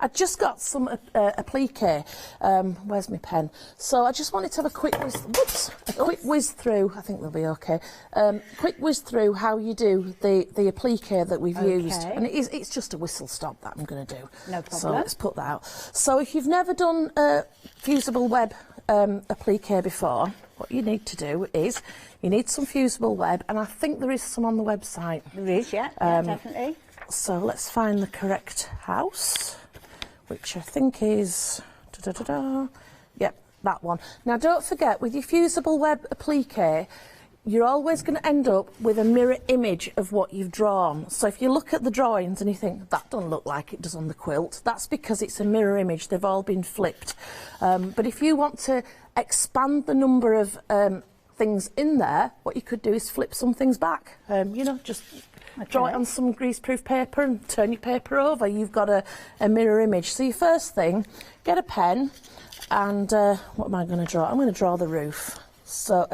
I just got some applique. Where's my pen? So I just wanted to have a quick whiz through. I think they'll be okay. Quick whiz through how you do the applique that we've used, and it's just a whistle stop that I'm going to do. No problem. So let's put that out. So if you've never done fusible web applique before, what you need to do is you need some fusible web, and I think there is some on the website. There is, definitely. So let's find the correct house, which I think is yep, that one. Now don't forget, with your fusible web applique, you're always going to end up with a mirror image of what you've drawn. So if you look at the drawings and you think, that doesn't look like it does on the quilt, that's because it's a mirror image. They've all been flipped. But if you want to expand the number of things in there, what you could do is flip some things back. You know, just draw it on some greaseproof paper and turn your paper over. You've got a mirror image. So your first thing, get a pen and what am I going to draw? I'm going to draw the roof. So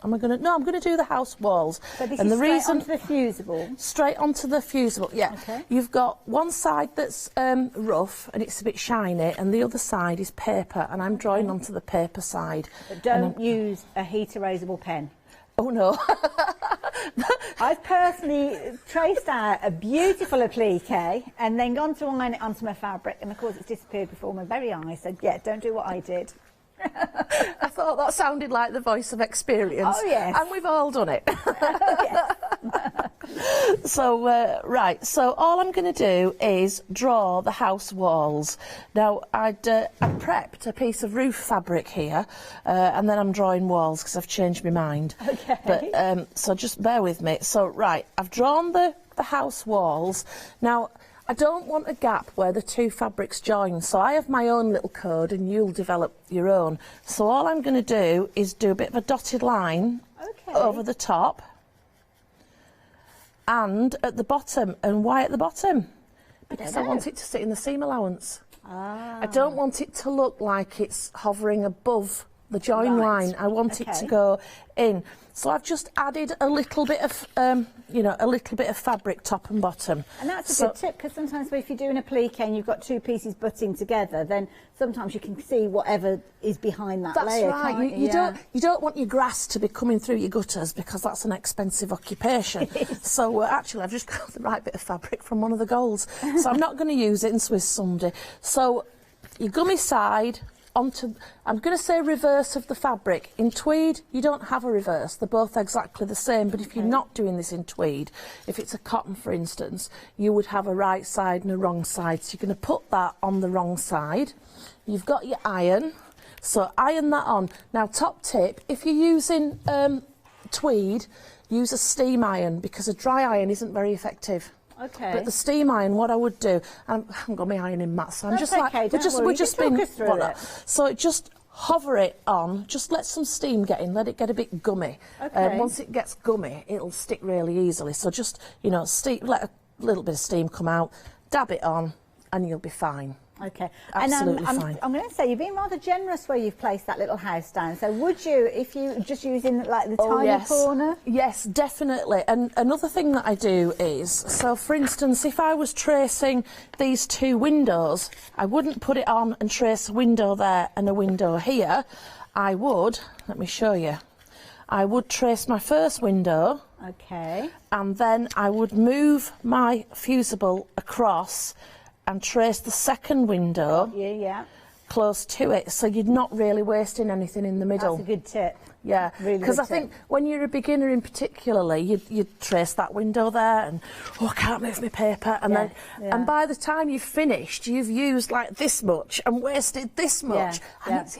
I'm going to do the house walls. So this and is the straight reason, onto the fusible? Straight onto the fusible, yeah. Okay. You've got one side that's rough and it's a bit shiny, and the other side is paper, and I'm drawing onto the paper side. But don't use a heat erasable pen. Oh no. I've personally traced out a beautiful applique and then gone to iron it onto my fabric, and of course it's disappeared before my very eyes, so yeah, don't do what I did. I thought that sounded like the voice of experience. Oh, yes. And we've all done it. Yes. So, right, so all I'm going to do is draw the house walls. Now, I'd prepped a piece of roof fabric here, and then I'm drawing walls because I've changed my mind. Okay. But, so just bear with me. So, right, I've drawn the house walls. Now, I don't want a gap where the two fabrics join, so I have my own little code and you'll develop your own. So all I'm going to do is do a bit of a dotted line over the top and at the bottom. And why at the bottom? Because I want it to sit in the seam allowance. I don't want it to look like it's hovering above the join line. I want it to go in. So I've just added a little bit of, a little bit of fabric top and bottom. And that's a good tip, because sometimes if you're doing a applique and you've got two pieces butting together, then sometimes you can see whatever is behind that layer. That's right. You don't want your grass to be coming through your gutters, because that's an expensive occupation. So actually, I've just got the right bit of fabric from one of the goals. So I'm not going to use it in Swiss Sunday. So your gummy side onto, I'm going to say reverse of the fabric. In tweed, you don't have a reverse. They're both exactly the same. But if you're not doing this in tweed, if it's a cotton, for instance, you would have a right side and a wrong side. So you're going to put that on the wrong side. You've got your iron. So iron that on. Now, top tip, if you're using tweed, use a steam iron, because a dry iron isn't very effective. Okay. But the steam iron, what I would do, and I haven't got my ironing mat, so I'm just like, we're just being, so just hover it on, just let some steam get in, let it get a bit gummy. Okay. Once it gets gummy, it'll stick really easily. So just, let a little bit of steam come out, dab it on, and you'll be fine. Okay. Absolutely and fine. I'm going to say you've been rather generous where you've placed that little house down. So would you, if you just using like the tiny corner? Yes, definitely. And another thing that I do is, so for instance, if I was tracing these two windows, I wouldn't put it on and trace a window there and a window here. I would, let me show you, I would trace my first window. Okay. And then I would move my fusible across and trace the second window close to it, so you're not really wasting anything in the middle. That's a good tip. Yeah, really because I think when you're a beginner in particularly, you trace that window there and, oh, I can't move my paper, and and by the time you've finished, you've used like this much and wasted this much. And it's,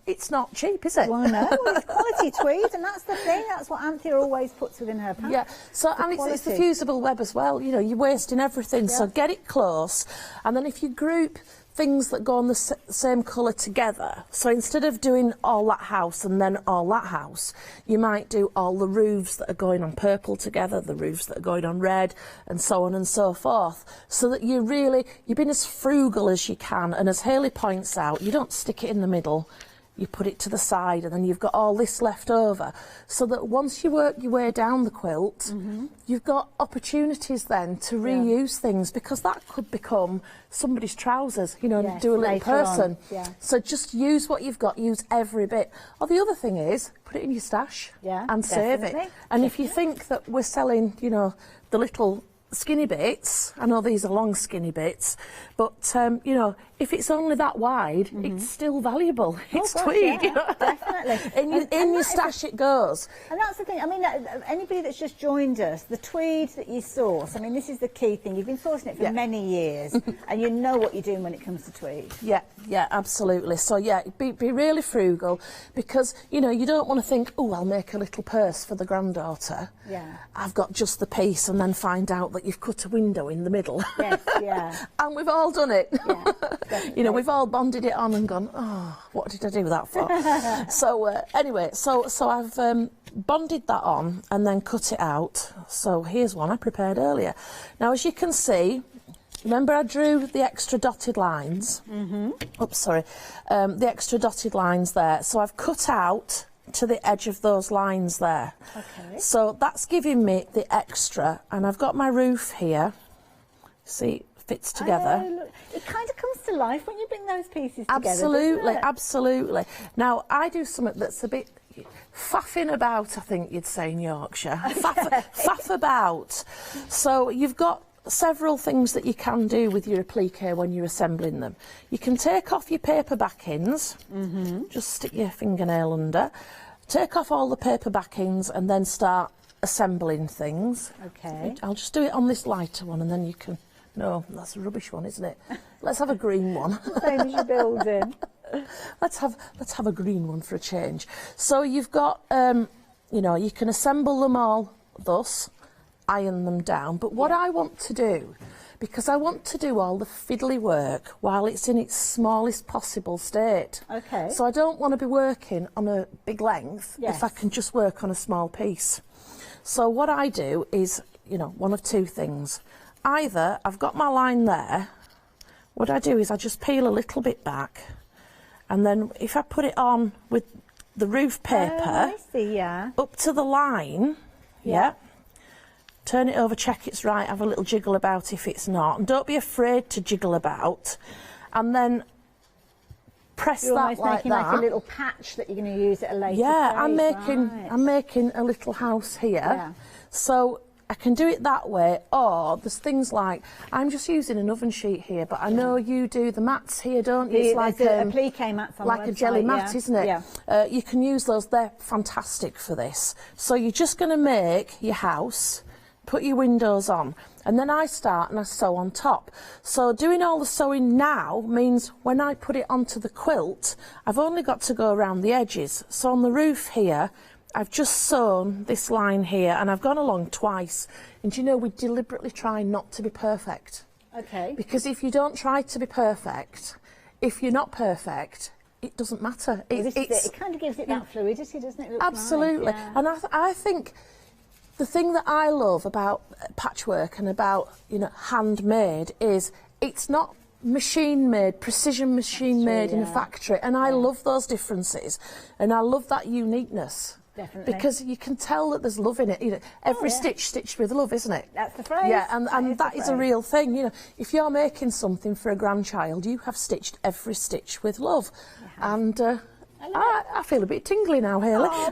it's not cheap, is it? Well, no, it's quality tweed, and that's the thing, that's what Anthea always puts within her pants. Yeah, so and it's the fusible web as well, you're wasting everything, so get it close, and then if you group things that go on the same colour together. So instead of doing all that house and then all that house, you might do all the roofs that are going on purple together, the roofs that are going on red, and so on and so forth. So that you've been as frugal as you can, and as Hayley points out, you don't stick it in the middle. You put it to the side, and then you've got all this left over, so that once you work your way down the quilt, you've got opportunities then to reuse things, because that could become somebody's trousers, do a little person. So just use what you've got, use every bit. Or the other thing is, put it in your stash and save it. And if you think that we're selling, the little skinny bits, I know these are long skinny bits, but if it's only that wide, it's still valuable. It's tweed. Definitely. In your stash it goes. And that's the thing, I mean, anybody that's just joined us, the tweed that you source, I mean, this is the key thing. You've been sourcing it for many years, and you know what you're doing when it comes to tweed. Yeah, absolutely. So be really frugal, because you don't want to think, oh, I'll make a little purse for the granddaughter. I've got just the piece, and then find out that you've cut a window in the middle. And we've all done it. We've all bonded it on and gone, oh, what did I do that for? So anyway, so I've bonded that on and then cut it out. So here's one I prepared earlier. Now, as you can see, remember I drew the extra dotted lines? Oops, sorry. The extra dotted lines there. So I've cut out to the edge of those lines there. Okay. So that's giving me the extra, and I've got my roof here. See, fits together. Oh, look. It kind of comes to life when you bring those pieces together. Absolutely, doesn't it? absolutely. Now, I do something that's a bit faffing about, I think you'd say in Yorkshire. Faff about. So you've got several things that you can do with your applique when you're assembling them. You can take off your paper backings, just stick your fingernail under, take off all the paper backings and then start assembling things. Okay. I'll just do it on this lighter one and then you can... No, that's a rubbish one, isn't it? Let's have a green one. Same as your building. Let's have a green one for a change. So you've got, you know, you can assemble them all thus, iron them down. But what I want to do, because I want to do all the fiddly work while it's in its smallest possible state. Okay. So I don't want to be working on a big length if I can just work on a small piece. So what I do is, you know, one of two things. Either I've got my line there, what I do is I just peel a little bit back, and then if I put it on with the roof paper up to the line, turn it over, check it's right, have a little jiggle about if it's not, and don't be afraid to jiggle about, and then press You're that like making that. like a little patch that you're going to use at a later Yeah, stage. I'm making a little house here. So I can do it that way, or there's things like, I'm just using an oven sheet here, but I know you do the mats here, don't you? It's like applique mats on like the a jelly website, mat, isn't it? Yeah. You can use those, they're fantastic for this. So you're just going to make your house, put your windows on, and then I start and I sew on top. So doing all the sewing now means when I put it onto the quilt, I've only got to go around the edges. So on the roof here, I've just sewn this line here and I've gone along twice. And you know, we deliberately try not to be perfect. Okay. Because if you don't try to be perfect, if you're not perfect, it doesn't matter. It kind of gives it that fluidity, doesn't it? It looks absolutely. nice, yeah. And I think the thing that I love about patchwork and about, you know, handmade is it's not machine made, precision machine made in a factory, and I love those differences and I love that uniqueness. Definitely. Because you can tell that there's love in it. You know, every stitch stitched with love, isn't it? That's the phrase. Yeah, and that is a real thing. You know, if you're making something for a grandchild, you have stitched every stitch with love. And I feel a bit tingly now, Hayley. Oh,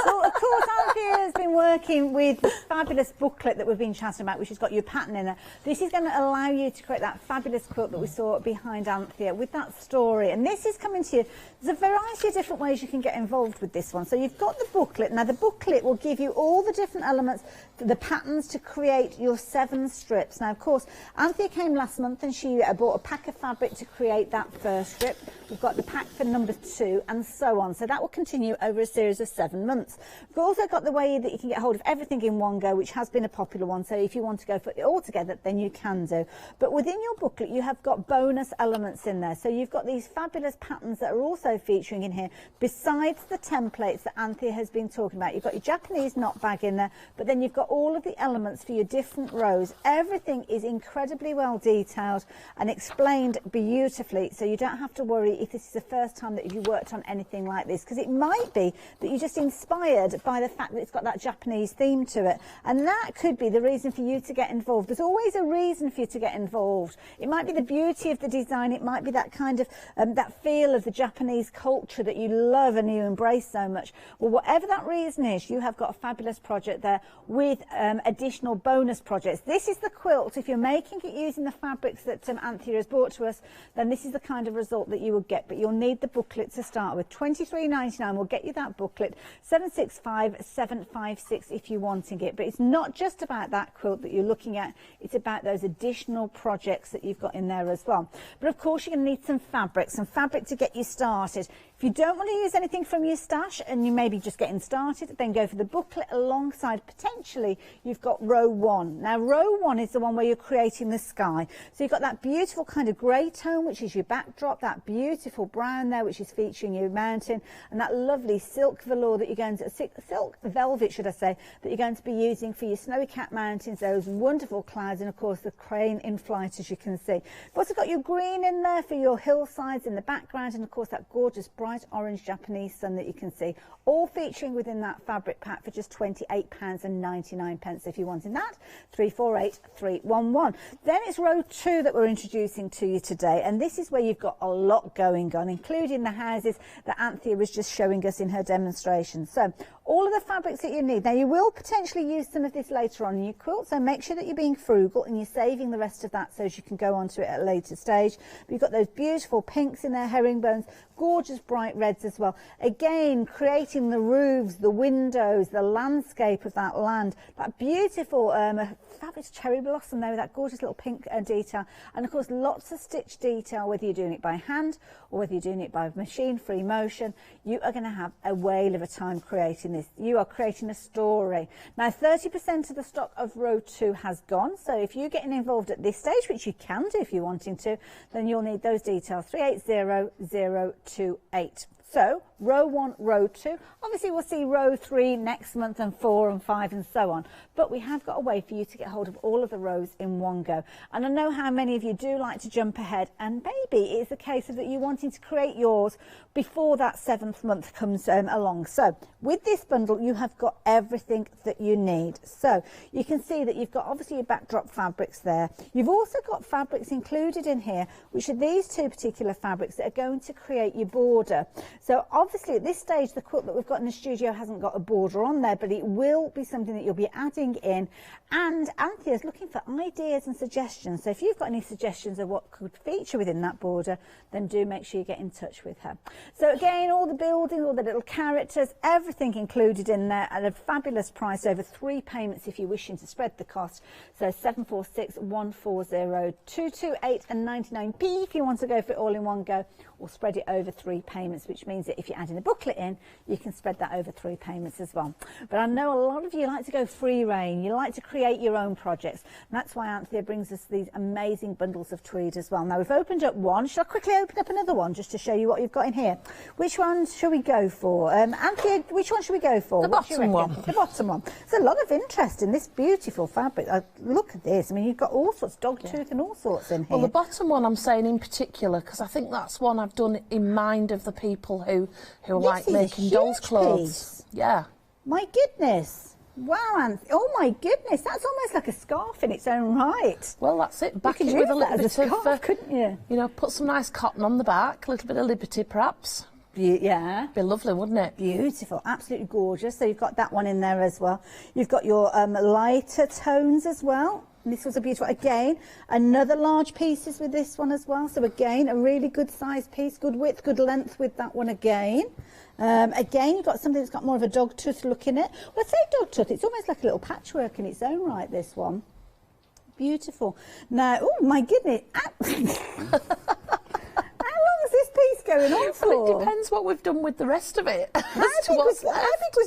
well, of course, Anthea has been working with the fabulous booklet that we've been chatting about, which has got your pattern in it. This is going to allow you to create that fabulous quilt that we saw behind Anthea with that story. And this is coming to you. There's a variety of different ways you can get involved with this one. So you've got the booklet. Now, the booklet will give you all the different elements, the patterns to create your 7 strips. Now, of course, Anthea came last month and she bought a pack of fabric to create that first strip. We've got the pack for number 2 and so on. So that will continue over a series of 7 months. We've also got the way that you can get hold of everything in one go, which has been a popular one. So if you want to go for it all together, then you can do. But within your booklet, you have got bonus elements in there. So you've got these fabulous patterns that are also featuring in here, besides the templates that Anthea has been talking about. You've got your Japanese knot bag in there, but then you've got all of the elements for your different rows. Everything is incredibly well detailed and explained beautifully, so you don't have to worry if this is the first time that you've worked on anything like this, because it might be that you're just inspired by the fact that it's got that Japanese theme to it, and that could be the reason for you to get involved. There's always a reason for you to get involved. It might be the beauty of the design, it might be that kind of that feel of the Japanese culture that you love and you embrace so much. Well, whatever that reason is, you have got a fabulous project there with additional bonus projects. This is the quilt. If you're making it using the fabrics that Anthea has brought to us, then this is the kind of result that you will get, but you'll need the booklet to start with. $23.99 will get you that booklet. 765-756 if you're wanting it. But it's not just about that quilt that you're looking at, it's about those additional projects that you've got in there as well. But of course you're going to need some fabric to get you started. If you don't want to use anything from your stash and you may be just getting started, then go for the booklet alongside. Potentially, you've got row 1. Now, row 1 is the one where you're creating the sky. So you've got that beautiful kind of grey tone, which is your backdrop, that beautiful brown there, which is featuring your mountain, and that lovely silk velour that you're going to, silk velvet, should I say, that you're going to be using for your snowy cap mountains, those wonderful clouds, and of course the crane in flight, as you can see. You've also got your green in there for your hillsides in the background, and of course that gorgeous bright orange Japanese sun that you can see, all featuring within that fabric pack for just £28.99 if you're wanting that. 348311. Then it's row 2 that we're introducing to you today, and this is where you've got a lot going on, including the houses that Anthea was just showing us in her demonstration. So all of the fabrics that you need. Now, you will potentially use some of this later on in your quilt, so make sure that you're being frugal and you're saving the rest of that so as you can go on to it at a later stage. But you've got those beautiful pinks in there, herringbones, gorgeous bright reds as well. Again, creating the roofs, the windows, the landscape of that land. That beautiful fabulous cherry blossom there with that gorgeous little pink detail. And of course, lots of stitch detail, whether you're doing it by hand or whether you're doing it by machine, free motion. You are going to have a whale of a time creating this. You are creating a story. Now, 30% of the stock of row 2 has gone. So if you're getting involved at this stage, which you can do if you're wanting to, then you'll need those details, 380028. So row 1, row 2. Obviously, we'll see row 3 next month, and 4 and 5 and so on. But we have got a way for you to get hold of all of the rows in one go. And I know how many of you do like to jump ahead, and maybe it's a case of that you wanting to create yours before that 7th month comes along. So with this bundle, you have got everything that you need. So you can see that you've got obviously your backdrop fabrics there. You've also got fabrics included in here, which are these 2 particular fabrics that are going to create your border. So obviously at this stage, the quilt that we've got in the studio hasn't got a border on there, but it will be something that you'll be adding in. And Anthea's looking for ideas and suggestions. So if you've got any suggestions of what could feature within that border, then do make sure you get in touch with her. So again, all the buildings, all the little characters, everything included in there at a fabulous price, over 3 payments if you're wishing to spread the cost. So 746 140 228 and 99p if you want to go for it all in one go, or spread it over 3 payments, which means that if you're adding a booklet in, you can spread that over 3 payments as well. But I know a lot of you like to go free reign. You like to create your own projects. And that's why Anthea brings us these amazing bundles of tweed as well. Now, we've opened up one. Shall I quickly open up another one just to show you what you've got in here? Which one shall we go for? Anthea, which one should we go for? The bottom one. The bottom one. There's a lot of interest in this beautiful fabric. Look at this. I mean, you've got all sorts, dog tooth and all sorts in here. Well, the bottom one I'm saying in particular, because I think that's one I've done in mind of the people who like making dolls' clothes. Yeah. My goodness. Wow, Anthea. Oh my goodness, that's almost like a scarf in its own right. Well, that's it. Back it with a little bit of scarf, couldn't you? You know, put some nice cotton on the back, a little bit of Liberty perhaps. Yeah. Be lovely, wouldn't it? Beautiful, absolutely gorgeous. So you've got that one in there as well. You've got your lighter tones as well. And this was a beautiful, again, another large pieces with this one as well. So again, a really good size piece, good width, good length with that one again. Again, you've got something that's got more of a dog tooth look in it. Well, I say dog tooth, it's almost like a little patchwork in its own right, this one. Beautiful. Now, oh my goodness. How long is this piece going on for? Well, it depends what we've done with the rest of it. How big was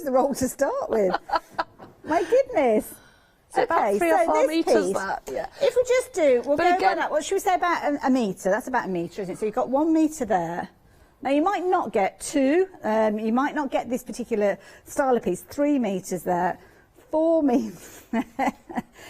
the roll to start with? My goodness. Okay, about 3 or 4 metres that, yeah. If we just do, we'll go again, that. What should we say about a metre? That's about a metre, isn't it? So you've got 1 metre there. Now you might not get 2. You might not get this particular style of piece. 3 metres there. 4 metres.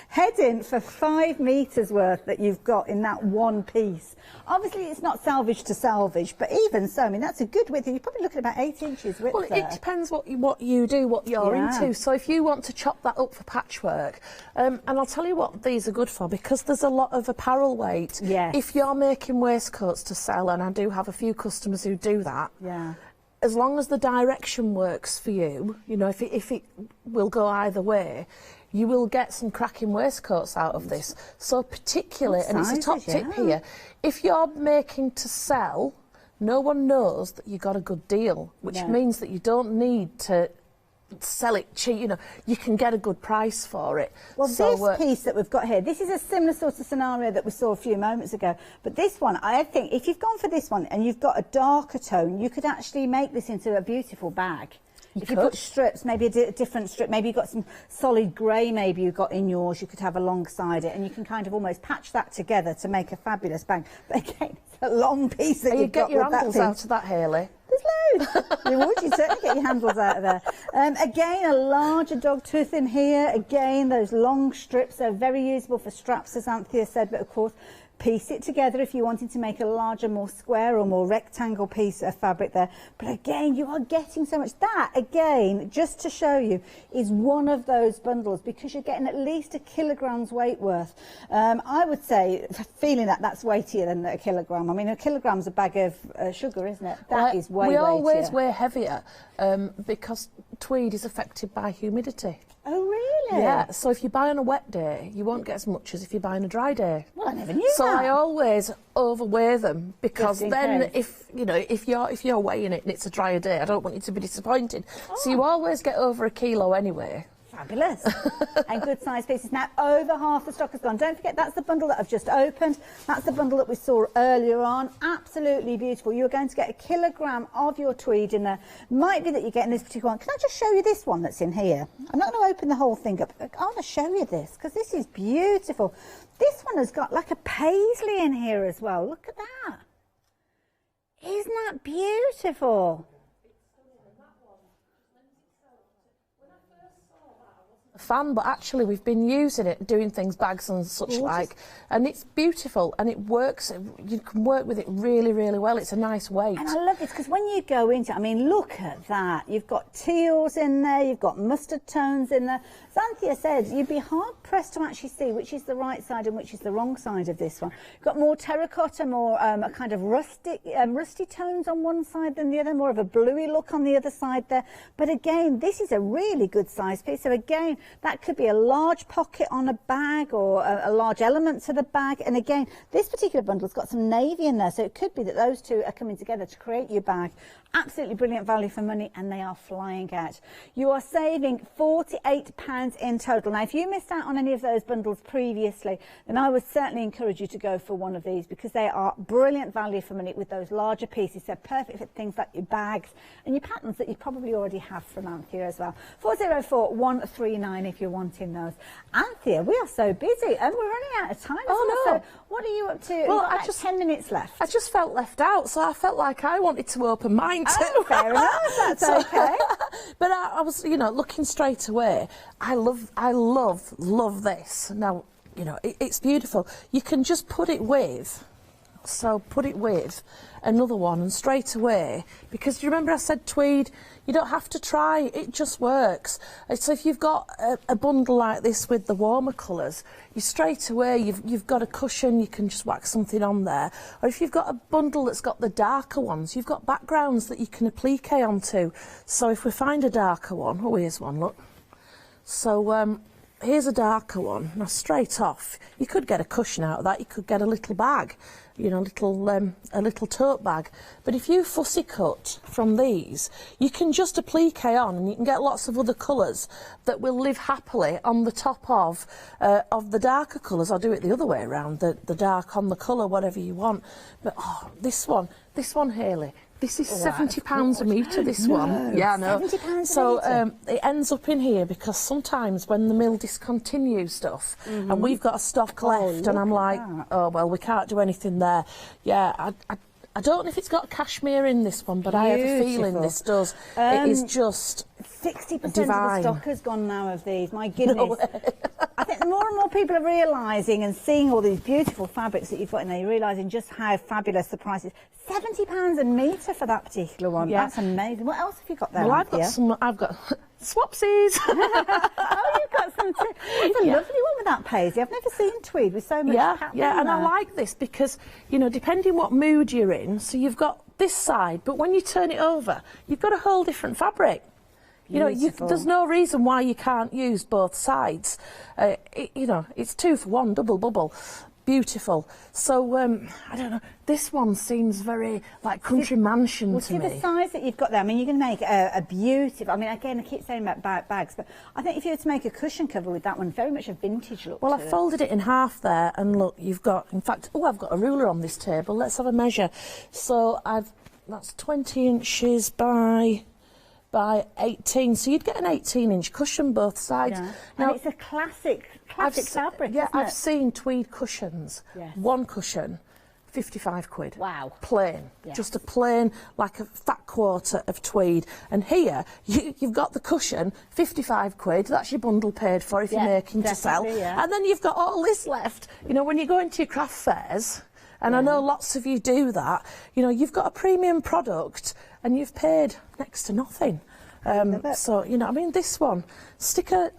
Heading for 5 metres worth that you've got in that one piece. Obviously, it's not salvage to salvage, but even so, I mean, that's a good width. You're probably looking at about 8 inches width. Well, it depends what you do, what you're into. So if you want to chop that up for patchwork, and I'll tell you what these are good for, because there's a lot of apparel weight. Yes. If you're making waistcoats to sell, and I do have a few customers who do that. Yeah. As long as the direction works for you, you know, if it will go either way, you will get some cracking waistcoats out of this. So particularly, and it's a top tip here, if you're making to sell, no one knows that you got a good deal, which means that you don't need to sell it cheap. You know, you can get a good price for it. Well, so, this piece that we've got here, this is a similar sort of scenario that we saw a few moments ago. But this one, I think, if you've gone for this one and you've got a darker tone, you could actually make this into a beautiful bag. If you put strips, maybe a different strip, maybe you've got some solid grey maybe you've got in yours, you could have alongside it, and you can kind of almost patch that together to make a fabulous bag. But again, it's a long piece that you've got with that. You get your handles out of that, Hayley. There's loads. You'd certainly get your handles out of there. Again, a larger dog tooth in here. Again, those long strips are very usable for straps, as Anthea said, but of course, piece it together if you wanted to make a larger, more square or more rectangle piece of fabric there. But again, you are getting so much. That, again, just to show you, is one of those bundles because you're getting at least a kilogram's weight worth. I would say, feeling that's weightier than a kilogram. I mean, a kilogram's a bag of sugar, isn't it? That is way weightier. We always weigh heavier because tweed is affected by humidity. Oh, really? Yeah, so if you buy on a wet day, you won't get as much as if you buy on a dry day. Well, I never knew so that. I always overweigh them because then case. if you're weighing it and it's a drier day, I don't want you to be disappointed. So you always get over a kilo anyway. Fabulous. And good size pieces. Now, over half the stock has gone. Don't forget, that's the bundle that I've just opened. That's the bundle that we saw earlier on. Absolutely beautiful. You're going to get a kilogram of your tweed in there. Might be that you're getting this particular one. Can I just show you this one that's in here? I'm not going to open the whole thing up. I want to show you this because this is beautiful. This one has got like a paisley in here as well. Look at that. Isn't that beautiful? Fan, but actually we've been using it, doing things, bags and such like, and it's beautiful and it works. You can work with it really, really well. It's a nice weight. And I love this because when you go into it, I mean, look at that. You've got teals in there, you've got mustard tones in there. As Anthea said, you'd be hard pressed to actually see which is the right side and which is the wrong side of this one. You've got more terracotta, more a kind of rusty tones on one side than the other, more of a bluey look on the other side there. But again, this is a really good size piece. So again, that could be a large pocket on a bag or a large element to the bag. And again, this particular bundle's got some navy in there, so it could be that those two are coming together to create your bag. Absolutely brilliant value for money, and they are flying out. You are saving £48 in total. Now, if you missed out on any of those bundles previously, then I would certainly encourage you to go for one of these because they are brilliant value for money with those larger pieces. They're perfect for things like your bags and your patterns that you probably already have from Anthea as well. 404-139 if you're wanting those. Anthea, we are so busy and we're running out of time. Oh, no. So what are you up to? Well, You've got like 10 minutes left. I just felt left out, so I felt like I wanted to open mine too. Oh, fair enough. That's okay. But I was, looking straight away. I love this. Now, it's beautiful. You can just put it with another one and straight away, because do you remember I said tweed, you don't have to try, it just works. So if you've got a bundle like this with the warmer colours, you straight away you've got a cushion, you can just whack something on there. Or if you've got a bundle that's got the darker ones, you've got backgrounds that you can applique onto. So if we find a darker one, oh, here's one, look. So here's a darker one. Now straight off, you could get a cushion out of that, you could get a little bag, a little tote bag. But if you fussy cut from these, you can just applique on, and you can get lots of other colours that will live happily on the top of the darker colours. I'll do it the other way around, the dark on the colour, whatever you want. But this one, Hayley. This is £70 a metre, this one. Yeah, I know. £70 so a metre? it ends up in here because sometimes when the mill discontinues stuff and we've got a stock left and I'm like, oh, well, we can't do anything there. Yeah, I don't know if it's got cashmere in this one, but I have a feeling this does. It is just 60% of divine. the stock has gone now of these. My goodness. No, I think more and more people are realising and seeing all these beautiful fabrics that you've got in there, you're realising just how fabulous the price is. £70 a metre for that particular one. Yeah. That's amazing. What else have you got there? Well, I've got swapsies. Oh, you've got some too. It's a lovely one with that paisley. I've never seen tweed with so much pattern. Yeah, and I like this because, depending what mood you're in, so you've got this side, but when you turn it over, you've got a whole different fabric. There's no reason why you can't use both sides. It's 2 for 1, double bubble. beautiful. So I don't know, this one seems very like country mansion to see me. The size that you've got there. I mean, you can make a beautiful. I mean, again, I keep saying about bags, but I think if you were to make a cushion cover with that one, very much a vintage look. Well, to I it. folded it in half there, and look, you've got, in fact, oh, I've got a ruler on this table. Let's have a measure. So that's 20 inches by 18, so you'd get an 18-inch cushion both sides. Yeah. Now, and it's a classic fabric, yeah, isn't it? I've seen tweed cushions. Yes. One cushion, 55 quid. Wow. Plain. Yes. Just a plain, like a fat quarter of tweed. And here, you've got the cushion, 55 quid. That's your bundle paid for if you're making to sell. Yeah. And then you've got all this left. You know, when you go into your craft fairs, and I know lots of you do that, you know, you've got a premium product and you've paid next to nothing. So, you know, I mean, this one, stick a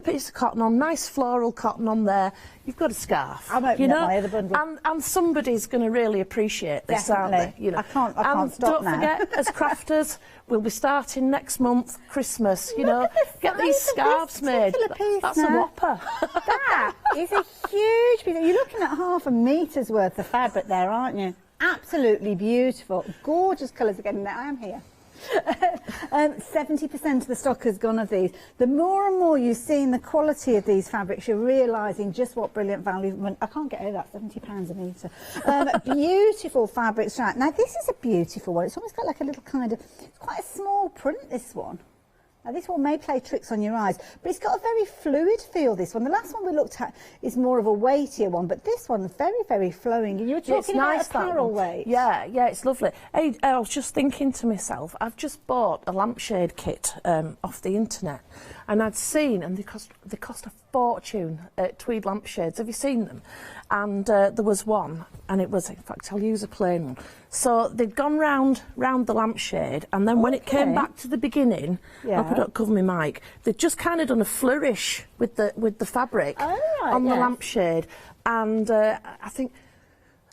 piece of cotton on, nice floral cotton on there, you've got a scarf. I'm opening up my other bundle. And somebody's going to really appreciate this, aren't they? You know. I can't stop now. Don't forget, as crafters, we'll be starting next month, Christmas, you know, get these scarves made. That's a whopper. That is a huge piece. You're looking at half a metre's worth of fabric there, aren't you? Absolutely beautiful. Gorgeous colours again. Now I am here. 70% of the stock has gone of these. The more and more you see in the quality of these fabrics, you're realising just what brilliant value. I can't get over that, £70 a metre. Beautiful fabric strap. Now this is a beautiful one. It's almost got like a little kind of, it's quite a small print, this one. Now this one may play tricks on your eyes, but it's got a very fluid feel, this one. The last one we looked at is more of a weightier one, but this one's very, very flowing. You were talking about apparel weight. Yeah, it's lovely. Hey, I was just thinking to myself, I've just bought a lampshade kit off the internet, and I'd seen, and they cost a fortune, tweed lampshades. Have you seen them? And there was one, and it was, in fact, I'll use a plain one. So they'd gone round the lampshade, and then when it came back to the beginning, I hope I don't cover my mic, they'd just kind of done a flourish with the fabric on the lampshade. And I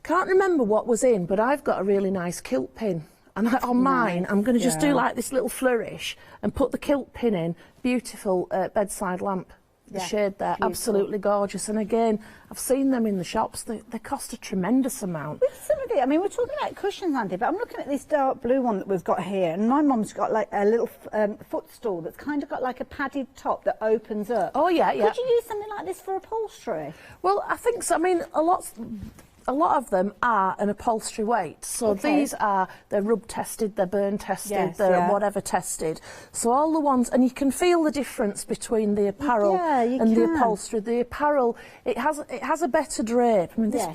can't remember what was in, but I've got a really nice kilt pin. And on mine, I'm going to just do like this little flourish and put the kilt pin in. Beautiful bedside lamp. The shade there, beautiful. Absolutely gorgeous. And again, I've seen them in the shops. They cost a tremendous amount. With some of it, I mean, we're talking about cushions, Andy, but I'm looking at this dark blue one that we've got here, and my mum's got like a little footstool that's kind of got like a padded top that opens up. Oh yeah, yeah. Could you use something like this for upholstery? Well, I think so. I mean, a lot of them are an upholstery weight. So these they're rub tested, they're burn tested, they're whatever tested. So all the ones, and you can feel the difference between the apparel and the upholstery. The apparel, it has a better drape. I mean, this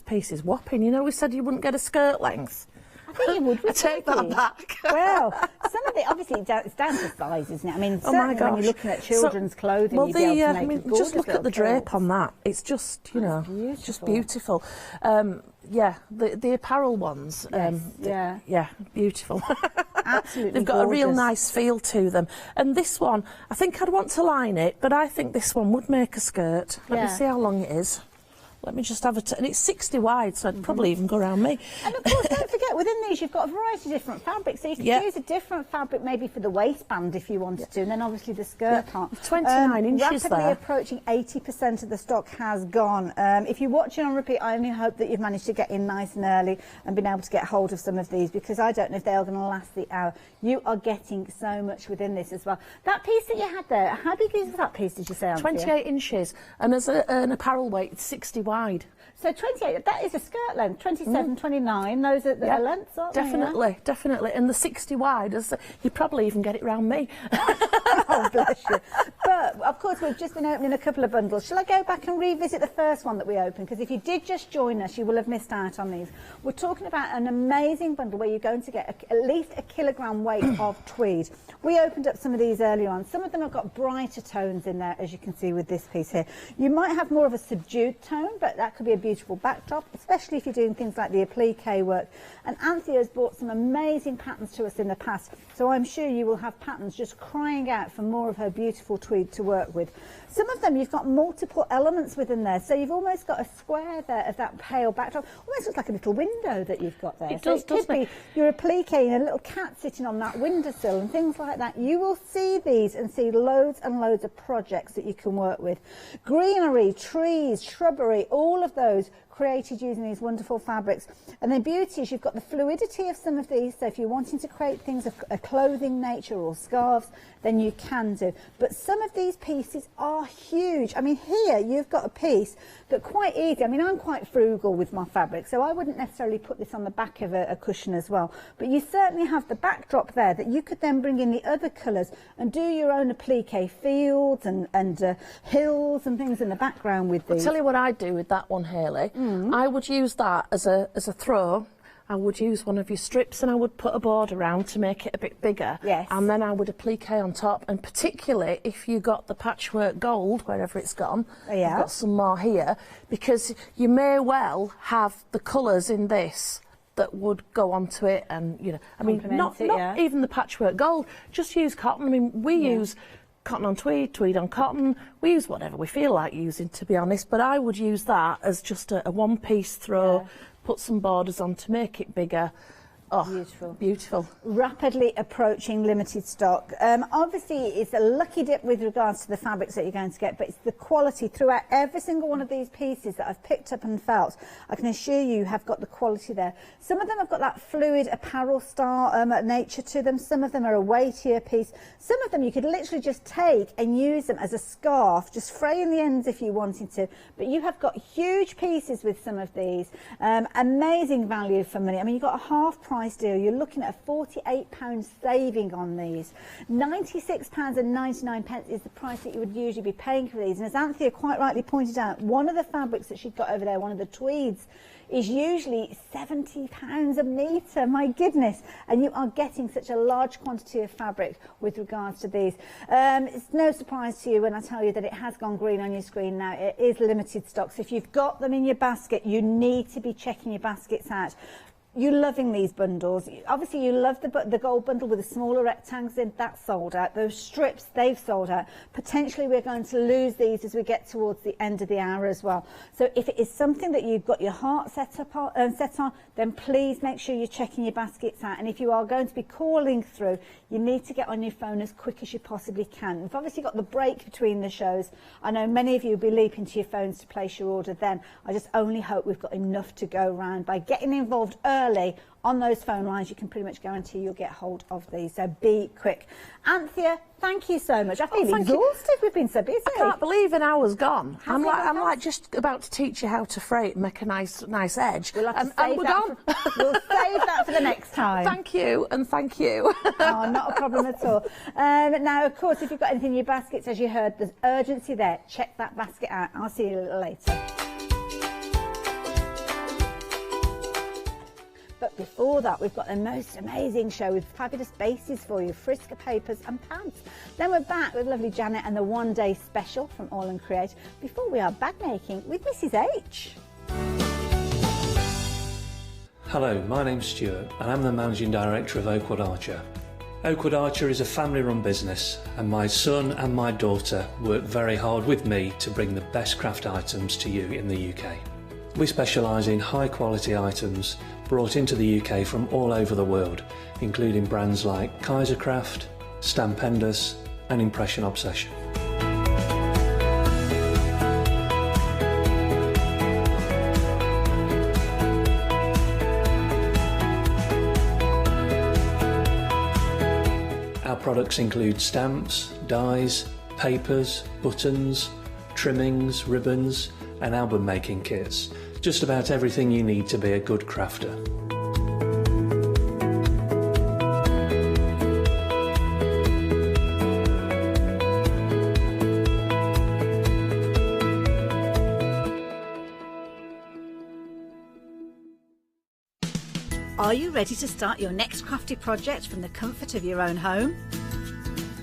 piece is whopping. You know, we said you wouldn't get a skirt length. I think you would. I take that back. Well, some of it, obviously, it's down to size, isn't it? I mean, certainly when you're looking at children's clothing, you'd be able to make I mean, just look at the drape on that. It's just, you know, just beautiful. The apparel ones, beautiful. Absolutely They've got a real nice feel to them. And this one, I think I'd want to line it, but I think this one would make a skirt. Let me see how long it is. Let me just have and it's 60 wide, so I'd probably even go around me. And of course, don't forget, within these you've got a variety of different fabrics, so you could use a different fabric maybe for the waistband if you wanted to, and then obviously the skirt part. 29 inches rapidly there. Approaching 80% of the stock has gone. If you're watching on repeat, I only hope that you've managed to get in nice and early and been able to get hold of some of these, because I don't know if they are going to last the hour. You are getting so much within this as well. That piece that you had there, how big is that piece, did you say, Anthea? 28 inches, and as an apparel weight, it's 60 wide. So 28, that is a skirt length, 27, 29, those are the lengths, aren't they? Definitely. And the 60 wide, you'd probably even get it round me. Oh, bless you. But, of course, we've just been opening a couple of bundles. Shall I go back and revisit the first one that we opened? Because if you did just join us, you will have missed out on these. We're talking about an amazing bundle where you're going to get at least a kilogram weight of tweed. We opened up some of these earlier on. Some of them have got brighter tones in there, as you can see with this piece here. You might have more of a subdued tone, but that could be a beautiful backdrop, especially if you're doing things like the applique work. And Anthea has brought some amazing patterns to us in the past, so I'm sure you will have patterns just crying out for more of her beautiful tweed tweed to work with. Some of them you've got multiple elements within there, so you've almost got a square there of that pale backdrop. Almost looks like a little window that you've got there. It does, doesn't it? You're appliquing a little cat sitting on that windowsill and things like that. You will see these and see loads and loads of projects that you can work with. Greenery, trees, shrubbery, all of those created using these wonderful fabrics. And the beauty is you've got the fluidity of some of these, so if you're wanting to create things of a clothing nature or scarves, then you can do. But some of these pieces are huge. I mean, here you've got a piece that quite easy, I mean, I'm quite frugal with my fabric, so I wouldn't necessarily put this on the back of a cushion as well. But you certainly have the backdrop there that you could then bring in the other colours and do your own applique fields and hills and things in the background with these. I'll tell you what I'd do with that one, Hayley. I would use that as a throw. I would use one of your strips and I would put a board around to make it a bit bigger. Yes. And then I would applique on top, and particularly if you got the patchwork gold, wherever it's gone, you've got some more here, because you may well have the colours in this that would go onto it, and, you know, I mean, not even the patchwork gold, just use cotton. I mean, we use cotton on tweed, tweed on cotton. We use whatever we feel like using, to be honest, but I would use that as just a one-piece throw, put some borders on to make it bigger. Oh, beautiful. Beautiful. Rapidly approaching limited stock. Obviously, it's a lucky dip with regards to the fabrics that you're going to get, but it's the quality throughout every single one of these pieces that I've picked up and felt. I can assure you have got the quality there. Some of them have got that fluid apparel style nature to them. Some of them are a weightier piece. Some of them you could literally just take and use them as a scarf, just fraying the ends if you wanted to. But you have got huge pieces with some of these. Amazing value for money. I mean, you've got a half price deal. You're looking at a £48 saving on these. £96.99 is the price that you would usually be paying for these. And as Anthea quite rightly pointed out, one of the fabrics that she's got over there, one of the tweeds, is usually £70 a metre. My goodness. And you are getting such a large quantity of fabric with regards to these. It's no surprise to you when I tell you that it has gone green on your screen now. It is limited stock. So if you've got them in your basket, you need to be checking your baskets out. You're loving these bundles. Obviously, you love the gold bundle with the smaller rectangles in. That's sold out. Those strips, they've sold out. Potentially, we're going to lose these as we get towards the end of the hour as well. So if it is something that you've got your heart set on, then please make sure you're checking your baskets out. And if you are going to be calling through, you need to get on your phone as quick as you possibly can. We've obviously got the break between the shows. I know many of you will be leaping to your phones to place your order then. I just only hope we've got enough to go round. By getting involved early on those phone lines, you can pretty much guarantee you'll get hold of these. So be quick. Anthea, thank you so much. I feel exhausted. We've been so busy. I can't believe an hour's gone. I'm like just about to teach you how to fray it and make a nice edge. We'll have to save that. We'll save that for the next time. Thank you, and thank you. Oh, not a problem at all. Now, of course, if you've got anything in your baskets, as you heard, there's urgency there. Check that basket out. I'll see you a little later. But before that, we've got the most amazing show with fabulous bases for you, Frisker papers and pants. Then we're back with lovely Janet and the one-day special from All and Create before we are bag making with Mrs H. Hello, my name's Stuart and I'm the Managing Director of Oakwood Archer. Oakwood Archer is a family-run business and my son and my daughter work very hard with me to bring the best craft items to you in the UK. We specialise in high-quality items brought into the UK from all over the world, including brands like Kaisercraft, Stampendous and Impression Obsession. Our products include stamps, dies, papers, buttons, trimmings, ribbons and album making kits. Just about everything you need to be a good crafter. Are you ready to start your next crafty project from the comfort of your own home?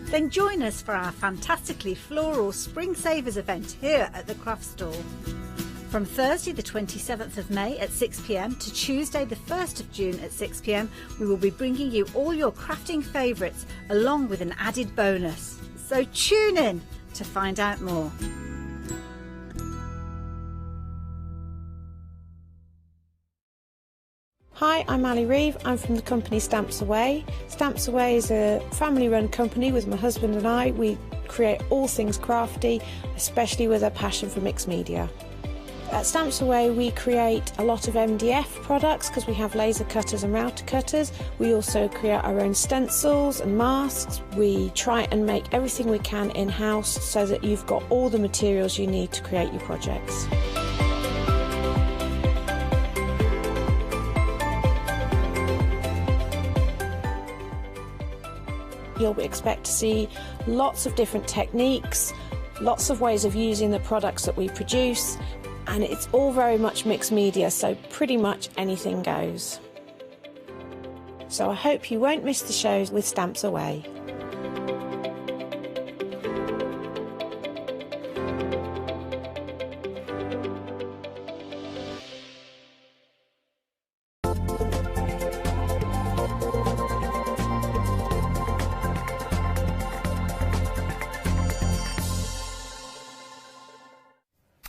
Then join us for our fantastically floral Spring Savers event here at the Craft Store. From Thursday the 27th of May at 6 p.m. to Tuesday the 1st of June at 6 p.m, we will be bringing you all your crafting favourites along with an added bonus. So tune in, to find out more. Hi, I'm Ali Reeve. I'm from the company Stamps Away. Stamps Away is a family-run company with my husband and I. We create all things crafty, especially with a passion for mixed media. At Stamps Away we create a lot of MDF products because we have laser cutters and router cutters. We also create our own stencils and masks. We try and make everything we can in-house so that you've got all the materials you need to create your projects. You'll expect to see lots of different techniques, lots of ways of using the products that we produce, and it's all very much mixed media, so pretty much anything goes. So I hope you won't miss the shows with Stamps Away.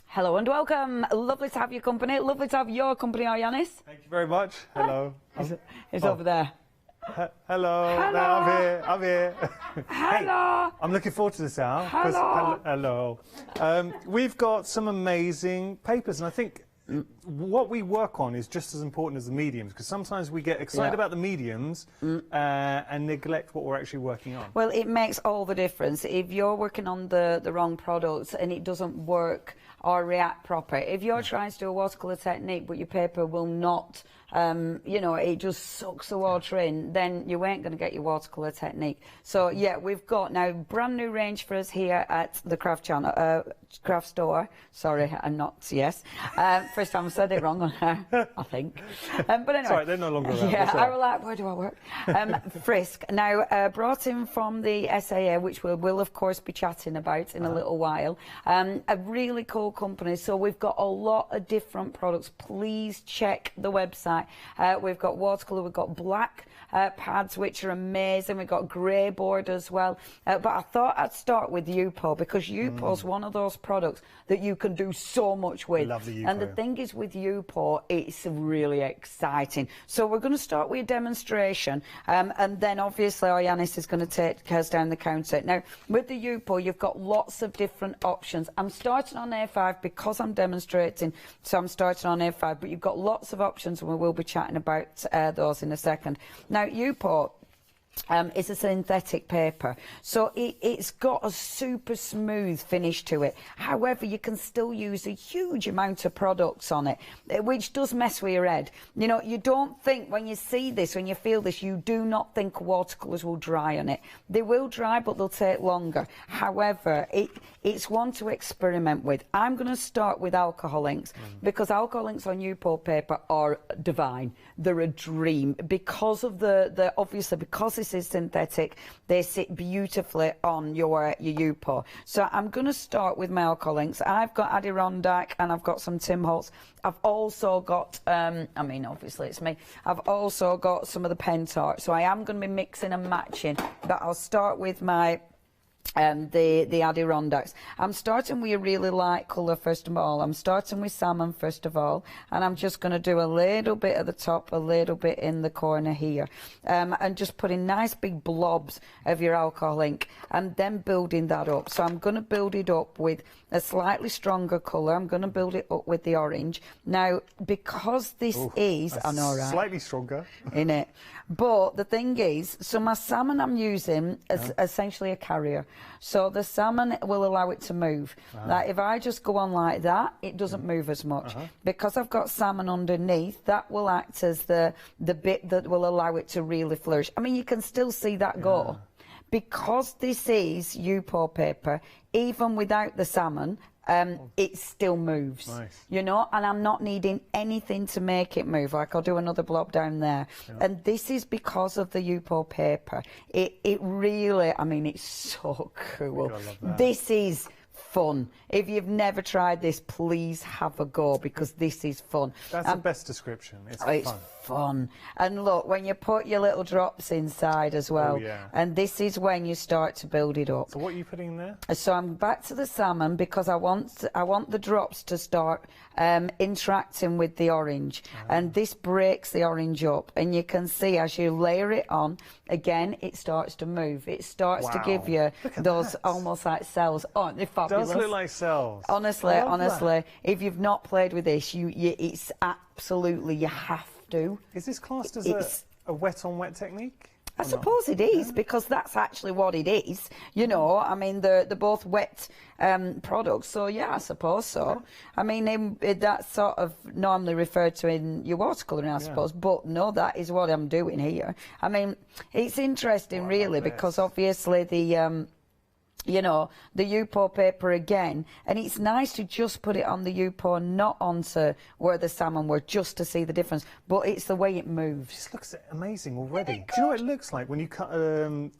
Hello and welcome. Lovely to have your company. Lovely to have your company, Yanis. Thank you very much. Hello. He's over there. Hello. Hello. No, I'm here. Hello. Hey, I'm looking forward to this hour. Hello. Hello. We've got some amazing papers, and I think what we work on is just as important as the mediums, because sometimes we get excited about the mediums and neglect what we're actually working on. Well, it makes all the difference. If you're working on the wrong products and it doesn't work or react proper, if you're trying to do a watercolour technique but your paper will not, you know, it just sucks the water in, then you ain't going to get your watercolour technique. So yeah, we've got now brand new range for us here at the craft channel, craft store. Sorry, I'm not, yes. First time I said it wrong on her, I think. But anyway. Sorry, they're no longer around. Yeah, I was like, where do I work? Frisk. Now, brought in from the SAA, which we will of course be chatting about in a little while. A really cool company. So we've got a lot of different products. Please check the website. We've got watercolour, we've got black pads, which are amazing. We've got grey board as well. But I thought I'd start with UPO, because UPO is one of those products that you can do so much with. Love the UPO. And the thing is with UPO, it's really exciting. So we're going to start with a demonstration, and then obviously Yanis is going to take us down the counter. Now, with the UPO, you've got lots of different options. I'm starting on A5 because I'm demonstrating, so I'm starting on A5, but you've got lots of options, and we will be chatting about those in a second. Now, UPO is a synthetic paper, so it's got a super smooth finish to it. However, you can still use a huge amount of products on it, which does mess with your head. You know, you don't think, when you see this, when you feel this, you do not think watercolours will dry on it. They will dry, but they'll take longer. However, it's one to experiment with. I'm going to start with alcohol inks, because alcohol inks on UPO paper are divine. They're a dream because of the obviously, because this is synthetic, they sit beautifully on your UPO. So I'm going to start with my alcohol inks. I've got Adirondack and I've got some Tim Holtz. I've also got, I mean, obviously it's me, I've also got some of the Pentart. So I am going to be mixing and matching, but I'll start with my the Adirondacks. I'm starting with a really light colour first of all. I'm starting with salmon first of all, and I'm just going to do a little bit at the top, a little bit in the corner here, and just putting nice big blobs of your alcohol ink, and then building that up. So I'm going to build it up with a slightly stronger colour. I'm going to build it up with the orange. Now, because this is, I know, right? Slightly stronger. In it. But the thing is, so my salmon I'm using is essentially a carrier. So the salmon will allow it to move. Like if I just go on like that, it doesn't move as much. Because I've got salmon underneath, that will act as the bit that will allow it to really flourish. I mean, you can still see that go. Because this is UPO paper, even without the salmon, it still moves, you know, and I'm not needing anything to make it move. Like I'll do another blob down there, and this is because of the UPO paper. It really, I mean, it's so cool. This is fun. If you've never tried this, please have a go, because this is fun. That's the best description. It's fun. fun. And look, when you put your little drops inside as well, and this is when you start to build it up. So what are you putting in there? So I'm back to the salmon because I want the drops to start interacting with the orange, and this breaks the orange up, and you can see as you layer it on, again it starts to move. It starts to give you those almost like cells. Aren't they fabulous? Does look like cells. Honestly, if you've not played with this, it's absolutely, you have to. Is this classed as a wet on wet technique? I suppose it is, because that's actually what it is. You know, I mean, they're both wet products, so yeah, I suppose so. I mean, that's sort of normally referred to in your watercolouring, I suppose, but no, that is what I'm doing here. I mean, it's interesting, really, because obviously the you know, the Yupo paper again, and it's nice to just put it on the Yupo, not onto where the salmon were, just to see the difference, but it's the way it moves. This looks amazing already. Do you know what it looks like when you cut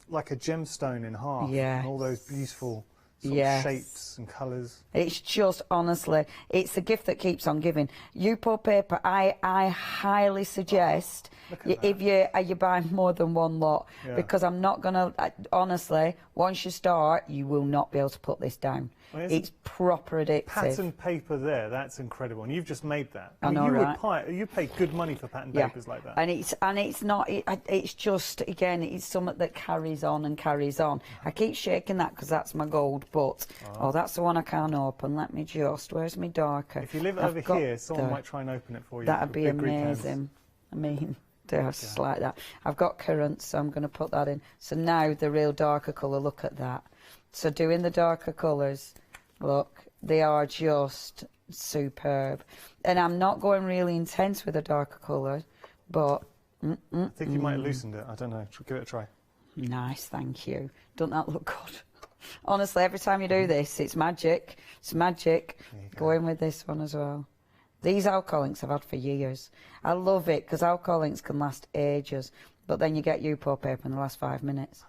like a gemstone in half? Yeah. And all those beautiful sort of shapes and colours. It's just, honestly, it's a gift that keeps on giving. Yupo paper, I highly suggest if you buy more than one lot, because I'm not going to, honestly, once you start, you will not be able to put this down. Well, it's proper addictive. Pattern paper there, that's incredible, and you've just made that. I know, you pay good money for pattern papers like that. And it's not, it's just, again, it's something that carries on and carries on. I keep shaking that because that's my gold, but that's the one I can't open. Let me just, where's my darker? If you live over here, someone might try and open it for you. That'd be amazing. I mean, just like that. I've got currants, so I'm going to put that in. So now the real darker colour, look at that. So doing the darker colours, look, they are just superb. And I'm not going really intense with the darker colour, but... I think you might have loosened it. I don't know. Give it a try. Nice, thank you. Doesn't that look good? Honestly, every time you do this, it's magic. It's magic. Go in with this one as well. These alcohol inks I've had for years. I love it because alcohol inks can last ages, but then you get Yupo paper in the last 5 minutes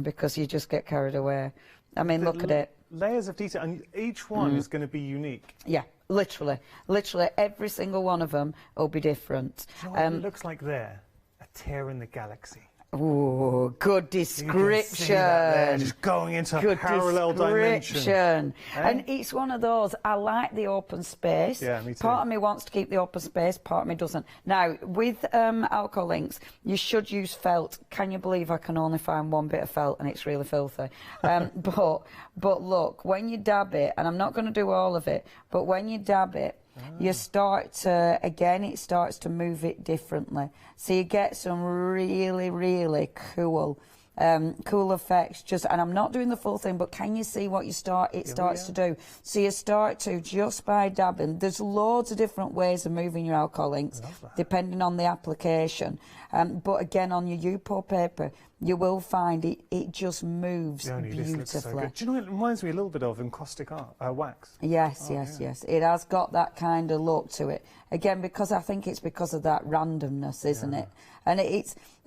because you just get carried away. I mean, look at it. Layers of detail, and each one is going to be unique. Yeah, literally. Literally, every single one of them will be different. You know what it looks like there? A tear in the galaxy. Oh, good description. Just going into a parallel dimension. And it's one of those, I like the open space. Yeah, me too. Part of me wants to keep the open space, part of me doesn't. Now, with alcohol inks, you should use felt. Can you believe I can only find one bit of felt and it's really filthy? But look, when you dab it, and I'm not going to do all of it, but when you dab it, you start to, again, it starts to move it differently. So you get some really, really cool effects. And I'm not doing the full thing, but can you see what it starts to do? So you start to, just by dabbing, there's loads of different ways of moving your alcohol inks, depending on the application. But again, on your Yupo paper, you will find it just moves beautifully. This looks so good. Do you know, it reminds me a little bit of encaustic art, wax. Yes. It has got that kind of look to it. Again, because I think it's because of that randomness, isn't it? And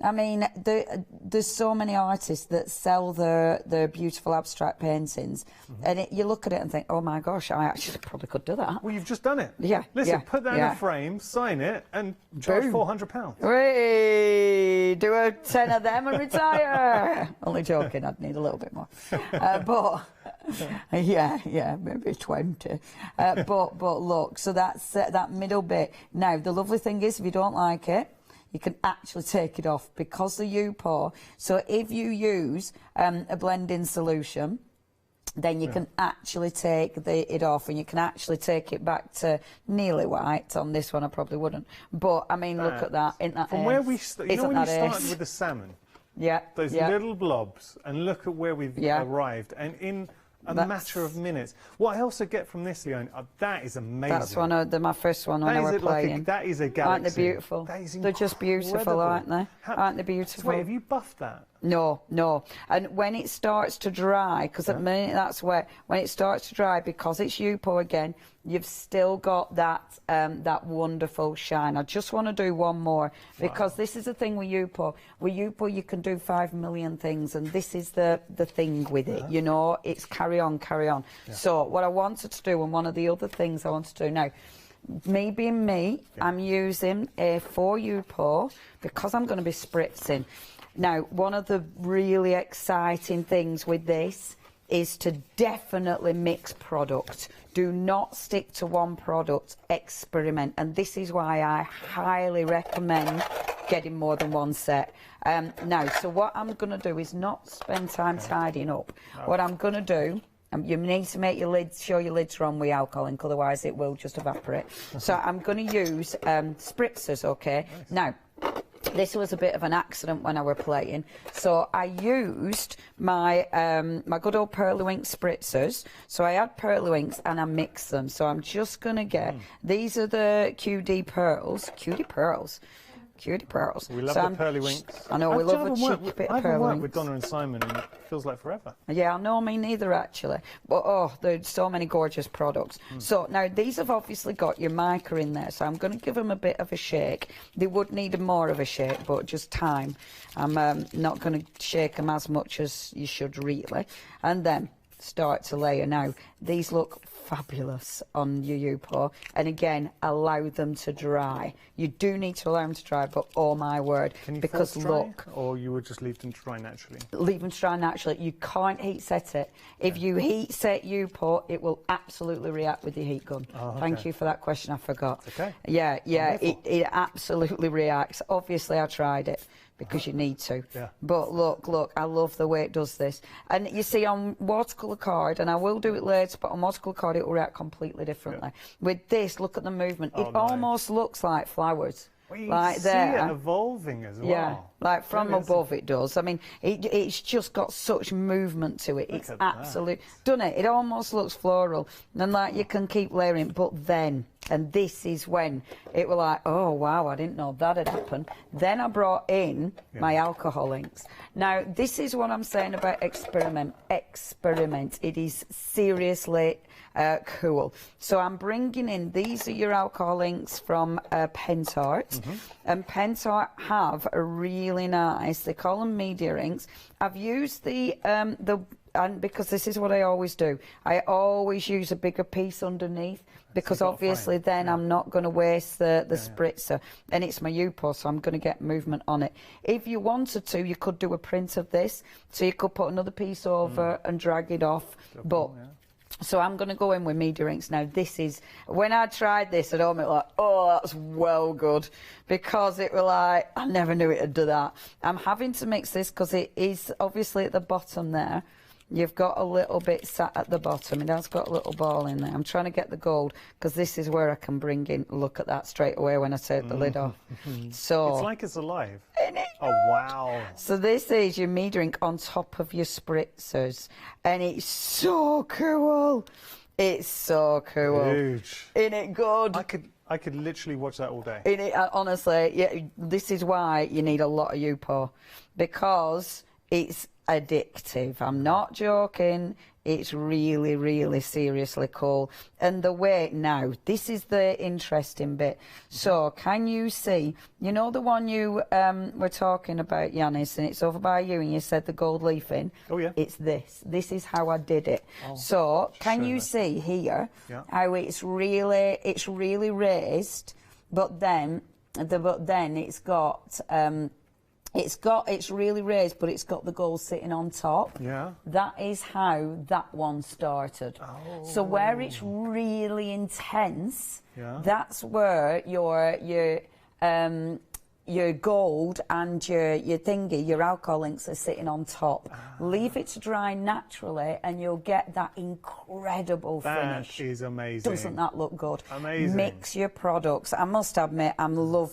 I mean, there's so many artists that sell their beautiful abstract paintings, and you look at it and think, oh my gosh, I actually probably could do that. Well, you've just done it. Yeah. Listen, put that in a frame, sign it, and charge £400. Hey, do a 10 of them and retire. Only joking, I'd need a little bit more. But yeah, maybe 20. But look, so that's that middle bit. Now, the lovely thing is, if you don't like it, you can actually take it off because the Yupo. So if you use a blending solution, then you can actually take it off, and you can actually take it back to nearly white. On this one, I probably wouldn't. But I mean, look at that. Isn't that from where we you know when you started with the salmon? Those little blobs, and look at where we've arrived, and in a matter of minutes. What I also get from this, Leon, that is amazing. That's my first one when I was playing. That is a galaxy. Aren't they beautiful? They're just beautiful, aren't they? Aren't they beautiful? So wait, have you buffed that? No. And when it starts to dry, because at the minute that's where, when it starts to dry, because it's Yupo again, you've still got that that wonderful shine. I just want to do one more, because this is the thing with Yupo. With Yupo, you can do 5 million things, and this is the thing with it, you know, it's carry on. So what I wanted to do, and one of the other things I wanted to do now, Me being me, I'm using a 4U because I'm going to be spritzing. Now, one of the really exciting things with this is to definitely mix product. Do not stick to one product, experiment. And this is why I highly recommend getting more than one set. Now, so what I'm going to do is not spend time tidying up. What I'm going to do, you need to make your lids, sure your lids are on with alcohol ink, otherwise it will just evaporate. So I'm going to use spritzers, okay? Nice. Now, this was a bit of an accident when I were playing, so I used my my good old Pearlywink spritzers. So I had Pearlywinks and I mixed them. So I'm just going to get, these are the QD pearls. Cutie pearls. Cutie pearls. We love so the Pearlywinks. I know, we love a cheeky bit of I haven't worked with Pearlywinks. Donna and Simon and it feels like forever. Yeah, no, me neither actually. But oh, there's so many gorgeous products. So now these have obviously got your mica in there, so I'm going to give them a bit of a shake. They would need more of a shake, but just time. I'm not going to shake them as much as you should really. And then start to layer. Now, these look fabulous on your Yupo, and again, allow them to dry. You do need to allow them to dry, but oh my word, Can you because force dry, look, or you would just leave them to dry naturally? leave them to dry naturally. You can't heat set it. If you heat set Yupo, it will absolutely react with your heat gun. Oh, okay. Thank you for that question, I forgot. Okay. Yeah, it absolutely reacts. Obviously, I tried it, because you need to. Yeah. But look, I love the way it does this. And you see on watercolour card, and I will do it later, but on watercolour card it will react completely differently. With this, look at the movement. Oh, it almost looks like flowers. Well, you like see there. it evolving as well. Yeah, like from Really, above it does. I mean, it's just got such movement to it. It's at absolute, doesn't it? It almost looks floral. And like you can keep layering, but then, and this is when it was like, oh wow, I didn't know that had happened. Then I brought in my alcohol inks. Now, this is what I'm saying about experiment. Experiment. It is seriously cool. So I'm bringing in, these are your alcohol inks from Pentart. And Pentart have a really nice, they call them media inks. I've used and because this is what I always do, I always use a bigger piece underneath, because obviously then I'm not going to waste the spritzer, and it's my Yupo, so I'm going to get movement on it. If you wanted to, you could do a print of this, so you could put another piece over and drag it off, so I'm going to go in with media inks. Now, this is, when I tried this at home, it was like, oh, that's well good, because it was like, I never knew it would do that. I'm having to mix this because it is obviously at the bottom there. You've got a little bit sat at the bottom. It has got a little ball in there. I'm trying to get the gold, because this is where I can bring in, look at that straight away when I take the lid off. So it's like it's alive. Isn't it? Oh, wow. So this is your media ink on top of your spritzers, and it's so cool. It's so cool. Huge. Isn't it good? I could literally watch that all day. Honestly, yeah, this is why you need a lot of Yupo, because it's addictive. I'm not joking. It's really, really seriously cool. And the way, now, this is the interesting bit. So, can you see, you know the one you were talking about, Yanis, and it's over by you, and you said the gold leafing? Oh, yeah. It's this. This is how I did it. Oh, so, can you see here how it's really raised, but then it's got... it's really raised, but it's got the gold sitting on top. Yeah. That is how that one started. Oh. So where it's really intense, that's where your gold and your thingy, your alcohol inks are sitting on top. Leave it to dry naturally, and you'll get that incredible finish. That is amazing. Doesn't that look good? Amazing. Mix your products. I must admit, I love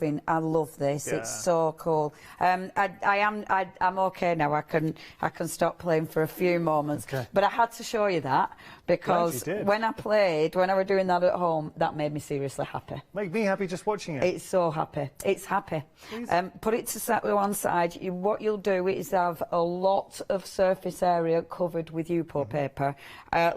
this. Yeah. It's so cool. I'm okay now. I can stop playing for a few moments. Okay. But I had to show you that, because when I was doing that at home, that made me seriously happy. Make me happy just watching it. It's so happy. It's happy. Put it to one side. What you'll do is have a lot of surface area covered with Yupo paper.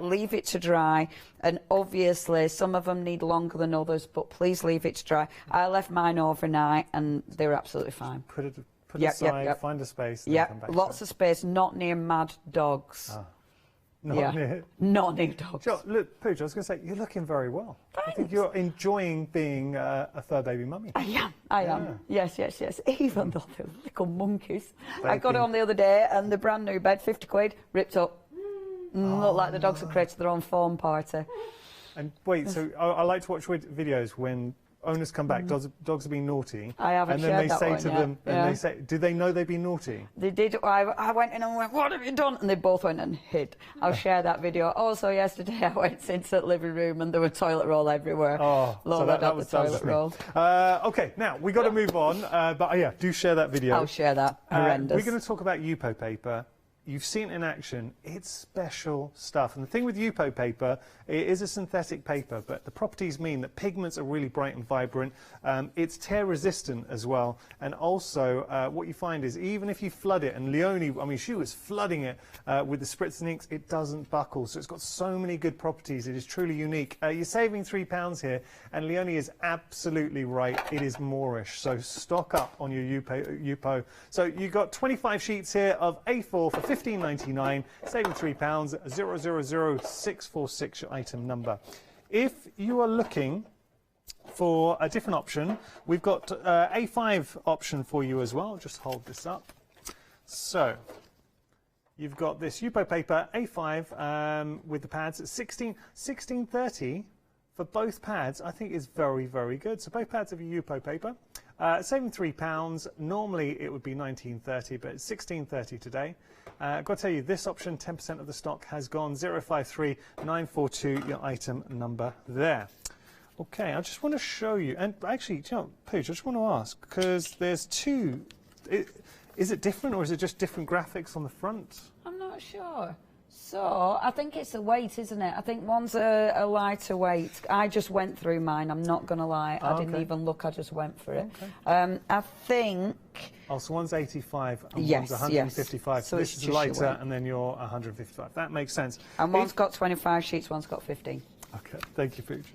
Leave it to dry, and obviously some of them need longer than others, but please leave it to dry. I left mine overnight and they were absolutely fine. Put it aside, find a space, and then come back lots of space, not near mad dogs. Not near. Not near dogs. Look, Pooch, I was going to say, you're looking very well. Thanks. I think you're enjoying being a fur baby mummy. I am. Yes. Even though they're little monkeys. I Thank got you. it on the other day, and the brand new bed, 50 quid, ripped up. Looked like the dogs had created their own foam party. And wait, so I like to watch videos when owners come back, dogs are being naughty. I haven't and then shared they that say one to yet. them, Yeah. and they say, do they know they've been naughty? They did. I went in and went, what have you done? And they both went and hid. I'll share that video. Also, yesterday I went into the living room and there were toilet roll everywhere. Oh, Lola so that was the toilet roll. Okay, now we got to move on. But yeah, do share that video. I'll share that. Horrendous. We're going to talk about Yupo paper. You've seen it in action. It's special stuff. And the thing with Yupo paper, it is a synthetic paper, but the properties mean that pigments are really bright and vibrant. It's tear resistant as well. And also, what you find is even if you flood it, and Leonie, I mean, she was flooding it with the spritz and inks, it doesn't buckle. So it's got so many good properties. It is truly unique. You're saving £3 here, and Leonie is absolutely right. It is Moorish. So stock up on your Yupo. So you've got 25 sheets here of A4 for £15.99, saving £3, 000646 your item number. If you are looking for a different option, we've got A5 option for you as well. Just hold this up. So you've got this Yupo paper A5 with the pads at 1630 for both pads. I think is very, very good. So both pads of your Yupo paper. Saving £3. Normally it would be $19.30, but it's $16.30 today. I've got to tell you, this option, 10% of the stock has gone. 053942, your item number there. Okay, I just want to show you, and actually, you know, Pooch, I just want to ask, because there's two. Is it different, or is it just different graphics on the front? I'm not sure. So, I think it's the weight, isn't it? I think one's a lighter weight. I just went through mine, I'm not going to lie. I didn't even look, I just went for it. Okay. I think... Oh, so one's 85 and yes, one's 155. Yes. So this is lighter, and then you're 155. That makes sense. And one's got 25 sheets, one's got 15. Okay, thank you, Pooch.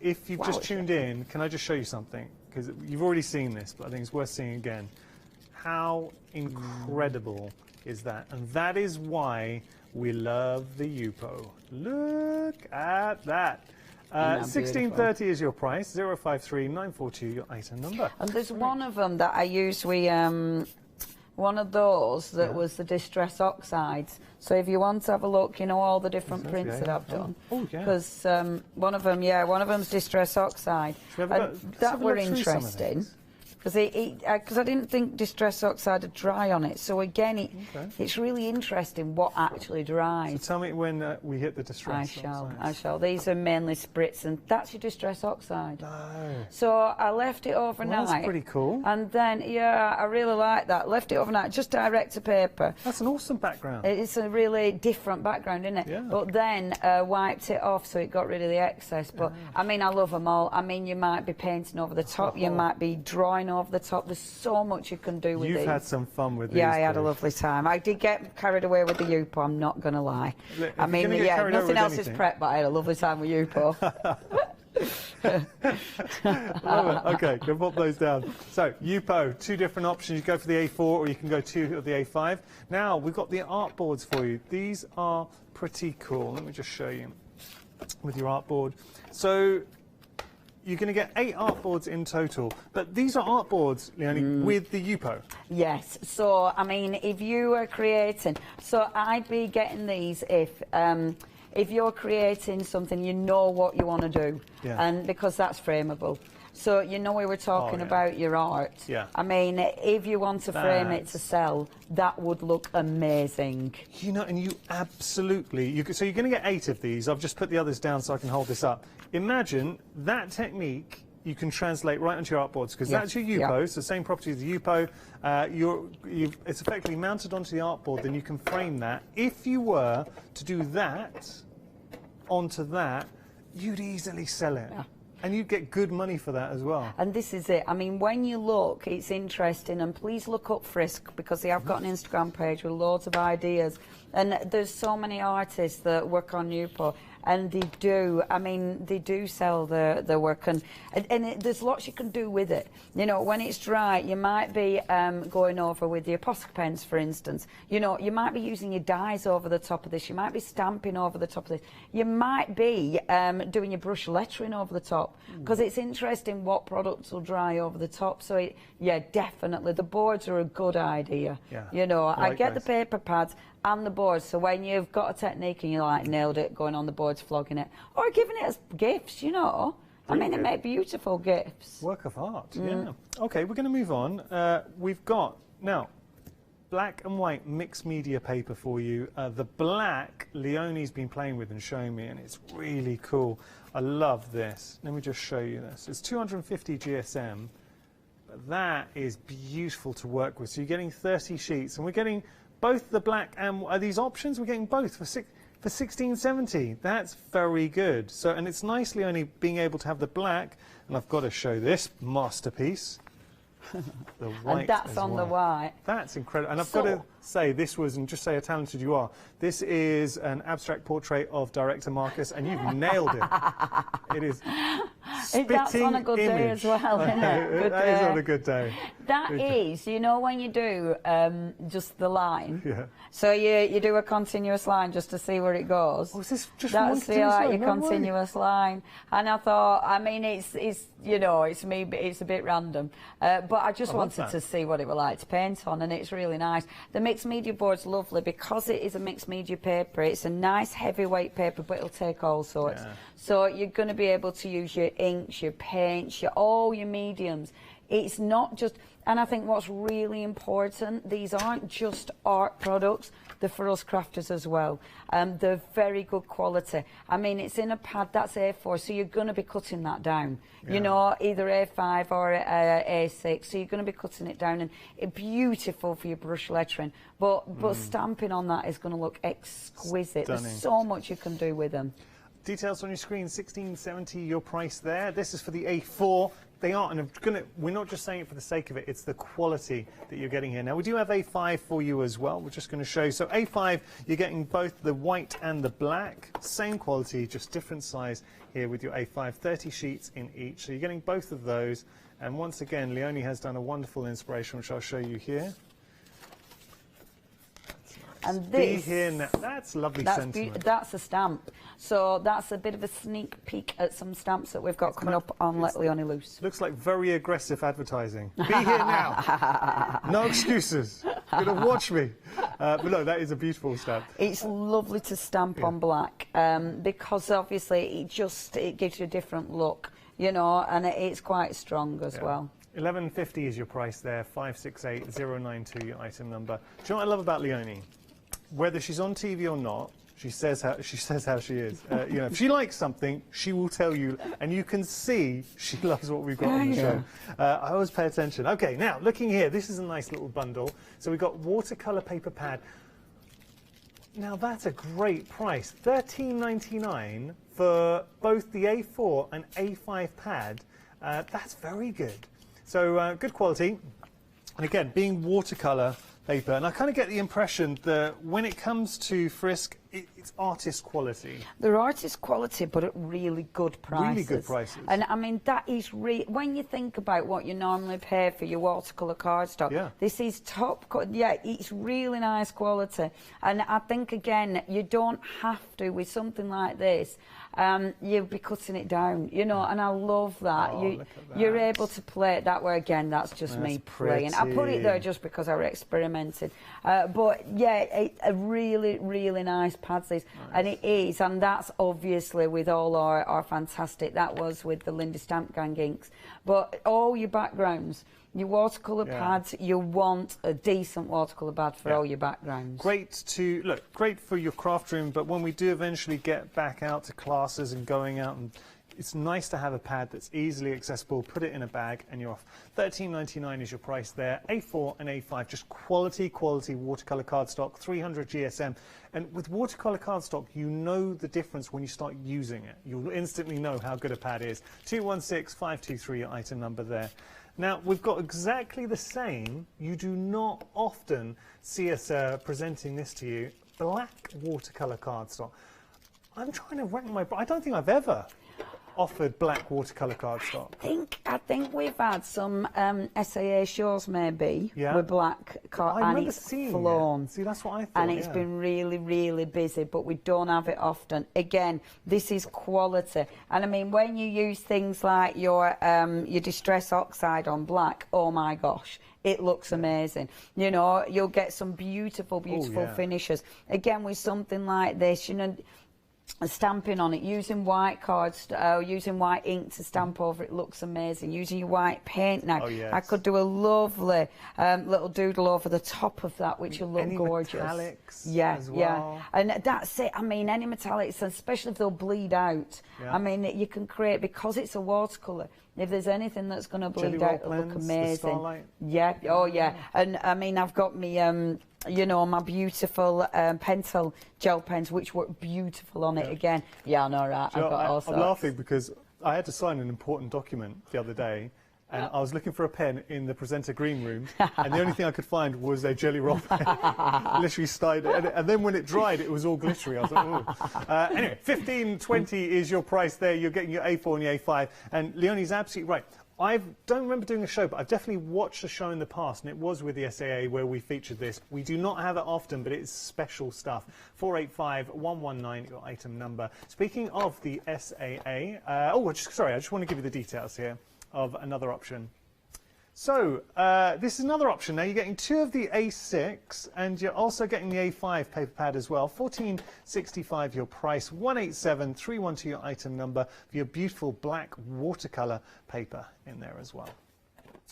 If you've just tuned in, can I just show you something? Because you've already seen this, but I think it's worth seeing again. How incredible is that? And that is why we love the Yupo. Look at that. 16.30 is your price. 053942 your item number. And there's one of them that I used with one of those that was the distress oxides. So if you want to have a look, you know all the different prints that I've done. Oh yeah. Because one of them's distress oxide. And that were interesting. Because I didn't think distress oxide would dry on it. So again, it's really interesting what actually dries. So tell me when we hit the distress oxide. I shall. These are mainly spritz, and that's your distress oxide. No. So I left it overnight. Well, that's pretty cool. And then, yeah, I really like that. Left it overnight, just direct to paper. That's an awesome background. It's a really different background, isn't it? Yeah. But then wiped it off, so it got rid of the excess. But I mean, I love them all. I mean, you might be painting over the top, you might be drawing over the top. There's so much you can do with these. You've had some fun with these. Yeah, I had a lovely time. I did get carried away with the Yupo, I'm not going to lie. I mean, yeah, nothing else is prep, but I had a lovely time with Yupo. Love it. Okay, go pop those down. So, Yupo, two different options. You go for the A4 or you can go to the A5. Now, we've got the art boards for you. These are pretty cool. Let me just show you with your art board. So, you're going to get 8 art boards in total, but these are art boards, Leonie, with the Yupo. Yes, so, I mean, if you are creating... So, I'd be getting these if you're creating something, you know what you want to do, and because that's frameable. So, you know, we were talking about your art. Yeah. I mean, if you want to frame it to sell, that would look amazing. You know, and you absolutely... so you're going to get 8 of these. I've just put the others down so I can hold this up. Imagine that technique you can translate right onto your artboards, because that's your Yupo, it's the same property as the Yupo. It's effectively mounted onto the artboard, then you can frame that. If you were to do that onto that, you'd easily sell it. Yeah. And you'd get good money for that as well. And this is it. I mean, when you look, it's interesting. And please look up Frisk, because they have got an Instagram page with loads of ideas. And there's so many artists that work on Newport, and they do sell their work, and there's lots you can do with it. You know, when it's dry, you might be going over with the epoxy pens, for instance. You know, you might be using your dyes over the top of this, you might be stamping over the top of this, you might be doing your brush lettering over the top, because it's interesting what products will dry over the top. So yeah, definitely the boards are a good idea. Yeah. You know, I get those. the paper pads and the boards, so when you've got a technique and you like nailed it, going on the boards, flogging it, or giving it as gifts, you know. I mean, they make beautiful gifts. Work of art, yeah. Okay, we're going to move on. We've got, now, black and white mixed media paper for you. The black, Leonie's been playing with and showing me, and it's really cool. I love this. Let me just show you this. It's 250 GSM, but that is beautiful to work with. So you're getting 30 sheets, and we're getting both the black and these options. We're getting both for 1670. That's very good. So, and it's nicely only being able to have the black, and I've got to show this masterpiece. The white. And that's on the white. That's incredible. And I've got to say, this was, and just say how talented you are, this is an abstract portrait of director Marcus, and you've nailed it. It is spitting That's on a good day as well, isn't it? That is on a good day. That is, you know, when you do just the line. Yeah. So you do a continuous line just to see where it goes. Oh, is this just That's your no continuous line. And I thought, I mean, it's you know, it's me, it's a bit random, but I just wanted to see what it was like to paint on, and it's really nice. The mixed media board's lovely because it is a mixed media paper. It's a nice heavyweight paper, but it'll take all sorts. Yeah. So you're going to be able to use your inks, your paints, all your mediums. It's not just, and I think what's really important, these aren't just art products, they're for us crafters as well. They're very good quality. I mean, it's in a pad that's A4, so you're going to be cutting that down. Yeah. You know, either A5 or A6, so you're going to be cutting it down, and it's beautiful for your brush lettering. But stamping on that is going to look exquisite. Stunning. There's so much you can do with them. Details on your screen, 1670, your price there. This is for the A4. They are, and we're not just saying it for the sake of it, it's the quality that you're getting here. Now, we do have A5 for you as well. We're just going to show you. So A5, you're getting both the white and the black. Same quality, just different size here with your A5. 30 sheets in each. So you're getting both of those. And once again, Leonie has done a wonderful inspiration, which I'll show you here. And this, be here now. That's lovely sentiment. That's a stamp. So that's a bit of a sneak peek at some stamps that we've got coming up on Let Leonie Loose. Looks like very aggressive advertising. Be here now. No excuses. You're going to watch me. But no, that is a beautiful stamp. It's lovely to stamp on black because obviously it gives you a different look, you know, and it's quite strong as well. 1150 is your price there. 568092 your item number. Do you know what I love about Leonie? Whether she's on TV or not, she says how she is. You know, if she likes something, she will tell you, and you can see she loves what we've got on the show. I always pay attention. Okay, now looking here, this is a nice little bundle. So we've got watercolor paper pad. Now that's a great price, $13.99 for both the A4 and A5 pad. That's very good. So good quality, and again, being watercolor paper, and I kind of get the impression that when it comes to Frisk, it's artist quality. They're artist quality, but at really good prices. Really good prices. And I mean, that is when you think about what you normally pay for your watercolour cardstock, this is top, it's really nice quality. And I think, again, you don't have to, with something like this, you'll be cutting it down, you know, and I love that. You're able to play it that way. Again, that's just me playing. I put it there just because I experimented. But yeah, a really, really nice pads these, and it is, and that's obviously with all our fantastic, that was with the Lindy Stamp Gang inks, but all your backgrounds, your watercolour pads, you want a decent watercolour pad for all your backgrounds. Great for your craft room, but when we do eventually get back out to classes and going out, and it's nice to have a pad that's easily accessible, put it in a bag and you're off. $13.99 is your price there. A4 and A5, just quality watercolour cardstock, 300 GSM. And with watercolour cardstock, you know the difference when you start using it. You'll instantly know how good a pad is. 216523, your item number there. Now, we've got exactly the same. You do not often see us presenting this to you. black watercolour cardstock. I'm trying to rack my brain. I don't think I've ever offered black watercolour cardstock. I think we've had some SAA shows maybe with black card, and it's flown. See, that's what I thought. And it's been really, really busy, but we don't have it often. Again, this is quality, and I mean when you use things like your distress oxide on black, oh my gosh, it looks amazing. You know, you'll get some beautiful, beautiful finishes. Again, with something like this, you know, stamping on it, using white cards, using white ink to stamp over it looks amazing. Using your white paint now, I could do a lovely little doodle over the top of that, which will look any gorgeous. Metallics as well. And that's it. I mean, any metallics, especially if they'll bleed out. I mean, you can create, because it's a watercolour. If there's anything that's going to bleed out, it'll look amazing. And I mean, I've got me. You know, my beautiful pencil gel pens, which work beautiful on it again. Yeah, I know, right? I've got all sorts. I'm laughing because I had to sign an important document the other day, and I was looking for a pen in the presenter green room, and the only thing I could find was a jelly roll pen. Literally started, and then when it dried, it was all glittery. I was like, oh. Anyway, $15.20 is your price there. You're getting your A4 and your A5, and Leonie's absolutely right. I don't remember doing a show, but I've definitely watched a show in the past, and it was with the SAA where we featured this. We do not have it often, but it's special stuff. 485-119, your item number. Speaking of the SAA, sorry, I just want to give you the details here of another option. So, this is another option. Now, you're getting 2 of the A6, and you're also getting the A5 paper pad as well. $14.65 your price, 187-312 your item number for your beautiful black watercolour paper in there as well.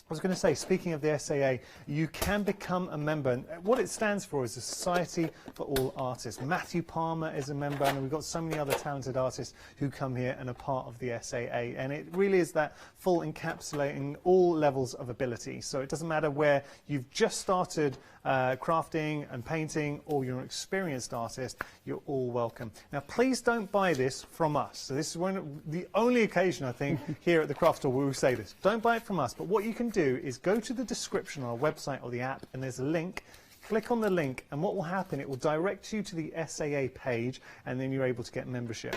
I was going to say, speaking of the SAA, you can become a member. And what it stands for is the Society for All Artists. Matthew Palmer is a member, and we've got so many other talented artists who come here and are part of the SAA. And it really is that full encapsulating all levels of ability. So it doesn't matter where you've just started crafting and painting, or you're an experienced artist, you're all welcome. Now, please don't buy this from us. So this is the only occasion, I think, here at the craft store where we say this. Don't buy it from us, but what you can do is go to the description on our website or the app, and there's a link. Click on the link, and what will happen, it will direct you to the SAA page, and then you're able to get membership.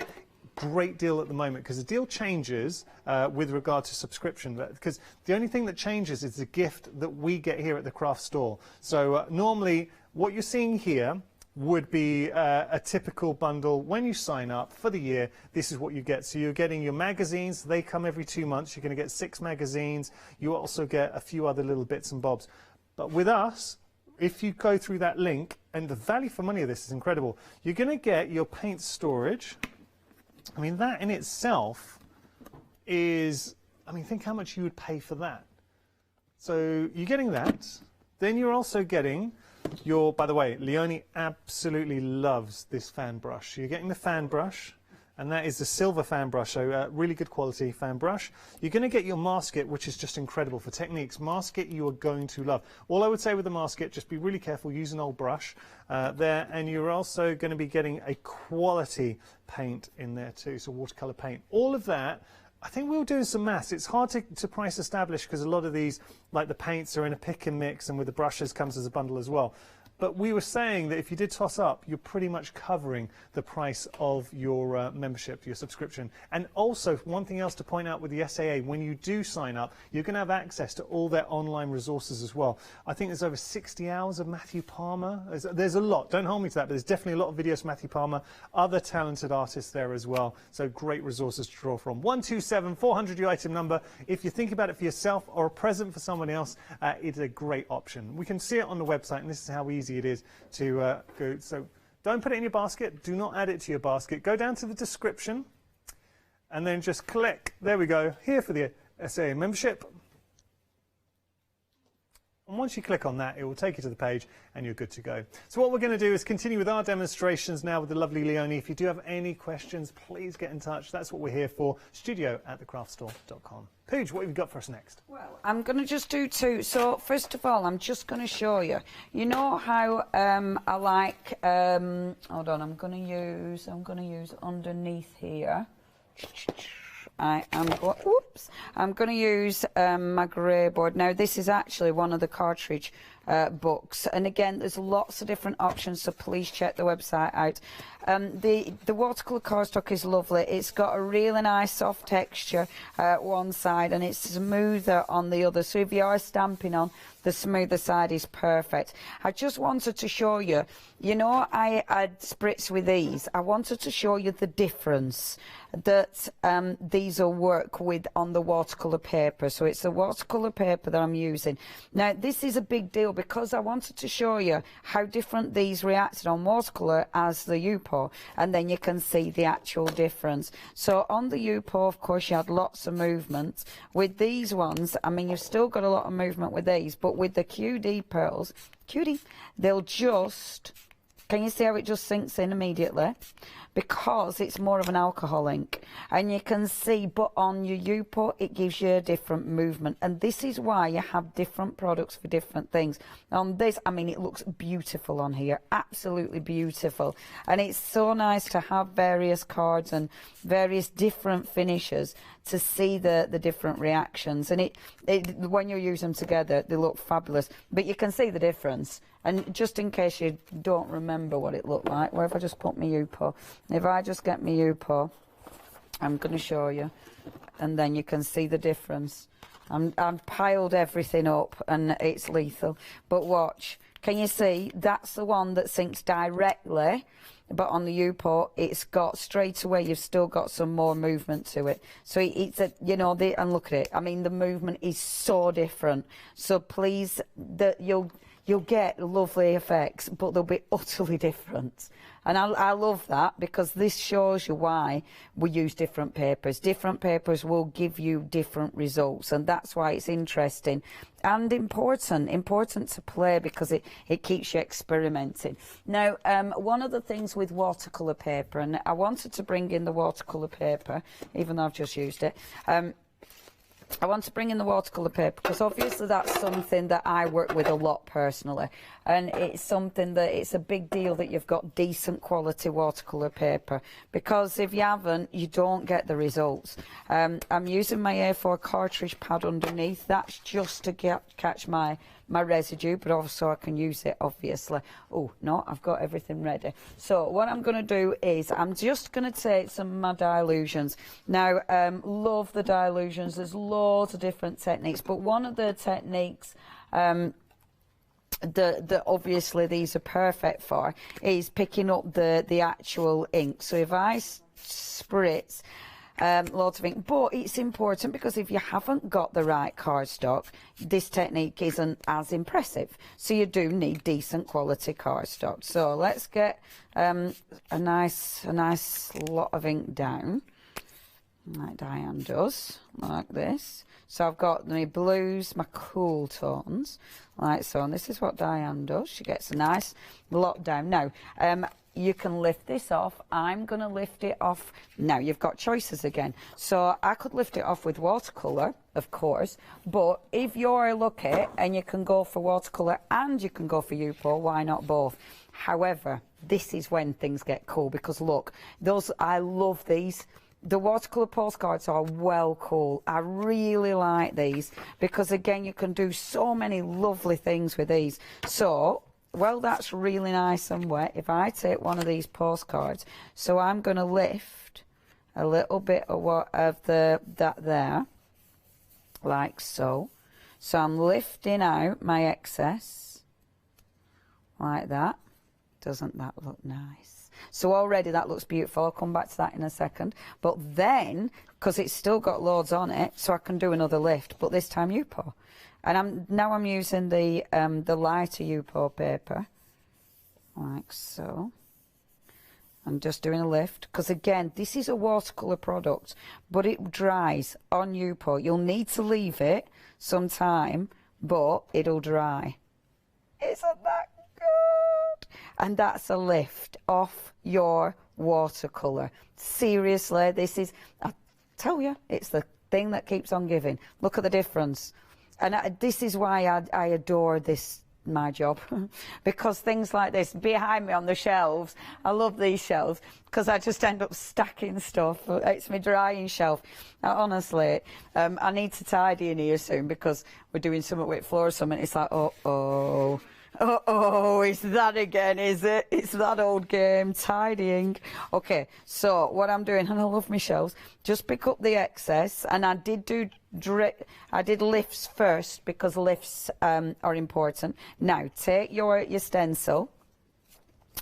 Great deal at the moment, because the deal changes with regard to subscription, because the only thing that changes is the gift that we get here at the craft store. So normally what you're seeing here would be a typical bundle. When you sign up for the year, this is what you get. So you're getting your magazines. They come every 2 months. You're going to get 6 magazines. You also get a few other little bits and bobs. But with us, if you go through that link, and the value for money of this is incredible, you're going to get your paint storage. I mean, that in itself is, I mean, think how much you would pay for that. So you're getting that. Then you're also getting your, by the way, Leonie absolutely loves this fan brush. You're getting the fan brush, and that is the silver fan brush, so really good quality fan brush. You're going to get your masket, which is just incredible for techniques. Masket you are going to love. All I would say with the masket, just be really careful, use an old brush there, and you're also going to be getting a quality paint in there too, so watercolour paint. All of that, I think we were doing some maths. It's hard to price establish because a lot of these, like the paints, are in a pick and mix, and with the brushes comes as a bundle as well. But we were saying that if you did toss up, you're pretty much covering the price of your membership, your subscription. And also, one thing else to point out with the SAA, when you do sign up, you're going to have access to all their online resources as well. I think there's over 60 hours of Matthew Palmer. There's a lot. Don't hold me to that, but there's definitely a lot of videos from Matthew Palmer, other talented artists there as well. So great resources to draw from. 127-400 your item number. If you think about it for yourself or a present for someone else, it's a great option. We can see it on the website, and this is how easy it is to go. So don't put it in your basket. Do not add it to your basket. Go down to the description and then just click. There we go. Here for the SAA membership. And once you click on that, it will take you to the page and you're good to go. So what we're going to do is continue with our demonstrations now with the lovely Leonie. If you do have any questions, please get in touch. That's what we're here for. studio@thecraftstore.com. Paige, what have you got for us next? Well, I'm going to just do 2. So first of all, I'm just going to show you. You know how I like, hold on, I'm going to use underneath here. I'm going to use my grey board. Now, this is actually one of the cartridge books. And again, there's lots of different options, so please check the website out. The watercolour cardstock is lovely. It's got a really nice soft texture one side, and it's smoother on the other. So if you are stamping on, the smoother side is perfect. I just wanted to show you, you know, I spritz with these. I wanted to show you the difference that these will work with on the watercolour paper. So it's the watercolour paper that I'm using. Now this is a big deal because I wanted to show you how different these reacted on watercolour as the UPO, and then you can see the actual difference. So on the UPO, of course, you had lots of movement. With these ones, I mean, you've still got a lot of movement with these, but with the QD pearls, they'll just, can you see how it just sinks in immediately? Because it's more of an alcohol ink, and you can see, but on your UPO it gives you a different movement, and this is why you have different products for different things. On this, I mean, it looks beautiful on here, absolutely beautiful, and it's so nice to have various cards and various different finishes to see the different reactions, and when you use them together they look fabulous, but you can see the difference. And just in case you don't remember what it looked like, where if I just put my UPO, if I just get my UPO, I'm going to show you, and then you can see the difference. I've piled everything up and it's lethal, but watch, can you see that's the one that sinks directly, but on the UPO it's got straight away, you've still got some more movement to it. So it's a, you know, and look at it, I mean the movement is so different. So please, you'll get lovely effects, but they'll be utterly different. And I love that, because this shows you why we use different papers. Different papers will give you different results, and that's why it's interesting and important to play, because it keeps you experimenting. Now, one of the things with watercolour paper, and I wanted to bring in the watercolour paper, even though I've just used it, I want to bring in the watercolour paper because obviously that's something that I work with a lot personally, and it's something that it's a big deal that you've got decent quality watercolour paper, because if you haven't, you don't get the results. I'm using my A4 cartridge pad underneath. That's just to catch my residue, but also I can use it obviously. Oh no, I've got everything ready. So what I'm going to do is I'm just going to take some of my dilutions. Now, love the dilutions. There's loads of different techniques, but one of the techniques that obviously these are perfect for is picking up the actual ink. So if I spritz loads of ink, but it's important because if you haven't got the right cardstock, this technique isn't as impressive, so you do need decent quality cardstock. So let's get a nice lot of ink down, like Diane does, like this. So I've got my blues, my cool tones, like so, and this is what Diane does. She gets a nice lot down. Now, you can lift this off. I'm going to lift it off. Now, you've got choices again. So I could lift it off with watercolour, of course, but if you're lucky and you can go for watercolour and you can go for UPO, why not both? However, this is when things get cool, because look, I love these. The watercolour postcards are well cool. I really like these because, again, you can do so many lovely things with these. So, well, that's really nice and wet. If I take one of these postcards, so I'm going to lift a little bit of that there, like so. So I'm lifting out my excess, like that. Doesn't that look nice? So already that looks beautiful. I'll come back to that in a second. But then, because it's still got loads on it, so I can do another lift, but this time UPO. And now I'm using the lighter UPO paper, like so. I'm just doing a lift, because again, this is a watercolour product, but it dries on UPO. You'll need to leave it some time, but it'll dry. Isn't that good? And that's a lift off your watercolour. Seriously, this is, I tell you, it's the thing that keeps on giving. Look at the difference. And this is why I adore this my job because things like this behind me on the shelves, I love these shelves because I just end up stacking stuff. It's my drying shelf. Honestly, I need to tidy in here soon because we're doing something with floor or something. It's like, oh, it's that again, is it? It's that old game, tidying. Okay, so what I'm doing, and I love my shelves, just pick up the excess, and I did lifts first because lifts are important. Now, take your stencil.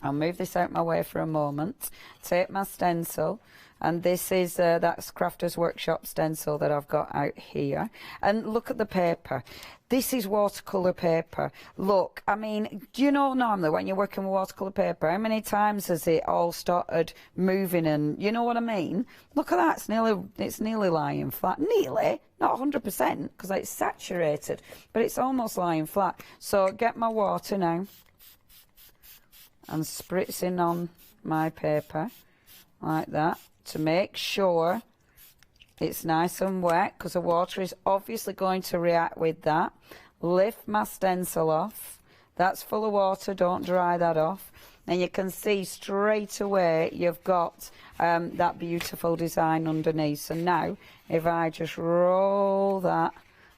I'll move this out my way for a moment. Take my stencil, and this is that's Crafters Workshop stencil that I've got out here. And look at the paper. This is watercolour paper. Look, I mean, do you know normally when you're working with watercolour paper, how many times has it all started moving and, you know what I mean? Look at that, it's nearly lying flat. Nearly, not 100% because it's saturated, but it's almost lying flat. So get my water now and spritzing on my paper like that to make sure it's nice and wet because the water is obviously going to react with that. Lift my stencil off. That's full of water, don't dry that off. And you can see straight away you've got that beautiful design underneath. So now if I just roll that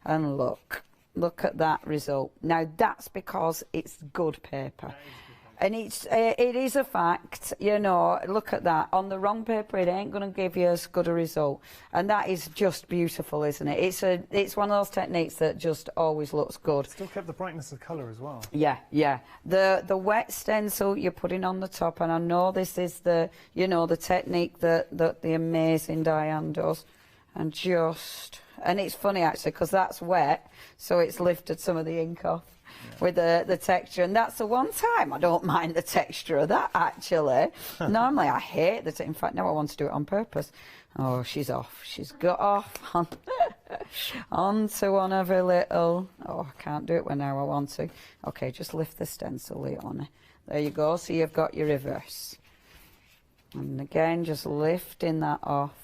and look at that result. Now that's because it's good paper. And it is a fact, you know, look at that. On the wrong paper, it ain't going to give you as good a result. And that is just beautiful, isn't it? It's one of those techniques that just always looks good. Still kept the brightness of colour as well. Yeah, yeah. The wet stencil you're putting on the top, and I know this is the, you know, the technique that the amazing Diane does. And it's funny actually, because that's wet, so it's lifted some of the ink off. With the texture, and that's the one time I don't mind the texture of that actually. Normally I hate that. In fact, now I want to do it on purpose. Oh, she's off. She's got off onto one of her little. Oh, I can't do it when now I want to. Okay, just lift the stencil, Leona. There you go. So you've got your reverse, and again just lifting that off.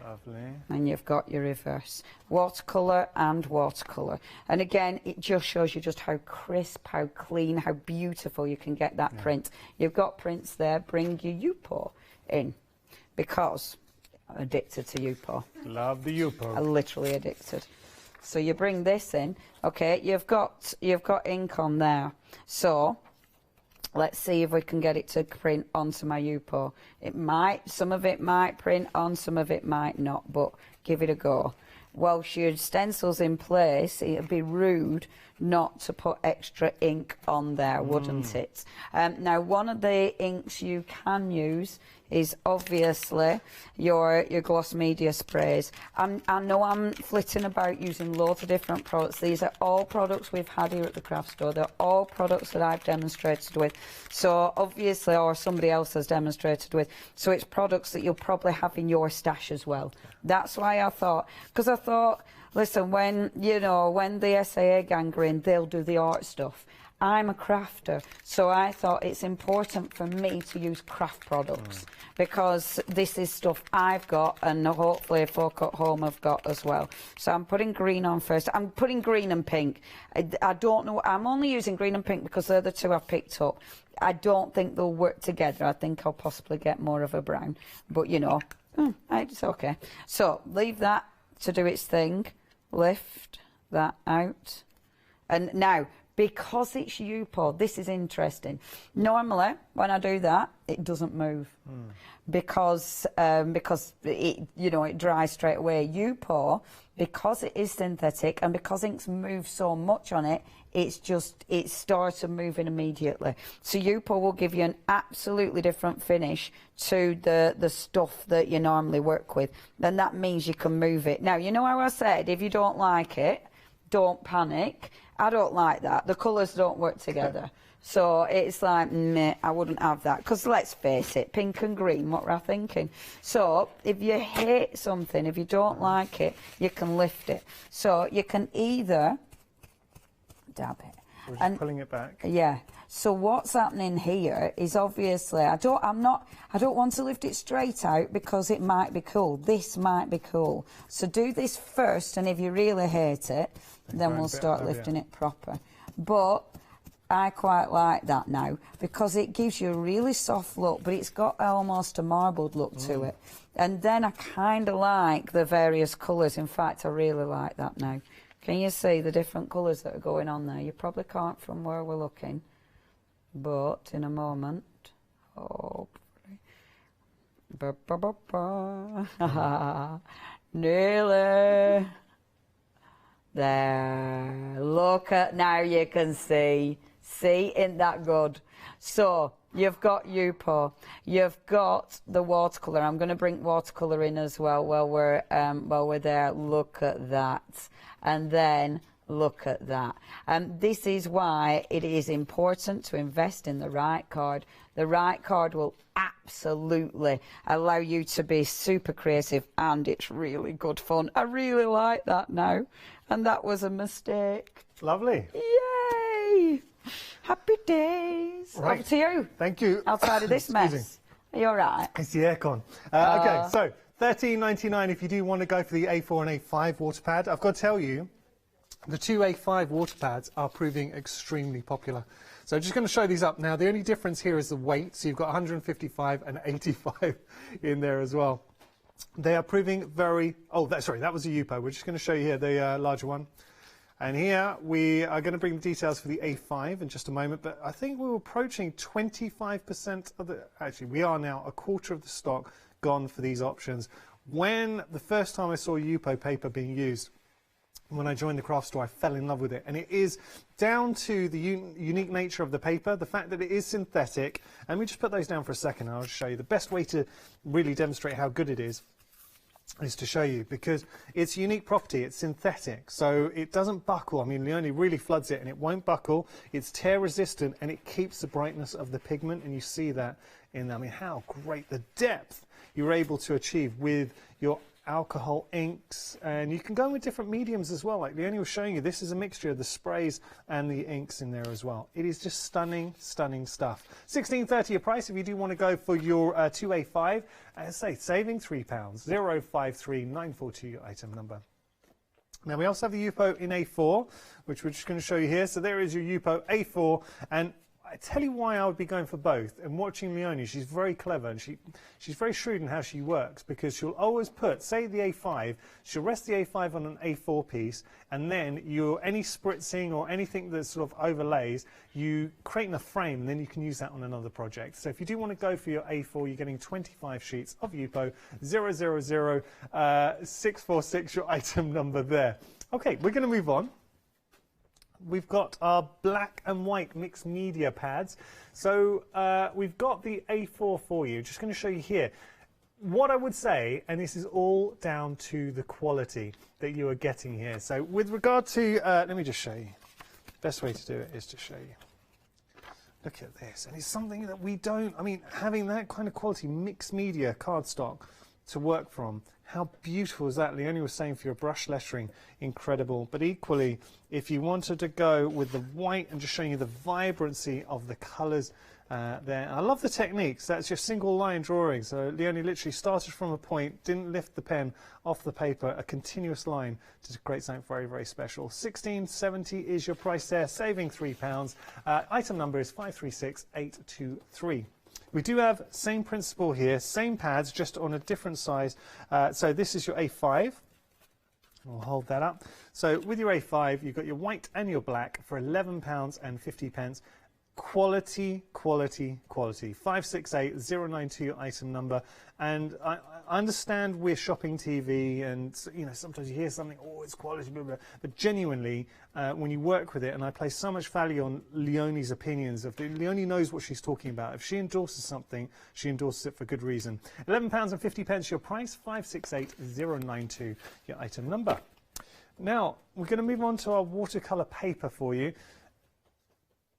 Lovely. And you've got your reverse. Watercolour and watercolour. And again, it just shows you just how crisp, how clean, how beautiful you can get that print. You've got prints there. Bring your Yupo in because I'm addicted to Yupo. Love the Yupo. I'm literally addicted. So you bring this in. Okay, you've got ink on there. So let's see if we can get it to print onto my Yupo. Some of it might print on, some of it might not, but give it a go. Whilst your stencil's in place, it'd be rude not to put extra ink on there, wouldn't it? Now, one of the inks you can use is obviously your gloss media sprays. I know I'm flitting about using loads of different products. These are all products we've had here at the craft store. They're all products that I've demonstrated with. So obviously, or somebody else has demonstrated with. So it's products that you'll probably have in your stash as well. That's why I thought, because I thought, listen, when the SAA gang are in, they'll do the art stuff. I'm a crafter, so I thought it's important for me to use craft products because this is stuff I've got and hopefully folk at home have got as well. So I'm putting green on first. I'm putting green and pink. I don't know. I'm only using green and pink because they're the two I've picked up. I don't think they'll work together. I think I'll possibly get more of a brown. But, you know, it's okay. So leave that to do its thing. Lift that out. And now, because it's Yupo, this is interesting. Normally, when I do that, it doesn't move because it dries straight away. Yupo, because it is synthetic and because inks move so much on it, it starts moving immediately. So Yupo will give you an absolutely different finish to the stuff that you normally work with. Then that means you can move it. Now, you know how I said, if you don't like it, don't panic. I don't like that. The colours don't work together. So it's like, meh, I wouldn't have that. Because let's face it, pink and green, what were I thinking? So if you hate something, if you don't like it, you can lift it. So you can either dab it. We're just pulling it back. Yeah. So what's happening here is obviously I don't want to lift it straight out because it might be cool. This might be cool. So do this first, and if you really hate it, then we'll start lifting it proper. But I quite like that now because it gives you a really soft look, but it's got almost a marbled look to it. And then I kind of like the various colours. In fact, I really like that now. Can you see the different colours that are going on there? You probably can't from where we're looking, but in a moment, hopefully. Nearly. There. Look at, now you can see. See, isn't that good? So, you've got Yupo, you've got the watercolour. I'm going to bring watercolour in as well while we're there. Look at that. And then look at that. This is why it is important to invest in the right card. The right card will absolutely allow you to be super creative, and it's really good fun. I really like that now, and that was a mistake. Lovely. Yay! Happy days. Right. Over to you. Thank you. Outside of this mess. Are you all right? It's the aircon. Okay, so $13.99 if you do want to go for the A4 and A5 water pad. I've got to tell you, the two A5 water pads are proving extremely popular. So I'm just going to show these up now. The only difference here is the weight. So you've got 155 and 85 in there as well. They are proving very... Oh, sorry, that was a Yupo. We're just going to show you here the larger one. And here we are going to bring the details for the A5 in just a moment, but I think we're approaching 25% of the... Actually, we are now a quarter of the stock gone for these options. When the first time I saw Yupo paper being used, when I joined the craft store, I fell in love with it. And it is down to the unique nature of the paper, the fact that it is synthetic. And we just put those down for a second, and I'll just show you. The best way to really demonstrate how good it is to show you, because it's unique property, it's synthetic, so it doesn't buckle. I mean, Leonie really floods it and it won't buckle. It's tear resistant and it keeps the brightness of the pigment, and you see that in there. I mean, how great the depth you're able to achieve with your alcohol inks, and you can go with different mediums as well. Like Leonie was showing you, this is a mixture of the sprays and the inks in there as well. It is just stunning, stunning stuff. $16.30 a price if you do want to go for your 2A5. As I say, saving £3. 053942 your item number. Now we also have the Yupo in A4, which we're just going to show you here. So there is your Yupo A4, and I tell you why I would be going for both. And watching Leonie, she's very clever, and she's very shrewd in how she works, because she'll always put, say, the A5, she'll rest the A5 on an A4 piece, and then any spritzing or anything that sort of overlays, you create in a frame, and then you can use that on another project. So if you do want to go for your A4, you're getting 25 sheets of Yupo. 000646, your item number there. Okay, we're going to move on. We've got our black and white mixed media pads. So we've got the A4 for you. Just going to show you here. What I would say, and this is all down to the quality that you are getting here. So with regard to, let me just show you. Best way to do it is to show you. Look at this. And it's something that we don't, I mean, having that kind of quality mixed media cardstock to work from. How beautiful is that? Leonie was saying for your brush lettering, incredible. But equally, if you wanted to go with the white and just showing you the vibrancy of the colours there. And I love the techniques. That's your single line drawing. So Leonie literally started from a point, didn't lift the pen off the paper, a continuous line to create something very, very special. $16.70 is your price there, saving £3. Item number is 536823. We do have same principle here, same pads, just on a different size. So this is your A5. We'll hold that up. So with your A5, you've got your white and your black for £11.50. Quality, quality, quality. 568092 your item number. And I understand we're shopping TV, and you know, sometimes you hear something, oh, it's quality, blah, blah. But genuinely, when you work with it, and I place so much value on Leonie's opinions. Leonie knows what she's talking about. If she endorses something, she endorses it for good reason. £11.50 your price. 568092 your item number. Now we're going to move on to our watercolour paper for you.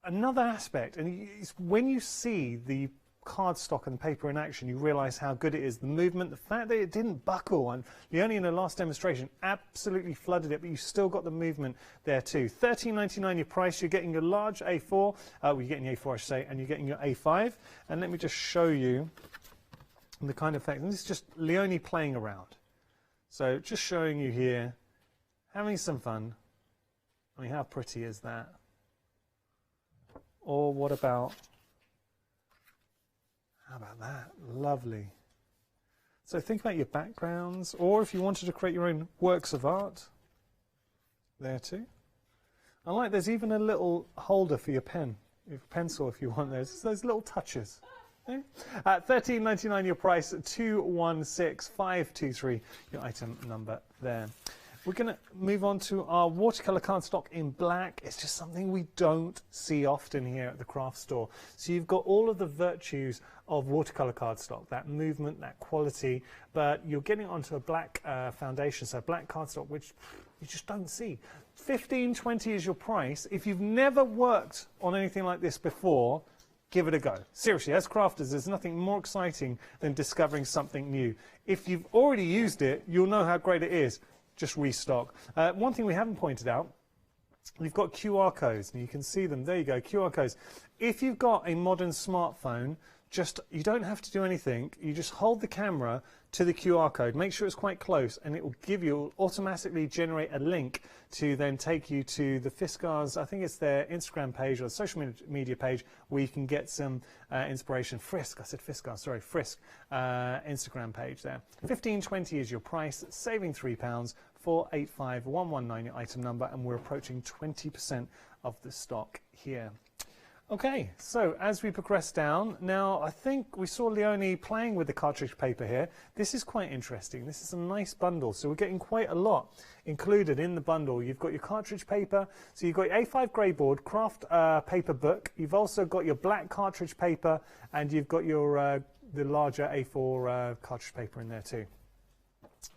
Another aspect, and it's when you see the cardstock and paper in action, you realise how good it is. The movement, the fact that it didn't buckle, and Leonie in the last demonstration absolutely flooded it, but you still got the movement there too. $13.99 your price. You're getting your large A4, you're getting the A4 I should say, and you're getting your A5. And let me just show you the kind of effect. And this is just Leonie playing around. So just showing you here, having some fun. I mean, how pretty is that? Or what about, how about that? Lovely. So think about your backgrounds, or if you wanted to create your own works of art, there too. I like there's even a little holder for your pen, your pencil if you want those. It's those little touches. Okay. $13.99 your price, 216523 your item number there. We're going to move on to our watercolour cardstock in black. It's just something we don't see often here at the craft store. So you've got all of the virtues of watercolour cardstock, that movement, that quality, but you're getting onto a black foundation, so black cardstock, which you just don't see. $15.20 is your price. If you've never worked on anything like this before, give it a go. Seriously, as crafters, there's nothing more exciting than discovering something new. If you've already used it, you'll know how great it is. Just restock. One thing we haven't pointed out, we've got QR codes, and you can see them. There you go, QR codes. If you've got a modern smartphone, you don't have to do anything. You just hold the camera to the QR code, make sure it's quite close, and it will automatically generate a link to then take you to the Fiskars, I think it's their Instagram page or social media page, where you can get some inspiration. Frisk, I said Fiskars, sorry, Frisk Instagram page there. $15.20 is your price, saving £3, 485119 your item number, and we're approaching 20% of the stock here. Okay, so as we progress down, now I think we saw Leonie playing with the cartridge paper here. This is quite interesting. This is a nice bundle, so we're getting quite a lot included in the bundle. You've got your cartridge paper, so you've got your A5 grey board, craft paper book. You've also got your black cartridge paper, and you've got your the larger A4 cartridge paper in there too.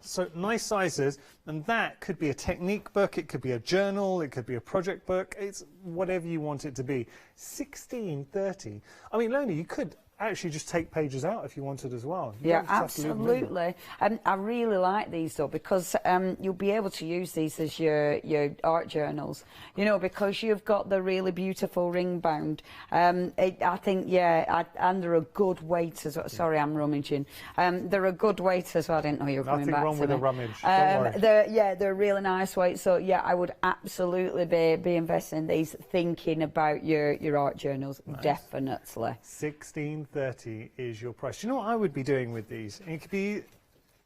So nice sizes, and that could be a technique book, it could be a journal, it could be a project book, it's whatever you want it to be. $16.30. I mean, Leonie, you could actually just take pages out if you wanted as well. Yeah, absolutely. I really like these though, because you'll be able to use these as your art journals, you know, because you've got the really beautiful ring bound. I think, yeah, and they're a good weight as well. Sorry, I'm rummaging. They're a good weight as well. I didn't know you were coming back to Nothing wrong with me. a rummage. Don't worry. They're really nice weight. So yeah, I would absolutely be investing in these, thinking about your art journals. Nice. Definitely. $16.30 is your price. Do you know what I would be doing with these? It could be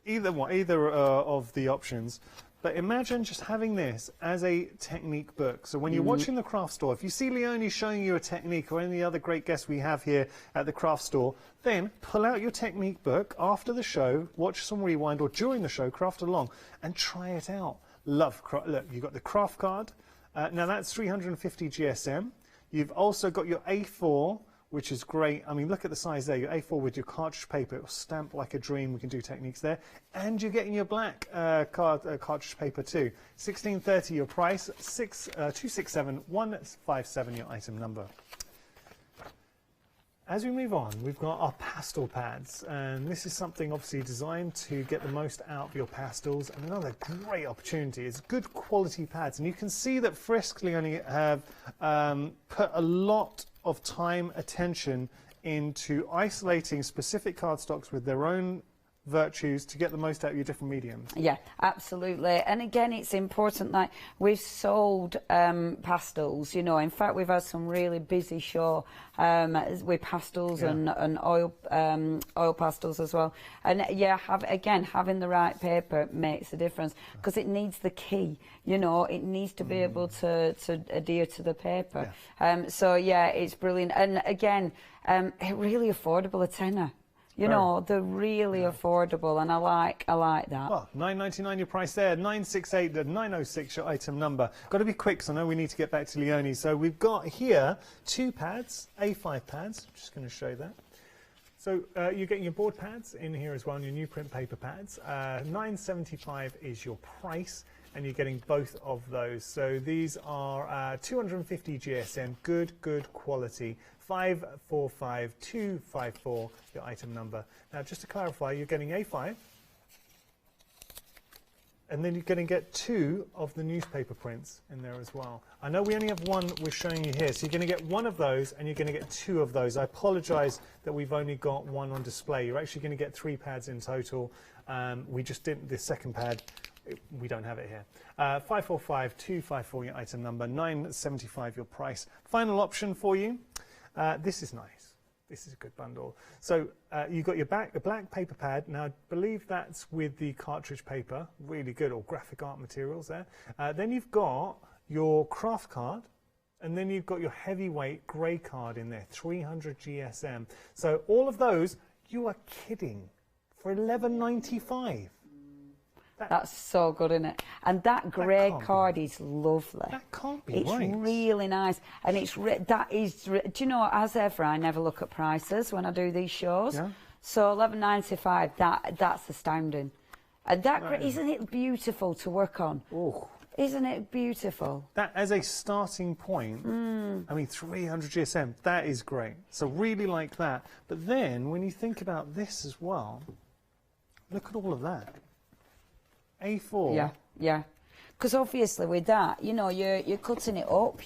either of the options, but imagine just having this as a technique book. So when you're watching the craft store, if you see Leonie showing you a technique, or any other great guests we have here at the craft store, then pull out your technique book after the show, watch some rewind, or during the show, craft along, and try it out. Look, you've got the craft card. Now that's 350 GSM. You've also got your A4, which is great. I mean, look at the size there. Your A4 with your cartridge paper, it will stamp like a dream. We can do techniques there. And you're getting your black cartridge paper too. $16.30 your price, 267157 your item number. As we move on, we've got our pastel pads, and this is something obviously designed to get the most out of your pastels, and another great opportunity is good quality pads. And you can see that Frisk Leonie have put a lot of time, attention into isolating specific cardstocks with their own virtues to get the most out of your different mediums. Yeah, absolutely. And again, it's important, like we've sold pastels, you know, in fact we've had some really busy show with pastels and oil pastels as well. And yeah, having the right paper makes a difference, because it needs the key, you know, it needs to be able to adhere to the paper. So yeah, it's brilliant. And again, really affordable, a tenner. You know, they're really affordable, and I like that. Well, $9.99 your price there, 968 to 906 your item number. Got to be quick, so I know we need to get back to Leonie. So we've got here 2 pads, A5 pads. I'm just going to show that. So you're getting your board pads in here as well, and your new print paper pads. $9.75 is your price, and you're getting both of those. So these are 250 GSM, good quality. 545254 your item number. Now, just to clarify, you're getting A5, and then you're going to get 2 of the newspaper prints in there as well. I know we only have one we're showing you here, so you're going to get 1 of those, and you're going to get 2 of those. I apologise that we've only got 1 on display. You're actually going to get 3 pads in total. We just didn't, the second pad, we don't have it here. 545254 your item number, $9.75 your price. Final option for you. This is nice. This is a good bundle. So you've got your black paper pad. Now, I believe that's with the cartridge paper. Really good, or graphic art materials there. Then you've got your craft card. And then you've got your heavyweight grey card in there, 300 GSM. So all of those, you are kidding, for $11.95. That's so good, isn't it? And that grey card is lovely. That can't be it's right. It's really nice, and do you know? As ever, I never look at prices when I do these shows. Yeah. So $11.95. That's astounding. And isn't it beautiful to work on? Oh. Isn't it beautiful? That, as a starting point, I mean, 300 GSM, that is great. So really like that. But then, when you think about this as well, look at all of that. A4. Yeah, yeah. Because obviously with that, you know, you're cutting it up,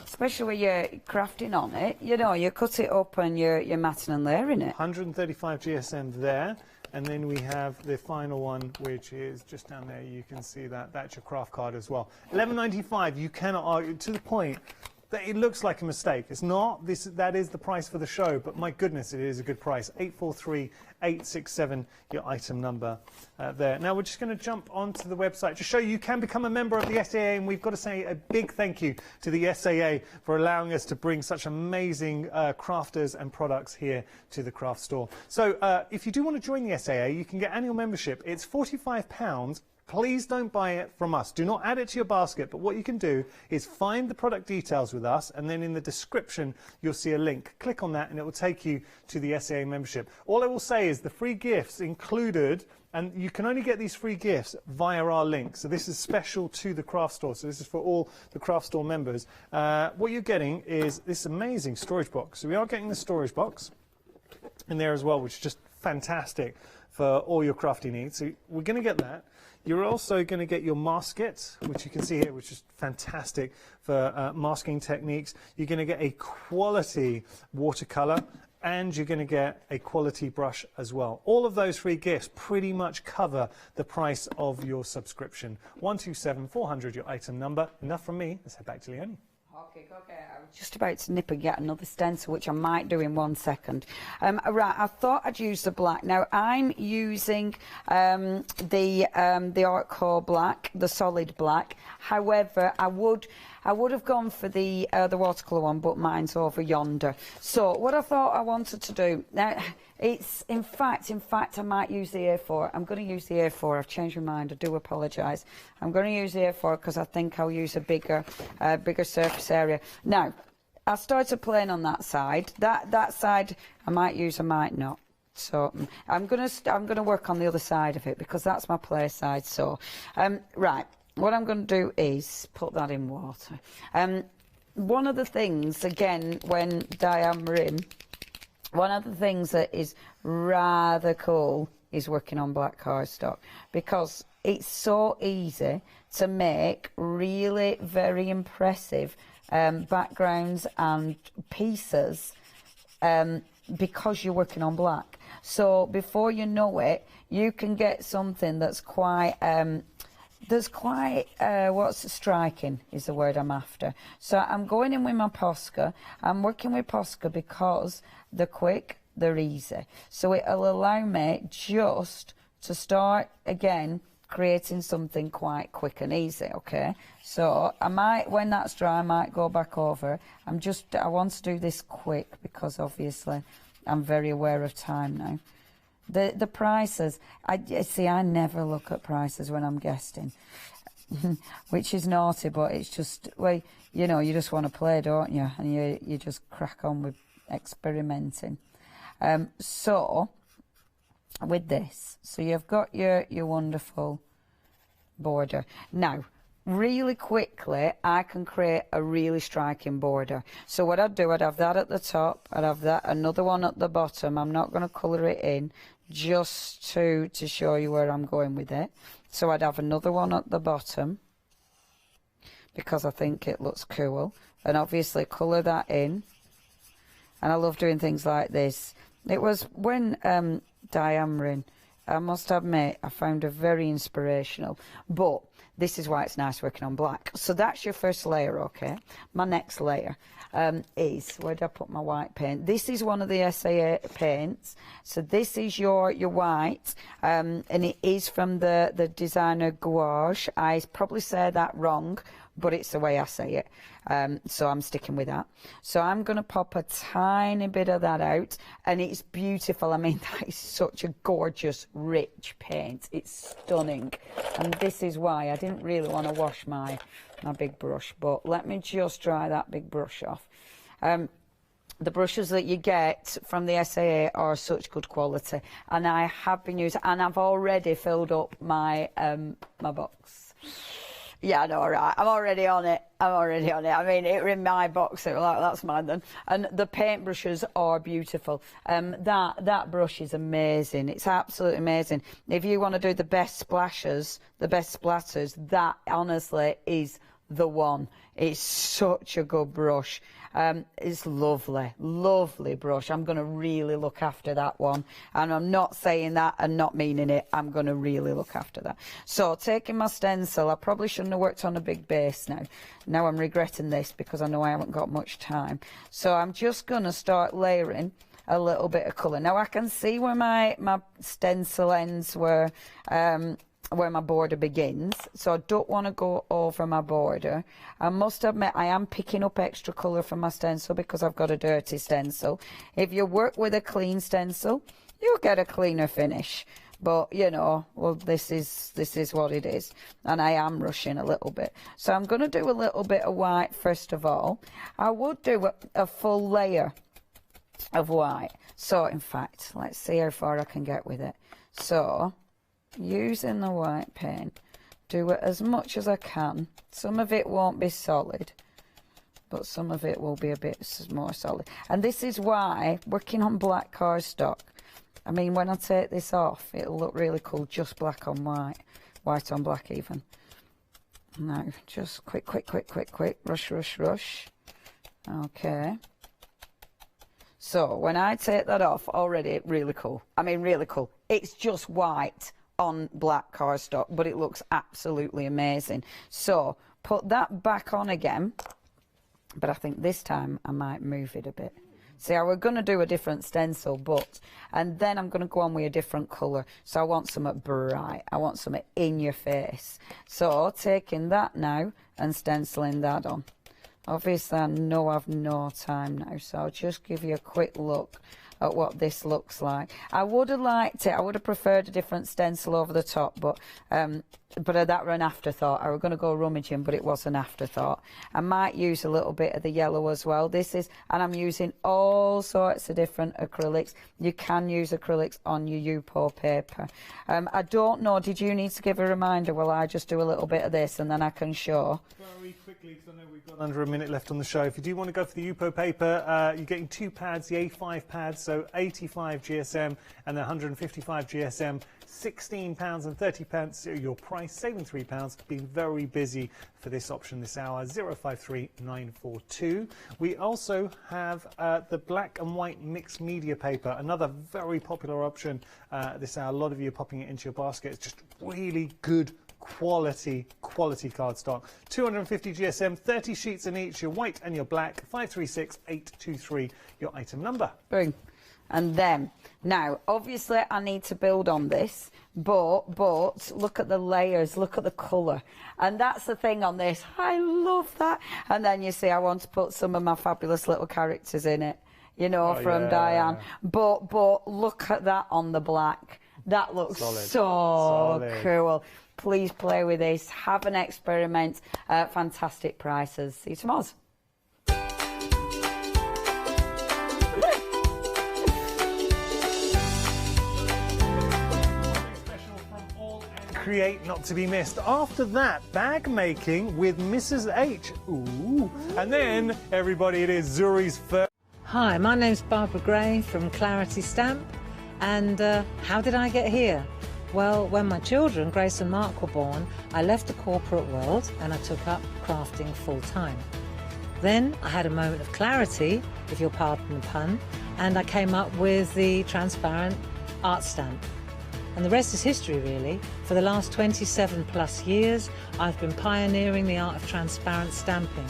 especially when you're crafting on it, you know, you cut it up and you're matting and layering it. 135 GSM there. And then we have the final one, which is just down there. You can see that. That's your craft card as well. $11.95. You cannot argue, to the point that it looks like a mistake. It's not. That is the price for the show. But my goodness, it is a good price. 843867, your item number there. Now, we're just going to jump onto the website to show you can become a member of the SAA. And we've got to say a big thank you to the SAA for allowing us to bring such amazing crafters and products here to the craft store. So if you do want to join the SAA, you can get annual membership. It's £45. Please don't buy it from us. Do not add it to your basket. But what you can do is find the product details with us, and then in the description you'll see a link. Click on that and it will take you to the SAA membership. All I will say is the free gifts included, and you can only get these free gifts via our link. So this is special to the craft store. So this is for all the craft store members. What you're getting is this amazing storage box. So we are getting the storage box in there as well, which is just fantastic for all your crafty needs. So we're going to get that. You're also going to get your masket, which you can see here, which is fantastic for masking techniques. You're going to get a quality watercolour, and you're going to get a quality brush as well. All of those free gifts pretty much cover the price of your subscription. 127400, your item number. Enough from me. Let's head back to Leonie. Okay, I was just about to nip and get another stencil, which I might do in 1 second. Right, I thought I'd use the black. Now, I'm using the Art Core black, the solid black. However, I would have gone for the watercolour one, but mine's over yonder. So, what I thought I wanted to do, now, it's, in fact, I might use the A4. I'm going to use the A4. I've changed my mind. I do apologise. I'm going to use the A4 because I think I'll use a bigger surface area. Now, I started playing on that side. That side I might use, I might not. So I'm gonna work on the other side of it because that's my play side. So, right. What I'm going to do is put that in water. One of the things, again, when diammering, one of the things that is rather cool is working on black cardstock because it's so easy to make really very impressive backgrounds and pieces because you're working on black. So before you know it, you can get something that's quite... what's striking is the word I'm after. So I'm going in with my Posca. I'm working with Posca because they're quick, they're easy. So it'll allow me just to start again creating something quite quick and easy, okay? So I might, when that's dry, I might go back over. I want to do this quick because obviously I'm very aware of time now. The prices, I never look at prices when I'm guesting, which is naughty, but it's just, well, you know, you just want to play, don't you? And you just crack on with experimenting. So, with this, so you've got your wonderful border. Now, really quickly, I can create a really striking border. So what I'd do, I'd have that at the top, I'd have that, another one at the bottom. I'm not going to colour it in, just to show you where I'm going with it. So I'd have another one at the bottom, because I think it looks cool. And obviously colour that in. And I love doing things like this. It was when diammering, I must admit, I found her very inspirational. But this is why it's nice working on black. So that's your first layer, okay? My next layer is, where did I put my white paint? This is one of the SAA paints. So this is your white, and it is from the designer Gouache. I probably say that wrong, but it's the way I say it. So I'm sticking with that. So I'm going to pop a tiny bit of that out, and it's beautiful. I mean, that is such a gorgeous, rich paint. It's stunning. And this is why I didn't really want to wash my big brush, but let me just dry that big brush off. The brushes that you get from the SAA are such good quality, and I have been using, and I've already filled up my my box. Yeah, I know, right. I'm already on it. I mean, it in my box. It like, that's mine then. And the paint brushes are beautiful. That brush is amazing. It's absolutely amazing. If you want to do the best splashes, the best splatters, that honestly is the one. It's such a good brush. It's lovely brush. I'm going to really look after that one, and I'm not saying that and not meaning it. I'm going to really look after that. So taking my stencil, I probably shouldn't have worked on a big base now I'm regretting this because I know I haven't got much time. So I'm just going to start layering a little bit of colour. Now I can see where my stencil ends, where my border begins, so I don't want to go over my border. I must admit I am picking up extra colour from my stencil because I've got a dirty stencil. If you work with a clean stencil, you'll get a cleaner finish, but you know, well, this is what it is, and I am rushing a little bit. So I'm going to do a little bit of white first of all. I would do a full layer of white. So in fact, let's see how far I can get with it. So using the white paint, do it as much as I can. Some of it won't be solid, but some of it will be a bit more solid. And this is why working on black cardstock, I mean, when I take this off, it'll look really cool, just black on white, white on black even. Now, just quick, rush. Okay. So when I take that off, already really cool. I mean, really cool. It's just white on black cardstock, but it looks absolutely amazing. So put that back on again, but I think this time I might move it a bit. See, I was going to do a different stencil, and then I'm going to go on with a different colour. So I want something bright. I want something in your face. So taking that now and stenciling that on. Obviously, I know I've no time now, so I'll just give you a quick look at what this looks like. I would have liked it. I would have preferred a different stencil over the top, but that were an afterthought. I was going to go rummaging, but it was an afterthought. I might use a little bit of the yellow as well. And I'm using all sorts of different acrylics. You can use acrylics on your Yupo paper. I don't know, did you need to give a reminder? Will I just do a little bit of this and then I can show? Very quickly, because I know we've got under a minute left on the show. If you do want to go for the Yupo paper, you're getting two pads, the A5 pads, so 85 GSM and the 155 GSM, £16.30. Your price, saving £3. Been very busy for this option this hour. 053942. We also have the black and white mixed media paper, another very popular option this hour. A lot of you are popping it into your basket. It's just really good quality cardstock. 250 GSM, 30 sheets in each, your white and your black. 536823, your item number. Boom. And then, now, obviously I need to build on this, but look at the layers, look at the colour. And that's the thing on this. I love that. And then you see I want to put some of my fabulous little characters in it, you know, from Diane. But look at that on the black. That looks so cool. Please play with this. Have an experiment. Fantastic prices. See you tomorrow. Create, not to be missed. After that, bag making with Mrs. H. Ooh. And then, everybody, it is Zuri's first. Hi, my name's Barbara Gray from Clarity Stamp, and how did I get here? Well, when my children, Grace and Mark, were born, I left the corporate world and I took up crafting full-time. Then I had a moment of clarity, if you'll pardon the pun, and I came up with the transparent art stamp. And the rest is history, really. For the last 27 plus years, I've been pioneering the art of transparent stamping.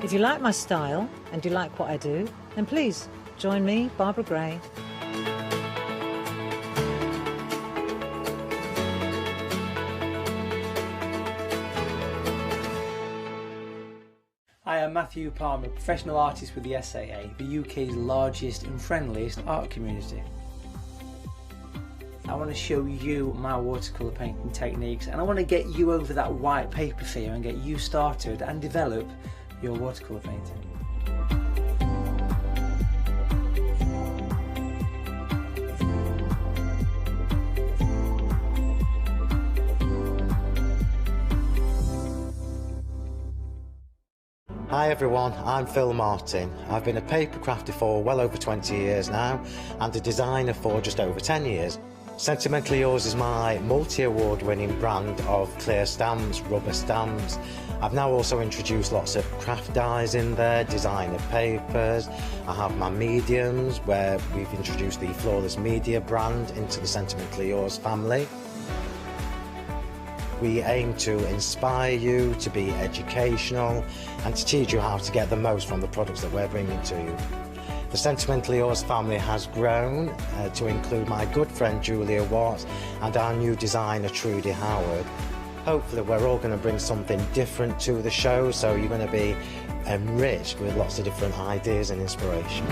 If you like my style and you like what I do, then please join me, Barbara Gray. Hi, I'm Matthew Palmer, professional artist with the SAA, the UK's largest and friendliest art community. I want to show you my watercolour painting techniques, and I want to get you over that white paper fear and get you started and develop your watercolour painting. Hi everyone, I'm Phil Martin. I've been a paper crafter for well over 20 years now and a designer for just over 10 years. Sentimentally Yours is my multi-award winning brand of clear stamps, rubber stamps. I've now also introduced lots of craft dyes in there, designer papers. I have my mediums where we've introduced the Flawless Media brand into the Sentimentally Yours family. We aim to inspire you, to be educational and to teach you how to get the most from the products that we're bringing to you. The Sentimentally Yours family has grown to include my good friend Julia Watts and our new designer Trudy Howard. Hopefully we're all going to bring something different to the show, so you're going to be enriched with lots of different ideas and inspiration.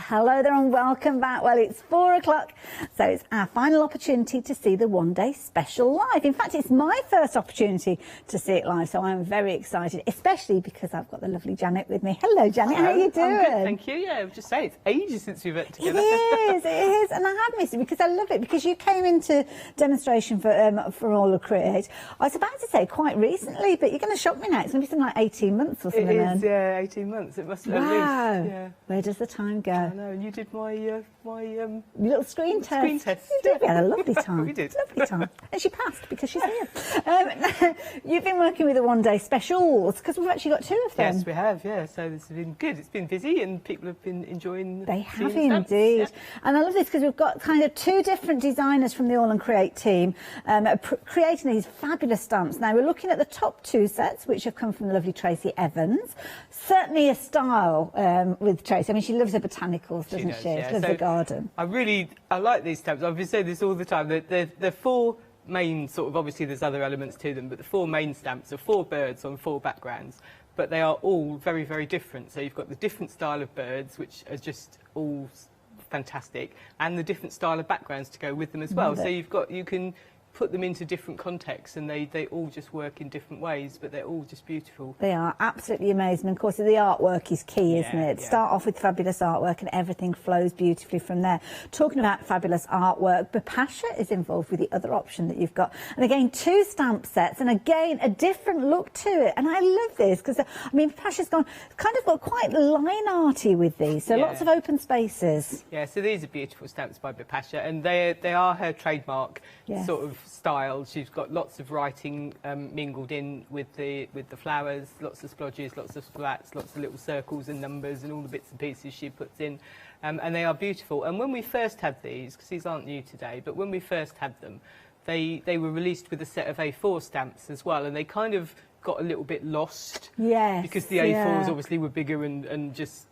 Hello there and welcome back. Well, it's 4 o'clock, so it's our final opportunity to see the One Day Special live. In fact, it's my first opportunity to see it live, so I'm very excited, especially because I've got the lovely Janet with me. Hello, Janet. Hello. How are you doing? I'm good, thank you. Yeah, I was just saying, it's ages since we've worked together. It is, and I have missed it because I love it, because you came into demonstration for All of Create. I was about to say quite recently, but you're going to shock me now. It's going to be something like 18 months or something. It then. is, yeah, 18 months. It must have Wow. at least. Yeah. Where does the time go? I know, and you did my little screen test. Screen test. You did. We had a lovely time. We did. Lovely time. And she passed because she's here. You've been working with the One Day Specials because we've actually got 2 of them. Yes, we have, yeah. So this has been good. It's been busy and people have been enjoying They have seeing the stamps. indeed. Yeah. And I love this because we've got kind of 2 different designers from the All and Create team creating these fabulous stamps. Now, we're looking at the top 2 sets, which have come from the lovely Tracy Evans. Certainly a style with Tracy. I mean, she loves her botanicals, doesn't she? Yeah. She loves the garden. I like these stamps. I've been saying this all the time. They're 4 main sort of, obviously there's other elements to them, but the 4 main stamps are 4 birds on 4 backgrounds, but they are all very, very different. So you've got the different style of birds, which are just all fantastic, and the different style of backgrounds to go with them as well. So you can put them into different contexts and they all just work in different ways, but they're all just beautiful. They are absolutely amazing. And of course, the artwork is key, isn't it? Yeah. Start off with fabulous artwork and everything flows beautifully from there. Talking about fabulous artwork, Bipasha is involved with the other option that you've got. And again, 2 stamp sets, and again, a different look to it. And I love this because, I mean, Bipasha's got quite line arty with these, so lots of open spaces. Yeah, so these are beautiful stamps by Bipasha, and they are her trademark sort of style. She's got lots of writing mingled in with the flowers, lots of splodges, lots of splats, lots of little circles and numbers and all the bits and pieces she puts in, and they are beautiful. And when we first had these, because these aren't new today, but when we first had them, they were released with a set of A4 stamps as well, and they kind of got a little bit lost. Yes. Because the A4s obviously were bigger and just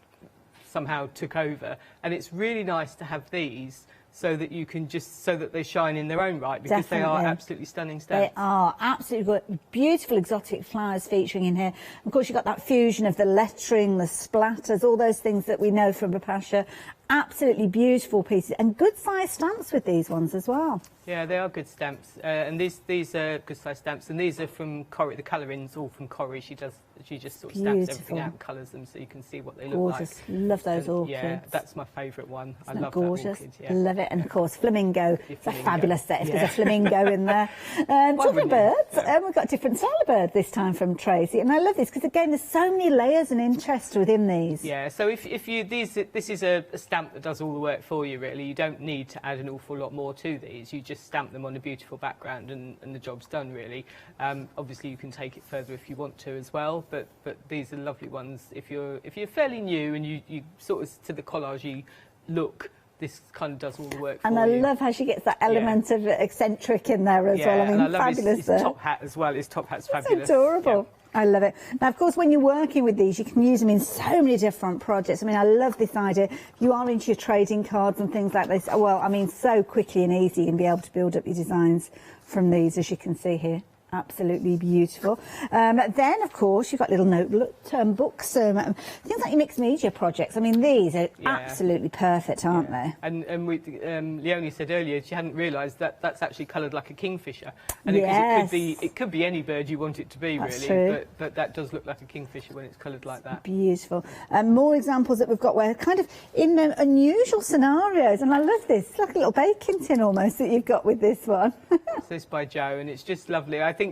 somehow took over. And it's really nice to have these so that you can so that they shine in their own right, because they are absolutely stunning stamps. They are absolutely good. Beautiful exotic flowers featuring in here. Of course, you've got that fusion of the lettering, the splatters, all those things that we know from Bapasha. Absolutely beautiful pieces, and good size stamps with these ones as well. Yeah, they are good stamps, and these are good size stamps, and these are from Corrie. The colouring's all from Corrie. She just sort of stamps everything out and colours them so you can see what they look like. Gorgeous. Love those orchids. Yeah, that's my favourite one. I love gorgeous. that orchid. Yeah. Love it. And of course, flamingo. It's a fabulous set. If Yeah. there's a flamingo in there. Talking of birds, we've got a different style of bird this time from Tracy, and I love this because again, there's so many layers and interest within these. Yeah. So if you this is a stamp that does all the work for you. Really, you don't need to add an awful lot more to these. You just stamp them on a beautiful background, and the job's done. Really. Obviously, you can take it further if you want to as well. But these are lovely ones. If you're fairly new and you sort of to the collage-y look, this kind of does all the work and for I you. love how she gets that element of eccentric in there as well. I mean, and I love fabulous. his top hat as well. His top hat's It's fabulous. adorable. I love it. Now, of course, when you're working with these, you can use them in so many different projects. I mean, I love this idea. If you are into your trading cards and things like this, well, I mean, so quickly and easy, and be able to build up your designs from these, as you can see here. Absolutely beautiful. Then, of course, you've got little notebook books, things like your mixed media projects. I mean, these are absolutely perfect, aren't they? And Leonie said earlier she hadn't realised that that's actually coloured like a kingfisher, and Yes. it could be any bird you want it to be, That's really. true. But that does look like a kingfisher when it's coloured like that. Beautiful. More examples that we've got where kind of in unusual scenarios, and I love this. It's like a little baking tin almost that you've got with this one. So this by Joe, and it's just lovely. I think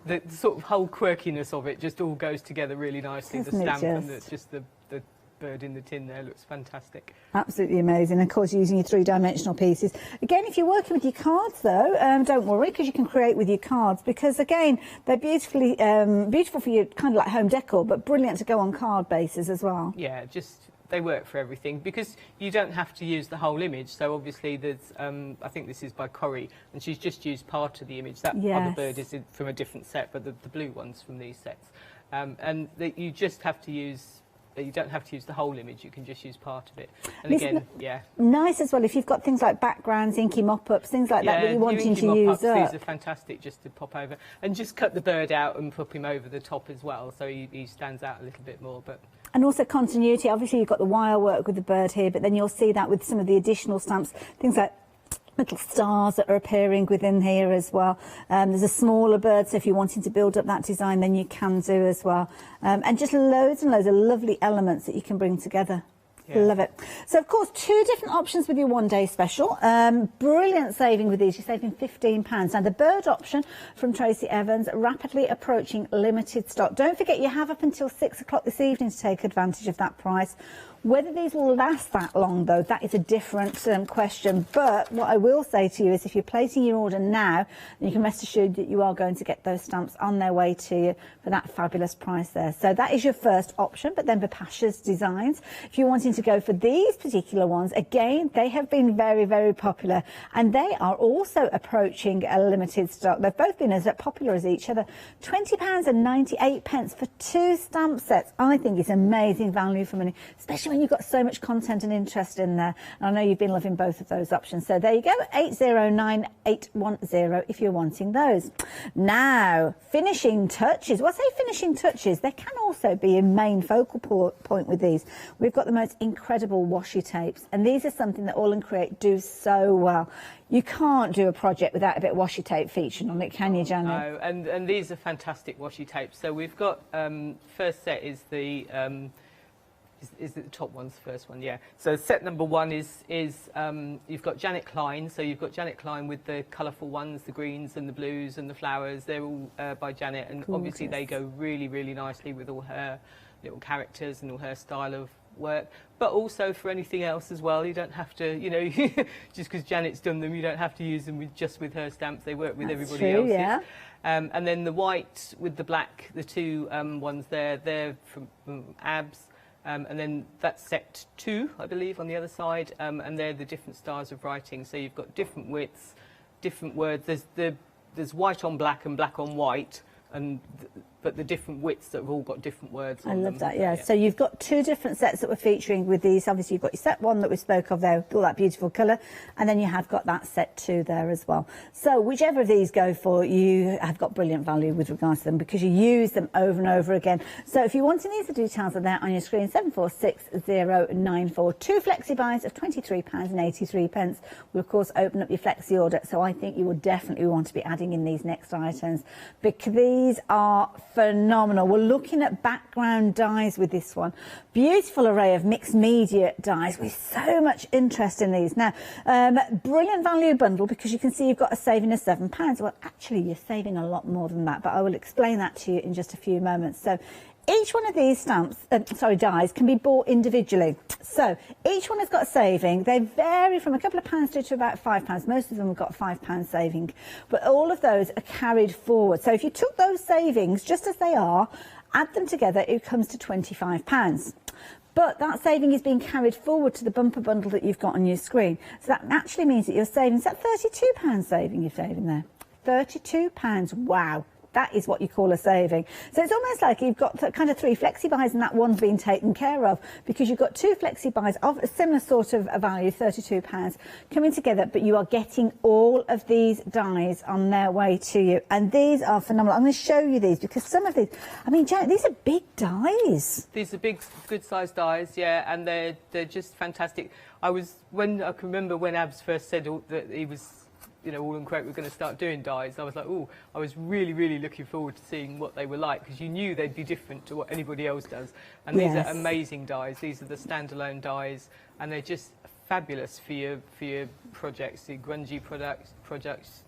the sort of whole quirkiness of it just all goes together really nicely. Doesn't the it stamp and just? the bird in the tin there looks fantastic. Absolutely amazing. Of course, using your three-dimensional pieces. Again, if you're working with your cards, though, don't worry, because you can create with your cards. Because again, they're beautifully beautiful for your kind of like home decor, but brilliant to go on card bases as well. Yeah, they work for everything because you don't have to use the whole image. So obviously there's, I think this is by Corrie, and she's just used part of the image. That other bird is from a different set, but the blue one's from these sets. And you just have to use. You don't have to use the whole image. You can just use part of it. And again, nice as well if you've got things like backgrounds, inky mop-ups, things like that you're wanting to use up. These are fantastic just to pop over, and just cut the bird out and put him over the top as well, so he stands out a little bit more. And also continuity. Obviously, you've got the wire work with the bird here, but then you'll see that with some of the additional stamps, things like little stars that are appearing within here as well. There's a smaller bird, so if you're wanting to build up that design, then you can do as well. And just loads and loads of lovely elements that you can bring together. Love it. So, of course, two different options with your one-day special. Brilliant saving with these. You're saving £15. Now, the bird option from Tracy Evans, rapidly approaching limited stock. Don't forget, you have up until 6 o'clock this evening to take advantage of that price. Whether these will last that long, though, that is a different question. But what I will say to you is if you're placing your order now, then you can rest assured that you are going to get those stamps on their way to you for that fabulous price there. So that is your first option, but then Bapasha's designs. If you're wanting to go for these particular ones, again, they have been very, very popular, and they are also approaching a limited stock. They've both been as popular as each other. £20.98 for 2 stamp sets. I think it's amazing value for money, especially when you've got so much content and interest in there. And I know you've been loving both of those options. So there you go, 809810 if you're wanting those. Now, finishing touches. Well, I say finishing touches. There can also be a main focal point with these. We've got the most incredible washi tapes, and these are something that All and Create do so well. You can't do a project without a bit of washi tape featuring on it, can you, Janet? No, and these are fantastic washi tapes. So we've got first set is the is it the top one's the first one? Yeah. So set number 1 is you've got Janet Klein. So you've got Janet Klein with the colourful ones, the greens and the blues and the flowers. They're all by Janet, and obviously they go really, really nicely with all her little characters and all her style of work. But also for anything else as well. You don't have to, you know, just because Janet's done them, you don't have to use them just with her stamps. They work with everybody else's. Yeah. And then the white with the black, the two ones there, they're from Abs. And then that's set 2, I believe, on the other side, and they're the different styles of writing. So you've got different widths, different words. There's white on black and black on white, but the different widths that have all got different words on them. I love that, yeah. So you've got 2 different sets that we're featuring with these. Obviously, you've got your set 1 that we spoke of there, with all that beautiful colour, and then you have got that set 2 there as well. So whichever of these go for, you have got brilliant value with regards to them because you use them over and over again. So if you're wanting these, the details are there on your screen, 746094. 2 flexi buys of £23.83. We'll, of course, open up your flexi order. So I think you will definitely want to be adding in these next items because these are phenomenal. We're looking at background dies with this one. Beautiful array of mixed media dies with so much interest in these. Now, brilliant value bundle because you can see you've got a saving of £7. Well, actually, you're saving a lot more than that, but I will explain that to you in just a few moments. So each one of these dies can be bought individually. So each one has got a saving. They vary from a couple of pounds to about £5. Most of them have got a £5 saving, but all of those are carried forward. So if you took those savings just as they are, add them together, it comes to £25. But that saving is being carried forward to the bumper bundle that you've got on your screen. So that actually means that you're saving, is that £32 saving you're saving there? £32, wow. That is what you call a saving. So it's almost like you've got kind of 3 flexi buys and that one's been taken care of because you've got 2 flexi buys of a similar sort of value, £32, coming together, but you are getting all of these dies on their way to you. And these are phenomenal. I'm going to show you these because some of these, I mean, Janet, these are big dies. These are big, good-sized dies, yeah, and they're just fantastic. I can remember when Abs first said that he was, you know, All and Create were going to start doing dies. I was like, oh, I was really, really looking forward to seeing what they were like because you knew they'd be different to what anybody else does. And these are amazing dies. These are the standalone dies, and they're just fabulous for your projects, your grungy projects.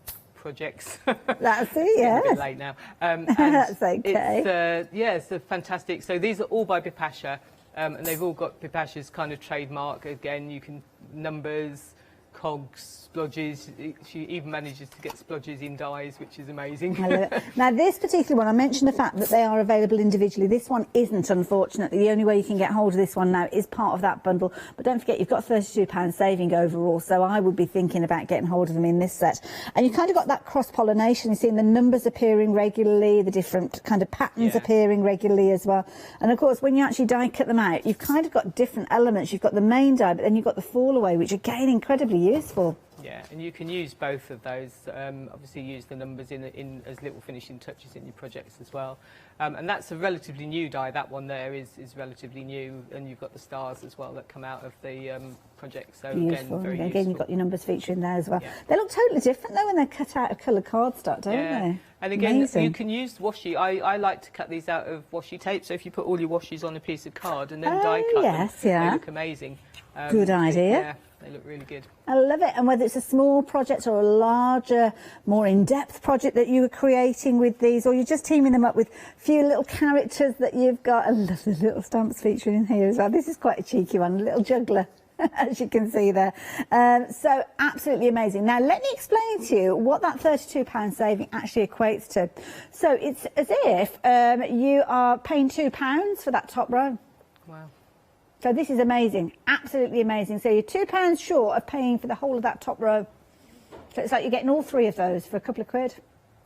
That's it, yeah. A bit late now. And that's okay. It's fantastic. So these are all by Bipasha, and they've all got Bipasha's kind of trademark. Again, you can numbers, cogs, splodges. She even manages to get splodges in dies, which is amazing. I love it. Now, this particular one, I mentioned the fact that they are available individually. This one isn't, unfortunately. The only way you can get hold of this one now is part of that bundle. But don't forget, you've got £32 saving overall, so I would be thinking about getting hold of them in this set. And you've kind of got that cross-pollination. You're seeing the numbers appearing regularly, the different kind of patterns appearing regularly as well. And, of course, when you actually die cut them out, you've kind of got different elements. You've got the main die, but then you've got the fall away, which, again, incredibly useful. Yeah, and you can use both of those. Obviously, use the numbers in as little finishing touches in your projects as well. And that's a relatively new die. That one there is relatively new, and you've got the stars as well that come out of the project. So Beautiful. Again, very again, useful. You've got your numbers featuring there as well. Yeah. They look totally different though when they're cut out of coloured cardstock, don't they? And again, Amazing. you can use washi. I like to cut these out of washi tape. So if you put all your washes on a piece of card and then die cut them, they look amazing. Good idea. Yeah, they look really good. I love it. And whether it's a small project or a larger, more in-depth project that you were creating with these, or you're just teaming them up with a few little characters that you've got. I love the little stamps featuring in here as well. This is quite a cheeky one, a little juggler, as you can see there. So absolutely amazing. Now, let me explain to you what that £32 saving actually equates to. So it's as if you are paying £2 for that top row. Wow. So this is amazing, absolutely amazing. So you're £2 short of paying for the whole of that top row. So it's like you're getting all 3 of those for a couple of quid.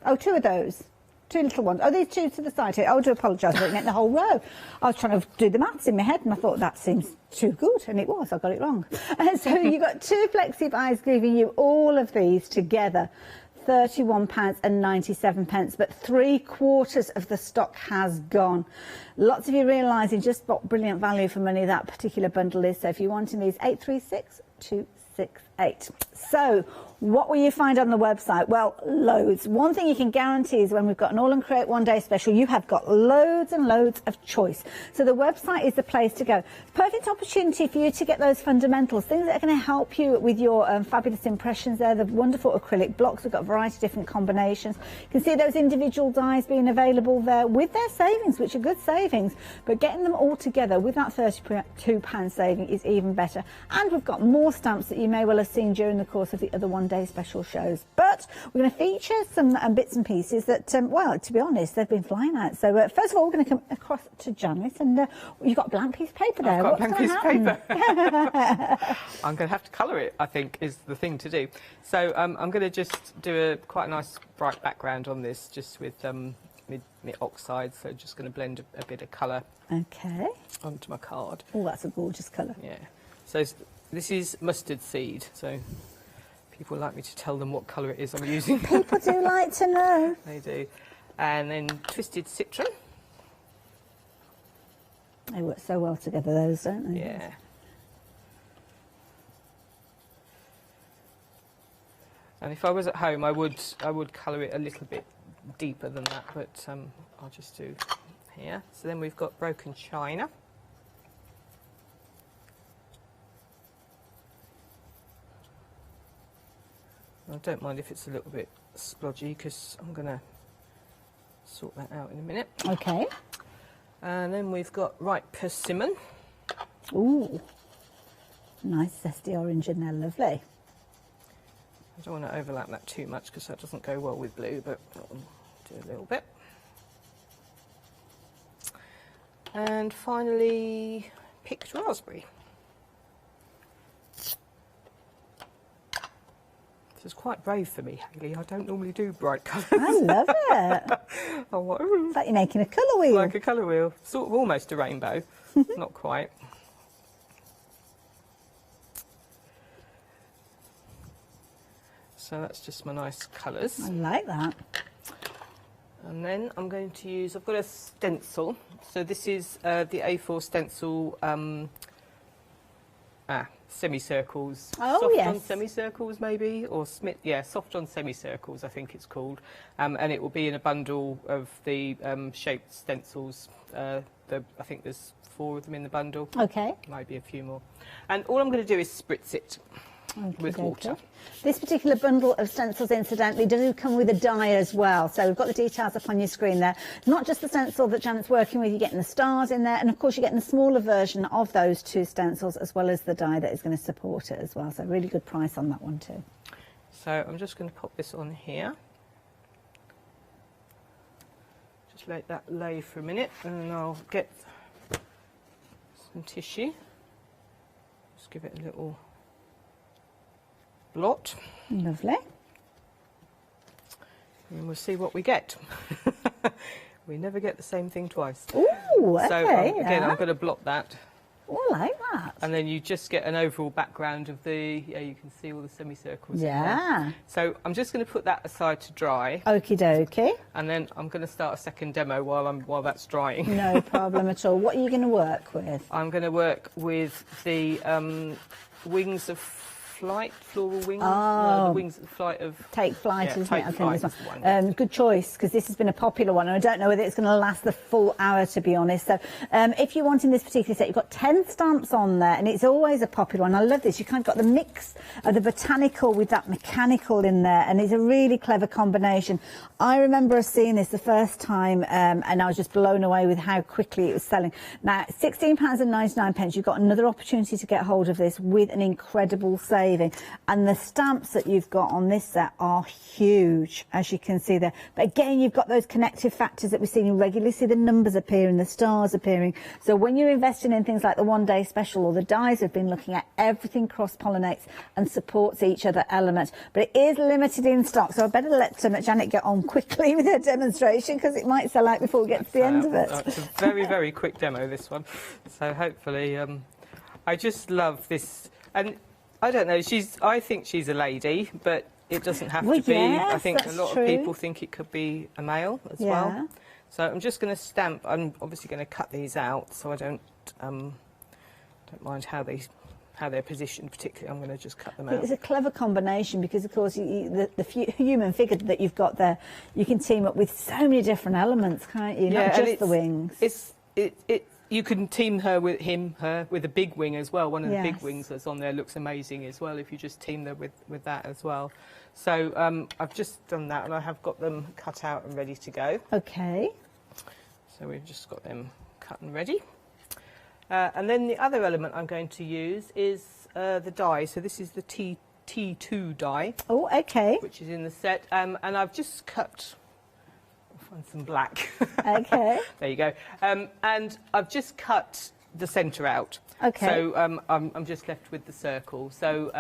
Oh, 2 of those. 2 little ones. Oh, these 2 to the side here. Oh, I do apologise, I didn't get the whole row. I was trying to do the maths in my head and I thought that seems too good, and it was. I got it wrong. And so you've got 2 flexi buys giving you all of these together. £31.97, but 3/4 of the stock has gone. Lots of you realising just what brilliant value for money that particular bundle is. So if you're wanting these, 836268. So what will you find on the website? Well, loads. One thing you can guarantee is when we've got an All and Create one day special, you have got loads and loads of choice. So the website is the place to go. Perfect opportunity for you to get those fundamentals, things that are going to help you with your fabulous impressions there. The wonderful acrylic blocks. We've got a variety of different combinations. You can see those individual dies being available there with their savings, which are good savings, but getting them all together with that £32 saving is even better. And we've got more stamps that you may well have seen during the course of the other one-day special shows. But we're going to feature some bits and pieces that, well, to be honest, they've been flying out. So first of all, we're going to come across to Janet, and you've got a blank piece of paper there. I've got a blank piece of paper. I'm going to have to colour it, I think, is the thing to do. So I'm going to just do quite a nice bright background on this, just with my oxide, so just going to blend a bit of colour Okay. onto my card. Oh, that's a gorgeous colour. Yeah. So this is mustard seed. So people like me to tell them what colour it is I'm using. People do like to know. They do. And then twisted citron. They work so well together, those, don't they? Yeah. And if I was at home, I would colour it a little bit deeper than that, but I'll just do here. So then we've got broken china. I don't mind if it's a little bit splodgy because I'm going to sort that out in a minute. Okay. And then we've got ripe persimmon. Ooh. Nice zesty orange in there, lovely. I don't want to overlap that too much because that doesn't go well with blue, but I'll do a little bit. And finally, picked raspberry. This is quite brave for me, Hayley. I don't normally do bright colours. I love it. It's like you're making a colour wheel. Like a colour wheel. Sort of almost a rainbow. Not quite. So that's just my nice colours. I like that. And then I'm going to use, I've got a stencil. So this is the A4 stencil semicircles. Oh, soft yes. on semicircles maybe, or soft on semicircles I think it's called. And it will be in a bundle of the shaped stencils. I think there's 4 of them in the bundle. Okay. Might be a few more. And all I'm going to do is spritz it with water. This particular bundle of stencils, incidentally, does come with a die as well. So we've got the details up on your screen there. Not just the stencil that Janet's working with, you're getting the stars in there, and of course you're getting the smaller version of those 2 stencils, as well as the die that is going to support it as well. So really good price on that one too. So I'm just going to pop this on here. Just let that lay for a minute, and then I'll get some tissue. Just give it a little blot. Lovely. And we'll see what we get. We never get the same thing twice. Ooh, okay. So again, I'm going to blot that. Oh, I like that. And then you just get an overall background of the, you can see all the semicircles. Yeah. In there. So I'm just going to put that aside to dry. Okie dokie. And then I'm going to start a second demo while that's drying. No problem at all. What are you going to work with? I'm going to work with the wings of flight, floral wings. Oh, no, the wings of flight of... Take flight, isn't take it? I flight think is the one. Good choice, because this has been a popular one, and I don't know whether it's going to last the full hour, to be honest. So if you're wanting this particular set, you've got 10 stamps on there, and it's always a popular one. I love this. You kind of got the mix of the botanical with that mechanical in there, and it's a really clever combination. I remember us seeing this the first time, and I was just blown away with how quickly it was selling. Now, £16.99, you've got another opportunity to get hold of this with an incredible saving. And the stamps that you've got on this set are huge, as you can see there. But again, you've got those connective factors that we're seeing regularly. See the numbers appearing, the stars appearing. So when you're investing in things like the one-day special or the dies we've been looking at, everything cross-pollinates and supports each other element. But it is limited in stock, so I better let Janet get on quickly with her demonstration, because it might sell out before we get to the end of it. It's a very, very quick demo, this one. So hopefully, I just love this. And I don't know, I think she's a lady, but it doesn't have to be. Yes, I think a lot true. of people think it could be a male as well. So I'm just going to stamp. I'm obviously going to cut these out, so I don't mind how they're positioned particularly. I'm going to just cut them out. It's a clever combination because, of course, the human figure that you've got there, you can team up with so many different elements, can't you? Not just the wings. You can team her with her with a big wing as well. One of the big Yes. wings that's on there looks amazing as well if you just team them with that as well. So I've just done that, and I have got them cut out and ready to go. Okay. So we've just got them cut and ready. And then the other element I'm going to use is the die. So this is the T2 die. Oh, okay. Which is in the set. And I've just cut... Find some black. Okay. There you go. And I've just cut the centre out. Okay. So I'm just left with the circle. So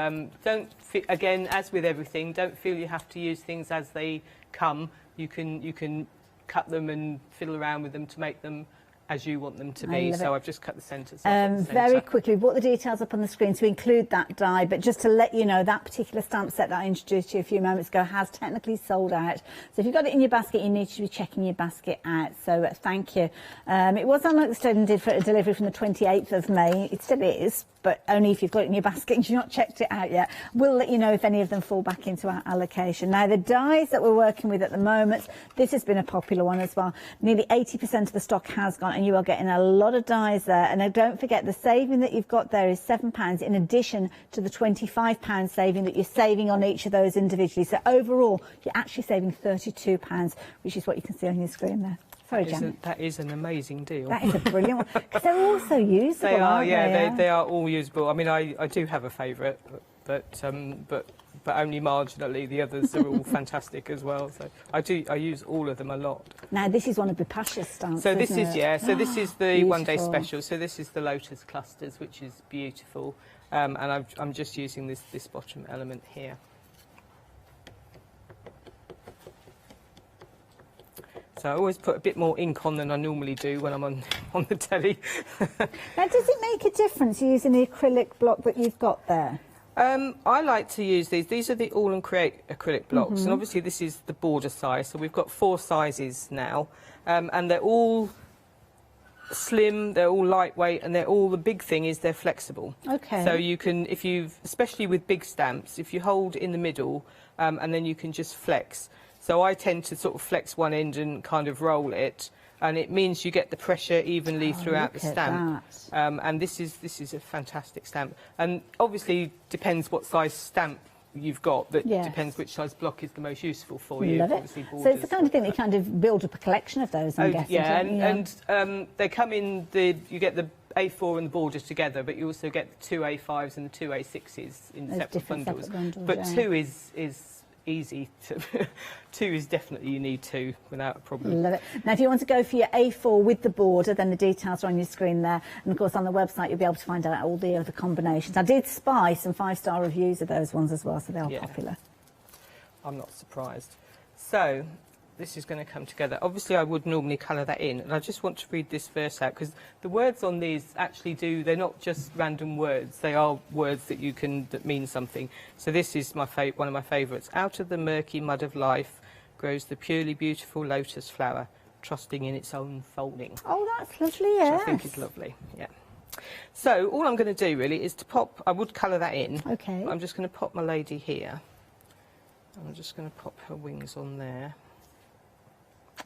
again, as with everything, don't feel you have to use things as they come. You can cut them and fiddle around with them to make them as you want them to be. So I've just cut the centres. Very quickly, we've brought the details up on the screen to include that die, but just to let you know, that particular stamp set that I introduced you a few moments ago has technically sold out. So if you've got it in your basket, you need to be checking your basket out. So thank you. It was on like the Stone did for a delivery from the 28th of May. It still is, but only if you've got it in your basket and you've not checked it out yet. We'll let you know if any of them fall back into our allocation. Now, the dies that we're working with at the moment, this has been a popular one as well. Nearly 80% of the stock has gone, and you are getting a lot of dies there. And now don't forget, the saving that you've got there is £7 in addition to the £25 saving that you're saving on each of those individually. So overall, you're actually saving £32, which is what you can see on your screen there. Sorry, Janet. That is an amazing deal. That is a brilliant one. Because they're also usable, aren't they? They are all usable. I mean, I do have a favourite, but only marginally. The others are all fantastic as well. So I use all of them a lot. Now, this is one of Bipasha's stamps, So this isn't is, it? so this is the one-day special. So this is the lotus clusters, which is beautiful. And I'm just using this bottom element here. So I always put a bit more ink on than I normally do when I'm on the telly. Now, does it make a difference using the acrylic block that you've got there? I like to use these. These are the All and Create acrylic blocks, and obviously this is the border size. So we've got 4 sizes now, and they're all slim, they're all lightweight, and the big thing is they're flexible. Okay. So you can, especially with big stamps, if you hold in the middle, and then you can just flex. So I tend to sort of flex one end and kind of roll it, and it means you get the pressure evenly throughout the stamp. And this is a fantastic stamp. And obviously depends what size stamp you've got, that depends which size block is the most useful for you. Love it. So it's the kind of thing that you kind of build up a collection of those, I'm guessing. Yeah, and they come in, you get the A4 and the border together, but you also get the 2 A5s and the 2 A6s in separate bundles. But 2 is easy to 2 is definitely, you need 2 without a problem. Love it. Now, if you want to go for your A4 with the border, then the details are on your screen there, and of course on the website you'll be able to find out all the other combinations. I did spy some 5-star reviews of those ones as well, so they are popular. I'm not surprised. So this is going to come together. Obviously I would normally colour that in, and I just want to read this verse out, because the words on these actually they're not just random words, they are words that that mean something. So this is one of my favourites. Out of the murky mud of life grows the purely beautiful lotus flower, trusting in its own folding. Oh, that's lovely, yes. Which I think is lovely, yeah. So all I'm going to do really is to pop, I would colour that in. Okay. I'm just going to pop my lady here. I'm just going to pop her wings on there.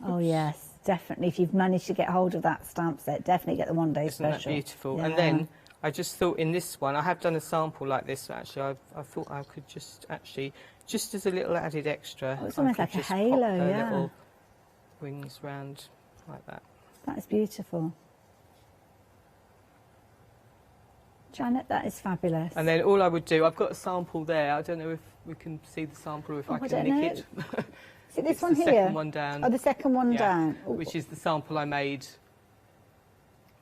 Oh yes, definitely. If you've managed to get hold of that stamp set, definitely get the one-day special. Isn't that beautiful? Yeah. And then I just thought in this one, I have done a sample like this actually. I thought I could just as a little added extra. Oh, it's almost like a halo, pop her yeah. little wings round like that. That is beautiful. Janet, that is fabulous. And then all I would do, I've got a sample there. I don't know if we can see the sample or if I can nick it. Is it this one here? The second one down. Oh, the second one down. Ooh. Which is the sample I made.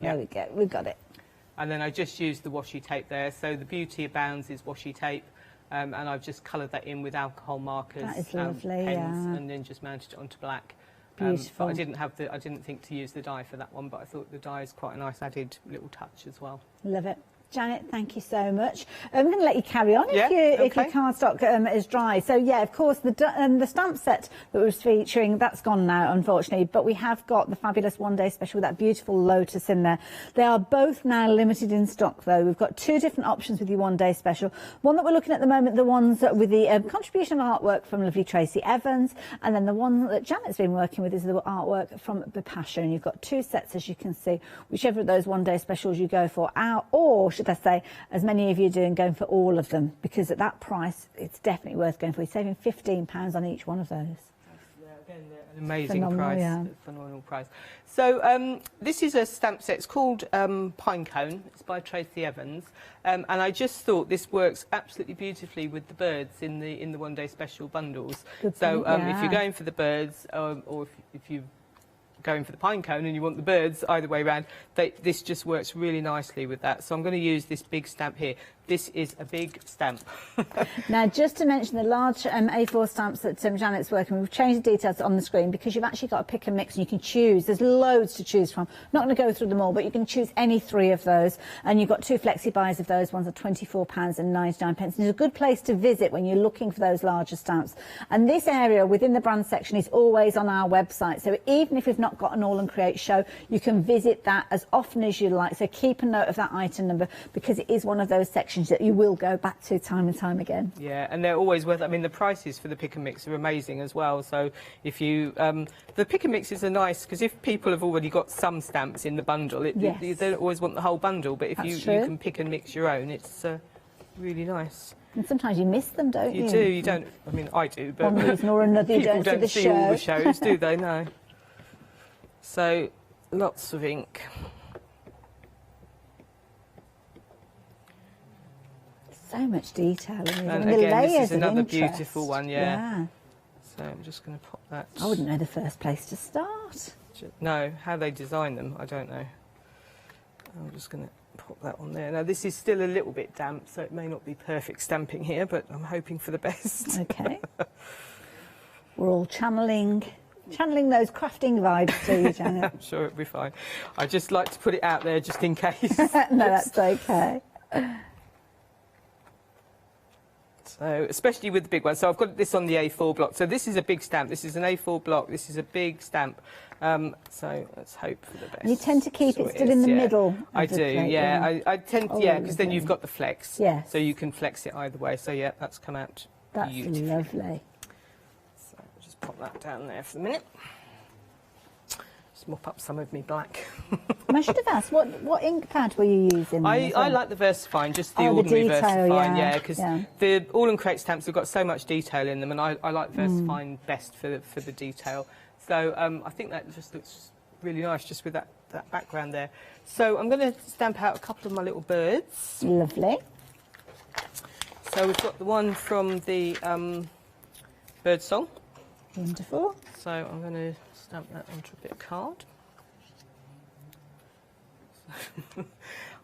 There we go. We've got it. And then I just used the washi tape there. So the beauty abounds is washi tape. And I've just coloured that in with alcohol markers, that is lovely, pens, and then just mounted it onto black. Beautiful. But I didn't think to use the dye for that one, but I thought the dye is quite a nice added little touch as well. Love it. Janet, thank you so much. I'm going to let you carry on if your cardstock is dry. So, yeah, of course, the stamp set that was featuring, that's gone now, unfortunately, but we have got the fabulous one-day special with that beautiful lotus in there. They are both now limited in stock, though. We've got 2 different options with your one-day special. One that we're looking at the moment, the ones with the contribution of artwork from lovely Tracy Evans, and then the one that Janet's been working with is the artwork from Bipasha, and you've got 2 sets, as you can see, whichever of those one-day specials you go for, or should I say, as many of you are doing, going for all of them, because at that price, it's definitely worth going for. You're saving £15 on each one of those. Yeah, again, an amazing Phenomenal, price, yeah. phenomenal price. So this is a stamp set. It's called Pine Cone. It's by Tracy Evans, and I just thought this works absolutely beautifully with the birds in the one-day special bundles. Good so point, if you're going for the birds, or if you going for the pine cone and you want the birds, either way around, this just works really nicely with that. So I'm going to use this big stamp here. this is a big stamp. Now, just to mention the large A4 stamps that Janet's working with, we've changed the details on the screen because you've actually got to pick and mix and you can choose. There's loads to choose from. Not going to go through them all, but you can choose any 3 of those. And you've got 2 flexi buys of those. Ones are £24.99. And it's a good place to visit when you're looking for those larger stamps. And this area within the brand section is always on our website. So even if we've not got an All and Create show, you can visit that as often as you like. So keep a note of that item number because it is one of those sections that you will go back to time and time again. Yeah, and they're always worth. I mean, the prices for the pick and mix are amazing as well. So if you, the pick and mixes are nice because if people have already got some stamps in the bundle, they don't always want the whole bundle. But if you can pick and mix your own, it's really nice. And sometimes you miss them, don't you? You do. You don't. I mean, I do. But one reason or another, you people don't see all the shows, do they? No. So lots of ink. So much detail in And the again, layers this is another of interest. beautiful one, yeah. So I'm just going to pop that. I wouldn't know the first place to start. No, how they design them, I don't know. I'm just going to pop that on there. Now this is still a little bit damp, so it may not be perfect stamping here, but I'm hoping for the best. Okay. We're all channeling those crafting vibes to you, Janet. I'm sure it'll be fine. I just like to put it out there just in case. No, that's okay. So, especially with the big ones. So I've got this on the A4 block. So this is a big stamp. This is an A4 block. This is a big stamp. So let's hope for the best. You tend to keep it still in the middle. I do, yeah. I tend, because then you've got the flex. Yes. So you can flex it either way. So yeah, that's come out That's beautifully. lovely. So I'll just pop that down there for the minute. Just mop up some of me black. And I should have asked, what ink pad were you using? I like the VersaFine, just the ordinary VersaFine, because the All and Create stamps have got so much detail in them, and I like VersaFine best for the detail. So I think that just looks really nice, just with that background there. So I'm going to stamp out a couple of my little birds. Lovely. So we've got the one from the bird song. Wonderful. So I'm going to stamp that onto a bit of card.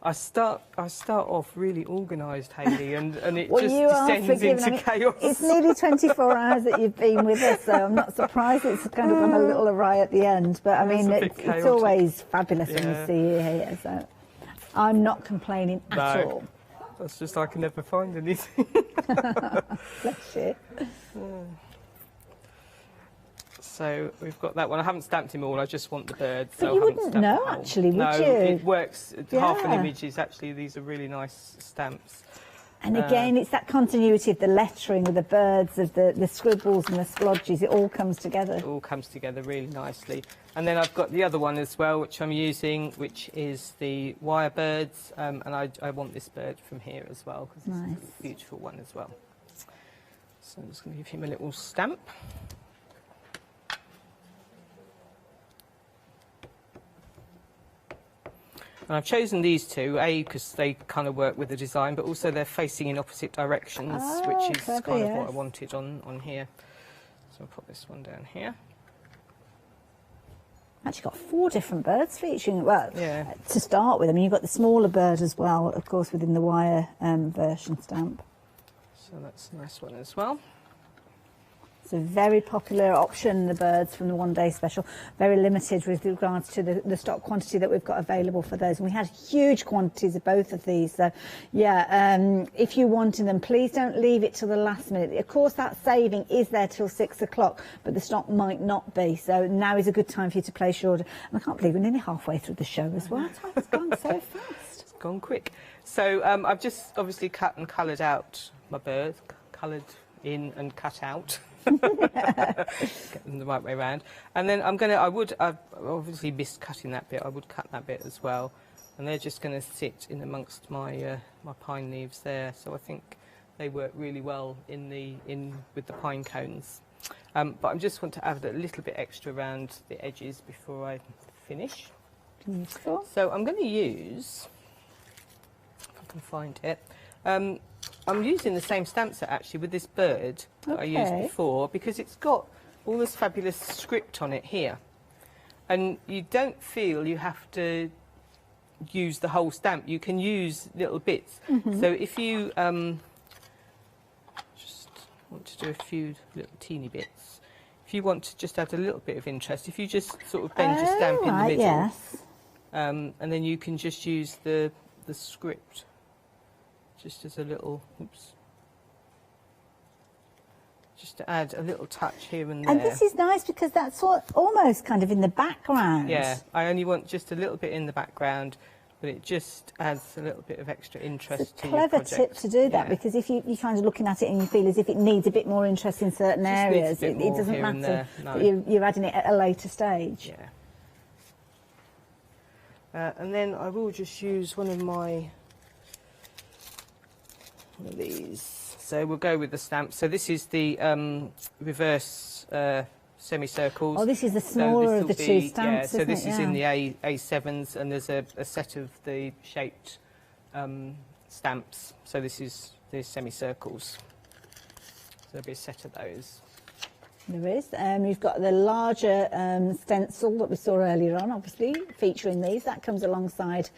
I start off really organised, Hayley, and it just descends into chaos. It's nearly 24 hours that you've been with us, so I'm not surprised it's kind of gone a little awry at the end. But I mean, it's always fabulous when you see you here. So I'm not complaining at all. That's just I can never find anything. Bless you. So we've got that one. I haven't stamped him all. I just want the bird. But so you I haven't wouldn't stamped know, them all. actually, would no, you? It works. Half an Yeah. image is actually, these are really nice stamps. And again, it's that continuity of the lettering with the birds, of the scribbles and the splodges. It all comes together. It all comes together really nicely. And then I've got the other one as well, which I'm using, which is the wire birds. And I want this bird from here as well, because it's a beautiful one as well. So I'm just going to give him a little stamp. And I've chosen these two, because they kind of work with the design, but also they're facing in opposite directions, which is kind of what I wanted on here. So I'll put this one down here. Actually got 4 different birds featuring, well, to start with. I mean, you've got the smaller bird as well, of course, within the wire version stamp. So that's a nice one as well. It's a very popular option, the birds from the one-day special. Very limited with regards to the stock quantity that we've got available for those. And we had huge quantities of both of these. So, yeah, if you're wanting them, please don't leave it till the last minute. Of course, that saving is there till 6 o'clock, but the stock might not be. So now is a good time for you to place your order. And I can't believe we're nearly halfway through the show as well. It's gone so fast. It's gone quick. So I've just obviously cut and coloured out my bird, coloured in and cut out. Get them the right way around, and then I've obviously missed cutting that bit. I would cut that bit as well, and they're just going to sit in amongst my my pine leaves there. So I think they work really well with the pine cones. But I just want to add a little bit extra around the edges before I finish. Beautiful. So I'm going to use, if I can find it. I'm using the same stamp set actually with this bird that I used before, because it's got all this fabulous script on it here, and you don't feel you have to use the whole stamp. You can use little bits. Mhm. So if you just want to do a few little teeny bits, if you want to just add a little bit of interest, if you just sort of bend your stamp in the right, middle, yes. and then you can just use the script just as a little, oops, just to add a little touch here and there. And this is nice because that's almost kind of in the background. Yeah, I only want just a little bit in the background, but it just adds a little bit of extra interest to your Clever project. tip to do that, because if you're kind of looking at it and you feel as if it needs a bit more interest in certain Just needs a areas, bit it more doesn't here and matter there, no. that you're adding it at a later stage. Yeah. And then I will just use one of these. So we'll go with the stamp. So this is the reverse semicircles. Oh, this is the So smaller this of will the two be- stamps, Yeah, so isn't this it? is in the Yeah. A7s, and there's a set of the shaped stamps. So this is the semicircles. So there'll be a set of those. There is. You've got the larger stencil that we saw earlier on, obviously, featuring these. That comes alongside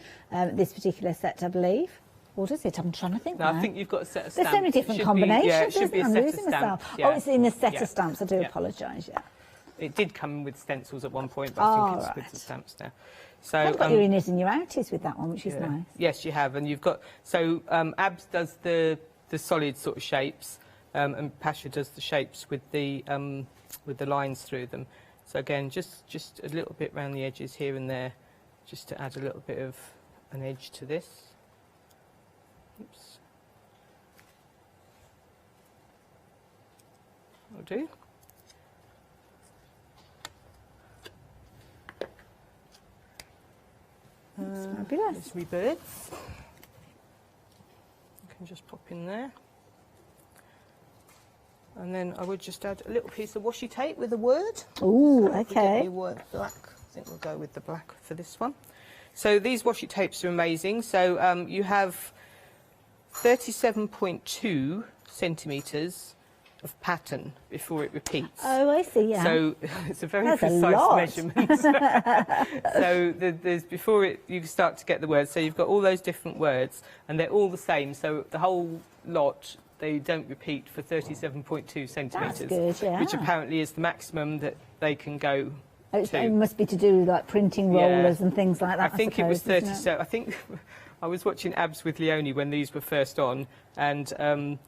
this particular set, I believe. Or does it? I'm trying to think No, now. I think you've got a set of There's stamps. so many It different should combinations, be, yeah, it should isn't be a it? I'm set of losing stamps. myself. Yeah. Oh, it's in the set Yeah. of stamps. I do Yeah. apologise, yeah. It did come with stencils at one point, but I think it's with the stamps now. So I've got your inners and your outies with that one, which is yeah. nice. Yes, you have, and you've got Abs does the solid sort of shapes, and Pasha does the shapes with the lines through them. So again, just a little bit around the edges here and there, just to add a little bit of an edge to this. Oops. Will do. Fabulous. There's my birds. You can just pop in there. And then I would just add a little piece of washi tape with a word. Ooh, So if we get okay. the word black, I think we'll go with the black for this one. So these washi tapes are amazing. So you have 37.2 centimetres of pattern before it repeats. Oh, I see, yeah. So it's a very That's a precise lot. measurement. So there's before you start to get the words. So you've got all those different words, and they're all the same. So the whole lot, they don't repeat for 37.2 centimetres, good, yeah. which apparently is the maximum that they can go to. It must be to do with like printing rollers and things like that. I think it was suppose, isn't 37. I think I was watching Abs with Leonie when these were first on, and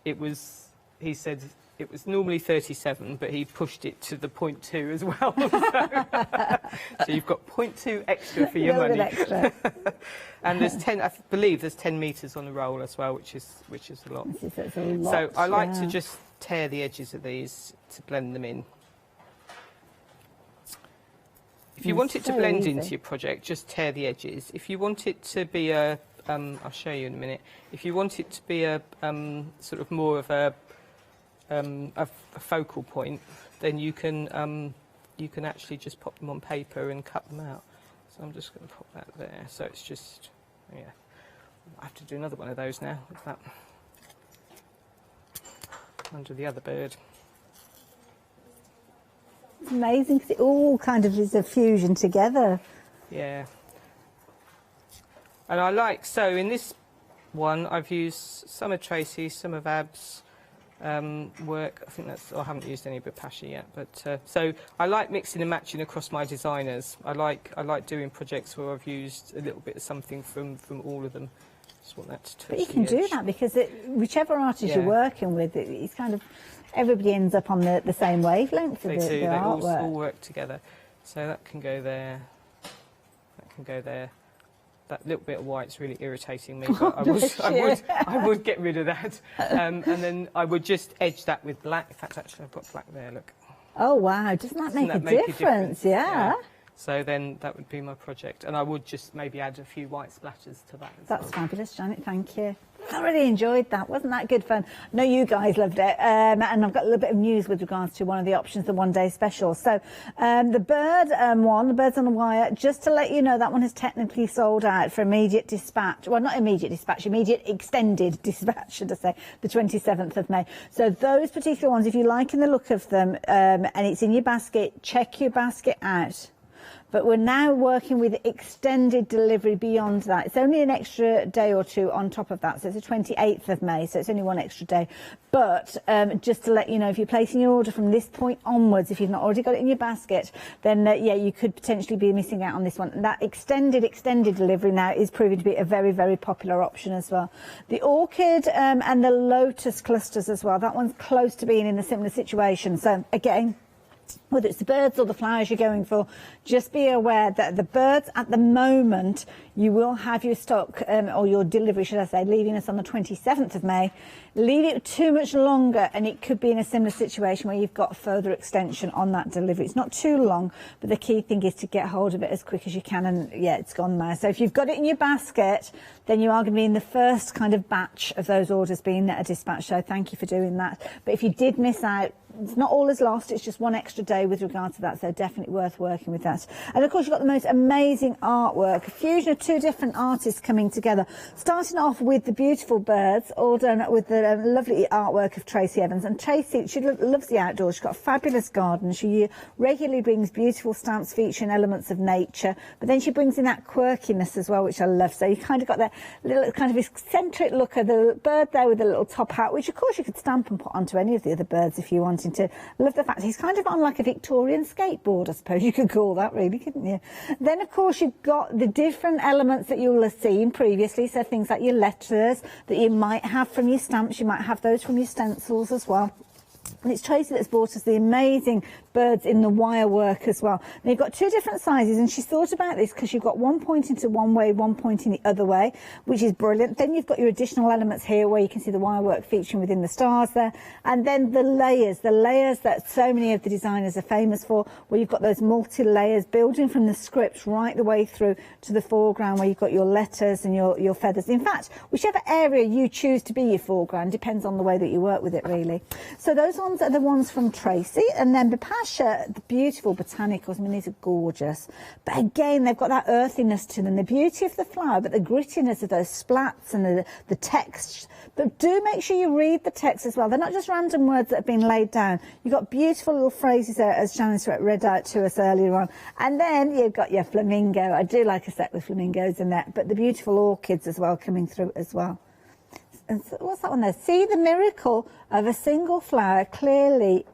it was. He said it was normally 37, but he pushed it to the 0.2 as well. So you've got 0.2 extra for your money. Extra. And there's 10. I believe there's 10 metres on the roll as well, which is a lot. That's a lot, So I like to yeah. just tear the edges of these to blend them in. If you It's want it to so blend easy. into your project, just tear the edges. If you want it to be a, I'll show you in a minute. If you want it to be a sort of more of a focal point, then you can actually just pop them on paper and cut them out. So I'm just going to pop that there. So it's just, yeah. I have to do another one of those now with that under the other bird. It's amazing because it all kind of is a fusion together. Yeah. And I like, so in this one I've used some of Tracy's, some of Ab's work. I think I haven't used any of Pasha yet, but so I like mixing and matching across my designers. I like doing projects where I've used a little bit of something from all of them. Just want that to touch But you the can do edge. that because whichever artist Yeah. you're working with, it's kind of everybody ends up on the same wavelength of They the do. They artwork. all work together. So that can go there. That can go there. That little bit of white's really irritating me, but I would get rid of that. And then I would just edge that with black. In fact, actually, I've got black there. Look. Oh wow! Doesn't that make a difference? Yeah. So then that would be my project, and I would just maybe add a few white splatters to that. That's fabulous, Janet. Thank you. I really enjoyed that. Wasn't that good fun? I know you guys loved it. And I've got a little bit of news with regards to one of the options, the one-day special. So the bird one, the Birds on the Wire, just to let you know, that one has technically sold out for immediate dispatch. Well, not immediate dispatch, immediate extended dispatch, should I say, the 27th of May. So those particular ones, if you're liking the look of them and it's in your basket, check your basket out. but we're now working with extended delivery beyond that. It's only an extra day or two on top of that, so it's the 28th of May, so it's only one extra day. But just to let you know, if you're placing your order from this point onwards, if you've not already got it in your basket, then yeah, you could potentially be missing out on this one. And that extended delivery now is proving to be a very, very popular option as well. The orchid and the lotus clusters as well, that one's close to being in a similar situation. So again, whether it's the birds or the flowers you're going for, just be aware that the birds at the moment, you will have your stock or your delivery, should I say, leaving us on the 27th of May. Leave it too much longer and it could be in a similar situation where you've got further extension on that delivery. It's not too long, but the key thing is to get hold of it as quick as you can, and yeah, it's gone now. So if you've got it in your basket, then you are going to be in the first kind of batch of those orders being dispatched. So thank you for doing that. But if you did miss out, it's not all is lost, it's just one extra day with regard to that, so definitely worth working with that. And of course you've got the most amazing artwork, a fusion of two different artists coming together, starting off with the beautiful birds, all done with the lovely artwork of Tracy Evans. And Tracy, she loves the outdoors, she's got a fabulous garden, she regularly brings beautiful stamps featuring elements of nature, but then she brings in that quirkiness as well, which I love. So you kind of got that little kind of eccentric look of the bird there with the little top hat, which of course you could stamp and put onto any of the other birds if you wanted to. Love the fact he's kind of on like a Victorian skateboard, I suppose you could call that, really, couldn't you? Then of course you've got the different elements that you'll have seen previously, so things like your letters that you might have from your stamps, you might have those from your stencils as well. And it's Tracy that's brought us the amazing birds in the wire work as well. Now you've got two different sizes, and she's thought about this because you've got one pointing to one way, one pointing the other way, which is brilliant. Then you've got your additional elements here where you can see the wire work featuring within the stars there. And then the layers that so many of the designers are famous for, where you've got those multi-layers building from the script right the way through to the foreground where you've got your letters and your feathers. In fact, whichever area you choose to be your foreground depends on the way that you work with it, really. So those ones are the ones from Tracy, and then Bipasha, the beautiful botanicals. I mean, these are gorgeous, but again they've got that earthiness to them, the beauty of the flower, but the grittiness of those splats and the text. But do make sure you read the text as well. They're not just random words that have been laid down. You've got beautiful little phrases there, as Janice read out to us earlier on. And then you've got your flamingo. I do like a set with flamingos in there, but the beautiful orchids as well coming through as well. And so, what's that one there? See the miracle of a single flower. Clearly,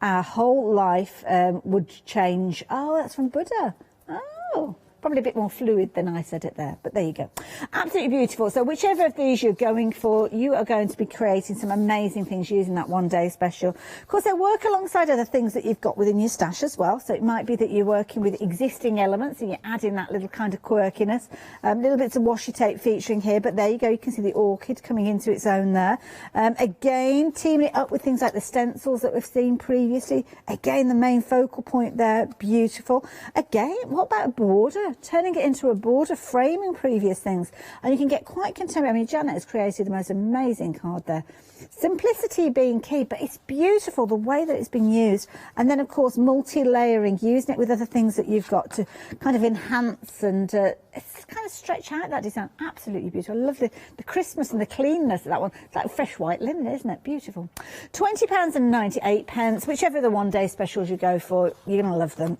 our whole life would change. Oh, that's from Buddha. Oh, probably a bit more fluid than I said it there, but there you go. Absolutely beautiful. So whichever of these you're going for, you are going to be creating some amazing things using that one day special. Of course, they work alongside other things that you've got within your stash as well. So it might be that you're working with existing elements and you're adding that little kind of quirkiness. Little bits of washi tape featuring here, but there you go. You can see the orchid coming into its own there. Again, teaming it up with things like the stencils that we've seen previously. Again, the main focal point there, beautiful. Again, what about a border? Turning it into a border, framing previous things, and you can get quite contemporary. I mean, Janet has created the most amazing card there. Simplicity being key, but it's beautiful the way that it's been used. And then, of course, multi-layering, using it with other things that you've got to kind of enhance and it's kind of stretch out that design. Absolutely beautiful. I love the Christmas and the cleanness of that one. It's like fresh white linen, isn't it? Beautiful. £20.98, whichever of the one-day specials you go for, you're going to love them.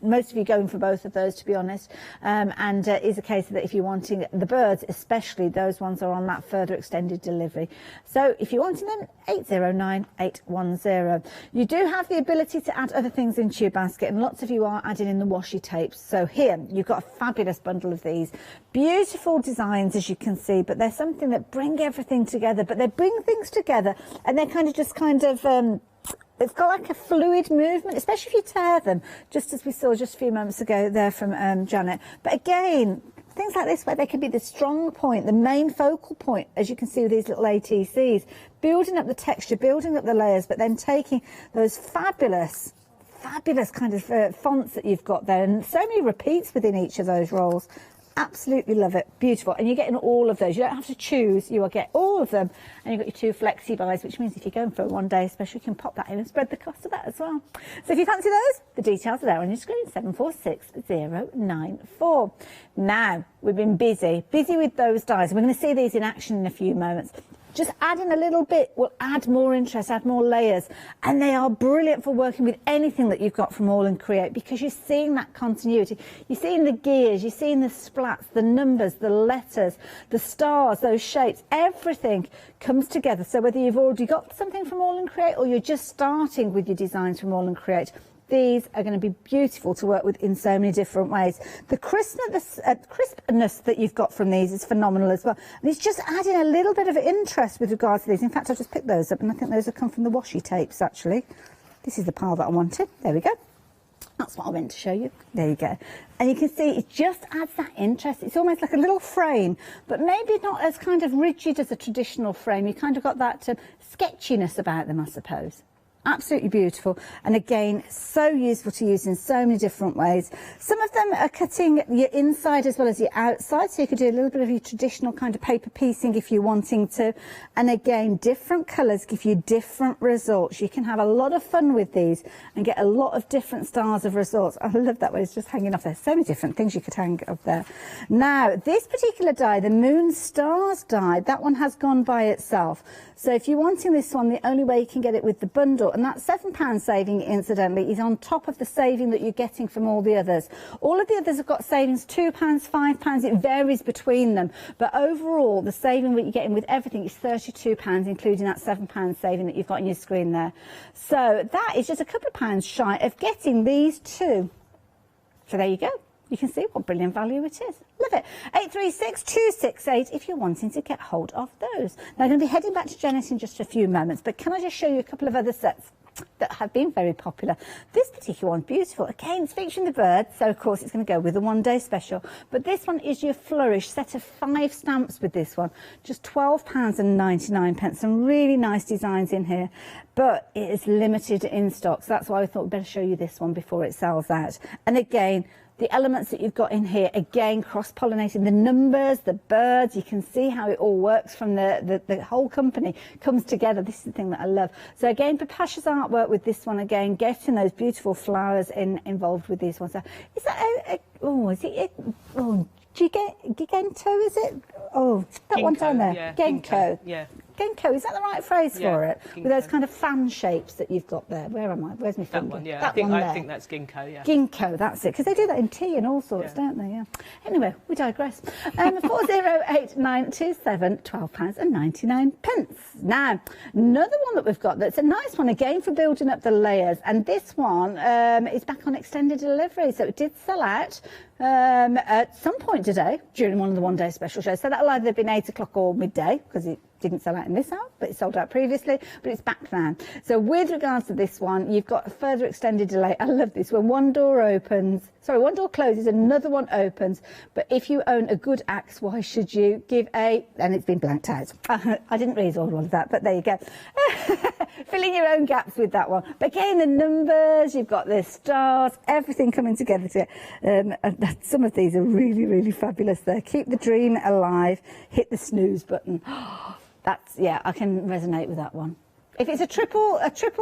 Most of you going for both of those, to be honest. And it is a case that if you're wanting the birds, especially, those ones are on that further extended delivery. So if you're wanting them, 809810. You do have the ability to add other things into your basket, and lots of you are adding in the washi tapes. So here, you've got a fabulous bundle of these. Beautiful designs, as you can see, but they're something that bring everything together, but they bring things together, and they're kind of just it's got like a fluid movement, especially if you tear them, just as we saw just a few moments ago there from Janet. But again, things like this where they can be the strong point, the main focal point, as you can see with these little ATCs, building up the texture, building up the layers, but then taking those fabulous kind of fonts that you've got there, and so many repeats within each of those rolls. Absolutely love it. Beautiful. And you're getting all of those. You don't have to choose. You will get all of them. And you've got your two flexi buys, which means if you're going for a one-day special, you can pop that in and spread the cost of that as well. So if you fancy those, the details are there on your screen, 746094. Now, we've been busy with those dies. We're going to see these in action in a few moments. Just adding a little bit will add more interest, add more layers. And they are brilliant for working with anything that you've got from All and Create, because you're seeing that continuity. You're seeing the gears, you're seeing the splats, the numbers, the letters, the stars, those shapes, everything comes together. So whether you've already got something from All and Create or you're just starting with your designs from All and Create, these are going to be beautiful to work with in so many different ways. The crispness that you've got from these is phenomenal as well. And it's just adding a little bit of interest with regards to these. In fact, I've just picked those up, and I think those have come from the washi tapes, actually. This is the pile that I wanted. There we go. That's what I meant to show you. There you go. And you can see it just adds that interest. It's almost like a little frame, but maybe not as kind of rigid as a traditional frame. You kind of got that sketchiness about them, I suppose. Absolutely beautiful, and again so useful to use in so many different ways. Some of them are cutting your inside as well as your outside, so you could do a little bit of your traditional kind of paper piecing if you're wanting to. And again, different colours give you different results. You can have a lot of fun with these and get a lot of different styles of results. I love that one, it's just hanging off there. So many different things you could hang up there. Now this particular die, the Moon Stars die, that one has gone by itself. So if you're wanting this one, the only way you can get it with the bundle, and that £7 saving, incidentally, is on top of the saving that you're getting from all the others. All of the others have got savings, £2, £5, it varies between them. But overall, the saving that you're getting with everything is £32, including that £7 saving that you've got on your screen there. So that is just a couple of pounds shy of getting these two. So there you go. You can see what brilliant value it is. Love it. 836-268 if you're wanting to get hold of those. Now, I'm going to be heading back to Janet in just a few moments, but can I just show you a couple of other sets that have been very popular? This particular one's beautiful. Again, it's featuring the bird, so of course it's going to go with the one-day special. But this one is your Flourish set of 5 stamps with this one. Just £12.99. Some really nice designs in here, but it is limited in stock. So that's why I thought we'd better show you this one before it sells out. And again, the elements that you've got in here, again, cross-pollinating the numbers, the birds, you can see how it all works from the whole company comes together. This is the thing that I love. So again, Papasha's artwork with this one, again, getting those beautiful flowers involved with these ones. So is that Gigento, is it? Oh, that one down there. Yeah, Genko. Yeah. Genko, is that the right phrase Yeah, for it? ginkgo. With those kind of fan shapes that you've got there. Where am I? Where's my finger? That one, yeah. That one I there. think that's ginkgo, yeah. Ginkgo, that's it. Because they do that in tea and all sorts, don't they? Yeah. Anyway, we digress. 408927, £12.99. Now, another one that we've got that's a nice one, again, for building up the layers. And this one is back on extended delivery. So it did sell out at some point today during one of the one-day special shows. So that'll either have been 8 o'clock or midday, because it didn't sell out in this hour, but it sold out previously, but it's back now. So with regards to this one, you've got a further extended delay. I love this. When one door closes, another one opens. But if you own a good axe, why should you give and it's been blanked out. I didn't read all of that, but there you go. Filling your own gaps with that one. But again, the numbers, you've got the stars, everything coming together. Some of these are really, really fabulous there. Keep the dream alive, hit the snooze button. I can resonate with that one. If it's a triple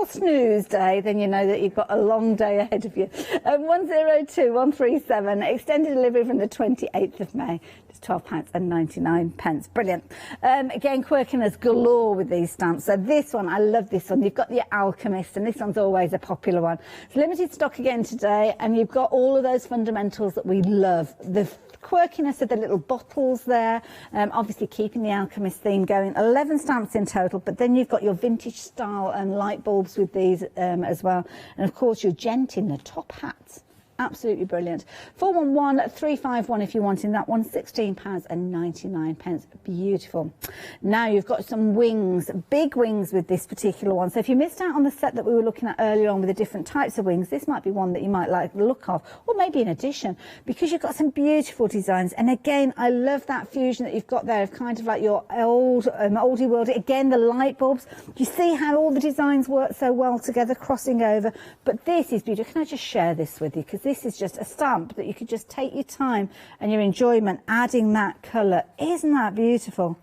snooze day, then you know that you've got a long day ahead of you. 102137, extended delivery from the 28th of May. Just £12.99. Brilliant. Again, quirkiness galore with these stamps. So this one, I love this one. You've got the Alchemist, and this one's always a popular one. It's limited stock again today, and you've got all of those fundamentals that we love. The quirkiness of the little bottles there, obviously keeping the Alchemist theme going. 11 stamps in total, but then you've got your vintage style and light bulbs with these as well, and of course your gent in the top hats. Absolutely brilliant. 411351 if you're wanting that one, £16.99. Beautiful. Now you've got some wings, big wings with this particular one. So if you missed out on the set that we were looking at earlier on with the different types of wings, this might be one that you might like the look of, or maybe in addition, because you've got some beautiful designs. And again, I love that fusion that you've got there of kind of like your oldie worldie. Again, the light bulbs. You see how all the designs work so well together, crossing over. But this is beautiful. Can I just share this with you? Because this is just a stamp that you could just take your time and your enjoyment adding that colour. Isn't that beautiful?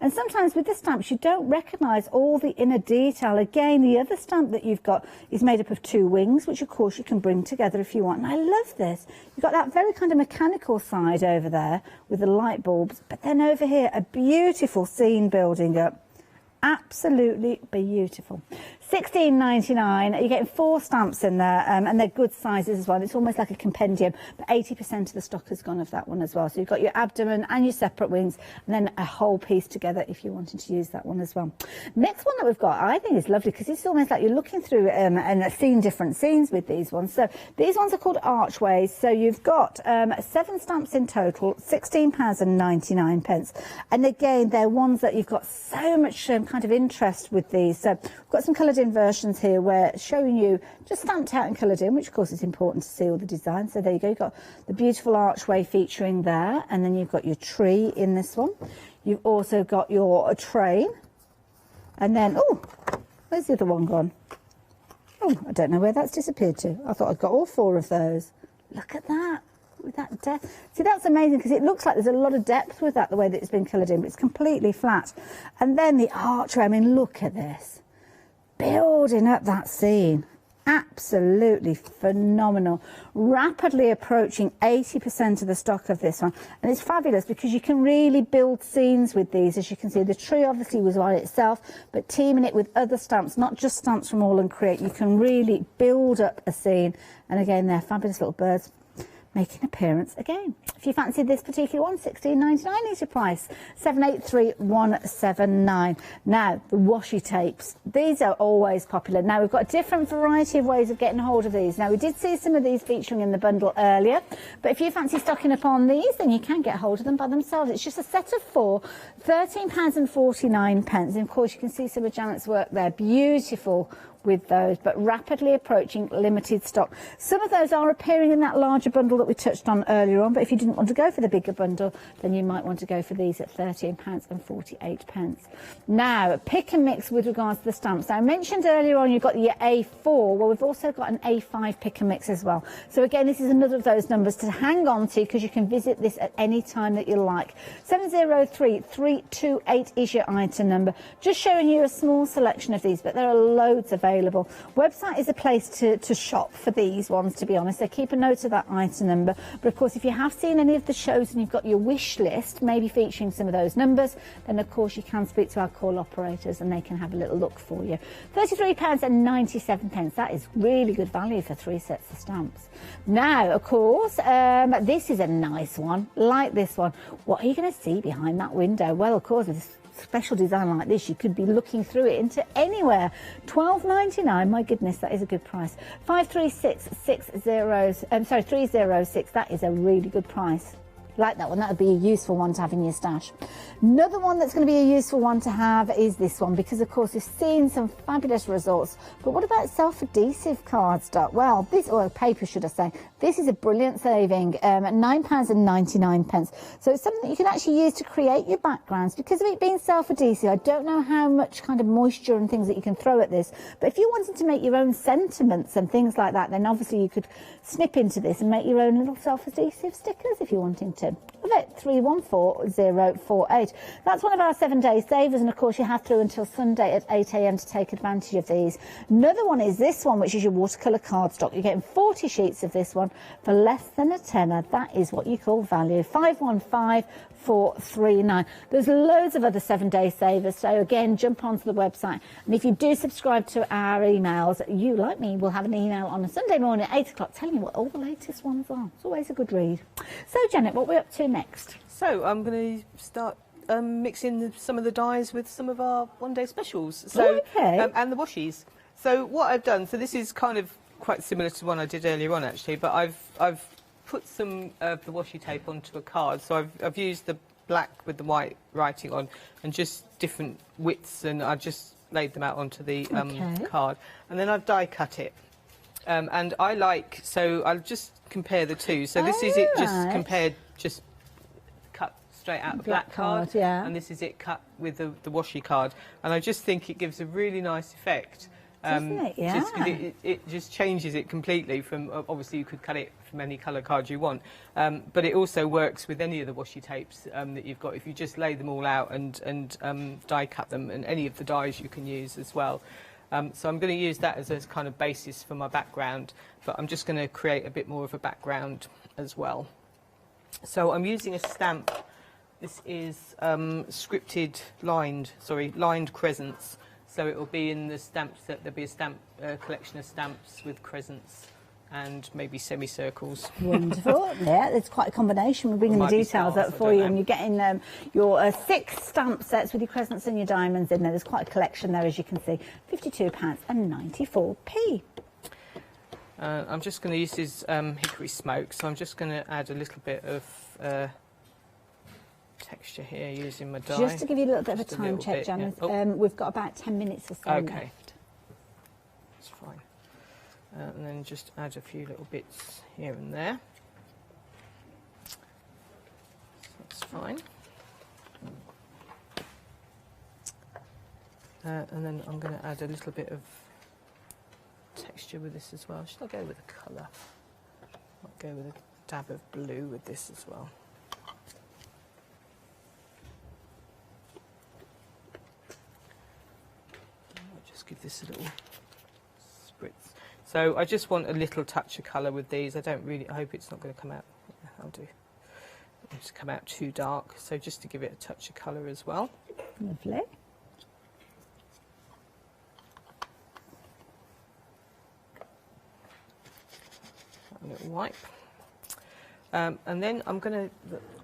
And sometimes with the stamps you don't recognise all the inner detail. Again, the other stamp that you've got is made up of 2 wings, which of course you can bring together if you want. And I love this. You've got that very kind of mechanical side over there with the light bulbs, but then over here a beautiful scene building up. Absolutely beautiful. £16.99. You're getting 4 stamps in there, and they're good sizes as well. It's almost like a compendium, but 80% of the stock has gone of that one as well. So you've got your abdomen and your separate wings, and then a whole piece together if you wanted to use that one as well. Next one that we've got, I think is lovely because it's almost like you're looking through and seeing different scenes with these ones. So these ones are called archways. So you've got 7 stamps in total, £16.99. And again, they're ones that you've got so much kind of interest with these. So we've got some coloured in versions here where showing you just stamped out and coloured in, which of course is important to see all the designs. So there you go, you've got the beautiful archway featuring there, and then you've got your tree in this one. You've also got your train, and then, oh, where's the other one gone? Oh, I don't know where that's disappeared to. I thought I'd got all 4 of those. Look at that. With that depth. See, that's amazing because it looks like there's a lot of depth with that, the way that it's been coloured in, but it's completely flat. And then the archway, I mean, look at this. Building up that scene. Absolutely phenomenal. Rapidly approaching 80% of the stock of this one. And it's fabulous because you can really build scenes with these. As you can see, the tree obviously was by itself, but teaming it with other stamps, not just stamps from All and Create, you can really build up a scene. And again, they're fabulous little birds making an appearance again. If you fancy this particular one, £16.99 is your price. 783179. Now, the washi tapes. These are always popular. Now, we've got a different variety of ways of getting hold of these. Now, we did see some of these featuring in the bundle earlier, but if you fancy stocking up on these, then you can get hold of them by themselves. It's just a set of 4, £13.49. And of course, you can see some of Janet's work there. Beautiful with those, but rapidly approaching limited stock. Some of those are appearing in that larger bundle that we touched on earlier on, but if you didn't want to go for the bigger bundle, then you might want to go for these at £13.48. Now, pick and mix with regards to the stamps. Now, I mentioned earlier on you've got your A4. Well, we've also got an A5 pick and mix as well. So again, this is another of those numbers to hang on to because you can visit this at any time that you like. 703328 is your item number. Just showing you a small selection of these, but there are loads available. Website is a place to shop for these ones, to be honest. So keep a note of that item number. But of course, if you have seen any of the shows and you've got your wish list, maybe featuring some of those numbers, then of course you can speak to our call operators and they can have a little look for you. £33.97. That is really good value for 3 sets of stamps. Now, of course, this is a nice one, like this one. What are you going to see behind that window? Well, of course, it's special design like this, you could be looking through it into anywhere. £12.99, my goodness, that is a good price. 306. That is a really good price. Like that one, that would be a useful one to have in your stash. Another one that's going to be a useful one to have is this one, because of course we've seen some fabulous results. But what about self-adhesive cardstock? Well, this, or paper should I say, this is a brilliant saving at £9.99. So it's something that you can actually use to create your backgrounds. Because of it being self-adhesive, I don't know how much kind of moisture and things that you can throw at this, but if you wanted to make your own sentiments and things like that, then obviously you could snip into this and make your own little self-adhesive stickers if you're wanting to. About 314048. That's one of our 7-day savers, and of course you have through until Sunday at 8 AM to take advantage of these. Another one is this one, which is your watercolour cardstock. You're getting 40 sheets of this one for less than a tenner. That is what you call value. 515439. There's loads of other 7-day savers, so again, jump onto the website, and if you do subscribe to our emails, you, like me, will have an email on a Sunday morning at 8 o'clock telling you what all the latest ones are. It's always a good read. So Janet, what are we up to next? So I'm going to start mixing some of the dyes with some of our one-day specials. So, and the washies. So what I've done, so this is kind of quite similar to one I did earlier on actually, but I've put some of the washi tape onto a card. So I've used the black with the white writing on and just different widths, and I've just laid them out onto the card. And then I've die cut it. And I like, so I'll just compare the two. So this is it just compared, just cut straight out of black card, and this is it cut with the washi card. And I just think it gives a really nice effect. Doesn't it? Yeah. It just changes it completely from, obviously you could cut it from any colour card you want, but it also works with any of the washi tapes that you've got. If you just lay them all out and die cut them, and any of the dyes you can use as well. So I'm going to use that as a kind of basis for my background, but I'm just going to create a bit more of a background as well. So I'm using a stamp This is scripted lined crescents. So it will be in the stamp set. There'll be a stamp collection of stamps with crescents and maybe semicircles. Wonderful. Yeah, it's quite a combination. We're bringing the details up for you, and you're getting your 6 stamp sets with your crescents and your diamonds in there. There's quite a collection there, as you can see. £52.94p. I'm just going to use this hickory smoke, so I'm just going to add a little bit of texture here using my die. Just to give you a little bit of a time check, Janice, we've got about 10 minutes or so Okay. left. That's fine. And then just add a few little bits here and there. So that's fine. And then I'm going to add a little bit of texture with this as well. Should I go with a colour? Might go with a dab of blue with this as well. I'll just give this a little spritz. So I just want a little touch of colour with these. I hope it's not going to come out. Yeah, I'll do. It's come out too dark. So just to give it a touch of colour as well. Lovely. A little wipe. And then I'm going to,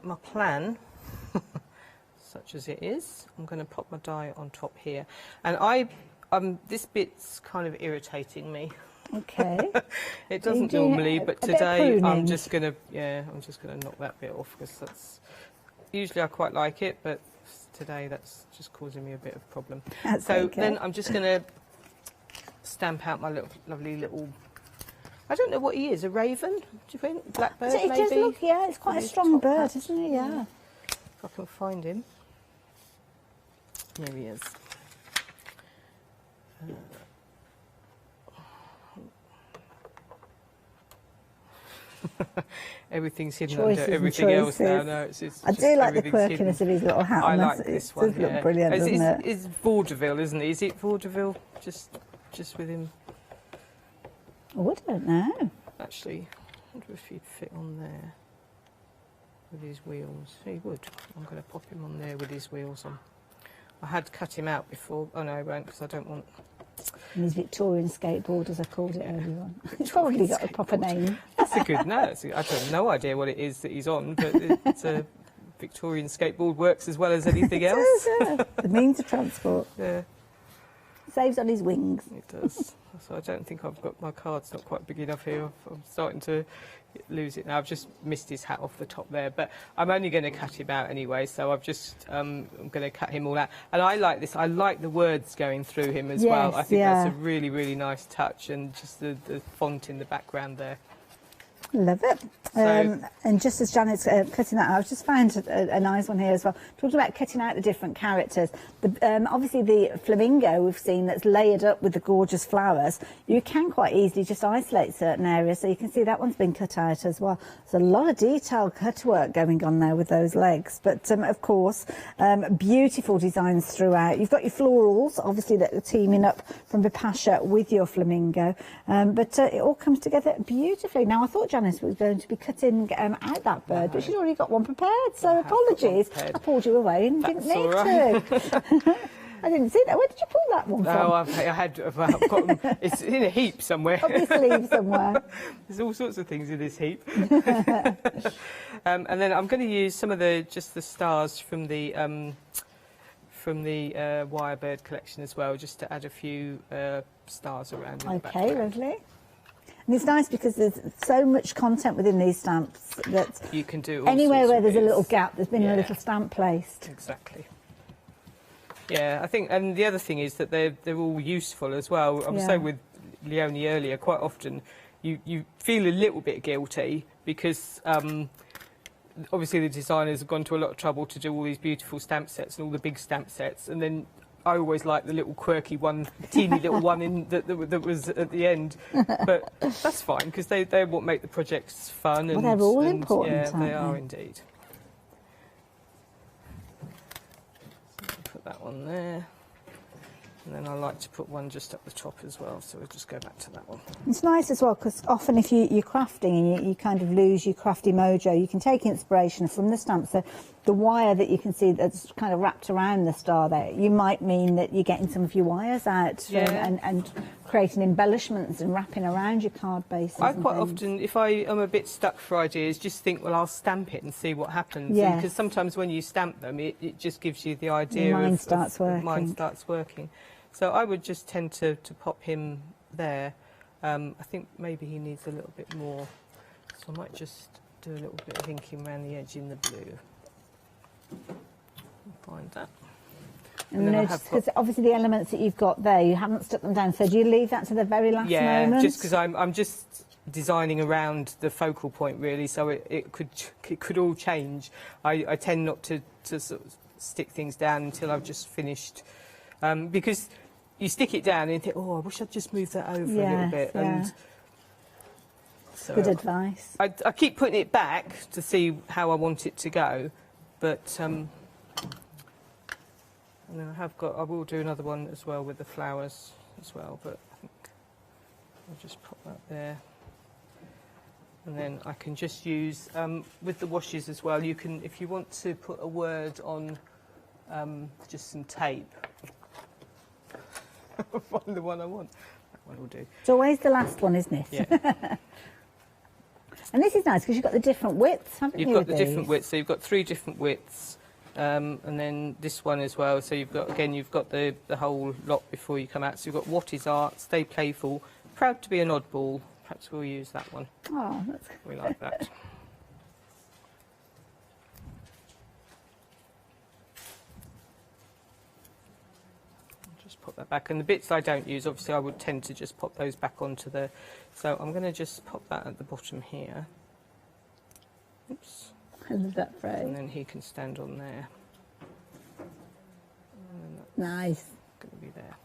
my plan, such as it is, I'm going to pop my die on top here. And this bit's kind of irritating me. Okay. It doesn't normally, but today I'm just going to knock that bit off, because usually I quite like it, but today that's just causing me a bit of a problem. Then I'm just going to stamp out my lovely little, I don't know what he is, a raven, do you think? Blackbird, maybe? It does look, yeah, it's quite a strong bird, isn't it? Yeah. If I can find him. There he is. Everything's hidden under everything else now. No, I do like the quirkiness of his little hat. I like this one. It does look brilliant, doesn't it? It's vaudeville, isn't it? Is it vaudeville? Just with him. Oh, I don't know. Actually, I wonder if he'd fit on there with his wheels. He would. I'm going to pop him on there with his wheels on. I had cut him out before. Oh no, I won't, because I don't want. And his Victorian skateboard, as I called it earlier on. It's probably got a proper name. That's a good name. I have no idea what it is that he's on, but it's a Victorian skateboard, works as well as anything else. Yeah. The means of transport. Yeah. Saves on his wings. It does. So I don't think I've got, my card's not quite big enough here. I'm starting to lose it now. I've just missed his hat off the top there, but I'm only going to cut him out anyway, so I'm going to cut him all out. And I like this. I like the words going through him as well. I think that's a really, really nice touch, and just the font in the background there. Love it. And just as Janet's cutting that out, I've just found a nice one here as well. Talking about cutting out the different characters. Obviously the flamingo we've seen that's layered up with the gorgeous flowers, you can quite easily just isolate certain areas. So you can see that one's been cut out as well. There's a lot of detailed cut work going on there with those legs. But of course, beautiful designs throughout. You've got your florals, obviously, that are teaming up from Bipasha with your flamingo. But it all comes together beautifully. Now, I thought Janice was going to be cutting out that bird, but she's already got one prepared, so apologies. I pulled you away and didn't need to. I didn't see that. Where did you pull that one from? Oh, I've got them. It's in a heap somewhere. Up your sleeve somewhere. There's all sorts of things in this heap. And then I'm going to use some of the stars from the Wirebird collection as well, just to add a few stars around. Okay, lovely. And it's nice because there's so much content within these stamps that you can do all anywhere sorts where of there's a bits. little gap, there's been a little stamp placed. Exactly. Yeah, I think, and the other thing is that they're all useful as well. I was saying with Leonie earlier, quite often you feel a little bit guilty because obviously the designers have gone to a lot of trouble to do all these beautiful stamp sets and all the big stamp sets, and then I always like the little quirky one, teeny little one that was at the end. But that's fine, because they're what make the projects fun. Well, they're all important, yeah, aren't they are indeed. So put that one there. And then I like to put one just up the top as well, so we'll just go back to that one. It's nice as well, because often if you're crafting and you kind of lose your crafty mojo, you can take inspiration from the stamps. So the wire that you can see that's kind of wrapped around the star there, you might mean that you're getting some of your wires out and creating embellishments and wrapping around your card bases. I quite often, if I am a bit stuck for ideas, just think, well, I'll stamp it and see what happens. Yes. Because sometimes when you stamp them, it just gives you the idea Your mind of starts working. Mind starts working. So I would just tend to pop him there. I think maybe he needs a little bit more, so I might just do a little bit of inking around the edge in the blue. Find that. And notice, because obviously the elements that you've got there, you haven't stuck them down, so do you leave that to the very last moment? Yeah, just because I'm just designing around the focal point really, so it could all change. I tend not to sort of stick things down until I've just finished, because you stick it down and you think, oh, I wish I'd just moved that over a little bit. Yeah. And so good advice. I keep putting it back to see how I want it to go, but and then I will do another one as well with the flowers as well, but I think I'll just pop that there. And then I can just use, with the washes as well, you can, if you want to put a word on just some tape, find the one I want, that one will do. It's always the last one, isn't it? Yeah. And this is nice because you've got the different widths, haven't you? You've got the different widths, so you've got 3 different widths, and then this one as well. So you've got, again, you've got the whole lot before you come out. So you've got What is Art, Stay Playful, Proud to be an Oddball. Perhaps we'll use that one. Oh, that's we like that. Just pop that back, and the bits I don't use, obviously, I would tend to just pop those back onto the. So I'm going to just pop that at the bottom here. Oops. I love that phrase. And then he can stand on there. Nice. Going to be there.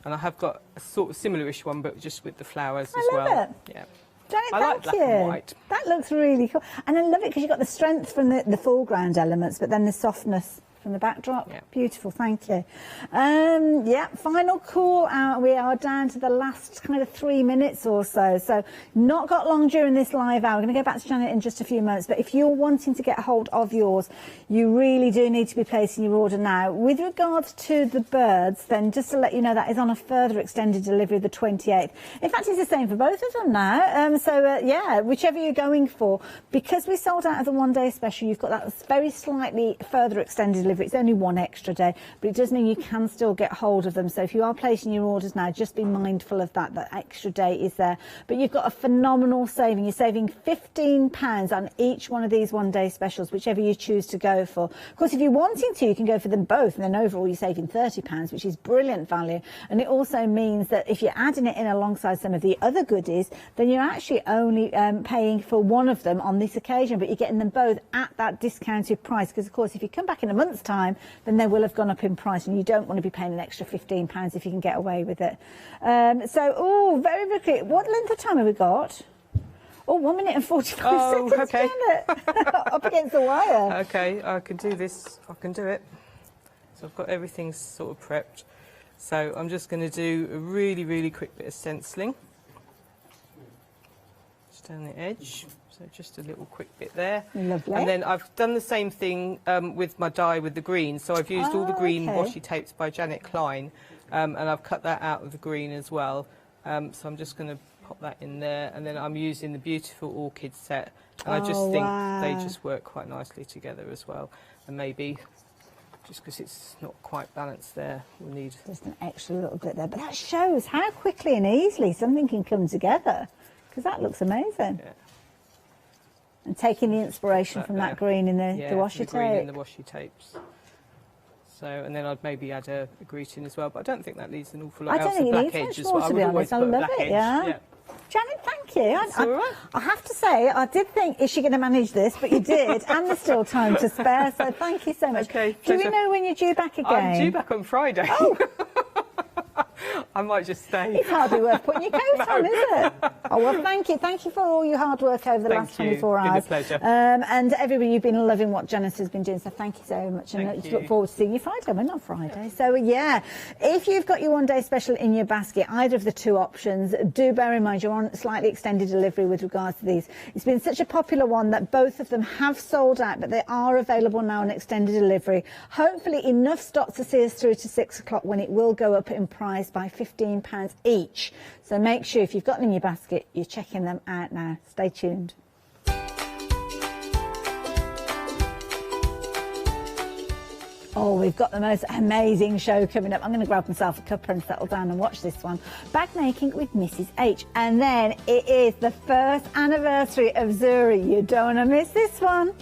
And I have got a sort of similar-ish one, but just with the flowers as love well. It. Yeah. Janet, I like black and white. That looks really cool. And I love it because you've got the strength from the foreground elements, but then the softness from the backdrop. Yeah. Beautiful, thank you. Yeah, final call out. We are down to the last kind of 3 minutes or so. So not got long during this live hour. We're going to go back to Janet in just a few moments. But if you're wanting to get hold of yours, you really do need to be placing your order now. With regards to the birds, then just to let you know, that is on a further extended delivery the 28th. In fact, it's the same for both of them now. Yeah, whichever you're going for. Because we sold out of the one-day special, you've got that very slightly further extended delivery. It's only 1 extra day, but it does mean you can still get hold of them. So if you are placing your orders now, just be mindful of that. That extra day is there. But you've got a phenomenal saving. You're saving £15 on each one of these one-day specials, whichever you choose to go for. Of course, if you're wanting to, you can go for them both, and then overall you're saving £30, which is brilliant value. And it also means that if you're adding it in alongside some of the other goodies, then you're actually only paying for one of them on this occasion, but you're getting them both at that discounted price. Because, of course, if you come back in a month's time, then they will have gone up in price, and you don't want to be paying an extra £15 if you can get away with it. very, very quick. What length of time have we got? Oh, 1 minute and 45 seconds. Okay. Up against the wire. Okay, I can do this. I can do it. So I've got everything sort of prepped. So I'm just going to do a really, really quick bit of stenciling. Just down the edge. So just a little quick bit there. Lovely. And then I've done the same thing with my dye with the green. So I've used all the green washi tapes by Janet Klein, and I've cut that out of the green as well. So I'm just going to pop that in there, and then I'm using the beautiful orchid set. And I just think they just work quite nicely together as well. And maybe just because it's not quite balanced there, we'll need just an extra little bit there. But that shows how quickly and easily something can come together, because that looks amazing. Yeah. And taking the inspiration from that green in the washi tape. Green in the washi tapes. So, and then I'd maybe add a greeting as well, but I don't think that needs an awful lot else. I don't think it needs much more, to be honest. I love it, yeah. Janet, thank you. I have to say, I did think, is she going to manage this? But you did, and there's still time to spare, so thank you so much. Okay, do we know when you're due back again? I'm due back on Friday. Oh. I might just stay. It's hardly worth putting your coat on, is it? Oh, well, thank you. Thank you for all your hard work over the last 24 hours. It's been a pleasure. And everybody, you've been loving what Janice has been doing, so thank you so much. And I look forward to seeing you Friday. We're not Friday. So, yeah, if you've got your one-day special in your basket, either of the two options, do bear in mind you're on slightly extended delivery with regards to these. It's been such a popular one that both of them have sold out, but they are available now on extended delivery. Hopefully enough stock to see us through to 6 o'clock, when it will go up in price by £15 each. So make sure if you've got them in your basket, you're checking them out now. Stay tuned. Oh, we've got the most amazing show coming up. I'm going to grab myself a cuppa and settle down and watch this one. Bag making with Mrs H. And then it is the first anniversary of Zuri. You don't want to miss this one.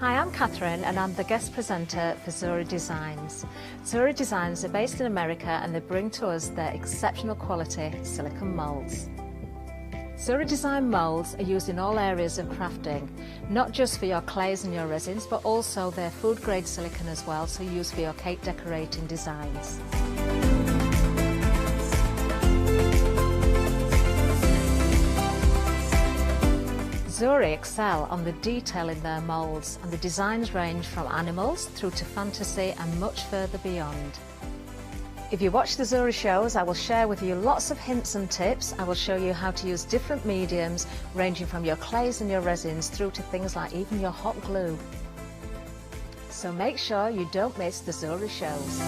Hi, I'm Catherine and I'm the guest presenter for Zuri Designs. Zuri Designs are based in America and they bring to us their exceptional quality silicone moulds. Zuri Design moulds are used in all areas of crafting, not just for your clays and your resins, but also their food grade silicone as well, so used for your cake decorating designs. Zuri excel on the detail in their moulds, and the designs range from animals through to fantasy and much further beyond. If you watch the Zuri shows, I will share with you lots of hints and tips. I will show you how to use different mediums, ranging from your clays and your resins through to things like even your hot glue. So make sure you don't miss the Zuri shows.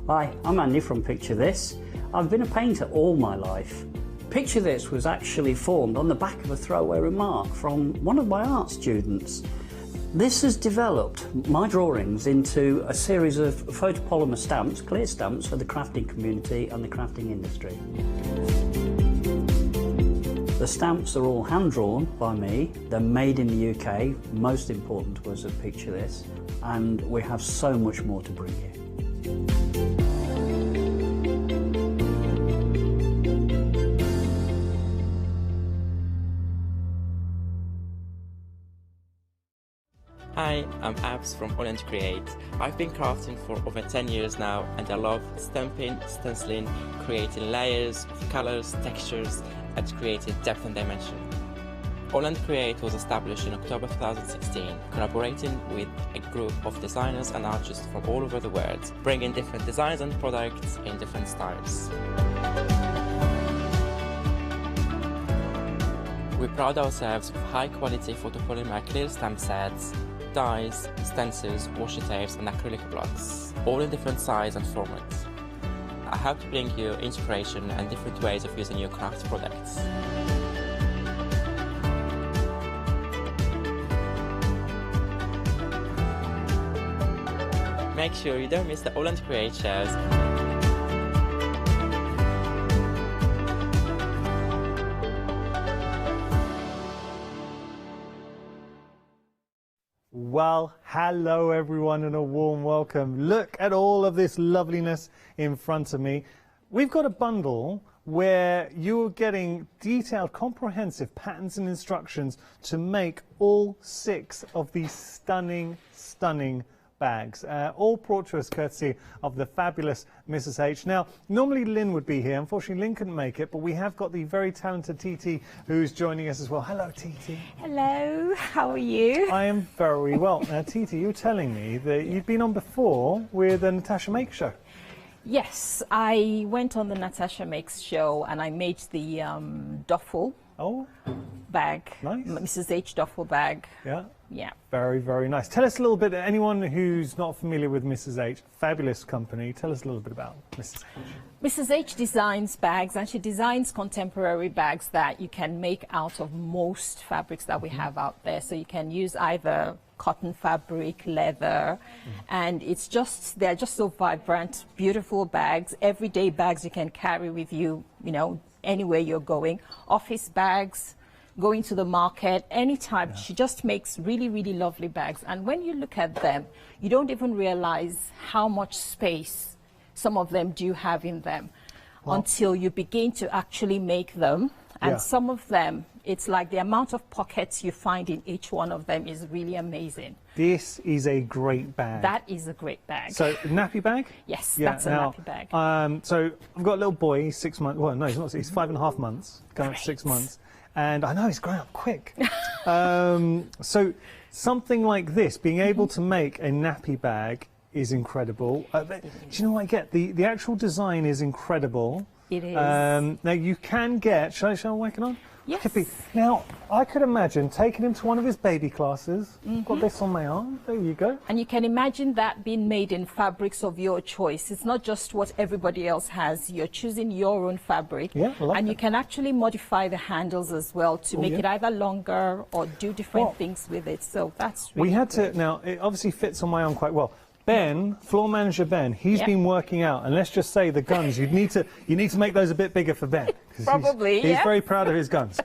Hi, I'm Andy from Picture This. I've been a painter all my life. Picture This was actually formed on the back of a throwaway remark from one of my art students. This has developed my drawings into a series of photopolymer stamps, clear stamps for the crafting community and the crafting industry. The stamps are all hand-drawn by me. They're made in the UK. Most important was a Picture This, and we have so much more to bring you. Hi, I'm Abs from Holland Create. I've been crafting for over 10 years now, and I love stamping, stenciling, creating layers of colours, textures, and creating depth and dimension. Holland Create was established in October 2016, collaborating with a group of designers and artists from all over the world, bringing different designs and products in different styles. We pride ourselves with high-quality photopolymer clear stamp sets, dyes, stencils, washi tapes and acrylic blocks, all in different sizes and formats. I hope to bring you inspiration and different ways of using your craft products. Make sure you don't miss the Holland Create shows. Well, hello everyone and a warm welcome. Look at all of this loveliness in front of me. We've got a bundle where you're getting detailed, comprehensive patterns and instructions to make all 6 of these stunning bags, all brought to us courtesy of the fabulous Mrs H. Now, normally Lynn would be here. Unfortunately, Lynn couldn't make it, but we have got the very talented TT who's joining us as well. Hello, TT. Hello, how are you? I am very well. Now, TT, you were telling me that you'd been on before with the Natasha Makes show. Yes, I went on the Natasha Makes show and I made the duffel bag, nice. Mrs H duffel bag. Yeah. Yeah. Very, very nice. Tell us a little bit, anyone who's not familiar with Mrs H, fabulous company, tell us a little bit about Mrs H. Mrs H designs bags, and she designs contemporary bags that you can make out of most fabrics that we have out there. So you can use either cotton fabric, leather, and they're just so vibrant, beautiful bags, everyday bags you can carry with you, you know, anywhere you're going. Office bags, going to the market, anytime. She just makes really, really lovely bags. And when you look at them, you don't even realize how much space some of them do have in them until you begin to actually make them And some of them, it's like the amount of pockets you find in each one of them is really amazing. This is a great bag. That is a great bag. So, nappy bag? Yes, that's a nappy bag. So, I've got a little boy, he's 6 months, well, no, he's not, he's 5.5 months, going up to 6 months. And I know he's growing up quick. So, something like this, being able to make a nappy bag is incredible. Do you know what I get? The actual design is incredible. It is. Now, you can get, shall I whack it on? Yes. Now, I could imagine taking him to one of his baby classes. Got this on my arm. There you go. And you can imagine that being made in fabrics of your choice. It's not just what everybody else has. You're choosing your own fabric. Yeah, I like and that. you can actually modify the handles as well to make it either longer or do different things with it. So that's really We had great. to, now, it obviously fits on my arm quite well. Ben, floor manager Ben, he's been working out, and let's just say the guns, you need to make those a bit bigger for Ben. Probably, He's very proud of his guns.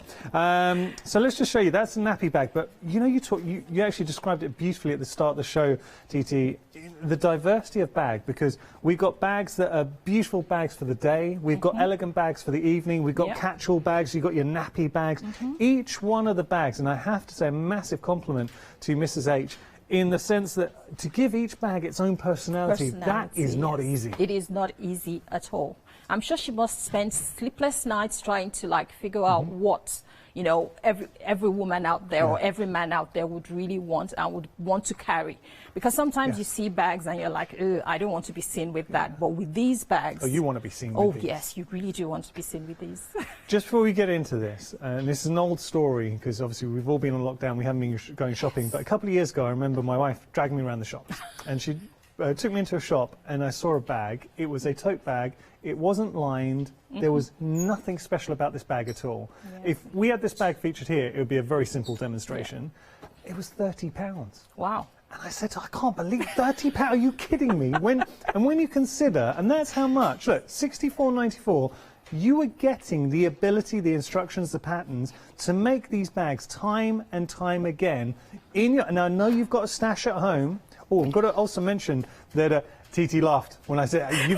So let's just show you, that's a nappy bag, but you know, you actually described it beautifully at the start of the show, TT, the diversity of bag, because we've got bags that are beautiful bags for the day, we've got elegant bags for the evening, we've got catch-all bags, you've got your nappy bags. Each one of the bags, and I have to say a massive compliment to Mrs. H, in the sense that to give each bag its own personality, that is not easy. It is not easy at all. I'm sure she must spend sleepless nights trying to like figure out what, you know, every woman out there or every man out there would really want and would want to carry. Because sometimes you see bags and you're like, I don't want to be seen with that. But with these bags... Oh, you want to be seen with these. Oh, yes, you really do want to be seen with these. Just before we get into this, and this is an old story, because obviously we've all been on lockdown, we haven't been going shopping, but a couple of years ago I remember my wife dragging me around the shops, and she took me into a shop and I saw a bag. It was a tote bag. It wasn't lined. There was nothing special about this bag at all. If we had this bag featured here, it would be a very simple demonstration. It was £30. Wow. And I said, I can't believe £30. Are you kidding me? When you consider, and that's how much. Look, $64.94. You are getting the ability, the instructions, the patterns to make these bags time and time again. And I know you've got a stash at home. Oh, I've got to also mention that TT laughed when I said, have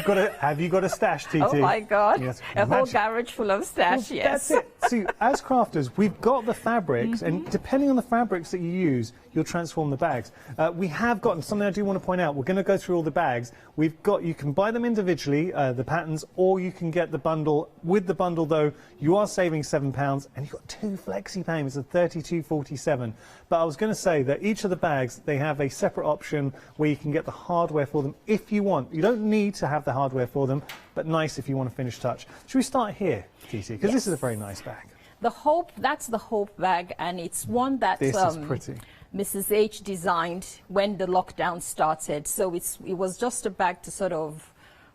you got a stash, TT? Oh my God, yes. a whole garage full of stash, well, yes. That's it. See, as crafters, we've got the fabrics, and depending on the fabrics that you use, you'll transform the bags. We have gotten something I do want to point out. We're going to go through all the bags. We've got, you can buy them individually, the patterns, or you can get the bundle. With the bundle, though, you are saving £7, and you've got 2 flexi payments of £32.47. But I was going to say that each of the bags, they have a separate option where you can get the hardware for them if you want. You don't need to have the hardware for them, but nice if you want a finished touch. Should we start here, TT? Because this is a very nice bag. The Hope, that's the Hope bag, and it's one that this is pretty. Mrs. H designed when the lockdown started. So it was just a bag to sort of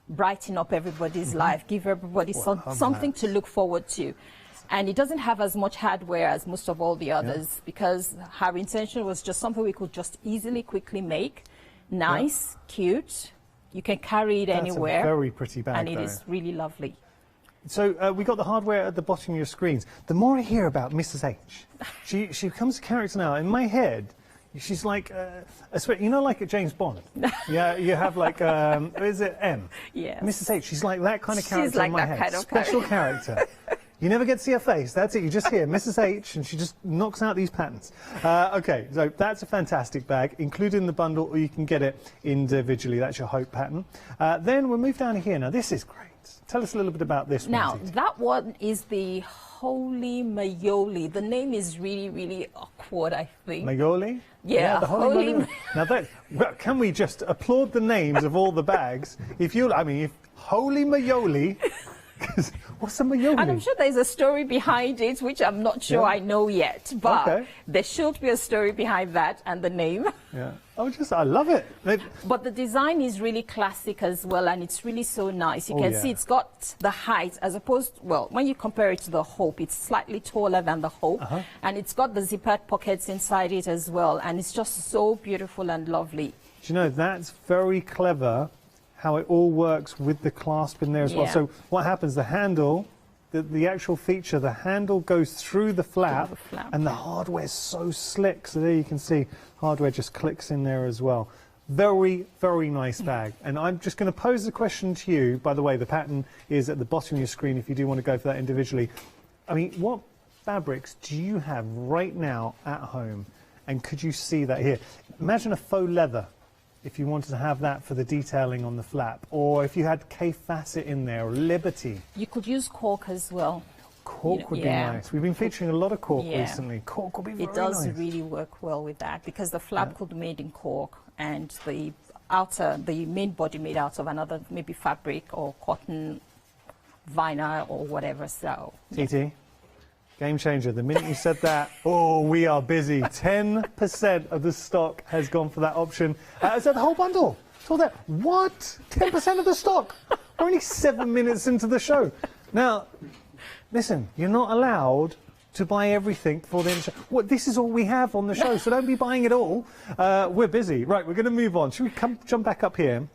brighten up everybody's life, give everybody something to look forward to. And it doesn't have as much hardware as most of all the others because her intention was just something we could just easily, quickly make. Nice, cute. You can carry it anywhere. That's a very pretty bag, and it is really lovely. So we got the hardware at the bottom of your screens. The more I hear about Mrs. H, she becomes a character now. In my head, she's like, you know, like a James Bond. Yeah, you have like, is it M? Yes. Mrs. H, she's like that kind of character She's like in my that head. kind of Special character. You never get to see her face. That's it. You just hear Mrs. H, and she just knocks out these patterns. Okay, so that's a fantastic bag, including the bundle, or you can get it individually. That's your Hope pattern. Then we'll move down here. Now, this is great. Tell us a little bit about this one. Now, that one is the Holy Mayoli. The name is really, really awkward, I think. Mayoli? Yeah, the Holy Mayoli. Now, well, can we just applaud the names of all the bags? If Holy Mayoli... What's a Mayoli? And I'm sure there's a story behind it, which I'm not sure I know yet. But there should be a story behind that and the name. Yeah. I love it. But the design is really classic as well, and it's really so nice. You can see it's got the height as opposed, well, when you compare it to the Hope, it's slightly taller than the Hope. And it's got the zippered pockets inside it as well. And it's just so beautiful and lovely. Do you know, that's very clever. How it all works with the clasp in there as well. So what happens, the handle, the actual feature, the handle goes through the flap, and the hardware is so slick. So there you can see hardware just clicks in there as well. Very, very nice bag. And I'm just going to pose the question to you. By the way, the pattern is at the bottom of your screen if you do want to go for that individually. I mean, what fabrics do you have right now at home? And could you see that here? Imagine a faux leather, if you wanted to have that for the detailing on the flap, or if you had K facet in there, or Liberty. You could use cork as well. Cork would be nice. We've been featuring a lot of cork recently. Cork would be very nice. It does really work well with that, because the flap could be made in cork, and the outer, the main body made out of another, maybe fabric or cotton, vinyl or whatever. So TT, game changer. The minute you said that, oh, we are busy. 10% of the stock has gone for that option. Is that the whole bundle? So that, what? 10% of the stock? We're only 7 minutes into the show. Now, listen, you're not allowed to buy everything for the show. What, this is all we have on the show, so don't be buying it all. We're busy. Right, we're going to move on. Should we jump back up here?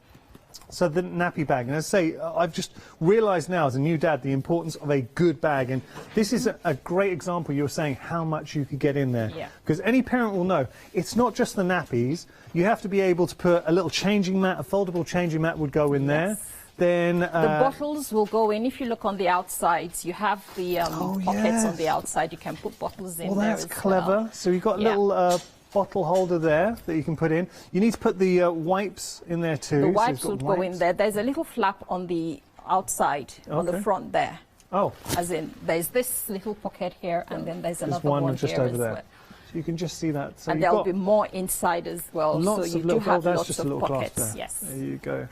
So the nappy bag, and as I say, I've just realised now as a new dad the importance of a good bag, and this is a great example. You're saying how much you could get in there, because any parent will know it's not just the nappies. You have to be able to put a little changing mat, a foldable changing mat would go in there. Then the bottles will go in. If you look on the outsides, you have the pockets on the outside. You can put bottles in there. That's clever. So you've got a little bottle holder there that you can put in. You need to put the wipes in there too. The wipes would go in there. There's a little flap on the outside, on the front there. Oh. As in, there's this little pocket here, and then there's another one just here over as there. well. So you can just see that. So and there'll be more inside as well. Lots so you of little, do have that's lots just of a little pockets. clasp there. Yes. There you go.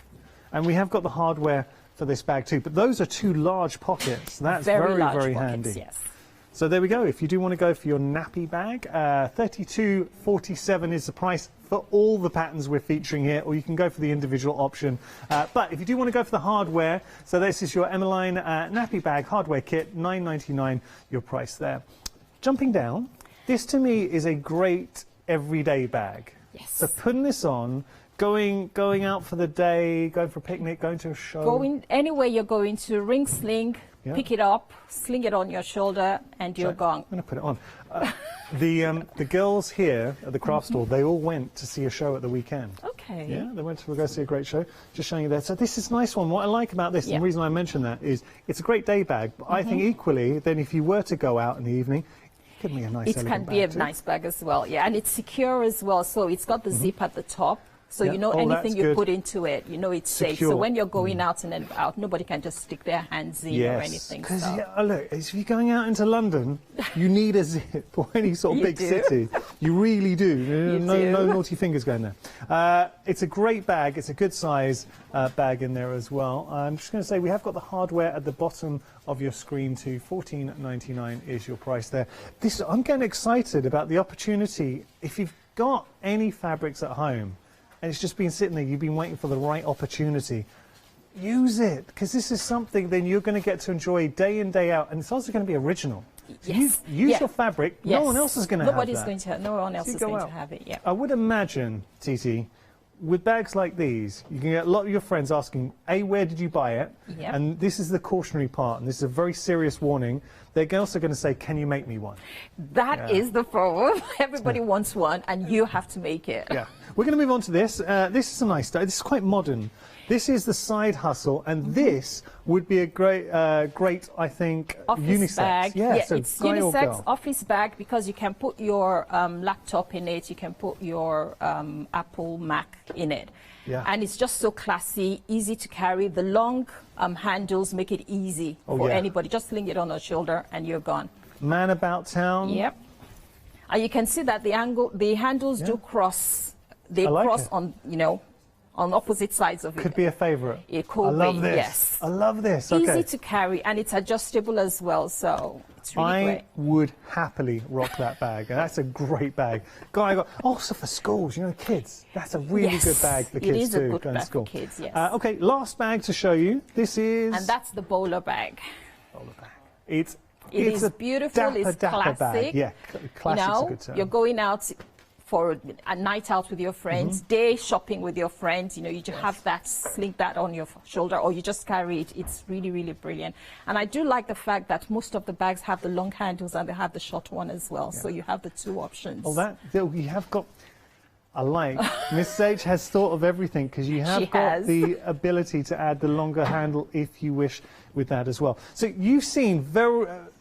And we have got the hardware for this bag too, but those are two large pockets. That's very, very handy. Yes. So there we go. If you do want to go for your nappy bag, $32.47 is the price for all the patterns we're featuring here, or you can go for the individual option. But if you do want to go for the hardware, so this is your Emmeline nappy bag hardware kit, $9.99, your price there. Jumping down, this to me is a great everyday bag. Yes. So putting this on, going out for the day, going for a picnic, going to a show. Going anywhere you're going to, ring sling, pick it up, sling it on your shoulder, and you're gone. I'm going to put it on. The girls here at the craft store, they all went to see a show at the weekend. Okay. Yeah, they went to go see a great show. Just showing you there. So this is a nice one. What I like about this, and the reason I mention that, is it's a great day bag. But I think equally, then if you were to go out in the evening, give me a nice it can be a nice bag as well. Yeah, and it's secure as well. So it's got the zip at the top. So you know anything you put into it, you know it's safe. So when you're going out and out, nobody can just stick their hands in or anything. Because look, if you're going out into London, you need a zip or any sort of big city. You really do. No naughty fingers going there. It's a great bag. It's a good size bag in there as well. I'm just going to say we have got the hardware at the bottom of your screen too. $14.99 is your price there. I'm getting excited about the opportunity. If you've got any fabrics at home, and it's just been sitting there, you've been waiting for the right opportunity, use it, because this is something then you're going to get to enjoy day in, day out, and it's also going to be original. So use your fabric, no one else is going to have that. No one else is going to have it, I would imagine, TT, with bags like these, you can get a lot of your friends asking, A, where did you buy it? Yep. And this is the cautionary part, and this is a very serious warning. They're also going to say, can you make me one? That is the problem. Everybody wants one, and you have to make it. Yeah. We're going to move on to this. This is a nice style. This is quite modern. This is the side hustle, and this would be a great, I think, office unisex bag. Yeah, so it's unisex office bag because you can put your laptop in it, you can put your Apple Mac in it. Yeah. And it's just so classy, easy to carry. The long handles make it easy for anybody. Just sling it on your shoulder and you're gone. Man about town. Yep. And you can see that the handles do cross. They cross on, on opposite sides of it. Could be a favourite. It could I love this. Yes. I love this. Okay. Easy to carry, and it's adjustable as well, so it's really great. I would happily rock that bag. That's a great bag. Also for schools, kids. That's a really good bag for kids too. It is a good going bag to school. for kids, yes. Okay, last bag to show you. This is... And that's the bowler bag. Bowler bag. It is beautiful, it's classic. Bag. Yeah, classic's a good term. You're going out for a night out with your friends, day shopping with your friends, you just have that, sling that on your shoulder, or you just carry it. It's really, really brilliant. And I do like the fact that most of the bags have the long handles and they have the short one as well. So you have the two options. Well, you have got... I like. Miss H has thought of everything, because you have got the ability to add the longer handle if you wish with that as well. So you've seen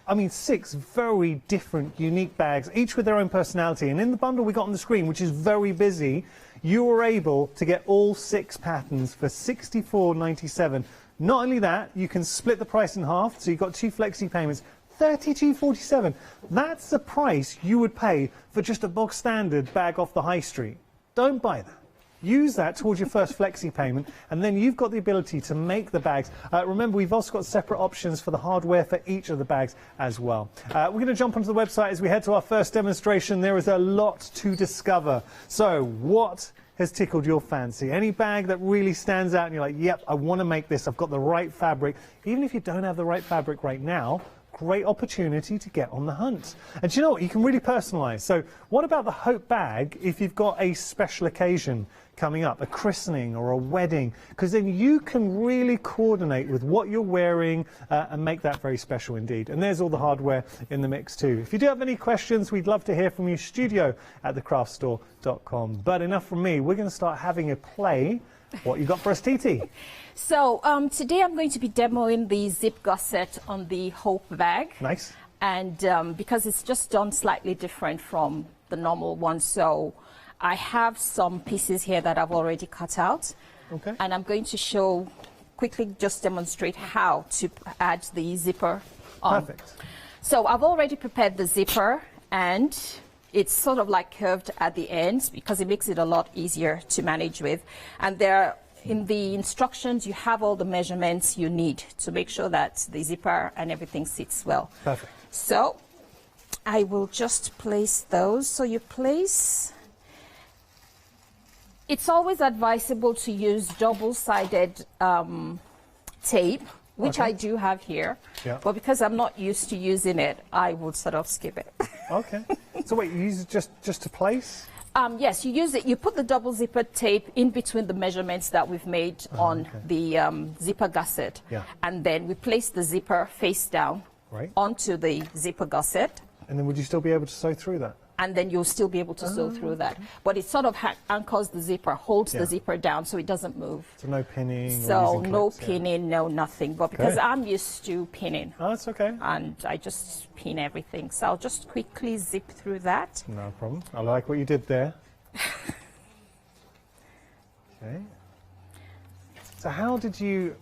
I mean, 6 very different, unique bags, each with their own personality. And in the bundle we got on the screen, which is very busy, you were able to get all 6 patterns for $64.97. Not only that, you can split the price in half, so you've got 2 flexi payments, $32.47. That's the price you would pay for just a bog standard bag off the high street. Don't buy that. Use that towards your first flexi payment, and then you've got the ability to make the bags. Remember, we've also got separate options for the hardware for each of the bags as well. We're going to jump onto the website as we head to our first demonstration. There is a lot to discover. So, what has tickled your fancy? Any bag that really stands out and you're like, yep, I want to make this, I've got the right fabric. Even if you don't have the right fabric right now, great opportunity to get on the hunt. And do you know what? You can really personalise. So what about the Hope bag if you've got a special occasion coming up, a christening or a wedding? Because then you can really coordinate with what you're wearing and make that very special indeed. And there's all the hardware in the mix too. If you do have any questions, we'd love to hear from you. studio@thecraftstore.com. But enough from me. We're going to start having a play. What you got for us, TT? So today I'm going to be demoing the zip gusset on the Hope bag. Nice. And because it's just done slightly different from the normal one, so I have some pieces here that I've already cut out. Okay. And I'm going to quickly just demonstrate how to add the zipper on. Perfect. So I've already prepared the zipper, and it's sort of like curved at the ends because it makes it a lot easier to manage with. And in the instructions, you have all the measurements you need to make sure that the zipper and everything sits well. Perfect. So I will just place those. So you place... It's always advisable to use double-sided tape, which I do have here. Yeah. But because I'm not used to using it, I would sort of skip it. Okay. So wait, you use it just to place? Yes, you use it. You put the double zipper tape in between the measurements that we've made on the zipper gusset. Yeah. And then we place the zipper face down onto the zipper gusset. And then would you still be able to sew through that? And then you'll still be able to sew through that. But it sort of anchors the zipper, holds the zipper down so it doesn't move. So no pinning? So no pinning, no nothing. But because I'm used to pinning. Oh, that's okay. And I just pin everything. So I'll just quickly zip through that. No problem. I like what you did there. Okay. So how did you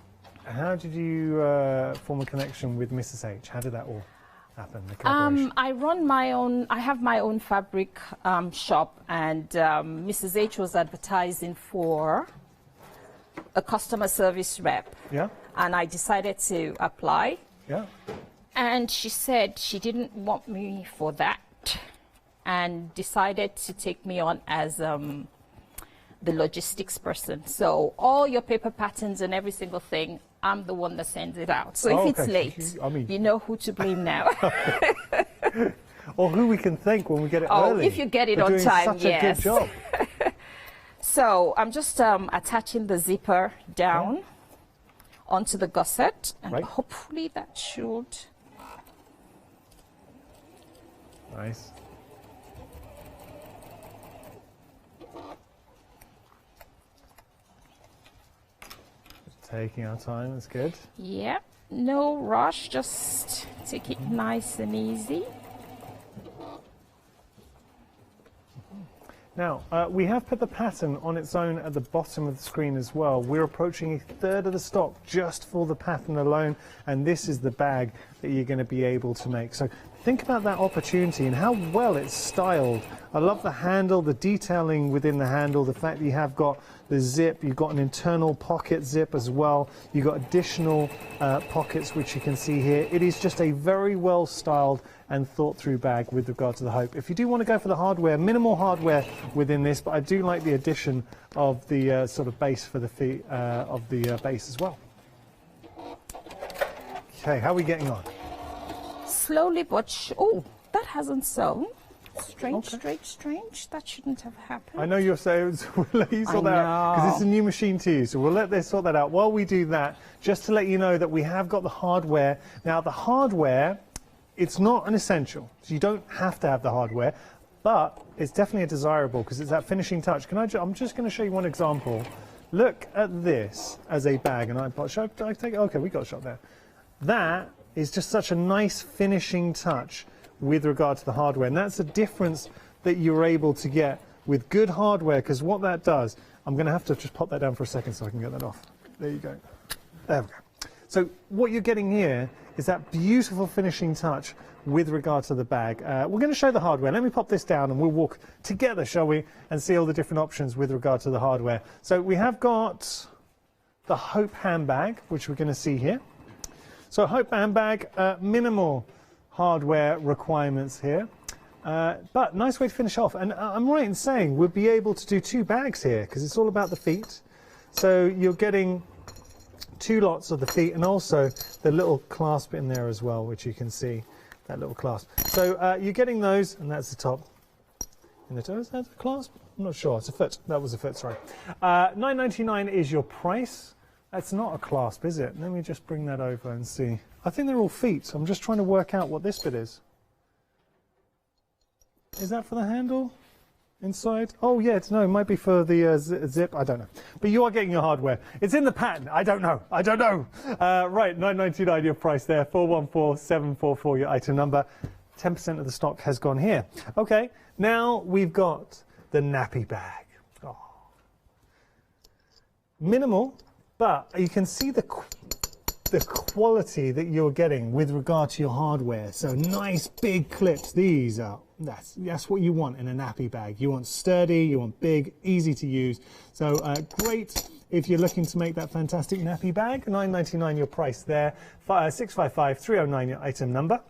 form a connection with Mrs. H? How did that all happen? I have my own fabric shop, and Mrs. H was advertising for a customer service rep. Yeah. And I decided to apply. Yeah. And she said she didn't want me for that, and decided to take me on as the logistics person. So all your paper patterns and every single thing, I'm the one that sends it out. So if it's late, you know who to blame now. Or who we can thank when we get it early. If you get it for on doing time, such a good job. So I'm just attaching the zipper down onto the gusset, and hopefully that should... Nice. Taking our time, that's good. Yeah, no rush, just take it nice and easy. Now, we have put the pattern on its own at the bottom of the screen as well. We're approaching 1/3 of the stock just for the pattern alone, and this is the bag that you're going to be able to make. So think about that opportunity and how well it's styled. I love the handle, the detailing within the handle, the fact that you have got the zip, you've got an internal pocket zip as well, you've got additional pockets which you can see here. It is just a very well styled and thought through bag with regard to the Hope. If you do want to go for the hardware, minimal hardware within this, but I do like the addition of the sort of base for the feet of the base as well. Okay, how are we getting on? Slowly but oh, that hasn't sewn. Strange. That shouldn't have happened. I know you're saying, so we'll let you sort that out because it's a new machine to you, so we'll let this sort that out. While we do that, just to let you know that we have got the hardware. Now, the hardware, it's not an essential, so you don't have to have the hardware, but it's definitely a desirable because it's that finishing touch. I'm just going to show you one example. Look at this as a bag, and I take it. Okay, we got a shot there. That is just such a nice finishing touch with regard to the hardware. And that's a difference that you're able to get with good hardware, because what that does, I'm going to have to just pop that down for a second so I can get that off. There you go. There we go. So what you're getting here is that beautiful finishing touch with regard to the bag. We're going to show the hardware. Let me pop this down and we'll walk together, shall we, and see all the different options with regard to the hardware. So we have got the Hope handbag, which we're going to see here. So Hope handbag, minimal hardware requirements here, but nice way to finish off. And I'm right in saying we'll be able to do 2 bags here because it's all about the feet. So you're getting 2 lots of the feet and also the little clasp in there as well, which you can see, that little clasp. So you're getting those, and that's the top. In the toe, is that a clasp? I'm not sure. It's a foot. That was a foot, sorry. $9.99 is your price. That's not a clasp, is it? Let me just bring that over and see. I think they're all feet, so I'm just trying to work out what this bit is. Is that for the handle? Inside? Oh, yeah, no, it might be for the zip. I don't know. But you are getting your hardware. It's in the pattern. I don't know. I don't know. Right, $9.99 your price there. 414744 your item number. 10% of the stock has gone here. Okay, now we've got the nappy bag. Oh. Minimal, but you can see the quality that you're getting with regard to your hardware. So nice big clips. These are, that's what you want in a nappy bag. You want sturdy, you want big, easy to use. So great if you're looking to make that fantastic nappy bag. $9.99 your price there. 655309 your item number.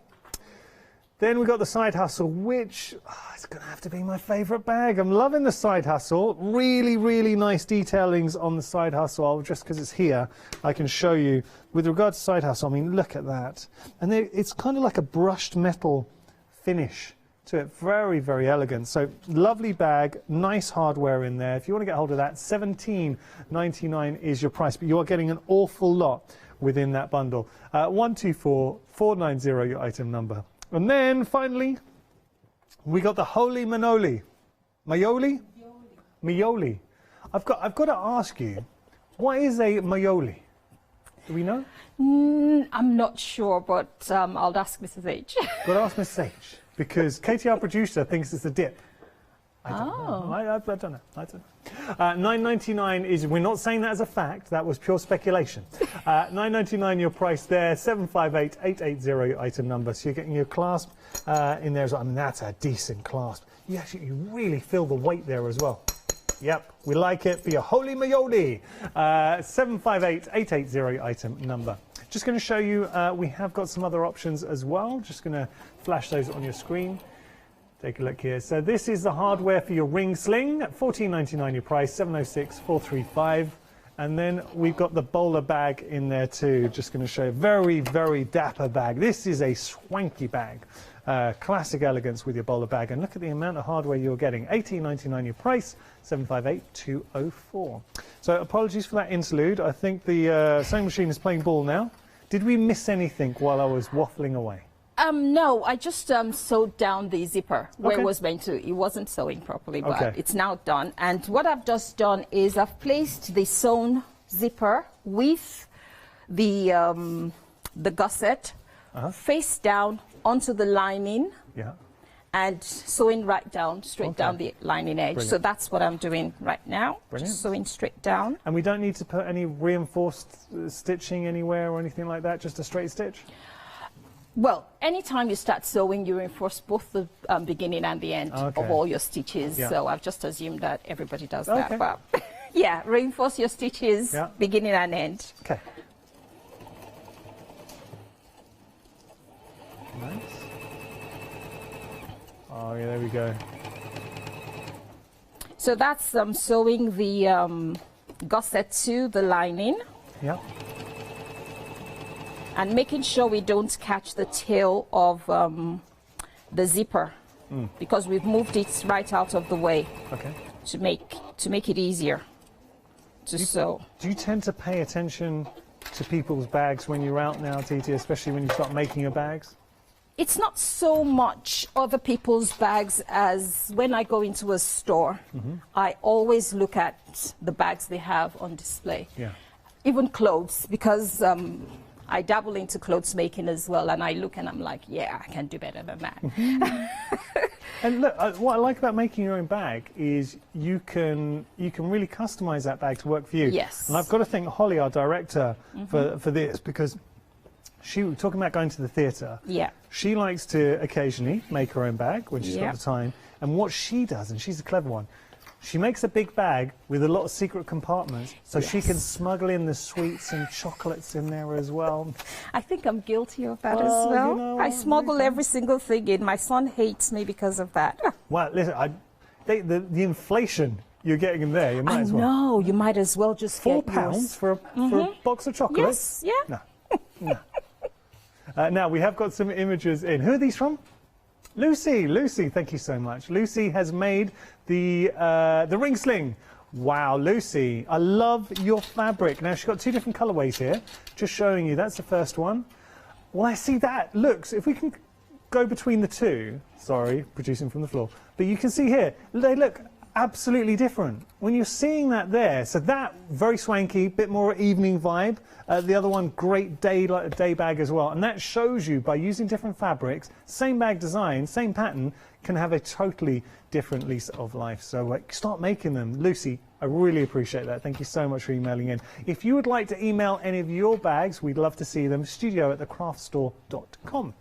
Then we've got the Side Hustle, which it's going to have to be my favourite bag. I'm loving the Side Hustle. Really, really nice detailings on the Side Hustle. Just because it's here, I can show you. With regard to Side Hustle, I mean, look at that. And it's kind of like a brushed metal finish to it. Very, very elegant. So lovely bag, nice hardware in there. If you want to get hold of that, $17.99 is your price. But you are getting an awful lot within that bundle. 124490 your item number. And then, finally, we got the Holy Manoli. Maioli? Maioli. I've got to ask you, what is a Maioli? Do we know? I'm not sure, but I'll ask Mrs. H. Got to ask Mrs. H, because Katie, our producer, thinks it's a dip. I don't know. I don't know. I don't know. $9.99 is, we're not saying that as a fact, that was pure speculation. $9.99 your price there, 758880 your item number. So you're getting your clasp in there as well. I mean, that's a decent clasp. You really feel the weight there as well. Yep, we like it for your Holy Maioli. 758880 your item number. Just going to show you, we have got some other options as well. Just going to flash those on your screen. Take a look here. So this is the hardware for your ring sling. $14.99 your price, 706435. And then we've got the bowler bag in there too. Just going to show you. Very, very dapper bag. This is a swanky bag. Classic elegance with your bowler bag. And look at the amount of hardware you're getting. $18.99 your price, 758204. So apologies for that interlude. I think the sewing machine is playing ball now. Did we miss anything while I was waffling away? No, I just sewed down the zipper where it was meant to. It wasn't sewing properly, but it's now done. And what I've just done is I've placed the sewn zipper with the gusset face down onto the lining. Yeah. And sewing right down, straight down the lining edge. Brilliant. So that's what I'm doing right now. Brilliant. Just sewing straight down. And we don't need to put any reinforced stitching anywhere or anything like that, just a straight stitch? Well, anytime you start sewing, you reinforce both the beginning and the end of all your stitches. Yeah. So I've just assumed that everybody does that. But yeah, reinforce your stitches, beginning and end. Okay. Nice. Oh, yeah, there we go. So that's sewing the gusset to the lining. Yeah. And making sure we don't catch the tail of the zipper because we've moved it right out of the way to make it easier to sew. Do you tend to pay attention to people's bags when you're out now, Titi, especially when you start making your bags? It's not so much other people's bags as when I go into a store, I always look at the bags they have on display. Yeah. Even clothes, because I dabble into clothes making as well, and I look and I'm like, yeah, I can do better than that. And look, what I like about making your own bag is you can really customise that bag to work for you. Yes. And I've got to thank Holly, our director, for this, because she was talking about going to the theatre. Yeah. She likes to occasionally make her own bag when she's got the time. And what she does, and she's a clever one, she makes a big bag with a lot of secret compartments, so she can smuggle in the sweets and chocolates in there as well. I think I'm guilty of that as Well, well. you know, I smuggle every single thing in. My son hates me because of that. Well, listen, the inflation you're getting in there, you might as well. No, you might as well just £4 get yours. for a box of chocolates? Yes, yeah. No. No. Now, we have got some images in. Who are these from? Lucy. Lucy, thank you so much. Lucy has made the ring sling. Wow, Lucy, I love your fabric. Now, she's got two different colourways here. Just showing you, that's the first one. Well, I see that. Looks, if we can go between the two. Sorry, producing from the floor. But you can see here, they look absolutely different. When you're seeing that there, so that, very swanky, bit more evening vibe. The other one, great day, like a day bag as well. And that shows you, by using different fabrics, same bag design, same pattern, can have a totally different lease of life. So start making them. Lucy, I really appreciate that. Thank you so much for emailing in. If you would like to email any of your bags, we'd love to see them. studio@thecraftstore.com.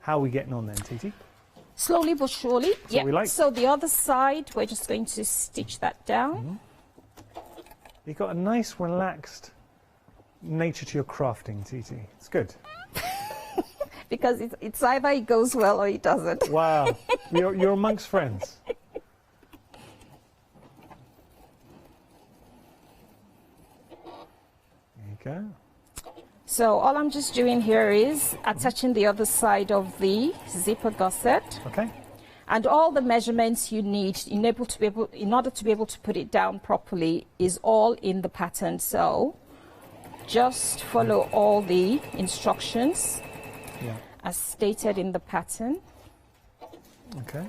How are we getting on then, Titi? Slowly but surely. What we like. So the other side, we're just going to stitch that down. You've got a nice, relaxed nature to your crafting, Titi. It's good. Because it's either it goes well or it doesn't. Wow. You're amongst friends. There you go. So all I'm just doing here is attaching the other side of the zipper gusset. Okay. And all the measurements you need in order to be able to put it down properly is all in the pattern. So just follow all the instructions as stated in the pattern. Okay.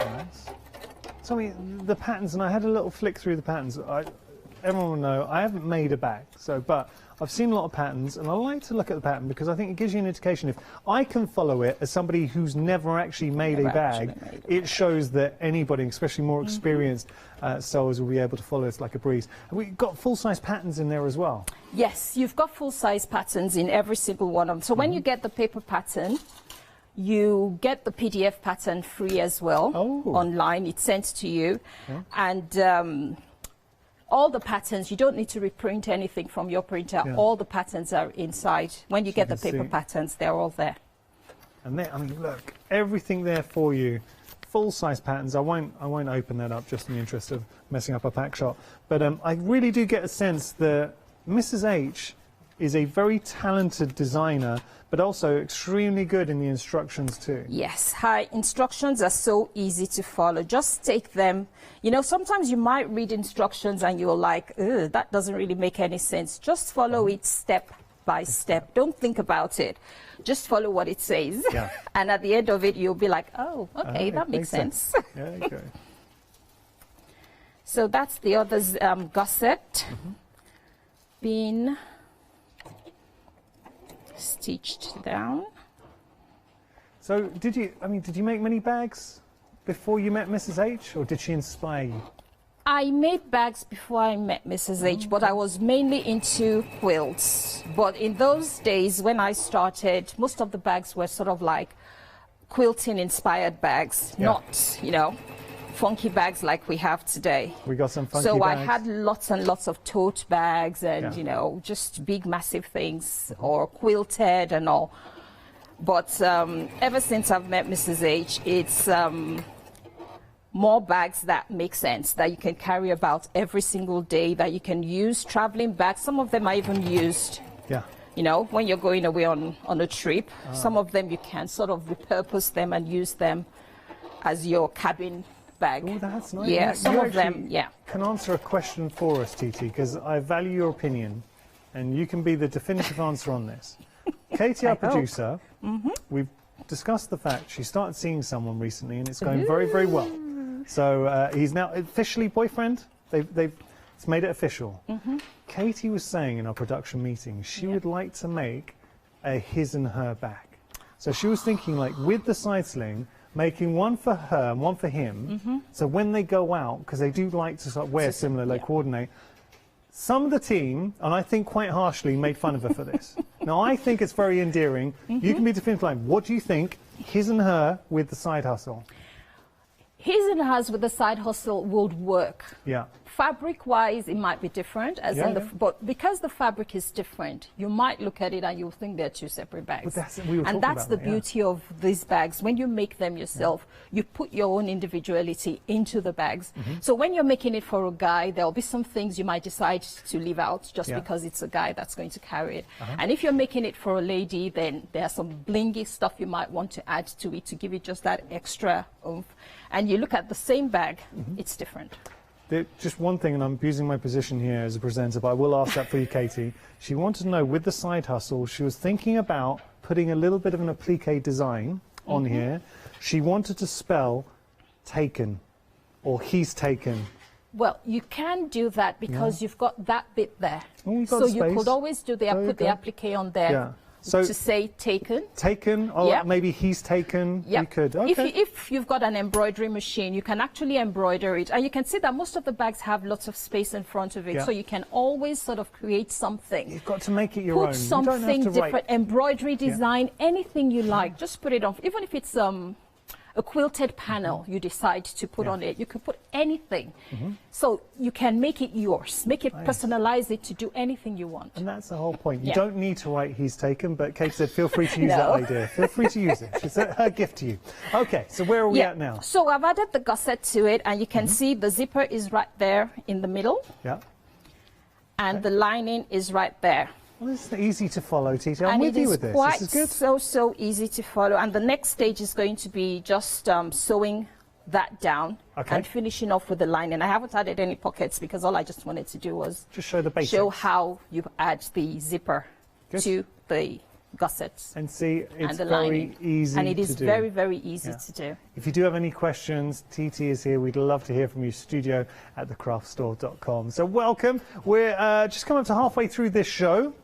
Nice. So the patterns, and I had a little flick through the patterns. Everyone will know I haven't made a bag, but I've seen a lot of patterns, and I like to look at the pattern because I think it gives you an indication. If I can follow it as somebody who's never actually made a bag, it shows that anybody, especially more experienced sewers, will be able to follow it like a breeze. And we've got full-size patterns in there as well. Yes, you've got full-size patterns in every single one of them. So when you get the paper pattern, you get the PDF pattern free as well online. It's sent to you. And all the patterns, you don't need to reprint anything from your printer. All the patterns are inside. When you get the paper patterns, they're all there. And there, I mean, look, everything there for you. Full-size patterns. I won't open that up just in the interest of messing up a pack shot. But I really do get a sense that Mrs. H is a very talented designer, but also extremely good in the instructions too. Yes, her instructions are so easy to follow. Just take them. You know, sometimes you might read instructions and you're like, ugh, that doesn't really make any sense. Just follow it step by step. Don't think about it. Just follow what it says. Yeah. And at the end of it, you'll be like, oh, okay, that makes sense. There you go. So that's the other gusset being stitched down. So did you make many bags before you met Mrs. H, or did she inspire you? I made bags before I met Mrs. H, but I was mainly into quilts. But in those days when I started, most of the bags were sort of like quilting inspired bags, not, you know, funky bags like we have today. We got some funky bags. So I bags. had lots and lots of tote bags and, you know, just big, massive things, or quilted and all. But ever since I've met Mrs. H, it's more bags that make sense, that you can carry about every single day, that you can use, traveling bags. Some of them are even used. Yeah. You know, when you're going away on a trip, some of them you can sort of repurpose them and use them as your cabin bag. Oh, that's nice. Yeah, You some of them, can answer a question for us, Titi, because I value your opinion, and you can be the definitive answer on this. Katie, our producer, we've discussed the fact she started seeing someone recently, and it's going very, very well. So he's now officially boyfriend. It's made it official. Katie was saying in our production meeting she would like to make a his and her bag. So she was thinking, like, with the side sling, making one for her and one for him. So when they go out, because they do like to sort of wear similar, like coordinate. Some of the team, and I think quite harshly, made fun of her for this. Now, I think it's very endearing. You can be definitive line. What do you think, his and her with the side hustle? His and hers with the side hustle would work. Yeah. Fabric-wise, it might be different, but because the fabric is different, you might look at it and you'll think they're two separate bags. And that's the beauty of these bags. When you make them yourself, you put your own individuality into the bags. So when you're making it for a guy, there'll be some things you might decide to leave out just because it's a guy that's going to carry it. And if you're making it for a lady, then there's some blingy stuff you might want to add to it to give it just that extra oomph. And you look at the same bag, it's different. Just one thing, and I'm abusing my position here as a presenter, but I will ask that for you, Katie. She wanted to know, with the side hustle, she was thinking about putting a little bit of an applique design on here. She wanted to spell taken, or he's taken. Well, you can do that because you've got that bit there. So you could always do put the applique on there. So to say taken. Taken, or maybe he's taken. You could. Okay. If you've got an embroidery machine, you can actually embroider it. And you can see that most of the bags have lots of space in front of it. So you can always sort of create something. You've got to make it your own. Put something different, embroidery design, anything you like. Just put it on, even if it's a quilted panel you decide to put on it. You can put anything. So you can make it yours, make it, personalize it to do anything you want. And that's the whole point. You don't need to write he's taken, but Kate said feel free to use that idea. Feel free to use it. It's her gift to you. Okay, so where are we at now? So I've added the gusset to it, and you can see the zipper is right there in the middle. And the lining is right there. Well, this is easy to follow, Tita. I'm with you with this. Quite this is good. So easy to follow. And the next stage is going to be just sewing that down and finishing off with the lining. I haven't added any pockets because all I just wanted to do was just show the basics. Show how you add the zipper to the gussets. And see, it's and the very lining. easy to do. And it is very, very easy to do. If you do have any questions, TT is here. We'd love to hear from you. studio@thecraftstore.com. So welcome. We're just coming up to halfway through this show.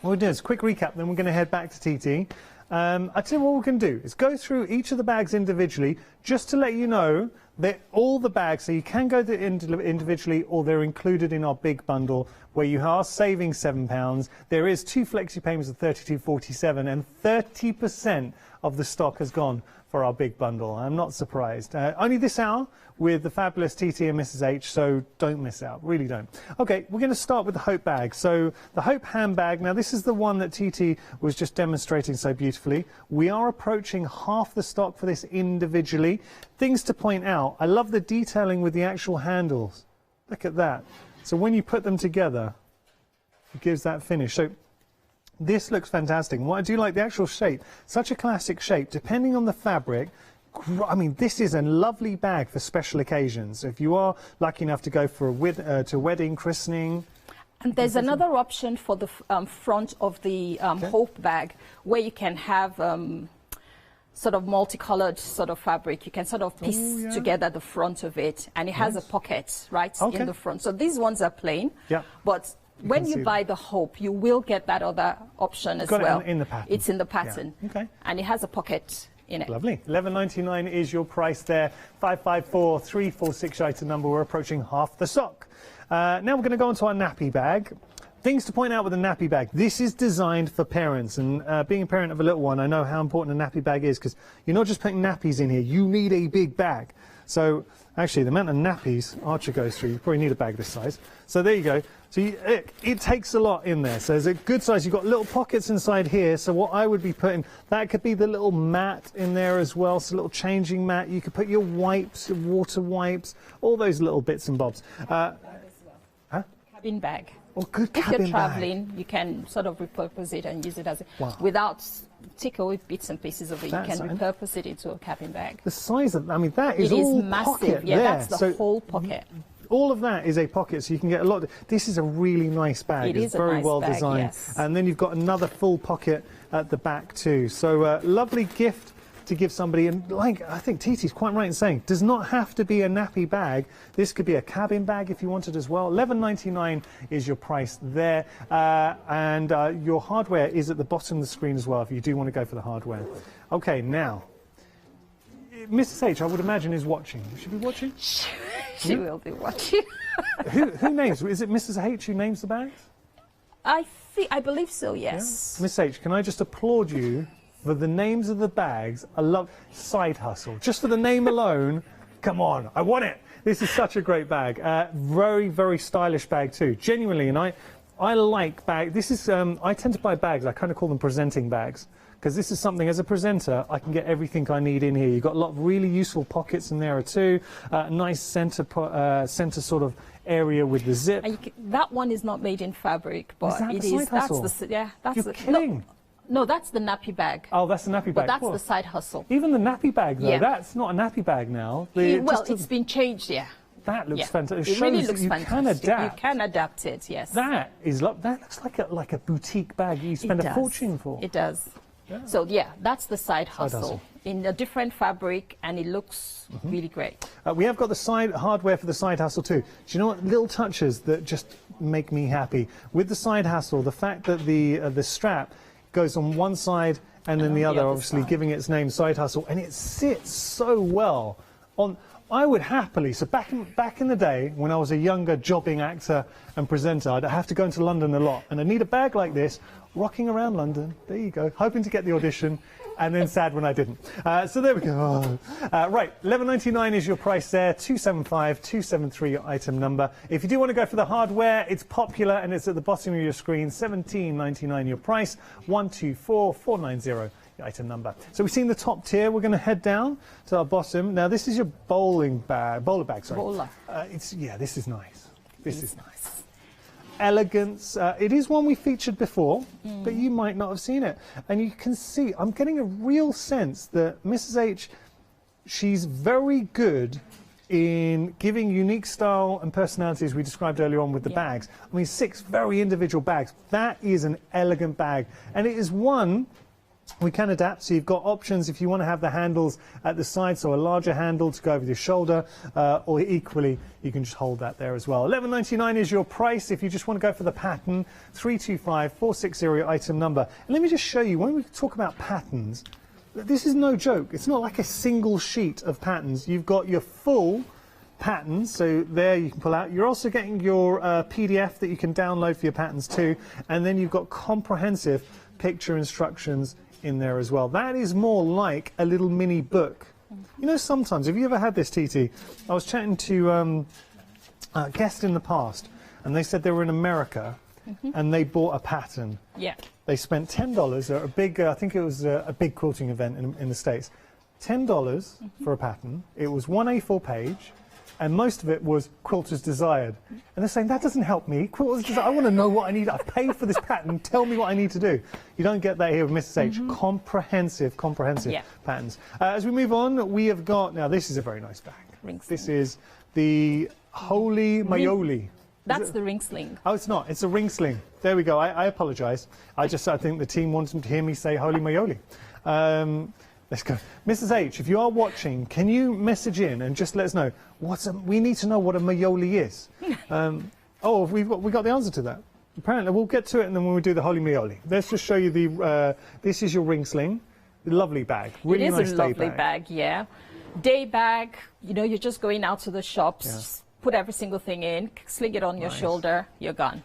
What we'll do is a quick recap, then we're going to head back to TT. I tell you what we can do is go through each of the bags individually, just to let you know that all the bags, so you can go individually or they're included in our big bundle where you are saving £7. There is 2 flexi payments of £32.47 and 30% of the stock has gone for our big bundle. I'm not surprised. Only this hour with the fabulous TT and Mrs. H, so don't miss out, really don't. Okay, we're going to start with the Hope bag. So the Hope handbag, now this is the one that TT was just demonstrating so beautifully. We are approaching half the stock for this individually. Things to point out, I love the detailing with the actual handles. Look at that. So when you put them together, it gives that finish. So this looks fantastic. And what I do like, the actual shape, such a classic shape, depending on the fabric. I mean, this is a lovely bag for special occasions. If you are lucky enough to go for a wedding, christening. And there's another option for the front of the Hope bag, where you can have sort of multicolored sort of fabric. You can sort of piece together the front of it, and it has a pocket right in the front. So these ones are plain, but when you buy the Hope, you will get that other option as well. In the pattern. It's in the pattern, and it has a pocket in it. Lovely. $11.99 is your price there. 554346 item number. We're approaching half the stock. Now we're going to go on to our nappy bag. Things to point out with a nappy bag. This is designed for parents, and being a parent of a little one, I know how important a nappy bag is, because you're not just putting nappies in here, you need a big bag. So actually the amount of nappies Archer goes through, you probably need a bag this size. So there you go. So it takes a lot in there. So there's a good size. You've got little pockets inside here. So what I would be putting, that could be the little mat in there as well. So a little changing mat. You could put your wipes, your water wipes, all those little bits and bobs. Cabin bag. Oh, good cabin bag. If you're traveling, you can sort of repurpose it and use it as without take away bits and pieces of it. You can repurpose it into a cabin bag. The size of, I mean, that is all massive. Pocket Yeah, there. that's the whole pocket. All of that is a pocket, so you can get a lot. This is a really nice bag. It's very well designed. And then you've got another full pocket at the back too. So lovely gift to give somebody, and like I think Titi's quite right in saying, does not have to be a nappy bag. This could be a cabin bag if you wanted as well. $11.99 is your price there, and your hardware is at the bottom of the screen as well if you do want to go for the hardware. Okay, now, Mrs. H, I would imagine, is watching. Should she be watching? She will be watching. who names? Is it Mrs. H who names the bags? I believe so, yes. Yeah. Miss H, can I just applaud you for the names of the bags? I love Side Hustle. Just for the name alone, come on, I want it. This is such a great bag. Very, very stylish bag too. Genuinely, and I like bag. This is I tend to buy bags. I kind of call them presenting bags, because this is something, as a presenter, I can get everything I need in here. You've got a lot of really useful pockets in there too. Nice center sort of area with the zip. That one is not made in fabric, but it is. You're kidding. No, that's the nappy bag. Oh, that's the nappy bag. But that's the side hustle. Even the nappy bag, though, Yeah. that's not a nappy bag now. It's been changed, yeah. That looks fantastic. It really looks you fantastic. can adapt. You can adapt it, yes. That looks like a boutique bag you spend a fortune for. It does. Yeah. So yeah, that's the side hustle, hustle. in a different fabric, and it looks really great. We have got the side hardware for the side hustle too. Do you know what little touches that just make me happy with the side hustle? The fact that the strap goes on one side and then the other, obviously side, giving its name Side Hustle, and it sits so well on. I would happily, so back in the day when I was a younger jobbing actor and presenter, I'd have to go into London a lot, and I'd need a bag like this, rocking around London, there you go, hoping to get the audition, and then sad when I didn't. So there we go. Right, $11.99 is your price there, 275, 273 your item number. If you do want to go for the hardware, it's popular and it's at the bottom of your screen, $17.99 your price, 124490. Item number. So we've seen the top tier. We're going to head down to our bottom. Now this is your bowler bag. Sorry. Bowler. This is nice. This is nice. Elegance. It is one we featured before, but you might not have seen it. And you can see, I'm getting a real sense that Mrs. H, she's very good in giving unique style and personality, as we described earlier on with the bags. I mean, 6 very individual bags. That is an elegant bag, and it is one we can adapt. So you've got options if you want to have the handles at the side, so a larger handle to go over your shoulder, or equally you can just hold that there as well. $11.99 is your price if you just want to go for the pattern. 325460 your item number. And let me just show you, when we talk about patterns, this is no joke. It's not like a single sheet of patterns. You've got your full patterns, so there you can pull out. You're also getting your PDF that you can download for your patterns too, and then you've got comprehensive picture instructions in there as well. That is more like a little mini book. You know, sometimes, have you ever had this, Titi? I was chatting to a guest in the past, and they said they were in America, and they bought a pattern. Yeah. They spent $10 at a big, I think it was a big quilting event in the States. $10 for a pattern. It was one A4 page, and most of it was quilters desired. And they're saying, that doesn't help me. Quilters desired, I want to know what I need. I've paid for this pattern. Tell me what I need to do. You don't get that here with Mrs. H. Comprehensive patterns. As we move on, we have got, now this is a very nice bag. This is the Holy Maioli. That's the ring sling. Oh, it's not. It's a ring sling. There we go. I apologise. I think the team wants them to hear me say Holy Maioli. Let's go. Mrs. H, if you are watching, can you message in and just let us know we need to know what a Maioli is. We got the answer to that. Apparently, we'll get to it, and then when we do the Holy Maioli. Let's just show you the, this is your ring sling. Lovely bag. Really nice day bag. It is a lovely bag, yeah. Day bag, you know, you're just going out to the shops, put every single thing in, sling it on your shoulder, you're gone.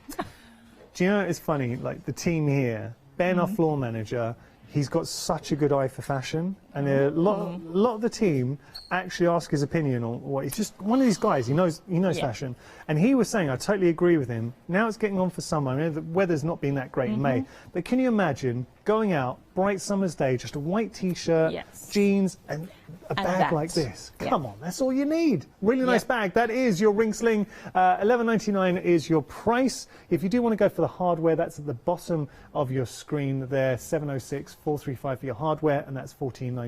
Do you know, it's funny, like the team here, Ben, our floor manager, he's got such a good eye for fashion, and a lot of the team actually ask his opinion on what. He's just one of these guys. He knows fashion, and he was saying, I totally agree with him. Now it's getting on for summer. I know the weather's not been that great in May, but can you imagine going out bright summer's day, just a white t-shirt, jeans, and a bag like this? Come on, that's all you need. Really nice bag. That is your ring sling. $11.99 is your price. If you do want to go for the hardware, that's at the bottom of your screen there. 706-435 for your hardware, and that's $14.99.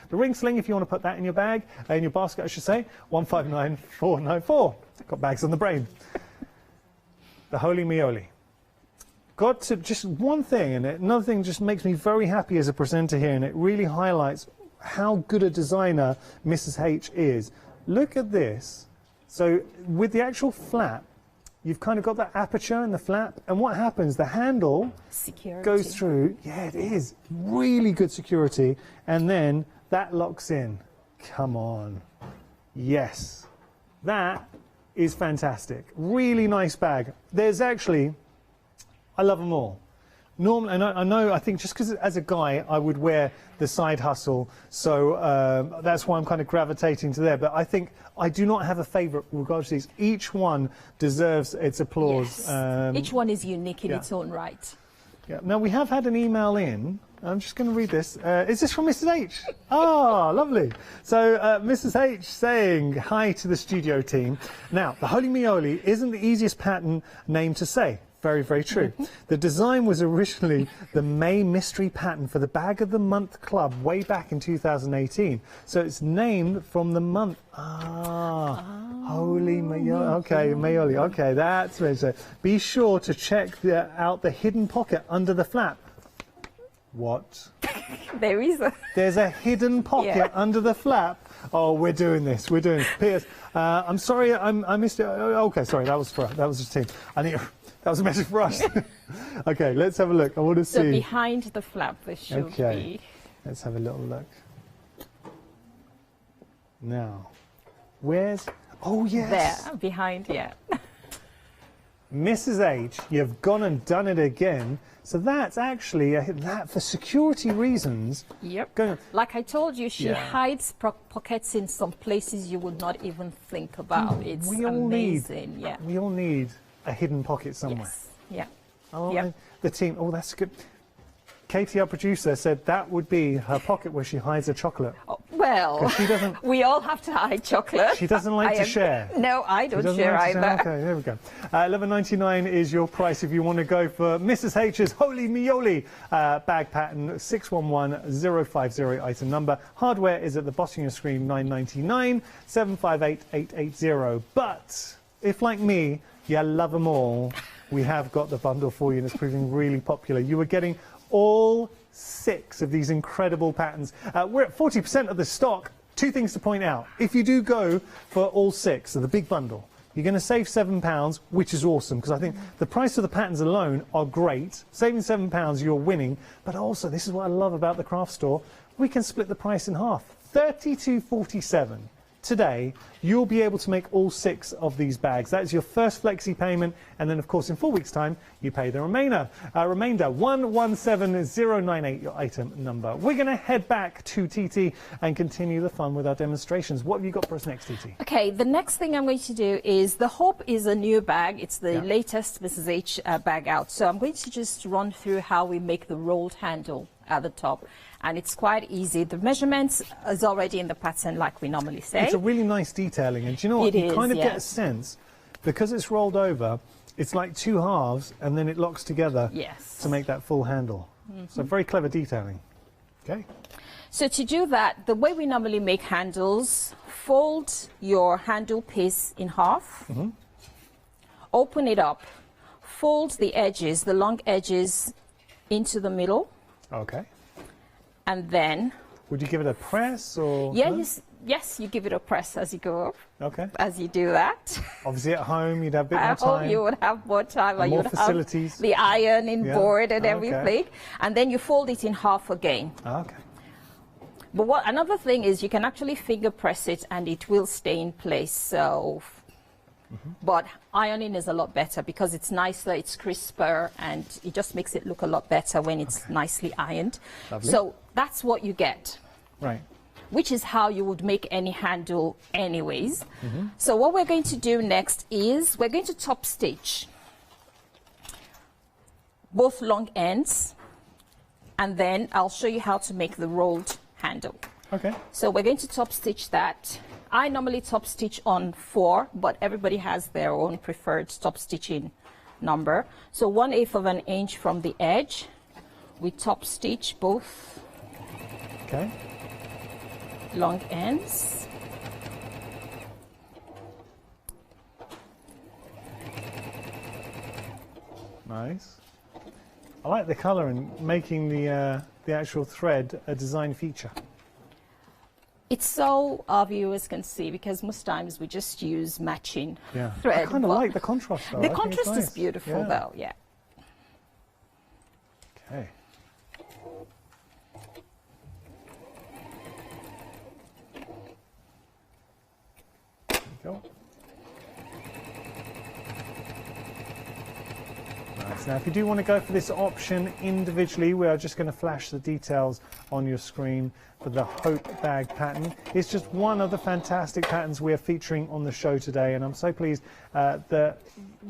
The ring sling, if you want to put that in your bag, in your basket, I should say, $159,494. Got bags on the brain. The Holy Maioli. Got to just one thing, and another thing just makes me very happy as a presenter here, and it really highlights how good a designer Mrs. H is. Look at this. So with the actual flap, you've kind of got that aperture in the flap, and what happens? The handle goes through. Yeah, it is. Really good security. And then that locks in. Come on. Yes. That is fantastic. Really nice bag. There's actually, I love them all. Normally, and I think just because as a guy I would wear the side hustle, so that's why I'm kind of gravitating to there. But I think I do not have a favourite with regards to these. Each one deserves its applause. Yes. Each one is unique in its own right. Yeah. Now we have had an email in. I'm just going to read this. Is this from Mrs. H? Ah, lovely. So Mrs. H saying hi to the studio team. Now, the Holy Mioli isn't the easiest pattern name to say. Very, very true. The design was originally the May Mystery pattern for the Bag of the Month Club way back in 2018. So it's named from the month. Holy Mayoli. Okay, Mayoli. Okay, that's very so. Be sure to check out the hidden pocket under the flap. What? There is a... There's a hidden pocket under the flap. Oh, we're doing this. We're doing this. Piers, I'm sorry, I missed it. Okay, sorry, that was the team. That was a message for us. Okay, let's have a look. I want to see. So behind the flap there should be. Let's have a little look. Now, where's... Oh, yes. There, behind, yeah. Mrs. H, you've gone and done it again. So that's actually, that for security reasons... Yep. Like I told you, she hides pockets in some places you would not even think about. It's amazing. We all need a hidden pocket somewhere. Yes. Yeah. Oh, the team. Oh, that's good. Katie, our producer, said that would be her pocket where she hides her chocolate. Oh, well, she doesn't. We all have to hide chocolate. She doesn't like to share. No, I don't share either. Okay, there we go. $11.99 is your price if you want to go for Mrs. H's Holy Mioli bag pattern, 611050 item number. Hardware is at the bottom of your screen, $9.99, 758 880. But if, like me, you love them all, we have got the bundle for you, and it's proving really popular. You were getting all 6 of these incredible patterns. We're at 40% of the stock. 2 things to point out. If you do go for all 6 of the big bundle, you're going to save £7, which is awesome, because I think the price of the patterns alone are great. Saving £7, you're winning. But also, this is what I love about the craft store, we can split the price in half. $32.47. Today, you'll be able to make all 6 of these bags. That is your first flexi payment, and then, of course, in 4 weeks' time, you pay the remainder. 117098, your item number. We're going to head back to TT and continue the fun with our demonstrations. What have you got for us next, TT? Okay, the next thing I'm going to do is the Hope is a new bag. It's the latest Mrs. H bag out. So I'm going to just run through how we make the rolled handle at the top. And it's quite easy. The measurements is already in the pattern, like we normally say. It's a really nice detailing, and do you know what? You kind of get a sense, because it's rolled over, it's like 2 halves, and then it locks together to make that full handle. So very clever detailing. Okay. So to do that, the way we normally make handles, fold your handle piece in half, open it up, fold the edges, the long edges, into the middle. Okay. And then... Would you give it a press or...? Yes, you give it a press as you go up. Okay. As you do that. Obviously at home you'd have a bit more time. At home you would have more time. And more facilities. Have the ironing board and everything. And then you fold it in half again. Okay. But another thing is you can actually finger press it and it will stay in place. So... But ironing is a lot better because it's nicer, it's crisper, and it just makes it look a lot better when it's nicely ironed. Lovely. So that's what you get. Right. Which is how you would make any handle anyways. So what we're going to do next is we're going to top stitch both long ends, and then I'll show you how to make the rolled handle. Okay. So we're going to top stitch that. I normally top stitch on 4, but everybody has their own preferred top stitching number. So 1/8 of an inch from the edge, we top stitch both long ends. Nice. I like the colour and making the actual thread a design feature. It's so our viewers can see, because most times we just use matching thread. I kind of like the contrast though. The contrast is beautiful though, yeah. Okay. There you go. Nice. Now, if you do want to go for this option individually, we are just going to flash the details on your screen for the Hope bag pattern. It's just one of the fantastic patterns we're featuring on the show today, and I'm so pleased that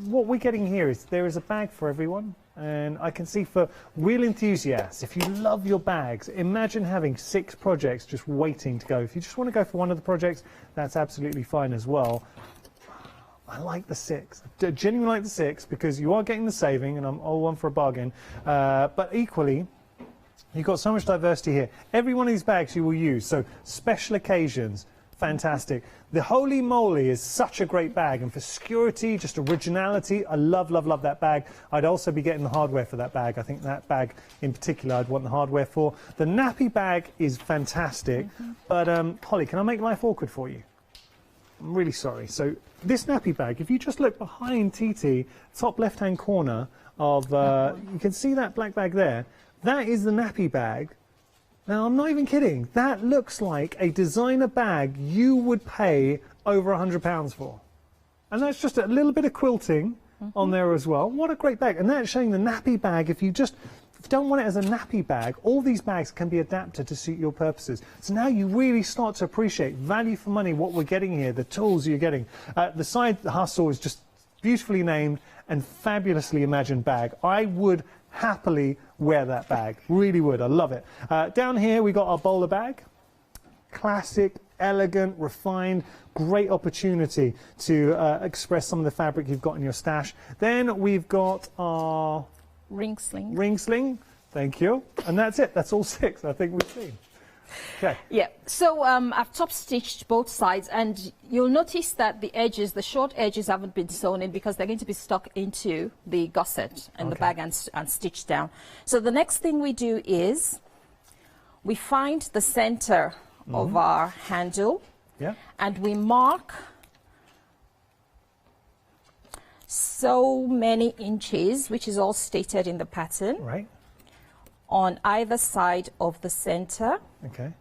what we're getting here is there is a bag for everyone. And I can see for real enthusiasts, if you love your bags, imagine having 6 projects just waiting to go. If you just want to go for one of the projects, that's absolutely fine as well. I like the 6. I genuinely like the 6 because you are getting the saving, and I'm all one for a bargain. But equally, you've got so much diversity here. Every one of these bags you will use. So special occasions, fantastic. The Holy Moly is such a great bag, and for security, just originality, I love, love, love that bag. I'd also be getting the hardware for that bag. I think that bag in particular I'd want the hardware for. The nappy bag is fantastic, but Holly, can I make life awkward for you? I'm really sorry. So this nappy bag, if you just look behind TT, top left-hand corner of, you can see that black bag there. That is the nappy bag. Now, I'm not even kidding. That looks like a designer bag you would pay over £100 for. And that's just a little bit of quilting on there as well. What a great bag. And that's showing the nappy bag. If you just don't want it as a nappy bag, all these bags can be adapted to suit your purposes. So now you really start to appreciate value for money, what we're getting here, the tools you're getting. The side hustle is just beautifully named and fabulously imagined bag. I would happily wear that bag, really would. I love it. Down here we got our bowler bag. Classic, elegant, refined, great opportunity to express some of the fabric you've got in your stash. Then we've got our ring sling. Ring sling, thank you. And that's it. That's all 6 I think we've seen. Okay. Yeah, so I've top stitched both sides, and you'll notice that the edges, the short edges, haven't been sewn in because they're going to be stuck into the gusset and the bag and stitched down. So the next thing we do is we find the center of our handle, and we mark so many inches, which is all stated in the pattern. Right. On either side of the center. Okay.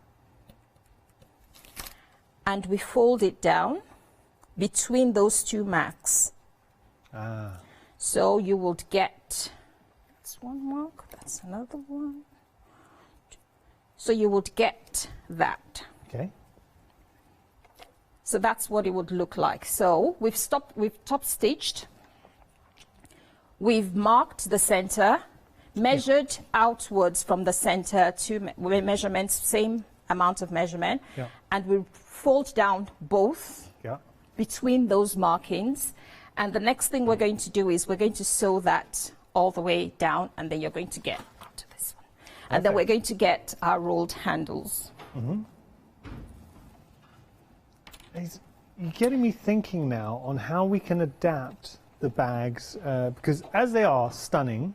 And we fold it down between those 2 marks. Ah. So you would get, that's one mark, that's another one. So you would get that. Okay. So that's what it would look like. So we've top stitched. We've marked the center, measured outwards from the center to measurements, same amount of measurement, and we fold down both between those markings. And the next thing we're going to do is we're going to sew that all the way down, and then you're going to get to this one. And then we're going to get our rolled handles. You're getting me thinking now on how we can adapt the bags, because as they are stunning,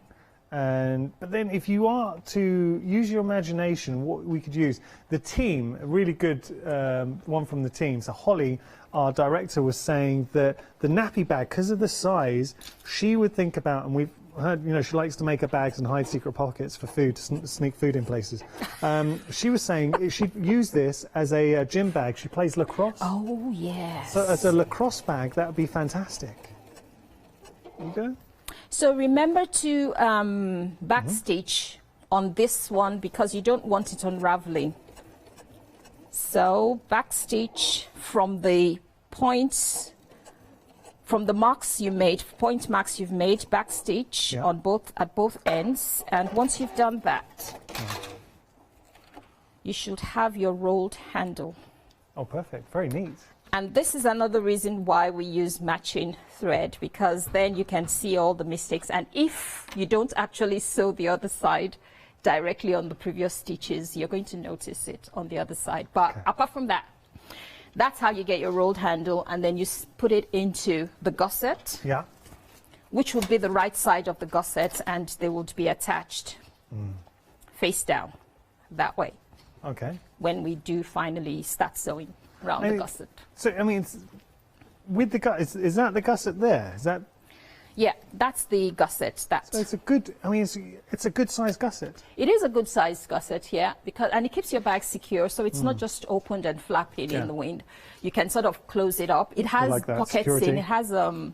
but then if you are to use your imagination, what we could use, the team, a really good one from the team, so Holly, our director, was saying that the nappy bag, because of the size, she would think about, and we've heard, you know, she likes to make her bags and hide secret pockets for food, to sneak food in places. She was saying she'd use this as a gym bag. She plays lacrosse. Oh, yes. So as a lacrosse bag, that would be fantastic. There you go. So remember to backstitch on this one because you don't want it unraveling. So backstitch from the points, from the marks you made, point marks you've made, backstitch on at both ends. And once you've done that, you should have your rolled handle. Oh, perfect. Very neat. And this is another reason why we use matching thread, because then you can see all the mistakes. And if you don't actually sew the other side directly on the previous stitches, you're going to notice it on the other side. But apart from that, that's how you get your rolled handle, and then you put it into the gusset, which will be the right side of the gusset, and they would be attached face down that way. Okay. When we do finally start sewing around the gusset. So, I mean, with the gusset, is that the gusset there? Is that? Yeah, that's the gusset. So it's a good, I mean, it's a good sized gusset. It is a good sized gusset, yeah, and it keeps your bag secure, so it's not just opened and flapping in the wind. You can sort of close it up. It has pockets in. It has a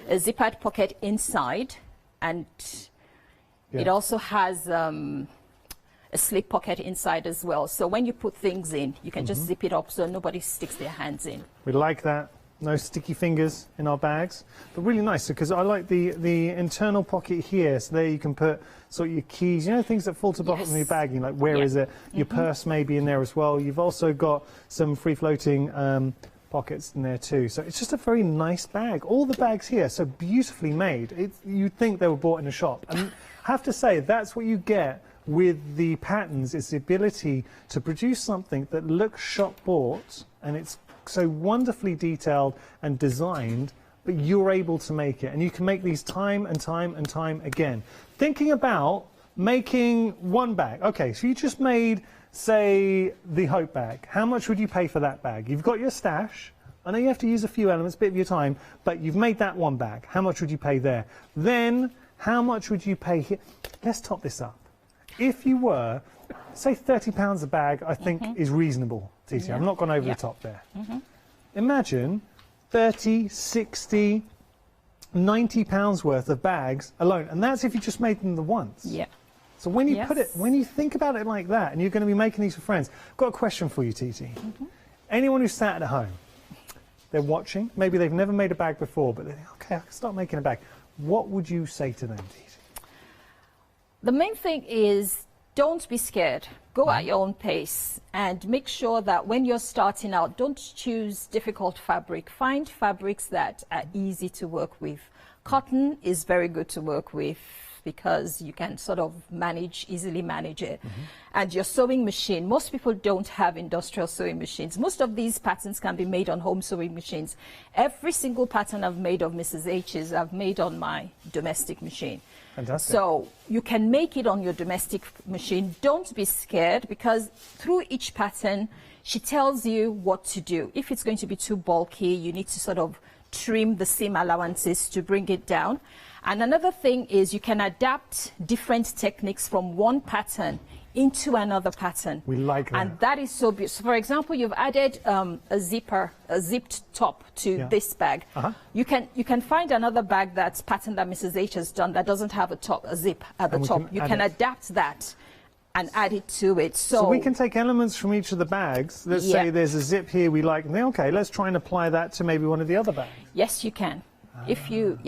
zippered pocket inside, and it also has a slip pocket inside as well. So when you put things in, you can just zip it up so nobody sticks their hands in. We like that. No sticky fingers in our bags, but really nice because I like the internal pocket here. So there you can put sort of your keys, you know, things that fall to the bottom of your bag. You're like, where is it? Your purse may be in there as well. You've also got some free-floating pockets in there too. So it's just a very nice bag. All the bags here are so beautifully made. You'd think they were bought in a shop. And I have to say, that's what you get with the patterns. It's the ability to produce something that looks shop bought, and it's so wonderfully detailed and designed, but you're able to make it, and you can make these time and time and time again. Thinking about making one bag. Okay, so you just made, say, the Hope bag. How much would you pay for that bag? You've got your stash. I know you have to use a few elements, a bit of your time, but you've made that one bag. How much would you pay there? Then, how much would you pay here? Let's top this up. If you were, say, £30 a bag, I think is reasonable. Yeah. I've not gone over the top there. Imagine 30, 60, £90 worth of bags alone, and that's if you just made them the once. Yeah. So when you when you think about it like that, and you're going to be making these for friends, I've got a question for you, Titi. Anyone who's sat at home, they're watching, maybe they've never made a bag before, but they think, okay, I can start making a bag. What would you say to them, Titi? The main thing is, don't be scared. Go at your own pace and make sure that when you're starting out, don't choose difficult fabric. Find fabrics that are easy to work with. Cotton is very good to work with because you can sort of easily manage it. And your sewing machine, most people don't have industrial sewing machines. Most of these patterns can be made on home sewing machines. Every single pattern I've made of Mrs. H's, I've made on my domestic machine. Fantastic. So you can make it on your domestic machine. Don't be scared, because through each pattern, she tells you what to do. If it's going to be too bulky, you need to sort of trim the seam allowances to bring it down. And another thing is you can adapt different techniques from one pattern into another pattern. We like that. And that is so beautiful. So for example, you've added a zipped top to this bag. You can find another bag that's pattern that Mrs. H has done that doesn't have a zip at the top. You can adapt that and add it to it. So we can take elements from each of the bags. Let's say there's a zip here we like, and then, okay, let's try and apply that to maybe one of the other bags. Yes, you can. If you,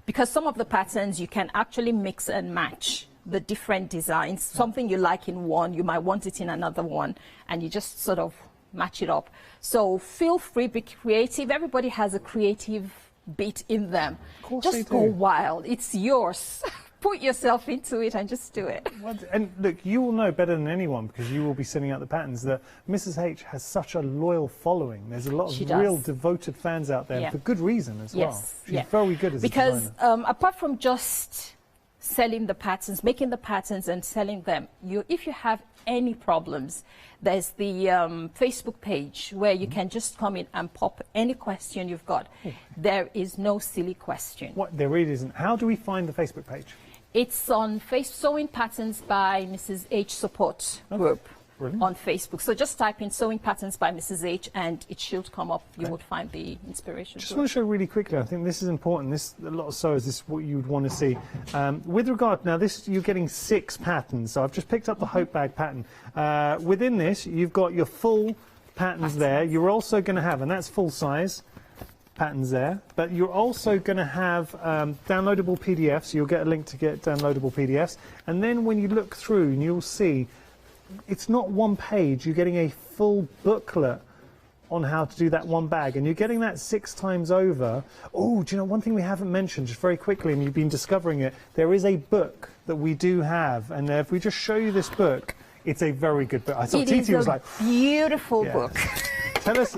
because some of the patterns you can actually mix and match the different designs. Something you like in one, you might want it in another one, and you just sort of match it up. So feel free, be creative. Everybody has a creative bit in them. Of course just go wild. It's yours. Put yourself into it and just do it. And look, you will know better than anyone, because you will be sending out the patterns, that Mrs. H has such a loyal following. There's a lot of real devoted fans out there, for good reason as well. She's very good as a designer. Because apart from just selling the patterns, making the patterns and selling them, if you have any problems, there's the Facebook page where you can just come in and pop any question you've got. There is no silly question. What? There really isn't. How do we find the Facebook page? It's on Sewing Patterns by Mrs. H support group on Facebook. So just type in Sewing Patterns by Mrs. H and it should come up. You would find the inspiration. Just want to show really quickly, I think this is important. A lot of sewers, this is what you would want to see. With regard, now you're getting 6 patterns. So I've just picked up the Hope bag pattern. Within this, you've got your full patterns there. You're also going to have, and that's full size patterns there, but you're also going to have downloadable PDFs. You'll get a link to get downloadable PDFs, and then when you look through, you'll see it's not one page. You're getting a full booklet on how to do that one bag, and you're getting that 6 times over. Oh, do you know one thing we haven't mentioned just very quickly, and you've been discovering it? There is a book that we do have, and if we just show you this book, it's a very good book. I thought Titi was like, beautiful book. Tell us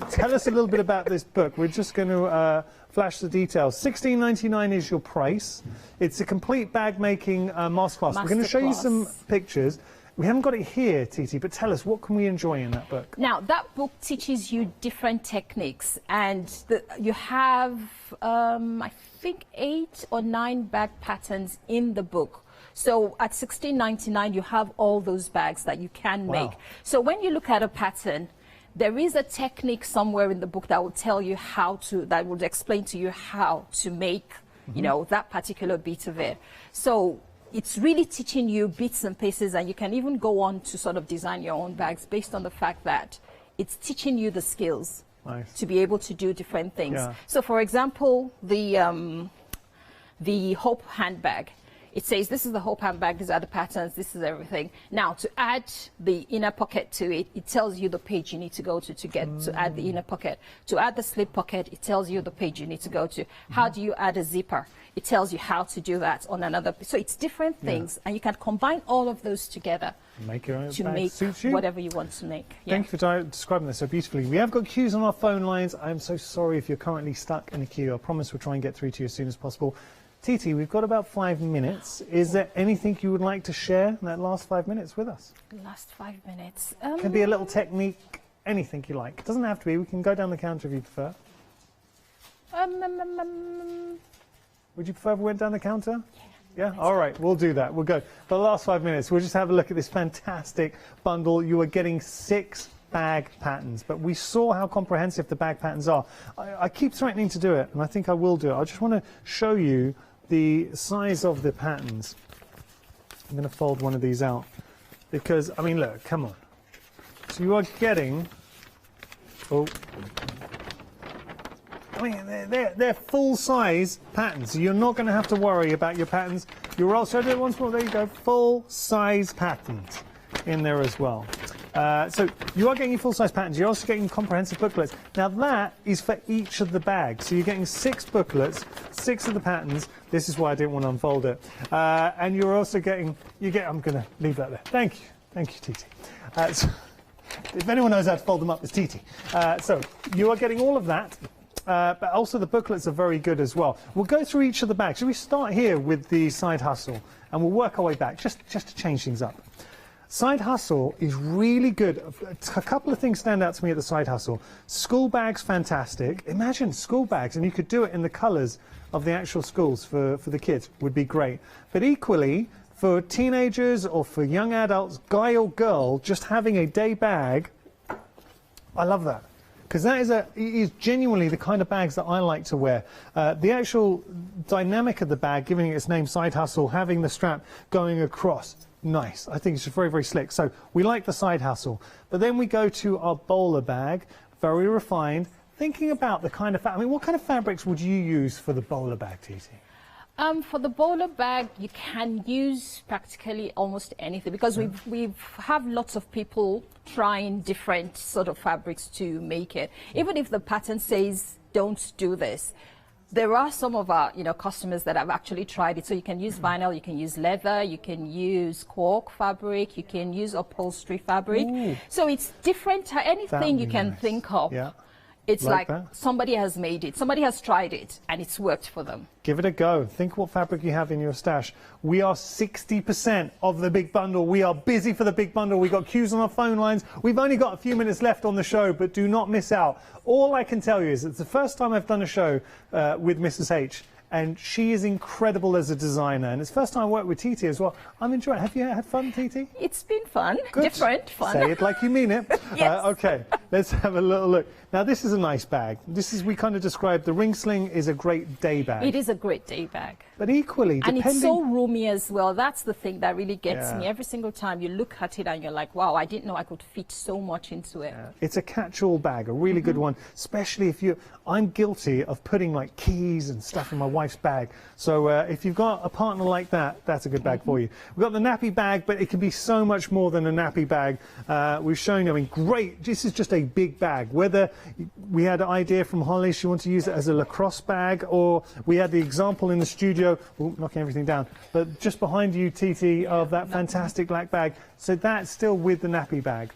a little bit about this book. We're just going to flash the details. $16.99 is your price. It's a complete bag making masterclass. We're going to show you some pictures. We haven't got it here, Titi, but tell us, what can we enjoy in that book? Now, that book teaches you different techniques, and you have, I think, 8 or 9 bag patterns in the book. So at $16.99, you have all those bags that you can make. So when you look at a pattern, there is a technique somewhere in the book that will tell you how to, that will explain to you how to make, you know, that particular bit of it. So it's really teaching you bits and pieces, and you can even go on to sort of design your own bags based on the fact that it's teaching you the skills to be able to do different things. So for example, the Hope handbag. It says this is the Hope handbag, these are the patterns, this is everything. Now, to add the inner pocket to it, it tells you the page you need to go to get to add the inner pocket. To add the slip pocket, it tells you the page you need to go to. How do you add a zipper? It tells you how to do that on another. So it's different things, and you can combine all of those together make your own to bag. make Suits you. whatever you want to make. Thank you for describing this so beautifully. We have got queues on our phone lines. I'm so sorry if you're currently stuck in a queue. I promise we'll try and get through to you as soon as possible. Titi, we've got about 5 minutes. Is there anything you would like to share in that last 5 minutes with us? Last 5 minutes. Can be a little technique, anything you like. It doesn't have to be. We can go down the counter if you prefer. Would you prefer if we went down the counter? Yeah? All right, we'll do that. We'll go. For the last 5 minutes, we'll just have a look at this fantastic bundle. You are getting 6 bag patterns, but we saw how comprehensive the bag patterns are. I keep threatening to do it, and I think I will do it. I just want to show you the size of the patterns. I'm going to fold one of these out because, I mean, look, come on. So you are getting, I mean, they're full-size patterns. So you're not going to have to worry about your patterns. You're also, do it once more, there you go, full-size patterns in there as well. So you are getting full-size patterns. You're also getting comprehensive booklets. Now that is for each of the bags. So you're getting 6 booklets, 6 of the patterns. This is why I didn't want to unfold it. And you're also getting, I'm going to leave that there. Thank you, Titi. So, if anyone knows how to fold them up, it's Titi. So you are getting all of that. But also the booklets are very good as well. We'll go through each of the bags. Shall we start here with the side hustle, and we'll work our way back just to change things up. Side hustle is really good. A couple of things stand out to me at the side hustle. School bags, fantastic. Imagine school bags, and you could do it in the colours of the actual schools for the kids. Would be great. But equally, for teenagers or for young adults, guy or girl, just having a day bag, I love that. Because that is genuinely the kind of bags that I like to wear. The actual dynamic of the bag, giving it its name, side hustle, having the strap going across, nice. I think it's just very, very slick. So we like the side hustle. But then we go to our bowler bag, very refined, thinking about the kind of, I mean, what kind of fabrics would you use for the bowler bag, Titi? For the bowler bag, you can use practically almost anything, because we have lots of people trying different sort of fabrics to make it. Even if the pattern says don't do this, there are some of our customers that have actually tried it. So you can use vinyl, you can use leather, you can use cork fabric, you can use upholstery fabric. Ooh. So it's different, anything you can think of. Yeah. It's like somebody has made it, somebody has tried it, and it's worked for them. Give it a go. Think what fabric you have in your stash. We are 60% of the big bundle. We are busy for the big bundle. We've got queues on our phone lines. We've only got a few minutes left on the show, but do not miss out. All I can tell you is it's the first time I've done a show with Mrs. H, and she is incredible as a designer. And it's the first time I worked with Titi as well. I'm enjoying it. Have you had fun, Titi? It's been fun. Good. Different fun. Say it like you mean it. Yes. Okay, let's have a little look. Now, this is a nice bag. We kind of described the ring sling is a great day bag. It is a great day bag. But equally, and it's so roomy as well. That's the thing that really gets me. Every single time you look at it and you're like, wow, I didn't know I could fit so much into it. It's a catch-all bag, a really good one, especially if I'm guilty of putting like keys and stuff in my wife's bag. So if you've got a partner like that, that's a good bag for you. We've got the nappy bag, but it can be so much more than a nappy bag. We've shown, I mean, great. This is just a big bag. Whether we had an idea from Holly, she wanted to use it as a lacrosse bag, or we had the example in the studio, knocking everything down, but just behind you, Titi, of that fantastic black bag. So that's still with the nappy bag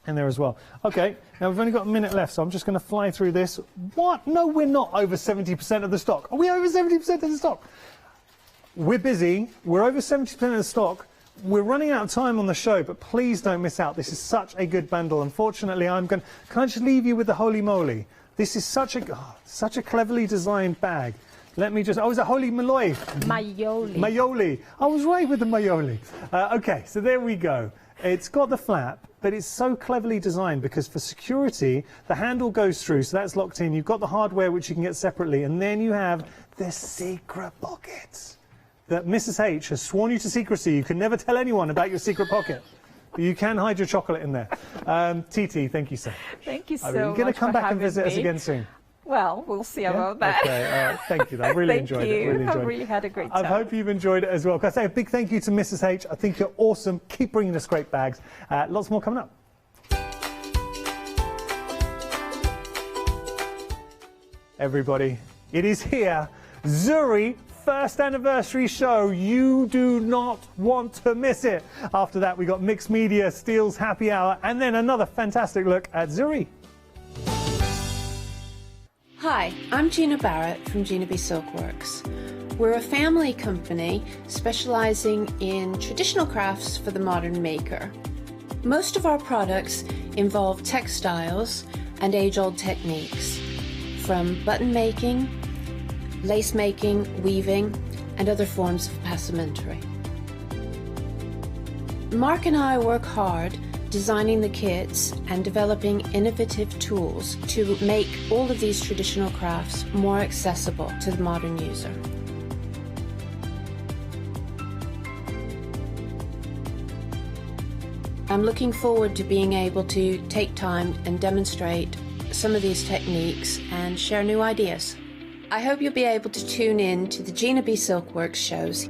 in there as well. Okay, now we've only got a minute left, so I'm just going to fly through this. What? No, we're not over 70% of the stock. Are we over 70% of the stock? We're busy. We're over 70% of the stock. we're running out of time on the show, but please don't miss out. This is such a good bundle. Unfortunately, can I just leave you with the holy moly? This is such a cleverly designed bag. Let me just... Oh, is it holy moly? Maioli. Maioli. I was right with the maioli. OK, so there we go. It's got the flap, but it's so cleverly designed because for security, the handle goes through, so that's locked in. You've got the hardware, which you can get separately, and then you have the secret pockets that Mrs. H has sworn you to secrecy. You can never tell anyone about your secret pocket. But you can hide your chocolate in there. TT, thank you so much. Thank you so much. You're going to come back and visit us again soon. Well, we'll see about that. Okay, thank you. I really enjoyed it. Really enjoyed I've really had a great I time. hope you've enjoyed it as well. Can I say a big thank you to Mrs. H. I think you're awesome. Keep bringing us great bags. Lots more coming up. Everybody, it is here. Zuri, first anniversary show. You do not want to miss it. After that, we got Mixed Media, Steele's Happy Hour, and then another fantastic look at Zuri. Hi, I'm Gina Barrett from Gina B Silkworks. We're a family company specializing in traditional crafts for the modern maker. Most of our products involve textiles and age-old techniques, from button making, lace making, weaving, and other forms of passementerie. Mark and I work hard designing the kits and developing innovative tools to make all of these traditional crafts more accessible to the modern user. I'm looking forward to being able to take time and demonstrate some of these techniques and share new ideas. I hope you'll be able to tune in to the Gina B Silkworks shows.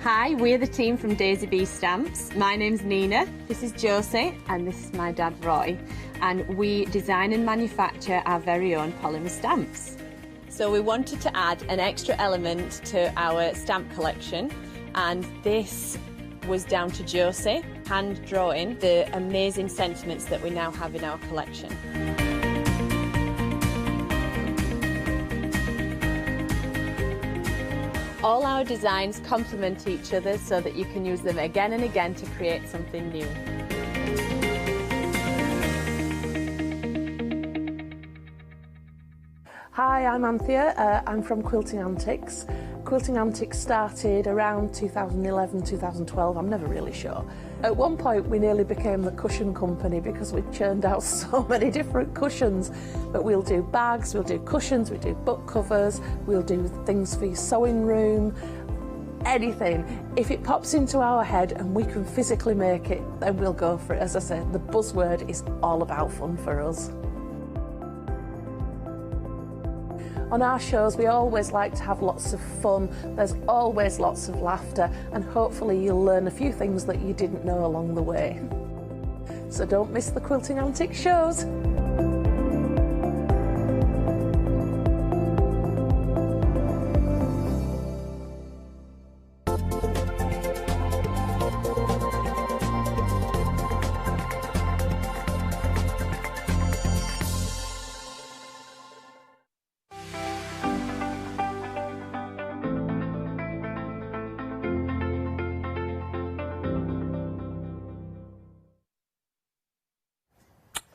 Hi, we're the team from Daisy Bee Stamps. My name's Nina, this is Josie, and this is my dad Roy. And we design and manufacture our very own polymer stamps. So we wanted to add an extra element to our stamp collection, and this was down to Josie, hand drawing the amazing sentiments that we now have in our collection. All our designs complement each other so that you can use them again and again to create something new. Hi, I'm Anthea. I'm from Quilting Antics. Quilting Antics started around 2011, 2012, I'm never really sure. At one point we nearly became the cushion company because we churned out so many different cushions. But we'll do bags, we'll do cushions, we do book covers, we'll do things for your sewing room, anything. If it pops into our head and we can physically make it, then we'll go for it. As I said, the buzzword is all about fun for us. On our shows, we always like to have lots of fun. There's always lots of laughter, and hopefully you'll learn a few things that you didn't know along the way. So don't miss the Quilting Antics shows.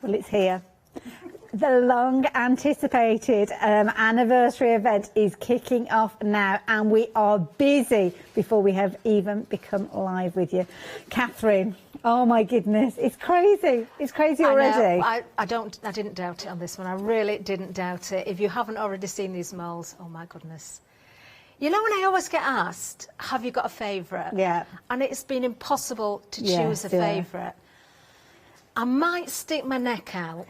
Well, it's here. The long-anticipated anniversary event is kicking off now, and we are busy before we have even become live with you. Catherine, oh my goodness, it's crazy. It's crazy already. I didn't doubt it on this one. I really didn't doubt it. If you haven't already seen these molds, oh my goodness. You know, when I always get asked, have you got a favourite? Yeah. And it's been impossible to choose a favourite. I might stick my neck out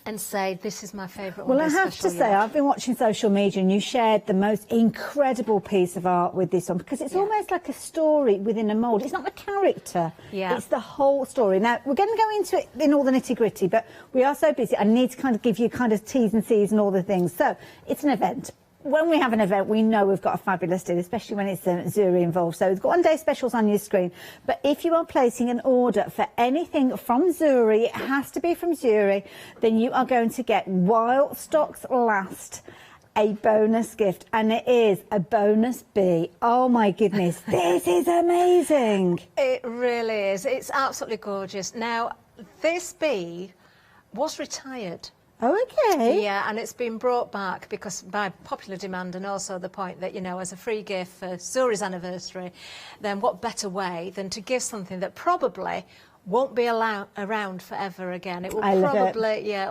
and say, this is my favourite one. Well, I have to say, I've been watching social media and you shared the most incredible piece of art with this one, because it's almost like a story within a mould. It's not the character, it's the whole story. Now, we're going to go into it in all the nitty-gritty, but we are so busy, I need to kind of give you kind of T's and C's and all the things. So, it's an event. when we have an event, we know we've got a fabulous deal, especially when it's jewellery involved. So we've got one-day specials on your screen. But if you are placing an order for anything from jewellery, it has to be from jewellery, then you are going to get, while stocks last, a bonus gift, and it is a bonus bee. Oh my goodness, this is amazing. It really is. It's absolutely gorgeous. Now, this bee was retired. Oh, okay. Yeah, and it's been brought back because by popular demand, and also the point that, you know, as a free gift for Zuri's anniversary, then what better way than to give something that probably won't be around forever again. It will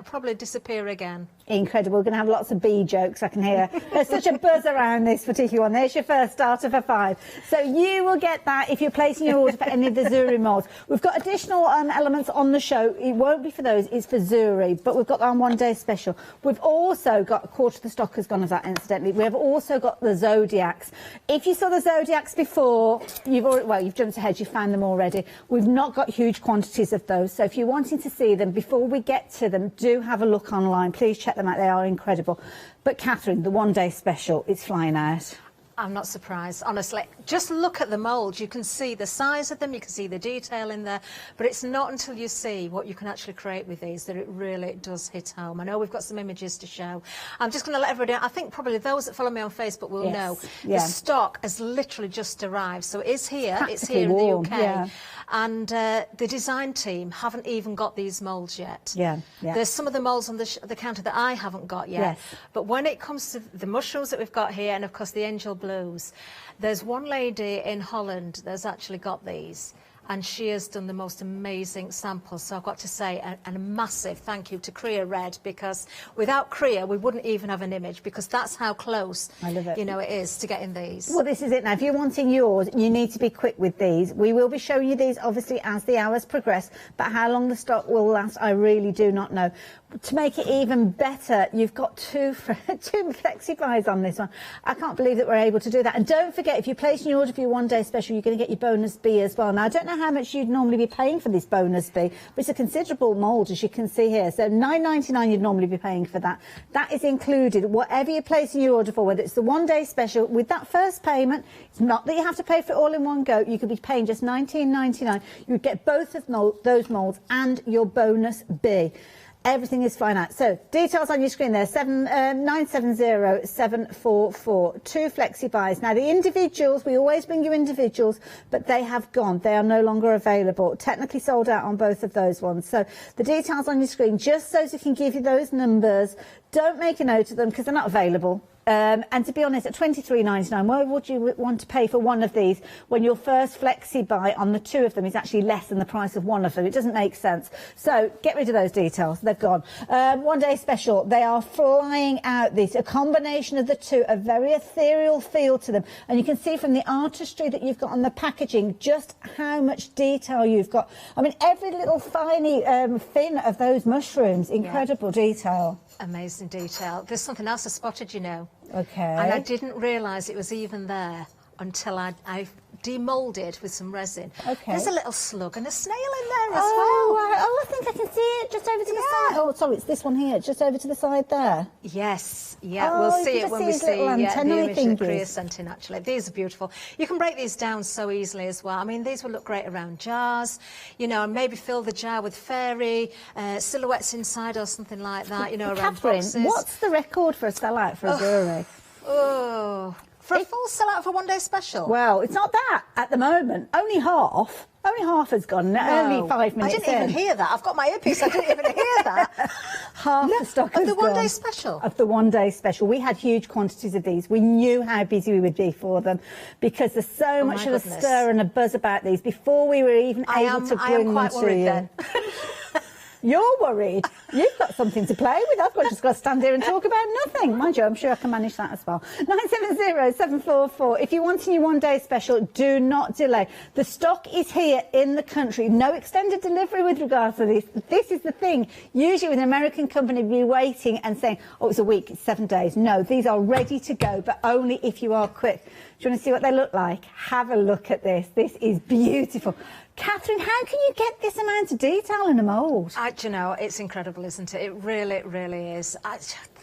probably disappear again. Incredible. We're going to have lots of bee jokes, I can hear. There's such a buzz around this particular one. There's your first starter for 5. So you will get that if you're placing your order for any of the jewellery molds. We've got additional elements on the show. It won't be for those, it's for jewellery, but we've got that on one-day special. We've also got a quarter of the stock has gone of that, incidentally. We have also got the Zodiacs. If you saw the Zodiacs before, you've jumped ahead, you found them already. We've not got huge quantities of those, so if you're wanting to see them before we get to them, do have a look online. Please check them out. They are incredible. But Catherine, the one-day special, it's flying out. I'm not surprised, honestly. Just look at the moulds. You can see the size of them, you can see the detail in there, but it's not until you see what you can actually create with these that it really does hit home. I know we've got some images to show. I'm just going to let everybody know. I think probably those that follow me on Facebook will know. The stock has literally just arrived, so it is here. It's here in the UK. And the design team haven't even got these moulds yet. There's some of the moulds on the counter that I haven't got yet. But when it comes to the mushrooms that we've got here, and of course the angel blues, there's one lady in Holland that's actually got these, and she has done the most amazing samples. So I've got to say a massive thank you to Kriya Red, because without Kriya we wouldn't even have an image, because that's how close you know it is to getting these. Well, this is it now. If you're wanting yours, you need to be quick with these. We will be showing you these obviously as the hours progress, but how long the stock will last, I really do not know. To make it even better, you've got two flexi buys on this one. I can't believe that we're able to do that. And don't forget, if you're placing your order for your one-day special, you're going to get your bonus bee as well. Now, I don't know how much you'd normally be paying for this bonus bee, but it's a considerable mould, as you can see here. So £9.99 you'd normally be paying for that. That is included, whatever you're placing your order for, whether it's the one-day special. With that first payment, it's not that you have to pay for it all in one go. You could be paying just £19.99. You would get both of those moulds and your bonus bee. Everything is fine out. So details on your screen there, 970744. 2 flexi buys. Now the individuals, we always bring you individuals, but they have gone. They are no longer available. Technically sold out on both of those ones. So the details on your screen, just so we can give you those numbers. Don't make a note of them because they're not available. And to be honest, at £23.99, why would you want to pay for one of these when your first flexi buy on the 2 of them is actually less than the price of one of them? It doesn't make sense. So get rid of those details. They've gone. One-day special. They are flying out. These, a combination of the 2, a very ethereal feel to them. And you can see from the artistry that you've got on the packaging just how much detail you've got. I mean, every little tiny fin of those mushrooms, incredible detail. Amazing detail. There's something else I spotted, you know. Okay. And I didn't realise it was even there until I demoulded with some resin. Okay. There's a little slug and a snail in there as well. Oh, I think I can see it just over to the side. Oh, sorry, it's this one here, just over to the side there. Yes, we'll see it when we see the image that Kriya sent in, actually. These are beautiful. You can break these down so easily as well. I mean, these would look great around jars, you know, and maybe fill the jar with fairy silhouettes inside or something like that, you know, around boxes. Catherine, what's the record for a sellout for a jewellery? For a full sellout for one-day special? Well, it's not that at the moment. Only half. Only half has gone. No. Only 5 minutes I didn't even hear that. I've got my earpiece. I didn't even hear that. Half the stock has gone. Of the one-day special? Of the one-day special. We had huge quantities of these. We knew how busy we would be for them because there's so much of a stir and a buzz about these before we were even able to bring them to you. Then. You're worried. You've got something to play with. I've just got to stand here and talk about nothing. Mind you, I'm sure I can manage that as well. 970744. If you want a new one-day special, do not delay. The stock is here in the country. No extended delivery with regards to this. This is the thing. Usually with an American company, we're waiting and saying, oh, it's a week, it's 7 days. No, these are ready to go, but only if you are quick. Do you want to see what they look like? Have a look at this. This is beautiful. Catherine, how can you get this amount of detail in a mould? Do you know, it's incredible, isn't it? It really, really is.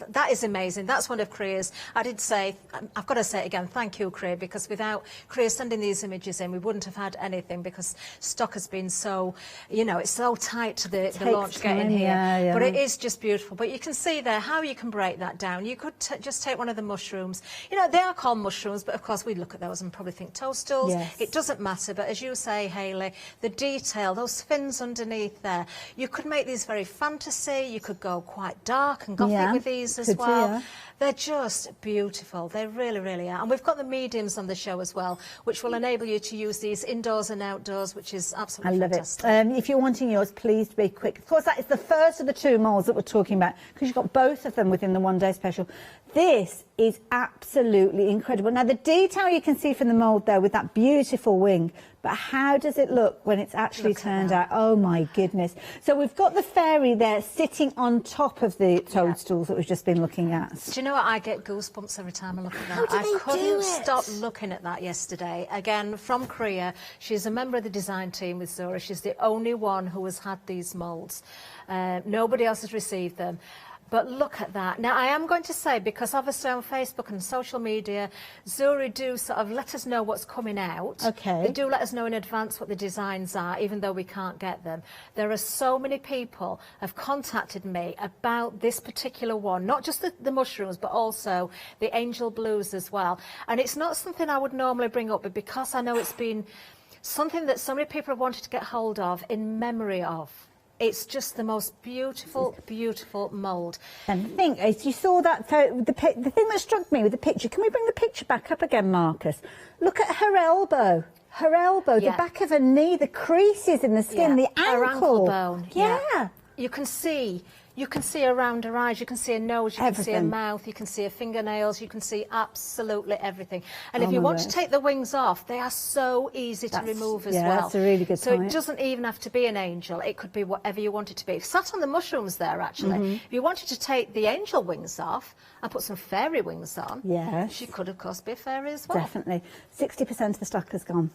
That is amazing. That's one of Crea's. I did say, I've got to say it again, thank you, Crea, because without Crea sending these images in, we wouldn't have had anything, because stock has been so, you know, it's so tight to the launch getting here. Yeah. But it is just beautiful. But you can see there how you can break that down. You could just take one of the mushrooms. You know, they are called mushrooms, but of course we look at those and probably think toadstools. Yes. It doesn't matter, but as you say, Hayley, the detail, those fins underneath there, you could make these very fantasy. You could go quite dark and gothic with these as well. They're just beautiful. They really, really are. And we've got the mediums on the show as well, which will enable you to use these indoors and outdoors, which is absolutely fantastic. I love it. If you're wanting yours, please be quick. Of course, that is the first of the 2 moulds that we're talking about, because you've got both of them within the one-day special. This is absolutely incredible. Now, the detail you can see from the mould there with that beautiful wing, but how does it look when it's actually turned out? Oh, my goodness. So we've got the fairy there sitting on top of the toadstools that we've just been looking at. Do you know what? I get goosebumps every time I look at that. I couldn't stop looking at that yesterday. Again, from Crea. She's a member of the design team with Zora. She's the only one who has had these moulds. Nobody else has received them. But look at that. Now, I am going to say, because obviously on Facebook and social media, Zuri do sort of let us know what's coming out. Okay. They do let us know in advance what the designs are, even though we can't get them. There are so many people have contacted me about this particular one, not just the mushrooms, but also the angel blues as well. And it's not something I would normally bring up, but because I know it's been something that so many people have wanted to get hold of in memory of. It's just the most beautiful, beautiful mould. And the thing is, you saw that, the thing that struck me with the picture, can we bring the picture back up again, Marcus? Look at her elbow. Her elbow, the back of her knee, the creases in the skin, the ankle. Her ankle bone. Yeah. You can see around her eyes, you can see her nose, you can see her mouth, you can see her fingernails, you can see absolutely everything. And if you want to take the wings off, they are so easy to remove as well. Yeah, that's a really good So point. it doesn't even have to be an angel, it could be whatever you want it to be. Sat on the mushrooms there, actually. If you wanted to take the angel wings off and put some fairy wings on, she could, of course, be a fairy as well. Definitely. 60% of the stock has gone.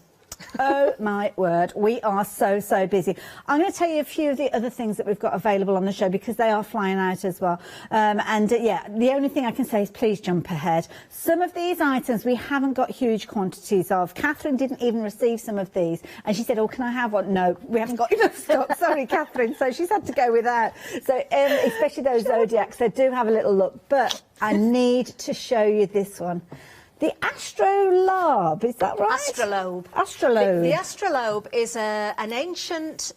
Oh my word, we are so busy. I'm going to tell you a few of the other things that we've got available on the show, because they are flying out as well. Yeah, the only thing I can say is please jump ahead. Some of these items we haven't got huge quantities of. Catherine didn't even receive some of these, and she said, oh, can I have one? No, we haven't got enough stock. Sorry, Catherine. So she's had to go with that. So especially those zodiacs, they do have a little look, but I need to show you this one. The astrolabe, is that right? Astrolabe. Astrolabe. The astrolabe is an ancient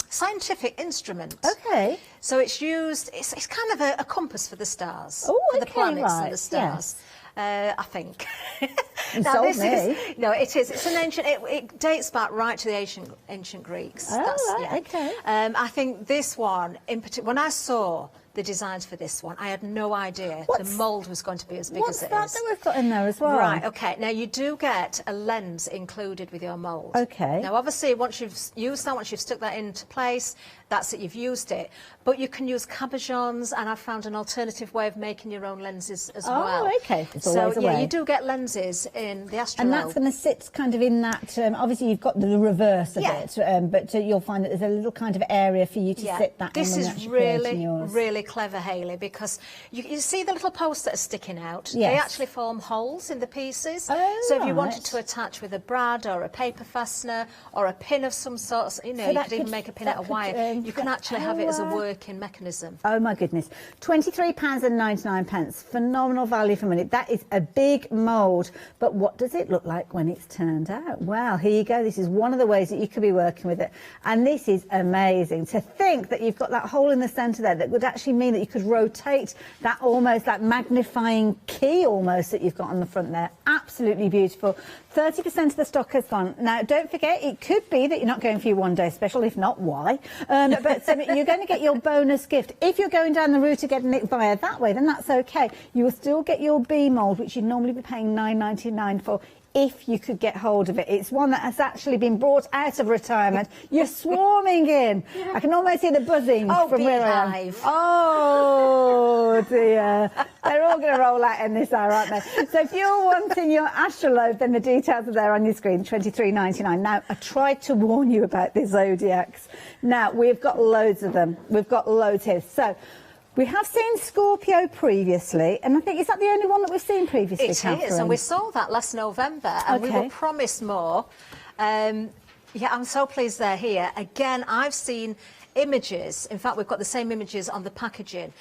scientific instrument. Okay. So it's used, it's kind of a compass for the stars. Oh, for the planets and the stars. I think. Now, this is no, it is. It's an ancient. It dates back right to the ancient Greeks. Oh, okay. I think this one in particular. When I saw the designs for this one, I had no idea the mould was going to be as big as it is. What's that we've got in there as well? Right, okay. Now, you do get a lens included with your mould. Okay. Now, obviously, once you've used that, once you've stuck that into place, that's it, you've used it. But you can use cabochons, and I've found an alternative way of making your own lenses as well. Oh, okay. So, yeah, you do get lenses in the astrolabe. And that's going to sit kind of in that, obviously you've got the reverse of it, but you'll find that there's a little kind of area for you to sit that in. This is really clever, Hayley, because you see the little posts that are sticking out? Yes. They actually form holes in the pieces. Oh, so if you wanted to attach with a brad or a paper fastener or a pin of some sort, you know, you could even make a pin out of wire. You can actually have it as a working mechanism. Oh my goodness. £23.99. Phenomenal value for money. That is a big mould. But what does it look like when it's turned out? Well, here you go. This is one of the ways that you could be working with it. And this is amazing. To think that you've got that hole in the centre there that would actually mean that you could rotate that almost, that magnifying key almost that you've got on the front there. Absolutely beautiful. 30% of the stock has gone. Now, don't forget, it could be that you're not going for your one-day special. If not, why? But you're going to get your bonus gift. If you're going down the route of getting it via that way, then that's okay. You will still get your bee mould, which you'd normally be paying $9.99 for, if you could get hold of it. It's one that has actually been brought out of retirement. You're swarming in. I can almost hear the buzzing from where I am. Beehive. Oh, dear. They're all going to roll out in this hour, aren't they? So if you're wanting your astrolabe, then the details are there on your screen, $23.99. Now, I tried to warn you about the zodiacs. Now, we've got loads of them. We've got loads here. So we have seen Scorpio previously, and I think, is that the only one that we've seen previously, Catherine? It is, and we saw that last November, and we were promised more. Yeah, I'm so pleased they're here. Again, I've seen images. In fact, we've got the same images on the packaging.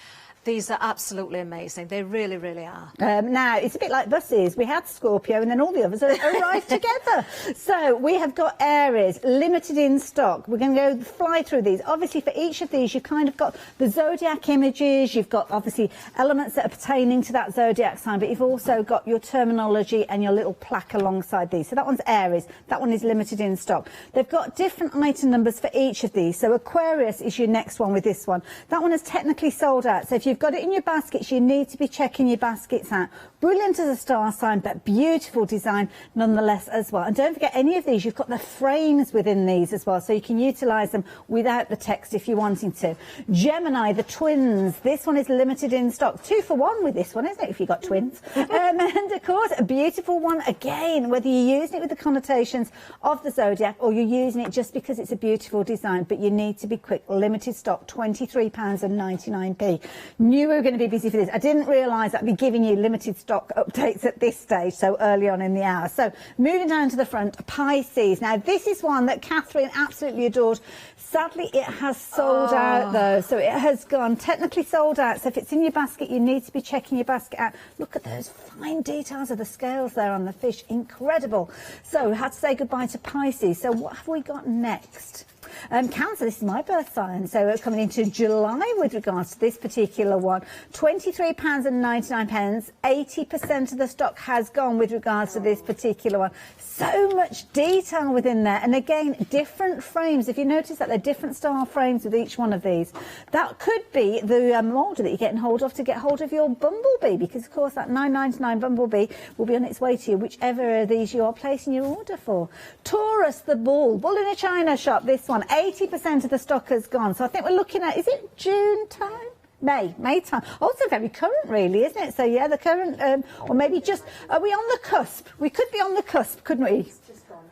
These are absolutely amazing. They really, really are. Now, it's a bit like buses. We had Scorpio and then all the others arrived together. So we have got Aries, limited in stock. We're going to go fly through these. Obviously, for each of these, you've kind of got the zodiac images. You've got, obviously, elements that are pertaining to that zodiac sign, but you've also got your terminology and your little plaque alongside these. So that one's Aries. That one is limited in stock. They've got different item numbers for each of these. So Aquarius is your next one with this one. That one is technically sold out. So if you've got it in your baskets, you need to be checking your baskets out. Brilliant as a star sign, but beautiful design nonetheless as well. And don't forget, any of these, you've got the frames within these as well, so you can utilise them without the text if you're wanting to. Gemini, the twins. This one is limited in stock. 2 for 1 with this one, isn't it, if you've got twins? And of course, a beautiful one again, whether you're using it with the connotations of the zodiac or you're using it just because it's a beautiful design, but you need to be quick. Limited stock, £23.99. Knew we were going to be busy for this. I didn't realise I'd be giving you limited stock updates at this stage so early on in the hour. So moving down to the front, Pisces. Now this is one that Catherine absolutely adored. Sadly, it has sold out though, so it has gone technically sold out. So if it's in your basket, you need to be checking your basket out. Look at those fine details of the scales there on the fish, incredible. So we had to say goodbye to Pisces. So what have we got next? Cancer, this is my birth sign, so we're coming into July with regards to this particular one. £23.99. 80% of the stock has gone with regards to this particular one. So much detail within there, and again, different frames. If you notice that they're different style frames with each one of these, that could be the moulder that you're getting hold of to get hold of your bumblebee, because of course that £9.99 bumblebee will be on its way to you, whichever of these you are placing your order for. Taurus, the bull in a china shop. This one, 80% of the stock has gone. So I think we're looking at, is it June time? May time. Also very current, really, isn't it? So yeah, the current, or maybe just, are we on the cusp? We could be on the cusp, couldn't we?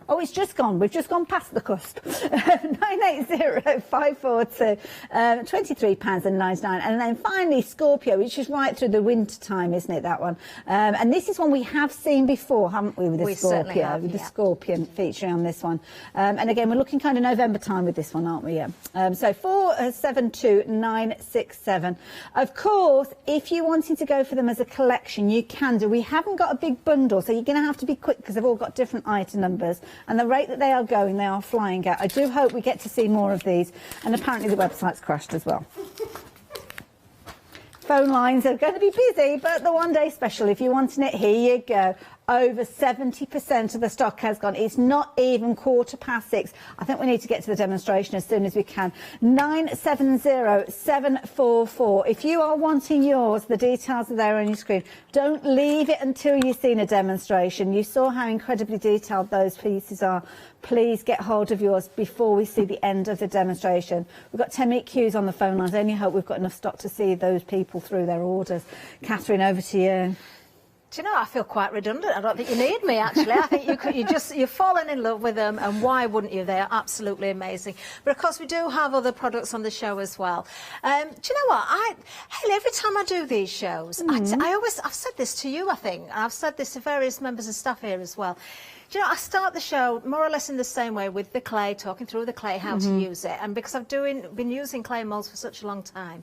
Oh, it's just gone. We've just gone past the cusp. 980542, £23.99. And then finally, Scorpio, which is right through the winter time, isn't it, that one? And this is one we have seen before, haven't we, with the Scorpio? Have, with the Scorpion featuring on this one. And again, we're looking kind of November time with this one, aren't we? Yeah. So 472967. Of course, if you're wanting to go for them as a collection, you can do. We haven't got a big bundle, so you're going to have to be quick because they've all got different item numbers. And the rate that they are going, they are flying out. I do hope we get to see more of these. And apparently the website's crashed as well. Phone lines are going to be busy, but the one-day special, if you're wanting it, here you go. Over 70% of the stock has gone. It's not even 6:15. I think we need to get to the demonstration as soon as we can. 970744. If you are wanting yours, the details are there on your screen. Don't leave it until you've seen a demonstration. You saw how incredibly detailed those pieces are. Please get hold of yours before we see the end of the demonstration. We've got 10-minute queues on the phone lines. I only hope we've got enough stock to see those people through their orders. Catherine, over to you. Do you know, I feel quite redundant. I don't think you need me, actually. I think you've fallen in love with them, and why wouldn't you? They are absolutely amazing. But of course, we do have other products on the show as well. Do you know what? Hayley, every time I do these shows, I've said this to you, I think, and I've said this to various members of staff here as well. Do you know, I start the show more or less in the same way with the clay, talking through the clay, how to use it. And because I've been using clay moulds for such a long time,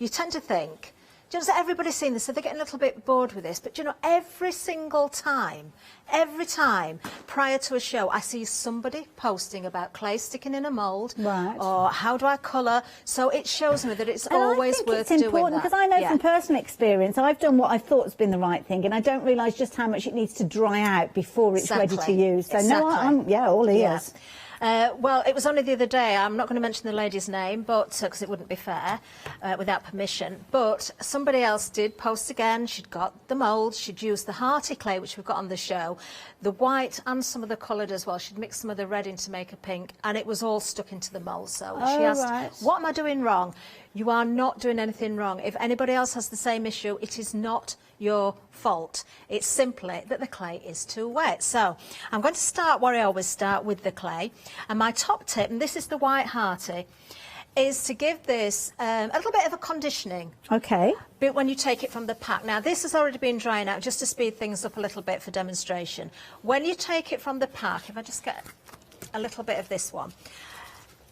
you tend to think, do you know, so everybody's seen this, so they're getting a little bit bored with this. But do you know, every time prior to a show, I see somebody posting about clay sticking in a mould, or how do I colour. So it shows me that it's always worth doing that. It's important because I know from personal experience, I've done what I thought has been the right thing, and I don't realise just how much it needs to dry out before it's ready to use. So no, I'm all ears. Well, it was only the other day, I'm not going to mention the lady's name, but because it wouldn't be fair without permission, but somebody else did post again. She'd got the mould, she'd used the hearty clay, which we've got on the show, the white and some of the coloured as well. She'd mixed some of the red in to make a pink, and it was all stuck into the mould. So she asked, what am I doing wrong? You are not doing anything wrong. If anybody else has the same issue, it is not your fault. It's simply that the clay is too wet. So I'm going to start where I always start, with the clay. And my top tip, and this is the White Hearty, is to give this a little bit of a conditioning. Okay. But when you take it from the pack. Now, this has already been drying out just to speed things up a little bit for demonstration. When you take it from the pack, if I just get a little bit of this one,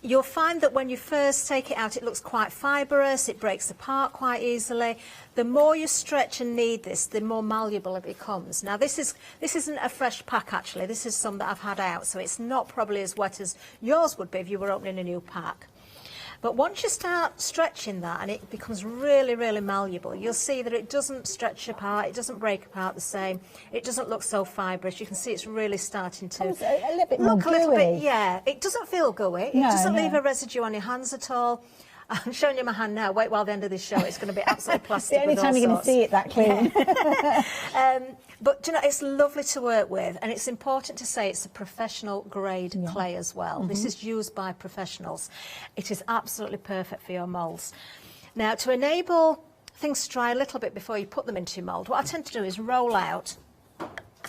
you'll find that when you first take it out, it looks quite fibrous, it breaks apart quite easily. The more you stretch and knead this, the more malleable it becomes. Now, this isn't a fresh pack, actually. This is some that I've had out, so it's not probably as wet as yours would be if you were opening a new pack. But once you start stretching that and it becomes really, really malleable, you'll see that it doesn't stretch apart, it doesn't break apart the same, it doesn't look so fibrous. You can see it's really starting to look a little bit, gooey. yeah, it doesn't feel gooey, it doesn't leave a residue on your hands at all. I'm showing you my hand now. Wait while the end of this show, it's going to be absolutely plastic. The only time you're going to see it that clean. But you know, it's lovely to work with, and it's important to say it's a professional grade clay as well. This is used by professionals. It is absolutely perfect for your moulds. Now, to enable things to dry a little bit before you put them into your mould, what I tend to do is roll out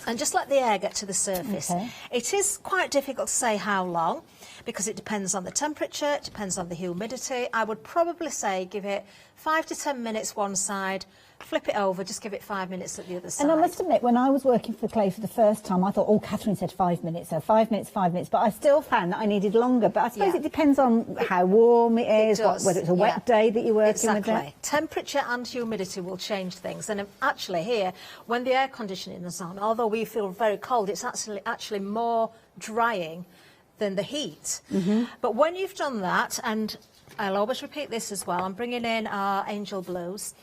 and just let the air get to the surface. Okay. It is quite difficult to say how long, because it depends on the temperature, it depends on the humidity. I would probably say give it 5 to 10 minutes one side, flip it over, just give it 5 minutes at the other side. And I must admit, when I was working for clay for the first time, I thought, oh, Catherine said 5 minutes, so 5 minutes, 5 minutes. But I still found that I needed longer. But I suppose it depends on how warm it is, whether it's a wet day that you're working with it. Temperature and humidity will change things. And actually here, when the air conditioning is on, although we feel very cold, it's actually more drying than the heat. But when you've done that, and I'll always repeat this as well, I'm bringing in our Angel Blues.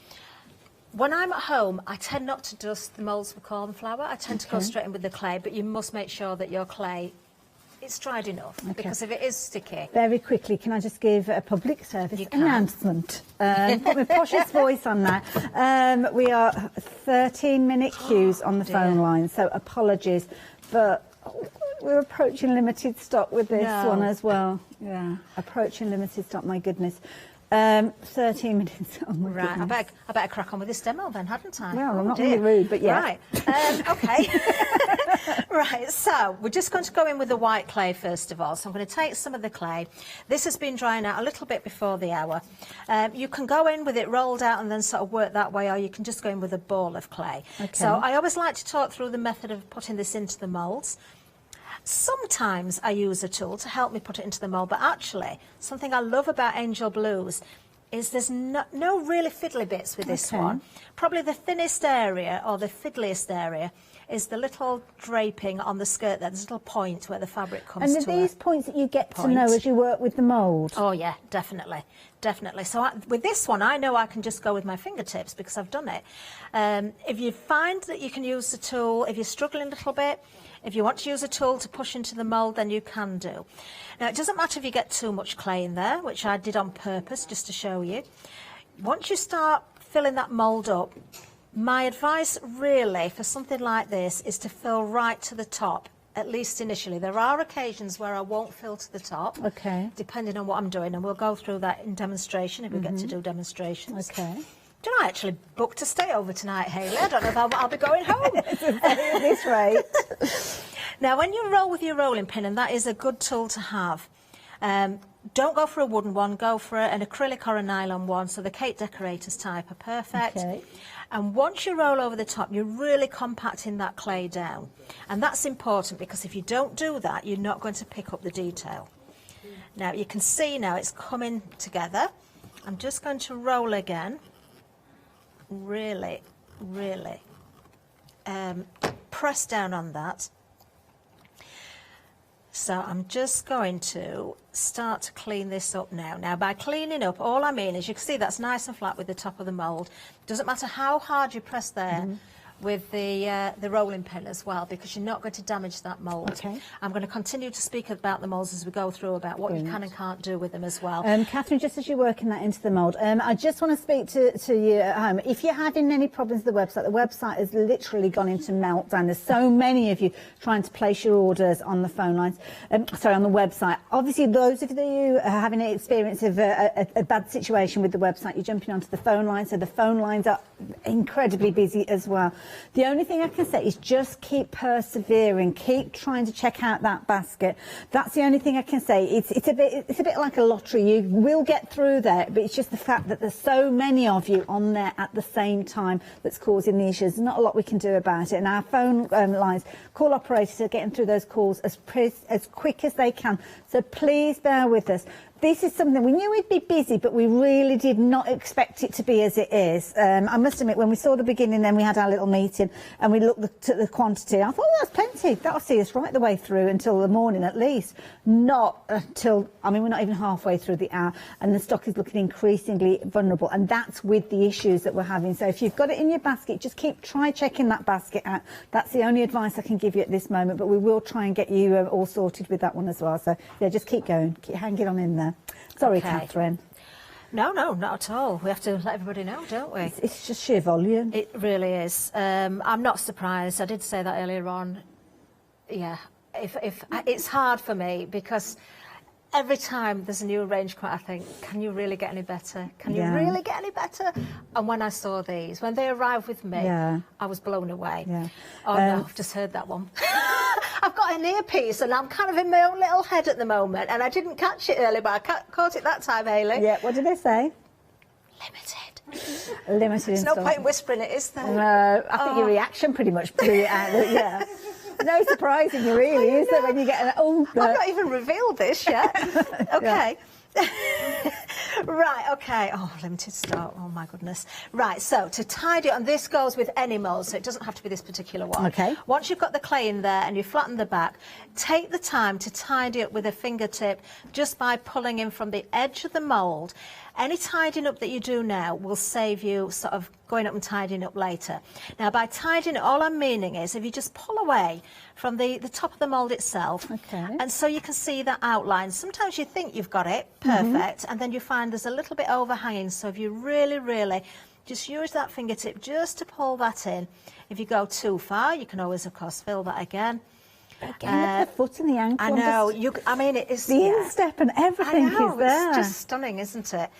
When I'm at home, I tend not to dust the moulds with corn flour. I tend to go straight in with the clay, but you must make sure that your clay is dried enough, because if it is sticky... Very quickly, can I just give a public service announcement? Put my poshest voice on that. We are 13-minute queues on the phone line, so apologies, but we're approaching limited stock with this one as well. Yeah, approaching limited stock, my goodness. 13 minutes. Oh my goodness. I better crack on with this demo then, hadn't I? Well, I'm not really rude, but yeah. Right, okay. Right, so we're just going to go in with the white clay first of all. So I'm going to take some of the clay. This has been drying out a little bit before the hour. You can go in with it rolled out and then sort of work that way, or you can just go in with a ball of clay. So I always like to talk through the method of putting this into the moulds. Sometimes I use a tool to help me put it into the mould, but actually something I love about Angel Blues is there's no really fiddly bits with this one. Probably the thinnest area, or the fiddliest area, is the little draping on the skirt there. There's a little point where the fabric comes to. And are these points that you get to know as you work with the mould? Oh yeah, definitely, definitely. So with this one, I know I can just go with my fingertips because I've done it. If you find that you can use the tool, if you're struggling a little bit, if you want to use a tool to push into the mould, then you can do. Now, it doesn't matter if you get too much clay in there, which I did on purpose just to show you. Once you start filling that mould up, my advice really for something like this is to fill right to the top, at least initially. There are occasions where I won't fill to the top, depending on what I'm doing, and we'll go through that in demonstration if we get to do demonstrations. Do you know, I actually booked to stay over tonight, Hayley. I don't know if I'll be going home. At this rate. Now, when you roll with your rolling pin, and that is a good tool to have, don't go for a wooden one, go for an acrylic or a nylon one. So the cake decorators type are perfect. And once you roll over the top, you're really compacting that clay down. And that's important, because if you don't do that, you're not going to pick up the detail. Now, you can see now it's coming together. I'm just going to roll again. Really press down on that. So I'm just going to start to clean this up now. Now, by cleaning up, all I mean is, you can see that's nice and flat with the top of the mould. Doesn't matter how hard you press there, with the rolling pin as well, because you're not going to damage that mould. Okay. I'm going to continue to speak about the moulds as we go through, about what you can and can't do with them as well. Catherine, just as you're working that into the mould, I just want to speak to you at home. If you're having any problems with the website has literally gone into meltdown. There's so many of you trying to place your orders on the phone lines, sorry, on the website. Obviously, those of you are having an experience of a bad situation with the website, you're jumping onto the phone line, so the phone lines are incredibly busy as well. The only thing I can say is just keep persevering, keep trying to check out that basket. That's the only thing I can say. It's a bit like a lottery. You will get through there, but it's just the fact that there's so many of you on there at the same time that's causing the issues. There's not a lot we can do about it, and our phone lines, call operators are getting through those calls as quick as they can, so please bear with us. This is something we knew we'd be busy, but we really did not expect it to be as it is. I must admit, when we saw the beginning, then we had our little meeting and we looked at the quantity. I thought, oh, that's plenty. That'll see us right the way through until the morning at least. Not until, I mean, we're not even halfway through the hour, and the stock is looking increasingly vulnerable. And that's with the issues that we're having. So if you've got it in your basket, just try checking that basket out. That's the only advice I can give you at this moment, but we will try and get you all sorted with that one as well. So yeah, just keep going, keep hanging on in there. Sorry, okay. Catherine. No, not at all. We have to let everybody know, don't we? It's just sheer volume. It really is. I'm not surprised. I did say that earlier on. Yeah, if it's hard for me because every time there's a new range, I think, can you really get any better? Can you really get any better? And when I saw these, when they arrived with me, I was blown away. Yeah. Oh no, I've just heard that one. I've got an earpiece and I'm kind of in my own little head at the moment, and I didn't catch it earlier, but I caught it that time, Hayley. Yeah, what did they say? Limited. Limited. There's no point in whispering it, is there? No, I think your reaction pretty much blew it out. Yeah. No surprising you really, is there, when you get an... Oh, I've not even revealed this yet. Okay. Right, okay. Oh, limited stock. Oh, my goodness. Right, so to tidy it, and this goes with any mould, so it doesn't have to be this particular one. Okay. Once you've got the clay in there and you flatten the back, take the time to tidy up with a fingertip just by pulling in from the edge of the mould. Any tidying up that you do now will save you sort of going up and tidying up later. Now, by tidying it, all I'm meaning is if you just pull away from the top of the mould itself, and so you can see the outline. Sometimes you think you've got it perfect, and then you find there's a little bit overhanging. So if you really, really just use that fingertip just to pull that in. If you go too far, you can always, of course, fill that again. Again, the foot and the ankle. I know. I mean, it is the instep and everything is there. It's just stunning, isn't it?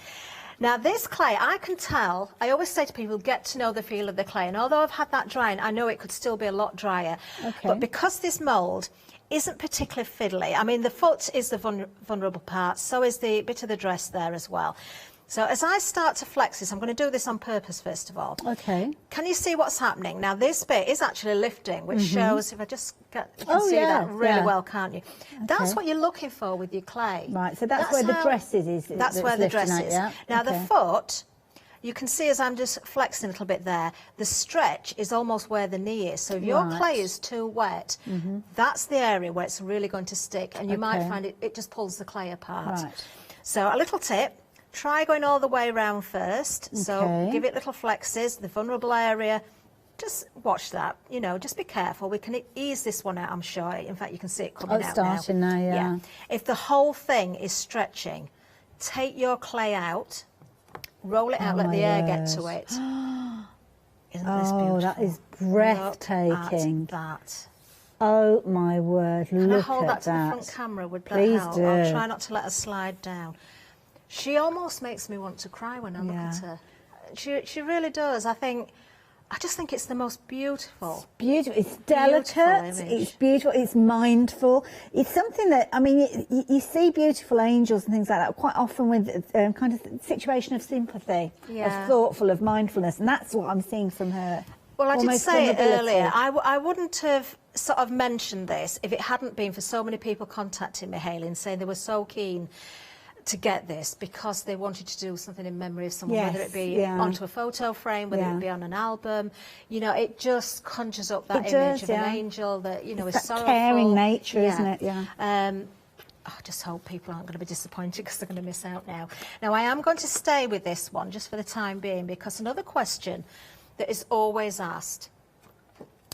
Now, this clay, I can tell. I always say to people, get to know the feel of the clay. And although I've had that drying, I know it could still be a lot drier. Okay. But because this mould isn't particularly fiddly, I mean, the foot is the vulnerable part. So is the bit of the dress there as well. So as I start to flex this, I'm going to do this on purpose first of all. Okay. Can you see what's happening? Now this bit is actually lifting, which shows, if I just get, you can see that really well, can't you? Okay. That's what you're looking for with your clay. Right, so that's where the dress is. That's where the dress is. Now the foot, you can see as I'm just flexing a little bit there, the stretch is almost where the knee is. So if your clay is too wet, that's the area where it's really going to stick, and you might find it just pulls the clay apart. Right. So a little tip. Try going all the way around first. Okay. So give it little flexes, the vulnerable area. Just watch that, you know, just be careful. We can ease this one out, I'm sure. In fact, you can see it coming out now. It's starting now, yeah. If the whole thing is stretching, take your clay out, roll it out, let the air get to it. Isn't this beautiful? Oh, that is breathtaking. Look at that. Oh, my word, Can look I hold at that to the front camera? Would that Please help? do. I'll try not to let her slide down. She almost makes me want to cry when I look at her. She really does. I just think it's the most beautiful. It's beautiful. It's delicate. It's beautiful. It's mindful. It's something that, I mean, you see beautiful angels and things like that quite often with kind of situation of sympathy, of thoughtful, of mindfulness, and that's what I'm seeing from her. Well, I did say it earlier. I wouldn't have sort of mentioned this if it hadn't been for so many people contacting me, Hayley, and saying they were so keen to get this because they wanted to do something in memory of someone, whether it be onto a photo frame, whether it be on an album. You know, it just conjures up that image of an angel that, you know, is sorrowful. Caring nature, isn't it? Yeah. I just hope people aren't going to be disappointed because they're going to miss out now. Now, I am going to stay with this one just for the time being, because another question that is always asked,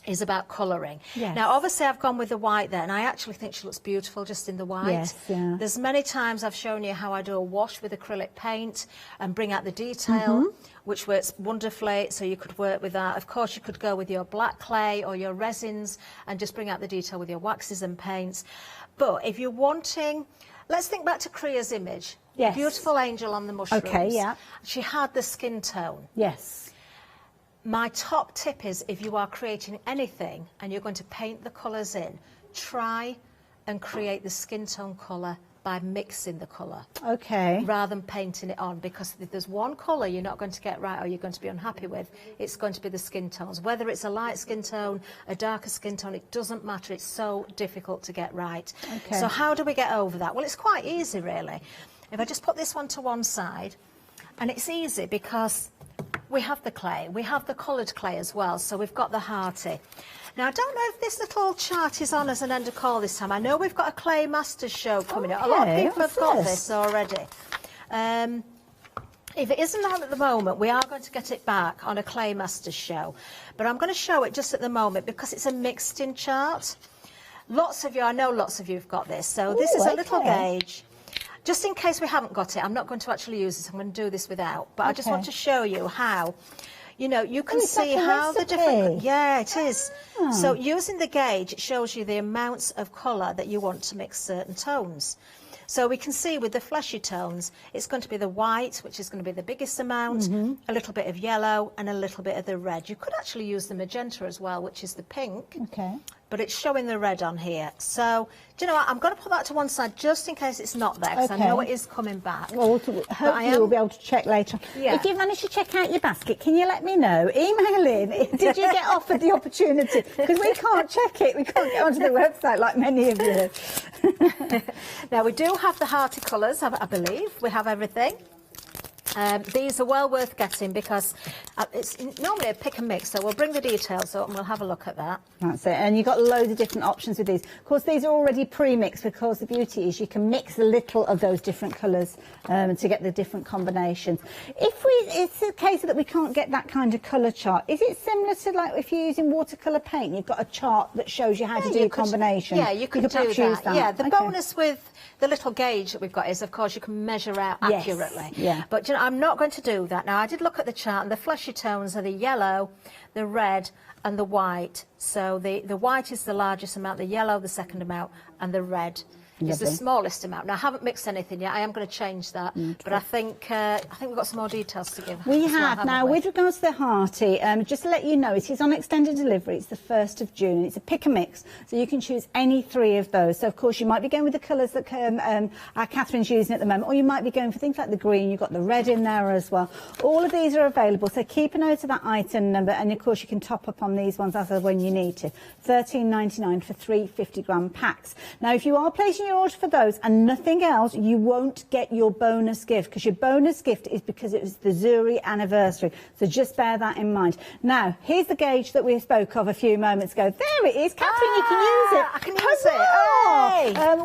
is about colouring. Yes. Now, obviously, I've gone with the white there, and I actually think she looks beautiful just in the white. Yes, yeah. There's many times I've shown you how I do a wash with acrylic paint and bring out the detail, which works wonderfully, so you could work with that. Of course, you could go with your black clay or your resins and just bring out the detail with your waxes and paints. But if you're wanting... Let's think back to Kriya's image. Yes. Beautiful angel on the mushrooms. Okay, yeah. She had the skin tone. Yes. My top tip is, if you are creating anything and you're going to paint the colours in, try and create the skin tone colour by mixing the colour. Okay. Rather than painting it on, because if there's one colour you're not going to get right or you're going to be unhappy with, it's going to be the skin tones. Whether it's a light skin tone, a darker skin tone, it doesn't matter. It's so difficult to get right. Okay. So how do we get over that? Well, it's quite easy, really. If I just put this one to one side, and it's easy because we have the clay, we have the coloured clay as well, so we've got the hearty. Now, I don't know if this little chart is on as an end of call this time. I know we've got a Clay Masters show coming up. A lot of people have got this already. If it isn't on at the moment, we are going to get it back on a Clay Masters show. But I'm going to show it just at the moment because it's a mixed-in chart. Lots of you, I know lots of you have got this. So this is a little gauge. Just in case we haven't got it, I'm not going to actually use this. I'm going to do this without. But I just want to show you how, you know, you can see how the different... Yeah, it is. So using the gauge, it shows you the amounts of colour that you want to mix certain tones. So we can see with the fleshy tones, it's going to be the white, which is going to be the biggest amount, a little bit of yellow and a little bit of the red. You could actually use the magenta as well, which is the pink. Okay. But it's showing the red on here. So, do you know what? I'm going to put that to one side just in case it's not there, because I know it is coming back. Well, hopefully we'll be able to check later. Yeah. If you manage to check out your basket, can you let me know? Email in. Did you get offered the opportunity? Because we can't check it. We can't get onto the website like many of you. Now, we do have the hearty colours, I believe. We have everything. These are well worth getting because it's normally a pick and mix, so we'll bring the details up and we'll have a look at that. That's it, and you've got loads of different options with these. Of course, these are already pre-mixed because the beauty is you can mix a little of those different colours to get the different combinations. It's a case that we can't get that kind of colour chart. Is it similar to like if you're using watercolour paint, you've got a chart that shows you how to do combinations? Yeah, you could do use that. Yeah, the bonus with the little gauge that we've got is, of course, you can measure out accurately. Yeah. But you know, I'm not going to do that. Now, I did look at the chart, and the fleshy tones are the yellow, the red, and the white. So the white is the largest amount, the yellow the second amount, and the red is the smallest amount. Now, I haven't mixed anything yet. I am going to change that, but I think we've got some more details to give. We have. Now, with regards to the hearty, just to let you know, it is on extended delivery. It's the 1st of June. It's a pick and mix, so you can choose any 3 of those. So, of course, you might be going with the colours that Catherine's using at the moment, or you might be going for things like the green. You've got the red in there as well. All of these are available, so keep a note of that item number, and, of course, you can top up on these ones as of when you need to. $13.99 for 3 50-gram packs. Now, if you are placing your order for those and nothing else, you won't get your bonus gift, because your bonus gift is because it was the Zuri anniversary. So just bear that in mind. Now, here's the gauge that we spoke of a few moments ago. There it is. Catherine, you can use it. I can use it.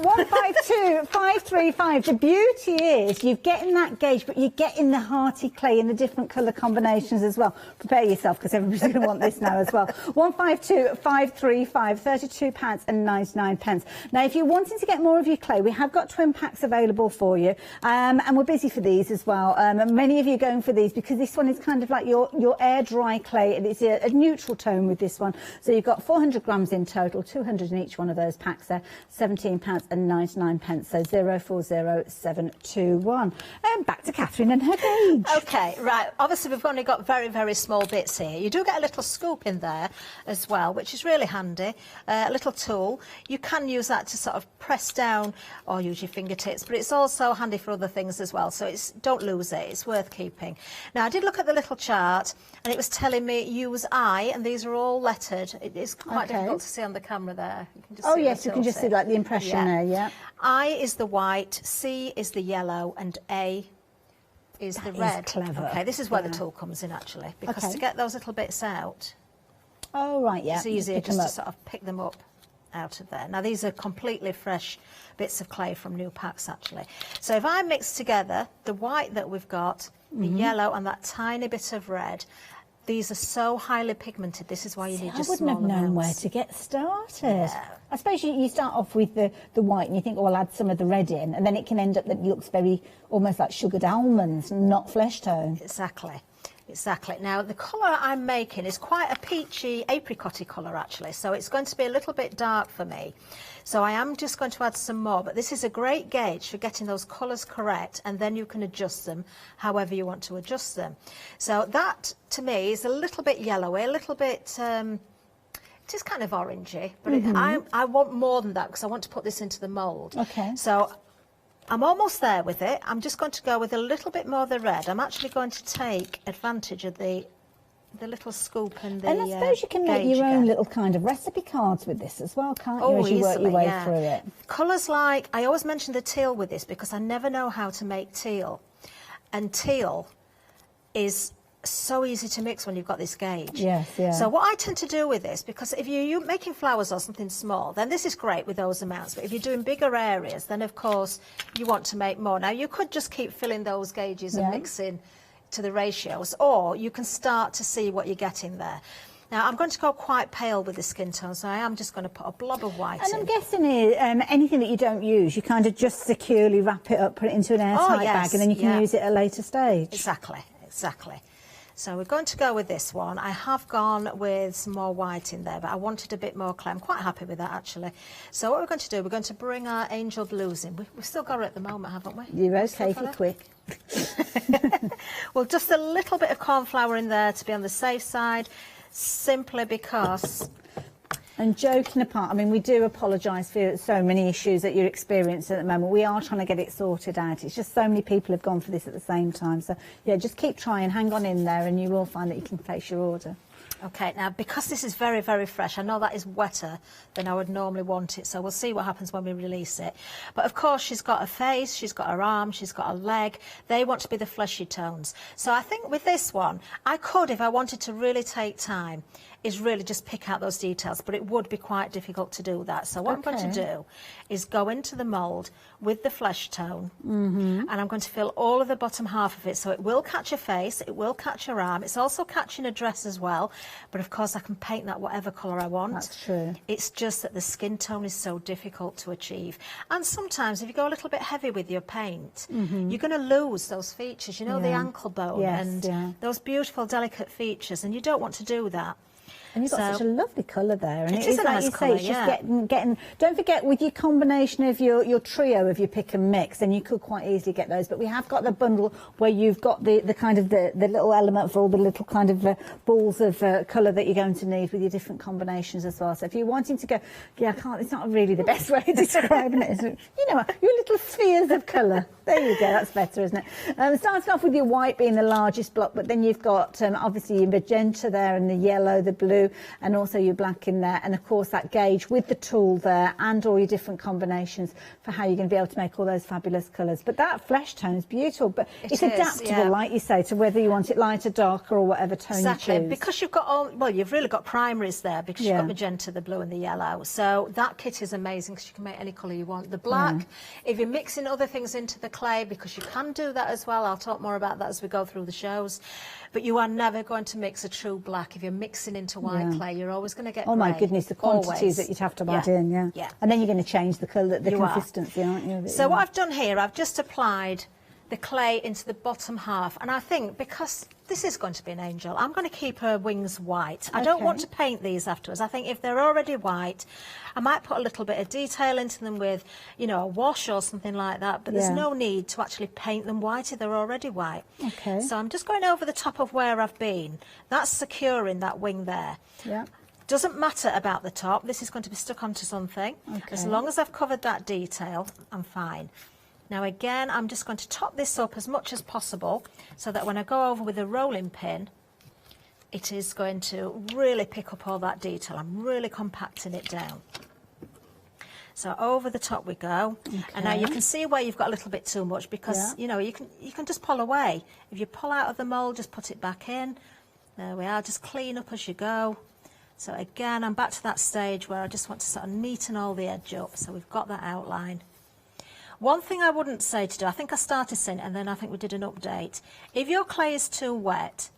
152535. The beauty is you're getting that gauge, but you're getting the hearty clay in the different colour combinations as well. Prepare yourself, because everybody's going to want this now as well. 152535, £32.99. Now, if you're wanting to get more of your clay, we have got twin packs available for you, and we're busy for these as well. Many of you are going for these because this one is kind of like your air dry clay, and it's a neutral tone with this one. So you've got 400 grams in total, 200 in each one of those packs there, £17.99. So 040721. Back to Catherine and her gauge. Okay, right. Obviously, we've only got very, very small bits here. You do get a little scoop in there as well, which is really handy. A little tool. You can use that to sort of press down or use your fingertips, but it's also handy for other things as well. So don't lose it. It's worth keeping. Now, I did look at the little chart, and it was telling me use I, and these are all lettered. It is quite difficult to see on the camera there. You can just see yes, you can just see like the impression there, yeah. I is the white, C is the yellow, and A is the red. Clever. Okay, this is where the tool comes in, actually, because to get those little bits out, it's easier just to sort of pick them up out of there. Now, these are completely fresh bits of clay from new packs, actually. So if I mix together the white that we've got, the yellow, and that tiny bit of red, These are so highly pigmented. This is why you need I just wouldn't have small known amounts. where to get started. I suppose you start off with the white and you think, oh, I'll add some of the red in, and then it can end up that it looks very almost like sugared almonds, not flesh tone. Exactly. Exactly. Now, the colour I'm making is quite a peachy, apricot-y colour, actually, so it's going to be a little bit dark for me. So I am just going to add some more, but this is a great gauge for getting those colours correct, and then you can adjust them however you want to adjust them. So that, to me, is a little bit yellowy, a little bit... it is kind of orangey, but I want more than that because I want to put this into the mould. Okay. So I'm almost there with it. I'm just going to go with a little bit more of the red. I'm actually going to take advantage of the little scoop and the And I suppose you can make your own little kind of recipe cards with this as well, can't you, as you work your way through it? Colours like, I always mention the teal with this because I never know how to make teal. And teal is so easy to mix when you've got this gauge. Yes, yeah. So what I tend to do with this, because if you're making flowers or something small, then this is great with those amounts. But if you're doing bigger areas, then of course you want to make more. Now you could just keep filling those gauges and mixing to the ratios, or you can start to see what you're getting there. Now I'm going to go quite pale with the skin tone, so I am just going to put a blob of white in. And I'm guessing anything that you don't use, you kind of just securely wrap it up, put it into an airtight bag, and then you can use it at a later stage. Exactly, exactly. So we're going to go with this one. I have gone with some more white in there, but I wanted a bit more clay. I'm quite happy with that, actually. So what we're going to do, we're going to bring our angel blues in. We've still got it at the moment, haven't we? You're okay if you're quick. Well, just a little bit of corn flour in there to be on the safe side, simply because... And joking apart, I mean, we do apologise for so many issues that you're experiencing at the moment. We are trying to get it sorted out. It's just so many people have gone for this at the same time. So, yeah, just keep trying, hang on in there, and you will find that you can place your order. Okay, now because this is very, very fresh, I know that is wetter than I would normally want it, so we'll see what happens when we release it. But of course she's got a face, she's got her arm, she's got a leg. They want to be the fleshy tones. So I think with this one, I could, if I wanted to really take time, is really just pick out those details, but it would be quite difficult to do that. So what I'm going to do is go into the mould with the flesh tone, and I'm going to fill all of the bottom half of it, so it will catch a face, it will catch her arm, it's also catching a dress as well, but of course I can paint that whatever colour I want. That's true. It's just that the skin tone is so difficult to achieve, and sometimes if you go a little bit heavy with your paint, you're going to lose those features, you know, the ankle bone and those beautiful delicate features, and you don't want to do that. And you've got such a lovely colour there. And it is a like nice you colour, say, it's just getting... Don't forget, with your combination of your trio of your pick and mix, then you could quite easily get those. But we have got the bundle where you've got the kind of the little element for all the little kind of balls of colour that you're going to need with your different combinations as well. So if you're wanting to go, it's not really the best way of describing it. You know, your little spheres of colour. There you go, that's better, isn't it? Starting off with your white being the largest block, but then you've got obviously your magenta there and the yellow, the blue, and also your black in there, and of course that gauge with the tool there and all your different combinations for how you're going to be able to make all those fabulous colours. But that flesh tone is beautiful, but it's adaptable, like you say, to whether you want it lighter, darker, or whatever tone you choose. Because you've got you've really got primaries there, because you've got magenta, the blue and the yellow. So that kit is amazing because you can make any colour you want. The black, if you're mixing other things into the clay, because you can do that as well, I'll talk more about that as we go through the shows, but you are never going to mix a true black if you're mixing into white clay. You're always going to get my grey. goodness, the quantities that you'd have to add in, and then you're going to change the colour, the consistency, aren't you? So what I've done here, I've just applied the clay into the bottom half, and I think because this is going to be an angel, I'm going to keep her wings white. I don't want to paint these afterwards. I think if they're already white, I might put a little bit of detail into them with, you know, a wash or something like that, but there's no need to actually paint them white if they're already white. So I'm just going over the top of where I've been. That's securing that wing there. Doesn't matter about the top, this is going to be stuck onto something. As long as I've covered that detail, I'm fine. Now again, I'm just going to top this up as much as possible so that when I go over with a rolling pin, it is going to really pick up all that detail. I'm really compacting it down. So over the top we go. And now you can see where you've got a little bit too much because, you know, you can just pull away. If you pull out of the mould, just put it back in. There we are, just clean up as you go. So again, I'm back to that stage where I just want to sort of neaten all the edge up. So we've got that outline. One thing I wouldn't say to do, I think I started saying it and then I think we did an update. If your clay is too wet,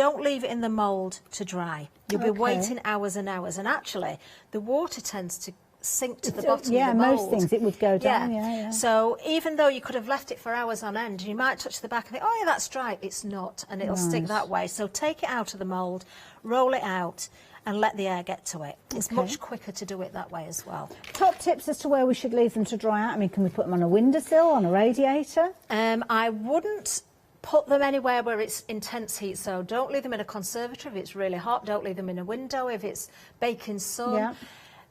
don't leave it in the mould to dry. You'll be Okay. waiting hours and hours, and actually the water tends to sink to the bottom yeah, of the mould. most things it would go down, yeah. So even though you could have left it for hours on end, you might touch the back and think, oh yeah, that's dry. It's not, and it'll stick Right. that way. So take it out of the mould, roll it out, and let the air get to it. It's Okay. much quicker to do it that way as well. Top tips as to where we should leave them to dry out. I mean, can we put them on a windowsill, on a radiator? I wouldn't put them anywhere where it's intense heat, so don't leave them in a conservatory if it's really hot. Don't leave them in a window if it's baking sun. Yeah.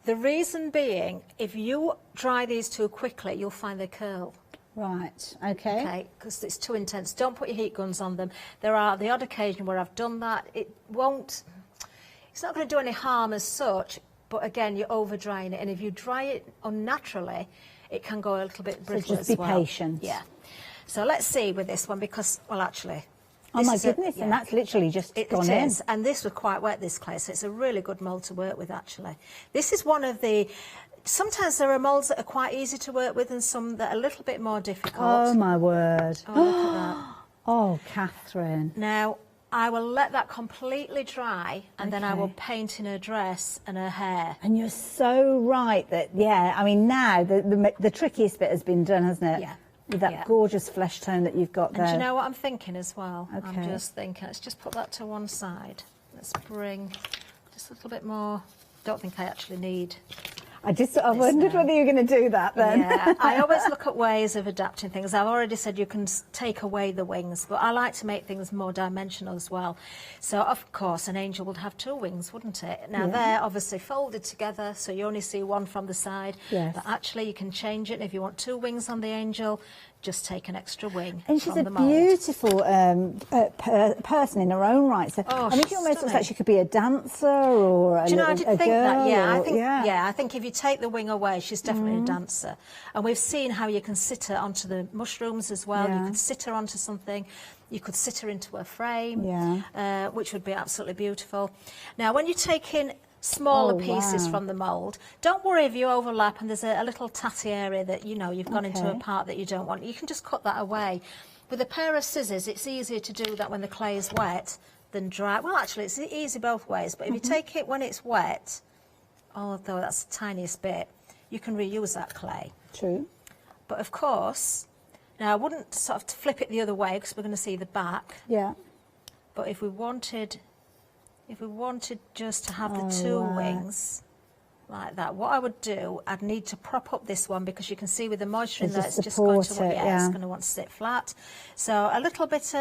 The reason being, if you dry these too quickly, you'll find they curl. Right, okay. Okay, because it's too intense. Don't put your heat guns on them. There are the odd occasion where I've done that. It's not going to do any harm as such, but again, you're over drying it, and if you dry it unnaturally, it can go a little bit brittle just as be well. patient. Yeah. So let's see with this one, because, well, actually, Oh my goodness, and that's literally just gone in. It is, and this was quite wet, this clay, so it's a really good mould to work with, actually. This is one of the... Sometimes there are moulds that are quite easy to work with and some that are a little bit more difficult. Oh, my word. Oh, look at that. Oh, Catherine. Now, I will let that completely dry, and then I Okay. will paint in her dress and her hair. And you're so right that, yeah, I mean, now the trickiest bit has been done, hasn't it? Yeah. With that Yeah. gorgeous flesh tone that you've got there. And do you know what I'm thinking as well? I'm Okay. just thinking, let's just put that to one side. Let's bring just a little bit more. Don't think I actually need. I wondered whether you were going to do that then. Yeah, I always look at ways of adapting things. I've already said you can take away the wings, but I like to make things more dimensional as well. So, of course, an angel would have two wings, wouldn't it? Now, Yeah. they're obviously folded together, so you only see one from the side. Yes. But actually, you can change it. And if you want two wings on the angel, just take an extra wing And she's from a the mould. beautiful person in her own right. So, Oh, I mean, she's she almost looks stunning. like she could be a dancer or a, Do you know, I little- didn't a think girl. that. Yeah, I or- think. yeah. Yeah, I think if you take the wing away, she's definitely a dancer. And we've seen how you can sit her onto the mushrooms as well. Yeah. You could sit her onto something. You could sit her into a frame, Yeah. which would be absolutely beautiful. Now, when you take in smaller Oh, pieces wow. from the mould, don't worry if you overlap and there's a little tatty area that, you know, you've gone into a Okay. part that you don't want. You can just cut that away. With a pair of scissors, it's easier to do that when the clay is wet than dry. Well, actually, it's easy both ways, but if you take it when it's wet, although that's the tiniest bit, you can reuse that clay. True. But of course, now I wouldn't sort of flip it the other way because we're going to see the back. Yeah. But if we wanted just to have the Oh, two right. wings like that, what I would do, I'd need to prop up this one because you can see with the moisture in To there, just it's just going to support it, it's yeah. going to want to sit flat. So a little bit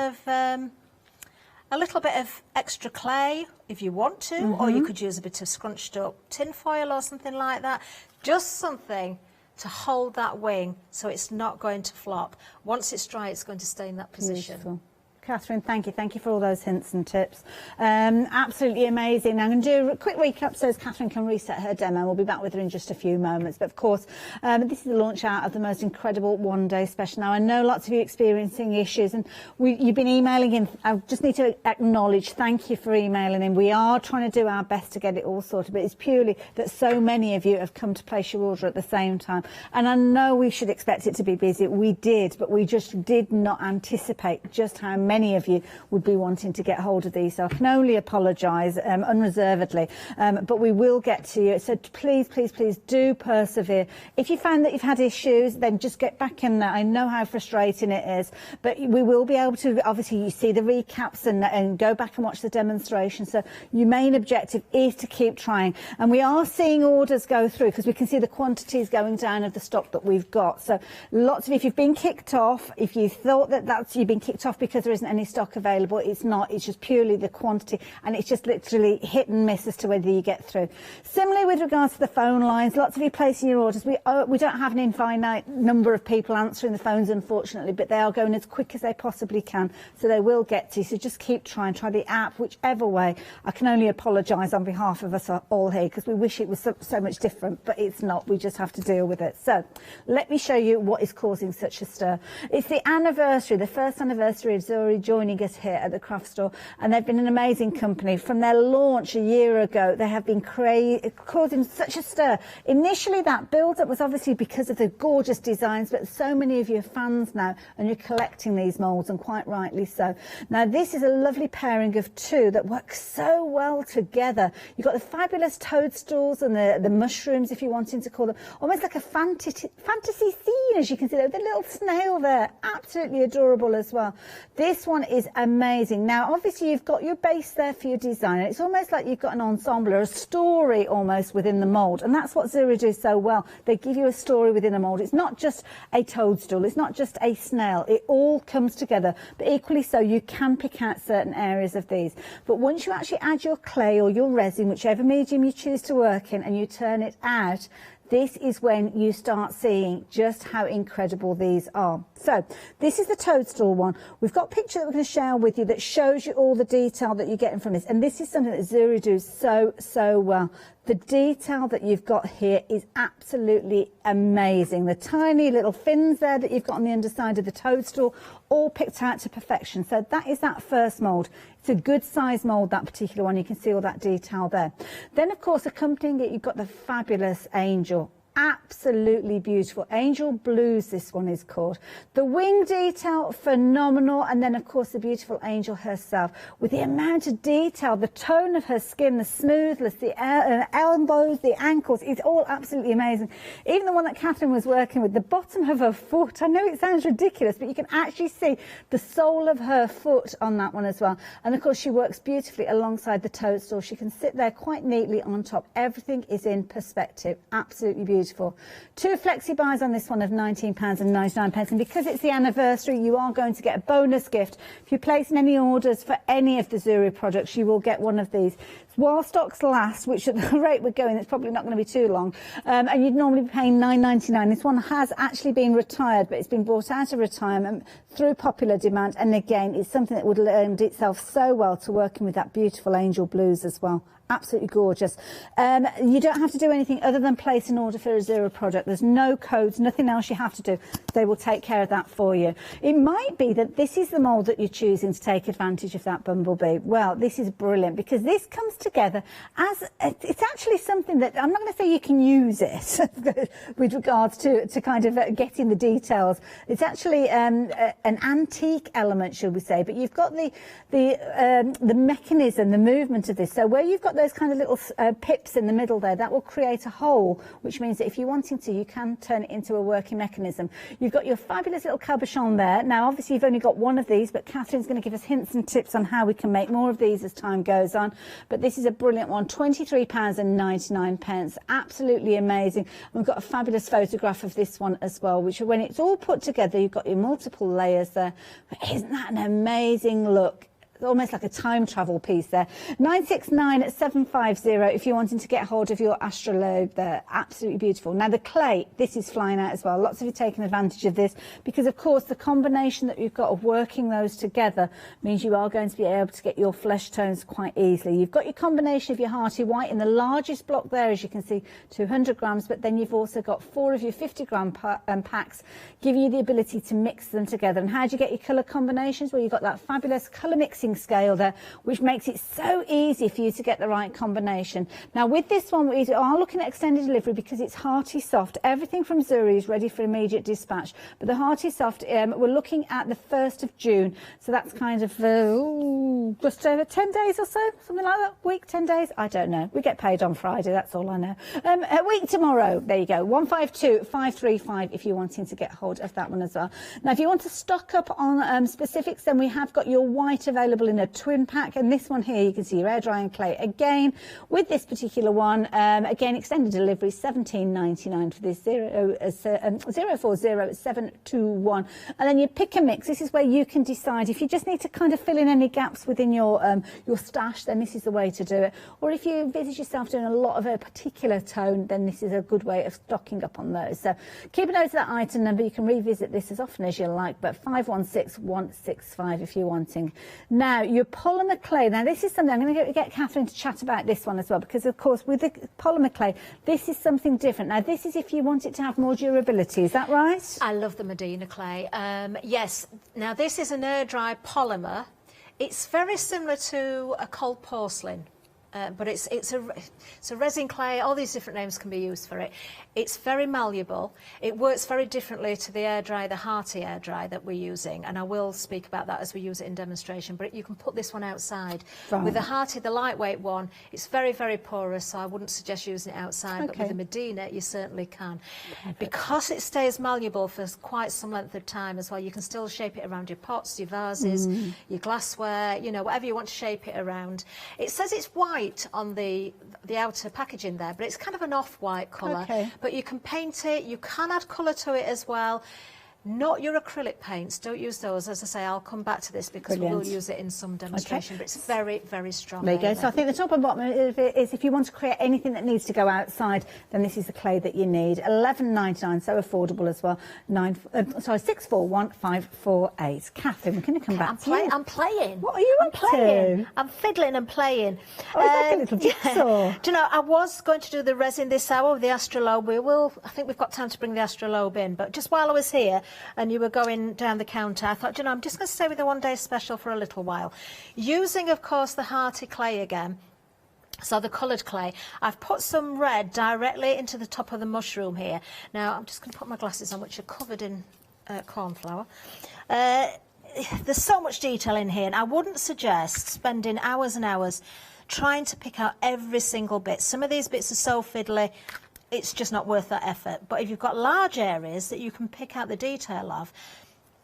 of extra clay if you want to, or you could use a bit of scrunched up tin foil or something like that. Just something to hold that wing so it's not going to flop. Once it's dry, it's going to stay in that position. Beautiful. Catherine, thank you. Thank you for all those hints and tips. Absolutely amazing. I'm going to do a quick recap so as Catherine can reset her demo. We'll be back with her in just a few moments. But of course, this is the launch out of the most incredible one-day special. Now, I know lots of you experiencing issues and you've been emailing in. I just need to acknowledge, thank you for emailing in. We are trying to do our best to get it all sorted, but it's purely that so many of you have come to place your order at the same time. And I know we should expect it to be busy. We did, but we just did not anticipate just how many of you would be wanting to get hold of these. So I can only apologise unreservedly, but we will get to you. So please, please, please do persevere. If you find that you've had issues, then just get back in there. I know how frustrating it is, but we will be able to, obviously, you see the recaps and go back and watch the demonstration. So your main objective is to keep trying. And we are seeing orders go through because we can see the quantities going down of the stock that we've got. So lots of, if you've been kicked off, if you thought that you've been kicked off because there isn't any stock available, it's not. It's just purely the quantity, and it's just literally hit and miss as to whether you get through. Similarly with regards to the phone lines, lots of you placing your orders. We don't have an infinite number of people answering the phones, unfortunately, but they are going as quick as they possibly can, so they will get to you. So just keep trying. Try the app, whichever way. I can only apologise on behalf of us all here because we wish it was so much different, but it's not. We just have to deal with it. So let me show you what is causing such a stir. It's the anniversary, the first anniversary of Zuri Zuri joining us here at the craft store, and they've been an amazing company. From their launch a year ago, they have been causing such a stir. Initially, that build-up was obviously because of the gorgeous designs, but so many of you are fans now, and you're collecting these moulds, and quite rightly so. Now, this is a lovely pairing of two that work so well together. You've got the fabulous toadstools and the mushrooms, if you're wanting to call them, almost like a fantasy scene, as you can see there, with a little snail there. Absolutely adorable as well. This one is amazing. Now, obviously, you've got your base there for your design, and it's almost like you've got an ensemble or a story almost within the mould, and that's what Zuri do so well. They give you a story within a mould. It's not just a toadstool, it's not just a snail. It all comes together, but equally so, you can pick out certain areas of these. But once you actually add your clay or your resin, whichever medium you choose to work in, and you turn it out, this is when you start seeing just how incredible these are. So this is the toadstool one. We've got a picture that we're going to share with you that shows you all the detail that you're getting from this. And this is something that Zuri do so well. The detail that you've got here is absolutely amazing. The tiny little fins there that you've got on the underside of the toadstool, all picked out to perfection. So that is that first mould. It's a good size mould, that particular one. You can see all that detail there. Then, of course, accompanying it, you've got the fabulous angel. Absolutely beautiful. Angel Blues, this one is called. The wing detail, phenomenal. And then, of course, the beautiful angel herself. With the amount of detail, the tone of her skin, the smoothness, the elbows, the ankles, it's all absolutely amazing. Even the one that Catherine was working with, the bottom of her foot, I know it sounds ridiculous, but you can actually see the sole of her foot on that one as well. And, of course, she works beautifully alongside the toadstool. She can sit there quite neatly on top. Everything is in perspective. Absolutely beautiful. Two flexi buys on this one of £19.99, and because it's the anniversary, you are going to get a bonus gift. If you're placing any orders for any of the Zuri products, you will get one of these. While stocks last, which at the rate we're going, it's probably not going to be too long, and you'd normally be paying £9.99. This one has actually been retired, but it's been brought out of retirement through popular demand, and again, it's something that would lend itself so well to working with that beautiful angel blues as well. Absolutely gorgeous. You don't have to do anything other than place an order for a Zuri product. There's no codes, nothing else you have to do. They will take care of that for you. It might be that this is the mould that you're choosing to take advantage of that bumblebee. Well, this is brilliant because this comes together as it's actually something that I'm not going to say you can use it with regards to kind of getting the details. It's actually an antique element, should we say, but you've got the mechanism, the movement of this. So where you've got those kind of little pips in the middle there, that will create a hole, which means that if you're wanting to, you can turn it into a working mechanism. You've got your fabulous little cabochon there. Now, obviously, you've only got one of these, but Catherine's going to give us hints and tips on how we can make more of these as time goes on. But this is a brilliant one, £23.99. Absolutely amazing. And we've got a fabulous photograph of this one as well, which when it's all put together, you've got your multiple layers there. But isn't that an amazing look? Almost like a time travel piece there. 969750 if you're wanting to get hold of your astrolabe there. Absolutely beautiful. Now the clay, this is flying out as well. Lots of you taking advantage of this because of course the combination that you've got of working those together means you are going to be able to get your flesh tones quite easily. You've got your combination of your hearty white in the largest block there, as you can see, 200 grams, but then you've also got 4 of your 50 gram packs giving you the ability to mix them together. And how do you get your colour combinations? Well, you've got that fabulous colour mixing scale there, which makes it so easy for you to get the right combination. Now with this one, we are looking at extended delivery because it's hearty soft. Everything from Zuri is ready for immediate dispatch, but the hearty soft, we're looking at the 1st of June, so that's kind of just over 10 days or so, something like that. Week, 10 days, I don't know. We get paid on Friday, that's all I know. A week tomorrow, there you go, 152535 if you're wanting to get hold of that one as well. Now if you want to stock up on specifics, then we have got your white available in a twin pack, and this one here you can see your air drying clay again with this particular one. Again, extended delivery, £17.99 for this 040721, and then you pick a mix. This is where you can decide if you just need to kind of fill in any gaps within your stash, then this is the way to do it. Or if you envisage yourself doing a lot of a particular tone, then this is a good way of stocking up on those. So keep a note of that item number. You can revisit this as often as you like, but 516165 if you're wanting. Now Now, your polymer clay. Now, this is something, I'm going to get Catherine to chat about this one as well, because, of course, with the polymer clay, this is something different. Now, this is if you want it to have more durability. Is that right? I love the Medina clay. Yes. Now, this is an air-dry polymer. It's very similar to a cold porcelain. But it's a resin clay. All these different names can be used for it. It's very malleable. It works very differently to the air dry, the hearty air dry that we're using, and I will speak about that as we use it in demonstration. But you can put this one outside. Right. With the hearty, the lightweight one, it's very, very porous, so I wouldn't suggest using it outside. Okay. But with the Medina, you certainly can. Perfect. Because it stays malleable for quite some length of time as well. You can still shape it around your pots, your vases, your glassware, you know, whatever you want to shape it around. It says it's white on the outer packaging there, but it's kind of an off-white colour. Okay. But you can paint it, you can add colour to it as well. Not your acrylic paints, don't use those. As I say, I'll come back to this because we'll use it in some demonstration, but it's very, very strong. There you go. So I think the top and bottom of it is if you want to create anything that needs to go outside, then this is the clay that you need. £11.99, so affordable as well. 641548. Catherine, can you come back to you? I'm playing. What are you up to? I'm fiddling and playing. Oh, it's like a little jigsaw. Do you know, I was going to do the resin this hour with the astrolabe. I think we've got time to bring the astrolabe in, but just while I was here, and you were going down the counter, I thought, you know, I'm just going to stay with the one-day special for a little while. Using, of course, the hearty clay again, so the coloured clay, I've put some red directly into the top of the mushroom here. Now, I'm just going to put my glasses on, which are covered in cornflour. There's so much detail in here, and I wouldn't suggest spending hours and hours trying to pick out every single bit. Some of these bits are so fiddly, it's just not worth that effort. But if you've got large areas that you can pick out the detail of,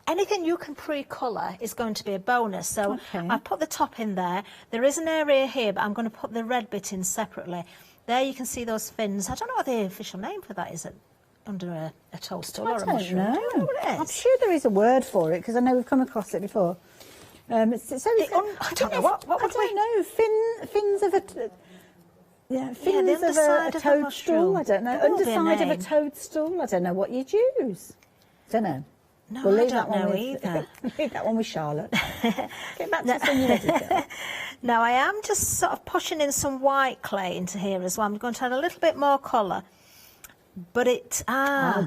anything you can pre-colour is going to be a bonus. So I've put the top in there. There is an area here, but I'm going to put the red bit in separately. There you can see those fins. I don't know what the official name for that is. Under a toadstool or a mushroom? I don't know. Do you know what it is? I'm sure there is a word for it, because I know we've come across it before. I don't know. What would I don't know. Fins of a... Yeah, fins of a toadstool, I don't know. Underside of a toadstool, I don't know what you'd use. Don't know. No, we'll I leave don't that know one either. Leave that one with Charlotte. Get back to when you're ready to go. Now, I am just sort of pushing in some white clay into here as well. I'm going to add a little bit more colour. But it...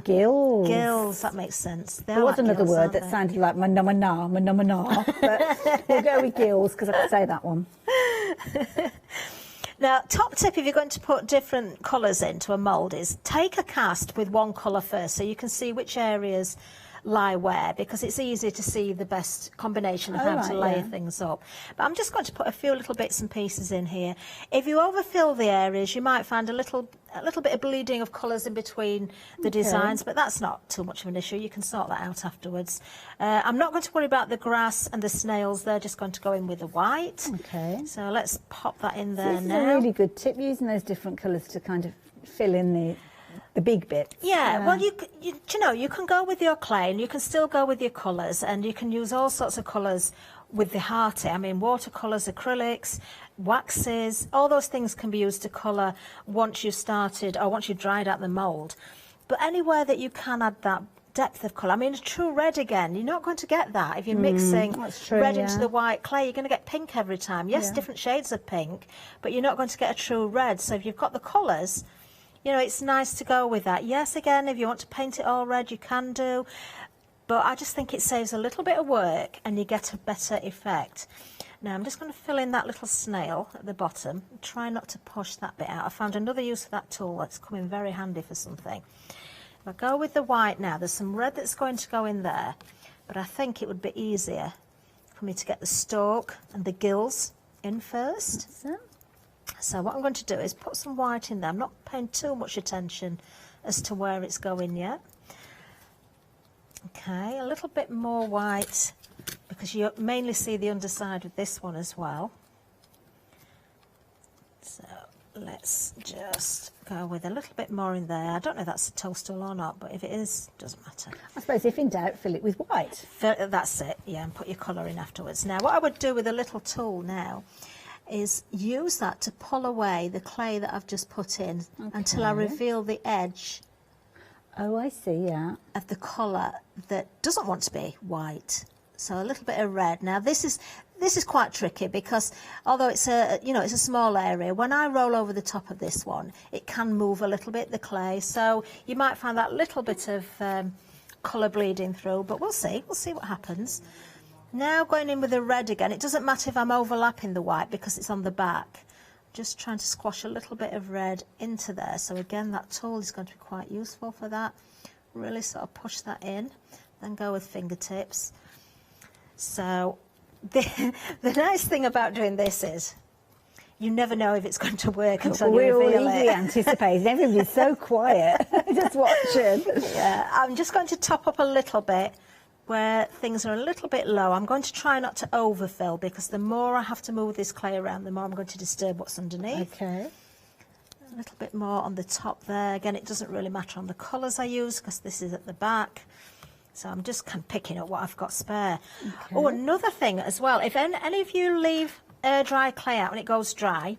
gills. Gills, that makes sense. There was another word that sounded like manamana, but we'll go with gills, because I can say that one. Now, top tip if you're going to put different colours into a mould is take a cast with one colour first so you can see which areas lie where, because it's easier to see the best combination of how to layer things up. But I'm just going to put a few little bits and pieces in here. If you overfill the areas, you might find a little bit of bleeding of colours in between the designs, but that's not too much of an issue. You can sort that out afterwards. I'm not going to worry about the grass and the snails. They're just going to go in with the white. Okay. So let's pop that in there now. This is a really good tip, using those different colours to kind of fill in the big bits. Yeah, well, you know, you can go with your clay and you can still go with your colours, and you can use all sorts of colours with the hearty. I mean, watercolours, acrylics, waxes, all those things can be used to colour once you've started or once you've dried out the mould. But anywhere that you can add that depth of colour, I mean, a true red again, you're not going to get that if you're mixing red into the white clay. You're going to get pink every time. Yes, different shades of pink, but you're not going to get a true red. So if you've got the colours, you know, it's nice to go with that. Yes, again, if you want to paint it all red, you can do. But I just think it saves a little bit of work and you get a better effect. Now, I'm just going to fill in that little snail at the bottom. Try not to push that bit out. I found another use for that tool that's come in very handy for something. If I go with the white now, there's some red that's going to go in there. But I think it would be easier for me to get the stalk and the gills in first. So what I'm going to do is put some white in there. I'm not paying too much attention as to where it's going yet. Okay, a little bit more white, because you mainly see the underside with this one as well. So let's just go with a little bit more in there. I don't know if that's a toadstool or not, but if it is, doesn't matter. I suppose if in doubt, fill it with white. That's it, yeah, and put your colour in afterwards. Now, what I would do with a little tool now is use that to pull away the clay that I've just put in until I reveal the edge. Oh, I see, yeah. Of the colour that doesn't want to be white. So a little bit of red. Now this is this is quite tricky because although it's a, you know, it's a small area, when I roll over the top of this one, it can move a little bit, the clay. So you might find that little bit of colour bleeding through, but we'll see what happens. Now going in with the red again, it doesn't matter if I'm overlapping the white because it's on the back. Just trying to squash a little bit of red into there. So again, that tool is going to be quite useful for that. Really sort of push that in, then go with fingertips. So the nice thing about doing this is you never know if it's going to work until you reveal it. We're all eagerly anticipating. Everybody's so quiet, just watching. Yeah, I'm just going to top up a little bit where things are a little bit low. I'm going to try not to overfill because the more I have to move this clay around, the more I'm going to disturb what's underneath. Okay. A little bit more on the top there. Again, it doesn't really matter on the colours I use because this is at the back. So I'm just kind of picking up what I've got spare. Okay. Oh, another thing as well, if any of you leave air dry clay out when it goes dry,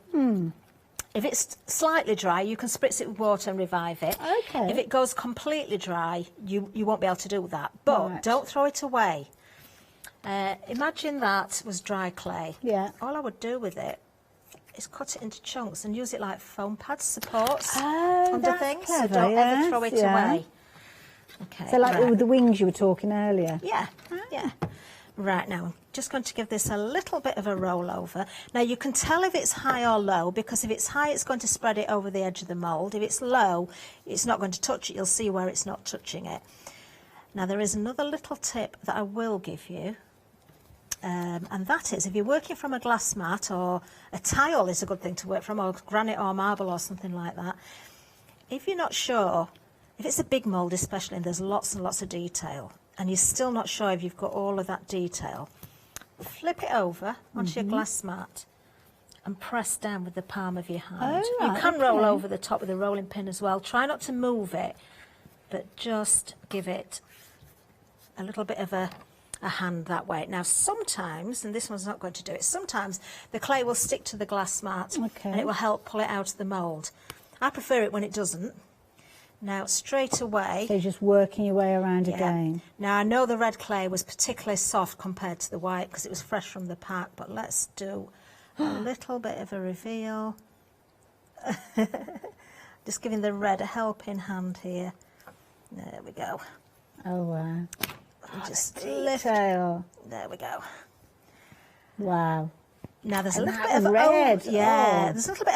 if it's slightly dry, you can spritz it with water and revive it. Okay. If it goes completely dry, you won't be able to do that. But don't throw it away. Imagine that was dry clay. Yeah. All I would do with it is cut it into chunks and use it like foam pad supports Oh, under that's things. clever, So don't ever throw it away. Okay. So like the wings you were talking earlier. Yeah, yeah. Right, now I'm just going to give this a little bit of a roll over. Now you can tell if it's high or low because if it's high it's going to spread it over the edge of the mould. If it's low it's not going to touch it. You'll see where it's not touching it. Now there is another little tip that I will give you. And that is, if you're working from a glass mat, or a tile is a good thing to work from, or granite or marble or something like that, if you're not sure, if it's a big mould especially and there's lots and lots of detail, and you're still not sure if you've got all of that detail, flip it over onto your glass mat and press down with the palm of your hand. Oh, right, you can roll over the top with a rolling pin as well. Try not to move it, but just give it a little bit of a hand that way. Now sometimes, and this one's not going to do it, sometimes the clay will stick to the glass mat and it will help pull it out of the mould. I prefer it when it doesn't. Now straight away... So you're just working your way around again. Now I know the red clay was particularly soft compared to the white because it was fresh from the pack, but let's do a little bit of a reveal. Just giving the red a helping hand here. There we go. Oh wow. Just lift. Detail. There we go. Wow. Now there's a And little that bit of red. yeah, Oh. there's a little bit